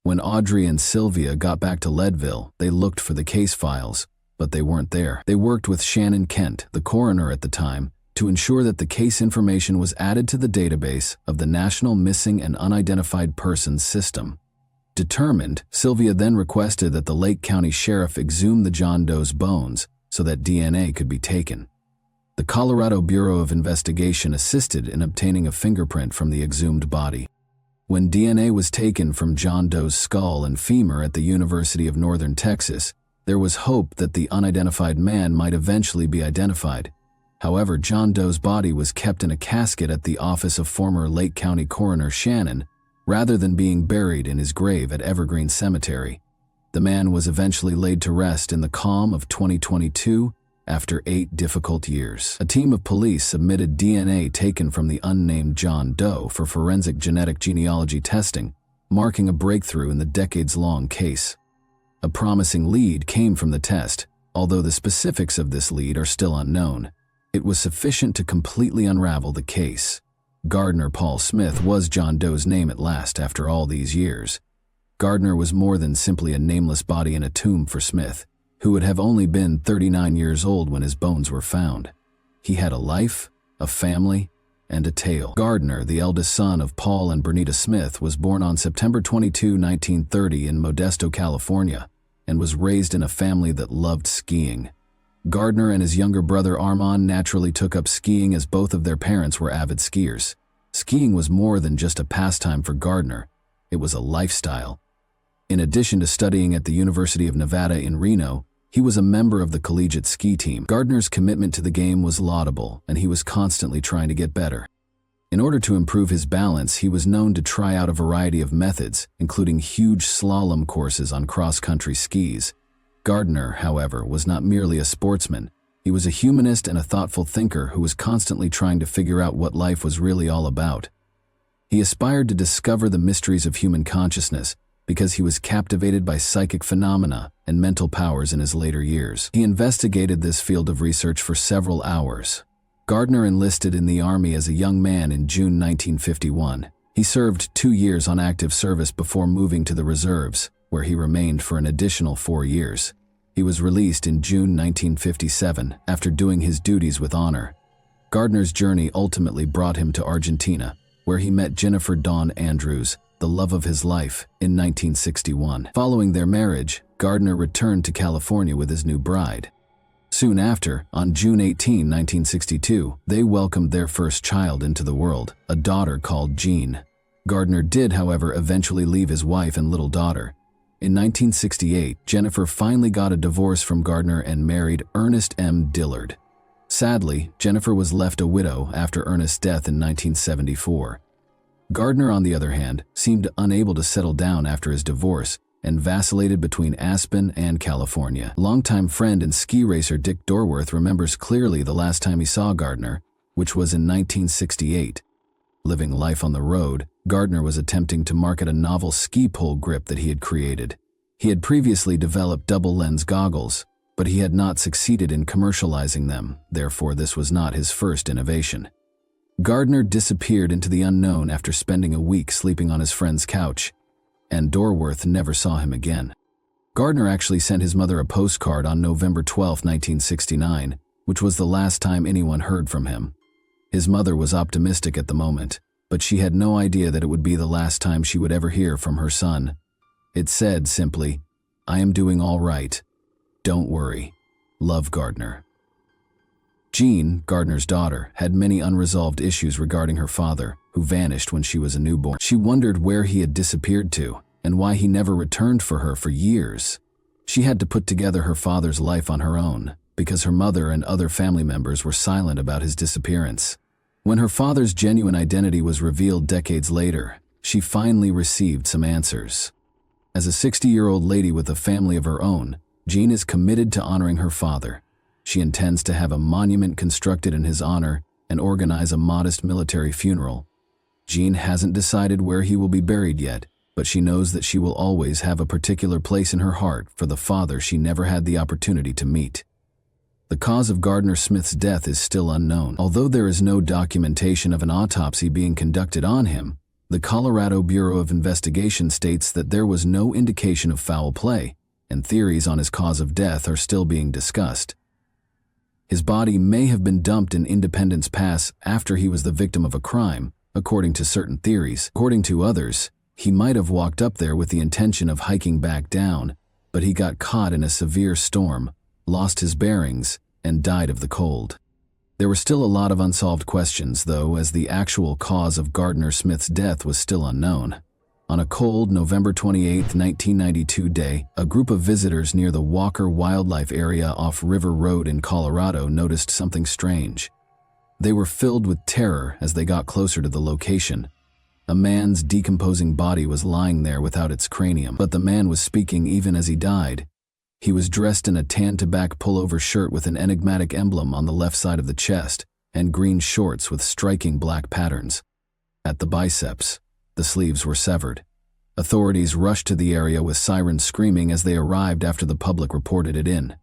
When Audrey and Sylvia got back to Leadville, they looked for the case files, but they weren't there. They worked with Shannon Kent, the coroner at the time, to ensure that the case information was added to the database of the National Missing and Unidentified Persons System. Determined, Sylvia then requested that the Lake County Sheriff exhume the John Doe's bones so that DNA could be taken. The Colorado Bureau of Investigation assisted in obtaining a fingerprint from the exhumed body. When DNA was taken from John Doe's skull and femur at the University of Northern Texas, there was hope that the unidentified man might eventually be identified. However, John Doe's body was kept in a casket at the office of former Lake County Coroner Shannon, rather than being buried in his grave at Evergreen Cemetery. The man was eventually laid to rest in the calm of 2022 after 8 difficult years. A team of police submitted DNA taken from the unnamed John Doe for forensic genetic genealogy testing, marking a breakthrough in the decades-long case. A promising lead came from the test, although the specifics of this lead are still unknown. It was sufficient to completely unravel the case. Gardner Paul Smith was John Doe's name at last after all these years. Gardner was more than simply a nameless body in a tomb for Smith, who would have only been 39 years old when his bones were found. He had a life, a family, and a tale. Gardner, the eldest son of Paul and Bernita Smith, was born on September 22, 1930 in Modesto, California, and was raised in a family that loved skiing. Gardner and his younger brother Armand naturally took up skiing as both of their parents were avid skiers. Skiing was more than just a pastime for Gardner, it was a lifestyle. In addition to studying at the University of Nevada in Reno, he was a member of the collegiate ski team. Gardner's commitment to the game was laudable, and he was constantly trying to get better. In order to improve his balance, he was known to try out a variety of methods, including huge slalom courses on cross-country skis. Gardner, however, was not merely a sportsman. He was a humanist and a thoughtful thinker who was constantly trying to figure out what life was really all about. He aspired to discover the mysteries of human consciousness because he was captivated by psychic phenomena and mental powers in his later years. He investigated this field of research for several hours. Gardner enlisted in the Army as a young man in June 1951. He served 2 years on active service before moving to the reserves, where he remained for an additional 4 years. He was released in June 1957 after doing his duties with honor. Gardner's journey ultimately brought him to Argentina, where he met Jennifer Dawn Andrews, the love of his life, in 1961. Following their marriage, Gardner returned to California with his new bride. Soon after, on June 18, 1962, they welcomed their first child into the world, a daughter called Jean. Gardner did, however, eventually leave his wife and little daughter. In 1968, Jennifer finally got a divorce from Gardner and married Ernest M. Dillard. Sadly, Jennifer was left a widow after Ernest's death in 1974. Gardner, on the other hand, seemed unable to settle down after his divorce and vacillated between Aspen and California. Longtime friend and ski racer Dick Dorworth remembers clearly the last time he saw Gardner, which was in 1968. Living life on the road, Gardner was attempting to market a novel ski pole grip that he had created. He had previously developed double-lens goggles, but he had not succeeded in commercializing them, therefore this was not his first innovation. Gardner disappeared into the unknown after spending a week sleeping on his friend's couch, and Dorworth never saw him again. Gardner actually sent his mother a postcard on November 12, 1969, which was the last time anyone heard from him. His mother was optimistic at the moment, but she had no idea that it would be the last time she would ever hear from her son. It said simply, "I am doing all right. Don't worry. Love, Gardner." Jean, Gardner's daughter, had many unresolved issues regarding her father, who vanished when she was a newborn. She wondered where he had disappeared to, and why he never returned for her for years. She had to put together her father's life on her own, because her mother and other family members were silent about his disappearance. When her father's genuine identity was revealed decades later, she finally received some answers. As a 60-year-old lady with a family of her own, Jean is committed to honoring her father. She intends to have a monument constructed in his honor and organize a modest military funeral. Jean hasn't decided where he will be buried yet, but she knows that she will always have a particular place in her heart for the father she never had the opportunity to meet. The cause of Gardner Smith's death is still unknown. Although there is no documentation of an autopsy being conducted on him, the Colorado Bureau of Investigation states that there was no indication of foul play, and theories on his cause of death are still being discussed. His body may have been dumped in Independence Pass after he was the victim of a crime, according to certain theories. According to others, he might have walked up there with the intention of hiking back down, but he got caught in a severe storm, lost his bearings, and died of the cold. There were still a lot of unsolved questions, though, as the actual cause of Gardner Smith's death was still unknown. On a cold November 28, 1992 day, a group of visitors near the Walker Wildlife Area off River Road in Colorado noticed something strange. They were filled with terror as they got closer to the location. A man's decomposing body was lying there without its cranium, but the man was speaking even as he died. He was dressed in a tan-to-back pullover shirt with an enigmatic emblem on the left side of the chest, and green shorts with striking black patterns. At the biceps, the sleeves were severed. Authorities rushed to the area with sirens screaming as they arrived after the public reported it in.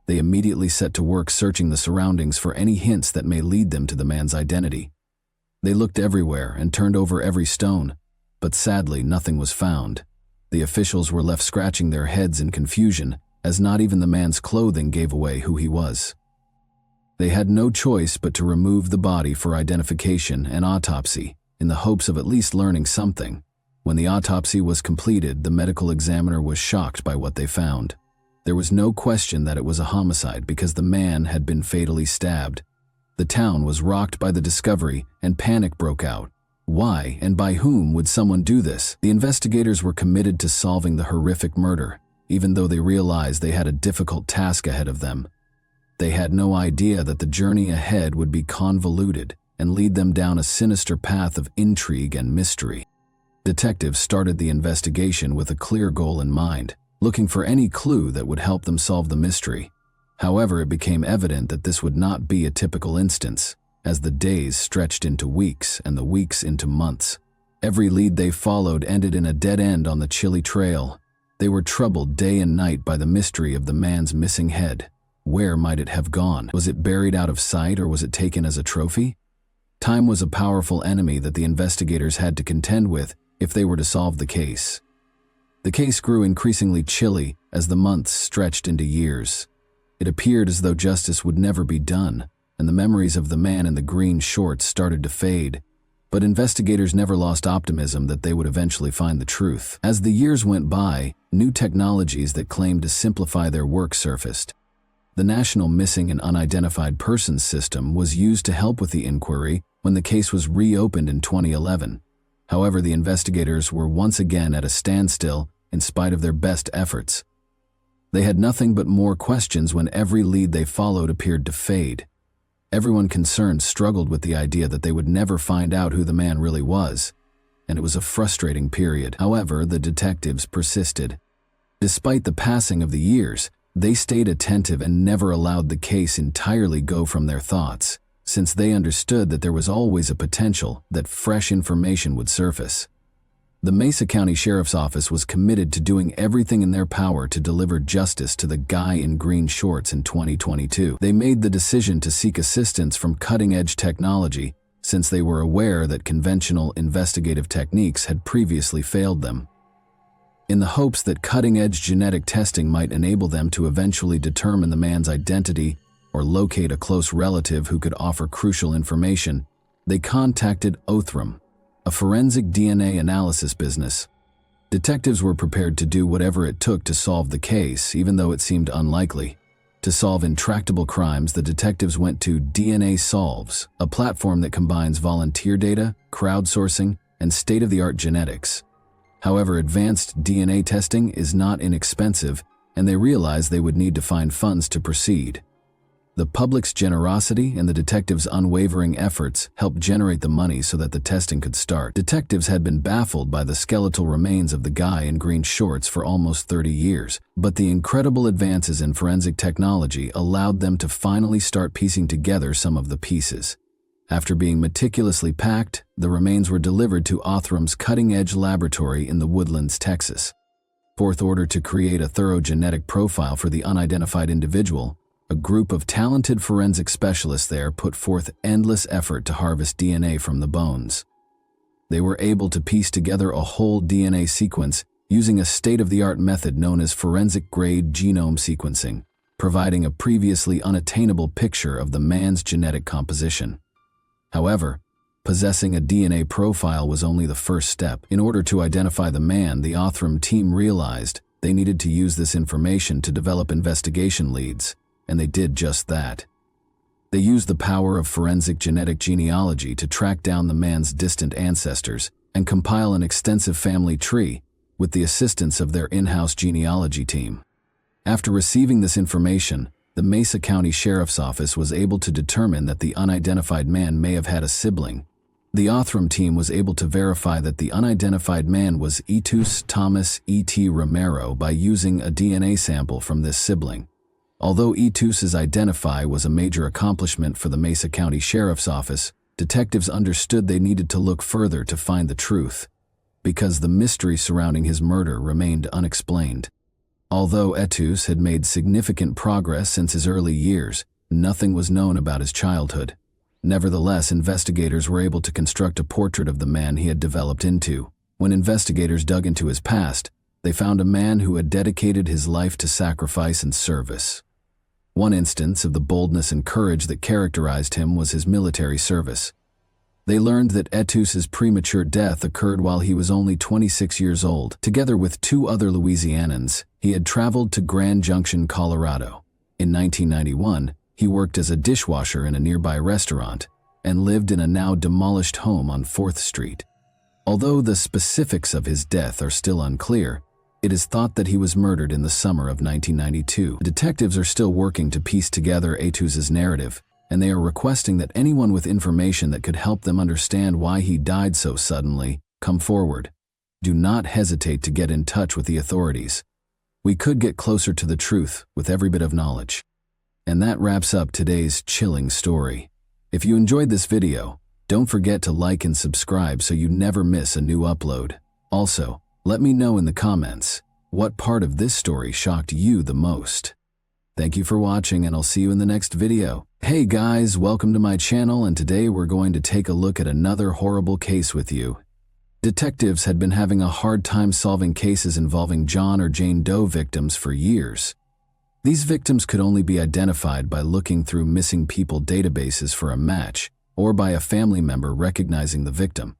They immediately set to work searching the surroundings for any hints that may lead them to the man's identity. They looked everywhere and turned over every stone, but sadly nothing was found. The officials were left scratching their heads in confusion, as not even the man's clothing gave away who he was. They had no choice but to remove the body for identification and autopsy, in the hopes of at least learning something. When the autopsy was completed, the medical examiner was shocked by what they found. There was no question that it was a homicide because the man had been fatally stabbed. The town was rocked by the discovery, and panic broke out. Why and by whom would someone do this? The investigators were committed to solving the horrific murder, even though they realized they had a difficult task ahead of them. They had no idea that the journey ahead would be convoluted and lead them down a sinister path of intrigue and mystery. Detectives started the investigation with a clear goal in mind, looking for any clue that would help them solve the mystery. However, it became evident that this would not be a typical instance, as the days stretched into weeks and the weeks into months. Every lead they followed ended in a dead end on the chilly trail. They were troubled day and night by the mystery of the man's missing head. Where might it have gone? Was it buried out of sight, or was it taken as a trophy? Time was a powerful enemy that the investigators had to contend with if they were to solve the case. The case grew increasingly chilly as the months stretched into years. It appeared as though justice would never be done, and the memories of the man in the green shorts started to fade. But investigators never lost optimism that they would eventually find the truth. As the years went by, new technologies that claimed to simplify their work surfaced. The National Missing and Unidentified Persons System was used to help with the inquiry when the case was reopened in 2011. However, the investigators were once again at a standstill in spite of their best efforts. They had nothing but more questions when every lead they followed appeared to fade. Everyone concerned struggled with the idea that they would never find out who the man really was, and it was a frustrating period. However, the detectives persisted. Despite the passing of the years, they stayed attentive and never allowed the case entirely go from their thoughts, since they understood that there was always a potential that fresh information would surface. The Mesa County Sheriff's Office was committed to doing everything in their power to deliver justice to the guy in green shorts in 2022. They made the decision to seek assistance from cutting-edge technology, since they were aware that conventional investigative techniques had previously failed them. In the hopes that cutting-edge genetic testing might enable them to eventually determine the man's identity or locate a close relative who could offer crucial information, they contacted Othram, a forensic DNA analysis business. Detectives were prepared to do whatever it took to solve the case, even though it seemed unlikely. To solve intractable crimes, the detectives went to DNA Solves, a platform that combines volunteer data, crowdsourcing, and state-of-the-art genetics. However, advanced DNA testing is not inexpensive, and they realized they would need to find funds to proceed. The public's generosity and the detectives' unwavering efforts helped generate the money so that the testing could start. Detectives had been baffled by the skeletal remains of the guy in green shorts for almost 30 years, but the incredible advances in forensic technology allowed them to finally start piecing together some of the pieces. After being meticulously packed, the remains were delivered to Othram's cutting-edge laboratory in the Woodlands, Texas. Fourth, order to create a thorough genetic profile for the unidentified individual, a group of talented forensic specialists there put forth endless effort to harvest DNA from the bones. They were able to piece together a whole DNA sequence using a state-of-the-art method known as forensic-grade genome sequencing, providing a previously unattainable picture of the man's genetic composition. However, possessing a DNA profile was only the first step. In order to identify the man, the Othram team realized they needed to use this information to develop investigation leads, and they did just that. They used the power of forensic genetic genealogy to track down the man's distant ancestors and compile an extensive family tree with the assistance of their in-house genealogy team. After receiving this information, the Mesa County Sheriff's Office was able to determine that the unidentified man may have had a sibling. The Othram team was able to verify that the unidentified man was Etus Thomas E.T. Romero by using a DNA sample from this sibling. Although Etus's identify was a major accomplishment for the Mesa County Sheriff's Office, detectives understood they needed to look further to find the truth, because the mystery surrounding his murder remained unexplained. Although Etus had made significant progress since his early years, nothing was known about his childhood. Nevertheless, investigators were able to construct a portrait of the man he had developed into. When investigators dug into his past, they found a man who had dedicated his life to sacrifice and service. One instance of the boldness and courage that characterized him was his military service. They learned that Etus's premature death occurred while he was only 26 years old. Together with two other Louisianans, he had traveled to Grand Junction, Colorado. In 1991, he worked as a dishwasher in a nearby restaurant and lived in a now demolished home on 4th Street. Although the specifics of his death are still unclear, it is thought that he was murdered in the summer of 1992. The detectives are still working to piece together Etus's narrative, and they are requesting that anyone with information that could help them understand why he died so suddenly come forward. Do not hesitate to get in touch with the authorities. We could get closer to the truth with every bit of knowledge. And that wraps up today's chilling story. If you enjoyed this video, don't forget to like and subscribe so you never miss a new upload. Also, let me know in the comments, what part of this story shocked you the most? Thank you for watching, and I'll see you in the next video. Hey guys, welcome to my channel, and today we're going to take a look at another horrible case with you. Detectives had been having a hard time solving cases involving John or Jane Doe victims for years. These victims could only be identified by looking through missing people databases for a match, or by a family member recognizing the victim.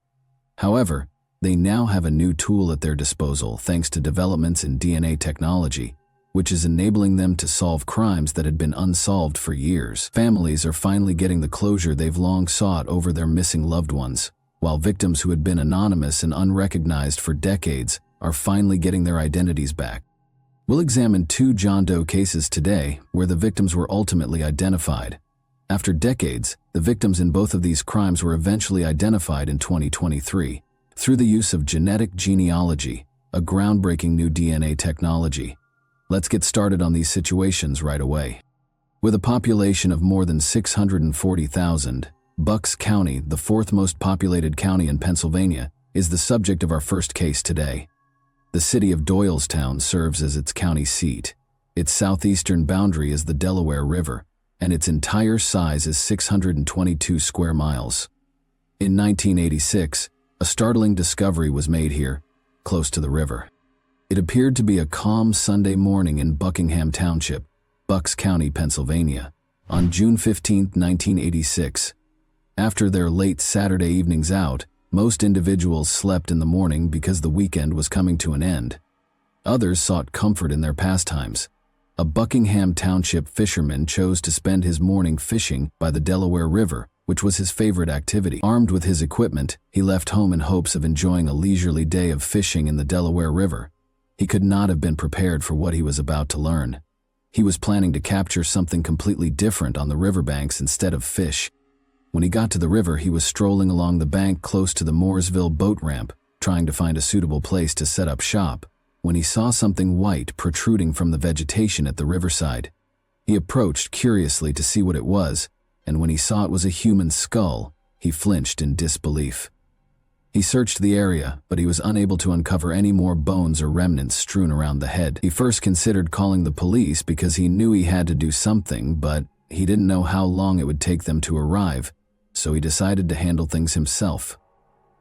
However, they now have a new tool at their disposal thanks to developments in DNA technology, which is enabling them to solve crimes that had been unsolved for years. Families are finally getting the closure they've long sought over their missing loved ones, while victims who had been anonymous and unrecognized for decades are finally getting their identities back. We'll examine two John Doe cases today where the victims were ultimately identified. After decades, the victims in both of these crimes were eventually identified in 2023 through the use of genetic genealogy, a groundbreaking new DNA technology. Let's get started on these situations right away. With a population of more than 640,000, Bucks County, the fourth most populated county in Pennsylvania, is the subject of our first case today. The city of Doylestown serves as its county seat. Its southeastern boundary is the Delaware River, and its entire size is 622 square miles. In 1986, a startling discovery was made here, close to the river. It appeared to be a calm Sunday morning in Buckingham Township, Bucks County, Pennsylvania, on June 15, 1986. After their late Saturday evenings out, most individuals slept in the morning because the weekend was coming to an end. Others sought comfort in their pastimes. A Buckingham Township fisherman chose to spend his morning fishing by the Delaware River, which was his favorite activity. Armed with his equipment, he left home in hopes of enjoying a leisurely day of fishing in the Delaware River. He could not have been prepared for what he was about to learn. He was planning to capture something completely different on the riverbanks instead of fish. When he got to the river, he was strolling along the bank close to the Mooresville boat ramp, trying to find a suitable place to set up shop, when he saw something white protruding from the vegetation at the riverside. He approached curiously to see what it was, and when he saw it was a human skull, he flinched in disbelief. He searched the area, but he was unable to uncover any more bones or remnants strewn around the head. He first considered calling the police because he knew he had to do something, but he didn't know how long it would take them to arrive, so he decided to handle things himself.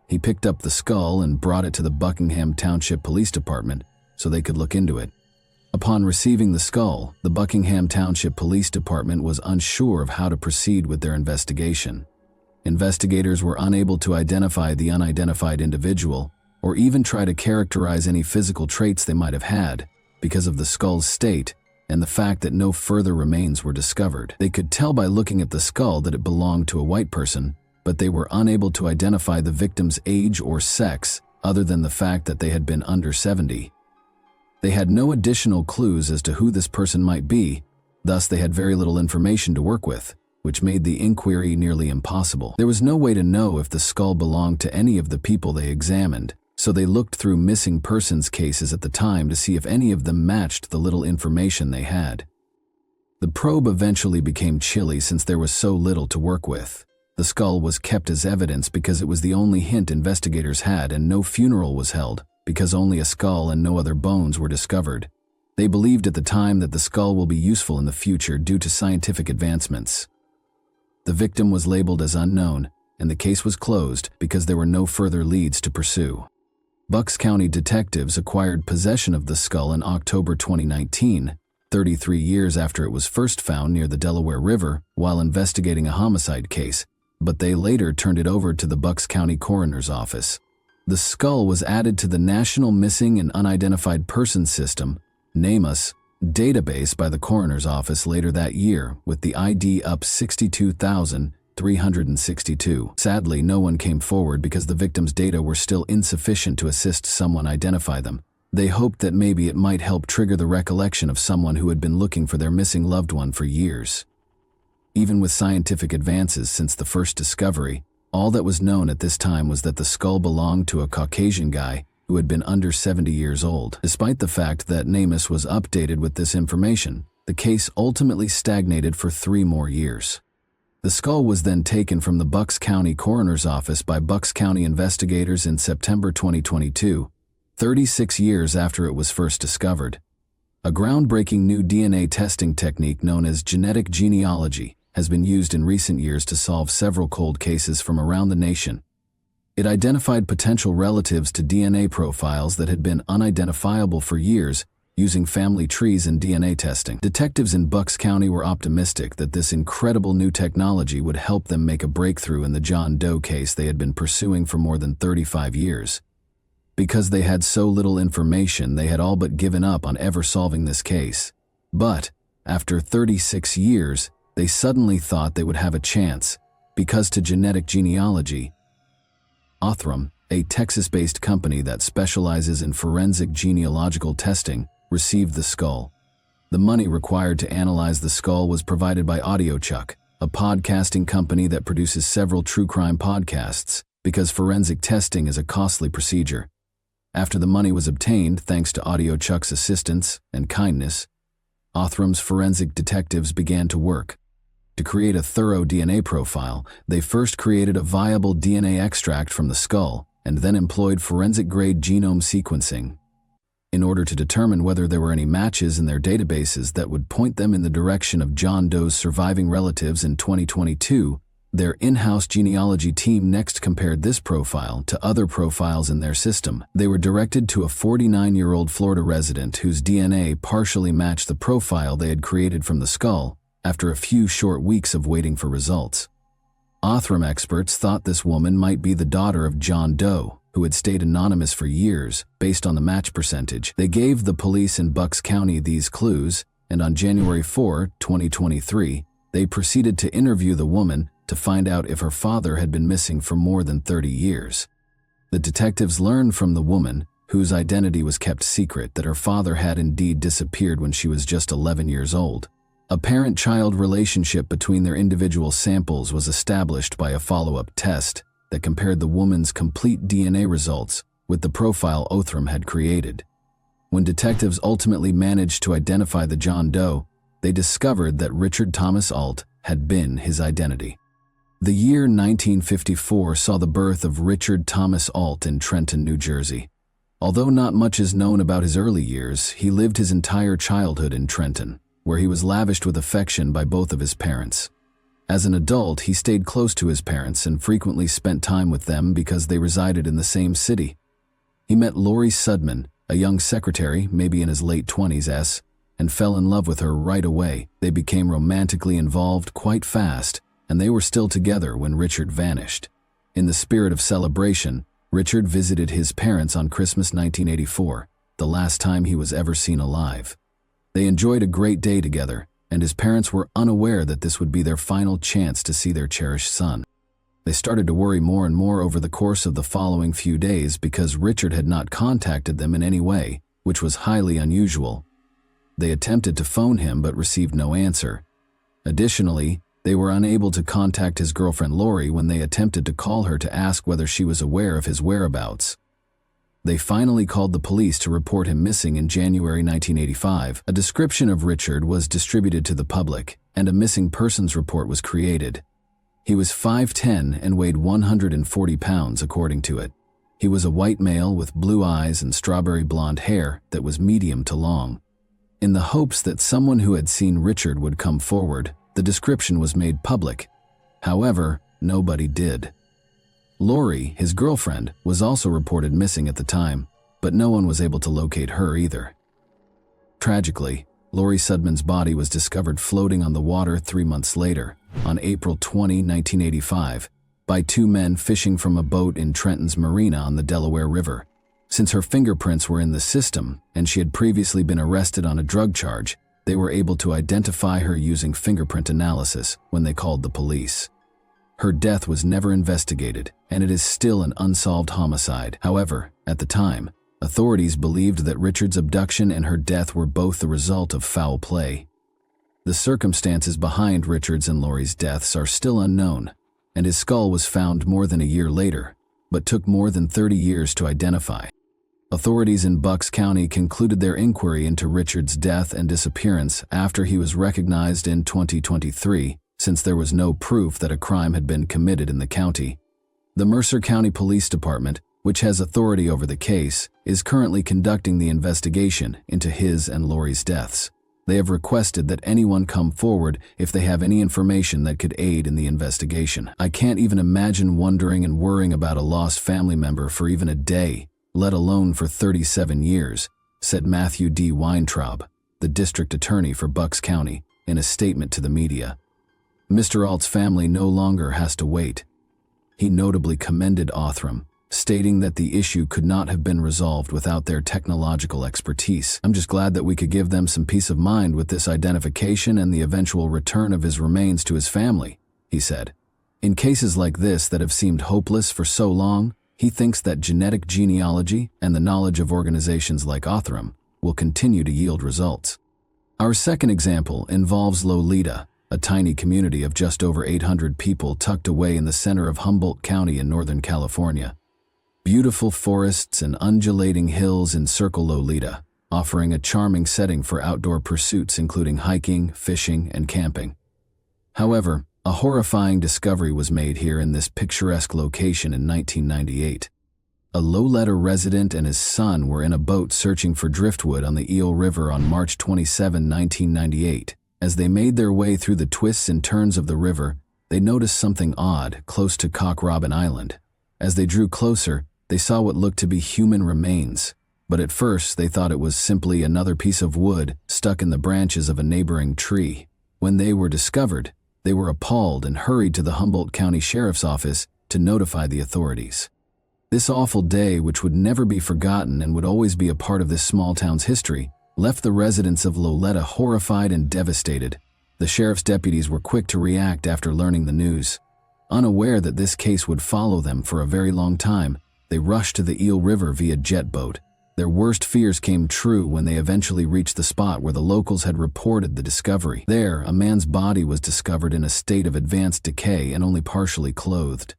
He picked up the skull and brought it to the Buckingham Township Police Department so they could look into it. Upon receiving the skull, the Buckingham Township Police Department was unsure of how to proceed with their investigation. Investigators were unable to identify the unidentified individual or even try to characterize any physical traits they might have had because of the skull's state and the fact that no further remains were discovered. They could tell by looking at the skull that it belonged to a white person, but they were unable to identify the victim's age or sex other than the fact that they had been under 70. They had no additional clues as to who this person might be, thus they had very little information to work with, which made the inquiry nearly impossible. There was no way to know if the skull belonged to any of the people they examined, so they looked through missing persons cases at the time to see if any of them matched the little information they had. The probe eventually became chilly since there was so little to work with. The skull was kept as evidence because it was the only hint investigators had, and no funeral was held because only a skull and no other bones were discovered. They believed at the time that the skull will be useful in the future due to scientific advancements. The victim was labeled as unknown, and the case was closed because there were no further leads to pursue. Bucks County detectives acquired possession of the skull in October 2019, 33 years after it was first found near the Delaware River while investigating a homicide case, but they later turned it over to the Bucks County Coroner's Office. The skull was added to the National Missing and Unidentified Persons System, NamUs, database by the Coroner's Office later that year, with the ID up 62,362. Sadly, no one came forward because the victims' data were still insufficient to assist someone identify them. They hoped that maybe it might help trigger the recollection of someone who had been looking for their missing loved one for years. Even with scientific advances since the first discovery, all that was known at this time was that the skull belonged to a Caucasian guy who had been under 70 years old. Despite the fact that NamUs was updated with this information, the case ultimately stagnated for 3 more years. The skull was then taken from the Bucks County Coroner's Office by Bucks County investigators in September 2022, 36 years after it was first discovered. A groundbreaking new DNA testing technique known as genetic genealogy has been used in recent years to solve several cold cases from around the nation. It identified potential relatives to DNA profiles that had been unidentifiable for years using family trees and DNA testing. Detectives in Bucks County were optimistic that this incredible new technology would help them make a breakthrough in the John Doe case they had been pursuing for more than 35 years. Because they had so little information, they had all but given up on ever solving this case. But, after 36 years, they suddenly thought they would have a chance, because to genetic genealogy, Othram, a Texas-based company that specializes in forensic genealogical testing, received the skull. The money required to analyze the skull was provided by AudioChuck, a podcasting company that produces several true crime podcasts, because forensic testing is a costly procedure. After the money was obtained, thanks to AudioChuck's assistance and kindness, Othram's forensic detectives began to work. To create a thorough DNA profile, they first created a viable DNA extract from the skull and then employed forensic-grade genome sequencing in order to determine whether there were any matches in their databases that would point them in the direction of John Doe's surviving relatives. In 2022, their in-house genealogy team next compared this profile to other profiles in their system. They were directed to a 49-year-old Florida resident whose DNA partially matched the profile they had created from the skull after a few short weeks of waiting for results. Othram experts thought this woman might be the daughter of John Doe, who had stayed anonymous for years based on the match percentage. They gave the police in Bucks County these clues, and on January 4, 2023, they proceeded to interview the woman to find out if her father had been missing for more than 30 years. The detectives learned from the woman, whose identity was kept secret, that her father had indeed disappeared when she was just 11 years old. A parent-child relationship between their individual samples was established by a follow-up test that compared the woman's complete DNA results with the profile Othram had created. When detectives ultimately managed to identify the John Doe, they discovered that Richard Thomas Alt had been his identity. The year 1954 saw the birth of Richard Thomas Alt in Trenton, New Jersey. Although not much is known about his early years, he lived his entire childhood in Trenton, where he was lavished with affection by both of his parents. As an adult, he stayed close to his parents and frequently spent time with them because they resided in the same city. He met Lori Sudman, a young secretary, maybe in his late 20s, and fell in love with her right away. They became romantically involved quite fast, and they were still together when Richard vanished. In the spirit of celebration, Richard visited his parents on Christmas 1984, the last time he was ever seen alive. They enjoyed a great day together, and his parents were unaware that this would be their final chance to see their cherished son. They started to worry more and more over the course of the following few days because Richard had not contacted them in any way, which was highly unusual. They attempted to phone him but received no answer. Additionally, they were unable to contact his girlfriend Lori when they attempted to call her to ask whether she was aware of his whereabouts. They finally called the police to report him missing in January 1985. A description of Richard was distributed to the public, and a missing persons report was created. He was 5'10" and weighed 140 pounds according to it. He was a white male with blue eyes and strawberry blonde hair that was medium to long. In the hopes that someone who had seen Richard would come forward, the description was made public. However, nobody did. Lori, his girlfriend, was also reported missing at the time, but no one was able to locate her either. Tragically, Lori Sudman's body was discovered floating on the water 3 months later, on April 20, 1985, by 2 men fishing from a boat in Trenton's marina on the Delaware River. Since her fingerprints were in the system and she had previously been arrested on a drug charge, they were able to identify her using fingerprint analysis when they called the police. Her death was never investigated, and it is still an unsolved homicide. However, at the time, authorities believed that Richard's abduction and her death were both the result of foul play. The circumstances behind Richard's and Lori's deaths are still unknown, and his skull was found more than a year later, but took more than 30 years to identify. Authorities in Bucks County concluded their inquiry into Richard's death and disappearance after he was recognized in 2023, since there was no proof that a crime had been committed in the county. The Mercer County Police Department, which has authority over the case, is currently conducting the investigation into his and Lori's deaths. They have requested that anyone come forward if they have any information that could aid in the investigation. I can't even imagine wondering and worrying about a lost family member for even a day, let alone for 37 years, said Matthew D. Weintraub, the district attorney for Bucks County, in a statement to the media. Mr. Alt's family no longer has to wait. He notably commended Othram, stating that the issue could not have been resolved without their technological expertise. I'm just glad that we could give them some peace of mind with this identification and the eventual return of his remains to his family, he said. In cases like this that have seemed hopeless for so long, he thinks that genetic genealogy and the knowledge of organizations like Othram will continue to yield results. Our second example involves Lolita, a tiny community of just over 800 people tucked away in the center of Humboldt County in Northern California. Beautiful forests and undulating hills encircle Lolita, offering a charming setting for outdoor pursuits including hiking, fishing, and camping. However, a horrifying discovery was made here in this picturesque location in 1998. A Loleta resident and his son were in a boat searching for driftwood on the Eel River on March 27, 1998. As they made their way through the twists and turns of the river, they noticed something odd close to Cock Robin Island. As they drew closer, they saw what looked to be human remains, but at first they thought it was simply another piece of wood stuck in the branches of a neighboring tree. When they were discovered, they were appalled and hurried to the Humboldt County Sheriff's Office to notify the authorities. This awful day, which would never be forgotten and would always be a part of this small town's history, left the residents of Loleta horrified and devastated. The sheriff's deputies were quick to react after learning the news. Unaware that this case would follow them for a very long time, they rushed to the Eel River via jet boat. Their worst fears came true when they eventually reached the spot where the locals had reported the discovery. There, a man's body was discovered in a state of advanced decay and only partially clothed.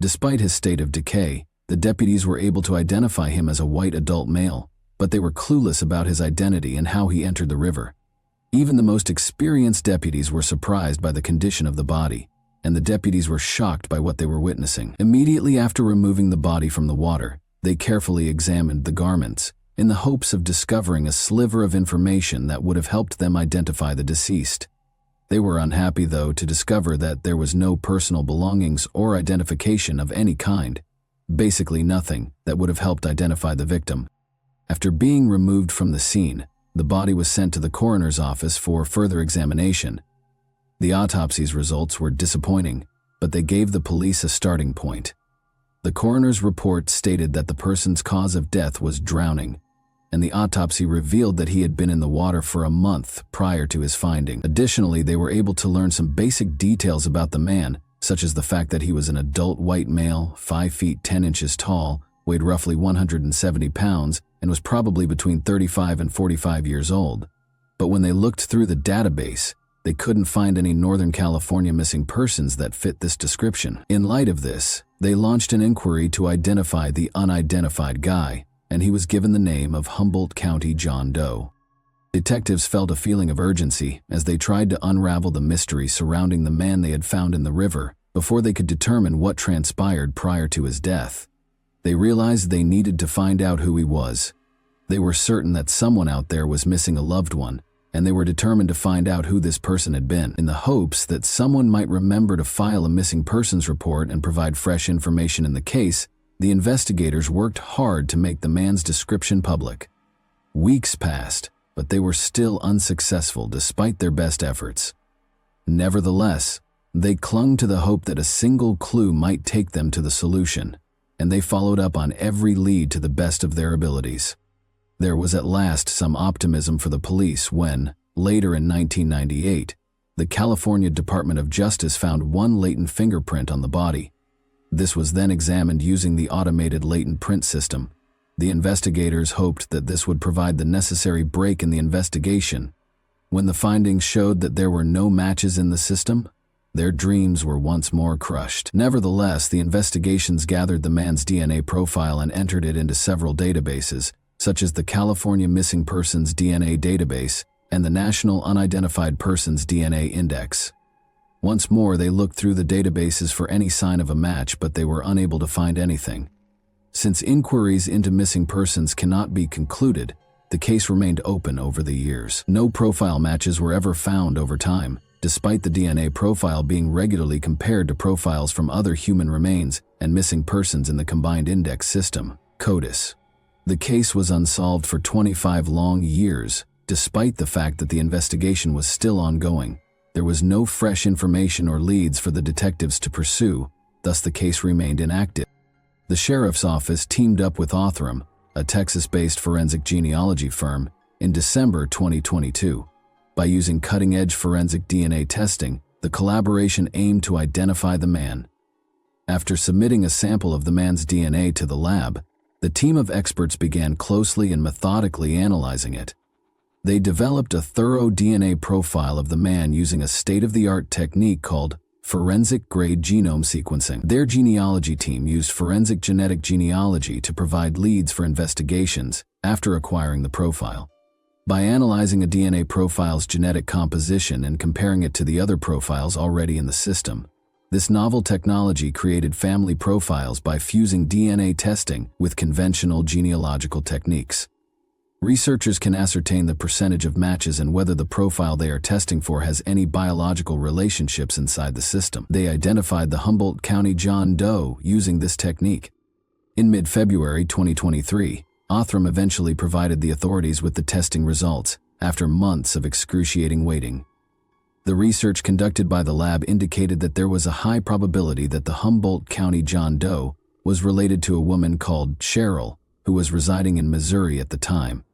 Despite his state of decay, the deputies were able to identify him as a white adult male, but they were clueless about his identity and how he entered the river. Even the most experienced deputies were surprised by the condition of the body, and the deputies were shocked by what they were witnessing. Immediately after removing the body from the water, they carefully examined the garments, in the hopes of discovering a sliver of information that would have helped them identify the deceased. They were unhappy, though, to discover that there was no personal belongings or identification of any kind. Basically nothing that would have helped identify the victim. After being removed from the scene, the body was sent to the coroner's office for further examination. The autopsy's results were disappointing, but they gave the police a starting point. The coroner's report stated that the person's cause of death was drowning, and the autopsy revealed that he had been in the water for a month prior to his finding. Additionally, they were able to learn some basic details about the man, such as the fact that he was an adult white male, 5 feet 10 inches tall, weighed roughly 170 pounds, and was probably between 35 and 45 years old. But when they looked through the database, they couldn't find any Northern California missing persons that fit this description. In light of this, they launched an inquiry to identify the unidentified guy, and he was given the name of Humboldt County John Doe. Detectives felt a feeling of urgency as they tried to unravel the mystery surrounding the man they had found in the river before they could determine what transpired prior to his death. They realized they needed to find out who he was. They were certain that someone out there was missing a loved one, and they were determined to find out who this person had been, in the hopes that someone might remember to file a missing persons report and provide fresh information in the case. The investigators worked hard to make the man's description public. Weeks passed, but they were still unsuccessful despite their best efforts. Nevertheless, they clung to the hope that a single clue might take them to the solution, and they followed up on every lead to the best of their abilities. There was at last some optimism for the police when, later in 1998, the California Department of Justice found one latent fingerprint on the body. This was then examined using the automated latent print system. The investigators hoped that this would provide the necessary break in the investigation. When the findings showed that there were no matches in the system, their dreams were once more crushed. Nevertheless, the investigations gathered the man's DNA profile and entered it into several databases, such as the California Missing Persons DNA Database and the National Unidentified Persons DNA Index. Once more, they looked through the databases for any sign of a match, but they were unable to find anything. Since inquiries into missing persons cannot be concluded, the case remained open over the years. No profile matches were ever found over time, despite the DNA profile being regularly compared to profiles from other human remains and missing persons in the combined index system, CODIS. The case was unsolved for 25 long years, despite the fact that the investigation was still ongoing. There was no fresh information or leads for the detectives to pursue, thus the case remained inactive. The sheriff's office teamed up with Othram, a Texas-based forensic genealogy firm, in December 2022. By using cutting-edge forensic DNA testing, the collaboration aimed to identify the man. After submitting a sample of the man's DNA to the lab, the team of experts began closely and methodically analyzing it. They developed a thorough DNA profile of the man using a state-of-the-art technique called forensic-grade genome sequencing. Their genealogy team used forensic genetic genealogy to provide leads for investigations after acquiring the profile. By analyzing a DNA profile's genetic composition and comparing it to the other profiles already in the system, this novel technology created family profiles by fusing DNA testing with conventional genealogical techniques. Researchers can ascertain the percentage of matches and whether the profile they are testing for has any biological relationships inside the system. They identified the Humboldt County John Doe using this technique. In mid-February 2023, Othram eventually provided the authorities with the testing results after months of excruciating waiting. The research conducted by the lab indicated that there was a high probability that the Humboldt County John Doe was related to a woman called Cheryl, who was residing in Missouri at the time.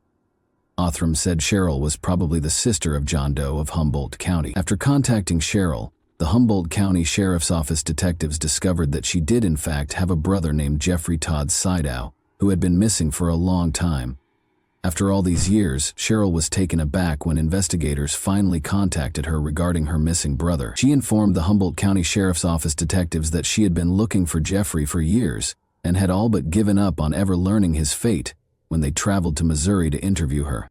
Othram said Cheryl was probably the sister of John Doe of Humboldt County. After contacting Cheryl, the Humboldt County Sheriff's Office detectives discovered that she did in fact have a brother named Jeffrey Todd Sydow, who had been missing for a long time. After all these years, Cheryl was taken aback when investigators finally contacted her regarding her missing brother. She informed the Humboldt County Sheriff's Office detectives that she had been looking for Jeffrey for years and had all but given up on ever learning his fate when they traveled to Missouri to interview her.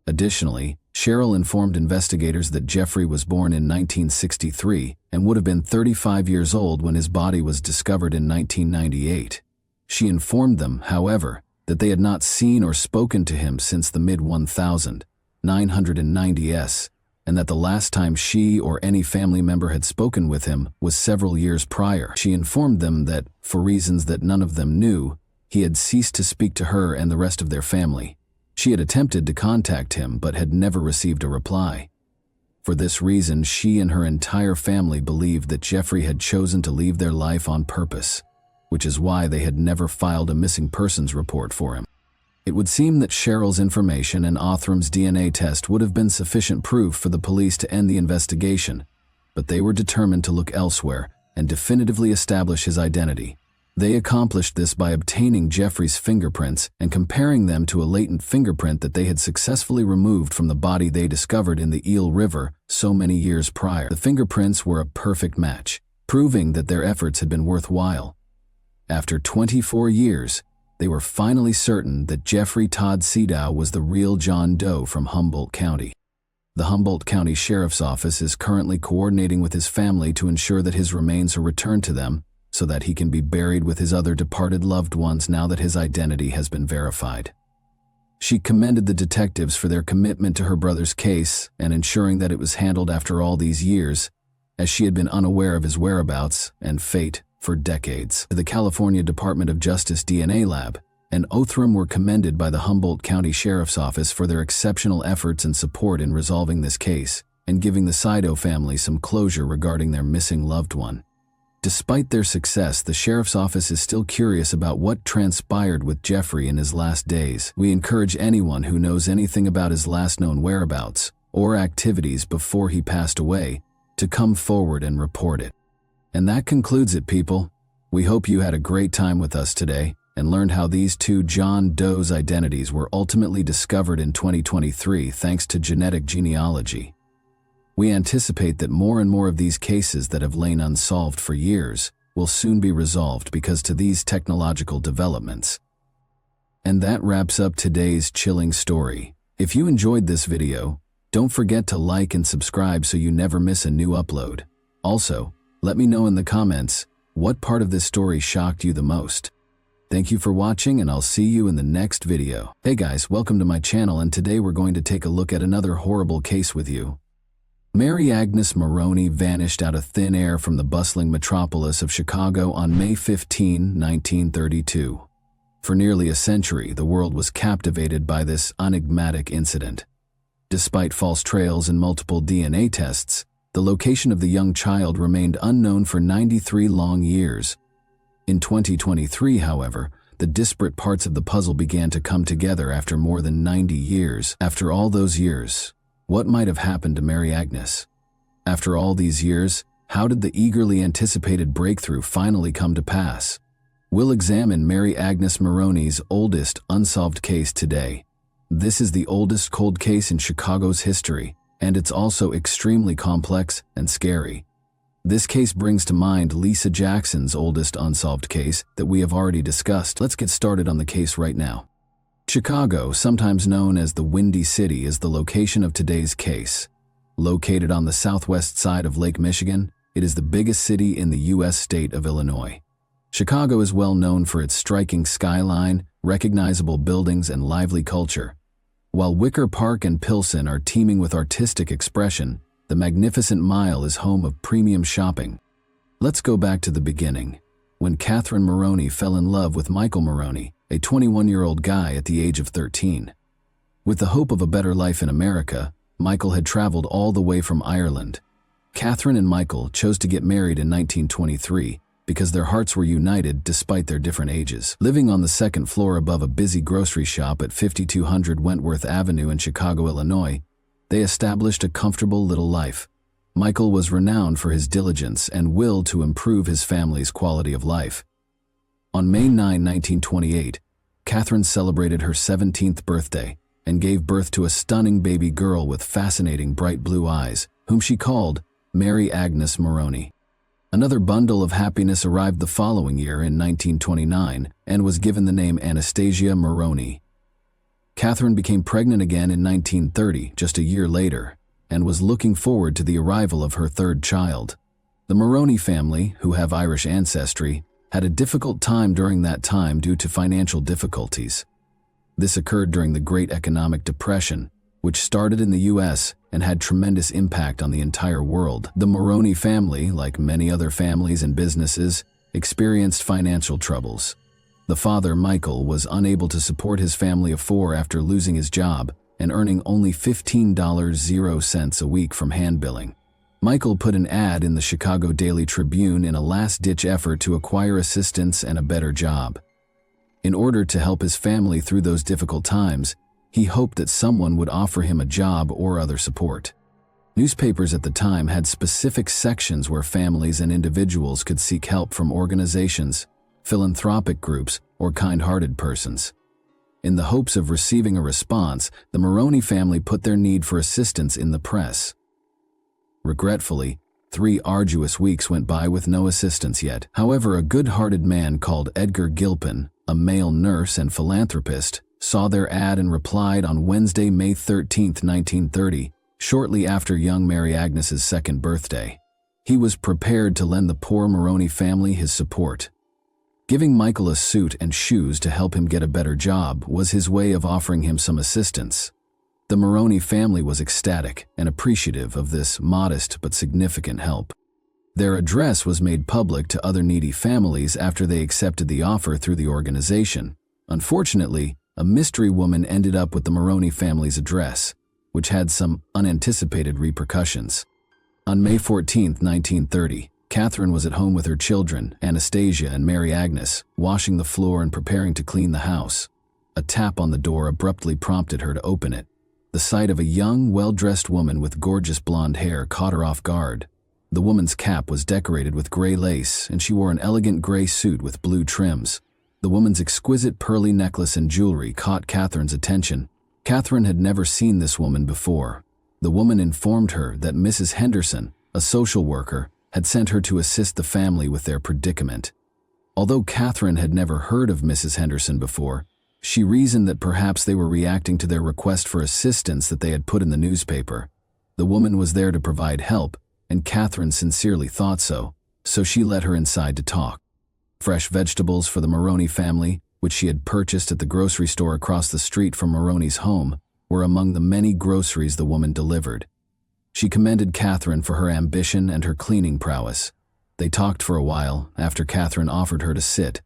Additionally, Cheryl informed investigators that Jeffrey was born in 1963 and would have been 35 years old when his body was discovered in 1998. She informed them, however, that they had not seen or spoken to him since the mid-1990s, and that the last time she or any family member had spoken with him was several years prior. She informed them that, for reasons that none of them knew, he had ceased to speak to her and the rest of their family. She had attempted to contact him but had never received a reply. For this reason, she and her entire family believed that Jeffrey had chosen to leave their life on purpose, which is why they had never filed a missing persons report for him. It would seem that Cheryl's information and Othram's DNA test would have been sufficient proof for the police to end the investigation, but they were determined to look elsewhere and definitively establish his identity. They accomplished this by obtaining Jeffrey's fingerprints and comparing them to a latent fingerprint that they had successfully removed from the body they discovered in the Eel River so many years prior. The fingerprints were a perfect match, proving that their efforts had been worthwhile. After 24 years, they were finally certain that Jeffrey Todd Sedow was the real John Doe from Humboldt County. The Humboldt County Sheriff's Office is currently coordinating with his family to ensure that his remains are returned to them so that he can be buried with his other departed loved ones now that his identity has been verified. She commended the detectives for their commitment to her brother's case and ensuring that it was handled after all these years, as she had been unaware of his whereabouts and fate for decades. The California Department of Justice DNA Lab and Othram were commended by the Humboldt County Sheriff's Office for their exceptional efforts and support in resolving this case and giving the Sedow family some closure regarding their missing loved one. Despite their success, the Sheriff's Office is still curious about what transpired with Jeffrey in his last days. We encourage anyone who knows anything about his last known whereabouts or activities before he passed away to come forward and report it. And that concludes it, people. We hope you had a great time with us today and learned how these two John Doe's identities were ultimately discovered in 2023 thanks to genetic genealogy. We anticipate that more and more of these cases that have lain unsolved for years will soon be resolved because of these technological developments. And that wraps up today's chilling story. If you enjoyed this video, don't forget to like and subscribe so you never miss a new upload. Also, let me know in the comments what part of this story shocked you the most. Thank you for watching, and I'll see you in the next video. Hey guys, welcome to my channel, and today we're going to take a look at another horrible case with you. Mary Agnes Maroney vanished out of thin air from the bustling metropolis of Chicago on May 15, 1932. For nearly a century, the world was captivated by this enigmatic incident. Despite false trails and multiple DNA tests, the location of the young child remained unknown for 93 long years. In 2023, however, the disparate parts of the puzzle began to come together after more than 90 years. After all those years, what might have happened to Mary Agnes? After all these years, how did the eagerly anticipated breakthrough finally come to pass? We'll examine Mary Agnes Maroney's oldest unsolved case today. This is the oldest cold case in Chicago's history, and it's also extremely complex and scary. This case brings to mind Lisa Jackson's oldest unsolved case that we have already discussed. Let's get started on the case right now. Chicago, sometimes known as the Windy City, is the location of today's case. Located on the southwest side of Lake Michigan, it is the biggest city in the U.S. state of Illinois. Chicago is well known for its striking skyline, recognizable buildings, and lively culture. While Wicker Park and Pilsen are teeming with artistic expression, the Magnificent Mile is home of premium shopping. Let's go back to the beginning, when Catherine Maroney fell in love with Michael Maroney, a 21-year-old guy at the age of 13. With the hope of a better life in America, Michael had traveled all the way from Ireland. Catherine and Michael chose to get married in 1923 because their hearts were united despite their different ages. Living on the second floor above a busy grocery shop at 5200 Wentworth Avenue in Chicago, Illinois, they established a comfortable little life. Michael was renowned for his diligence and will to improve his family's quality of life. On May 9, 1928, Catherine celebrated her 17th birthday and gave birth to a stunning baby girl with fascinating bright blue eyes, whom she called Mary Agnes Maroney. Another bundle of happiness arrived the following year in 1929 and was given the name Anastasia Maroney. Catherine became pregnant again in 1930, just a year later, and was looking forward to the arrival of her third child. The Maroney family, who have Irish ancestry, had a difficult time during that time due to financial difficulties. This occurred during the Great Economic Depression, which started in the U.S. and had tremendous impact on the entire world. The Maroney family, like many other families and businesses, experienced financial troubles. The father, Michael, was unable to support his family of four after losing his job and earning only $15.00 a week from hand billing. Michael put an ad in the Chicago Daily Tribune in a last-ditch effort to acquire assistance and a better job. In order to help his family through those difficult times, he hoped that someone would offer him a job or other support. Newspapers at the time had specific sections where families and individuals could seek help from organizations, philanthropic groups, or kind-hearted persons. In the hopes of receiving a response, the Maroney family put their need for assistance in the press. Regretfully, 3 arduous weeks went by with no assistance yet. However, a good-hearted man called Edgar Gilpin, a male nurse and philanthropist, saw their ad and replied on Wednesday, May 13, 1930, shortly after young Mary Agnes's 2nd birthday. He was prepared to lend the poor Maroney family his support. Giving Michael a suit and shoes to help him get a better job was his way of offering him some assistance. The Maroney family was ecstatic and appreciative of this modest but significant help. Their address was made public to other needy families after they accepted the offer through the organization. Unfortunately, a mystery woman ended up with the Maroney family's address, which had some unanticipated repercussions. On May 14, 1930, Catherine was at home with her children, Anastasia and Mary Agnes, washing the floor and preparing to clean the house. A tap on the door abruptly prompted her to open it. The sight of a young, well-dressed woman with gorgeous blonde hair caught her off guard. The woman's cap was decorated with gray lace, and she wore an elegant gray suit with blue trims. The woman's exquisite pearly necklace and jewelry caught Catherine's attention. Catherine had never seen this woman before. The woman informed her that Mrs. Henderson, a social worker, had sent her to assist the family with their predicament. Although Catherine had never heard of Mrs. Henderson before, she reasoned that perhaps they were reacting to their request for assistance that they had put in the newspaper. The woman was there to provide help, and Catherine sincerely thought so, so she let her inside to talk. Fresh vegetables for the Maroney family, which she had purchased at the grocery store across the street from Maroney's home, were among the many groceries the woman delivered. She commended Catherine for her ambition and her cleaning prowess. They talked for a while after Catherine offered her to sit.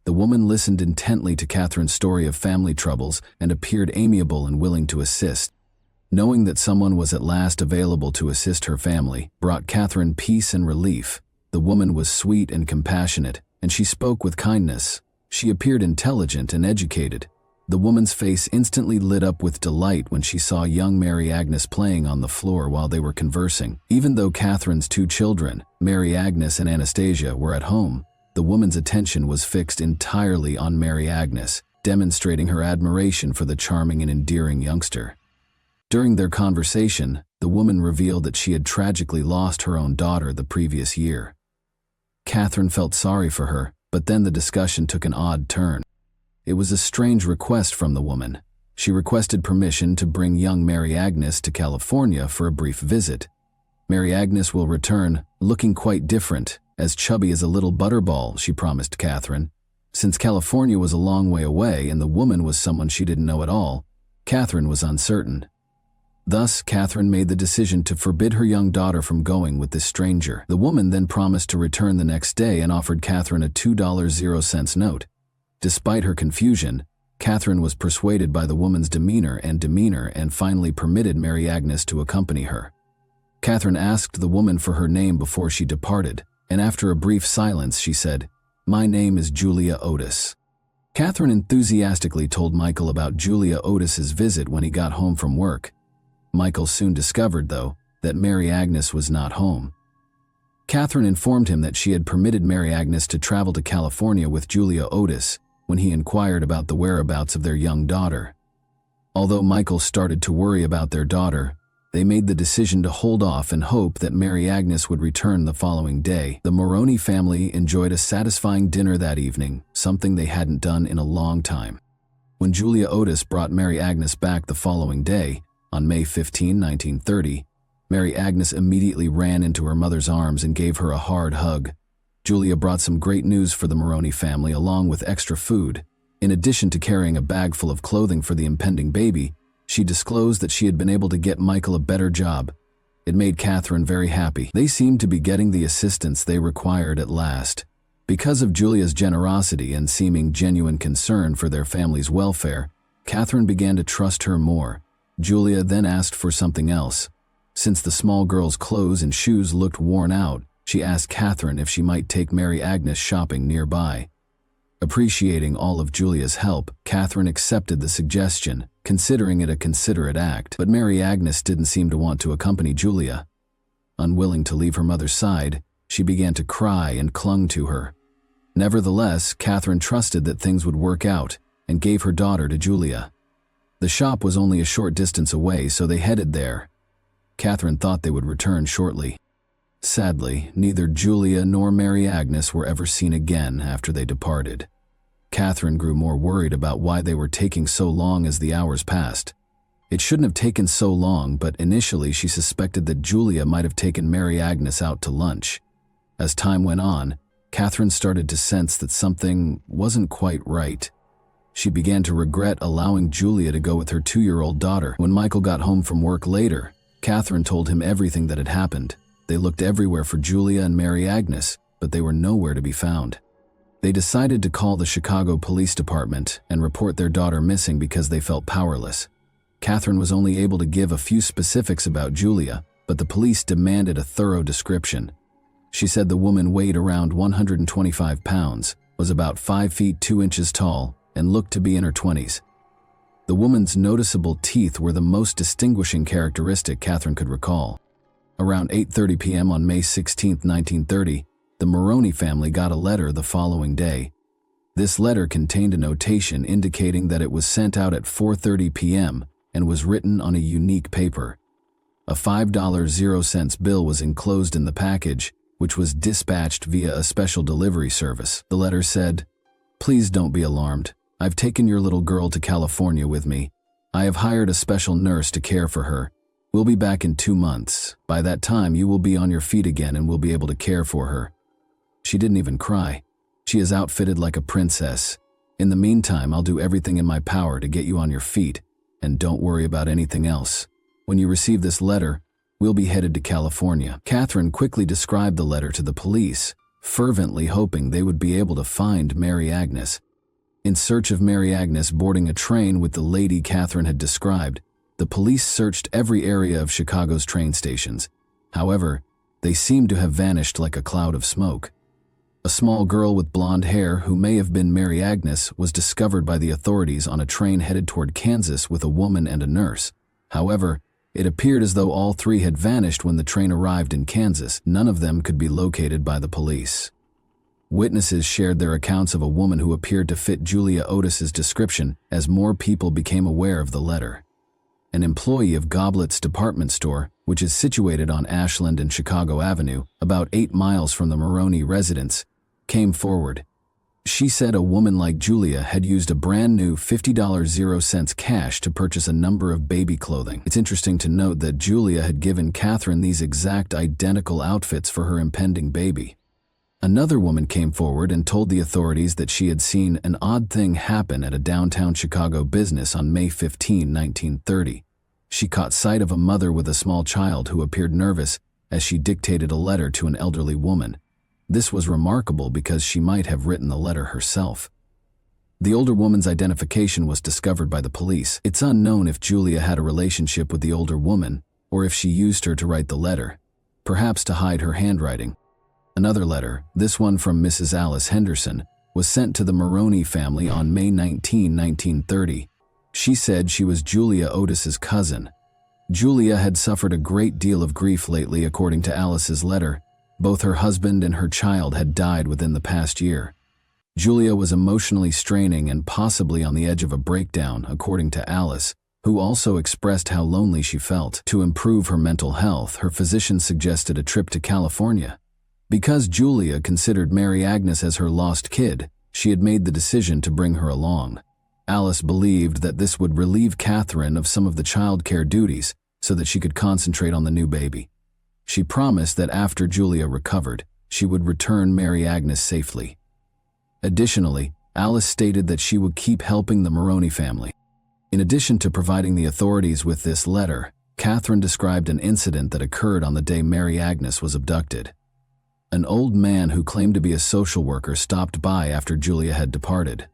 The woman listened intently to Catherine's story of family troubles and appeared amiable and willing to assist. Knowing that someone was at last available to assist her family brought Catherine peace and relief. The woman was sweet and compassionate, and she spoke with kindness. She appeared intelligent and educated. The woman's face instantly lit up with delight when she saw young Mary Agnes playing on the floor while they were conversing. Even though Catherine's 2 children, Mary Agnes and Anastasia, were at home, the woman's attention was fixed entirely on Mary Agnes, demonstrating her admiration for the charming and endearing youngster. During their conversation, the woman revealed that she had tragically lost her own daughter the previous year. Catherine felt sorry for her, but then the discussion took an odd turn. It was a strange request from the woman. She requested permission to bring young Mary Agnes to California for a brief visit. Mary Agnes will return, looking quite different, as chubby as a little butterball, she promised Catherine. Since California was a long way away and the woman was someone she didn't know at all, Catherine was uncertain. Thus, Catherine made the decision to forbid her young daughter from going with this stranger. The woman then promised to return the next day and offered Catherine a $2.00 note. Despite her confusion, Catherine was persuaded by the woman's demeanor and finally permitted Mary Agnes to accompany her. Catherine asked the woman for her name before she departed, and after a brief silence she said, "My name is Julia Otis." Catherine enthusiastically told Michael about Julia Otis's visit when he got home from work. Michael soon discovered, though, that Mary Agnes was not home. Catherine informed him that she had permitted Mary Agnes to travel to California with Julia Otis when he inquired about the whereabouts of their young daughter. Although Michael started to worry about their daughter, they made the decision to hold off and hope that Mary Agnes would return the following day. The Maroney family enjoyed a satisfying dinner that evening, something they hadn't done in a long time. When Julia Otis brought Mary Agnes back the following day, on May 15, 1930, Mary Agnes immediately ran into her mother's arms and gave her a hard hug. Julia brought some great news for the Maroney family along with extra food. In addition to carrying a bag full of clothing for the impending baby, she disclosed that she had been able to get Michael a better job. It made Catherine very happy. They seemed to be getting the assistance they required at last. Because of Julia's generosity and seeming genuine concern for their family's welfare, Catherine began to trust her more. Julia then asked for something else. Since the small girl's clothes and shoes looked worn out, she asked Catherine if she might take Mary Agnes shopping nearby. Appreciating all of Julia's help, Catherine accepted the suggestion, considering it a considerate act, but Mary Agnes didn't seem to want to accompany Julia. Unwilling to leave her mother's side, she began to cry and clung to her. Nevertheless, Catherine trusted that things would work out and gave her daughter to Julia. The shop was only a short distance away, so they headed there. Catherine thought they would return shortly. Sadly, neither Julia nor Mary Agnes were ever seen again after they departed. Catherine grew more worried about why they were taking so long as the hours passed. It shouldn't have taken so long, but initially she suspected that Julia might have taken Mary Agnes out to lunch. As time went on, Catherine started to sense that something wasn't quite right. She began to regret allowing Julia to go with her 2-year-old daughter. When Michael got home from work later, Catherine told him everything that had happened. They looked everywhere for Julia and Mary Agnes, but they were nowhere to be found. They decided to call the Chicago Police Department and report their daughter missing because they felt powerless. Catherine was only able to give a few specifics about Julia, but the police demanded a thorough description. She said the woman weighed around 125 pounds, was about 5 feet 2 inches tall, and looked to be in her 20s. The woman's noticeable teeth were the most distinguishing characteristic Catherine could recall. Around 8:30 p.m. on May 16, 1930, the Maroney family got a letter the following day. This letter contained a notation indicating that it was sent out at 4:30 p.m. and was written on a unique paper. A $5.00 bill was enclosed in the package, which was dispatched via a special delivery service. The letter said, "Please don't be alarmed. I've taken your little girl to California with me. I have hired a special nurse to care for her. We'll be back in 2 months. By that time, you will be on your feet again and will be able to care for her." She didn't even cry. "She is outfitted like a princess. In the meantime, I'll do everything in my power to get you on your feet, and don't worry about anything else. When you receive this letter, we'll be headed to California." Catherine quickly described the letter to the police, fervently hoping they would be able to find Mary Agnes. In search of Mary Agnes boarding a train with the lady Catherine had described, the police searched every area of Chicago's train stations. However, they seemed to have vanished like a cloud of smoke. A small girl with blonde hair, who may have been Mary Agnes, was discovered by the authorities on a train headed toward Kansas with a woman and a nurse. However, it appeared as though all three had vanished when the train arrived in Kansas. None of them could be located by the police. Witnesses shared their accounts of a woman who appeared to fit Julia Otis's description as more people became aware of the letter. An employee of Goblet's department store, which is situated on Ashland and Chicago Avenue, about 8 miles from the Maroney residence, came forward. She said a woman like Julia had used a brand new $50.00 cash to purchase a number of baby clothing. It's interesting to note that Julia had given Catherine these exact identical outfits for her impending baby. Another woman came forward and told the authorities that she had seen an odd thing happen at a downtown Chicago business on May 15, 1930. She caught sight of a mother with a small child who appeared nervous as she dictated a letter to an elderly woman. This was remarkable because she might have written the letter herself. The older woman's identification was discovered by the police. It's unknown if Julia had a relationship with the older woman or if she used her to write the letter, perhaps to hide her handwriting. Another letter, this one from Mrs. Alice Henderson, was sent to the Maroney family on May 19, 1930. She said she was Julia Otis's cousin. Julia had suffered a great deal of grief lately, according to Alice's letter. Both her husband and her child had died within the past year. Julia was emotionally straining and possibly on the edge of a breakdown, according to Alice, who also expressed how lonely she felt. To improve her mental health, her physician suggested a trip to California. Because Julia considered Mary Agnes as her lost kid, she had made the decision to bring her along. Alice believed that this would relieve Catherine of some of the childcare duties so that she could concentrate on the new baby. She promised that after Julia recovered, she would return Mary Agnes safely. Additionally, Alice stated that she would keep helping the Maroney family. In addition to providing the authorities with this letter, Catherine described an incident that occurred on the day Mary Agnes was abducted. An old man who claimed to be a social worker stopped by after Julia had departed.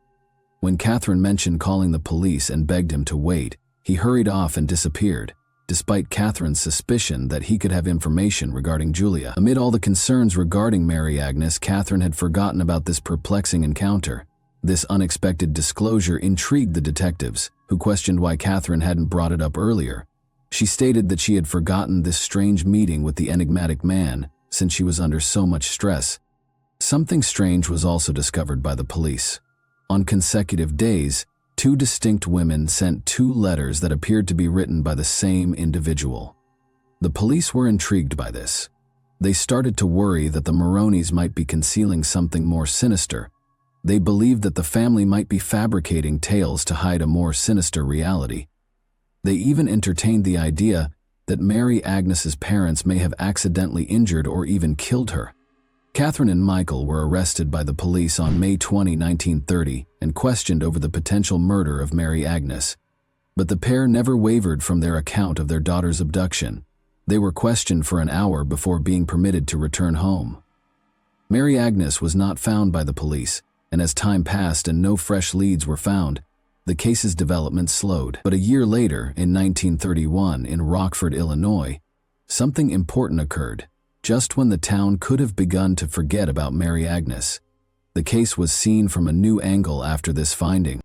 When Catherine mentioned calling the police and begged him to wait, he hurried off and disappeared, despite Catherine's suspicion that he could have information regarding Julia. Amid all the concerns regarding Mary Agnes, Catherine had forgotten about this perplexing encounter. This unexpected disclosure intrigued the detectives, who questioned why Catherine hadn't brought it up earlier. She stated that she had forgotten this strange meeting with the enigmatic man since she was under so much stress. Something strange was also discovered by the police. On consecutive days, 2 distinct women sent 2 letters that appeared to be written by the same individual. The police were intrigued by this. They started to worry that the Maronis might be concealing something more sinister. They believed that the family might be fabricating tales to hide a more sinister reality. They even entertained the idea that Mary Agnes's parents may have accidentally injured or even killed her. Catherine and Michael were arrested by the police on May 20, 1930, and questioned over the potential murder of Mary Agnes. But the pair never wavered from their account of their daughter's abduction. They were questioned for an hour before being permitted to return home. Mary Agnes was not found by the police, and as time passed and no fresh leads were found, the case's development slowed. But a year later, in 1931, in Rockford, Illinois, something important occurred. Just when the town could have begun to forget about Mary Agnes, the case was seen from a new angle after this finding.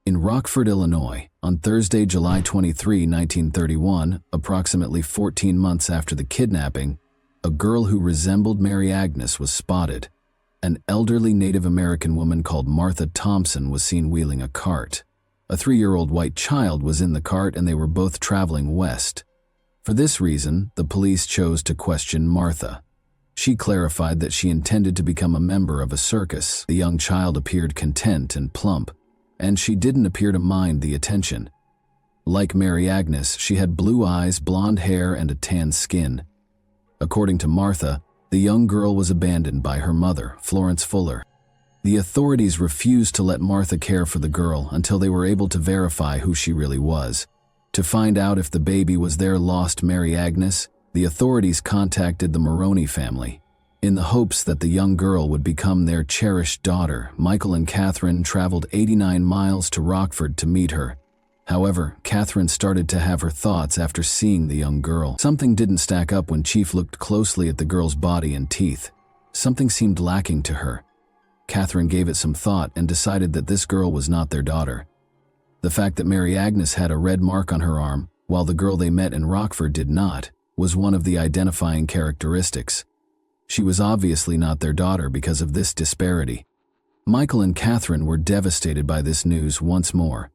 In Rockford, Illinois, on Thursday, July 23, 1931, approximately 14 months after the kidnapping, a girl who resembled Mary Agnes was spotted. An elderly Native American woman called Martha Thompson was seen wheeling a cart. A 3-year-old white child was in the cart and they were both traveling west. For this reason, the police chose to question Martha. She clarified that she intended to become a member of a circus. The young child appeared content and plump, and she didn't appear to mind the attention. Like Mary Agnes, she had blue eyes, blonde hair, and a tan skin. According to Martha, the young girl was abandoned by her mother, Florence Fuller. The authorities refused to let Martha care for the girl until they were able to verify who she really was. To find out if the baby was their lost Mary Agnes, the authorities contacted the Maroney family. In the hopes that the young girl would become their cherished daughter, Michael and Catherine traveled 89 miles to Rockford to meet her. However, Catherine started to have her thoughts after seeing the young girl. Something didn't stack up when Chief looked closely at the girl's body and teeth. Something seemed lacking to her. Catherine gave it some thought and decided that this girl was not their daughter. The fact that Mary Agnes had a red mark on her arm, while the girl they met in Rockford did not, was one of the identifying characteristics. She was obviously not their daughter because of this disparity. Michael and Catherine were devastated by this news once more.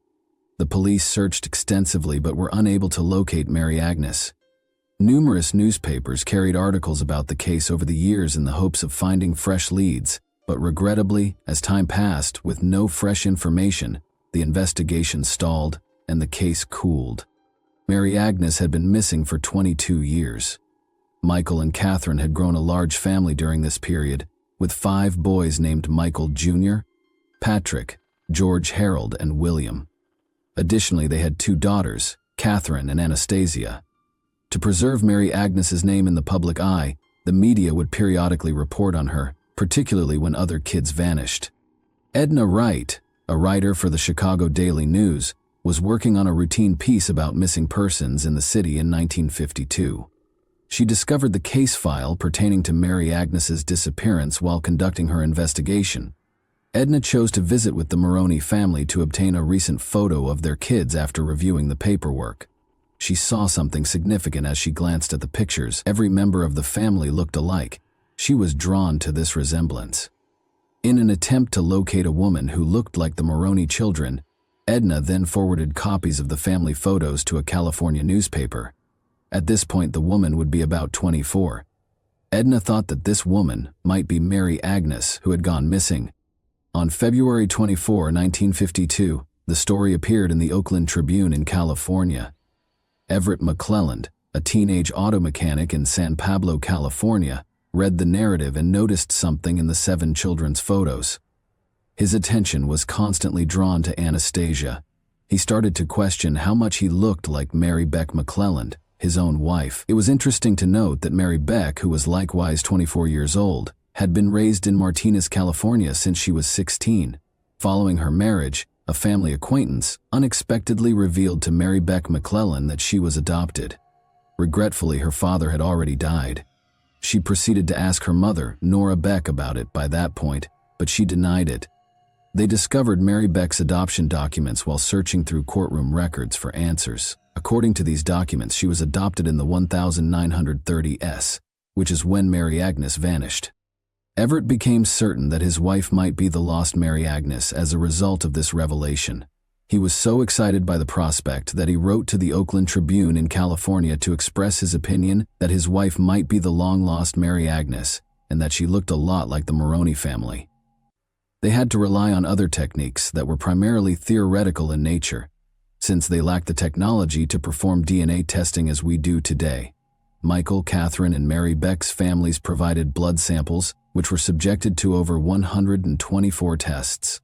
The police searched extensively but were unable to locate Mary Agnes. Numerous newspapers carried articles about the case over the years in the hopes of finding fresh leads, but regrettably, as time passed, with no fresh information, the investigation stalled and the case cooled. Mary Agnes had been missing for 22 years. Michael and Catherine had grown a large family during this period, with 5 boys named Michael Jr., Patrick, George Harold, and William. Additionally, they had 2 daughters, Catherine and Anastasia. To preserve Mary Agnes's name in the public eye, the media would periodically report on her, particularly when other kids vanished. Edna Wright, a writer for the Chicago Daily News, was working on a routine piece about missing persons in the city in 1952. She discovered the case file pertaining to Mary Agnes's disappearance while conducting her investigation. Edna chose to visit with the Maroney family to obtain a recent photo of their kids after reviewing the paperwork. She saw something significant as she glanced at the pictures. Every member of the family looked alike. She was drawn to this resemblance. In an attempt to locate a woman who looked like the Maroney children, Edna then forwarded copies of the family photos to a California newspaper. At this point, the woman would be about 24. Edna thought that this woman might be Mary Agnes, who had gone missing. On February 24, 1952, the story appeared in the Oakland Tribune in California. Everett McClelland, a teenage auto mechanic in San Pablo, California, read the narrative and noticed something in the 7 children's photos. His attention was constantly drawn to Anastasia. He started to question how much he looked like Mary Beck McClelland, his own wife. It was interesting to note that Mary Beck, who was likewise 24 years old, had been raised in Martinez, California since she was 16. Following her marriage, a family acquaintance unexpectedly revealed to Mary Beck McClelland that she was adopted. Regretfully, her father had already died. She proceeded to ask her mother, Nora Beck, about it by that point, but she denied it. They discovered Mary Beck's adoption documents while searching through courtroom records for answers. According to these documents, she was adopted in the 1930s, which is when Mary Agnes vanished. Everett became certain that his wife might be the lost Mary Agnes as a result of this revelation. He was so excited by the prospect that he wrote to the Oakland Tribune in California to express his opinion that his wife might be the long-lost Mary Agnes and that she looked a lot like the Maroney family. They had to rely on other techniques that were primarily theoretical in nature, since they lacked the technology to perform DNA testing as we do today. Michael, Catherine, and Mary Beck's families provided blood samples, which were subjected to over 124 tests.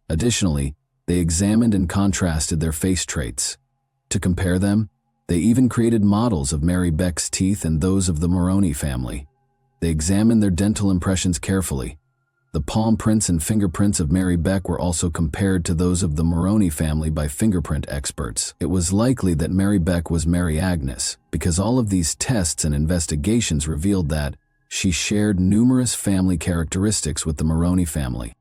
Additionally, they examined and contrasted their face traits. To compare them, they even created models of Mary Beck's teeth and those of the Maroney family. They examined their dental impressions carefully. The palm prints and fingerprints of Mary Beck were also compared to those of the Maroney family by fingerprint experts. It was likely that Mary Beck was Mary Agnes, because all of these tests and investigations revealed that she shared numerous family characteristics with the Maroney family.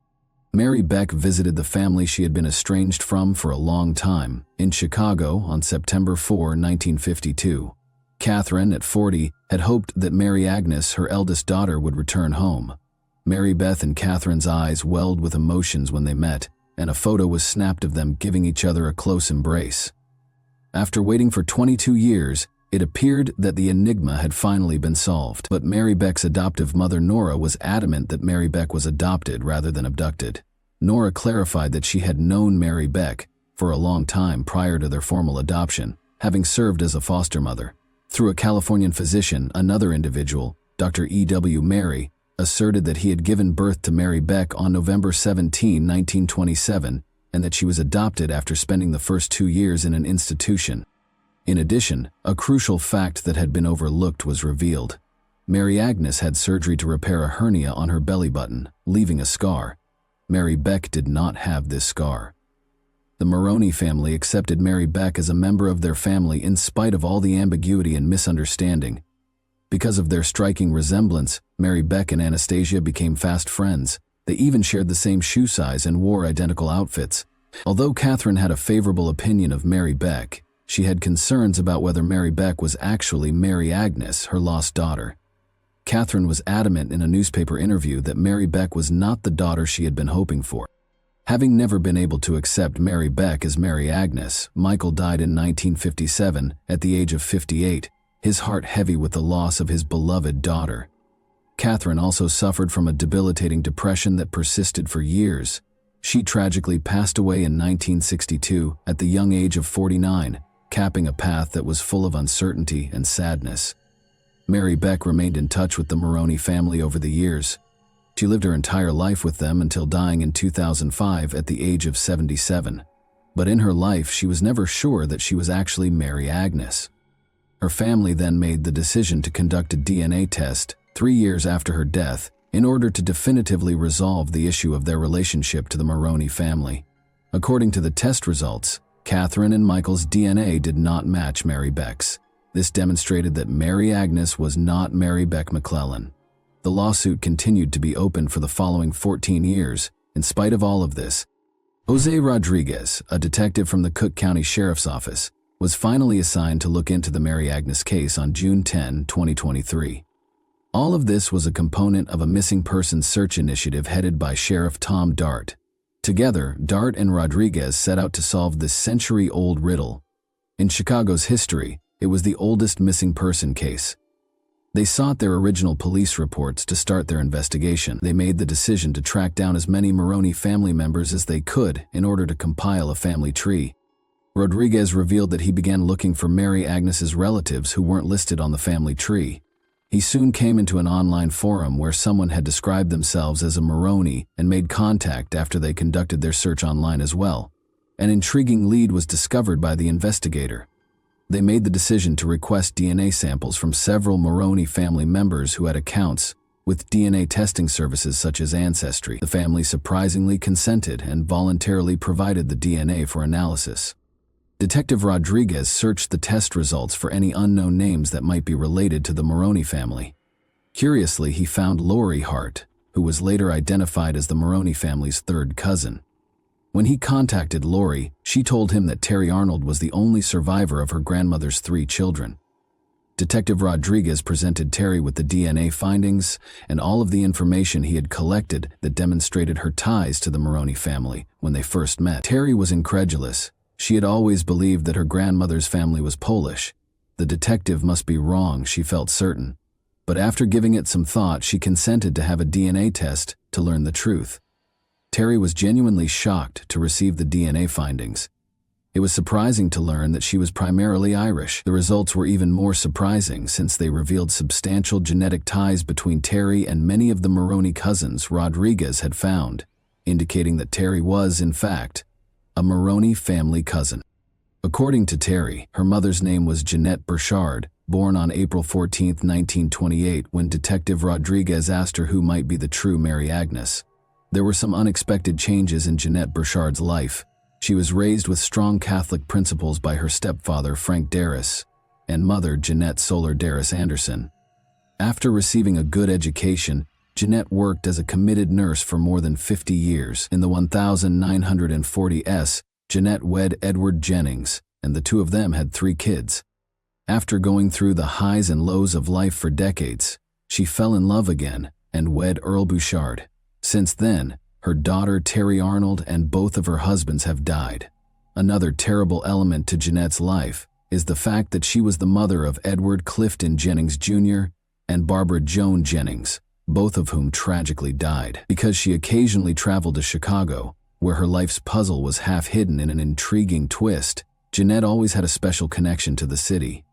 Mary Beck visited the family she had been estranged from for a long time, in Chicago on September 4, 1952. Catherine, at 40, had hoped that Mary Agnes, her eldest daughter, would return home. Mary Beth and Catherine's eyes welled with emotions when they met, and a photo was snapped of them giving each other a close embrace. After waiting for 22 years, it appeared that the enigma had finally been solved, but Mary Beck's adoptive mother Nora was adamant that Mary Beck was adopted rather than abducted. Nora clarified that she had known Mary Beck for a long time prior to their formal adoption, having served as a foster mother. Through a Californian physician, another individual, Dr. E.W. Mary, asserted that he had given birth to Mary Beck on November 17, 1927, and that she was adopted after spending the first 2 years in an institution. In addition, a crucial fact that had been overlooked was revealed. Mary Agnes had surgery to repair a hernia on her belly button, leaving a scar. Mary Beck did not have this scar. The Maroney family accepted Mary Beck as a member of their family in spite of all the ambiguity and misunderstanding. Because of their striking resemblance, Mary Beck and Anastasia became fast friends. They even shared the same shoe size and wore identical outfits. Although Catherine had a favorable opinion of Mary Beck, she had concerns about whether Mary Beck was actually Mary Agnes, her lost daughter. Catherine was adamant in a newspaper interview that Mary Beck was not the daughter she had been hoping for. Having never been able to accept Mary Beck as Mary Agnes, Michael died in 1957 at the age of 58. His heart heavy with the loss of his beloved daughter. Catherine also suffered from a debilitating depression that persisted for years. She tragically passed away in 1962 at the young age of 49, capping a path that was full of uncertainty and sadness. Mary Beck remained in touch with the Maroney family over the years. She lived her entire life with them until dying in 2005 at the age of 77. But in her life, she was never sure that she was actually Mary Agnes. Her family then made the decision to conduct a DNA test 3 years after her death in order to definitively resolve the issue of their relationship to the Maroney family. According to the test results, Catherine and Michael's DNA did not match Mary Beck's. This demonstrated that Mary Agnes was not Mary Beck McClellan. The lawsuit continued to be open for the following 14 years. In spite of all of this, Jose Rodriguez, a detective from the Cook County Sheriff's Office, was finally assigned to look into the Mary Agnes case on June 10, 2023. All of this was a component of a missing persons search initiative headed by Sheriff Tom Dart. Together, Dart and Rodriguez set out to solve this century-old riddle. In Chicago's history, it was the oldest missing person case. They sought their original police reports to start their investigation. They made the decision to track down as many Maroney family members as they could in order to compile a family tree. Rodriguez revealed that he began looking for Mary Agnes's relatives who weren't listed on the family tree. He soon came into an online forum where someone had described themselves as a Maroney and made contact after they conducted their search online as well. An intriguing lead was discovered by the investigator. They made the decision to request DNA samples from several Maroney family members who had accounts with DNA testing services such as Ancestry. The family surprisingly consented and voluntarily provided the DNA for analysis. Detective Rodriguez searched the test results for any unknown names that might be related to the Maroney family. Curiously, he found Lori Hart, who was later identified as the Maroney family's third cousin. When he contacted Lori, she told him that Terry Arnold was the only survivor of her grandmother's 3 children. Detective Rodriguez presented Terry with the DNA findings and all of the information he had collected that demonstrated her ties to the Maroney family when they first met. Terry was incredulous. She had always believed that her grandmother's family was Polish. The detective must be wrong, she felt certain. But after giving it some thought, she consented to have a DNA test to learn the truth. Terry was genuinely shocked to receive the DNA findings. It was surprising to learn that she was primarily Irish. The results were even more surprising since they revealed substantial genetic ties between Terry and many of the Maroney cousins Rodriguez had found, indicating that Terry was, in fact, a Maroney family cousin. According to Terry, her mother's name was Jeanette Burchard, born on April 14, 1928, when Detective Rodriguez asked her who might be the true Mary Agnes. There were some unexpected changes in Jeanette Burchard's life. She was raised with strong Catholic principles by her stepfather, Frank Darris, and mother, Jeanette Solar Darris Anderson. After receiving a good education, Jeanette worked as a committed nurse for more than 50 years. In the 1940s, Jeanette wed Edward Jennings, and the two of them had 3 kids. After going through the highs and lows of life for decades, she fell in love again and wed Earl Bouchard. Since then, her daughter Terry Arnold and both of her husbands have died. Another terrible element to Jeanette's life is the fact that she was the mother of Edward Clifton Jennings Jr. and Barbara Joan Jennings, both of whom tragically died. Because she occasionally traveled to Chicago, where her life's puzzle was half hidden in an intriguing twist, Jeanette always had a special connection to the city.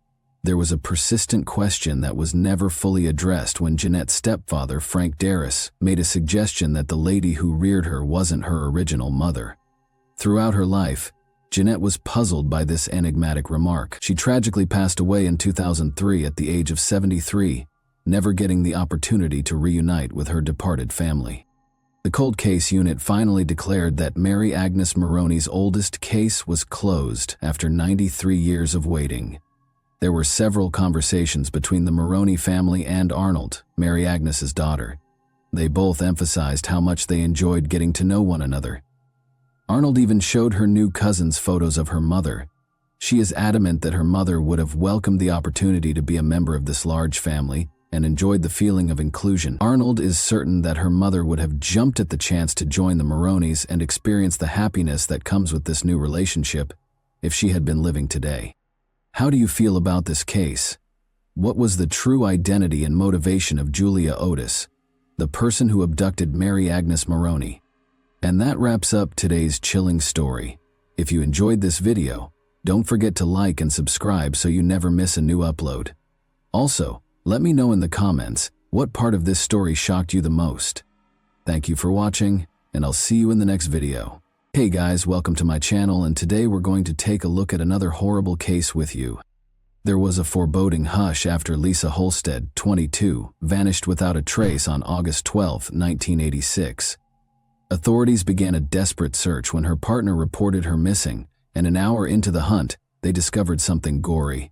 There was a persistent question that was never fully addressed when Jeanette's stepfather, Frank Darris, made a suggestion that the lady who reared her wasn't her original mother. Throughout her life, Jeanette was puzzled by this enigmatic remark. She tragically passed away in 2003 at the age of 73, never getting the opportunity to reunite with her departed family. The Cold Case Unit finally declared that Mary Agnes Maroney's oldest case was closed after 93 years of waiting. There were several conversations between the Maroney family and Arnold, Mary Agnes's daughter. They both emphasized how much they enjoyed getting to know one another. Arnold even showed her new cousins photos of her mother. She is adamant that her mother would have welcomed the opportunity to be a member of this large family and enjoyed the feeling of inclusion. Arnold is certain that her mother would have jumped at the chance to join the Maroneys and experience the happiness that comes with this new relationship if she had been living today. How do you feel about this case? What was the true identity and motivation of Julia Otis, the person who abducted Mary Agnes Maroney? And that wraps up today's chilling story. If you enjoyed this video, don't forget to like and subscribe so you never miss a new upload. Also, let me know in the comments what part of this story shocked you the most. Thank you for watching, and I'll see you in the next video. Hey guys, welcome to my channel, and today we're going to take a look at another horrible case with you. There was a foreboding hush after Lisa Holstead, 22, vanished without a trace on August 12, 1986. Authorities began a desperate search when her partner reported her missing, and an hour into the hunt, they discovered something gory.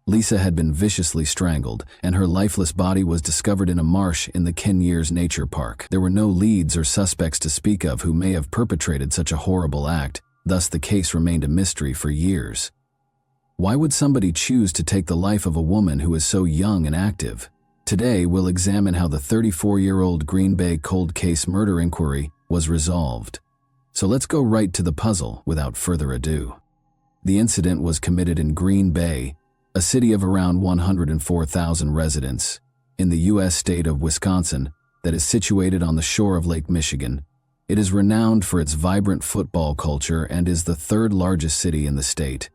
Lisa had been viciously strangled, and her lifeless body was discovered in a marsh in the Kenyers Nature Park. There were no leads or suspects to speak of who may have perpetrated such a horrible act, thus the case remained a mystery for years. Why would somebody choose to take the life of a woman who is so young and active? Today, we'll examine how the 34-year-old Green Bay cold case murder inquiry was resolved. So let's go right to the puzzle without further ado. The incident was committed in Green Bay, a city of around 104,000 residents, in the U.S. state of Wisconsin that is situated on the shore of Lake Michigan. It is renowned for its vibrant football culture and is the third largest city in the state.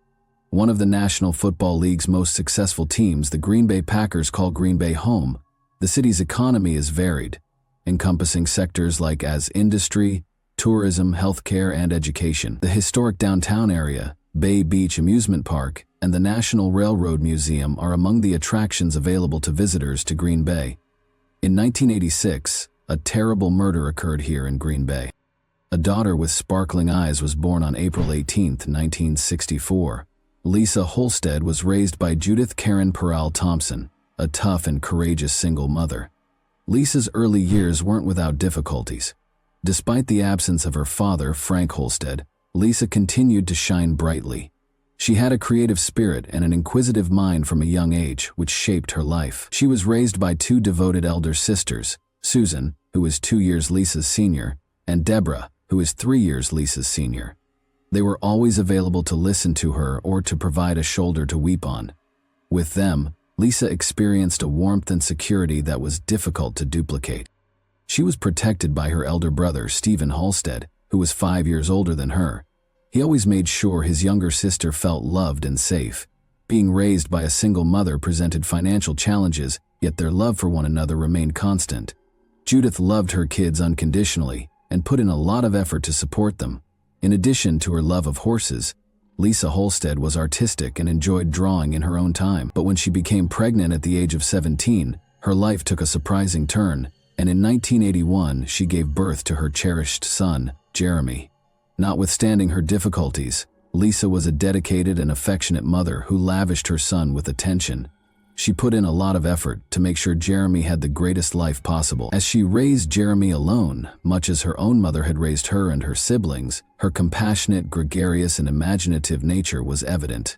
One of the National Football League's most successful teams, the Green Bay Packers, call Green Bay home. The city's economy is varied, encompassing sectors like as industry, tourism, healthcare, and education. The historic downtown area, Bay Beach Amusement Park, and the National Railroad Museum are among the attractions available to visitors to Green Bay. In 1986, a terrible murder occurred here in Green Bay. A daughter with sparkling eyes was born on April 18, 1964. Lisa Holstead was raised by Judith Karen Peral Thompson, a tough and courageous single mother. Lisa's early years weren't without difficulties. Despite the absence of her father, Frank Holstead, Lisa continued to shine brightly. She had a creative spirit and an inquisitive mind from a young age, which shaped her life. She was raised by two devoted elder sisters, Susan, who is 2 years Lisa's senior, and Deborah, who is 3 years Lisa's senior. They were always available to listen to her or to provide a shoulder to weep on. With them, Lisa experienced a warmth and security that was difficult to duplicate. She was protected by her elder brother, Stephen Halstead, who was 5 years older than her. He always made sure his younger sister felt loved and safe. Being raised by a single mother presented financial challenges, yet their love for one another remained constant. Judith loved her kids unconditionally and put in a lot of effort to support them. In addition to her love of horses, Lisa Holstead was artistic and enjoyed drawing in her own time. But when she became pregnant at the age of 17, her life took a surprising turn, and in 1981 she gave birth to her cherished son, Jeremy. Notwithstanding her difficulties, Lisa was a dedicated and affectionate mother who lavished her son with attention. She put in a lot of effort to make sure Jeremy had the greatest life possible. As she raised Jeremy alone, much as her own mother had raised her and her siblings, her compassionate, gregarious, and imaginative nature was evident.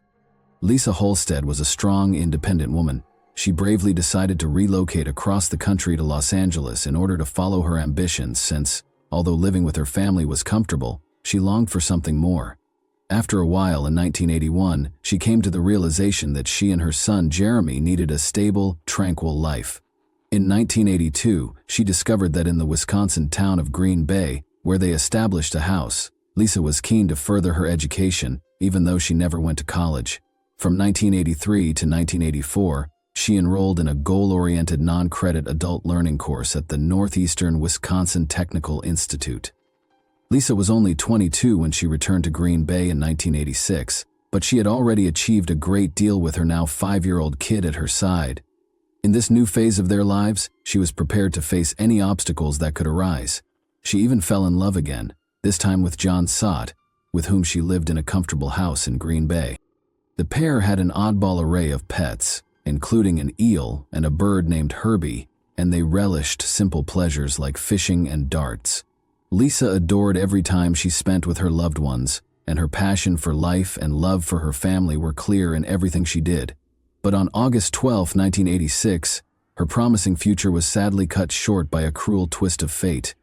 Lisa Holstead was a strong, independent woman. She bravely decided to relocate across the country to Los Angeles in order to follow her ambitions since, although living with her family was comfortable, she longed for something more. After a while in 1981, she came to the realization that she and her son Jeremy needed a stable, tranquil life. In 1982, she discovered that in the Wisconsin town of Green Bay, where they established a house, Lisa was keen to further her education, even though she never went to college. From 1983 to 1984, she enrolled in a goal-oriented non-credit adult learning course at the Northeastern Wisconsin Technical Institute. Lisa was only 22 when she returned to Green Bay in 1986, but she had already achieved a great deal with her now 5-year-old kid at her side. In this new phase of their lives, she was prepared to face any obstacles that could arise. She even fell in love again, this time with John Sott, with whom she lived in a comfortable house in Green Bay. The pair had an oddball array of pets, including an eel and a bird named Herbie, and they relished simple pleasures like fishing and darts. Lisa adored every time she spent with her loved ones, and her passion for life and love for her family were clear in everything she did. But on August 12, 1986, her promising future was sadly cut short by a cruel twist of fate.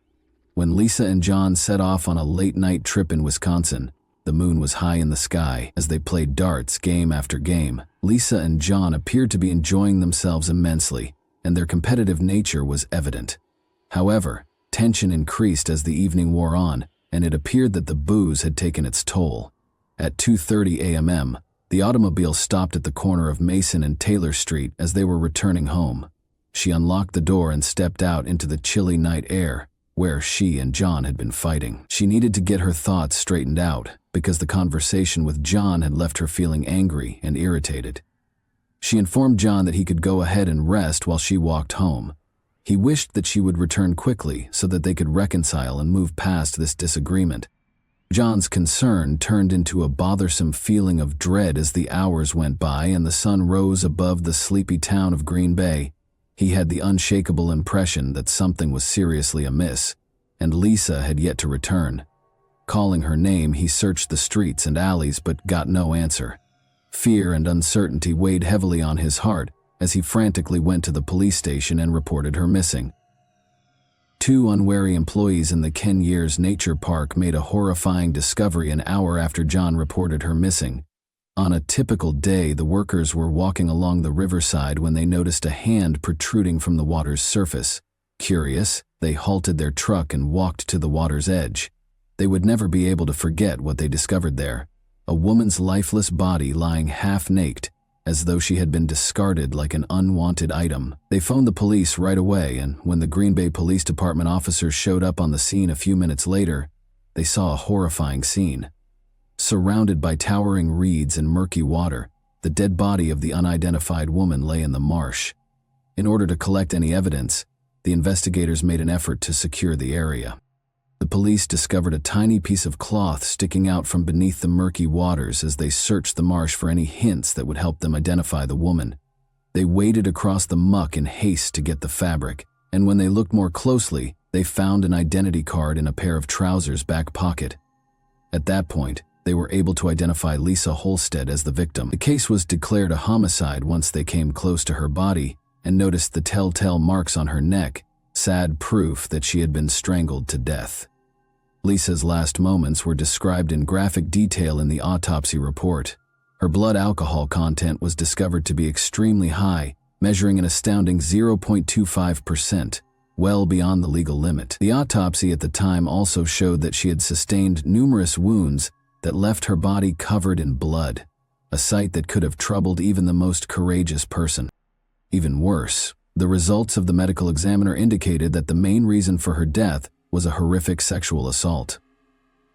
When Lisa and John set off on a late-night trip in Wisconsin, the moon was high in the sky. As they played darts game after game, Lisa and John appeared to be enjoying themselves immensely, and their competitive nature was evident. However, tension increased as the evening wore on, and it appeared that the booze had taken its toll. At 2:30 a.m., the automobile stopped at the corner of Mason and Taylor Street as they were returning home. She unlocked the door and stepped out into the chilly night air, where she and John had been fighting. She needed to get her thoughts straightened out, because the conversation with John had left her feeling angry and irritated. She informed John that he could go ahead and rest while she walked home. He wished that she would return quickly so that they could reconcile and move past this disagreement. John's concern turned into a bothersome feeling of dread as the hours went by and the sun rose above the sleepy town of Green Bay. He had the unshakable impression that something was seriously amiss, and Lisa had yet to return. Calling her name, he searched the streets and alleys but got no answer. Fear and uncertainty weighed heavily on his heart as he frantically went to the police station and reported her missing. 2 unwary employees in the Ken Years Nature Park made a horrifying discovery an hour after John reported her missing. On a typical day, the workers were walking along the riverside when they noticed a hand protruding from the water's surface. Curious, they halted their truck and walked to the water's edge. They would never be able to forget what they discovered there: a woman's lifeless body lying half-naked, as though she had been discarded like an unwanted item. They phoned the police right away, and when the Green Bay Police Department officers showed up on the scene a few minutes later, they saw a horrifying scene. Surrounded by towering reeds and murky water, the dead body of the unidentified woman lay in the marsh. In order to collect any evidence, the investigators made an effort to secure the area. The police discovered a tiny piece of cloth sticking out from beneath the murky waters as they searched the marsh for any hints that would help them identify the woman. They waded across the muck in haste to get the fabric, and when they looked more closely, they found an identity card in a pair of trousers' back pocket. At that point, they were able to identify Lisa Holstead as the victim. The case was declared a homicide once they came close to her body and noticed the telltale marks on her neck, sad proof that she had been strangled to death. Lisa's last moments were described in graphic detail in the autopsy report. Her blood alcohol content was discovered to be extremely high, measuring an astounding 0.25%, well beyond the legal limit. The autopsy at the time also showed that she had sustained numerous wounds that left her body covered in blood, a sight that could have troubled even the most courageous person. Even worse, the results of the medical examiner indicated that the main reason for her death was a horrific sexual assault.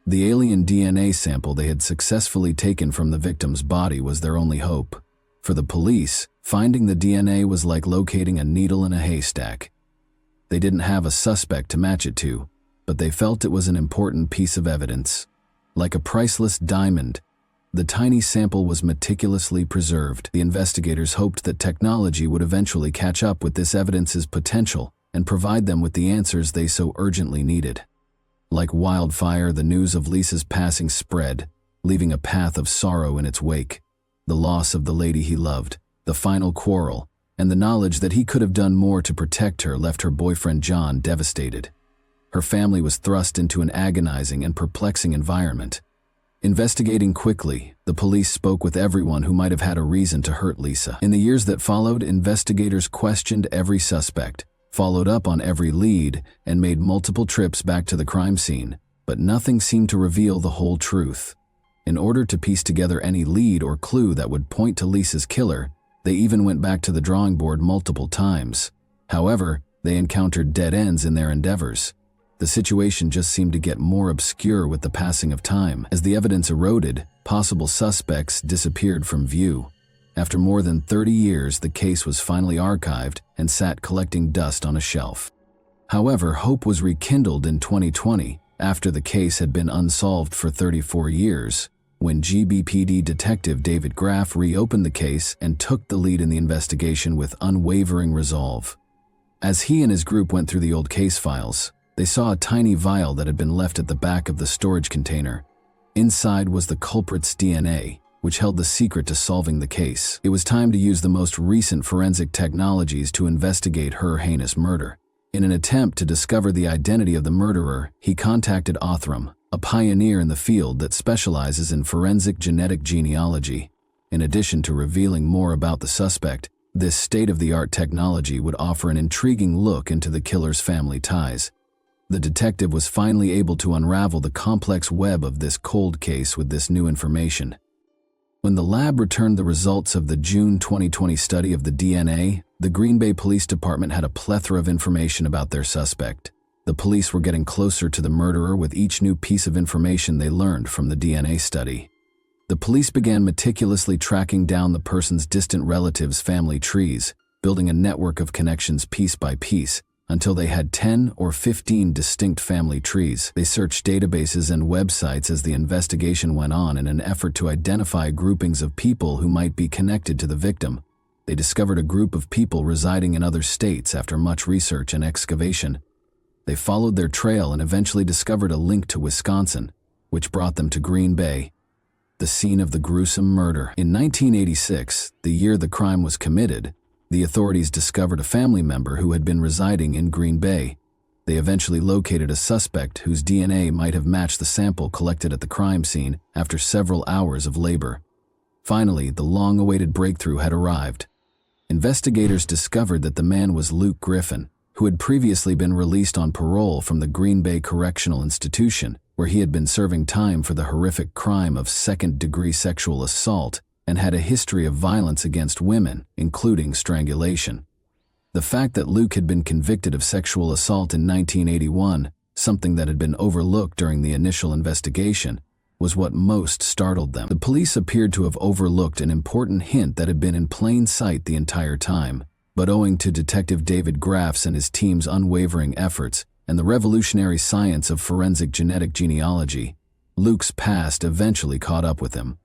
The alien DNA sample they had successfully taken from the victim's body was their only hope. For the police, finding the DNA was like locating a needle in a haystack. They didn't have a suspect to match it to, but they felt it was an important piece of evidence. Like a priceless diamond, the tiny sample was meticulously preserved. The investigators hoped that technology would eventually catch up with this evidence's potential and provide them with the answers they so urgently needed. Like wildfire, the news of Lisa's passing spread, leaving a path of sorrow in its wake. The loss of the lady he loved, the final quarrel, and the knowledge that he could have done more to protect her left her boyfriend John devastated. Her family was thrust into an agonizing and perplexing environment. Investigating quickly, the police spoke with everyone who might have had a reason to hurt Lisa. In the years that followed, investigators questioned every suspect, followed up on every lead, and made multiple trips back to the crime scene, but nothing seemed to reveal the whole truth. In order to piece together any lead or clue that would point to Lisa's killer, they even went back to the drawing board multiple times. However, they encountered dead ends in their endeavors. The situation just seemed to get more obscure with the passing of time. As the evidence eroded, possible suspects disappeared from view. After more than 30 years, the case was finally archived and sat collecting dust on a shelf. However, hope was rekindled in 2020, after the case had been unsolved for 34 years, when GBPD detective David Graff reopened the case and took the lead in the investigation with unwavering resolve. As he and his group went through the old case files, they saw a tiny vial that had been left at the back of the storage container. Inside was the culprit's DNA, which held the secret to solving the case. It was time to use the most recent forensic technologies to investigate her heinous murder. In an attempt to discover the identity of the murderer, he contacted Othram, a pioneer in the field that specializes in forensic genetic genealogy. In addition to revealing more about the suspect, this state-of-the-art technology would offer an intriguing look into the killer's family ties. The detective was finally able to unravel the complex web of this cold case with this new information. When the lab returned the results of the June 2020 study of the DNA, the Green Bay Police Department had a plethora of information about their suspect. The police were getting closer to the murderer with each new piece of information they learned from the DNA study. The police began meticulously tracking down the person's distant relatives' family trees, building a network of connections piece by piece, until they had 10 or 15 distinct family trees. They searched databases and websites as the investigation went on in an effort to identify groupings of people who might be connected to the victim. They discovered a group of people residing in other states after much research and excavation. They followed their trail and eventually discovered a link to Wisconsin, which brought them to Green Bay, the scene of the gruesome murder. In 1986, the year the crime was committed, the authorities discovered a family member who had been residing in Green Bay. They eventually located a suspect whose DNA might have matched the sample collected at the crime scene after several hours of labor. Finally, the long-awaited breakthrough had arrived. Investigators discovered that the man was Luke Griffin, who had previously been released on parole from the Green Bay Correctional Institution, where he had been serving time for the horrific crime of second-degree sexual assault and had a history of violence against women, including strangulation. The fact that Luke had been convicted of sexual assault in 1981, something that had been overlooked during the initial investigation, was what most startled them. The police appeared to have overlooked an important hint that had been in plain sight the entire time, but owing to Detective David Graff's and his team's unwavering efforts and the revolutionary science of forensic genetic genealogy, Luke's past eventually caught up with him.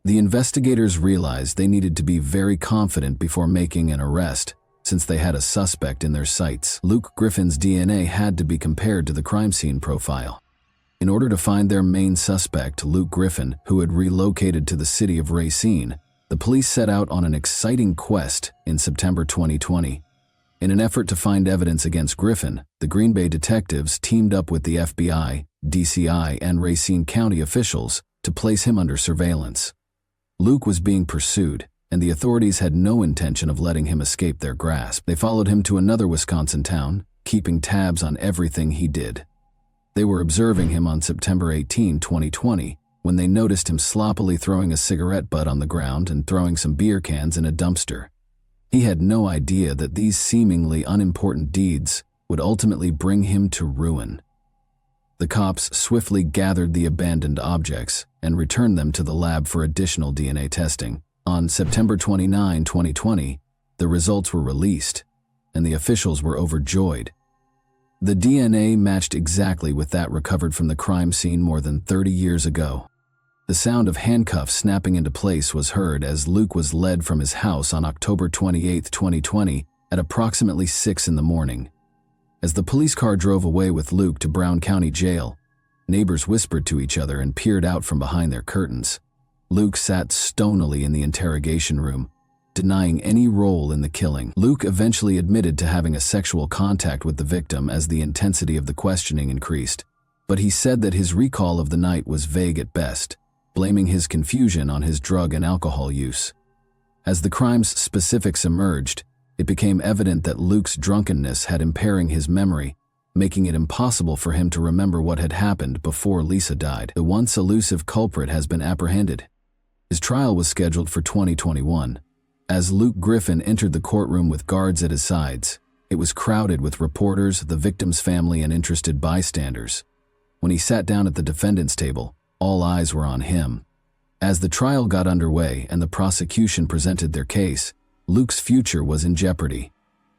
The investigators realized they needed to be very confident before making an arrest. since they had a suspect in their sights. Luke Griffin's DNA had to be compared to the crime scene profile. In order to find their main suspect, Luke Griffin, who had relocated to the city of Racine, the police set out on an exciting quest in September 2020. In an effort to find evidence against Griffin, the Green Bay detectives teamed up with the FBI, DCI, and Racine County officials to place him under surveillance. Luke was being pursued, and the authorities had no intention of letting him escape their grasp. They followed him to another Wisconsin town, keeping tabs on everything he did. They were observing him on September 18, 2020, when they noticed him sloppily throwing a cigarette butt on the ground and throwing some beer cans in a dumpster. He had no idea that these seemingly unimportant deeds would ultimately bring him to ruin. The cops swiftly gathered the abandoned objects and returned them to the lab for additional DNA testing. On September 29, 2020, the results were released, and the officials were overjoyed. The DNA matched exactly with that recovered from the crime scene more than 30 years ago. The sound of handcuffs snapping into place was heard as Luke was led from his house on October 28, 2020, at approximately 6 in the morning. As the police car drove away with Luke to Brown County Jail, neighbors whispered to each other and peered out from behind their curtains. Luke sat stonily in the interrogation room, denying any role in the killing. Luke eventually admitted to having a sexual contact with the victim as the intensity of the questioning increased, but he said that his recall of the night was vague at best, blaming his confusion on his drug and alcohol use. As the crime's specifics emerged, it became evident that Luke's drunkenness had impairing his memory, making it impossible for him to remember what had happened before Lisa died. The once elusive culprit has been apprehended. His trial was scheduled for 2021. As Luke Griffin entered the courtroom with guards at his sides, it was crowded with reporters, the victim's family, and interested bystanders. When he sat down at the defendant's table, all eyes were on him. As the trial got underway and the prosecution presented their case, Luke's future was in jeopardy.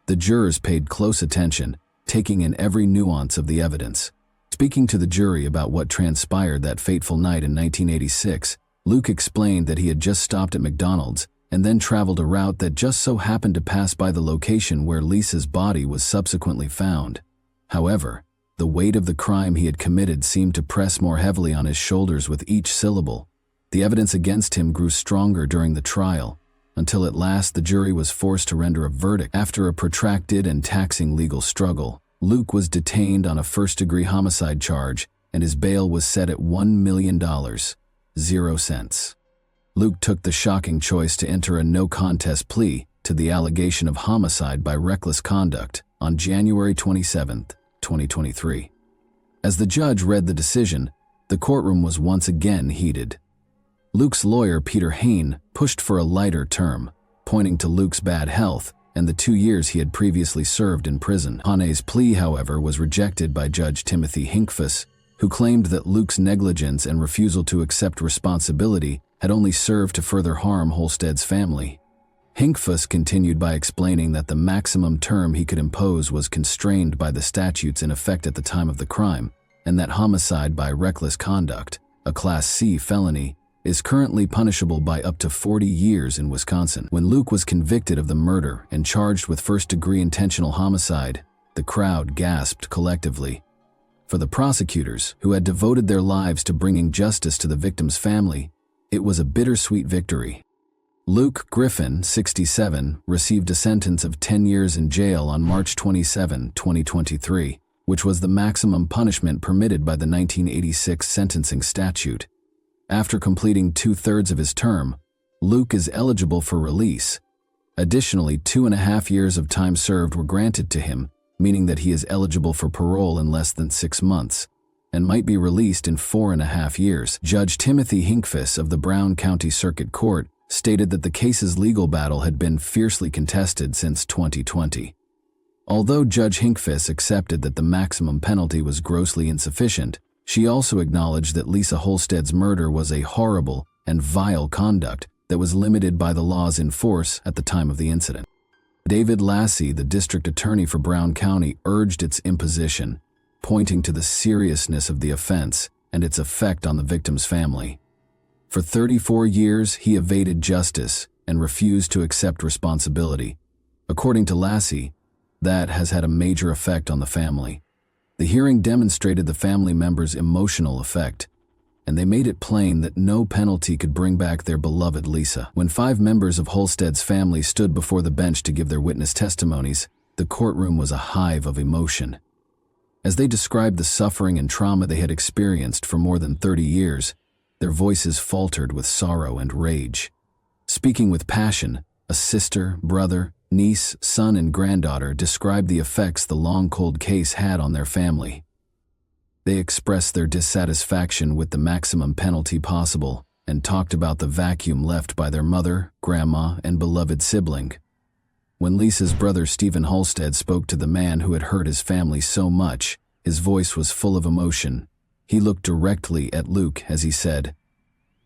The jurors paid close attention, taking in every nuance of the evidence. Speaking to the jury about what transpired that fateful night in 1986, Luke explained that he had just stopped at McDonald's and then traveled a route that just so happened to pass by the location where Lisa's body was subsequently found. However, the weight of the crime he had committed seemed to press more heavily on his shoulders with each syllable. The evidence against him grew stronger during the trial, until at last the jury was forced to render a verdict. After a protracted and taxing legal struggle, Luke was detained on a first-degree homicide charge, and his bail was set at $1 million, 0 cents. Luke took the shocking choice to enter a no-contest plea to the allegation of homicide by reckless conduct on January 27, 2023. As the judge read the decision, the courtroom was once again heated. Luke's lawyer, Peter Hain, pushed for a lighter term, pointing to Luke's bad health and the 2 years he had previously served in prison. Hain's plea, however, was rejected by Judge Timothy Hinkfuss, who claimed that Luke's negligence and refusal to accept responsibility had only served to further harm Holstead's family. Hinkfuss continued by explaining that the maximum term he could impose was constrained by the statutes in effect at the time of the crime, and that homicide by reckless conduct, a Class C felony, is currently punishable by up to 40 years in Wisconsin. When Luke was convicted of the murder and charged with first-degree intentional homicide, the crowd gasped collectively. For the prosecutors, who had devoted their lives to bringing justice to the victim's family, it was a bittersweet victory. Luke Griffin, 67, received a sentence of 10 years in jail on March 27, 2023, which was the maximum punishment permitted by the 1986 sentencing statute. After completing 2/3 of his term, Luke is eligible for release. Additionally, 2.5 years of time served were granted to him, meaning that he is eligible for parole in less than 6 months, and might be released in 4.5 years. Judge Timothy Hinkfuss of the Brown County Circuit Court stated that the case's legal battle had been fiercely contested since 2020. Although Judge Hinkfuss accepted that the maximum penalty was grossly insufficient, she also acknowledged that Lisa Holstead's murder was a horrible and vile conduct that was limited by the laws in force at the time of the incident. David Lassie, the district attorney for Brown County, urged its imposition, pointing to the seriousness of the offense and its effect on the victim's family. For 34 years, he evaded justice and refused to accept responsibility. According to Lassie, that has had a major effect on the family. The hearing demonstrated the family members' emotional effect, and they made it plain that no penalty could bring back their beloved Lisa. When 5 members of Holstead's family stood before the bench to give their witness testimonies, the courtroom was a hive of emotion. As they described the suffering and trauma they had experienced for more than 30 years, their voices faltered with sorrow and rage. Speaking with passion, a sister, brother, niece, son, and granddaughter described the effects the long cold case had on their family. They expressed their dissatisfaction with the maximum penalty possible and talked about the vacuum left by their mother, grandma, and beloved sibling. When Lisa's brother Stephen Holstead spoke to the man who had hurt his family so much, his voice was full of emotion. He looked directly at Luke as he said,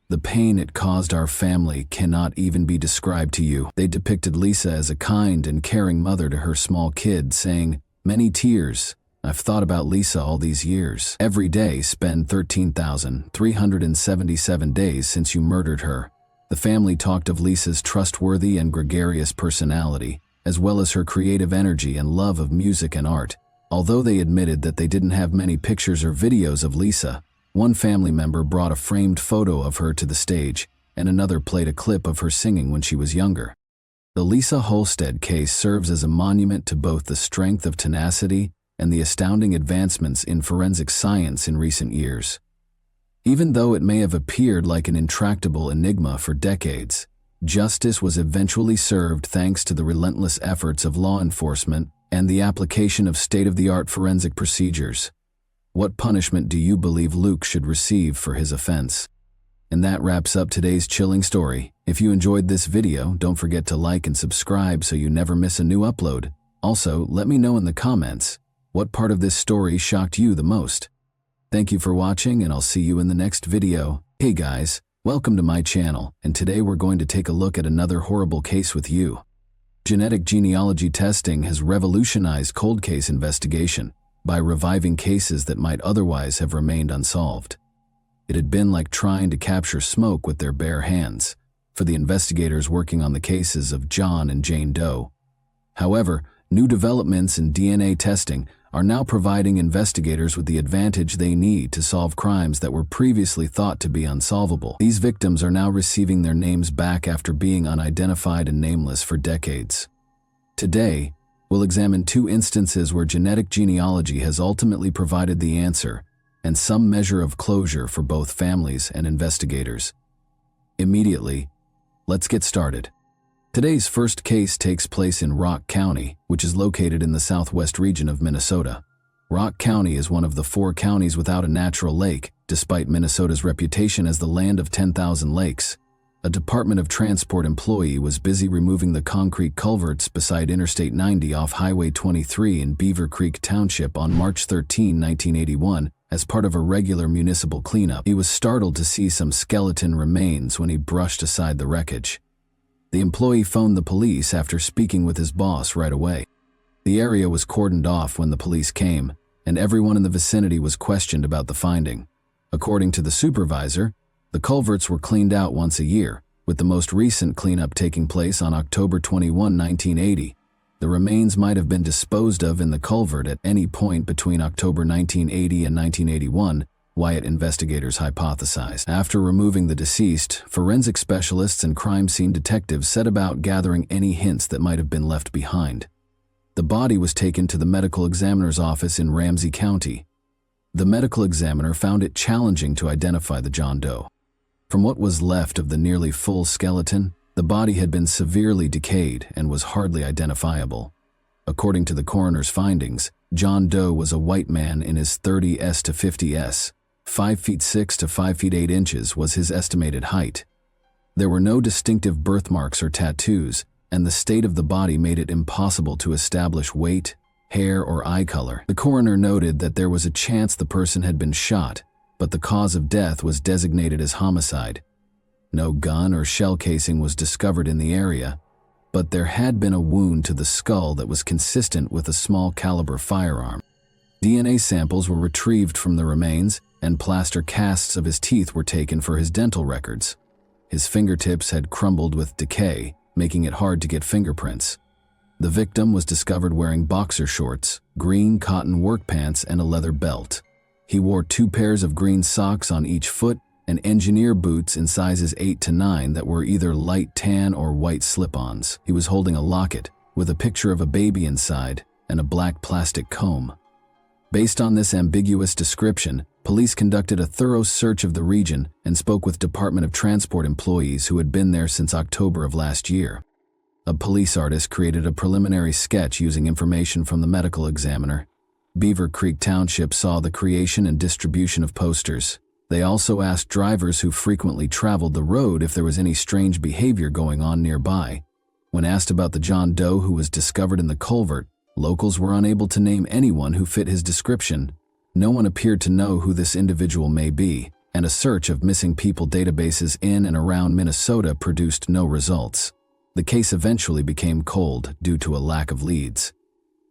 "The pain it caused our family cannot even be described to you." They depicted Lisa as a kind and caring mother to her small kid, saying, "Many tears. I've thought about Lisa all these years. Every day spend 13,377 days since you murdered her." The family talked of Lisa's trustworthy and gregarious personality, as well as her creative energy and love of music and art. Although they admitted that they didn't have many pictures or videos of Lisa, one family member brought a framed photo of her to the stage, and another played a clip of her singing when she was younger. The Lisa Holstead case serves as a monument to both the strength of tenacity and the astounding advancements in forensic science in recent years. Even though it may have appeared like an intractable enigma for decades, justice was eventually served thanks to the relentless efforts of law enforcement and the application of state-of-the-art forensic procedures. What punishment do you believe Luke should receive for his offense? And that wraps up today's chilling story. If you enjoyed this video, don't forget to like and subscribe so you never miss a new upload. Also, let me know in the comments, what part of this story shocked you the most? Thank you for watching, and I'll see you in the next video. Hey guys, welcome to my channel, and today we're going to take a look at another horrible case with you. Genetic genealogy testing has revolutionized cold case investigation by reviving cases that might otherwise have remained unsolved. It had been like trying to capture smoke with their bare hands for the investigators working on the cases of John and Jane Doe. However, new developments in DNA testing are now providing investigators with the advantage they need to solve crimes that were previously thought to be unsolvable. These victims are now receiving their names back after being unidentified and nameless for decades. Today, we'll examine 2 instances where genetic genealogy has ultimately provided the answer and some measure of closure for both families and investigators. Immediately, let's get started. Today's first case takes place in Rock County, which is located in the southwest region of Minnesota. Rock County is one of the 4 counties without a natural lake, despite Minnesota's reputation as the land of 10,000 lakes. A Department of Transport employee was busy removing the concrete culverts beside Interstate 90 off Highway 23 in Beaver Creek Township on March 13, 1981, as part of a regular municipal cleanup. He was startled to see some skeleton remains when he brushed aside the wreckage. The employee phoned the police after speaking with his boss right away. The area was cordoned off when the police came, and everyone in the vicinity was questioned about the finding. According to the supervisor, the culverts were cleaned out once a year, with the most recent cleanup taking place on October 21, 1980. The remains might have been disposed of in the culvert at any point between October 1980 and 1981, Wyatt investigators hypothesized. After removing the deceased, forensic specialists and crime scene detectives set about gathering any hints that might have been left behind. The body was taken to the medical examiner's office in Ramsey County. The medical examiner found it challenging to identify the John Doe. From what was left of the nearly full skeleton, the body had been severely decayed and was hardly identifiable. According to the coroner's findings, John Doe was a white man in his 30s to 50s. 5 feet 6 to 5 feet 8 inches was his estimated height. There were no distinctive birthmarks or tattoos, and the state of the body made it impossible to establish weight, hair, or eye color. The coroner noted that there was a chance the person had been shot, but the cause of death was designated as homicide. No gun or shell casing was discovered in the area, but there had been a wound to the skull that was consistent with a small caliber firearm. DNA samples were retrieved from the remains, and plaster casts of his teeth were taken for his dental records. His fingertips had crumbled with decay, making it hard to get fingerprints. The victim was discovered wearing boxer shorts, green cotton work pants, and a leather belt. He wore 2 pairs of green socks on each foot and engineer boots in sizes 8 to 9 that were either light tan or white slip-ons. He was holding a locket with a picture of a baby inside and a black plastic comb. Based on this ambiguous description, police conducted a thorough search of the region and spoke with Department of Transport employees who had been there since October of last year. A police artist created a preliminary sketch using information from the medical examiner. Beaver Creek Township saw the creation and distribution of posters. They also asked drivers who frequently traveled the road if there was any strange behavior going on nearby. When asked about the John Doe who was discovered in the culvert, locals were unable to name anyone who fit his description. No one appeared to know who this individual may be, and a search of missing people databases in and around Minnesota produced no results. The case eventually became cold due to a lack of leads.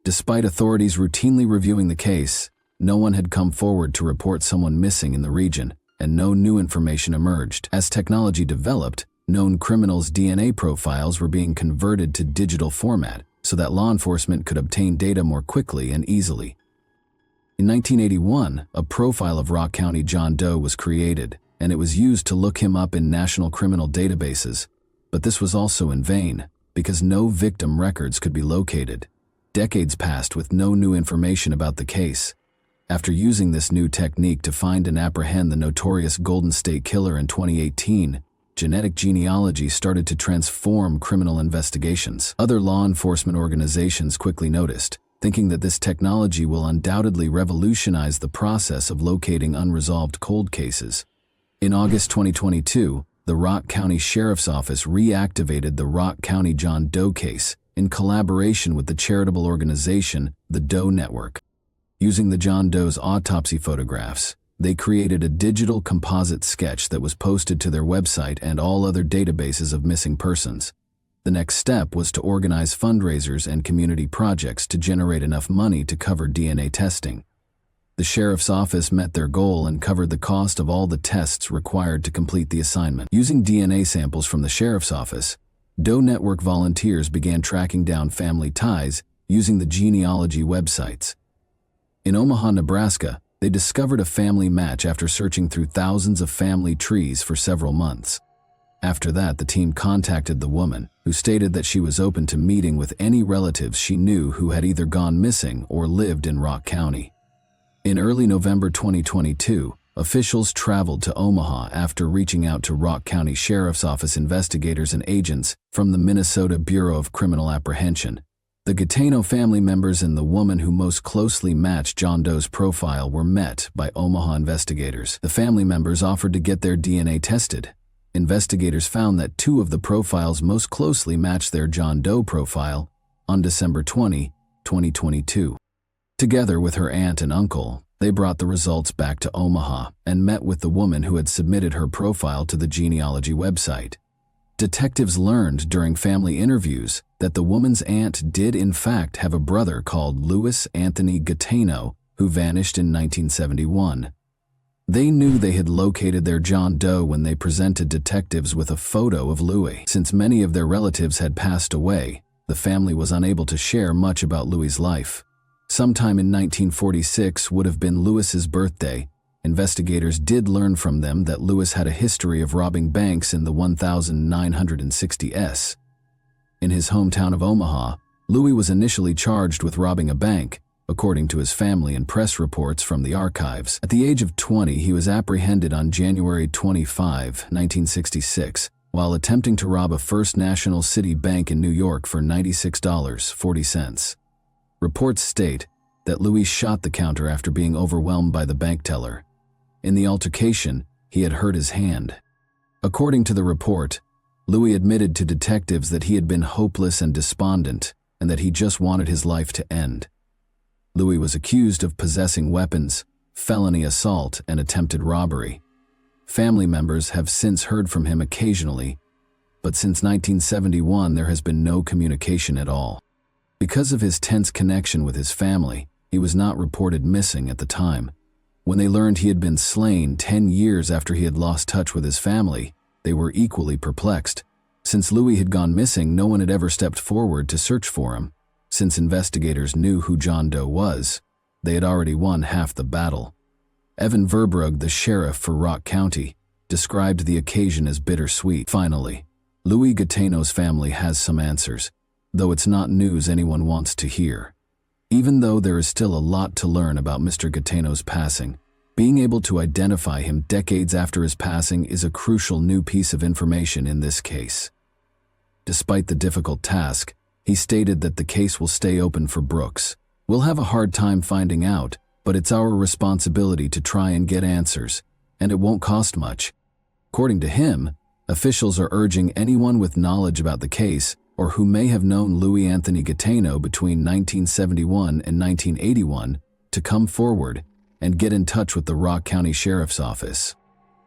Despite authorities routinely reviewing the case, no one had come forward to report someone missing in the region, and no new information emerged. As technology developed, known criminals' DNA profiles were being converted to digital format so that law enforcement could obtain data more quickly and easily. In 1981, a profile of Rock County John Doe was created, and it was used to look him up in national criminal databases. But this was also in vain, because no victim records could be located. Decades passed with no new information about the case. After using this new technique to find and apprehend the notorious Golden State Killer in 2018, genetic genealogy started to transform criminal investigations. Other law enforcement organizations quickly noticed, thinking that this technology will undoubtedly revolutionize the process of locating unresolved cold cases. In August 2022, the Rock County Sheriff's Office reactivated the Rock County John Doe case in collaboration with the charitable organization, the Doe Network. Using the John Doe's autopsy photographs, they created a digital composite sketch that was posted to their website and all other databases of missing persons. The next step was to organize fundraisers and community projects to generate enough money to cover DNA testing. The sheriff's office met their goal and covered the cost of all the tests required to complete the assignment. Using DNA samples from the sheriff's office, Doe Network volunteers began tracking down family ties using the genealogy websites. In Omaha, Nebraska, they discovered a family match after searching through thousands of family trees for several months. After that, the team contacted the woman, who stated that she was open to meeting with any relatives she knew who had either gone missing or lived in Rock County. In early November 2022, officials traveled to Omaha after reaching out to Rock County Sheriff's Office investigators and agents from the Minnesota Bureau of Criminal Apprehension. The Gatano family members and the woman who most closely matched John Doe's profile were met by Omaha investigators. The family members offered to get their DNA tested. Investigators found that 2 of the profiles most closely matched their John Doe profile on December 20, 2022. Together with her aunt and uncle, they brought the results back to Omaha and met with the woman who had submitted her profile to the genealogy website. Detectives learned during family interviews that the woman's aunt did in fact have a brother called Louis Anthony Gatano who vanished in 1971. They knew they had located their John Doe when they presented detectives with a photo of Louis. Since many of their relatives had passed away, the family was unable to share much about Louis's life. Sometime in 1946 would have been Louis's birthday. Investigators did learn from them that Louis had a history of robbing banks in the 1960s. In his hometown of Omaha, Louis was initially charged with robbing a bank, according to his family and press reports from the archives. At the age of 20, he was apprehended on January 25, 1966, while attempting to rob a First National City bank in New York for $96.40. Reports state that Louis shot the counter after being overwhelmed by the bank teller. In the altercation, he had hurt his hand. According to the report, Louis admitted to detectives that he had been hopeless and despondent and that he just wanted his life to end. Louis was accused of possessing weapons, felony assault, and attempted robbery. Family members have since heard from him occasionally, but since 1971 there has been no communication at all. Because of his tense connection with his family, he was not reported missing at the time. When they learned he had been slain 10 years after he had lost touch with his family, they were equally perplexed. Since Louis had gone missing, no one had ever stepped forward to search for him. Since investigators knew who John Doe was, they had already won half the battle. Evan Verbrugge, the sheriff for Rock County, described the occasion as bittersweet. Finally, Louis Gateno's family has some answers, though it's not news anyone wants to hear. Even though there is still a lot to learn about Mr. Gateno's passing, being able to identify him decades after his passing is a crucial new piece of information in this case. Despite the difficult task, he stated that the case will stay open for Brooks. We'll have a hard time finding out, but it's our responsibility to try and get answers, and it won't cost much. According to him, officials are urging anyone with knowledge about the case or who may have known Louis Anthony Gateno between 1971 and 1981 to come forward and get in touch with the Rock County Sheriff's Office.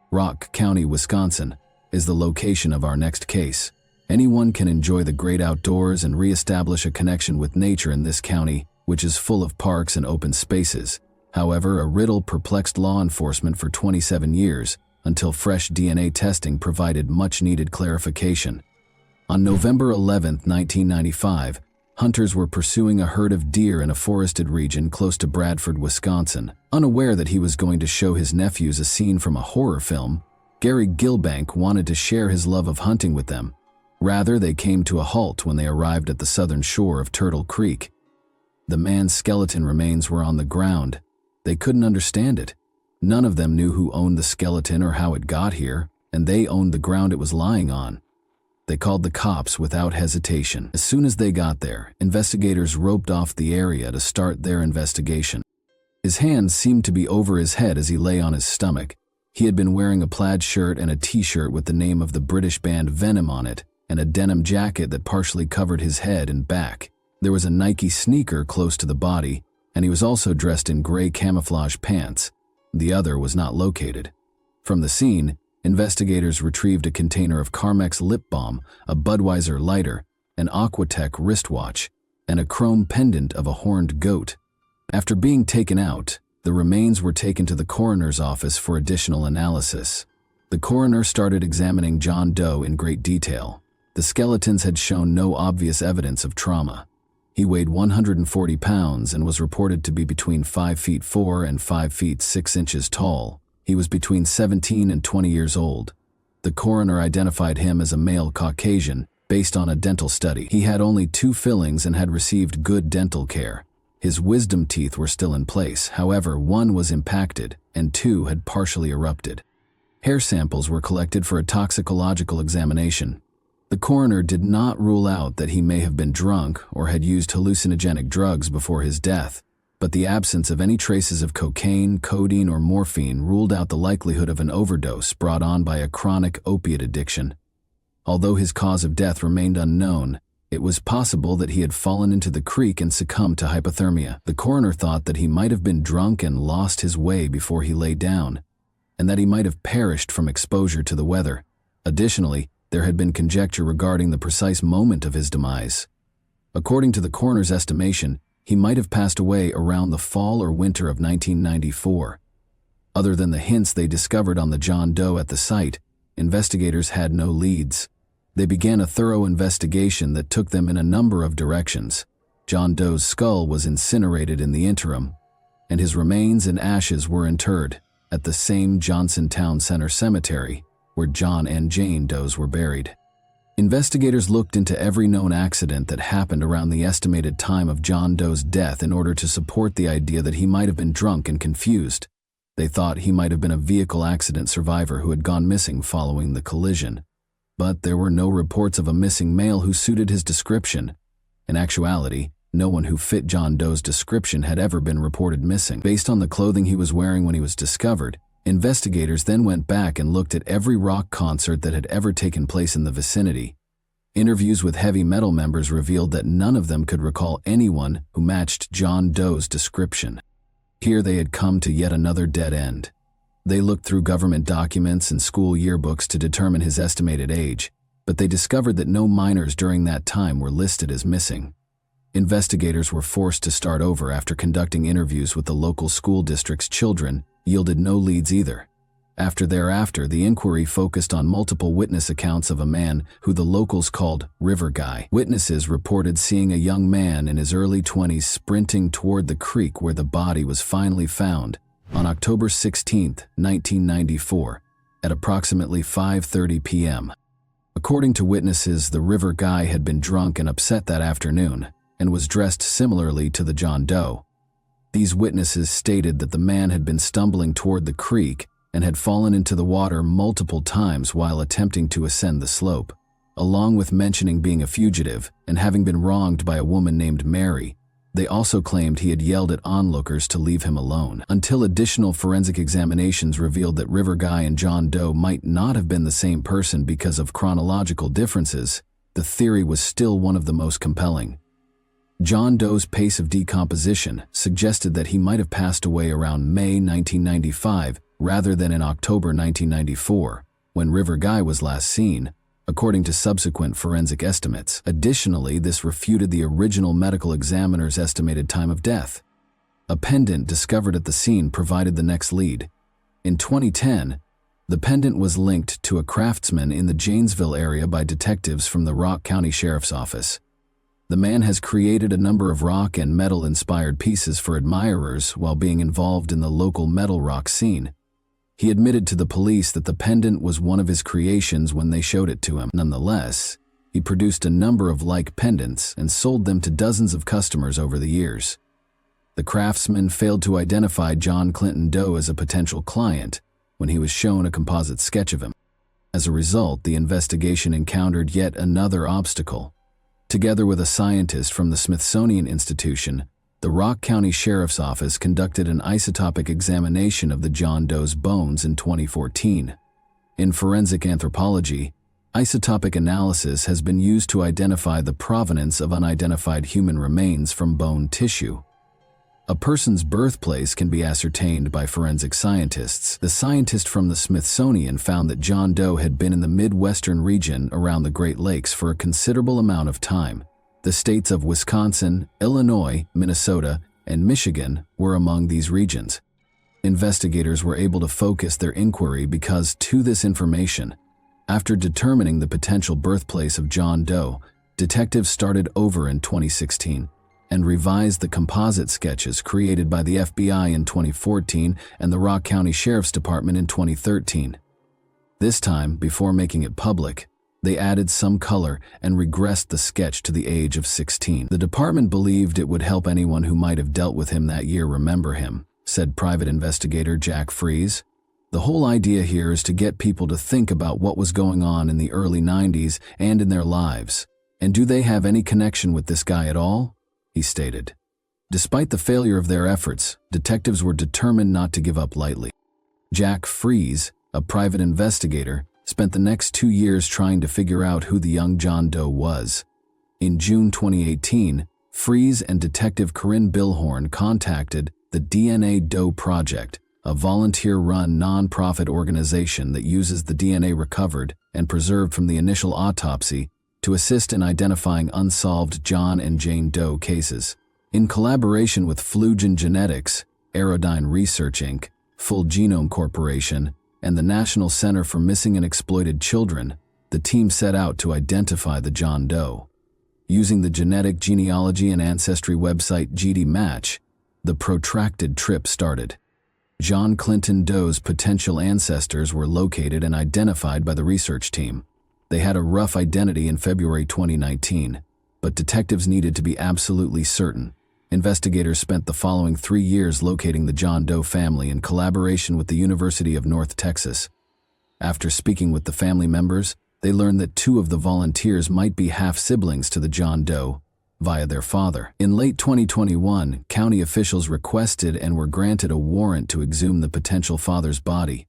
Rock County, Wisconsin, is the location of our next case. Anyone can enjoy the great outdoors and reestablish a connection with nature in this county, which is full of parks and open spaces. However, a riddle perplexed law enforcement for 27 years until fresh DNA testing provided much-needed clarification. On November 11, 1995, hunters were pursuing a herd of deer in a forested region close to Bradford, Wisconsin. Unaware that he was going to show his nephews a scene from a horror film, Gary Gilbank wanted to share his love of hunting with them. Rather, they came to a halt when they arrived at the southern shore of Turtle Creek. The man's skeleton remains were on the ground. They couldn't understand it. None of them knew who owned the skeleton or how it got here, and they owned the ground it was lying on. They called the cops without hesitation. As soon as they got there, investigators roped off the area to start their investigation. His hands seemed to be over his head as he lay on his stomach. He had been wearing a plaid shirt and a t-shirt with the name of the British band Venom on it, and a denim jacket that partially covered his head and back. There was a Nike sneaker close to the body, and he was also dressed in gray camouflage pants. The other was not located. From the scene, investigators retrieved a container of Carmex lip balm, a Budweiser lighter, an Aquatech wristwatch, and a chrome pendant of a horned goat. After being taken out, the remains were taken to the coroner's office for additional analysis. The coroner started examining John Doe in great detail. The skeletons had shown no obvious evidence of trauma. He weighed 140 pounds and was reported to be between 5 feet 4 and 5 feet 6 inches tall. He was between 17 and 20 years old. The coroner identified him as a male Caucasian based on a dental study. He had only 2 fillings and had received good dental care. His wisdom teeth were still in place, however, 1 was impacted and 2 had partially erupted. Hair samples were collected for a toxicological examination. The coroner did not rule out that he may have been drunk or had used hallucinogenic drugs before his death, but the absence of any traces of cocaine, codeine, or morphine ruled out the likelihood of an overdose brought on by a chronic opiate addiction. Although his cause of death remained unknown, it was possible that he had fallen into the creek and succumbed to hypothermia. The coroner thought that he might have been drunk and lost his way before he lay down, and that he might have perished from exposure to the weather. Additionally, there had been conjecture regarding the precise moment of his demise. According to the coroner's estimation, he might have passed away around the fall or winter of 1994. Other than the hints they discovered on the John Doe at the site, investigators had no leads. They began a thorough investigation that took them in a number of directions. John Doe's skull was incinerated in the interim, and his remains and ashes were interred at the same Johnson Town Center Cemetery where John and Jane Does were buried. Investigators looked into every known accident that happened around the estimated time of John Doe's death in order to support the idea that he might have been drunk and confused. They thought he might have been a vehicle accident survivor who had gone missing following the collision. But there were no reports of a missing male who suited his description. In actuality, no one who fit John Doe's description had ever been reported missing. Based on the clothing he was wearing when he was discovered, investigators then went back and looked at every rock concert that had ever taken place in the vicinity. Interviews with heavy metal members revealed that none of them could recall anyone who matched John Doe's description. Here they had come to yet another dead end. They looked through government documents and school yearbooks to determine his estimated age, but they discovered that no minors during that time were listed as missing. Investigators were forced to start over after conducting interviews with the local school district's children yielded no leads either. Thereafter, the inquiry focused on multiple witness accounts of a man who the locals called River Guy. Witnesses reported seeing a young man in his early 20s sprinting toward the creek where the body was finally found on October 16, 1994, at approximately 5:30 p.m. According to witnesses, the River Guy had been drunk and upset that afternoon and was dressed similarly to the John Doe. These witnesses stated that the man had been stumbling toward the creek and had fallen into the water multiple times while attempting to ascend the slope, along with mentioning being a fugitive and having been wronged by a woman named Mary. They also claimed he had yelled at onlookers to leave him alone, until additional forensic examinations revealed that River Guy and John Doe might not have been the same person because of chronological differences. The theory was still one of the most compelling. John Doe's pace of decomposition suggested that he might have passed away around May 1995 rather than in October 1994, when River Guy was last seen, according to subsequent forensic estimates. Additionally, this refuted the original medical examiner's estimated time of death. A pendant discovered at the scene provided the next lead. In 2010, the pendant was linked to a craftsman in the Janesville area by detectives from the Rock County Sheriff's Office. The man has created a number of rock and metal-inspired pieces for admirers while being involved in the local metal rock scene. He admitted to the police that the pendant was one of his creations when they showed it to him. Nonetheless, he produced a number of like pendants and sold them to dozens of customers over the years. The craftsman failed to identify John Clinton Doe as a potential client when he was shown a composite sketch of him. As a result, the investigation encountered yet another obstacle. Together with a scientist from the Smithsonian Institution, the Rock County Sheriff's Office conducted an isotopic examination of the John Doe's bones in 2014. In forensic anthropology, isotopic analysis has been used to identify the provenance of unidentified human remains from bone tissue. A person's birthplace can be ascertained by forensic scientists. The scientist from the Smithsonian found that John Doe had been in the Midwestern region around the Great Lakes for a considerable amount of time. The states of Wisconsin, Illinois, Minnesota, and Michigan were among these regions. Investigators were able to focus their inquiry because to this information. After determining the potential birthplace of John Doe, detectives started over in 2016 and revised the composite sketches created by the FBI in 2014 and the Rock County Sheriff's Department in 2013. This time, before making it public, they added some color and regressed the sketch to the age of 16. The department believed it would help anyone who might have dealt with him that year remember him, said private investigator Jack Fries. The whole idea here is to get people to think about what was going on in the early 90s and in their lives. And do they have any connection with this guy at all? He stated. Despite the failure of their efforts, detectives were determined not to give up lightly. Jack Fries, a private investigator, spent the next 2 years trying to figure out who the young John Doe was. In June 2018, Fries and Detective Corinne Billhorn contacted the DNA Doe Project, a volunteer-run non-profit organization that uses the DNA recovered and preserved from the initial autopsy to assist in identifying unsolved John and Jane Doe cases. In collaboration with Flugen Genetics, Aerodyne Research Inc., Full Genome Corporation, and the National Center for Missing and Exploited Children, the team set out to identify the John Doe. Using the genetic genealogy and ancestry website GDMatch, the protracted trip started. John Clinton Doe's potential ancestors were located and identified by the research team. They had a rough identity in February 2019, but detectives needed to be absolutely certain. Investigators spent the following 3 years locating the John Doe family in collaboration with the University of North Texas. After speaking with the family members, they learned that 2 of the volunteers might be half-siblings to the John Doe via their father. In late 2021, county officials requested and were granted a warrant to exhume the potential father's body.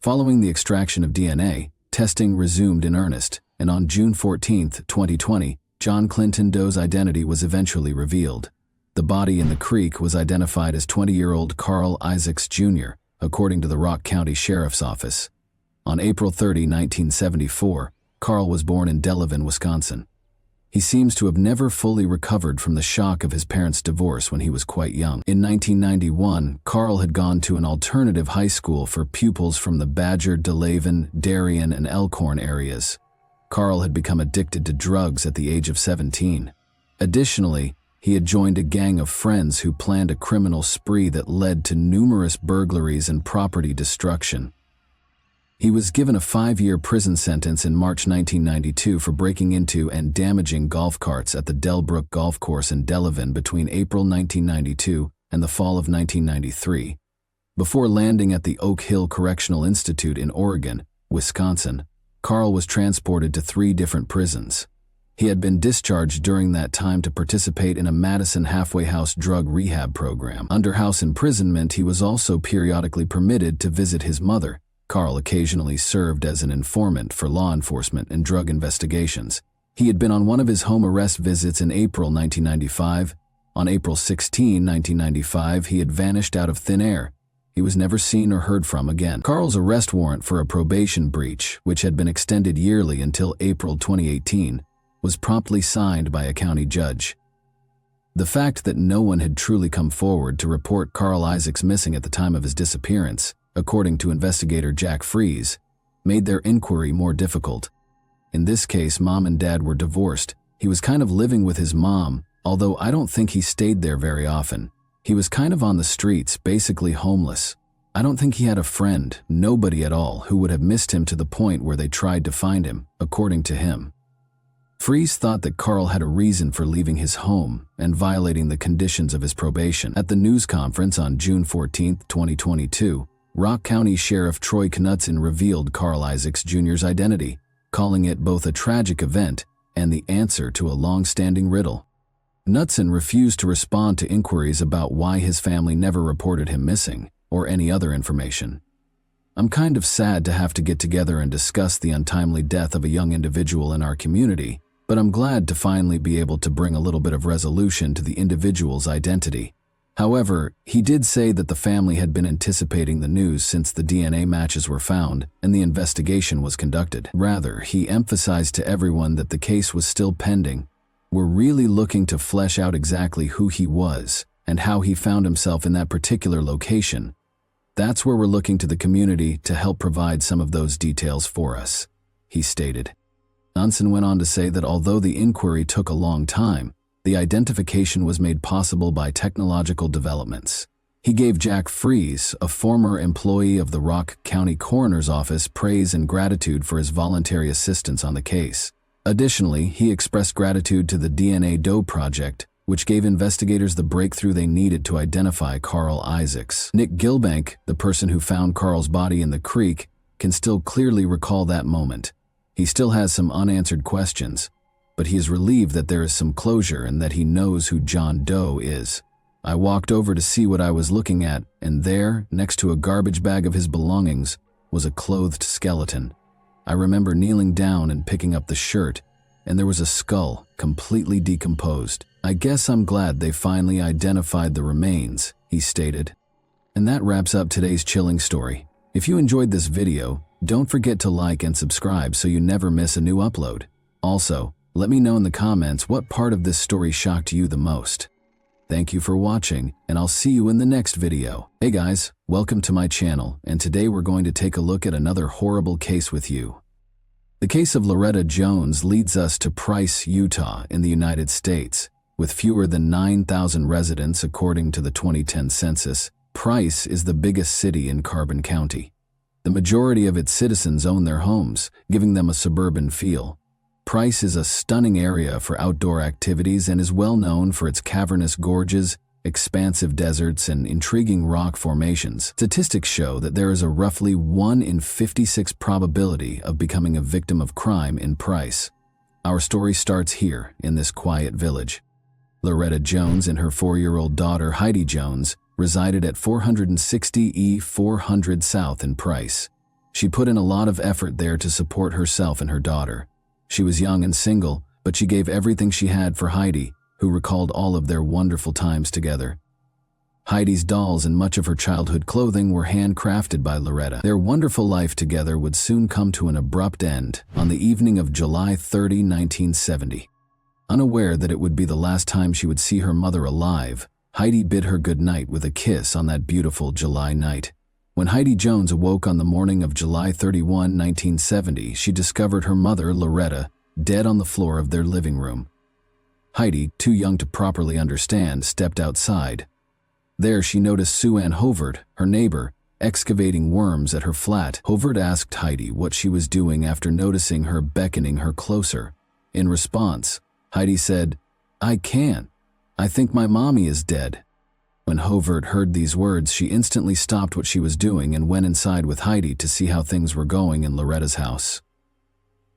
Following the extraction of DNA, testing resumed in earnest, and on June 14, 2020, John Clinton Doe's identity was eventually revealed. The body in the creek was identified as 20-year-old Carl Isaacs Jr., according to the Rock County Sheriff's Office. On April 30, 1974, Carl was born in Delavan, Wisconsin. He seems to have never fully recovered from the shock of his parents' divorce when he was quite young. In 1991, Carl had gone to an alternative high school for pupils from the Badger, DeLaven, Darien, and Elkhorn areas. Carl had become addicted to drugs at the age of 17. Additionally, he had joined a gang of friends who planned a criminal spree that led to numerous burglaries and property destruction. He was given a 5-year prison sentence in March 1992 for breaking into and damaging golf carts at the Delbrook Golf Course in Delavan between April 1992 and the fall of 1993. Before landing at the Oak Hill Correctional Institute in Oregon, Wisconsin, Carl was transported to 3 different prisons. He had been discharged during that time to participate in a Madison halfway house drug rehab program. Under house imprisonment, he was also periodically permitted to visit his mother. Carl occasionally served as an informant for law enforcement and drug investigations. He had been on one of his home arrest visits in April 1995. On April 16, 1995, he had vanished out of thin air. He was never seen or heard from again. Carl's arrest warrant for a probation breach, which had been extended yearly until April 2018, was promptly signed by a county judge. The fact that no one had truly come forward to report Carl Isaacs missing at the time of his disappearance, according to investigator Jack Fries, made their inquiry more difficult. In this case, Mom and Dad were divorced. He was kind of living with his mom, although I don't think he stayed there very often. He was kind of on the streets, basically homeless. I don't think he had a friend, nobody at all, who would have missed him to the point where they tried to find him, according to him. Fries thought that Carl had a reason for leaving his home and violating the conditions of his probation. At the news conference on June 14, 2022, Rock County Sheriff Troy Knudsen revealed Carl Isaacs Jr.'s identity, calling it both a tragic event and the answer to a long-standing riddle. Knudsen refused to respond to inquiries about why his family never reported him missing or any other information. I'm kind of sad to have to get together and discuss the untimely death of a young individual in our community, but I'm glad to finally be able to bring a little bit of resolution to the individual's identity. However, he did say that the family had been anticipating the news since the DNA matches were found and the investigation was conducted. Rather, he emphasized to everyone that the case was still pending. We're really looking to flesh out exactly who he was and how he found himself in that particular location. That's where we're looking to the community to help provide some of those details for us, he stated. Knudsen went on to say that although the inquiry took a long time, the identification was made possible by technological developments. He gave Jack Fries, a former employee of the Rock County Coroner's Office, praise and gratitude for his voluntary assistance on the case. Additionally, he expressed gratitude to the DNA Doe Project, which gave investigators the breakthrough they needed to identify Carl Isaacs. Nick Gilbank, the person who found Carl's body in the creek, can still clearly recall that moment. He still has some unanswered questions, but he is relieved that there is some closure and that he knows who John Doe is. I walked over to see what I was looking at, and there, next to a garbage bag of his belongings, was a clothed skeleton. I remember kneeling down and picking up the shirt, and there was a skull, completely decomposed. I guess I'm glad they finally identified the remains, he stated. And that wraps up today's chilling story. If you enjoyed this video, don't forget to like and subscribe so you never miss a new upload. Also, let me know in the comments what part of this story shocked you the most. Thank you for watching, and I'll see you in the next video. Hey guys, welcome to my channel, and today we're going to take a look at another horrible case with you. The case of Loretta Jones leads us to Price, Utah, in the United States. With fewer than 9,000 residents according to the 2010 census, Price is the biggest city in Carbon County. The majority of its citizens own their homes, giving them a suburban feel. Price is a stunning area for outdoor activities and is well known for its cavernous gorges, expansive deserts, and intriguing rock formations. Statistics show that there is a roughly 1 in 56 probability of becoming a victim of crime in Price. Our story starts here, in this quiet village. Loretta Jones and her 4-year-old daughter Heidi Jones resided at 460 E 400 South in Price. She put in a lot of effort there to support herself and her daughter. She was young and single, but she gave everything she had for Heidi, who recalled all of their wonderful times together. Heidi's dolls and much of her childhood clothing were handcrafted by Loretta. Their wonderful life together would soon come to an abrupt end on the evening of July 30, 1970. Unaware that it would be the last time she would see her mother alive, Heidi bid her goodnight with a kiss on that beautiful July night. When Heidi Jones awoke on the morning of July 31, 1970, she discovered her mother, Loretta, dead on the floor of their living room. Heidi, too young to properly understand, stepped outside. There she noticed Sue Ann Hovert, her neighbor, excavating worms at her flat. Hovert asked Heidi what she was doing after noticing her beckoning her closer. In response, Heidi said, "I can't. I think my mommy is dead." When Hovert heard these words, she instantly stopped what she was doing and went inside with Heidi to see how things were going in Loretta's house.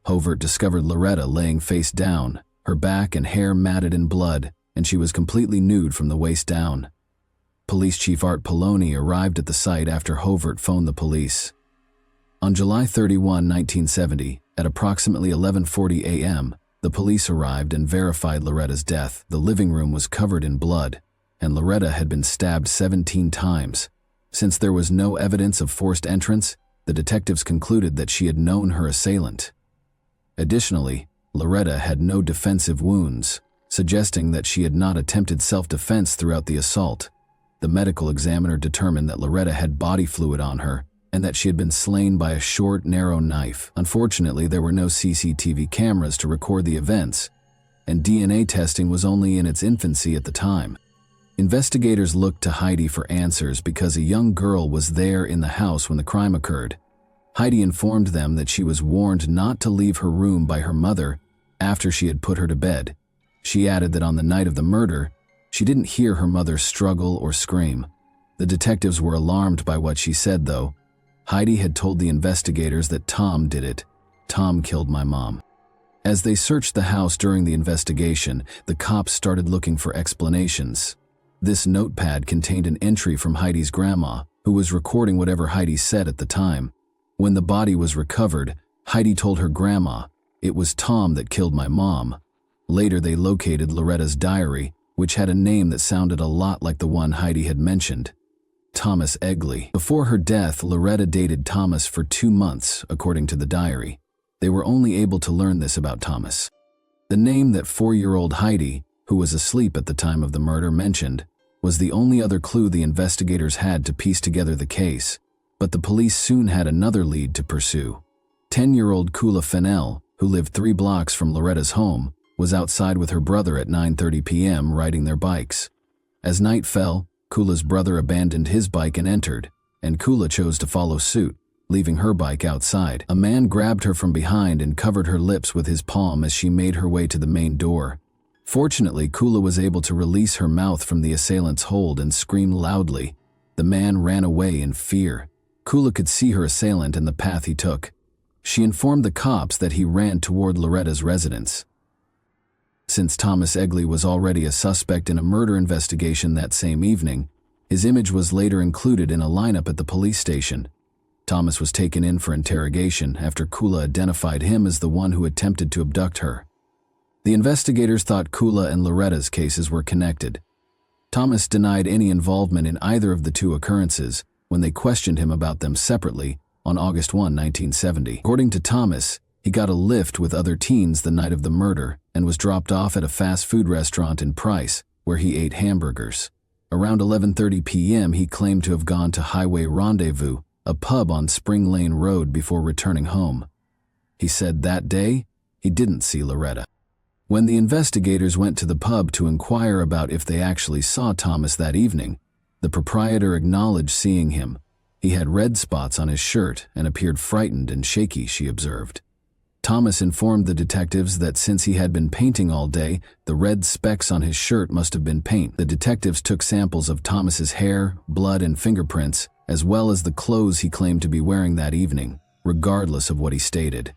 Hovert discovered Loretta laying face down, her back and hair matted in blood, and she was completely nude from the waist down. Police Chief Art Poloni arrived at the site after Hovert phoned the police. On July 31, 1970, at approximately 11:40 a.m., the police arrived and verified Loretta's death. The living room was covered in blood, and Loretta had been stabbed 17 times. Since there was no evidence of forced entrance, the detectives concluded that she had known her assailant. Additionally, Loretta had no defensive wounds, suggesting that she had not attempted self-defense throughout the assault. The medical examiner determined that Loretta had body fluid on her and that she had been slain by a short, narrow knife. Unfortunately, there were no CCTV cameras to record the events, and DNA testing was only in its infancy at the time. Investigators looked to Heidi for answers because a young girl was there in the house when the crime occurred. Heidi informed them that she was warned not to leave her room by her mother after she had put her to bed. She added that on the night of the murder, she didn't hear her mother struggle or scream. The detectives were alarmed by what she said, though. Heidi had told the investigators that Tom did it. "Tom killed my mom." As they searched the house during the investigation, the cops started looking for explanations. This notepad contained an entry from Heidi's grandma, who was recording whatever Heidi said at the time. When the body was recovered, Heidi told her grandma, "It was Tom that killed my mom." Later they located Loretta's diary, which had a name that sounded a lot like the one Heidi had mentioned. Thomas Egley. Before her death, Loretta dated Thomas for 2 months, according to the diary. They were only able to learn this about Thomas. The name that 4-year-old Heidi, who was asleep at the time of the murder, mentioned was the only other clue the investigators had to piece together the case, but the police soon had another lead to pursue. 10-year-old Kula Fennell, who lived 3 blocks from Loretta's home, was outside with her brother at 9:30 p.m. riding their bikes. As night fell, Kula's brother abandoned his bike and entered, and Kula chose to follow suit, leaving her bike outside. A man grabbed her from behind and covered her lips with his palm as she made her way to the main door. Fortunately, Kula was able to release her mouth from the assailant's hold and scream loudly. The man ran away in fear. Kula could see her assailant and the path he took. She informed the cops that he ran toward Loretta's residence. Since Thomas Egley was already a suspect in a murder investigation that same evening, his image was later included in a lineup at the police station. Thomas was taken in for interrogation after Kula identified him as the one who attempted to abduct her. The investigators thought Kula and Loretta's cases were connected. Thomas denied any involvement in either of the 2 occurrences when they questioned him about them separately on August 1, 1970. According to Thomas, he got a lift with other teens the night of the murder and was dropped off at a fast food restaurant in Price, where he ate hamburgers. Around 11:30 p.m., he claimed to have gone to Highway Rendezvous, a pub on Spring Lane Road, before returning home. He said that day, he didn't see Loretta. When the investigators went to the pub to inquire about if they actually saw Thomas that evening, the proprietor acknowledged seeing him. He had red spots on his shirt and appeared frightened and shaky, she observed. Thomas informed the detectives that since he had been painting all day, the red specks on his shirt must have been paint. The detectives took samples of Thomas's hair, blood, and fingerprints, as well as the clothes he claimed to be wearing that evening, regardless of what he stated.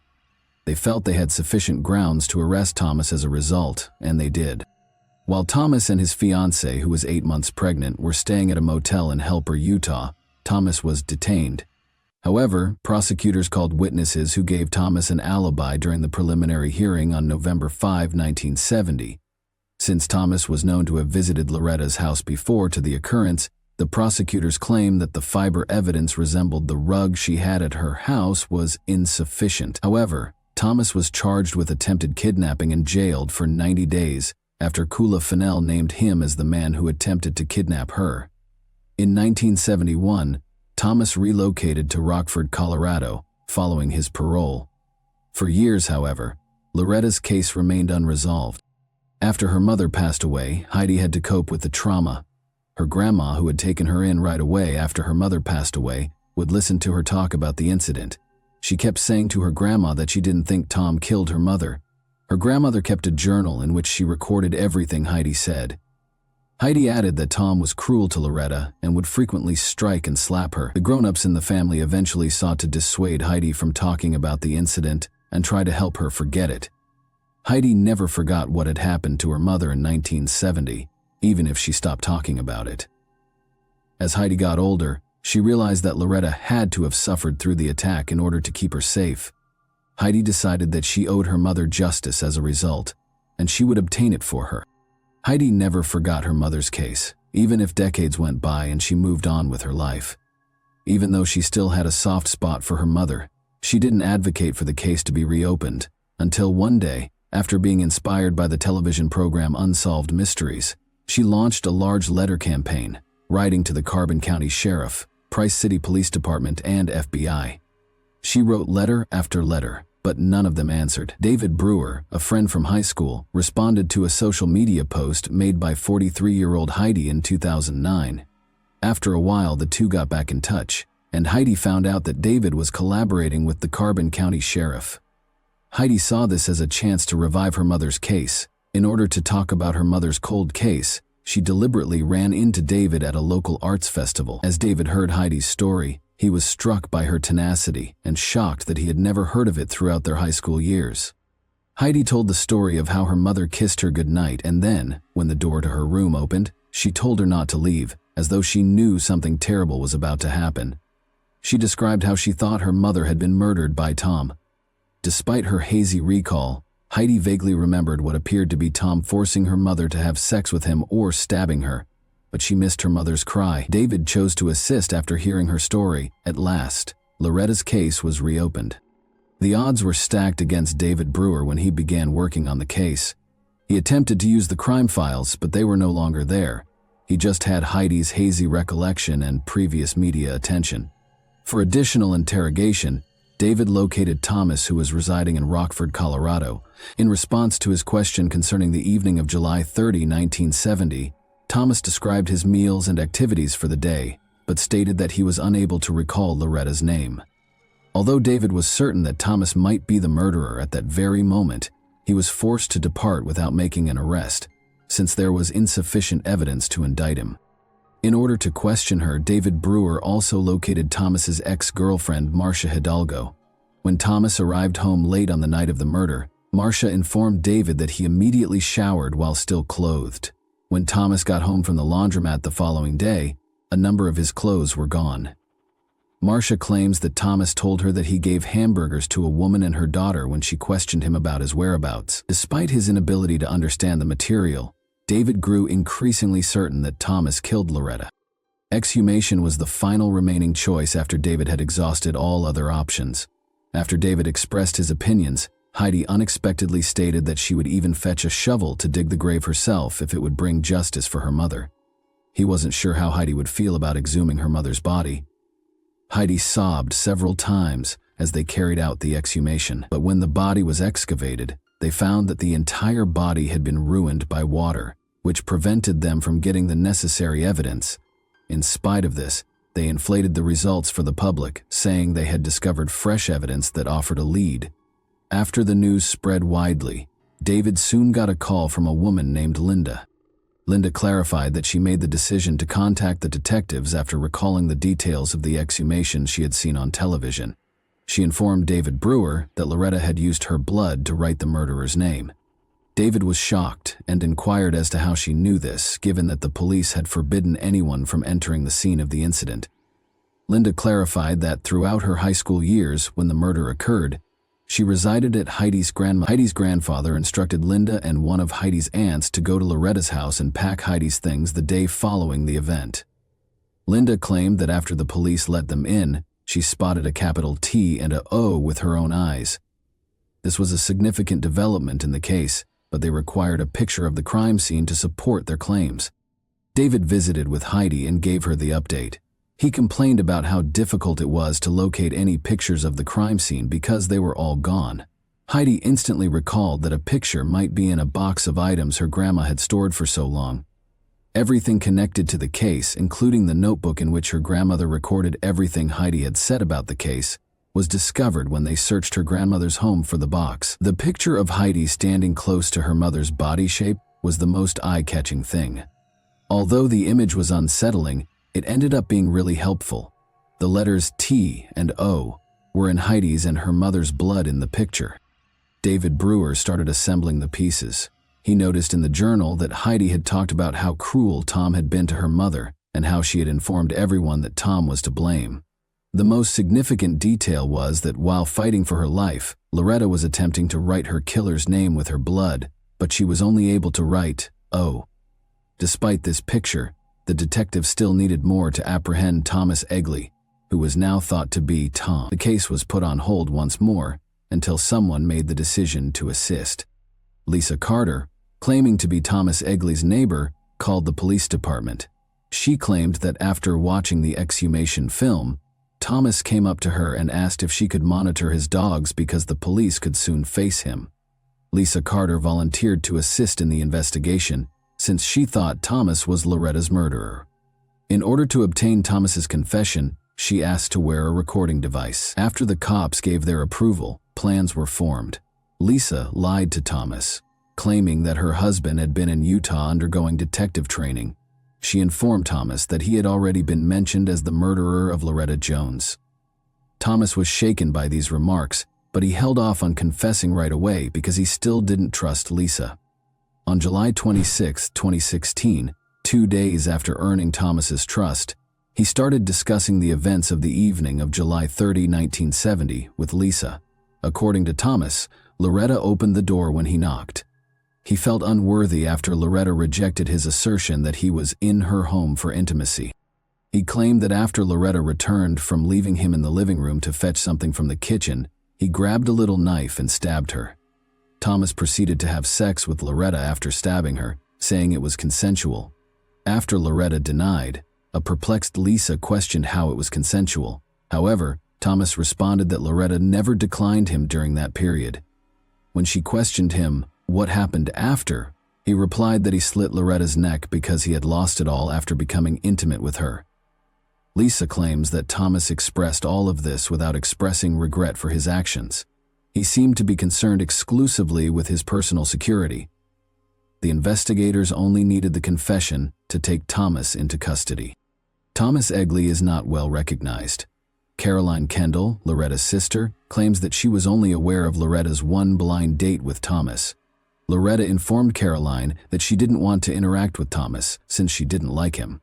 They felt they had sufficient grounds to arrest Thomas as a result, and they did. While Thomas and his fiancée, who was 8 months pregnant, were staying at a motel in Helper, Utah, Thomas was detained. However, prosecutors called witnesses who gave Thomas an alibi during the preliminary hearing on November 5, 1970. Since Thomas was known to have visited Loretta's house before to the occurrence, the prosecutors claimed that the fiber evidence resembled the rug she had at her house was insufficient. However, Thomas was charged with attempted kidnapping and jailed for 90 days after Kula Fennell named him as the man who attempted to kidnap her. In 1971, Thomas relocated to Rockford, Colorado, following his parole. For years, however, Loretta's case remained unresolved. After her mother passed away, Heidi had to cope with the trauma. Her grandma, who had taken her in right away after her mother passed away, would listen to her talk about the incident. She kept saying to her grandma that she didn't think Tom killed her mother. Her grandmother kept a journal in which she recorded everything Heidi said. Heidi added that Tom was cruel to Loretta and would frequently strike and slap her. The grown-ups in the family eventually sought to dissuade Heidi from talking about the incident and try to help her forget it. Heidi never forgot what had happened to her mother in 1970, even if she stopped talking about it. As Heidi got older, she realized that Loretta had to have suffered through the attack in order to keep her safe. Heidi decided that she owed her mother justice as a result, and she would obtain it for her. Heidi never forgot her mother's case, even if decades went by and she moved on with her life. Even though she still had a soft spot for her mother, she didn't advocate for the case to be reopened, until one day, after being inspired by the television program Unsolved Mysteries, she launched a large letter campaign, writing to the Carbon County Sheriff, Price City Police Department, and FBI. She wrote letter after letter, but none of them answered. David Brewer, a friend from high school, responded to a social media post made by 43-year-old Heidi in 2009. After a while, the two got back in touch, and Heidi found out that David was collaborating with the Carbon County Sheriff. Heidi saw this as a chance to revive her mother's case. In order to talk about her mother's cold case, she deliberately ran into David at a local arts festival. As David heard Heidi's story, he was struck by her tenacity and shocked that he had never heard of it throughout their high school years. Heidi told the story of how her mother kissed her goodnight, and then, when the door to her room opened, she told her not to leave, as though she knew something terrible was about to happen. She described how she thought her mother had been murdered by Tom. Despite her hazy recall, Heidi vaguely remembered what appeared to be Tom forcing her mother to have sex with him or stabbing her, but she missed her mother's cry. David chose to assist after hearing her story. At last, Loretta's case was reopened. The odds were stacked against David Brewer when he began working on the case. He attempted to use the crime files, but they were no longer there. He just had Heidi's hazy recollection and previous media attention. For additional interrogation, David located Thomas, who was residing in Rockford, Colorado. In response to his question concerning the evening of July 30, 1970, Thomas described his meals and activities for the day, but stated that he was unable to recall Loretta's name. Although David was certain that Thomas might be the murderer at that very moment, he was forced to depart without making an arrest, since there was insufficient evidence to indict him. In order to question her, David Brewer also located Thomas's ex-girlfriend, Marcia Hidalgo. When Thomas arrived home late on the night of the murder, Marcia informed David that he immediately showered while still clothed. When Thomas got home from the laundromat the following day, a number of his clothes were gone. Marcia claims that Thomas told her that he gave hamburgers to a woman and her daughter when she questioned him about his whereabouts. Despite his inability to understand the material, David grew increasingly certain that Thomas killed Loretta. Exhumation was the final remaining choice after David had exhausted all other options. After David expressed his opinions, Heidi unexpectedly stated that she would even fetch a shovel to dig the grave herself if it would bring justice for her mother. He wasn't sure how Heidi would feel about exhuming her mother's body. Heidi sobbed several times as they carried out the exhumation, but when the body was excavated, they found that the entire body had been ruined by water, which prevented them from getting the necessary evidence. In spite of this, they inflated the results for the public, saying they had discovered fresh evidence that offered a lead. After the news spread widely, David soon got a call from a woman named Linda. Linda clarified that she made the decision to contact the detectives after recalling the details of the exhumation she had seen on television. She informed David Brewer that Loretta had used her blood to write the murderer's name. David was shocked and inquired as to how she knew this, given that the police had forbidden anyone from entering the scene of the incident. Linda clarified that throughout her high school years, when the murder occurred, she resided at Heidi's grandfather instructed Linda and one of Heidi's aunts to go to Loretta's house and pack Heidi's things the day following the event. Linda claimed that after the police let them in, she spotted a capital T and a O with her own eyes. This was a significant development in the case, but they required a picture of the crime scene to support their claims. David visited with Heidi and gave her the update. He complained about how difficult it was to locate any pictures of the crime scene because they were all gone. Heidi instantly recalled that a picture might be in a box of items her grandma had stored for so long. Everything connected to the case, including the notebook in which her grandmother recorded everything Heidi had said about the case, was discovered when they searched her grandmother's home for the box. The picture of Heidi standing close to her mother's body shape was the most eye-catching thing. Although the image was unsettling, it ended up being really helpful. The letters T and O were in Heidi's and her mother's blood in the picture. David Brewer started assembling the pieces. He noticed in the journal that Heidi had talked about how cruel Tom had been to her mother and how she had informed everyone that Tom was to blame. The most significant detail was that while fighting for her life, Loretta was attempting to write her killer's name with her blood, but she was only able to write O. Despite this picture, the detective still needed more to apprehend Thomas Egley, who was now thought to be Tom. The case was put on hold once more until someone made the decision to assist. Lisa Carter, claiming to be Thomas Egley's neighbor, called the police department. She claimed that after watching the exhumation film, Thomas came up to her and asked if she could monitor his dogs because the police could soon face him. Lisa Carter volunteered to assist in the investigation since she thought Thomas was Loretta's murderer. In order to obtain Thomas's confession, she asked to wear a recording device. After the cops gave their approval, plans were formed. Lisa lied to Thomas, claiming that her husband had been in Utah undergoing detective training. She informed Thomas that he had already been mentioned as the murderer of Loretta Jones. Thomas was shaken by these remarks, but he held off on confessing right away because he still didn't trust Lisa. On July 26, 2016, 2 days after earning Thomas's trust, he started discussing the events of the evening of July 30, 1970, with Lisa. According to Thomas, Loretta opened the door when he knocked. He felt unworthy after Loretta rejected his assertion that he was in her home for intimacy. He claimed that after Loretta returned from leaving him in the living room to fetch something from the kitchen, he grabbed a little knife and stabbed her. Thomas proceeded to have sex with Loretta after stabbing her, saying it was consensual. After Loretta denied, a perplexed Lisa questioned how it was consensual. However, Thomas responded that Loretta never declined him during that period. When she questioned him what happened after, he replied that he slit Loretta's neck because he had lost it all after becoming intimate with her. Lisa claims that Thomas expressed all of this without expressing regret for his actions. He seemed to be concerned exclusively with his personal security. The investigators only needed the confession to take Thomas into custody. Thomas Egley is not well recognized. Caroline Kendall, Loretta's sister, claims that she was only aware of Loretta's one blind date with Thomas. Loretta informed Caroline that she didn't want to interact with Thomas since she didn't like him.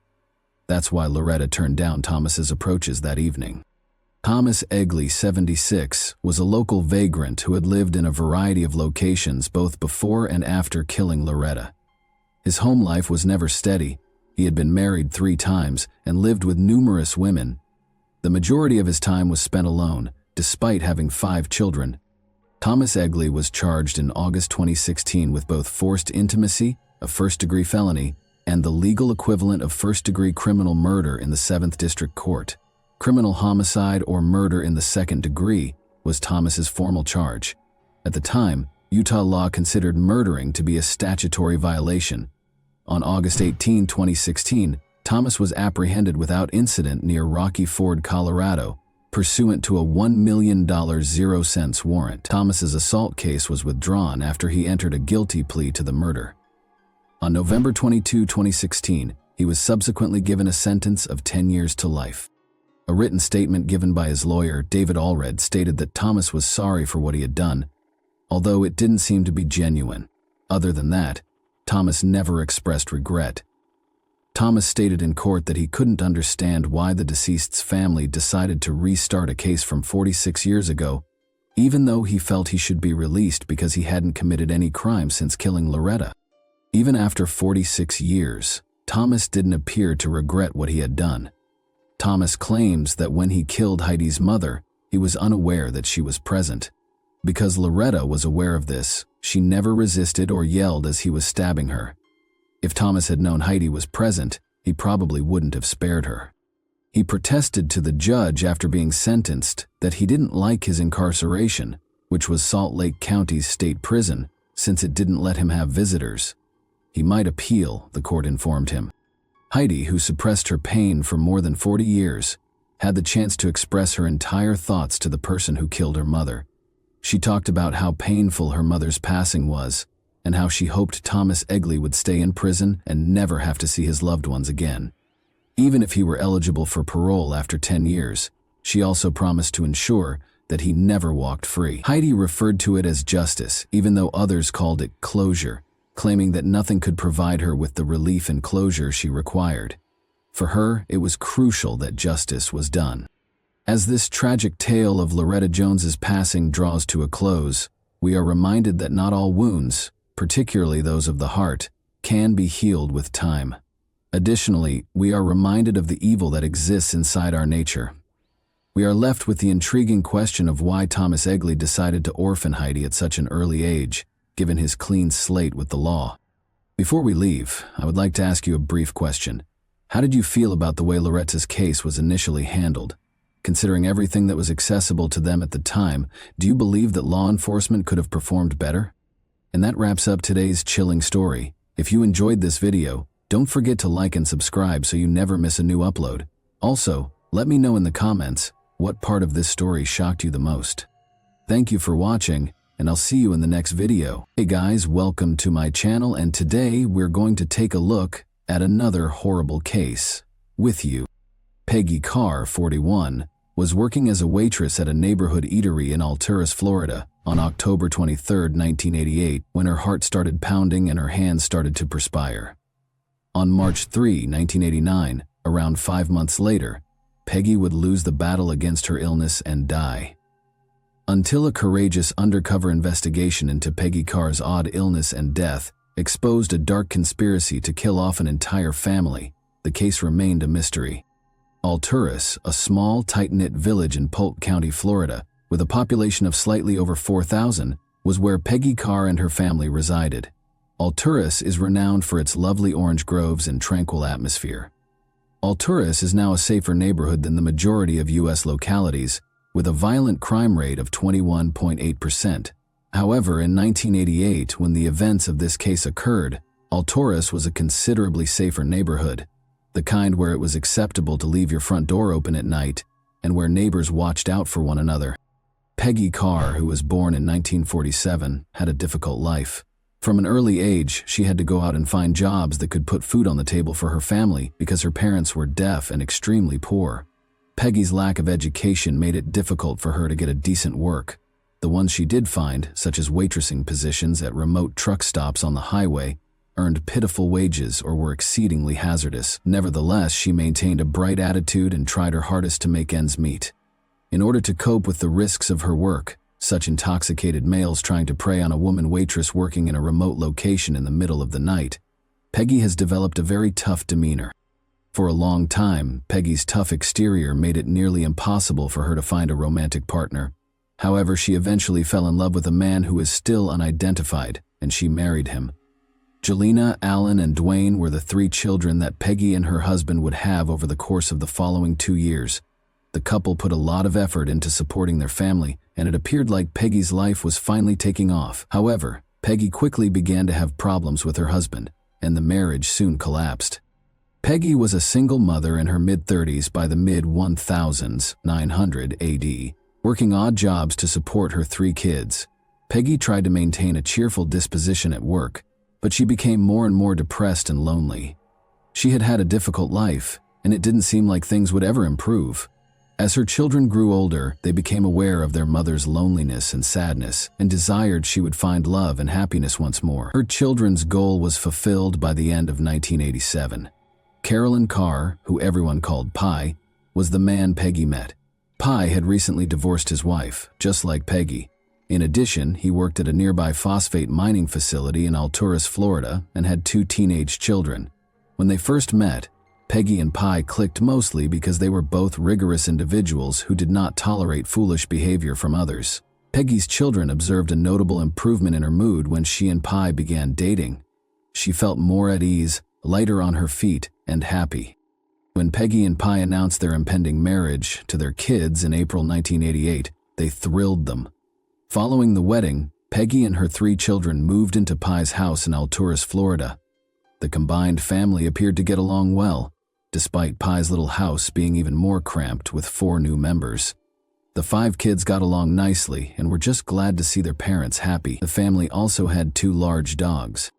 That's why Loretta turned down Thomas's approaches that evening. Thomas Egley, 76, was a local vagrant who had lived in a variety of locations both before and after killing Loretta. His home life was never steady. He had been married 3 times and lived with numerous women. The majority of his time was spent alone, despite having 5 children. Thomas Egley was charged in August 2016 with both forced intimacy, a first-degree felony, and the legal equivalent of first-degree criminal murder in the 7th District Court. Criminal homicide or murder in the 2nd degree was Thomas's formal charge. At the time, Utah law considered murdering to be a statutory violation. On August 18, 2016, Thomas was apprehended without incident near Rocky Ford, Colorado, pursuant to a $1 million 0-cents warrant. Thomas's assault case was withdrawn after he entered a guilty plea to the murder. On November 22, 2016, he was subsequently given a sentence of 10 years to life. A written statement given by his lawyer, David Allred, stated that Thomas was sorry for what he had done, although it didn't seem to be genuine. Other than that, Thomas never expressed regret. Thomas stated in court that he couldn't understand why the deceased's family decided to restart a case from 46 years ago, even though he felt he should be released because he hadn't committed any crime since killing Loretta. Even after 46 years, Thomas didn't appear to regret what he had done. Thomas claims that when he killed Heidi's mother, he was unaware that she was present. Because Loretta was aware of this, she never resisted or yelled as he was stabbing her. If Thomas had known Heidi was present, he probably wouldn't have spared her. He protested to the judge after being sentenced that he didn't like his incarceration, which was Salt Lake County's state prison, since it didn't let him have visitors. He might appeal, the court informed him. Heidi, who suppressed her pain for more than 40 years, had the chance to express her entire thoughts to the person who killed her mother. She talked about how painful her mother's passing was, and how she hoped Thomas Egley would stay in prison and never have to see his loved ones again. Even if he were eligible for parole after 10 years, she also promised to ensure that he never walked free. Heidi referred to it as justice, even though others called it closure, claiming that nothing could provide her with the relief and closure she required. For her, it was crucial that justice was done. As this tragic tale of Loretta Jones's passing draws to a close, we are reminded that not all wounds, particularly those of the heart, can be healed with time. Additionally, we are reminded of the evil that exists inside our nature. We are left with the intriguing question of why Thomas Egley decided to orphan Heidi at such an early age, given his clean slate with the law. Before we leave, I would like to ask you a brief question. How did you feel about the way Loretta's case was initially handled? Considering everything that was accessible to them at the time, do you believe that law enforcement could have performed better? And that wraps up today's chilling story. If you enjoyed this video, don't forget to like and subscribe so you never miss a new upload. Also, let me know in the comments what part of this story shocked you the most. Thank you for watching, and I'll see you in the next video. Hey guys, welcome to my channel, and today we're going to take a look at another horrible case with you. Peggy Carr, 41, was working as a waitress at a neighborhood eatery in Alturas, Florida, on October 23, 1988, when her heart started pounding and her hands started to perspire. On March 3, 1989, around 5 months later, Peggy would lose the battle against her illness and die. Until a courageous undercover investigation into Peggy Carr's odd illness and death exposed a dark conspiracy to kill off an entire family, the case remained a mystery. Alturas, a small, tight-knit village in Polk County, Florida, with a population of slightly over 4,000, was where Peggy Carr and her family resided. Alturas is renowned for its lovely orange groves and tranquil atmosphere. Alturas is now a safer neighborhood than the majority of U.S. localities, with a violent crime rate of 21.8%. However, in 1988, when the events of this case occurred, Alturas was a considerably safer neighborhood, the kind where it was acceptable to leave your front door open at night and where neighbors watched out for one another. Peggy Carr, who was born in 1947, had a difficult life. From an early age, she had to go out and find jobs that could put food on the table for her family because her parents were deaf and extremely poor. Peggy's lack of education made it difficult for her to get a decent work. The ones she did find, such as waitressing positions at remote truck stops on the highway, earned pitiful wages or were exceedingly hazardous. Nevertheless, she maintained a bright attitude and tried her hardest to make ends meet. In order to cope with the risks of her work, such intoxicated males trying to prey on a woman waitress working in a remote location in the middle of the night, Peggy has developed a very tough demeanor. For a long time, Peggy's tough exterior made it nearly impossible for her to find a romantic partner. However, she eventually fell in love with a man who is still unidentified, and she married him. Jelena, Alan, and Dwayne were the 3 children that Peggy and her husband would have over the course of the following 2 years. The couple put a lot of effort into supporting their family, and it appeared like Peggy's life was finally taking off. However, Peggy quickly began to have problems with her husband, and the marriage soon collapsed. Peggy was a single mother in her mid-30s by the mid-1000s, 900 AD, working odd jobs to support her 3 kids. Peggy tried to maintain a cheerful disposition at work, but she became more and more depressed and lonely. She had had a difficult life, and it didn't seem like things would ever improve. As her children grew older, they became aware of their mother's loneliness and sadness and desired she would find love and happiness once more. Her children's goal was fulfilled by the end of 1987. Carolyn Carr, who everyone called Pi, was the man Peggy met. Pi had recently divorced his wife, just like Peggy. In addition, he worked at a nearby phosphate mining facility in Alturas, Florida, and had 2 teenage children. When they first met, Peggy and Pi clicked mostly because they were both rigorous individuals who did not tolerate foolish behavior from others. Peggy's children observed a notable improvement in her mood when she and Pi began dating. She felt more at ease, lighter on her feet, and happy. When Peggy and Pi announced their impending marriage to their kids in April 1988, they thrilled them. Following the wedding, Peggy and her 3 children moved into Pi's house in Alturas, Florida. The combined family appeared to get along well, despite Pi's little house being even more cramped with 4 new members. The 5 kids got along nicely and were just glad to see their parents happy. The family also had 2 large dogs.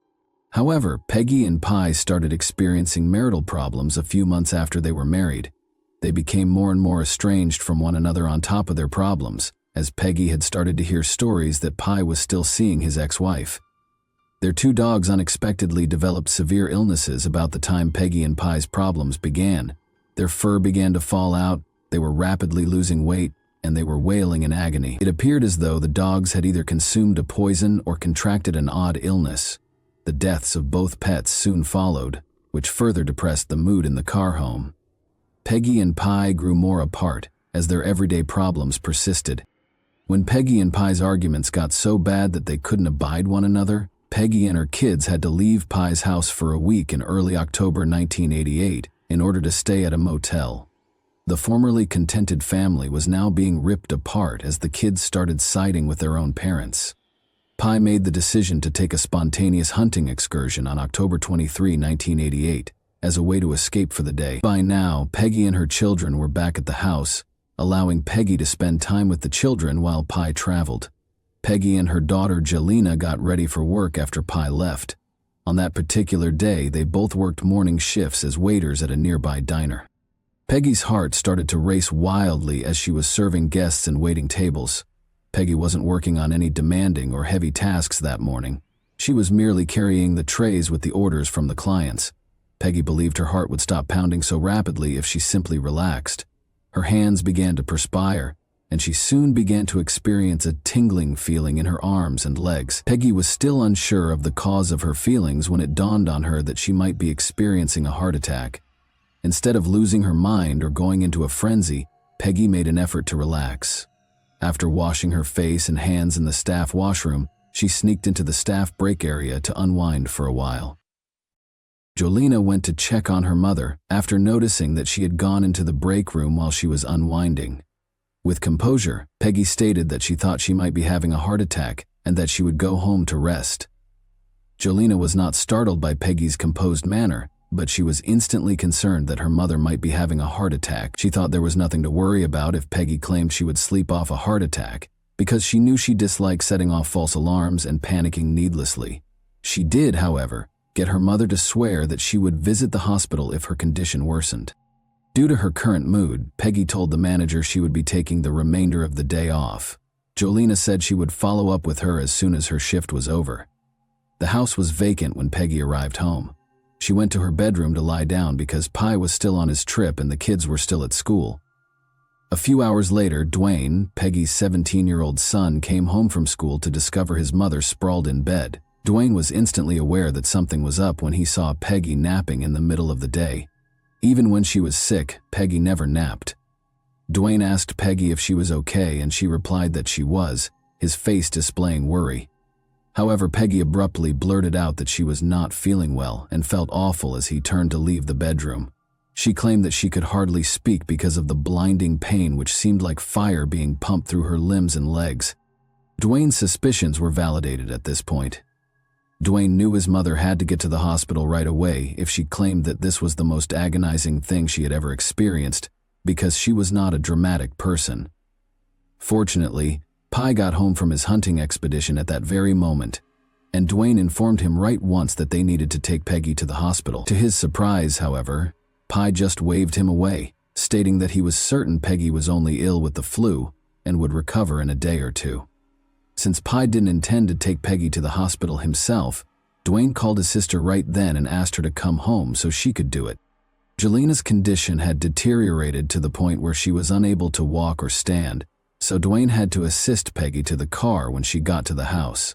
However, Peggy and Pi started experiencing marital problems a few months after they were married. They became more and more estranged from one another on top of their problems, as Peggy had started to hear stories that Pi was still seeing his ex-wife. Their 2 dogs unexpectedly developed severe illnesses about the time Peggy and Pi's problems began. Their fur began to fall out, they were rapidly losing weight, and they were wailing in agony. It appeared as though the dogs had either consumed a poison or contracted an odd illness. The deaths of both pets soon followed, which further depressed the mood in the car home. Peggy and Pi grew more apart as their everyday problems persisted. When Peggy and Pi's arguments got so bad that they couldn't abide one another, Peggy and her kids had to leave Pi's house for a week in early October 1988 in order to stay at a motel. The formerly contented family was now being ripped apart as the kids started siding with their own parents. Pi made the decision to take a spontaneous hunting excursion on October 23, 1988, as a way to escape for the day. By now, Peggy and her children were back at the house, allowing Peggy to spend time with the children while Pi traveled. Peggy and her daughter Jelena got ready for work after Pi left. On that particular day, they both worked morning shifts as waiters at a nearby diner. Peggy's heart started to race wildly as she was serving guests and waiting tables. Peggy wasn't working on any demanding or heavy tasks that morning. She was merely carrying the trays with the orders from the clients. Peggy believed her heart would stop pounding so rapidly if she simply relaxed. Her hands began to perspire, and she soon began to experience a tingling feeling in her arms and legs. Peggy was still unsure of the cause of her feelings when it dawned on her that she might be experiencing a heart attack. Instead of losing her mind or going into a frenzy, Peggy made an effort to relax. After washing her face and hands in the staff washroom, she sneaked into the staff break area to unwind for a while. Jelena went to check on her mother after noticing that she had gone into the break room while she was unwinding. With composure, Peggy stated that she thought she might be having a heart attack and that she would go home to rest. Jelena was not startled by Peggy's composed manner, but she was instantly concerned that her mother might be having a heart attack. She thought there was nothing to worry about if Peggy claimed she would sleep off a heart attack, because she knew she disliked setting off false alarms and panicking needlessly. She did, however, get her mother to swear that she would visit the hospital if her condition worsened. Due to her current mood, Peggy told the manager she would be taking the remainder of the day off. Jelena said she would follow up with her as soon as her shift was over. The house was vacant when Peggy arrived home. She went to her bedroom to lie down because Pi was still on his trip and the kids were still at school. A few hours later, Dwayne, Peggy's 17-year-old son, came home from school to discover his mother sprawled in bed. Dwayne was instantly aware that something was up when he saw Peggy napping in the middle of the day. Even when she was sick, Peggy never napped. Dwayne asked Peggy if she was okay and she replied that she was, his face displaying worry. However, Peggy abruptly blurted out that she was not feeling well and felt awful as he turned to leave the bedroom. She claimed that she could hardly speak because of the blinding pain which seemed like fire being pumped through her limbs and legs. Dwayne's suspicions were validated at this point. Dwayne knew his mother had to get to the hospital right away if she claimed that this was the most agonizing thing she had ever experienced, because she was not a dramatic person. Fortunately, Pi got home from his hunting expedition at that very moment, and Dwayne informed him right once that they needed to take Peggy to the hospital. To his surprise, however, Pi just waved him away, stating that he was certain Peggy was only ill with the flu and would recover in a day or two. Since Pi didn't intend to take Peggy to the hospital himself, Dwayne called his sister right then and asked her to come home so she could do it. Jelena's condition had deteriorated to the point where she was unable to walk or stand, so Dwayne had to assist Peggy to the car when she got to the house.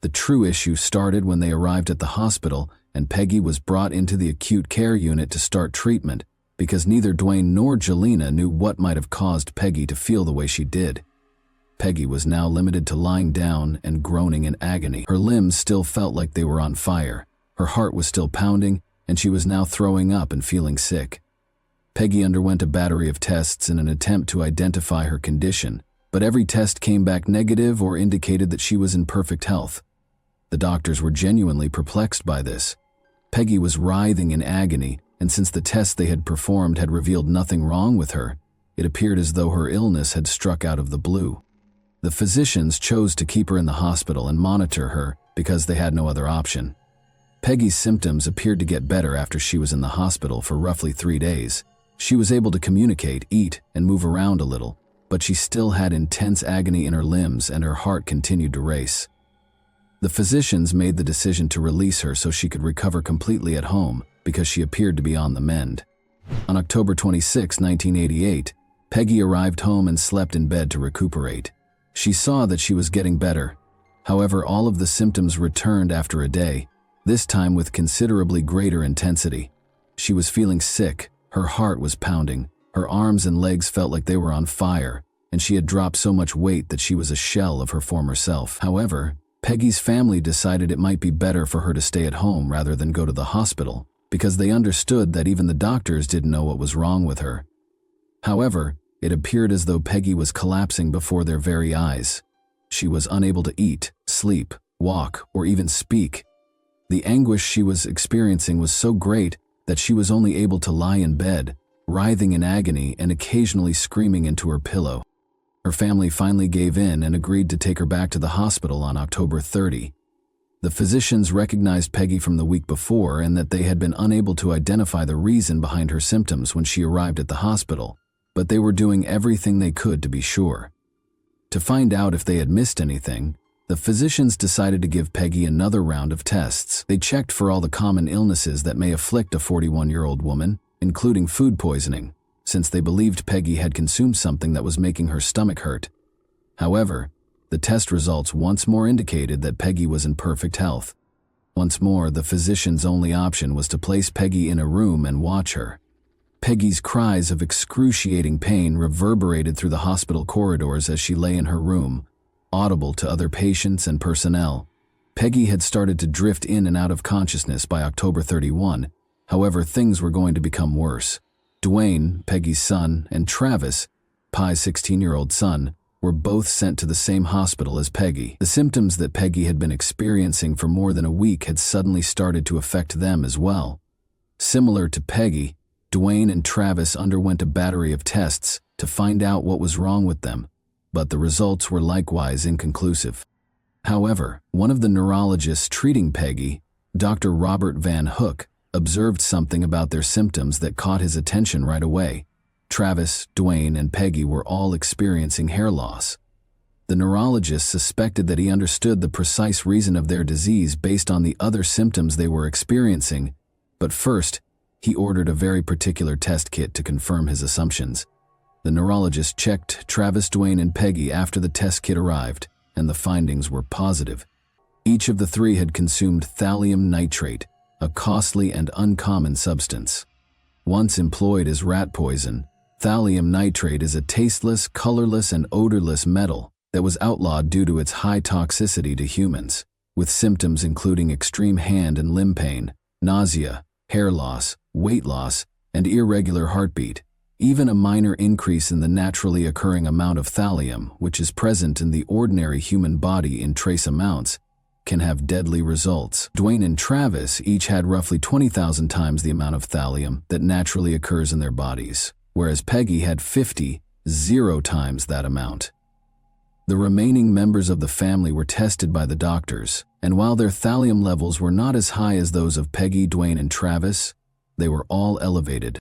The true issue started when they arrived at the hospital and Peggy was brought into the acute care unit to start treatment because neither Dwayne nor Jelena knew what might have caused Peggy to feel the way she did. Peggy was now limited to lying down and groaning in agony. Her limbs still felt like they were on fire. Her heart was still pounding, and she was now throwing up and feeling sick. Peggy underwent a battery of tests in an attempt to identify her condition, but every test came back negative or indicated that she was in perfect health. The doctors were genuinely perplexed by this. Peggy was writhing in agony, and since the tests they had performed had revealed nothing wrong with her, it appeared as though her illness had struck out of the blue. The physicians chose to keep her in the hospital and monitor her because they had no other option. Peggy's symptoms appeared to get better after she was in the hospital for roughly 3 days. She was able to communicate, eat, and move around a little, but she still had intense agony in her limbs and her heart continued to race. The physicians made the decision to release her so she could recover completely at home because she appeared to be on the mend. On October 26, 1988, Peggy arrived home and slept in bed to recuperate. She saw that she was getting better. However, all of the symptoms returned after a day, this time with considerably greater intensity. She was feeling sick, her heart was pounding, her arms and legs felt like they were on fire, and she had dropped so much weight that she was a shell of her former self. However, Peggy's family decided it might be better for her to stay at home rather than go to the hospital, because they understood that even the doctors didn't know what was wrong with her. However, it appeared as though Peggy was collapsing before their very eyes. She was unable to eat, sleep, walk, or even speak. The anguish she was experiencing was so great that she was only able to lie in bed, writhing in agony and occasionally screaming into her pillow. Her family finally gave in and agreed to take her back to the hospital on October 30. The physicians recognized Peggy from the week before and that they had been unable to identify the reason behind her symptoms when she arrived at the hospital, but they were doing everything they could to be sure. To find out if they had missed anything, the physicians decided to give Peggy another round of tests. They checked for all the common illnesses that may afflict a 41-year-old woman, including food poisoning, since they believed Peggy had consumed something that was making her stomach hurt. However, the test results once more indicated that Peggy was in perfect health. Once more, the physician's only option was to place Peggy in a room and watch her. Peggy's cries of excruciating pain reverberated through the hospital corridors as she lay in her room, audible to other patients and personnel. Peggy had started to drift in and out of consciousness by October 31. However, things were going to become worse. Dwayne, Peggy's son, and Travis, Pi's 16-year-old son, were both sent to the same hospital as Peggy. The symptoms that Peggy had been experiencing for more than a week had suddenly started to affect them as well. Similar to Peggy, Dwayne and Travis underwent a battery of tests to find out what was wrong with them, but the results were likewise inconclusive. However, one of the neurologists treating Peggy, Dr. Robert Van Hook, observed something about their symptoms that caught his attention right away. Travis, Dwayne, and Peggy were all experiencing hair loss. The neurologist suspected that he understood the precise reason of their disease based on the other symptoms they were experiencing, but first, he ordered a very particular test kit to confirm his assumptions. The neurologist checked Travis, Dwayne, and Peggy after the test kit arrived, and the findings were positive. Each of the three had consumed thallium nitrate, a costly and uncommon substance. Once employed as rat poison, thallium nitrate is a tasteless, colorless, and odorless metal that was outlawed due to its high toxicity to humans, with symptoms including extreme hand and limb pain, nausea, hair loss, weight loss, and irregular heartbeat. Even a minor increase in the naturally occurring amount of thallium, which is present in the ordinary human body in trace amounts, can have deadly results. Dwayne and Travis each had roughly 20,000 times the amount of thallium that naturally occurs in their bodies, whereas Peggy had 0 times that amount. The remaining members of the family were tested by the doctors, and while their thallium levels were not as high as those of Peggy, Dwayne, and Travis, they were all elevated.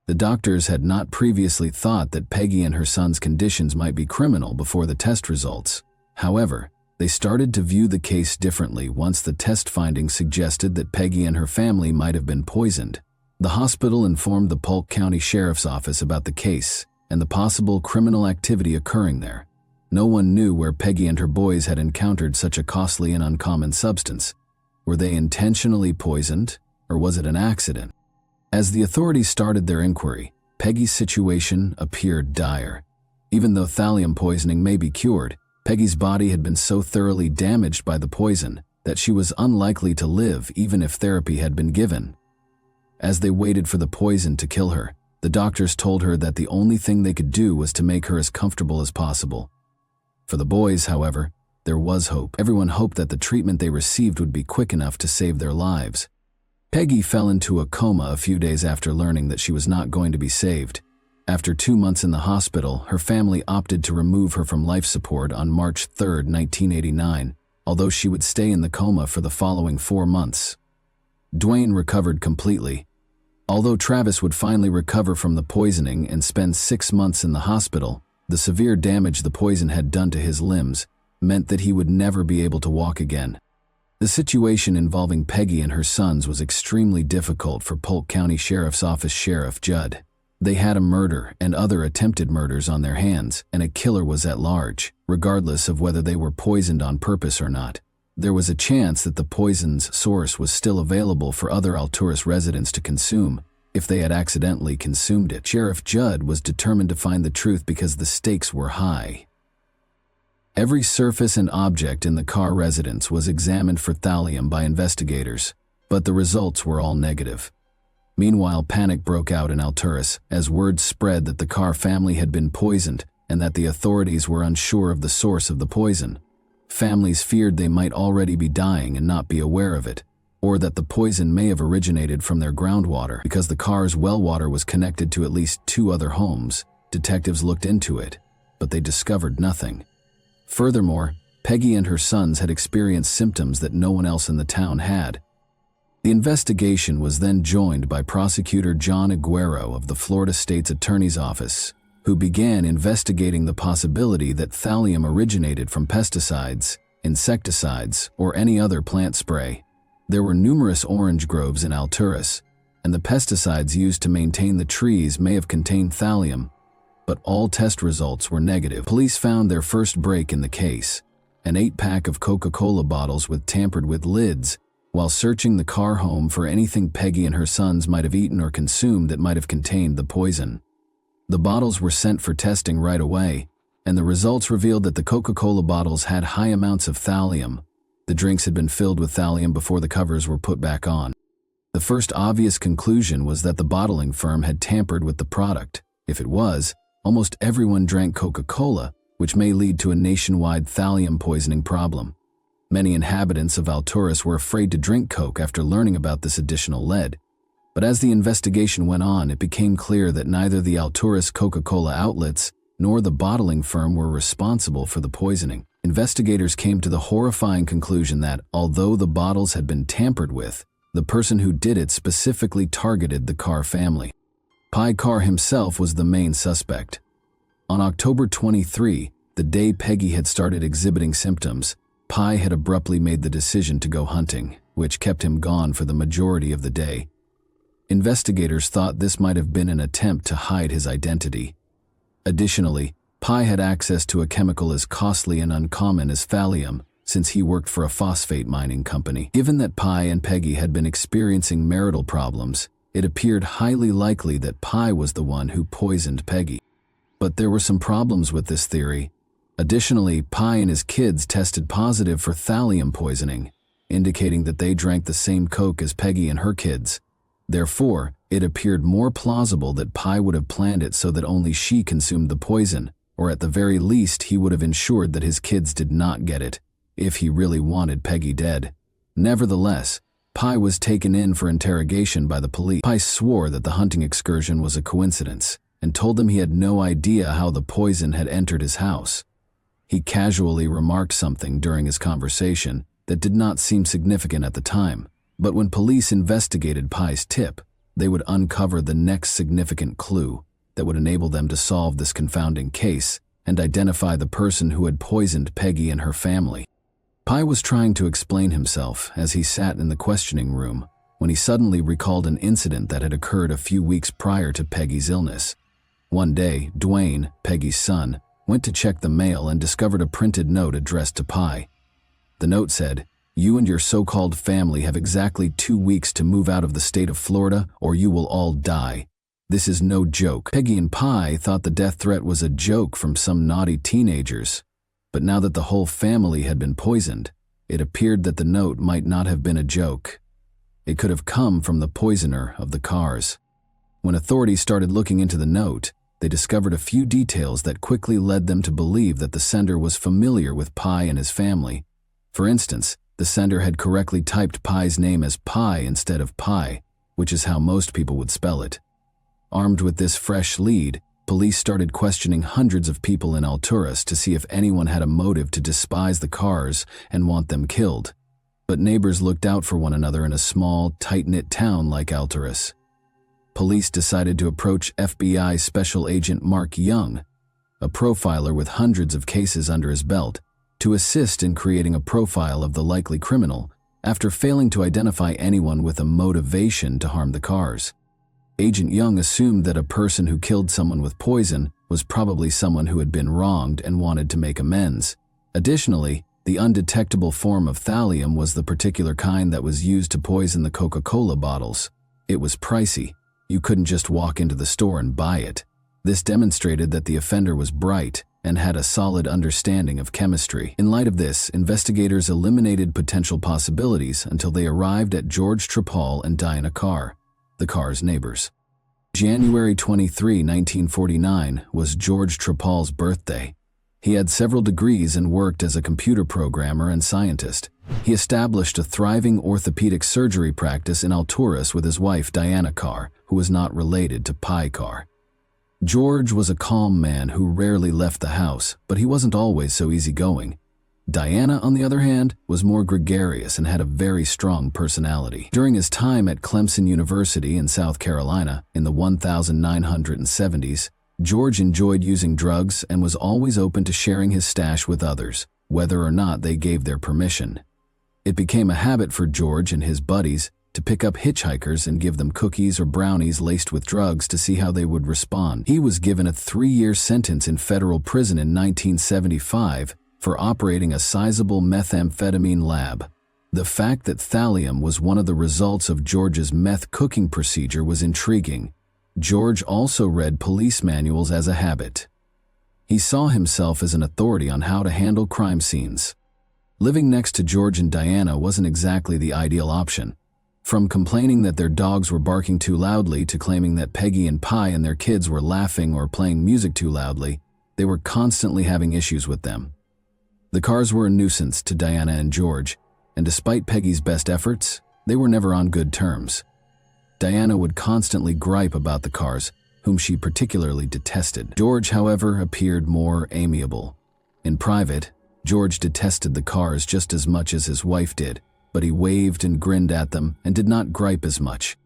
The doctors had not previously thought that Peggy and her son's conditions might be criminal before the test results. However, they started to view the case differently once the test findings suggested that Peggy and her family might have been poisoned. The hospital informed the Polk County Sheriff's Office about the case and the possible criminal activity occurring there. No one knew where Peggy and her boys had encountered such a costly and uncommon substance. Were they intentionally poisoned, or was it an accident? As the authorities started their inquiry, Peggy's situation appeared dire. Even though thallium poisoning may be cured, Peggy's body had been so thoroughly damaged by the poison that she was unlikely to live even if therapy had been given. As they waited for the poison to kill her, the doctors told her that the only thing they could do was to make her as comfortable as possible. For the boys, however, there was hope. Everyone hoped that the treatment they received would be quick enough to save their lives. Peggy fell into a coma a few days after learning that she was not going to be saved. After 2 months in the hospital, her family opted to remove her from life support on March 3, 1989, although she would stay in the coma for the following 4 months. Dwayne recovered completely. Although Travis would finally recover from the poisoning and spend 6 months in the hospital, the severe damage the poison had done to his limbs meant that he would never be able to walk again. The situation involving Peggy and her sons was extremely difficult for Polk County Sheriff's Office Sheriff Judd. They had a murder and other attempted murders on their hands, and a killer was at large, regardless of whether they were poisoned on purpose or not. There was a chance that the poison's source was still available for other Alturas residents to consume if they had accidentally consumed it. Sheriff Judd was determined to find the truth because the stakes were high. Every surface and object in the Carr residence was examined for thallium by investigators, but the results were all negative. Meanwhile, panic broke out in Alturas as word spread that the Carr family had been poisoned and that the authorities were unsure of the source of the poison. Families feared they might already be dying and not be aware of it, or that the poison may have originated from their groundwater. Because the Carr's well water was connected to at least 2 other homes, detectives looked into it, but they discovered nothing. Furthermore, Peggy and her sons had experienced symptoms that no one else in the town had. The investigation was then joined by Prosecutor John Aguero of the Florida State's Attorney's Office, who began investigating the possibility that thallium originated from pesticides, insecticides, or any other plant spray. There were numerous orange groves in Alturas, and the pesticides used to maintain the trees may have contained thallium, but all test results were negative. Police found their first break in the case, an 8-pack of Coca-Cola bottles with tampered-with lids, while searching the Carr home for anything Peggy and her sons might have eaten or consumed that might have contained the poison. The bottles were sent for testing right away, and the results revealed that the Coca-Cola bottles had high amounts of thallium. The drinks had been filled with thallium before the covers were put back on. The first obvious conclusion was that the bottling firm had tampered with the product. If it was, almost everyone drank Coca-Cola, which may lead to a nationwide thallium poisoning problem. Many inhabitants of Alturas were afraid to drink Coke after learning about this additional lead. But as the investigation went on, it became clear that neither the Alturas Coca-Cola outlets nor the bottling firm were responsible for the poisoning. Investigators came to the horrifying conclusion that, although the bottles had been tampered with, the person who did it specifically targeted the Carr family. Pi Carr himself was the main suspect. On October 23, the day Peggy had started exhibiting symptoms, Pi had abruptly made the decision to go hunting, which kept him gone for the majority of the day. Investigators thought this might have been an attempt to hide his identity. Additionally, Pi had access to a chemical as costly and uncommon as thallium, since he worked for a phosphate mining company. Given that Pi and Peggy had been experiencing marital problems, it appeared highly likely that Pi was the one who poisoned Peggy. But there were some problems with this theory. Additionally, Pi and his kids tested positive for thallium poisoning, indicating that they drank the same Coke as Peggy and her kids. Therefore, it appeared more plausible that Pi would have planned it so that only she consumed the poison, or at the very least he would have ensured that his kids did not get it, if he really wanted Peggy dead. Nevertheless, Pi was taken in for interrogation by the police. Pi swore that the hunting excursion was a coincidence, and told them he had no idea how the poison had entered his house. He casually remarked something during his conversation that did not seem significant at the time, but when police investigated Pi's tip, they would uncover the next significant clue that would enable them to solve this confounding case and identify the person who had poisoned Peggy and her family. Pi was trying to explain himself as he sat in the questioning room when he suddenly recalled an incident that had occurred a few weeks prior to Peggy's illness. One day, Dwayne, Peggy's son, went to check the mail and discovered a printed note addressed to Pi. The note said, "You and your so-called family have exactly 2 weeks to move out of the state of Florida or you will all die. This is no joke. Peggy and Pi thought the death threat was a joke from some naughty teenagers, but now that the whole family had been poisoned, it appeared that the note might not have been a joke. It could have come from the poisoner of the cars. When authorities started looking into the note, they discovered a few details that quickly led them to believe that the sender was familiar with Pi and his family. For instance, the sender had correctly typed Pi's name as Pi instead of Pi, which is how most people would spell it. Armed with this fresh lead, police started questioning hundreds of people in Alturas to see if anyone had a motive to despise the cars and want them killed. But neighbors looked out for one another in a small, tight-knit town like Alturas. Police decided to approach FBI Special Agent Mark Young, a profiler with hundreds of cases under his belt, to assist in creating a profile of the likely criminal after failing to identify anyone with a motivation to harm the cars. Agent Young assumed that a person who killed someone with poison was probably someone who had been wronged and wanted to make amends. Additionally, the undetectable form of thallium was the particular kind that was used to poison the Coca-Cola bottles. It was pricey. You couldn't just walk into the store and buy it. This demonstrated that the offender was bright and had a solid understanding of chemistry. In light of this, investigators eliminated potential possibilities until they arrived at George Trapal and Diana Carr, the Carr's neighbors. January 23, 1949 was George Trapal's birthday. He had several degrees and worked as a computer programmer and scientist. He established a thriving orthopedic surgery practice in Alturas with his wife Diana Carr, who was not related to Pi Carr. George was a calm man who rarely left the house, but he wasn't always so easygoing. Diana, on the other hand, was more gregarious and had a very strong personality. During his time at Clemson University in South Carolina in the 1970s, George enjoyed using drugs and was always open to sharing his stash with others, whether or not they gave their permission. It became a habit for George and his buddies to pick up hitchhikers and give them cookies or brownies laced with drugs to see how they would respond. He was given a 3-year sentence in federal prison in 1975 for operating a sizable methamphetamine lab. The fact that thallium was one of the results of George's meth cooking procedure was intriguing. George also read police manuals as a habit. He saw himself as an authority on how to handle crime scenes. Living next to George and Diana wasn't exactly the ideal option. From complaining that their dogs were barking too loudly to claiming that Peggy and Pi and their kids were laughing or playing music too loudly, they were constantly having issues with them. The cars were a nuisance to Diana and George, and despite Peggy's best efforts, they were never on good terms. Diana would constantly gripe about the cars, whom she particularly detested. George, however, appeared more amiable. In private, George detested the cars just as much as his wife did, but he waved and grinned at them and did not gripe as much.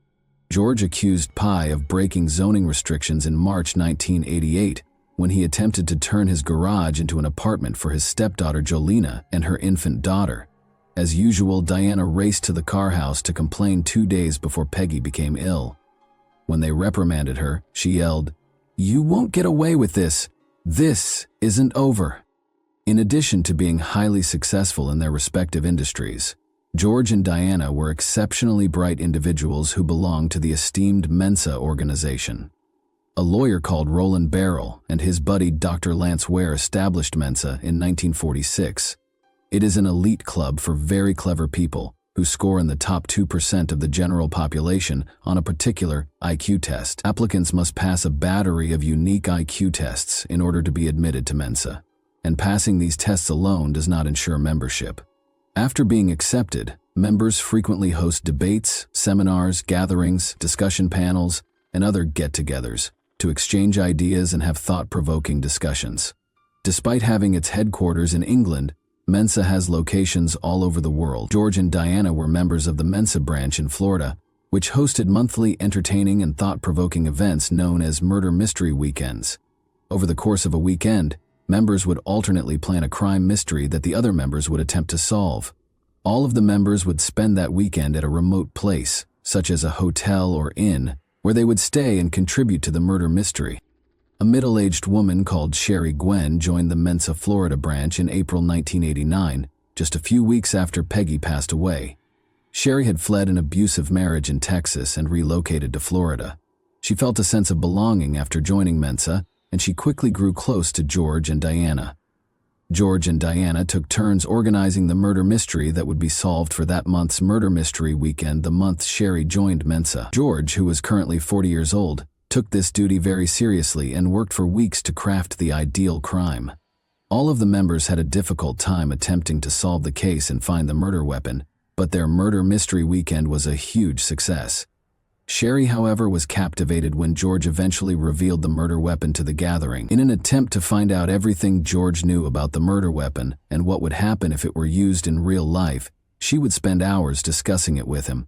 George accused Pi of breaking zoning restrictions in March 1988 when he attempted to turn his garage into an apartment for his stepdaughter Jolena and her infant daughter. As usual, Diana raced to the car house to complain 2 days before Peggy became ill. When they reprimanded her, she yelled, "You won't get away with this. This isn't over." In addition to being highly successful in their respective industries, George and Diana were exceptionally bright individuals who belonged to the esteemed Mensa organization. A lawyer called Roland Barrel and his buddy Dr. Lance Ware established Mensa in 1946. It is an elite club for very clever people who score in the top 2% of the general population on a particular IQ test. Applicants must pass a battery of unique IQ tests in order to be admitted to Mensa, and passing these tests alone does not ensure membership. After being accepted, members frequently host debates, seminars, gatherings, discussion panels, and other get-togethers to exchange ideas and have thought-provoking discussions. Despite having its headquarters in England, Mensa has locations all over the world. George and Diana were members of the Mensa branch in Florida, which hosted monthly entertaining and thought-provoking events known as murder mystery weekends. Over the course of a weekend, members would alternately plan a crime mystery that the other members would attempt to solve. All of the members would spend that weekend at a remote place, such as a hotel or inn, where they would stay and contribute to the murder mystery. A middle-aged woman called Sherry Gwen joined the Mensa Florida branch in April 1989, just a few weeks after Peggy passed away. Sherry had fled an abusive marriage in Texas and relocated to Florida. She felt a sense of belonging after joining Mensa, and she quickly grew close to George and Diana. George and Diana took turns organizing the murder mystery that would be solved for that month's murder mystery weekend the month Sherry joined Mensa. George, who was currently 40 years old, took this duty very seriously and worked for weeks to craft the ideal crime. All of the members had a difficult time attempting to solve the case and find the murder weapon, but their murder mystery weekend was a huge success. Sherry, however, was captivated when George eventually revealed the murder weapon to the gathering. In an attempt to find out everything George knew about the murder weapon and what would happen if it were used in real life, she would spend hours discussing it with him.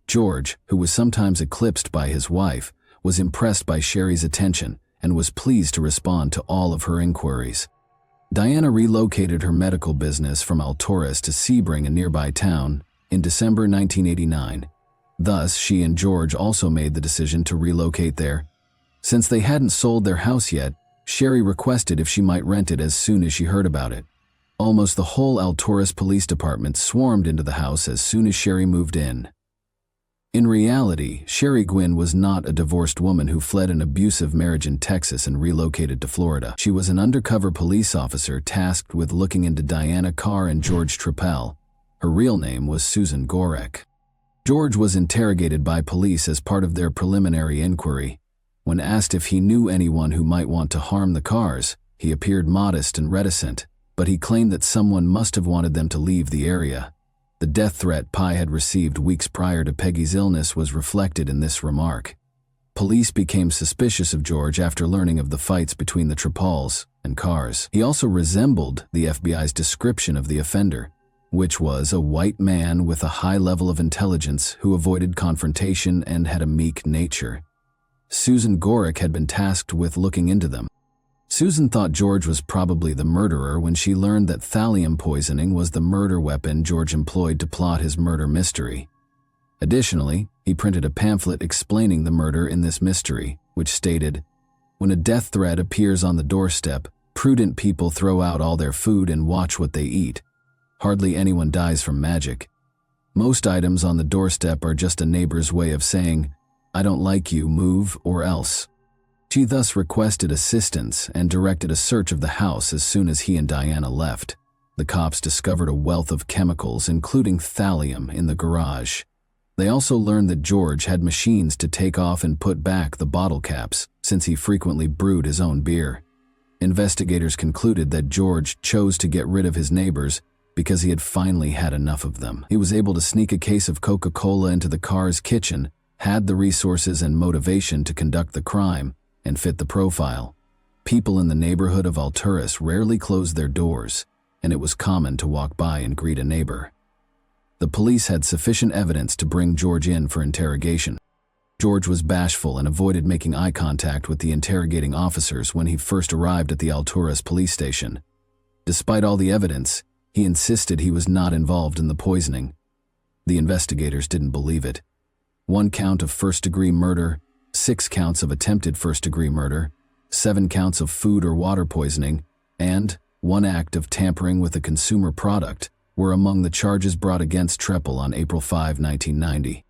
George, who was sometimes eclipsed by his wife, was impressed by Sherry's attention and was pleased to respond to all of her inquiries. Diana relocated her medical business from Alturas to Sebring, a nearby town, in December 1989. Thus, she and George also made the decision to relocate there. Since they hadn't sold their house yet, Sherry requested if she might rent it as soon as she heard about it. Almost the whole Alturas Police Department swarmed into the house as soon as Sherry moved in. In reality, Sherry Gwynn was not a divorced woman who fled an abusive marriage in Texas and relocated to Florida. She was an undercover police officer tasked with looking into Diana Carr and George Trappell. Her real name was Susan Gorek. George was interrogated by police as part of their preliminary inquiry. When asked if he knew anyone who might want to harm the Carrs, he appeared modest and reticent, but he claimed that someone must have wanted them to leave the area. The death threat Pi had received weeks prior to Peggy's illness was reflected in this remark. Police became suspicious of George after learning of the fights between the Trappells and Carrs. He also resembled the FBI's description of the offender, which was a white man with a high level of intelligence who avoided confrontation and had a meek nature. Susan Gorek had been tasked with looking into them. Susan thought George was probably the murderer when she learned that thallium poisoning was the murder weapon George employed to plot his murder mystery. Additionally, he printed a pamphlet explaining the murder in this mystery, which stated, "When a death threat appears on the doorstep, prudent people throw out all their food and watch what they eat. Hardly anyone dies from magic. Most items on the doorstep are just a neighbor's way of saying, 'I don't like you, move or else.'" She thus requested assistance and directed a search of the house as soon as he and Diana left. The cops discovered a wealth of chemicals, including thallium, in the garage. They also learned that George had machines to take off and put back the bottle caps, since he frequently brewed his own beer. Investigators concluded that George chose to get rid of his neighbors because he had finally had enough of them. He was able to sneak a case of Coca-Cola into the Carrs' kitchen, had the resources and motivation to conduct the crime, and fit the profile. People in the neighborhood of Alturas rarely closed their doors, and it was common to walk by and greet a neighbor. The police had sufficient evidence to bring George in for interrogation. George was bashful and avoided making eye contact with the interrogating officers when he first arrived at the Alturas police station. Despite all the evidence, he insisted he was not involved in the poisoning. The investigators didn't believe it. 1 count of first-degree murder, 6 counts of attempted first-degree murder, 7 counts of food or water poisoning, and 1 act of tampering with a consumer product were among the charges brought against Trappell on April 5, 1990.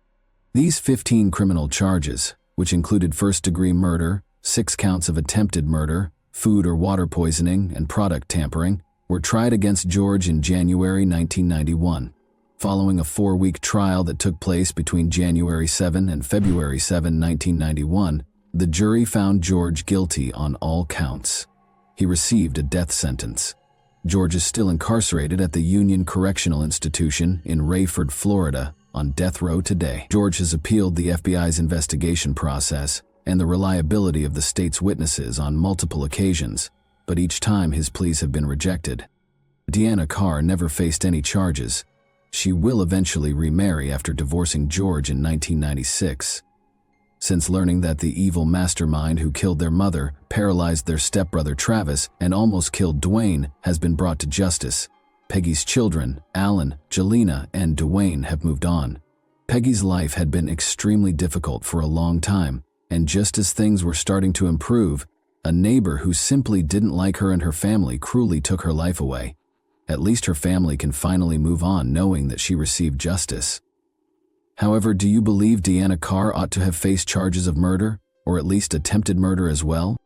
These 15 criminal charges, which included first-degree murder, 6 counts of attempted murder, food or water poisoning, and product tampering, were tried against George in January 1991. Following a 4-week trial that took place between January 7 and February 7, 1991, the jury found George guilty on all counts. He received a death sentence. George is still incarcerated at the Union Correctional Institution in Rayford, Florida, on death row today. George has appealed the FBI's investigation process and the reliability of the state's witnesses on multiple occasions, but each time his pleas have been rejected. Diana Carr never faced any charges. She will eventually remarry after divorcing George in 1996. Since learning that the evil mastermind who killed their mother, paralyzed their stepbrother Travis, and almost killed Dwayne has been brought to justice, Peggy's children, Alan, Jelena, and Dwayne, have moved on. Peggy's life had been extremely difficult for a long time, and just as things were starting to improve, a neighbor who simply didn't like her and her family cruelly took her life away. At least her family can finally move on knowing that she received justice. However, do you believe Diana Carr ought to have faced charges of murder? Or at least attempted murder as well?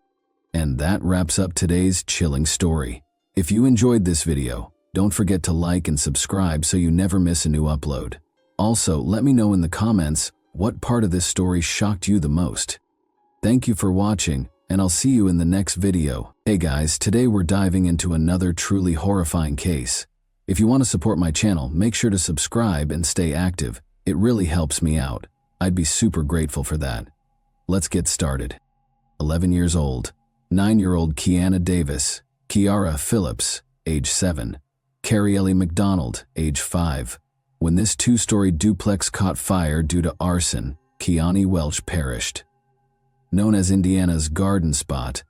And that wraps up today's chilling story. If you enjoyed this video, don't forget to like and subscribe so you never miss a new upload. Also, let me know in the comments what part of this story shocked you the most. Thank you for watching, and I'll see you in the next video. Hey guys, today we're diving into another truly horrifying case. If you want to support my channel, make sure to subscribe and stay active. It really helps me out. I'd be super grateful for that. Let's get started. 11 years old, 9-year-old Kiana Davis, Kiara Phillips, age 7, Carrie Ellie McDonald, age 5. When this two-story duplex caught fire due to arson, Kiani Welch perished. Known as Indiana's Garden Spot,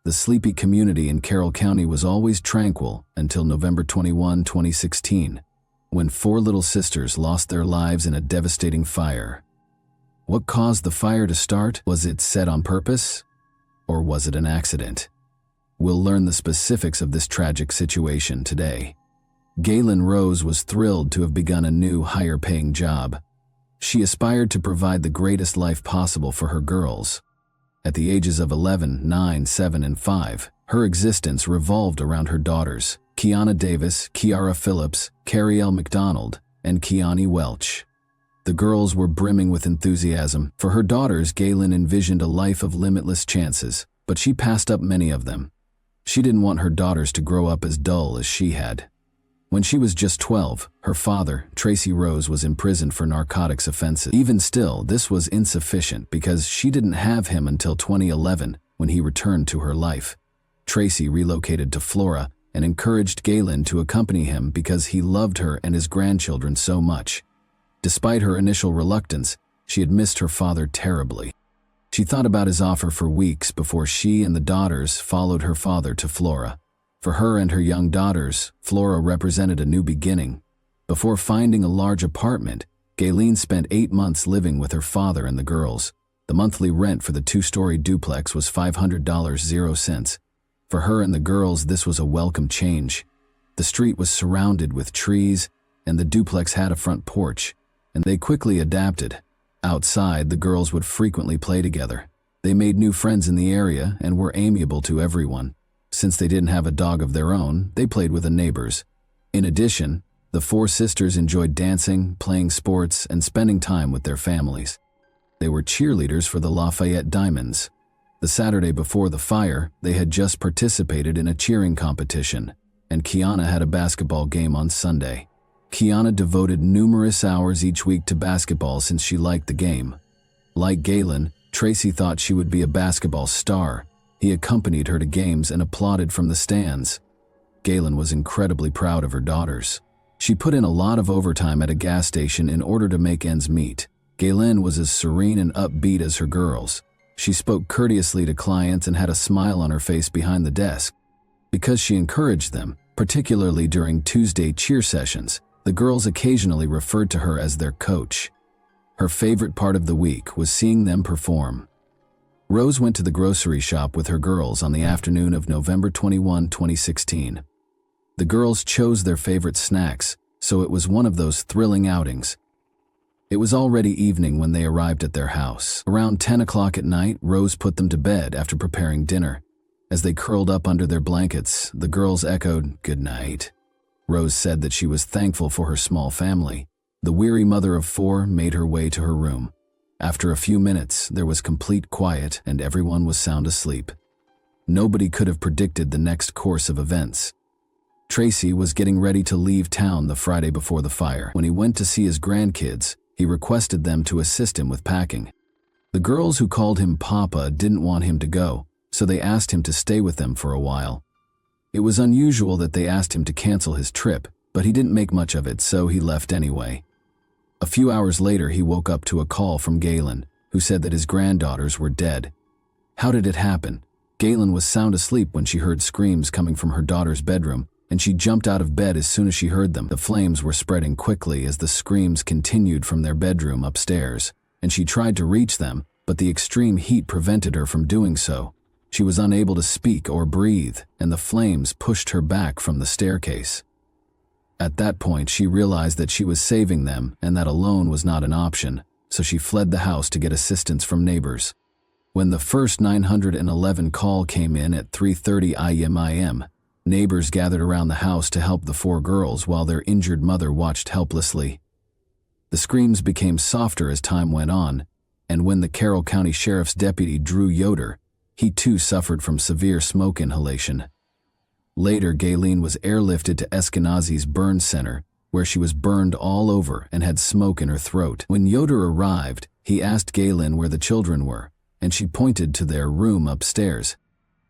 the sleepy community in Carroll County was always tranquil until November 21, 2016, when 4 little sisters lost their lives in a devastating fire. What caused the fire to start? Was it set on purpose? Or was it an accident? We'll learn the specifics of this tragic situation today. Galen Rose was thrilled to have begun a new, higher-paying job. She aspired to provide the greatest life possible for her girls. At the ages of 11, 9, 7, and 5, her existence revolved around her daughters, Kiana Davis, Kiara Phillips, Carrie L. McDonald, and Kiani Welch. The girls were brimming with enthusiasm. For her daughters, Galen envisioned a life of limitless chances, but she passed up many of them. She didn't want her daughters to grow up as dull as she had. When she was just 12, her father, Tracy Rose, was imprisoned for narcotics offenses. Even still, this was insufficient because she didn't have him until 2011 when he returned to her life. Tracy relocated to Florida and encouraged Galen to accompany him because he loved her and his grandchildren so much. Despite her initial reluctance, she had missed her father terribly. She thought about his offer for weeks before she and the daughters followed her father to Florida. For her and her young daughters, Flora represented a new beginning. Before finding a large apartment, Galen spent 8 months living with her father and the girls. The monthly rent for the 2-story duplex was $500.00. For her and the girls, this was a welcome change. The street was surrounded with trees, and the duplex had a front porch, and they quickly adapted. Outside, the girls would frequently play together. They made new friends in the area and were amiable to everyone. Since they didn't have a dog of their own, they played with the neighbors. In addition, the 4 sisters enjoyed dancing, playing sports, and spending time with their families. They were cheerleaders for the Lafayette Diamonds. The Saturday before the fire, they had just participated in a cheering competition, and Kiana had a basketball game on Sunday. Kiana devoted numerous hours each week to basketball since she liked the game. Like Galen, Tracy thought she would be a basketball star. He accompanied her to games and applauded from the stands. Galen was incredibly proud of her daughters. She put in a lot of overtime at a gas station in order to make ends meet. Galen was as serene and upbeat as her girls. She spoke courteously to clients and had a smile on her face behind the desk. Because she encouraged them, particularly during Tuesday cheer sessions, the girls occasionally referred to her as their coach. Her favorite part of the week was seeing them perform. Rose went to the grocery shop with her girls on the afternoon of November 21, 2016. The girls chose their favorite snacks, so it was one of those thrilling outings. It was already evening when they arrived at their house. Around 10 o'clock at night, Rose put them to bed after preparing dinner. As they curled up under their blankets, the girls echoed, "Good night." Rose said that she was thankful for her small family. The weary mother of 4 made her way to her room. After a few minutes, there was complete quiet and everyone was sound asleep. Nobody could have predicted the next course of events. Tracy was getting ready to leave town the Friday before the fire. When he went to see his grandkids, he requested them to assist him with packing. The girls who called him Papa didn't want him to go, so they asked him to stay with them for a while. It was unusual that they asked him to cancel his trip, but he didn't make much of it, so he left anyway. A few hours later, he woke up to a call from Galen, who said that his granddaughters were dead. How did it happen? Galen was sound asleep when she heard screams coming from her daughter's bedroom, and she jumped out of bed as soon as she heard them. The flames were spreading quickly as the screams continued from their bedroom upstairs, and she tried to reach them, but the extreme heat prevented her from doing so. She was unable to speak or breathe, and the flames pushed her back from the staircase. At that point, she realized that she was saving them and that alone was not an option, so she fled the house to get assistance from neighbors. When the first 911 call came in at 3:30 a.m., neighbors gathered around the house to help the four girls while their injured mother watched helplessly. The screams became softer as time went on, and when the Carroll County Sheriff's deputy Drew Yoder, he too suffered from severe smoke inhalation. Later, Galen was airlifted to Eskenazi's burn center, where she was burned all over and had smoke in her throat. When Yoder arrived, he asked Galen where the children were, and she pointed to their room upstairs.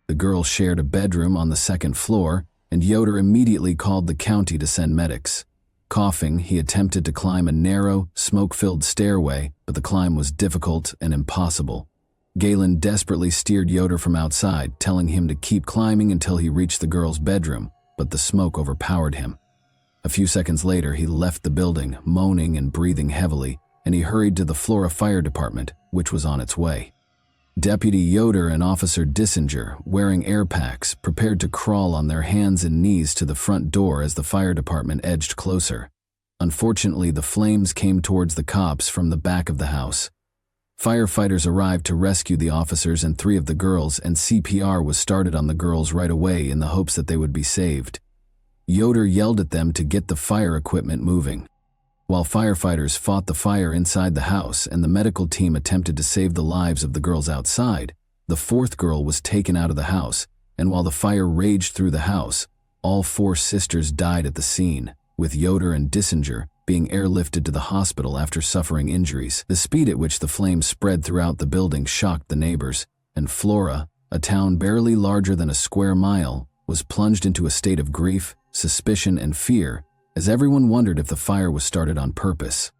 The girls shared a bedroom on the second floor, and Yoder immediately called the county to send medics. Coughing, he attempted to climb a narrow, smoke-filled stairway, but the climb was difficult and impossible. Galen desperately steered Yoder from outside, telling him to keep climbing until he reached the girls' bedroom, but the smoke overpowered him. A few seconds later, he left the building, moaning and breathing heavily, and he hurried to the Flora Fire Department, which was on its way. Deputy Yoder and Officer Dissinger, wearing air packs, prepared to crawl on their hands and knees to the front door as the fire department edged closer. Unfortunately, the flames came towards the cops from the back of the house. Firefighters arrived to rescue the officers and 3 of the girls, and CPR was started on the girls right away in the hopes that they would be saved. Yoder yelled at them to get the fire equipment moving. While firefighters fought the fire inside the house and the medical team attempted to save the lives of the girls outside, the 4th girl was taken out of the house, and while the fire raged through the house, all 4 sisters died at the scene, with Yoder and Dissinger being airlifted to the hospital after suffering injuries. The speed at which the flames spread throughout the building shocked the neighbors, and Flora, a town barely larger than a square mile, was plunged into a state of grief, suspicion, and fear, as everyone wondered if the fire was started on purpose.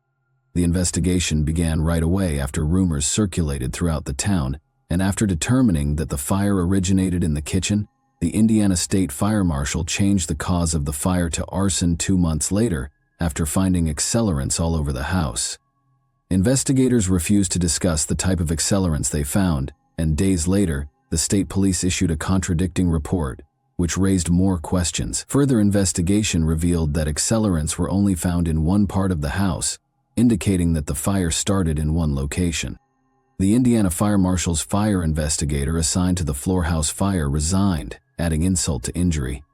The investigation began right away after rumors circulated throughout the town, and after determining that the fire originated in the kitchen, the Indiana State Fire Marshal changed the cause of the fire to arson 2 months later, after finding accelerants all over the house. Investigators refused to discuss the type of accelerants they found, and days later, the state police issued a contradicting report, which raised more questions. Further investigation revealed that accelerants were only found in one part of the house, indicating that the fire started in one location. The Indiana Fire Marshal's fire investigator assigned to the Floor House fire resigned, adding insult to injury.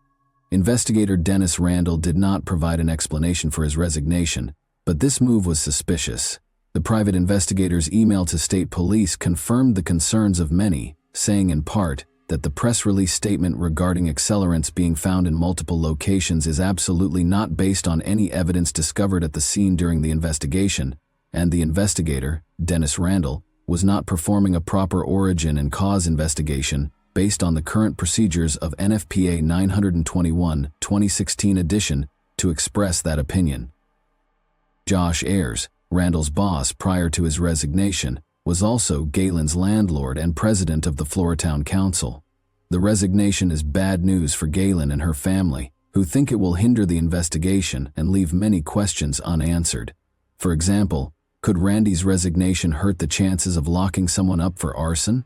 Investigator Dennis Randall did not provide an explanation for his resignation, but this move was suspicious. The private investigator's email to state police confirmed the concerns of many, saying in part that the press release statement regarding accelerants being found in multiple locations is absolutely not based on any evidence discovered at the scene during the investigation, and the investigator, Dennis Randall, was not performing a proper origin and cause investigation based on the current procedures of NFPA 921, 2016 edition, to express that opinion. Josh Ayers, Randall's boss prior to his resignation, was also Galen's landlord and president of the Flora Town Council. The resignation is bad news for Galen and her family, who think it will hinder the investigation and leave many questions unanswered. For example, could Randy's resignation hurt the chances of locking someone up for arson?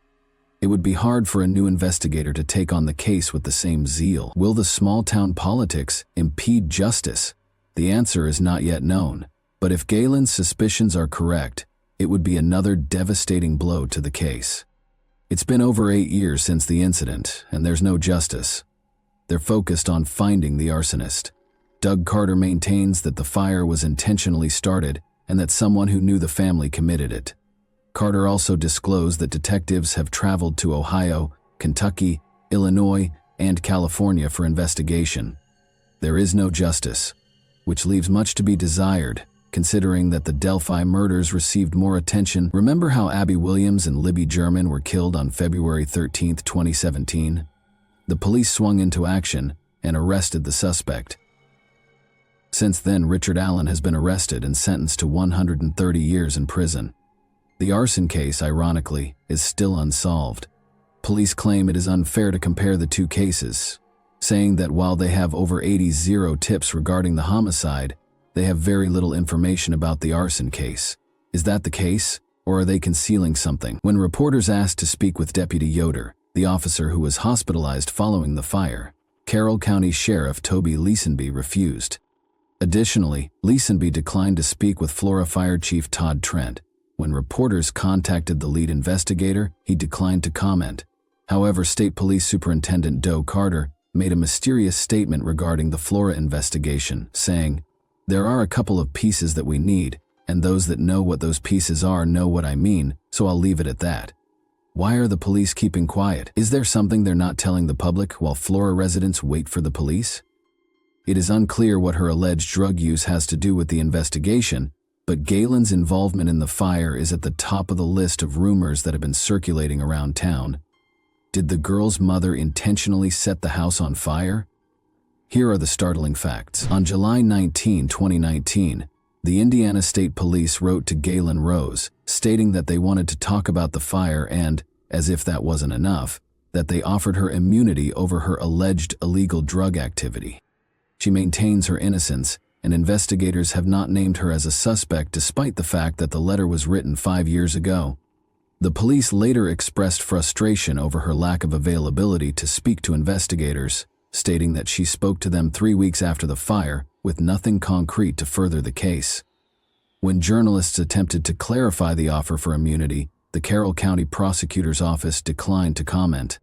It would be hard for a new investigator to take on the case with the same zeal. Will the small-town politics impede justice? The answer is not yet known, but if Galen's suspicions are correct, it would be another devastating blow to the case. It's been over 8 years since the incident, and there's no justice. They're focused on finding the arsonist. Doug Carter maintains that the fire was intentionally started and that someone who knew the family committed it. Carter also disclosed that detectives have traveled to Ohio, Kentucky, Illinois, and California for investigation. There is no justice, which leaves much to be desired, considering that the Delphi murders received more attention. Remember how Abby Williams and Libby German were killed on February 13, 2017? The police swung into action and arrested the suspect. Since then, Richard Allen has been arrested and sentenced to 130 years in prison. The arson case, ironically, is still unsolved. Police claim it is unfair to compare the two cases, saying that while they have over 80 tips regarding the homicide, they have very little information about the arson case. Is that the case, or are they concealing something? When reporters asked to speak with Deputy Yoder, the officer who was hospitalized following the fire, Carroll County Sheriff Toby Leesenby refused. Additionally, Leesenby declined to speak with Flora Fire Chief Todd Trent. When reporters contacted the lead investigator, he declined to comment. However, State Police Superintendent Doe Carter made a mysterious statement regarding the Flora investigation, saying, "There are a couple of pieces that we need, and those that know what those pieces are know what I mean, so I'll leave it at that." Why are the police keeping quiet? Is there something they're not telling the public while Flora residents wait for the police? It is unclear what her alleged drug use has to do with the investigation, but Galen's involvement in the fire is at the top of the list of rumors that have been circulating around town. Did the girl's mother intentionally set the house on fire? Here are the startling facts. On July 19, 2019, the Indiana State Police wrote to Galen Rose, stating that they wanted to talk about the fire and, as if that wasn't enough, that they offered her immunity over her alleged illegal drug activity. She maintains her innocence, and investigators have not named her as a suspect despite the fact that the letter was written 5 years ago. The police later expressed frustration over her lack of availability to speak to investigators, stating that she spoke to them 3 weeks after the fire with nothing concrete to further the case. When journalists attempted to clarify the offer for immunity, the Carroll County Prosecutor's Office declined to comment.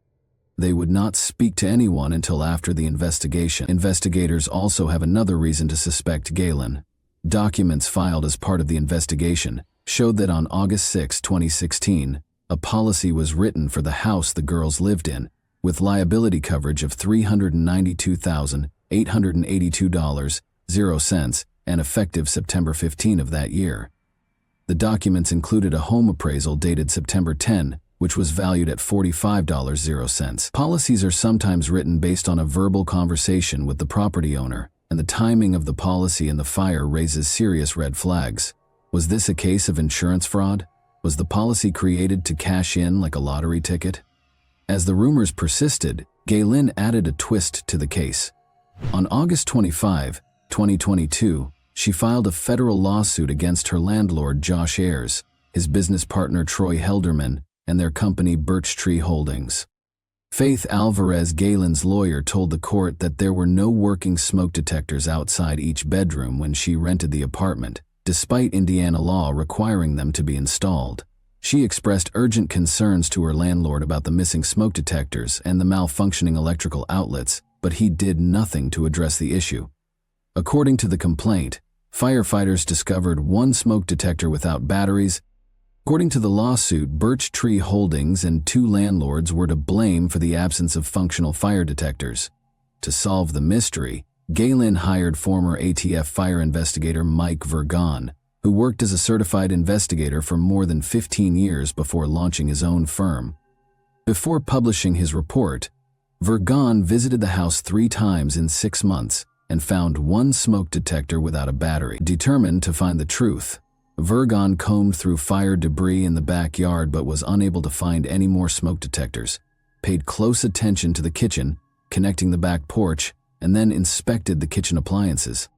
They would not speak to anyone until after the investigation. Investigators also have another reason to suspect Galen. Documents filed as part of the investigation showed that on August 6, 2016, a policy was written for the house the girls lived in, with liability coverage of $392,882.00 and effective September 15 of that year. The documents included a home appraisal dated September 10, which was valued at $45.00. Policies are sometimes written based on a verbal conversation with the property owner, and the timing of the policy and the fire raises serious red flags. Was this a case of insurance fraud? Was the policy created to cash in like a lottery ticket? As the rumors persisted, Galen added a twist to the case. On August 25, 2022, she filed a federal lawsuit against her landlord Josh Ayers, his business partner Troy Helderman, and their company Birch Tree Holdings. Faith Alvarez, Galen's lawyer, told the court that there were no working smoke detectors outside each bedroom when she rented the apartment, despite Indiana law requiring them to be installed. She expressed urgent concerns to her landlord about the missing smoke detectors and the malfunctioning electrical outlets, but he did nothing to address the issue. According to the complaint, firefighters discovered one smoke detector without batteries. According to the lawsuit, Birch Tree Holdings and 2 landlords were to blame for the absence of functional fire detectors. To solve the mystery, Galen hired former ATF fire investigator Mike Vergon, who worked as a certified investigator for more than 15 years before launching his own firm. Before publishing his report, Vergon visited the house 3 times in 6 months and found one smoke detector without a battery. Determined to find the truth, Vergon combed through fire debris in the backyard but was unable to find any more smoke detectors, paid close attention to the kitchen, connecting the back porch, and then inspected the kitchen appliances.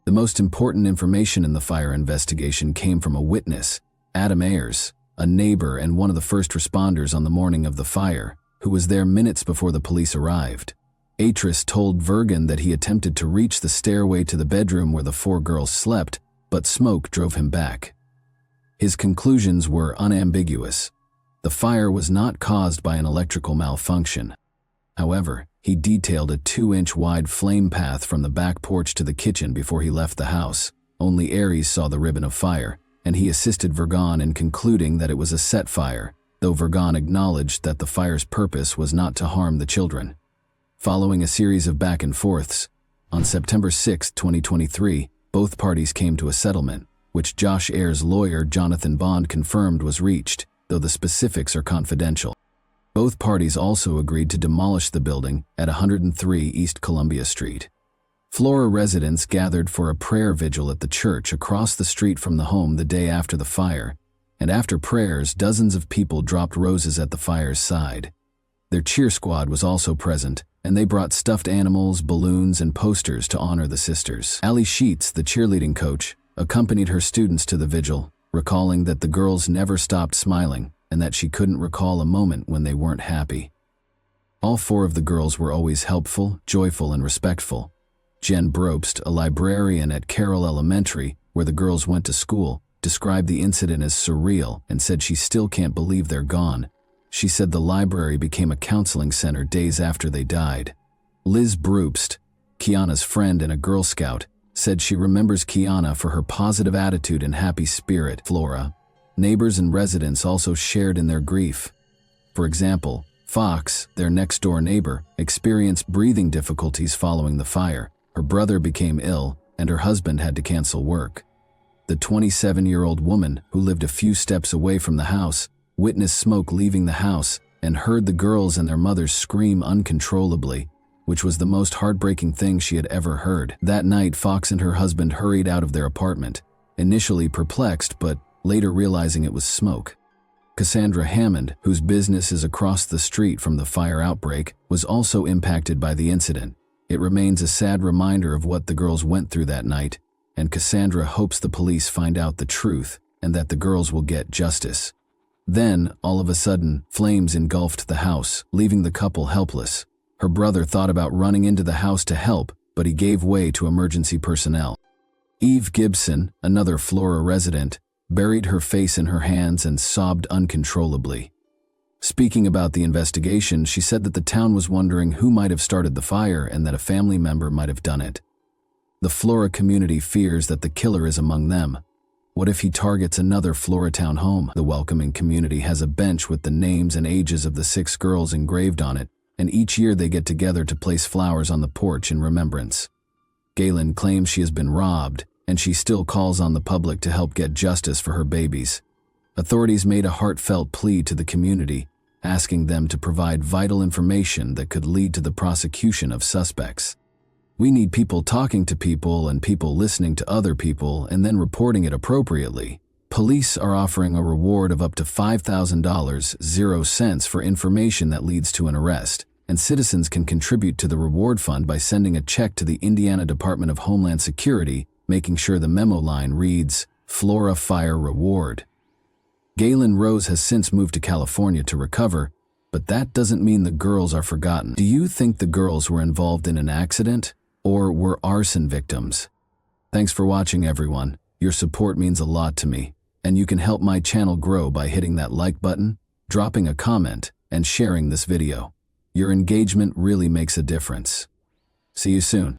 The most important information in the fire investigation came from a witness, Adam Ayers, a neighbor and one of the first responders on the morning of the fire, who was there minutes before the police arrived. Ayers told Vergon that he attempted to reach the stairway to the bedroom where the 4 girls slept, but smoke drove him back. His conclusions were unambiguous. The fire was not caused by an electrical malfunction. However, he detailed a 2-inch wide flame path from the back porch to the kitchen before he left the house. Only Ayers saw the ribbon of fire, and he assisted Vergon in concluding that it was a set fire, though Vergon acknowledged that the fire's purpose was not to harm the children. Following a series of back and forths, on September 6, 2023, both parties came to a settlement, which Josh Ayers' lawyer Jonathan Bond confirmed was reached, though the specifics are confidential. Both parties also agreed to demolish the building at 103 East Columbia Street. Flora residents gathered for a prayer vigil at the church across the street from the home the day after the fire, and after prayers, dozens of people dropped roses at the fire's side. Their cheer squad was also present, and they brought stuffed animals, balloons, and posters to honor the sisters. Allie Sheets, the cheerleading coach, accompanied her students to the vigil, recalling that the girls never stopped smiling and that she couldn't recall a moment when they weren't happy. All 4 of the girls were always helpful, joyful, and respectful. Jen Brobst, a librarian at Carroll Elementary, where the girls went to school, described the incident as surreal and said she still can't believe they're gone. She said the library became a counseling center days after they died. Liz Brupst, Kiana's friend and a Girl Scout, said she remembers Kiana for her positive attitude and happy spirit. Flora. Neighbors and residents also shared in their grief. For example, Fox, their next-door neighbor, experienced breathing difficulties following the fire. Her brother became ill, and her husband had to cancel work. The 27-year-old woman, who lived a few steps away from the house, witnessed smoke leaving the house and heard the girls and their mothers scream uncontrollably, which was the most heartbreaking thing she had ever heard. That night, Fox and her husband hurried out of their apartment, initially perplexed but later realizing it was smoke. Cassandra Hammond, whose business is across the street from the fire outbreak, was also impacted by the incident. It remains a sad reminder of what the girls went through that night, and Cassandra hopes the police find out the truth and that the girls will get justice. Then, all of a sudden, flames engulfed the house, leaving the couple helpless. Her brother thought about running into the house to help, but he gave way to emergency personnel. Eve Gibson, another Flora resident, buried her face in her hands and sobbed uncontrollably. Speaking about the investigation, she said that the town was wondering who might have started the fire and that a family member might have done it. The Flora community fears that the killer is among them. What if he targets another Flora town home? The welcoming community has a bench with the names and ages of the 6 girls engraved on it, and each year they get together to place flowers on the porch in remembrance. Galen claims she has been robbed, and she still calls on the public to help get justice for her babies. Authorities made a heartfelt plea to the community, asking them to provide vital information that could lead to the prosecution of suspects. We need people talking to people and people listening to other people and then reporting it appropriately. Police are offering a reward of up to $5,000, 0 cents for information that leads to an arrest, and citizens can contribute to the reward fund by sending a check to the Indiana Department of Homeland Security, making sure the memo line reads, Flora Fire Reward. Galen Rose has since moved to California to recover, but that doesn't mean the girls are forgotten. Do you think the girls were involved in an accident or were arson victims? Thanks for watching, everyone. Your support means a lot to me, and you can help my channel grow by hitting that like button, dropping a comment, and sharing this video. Your engagement really makes a difference. See you soon.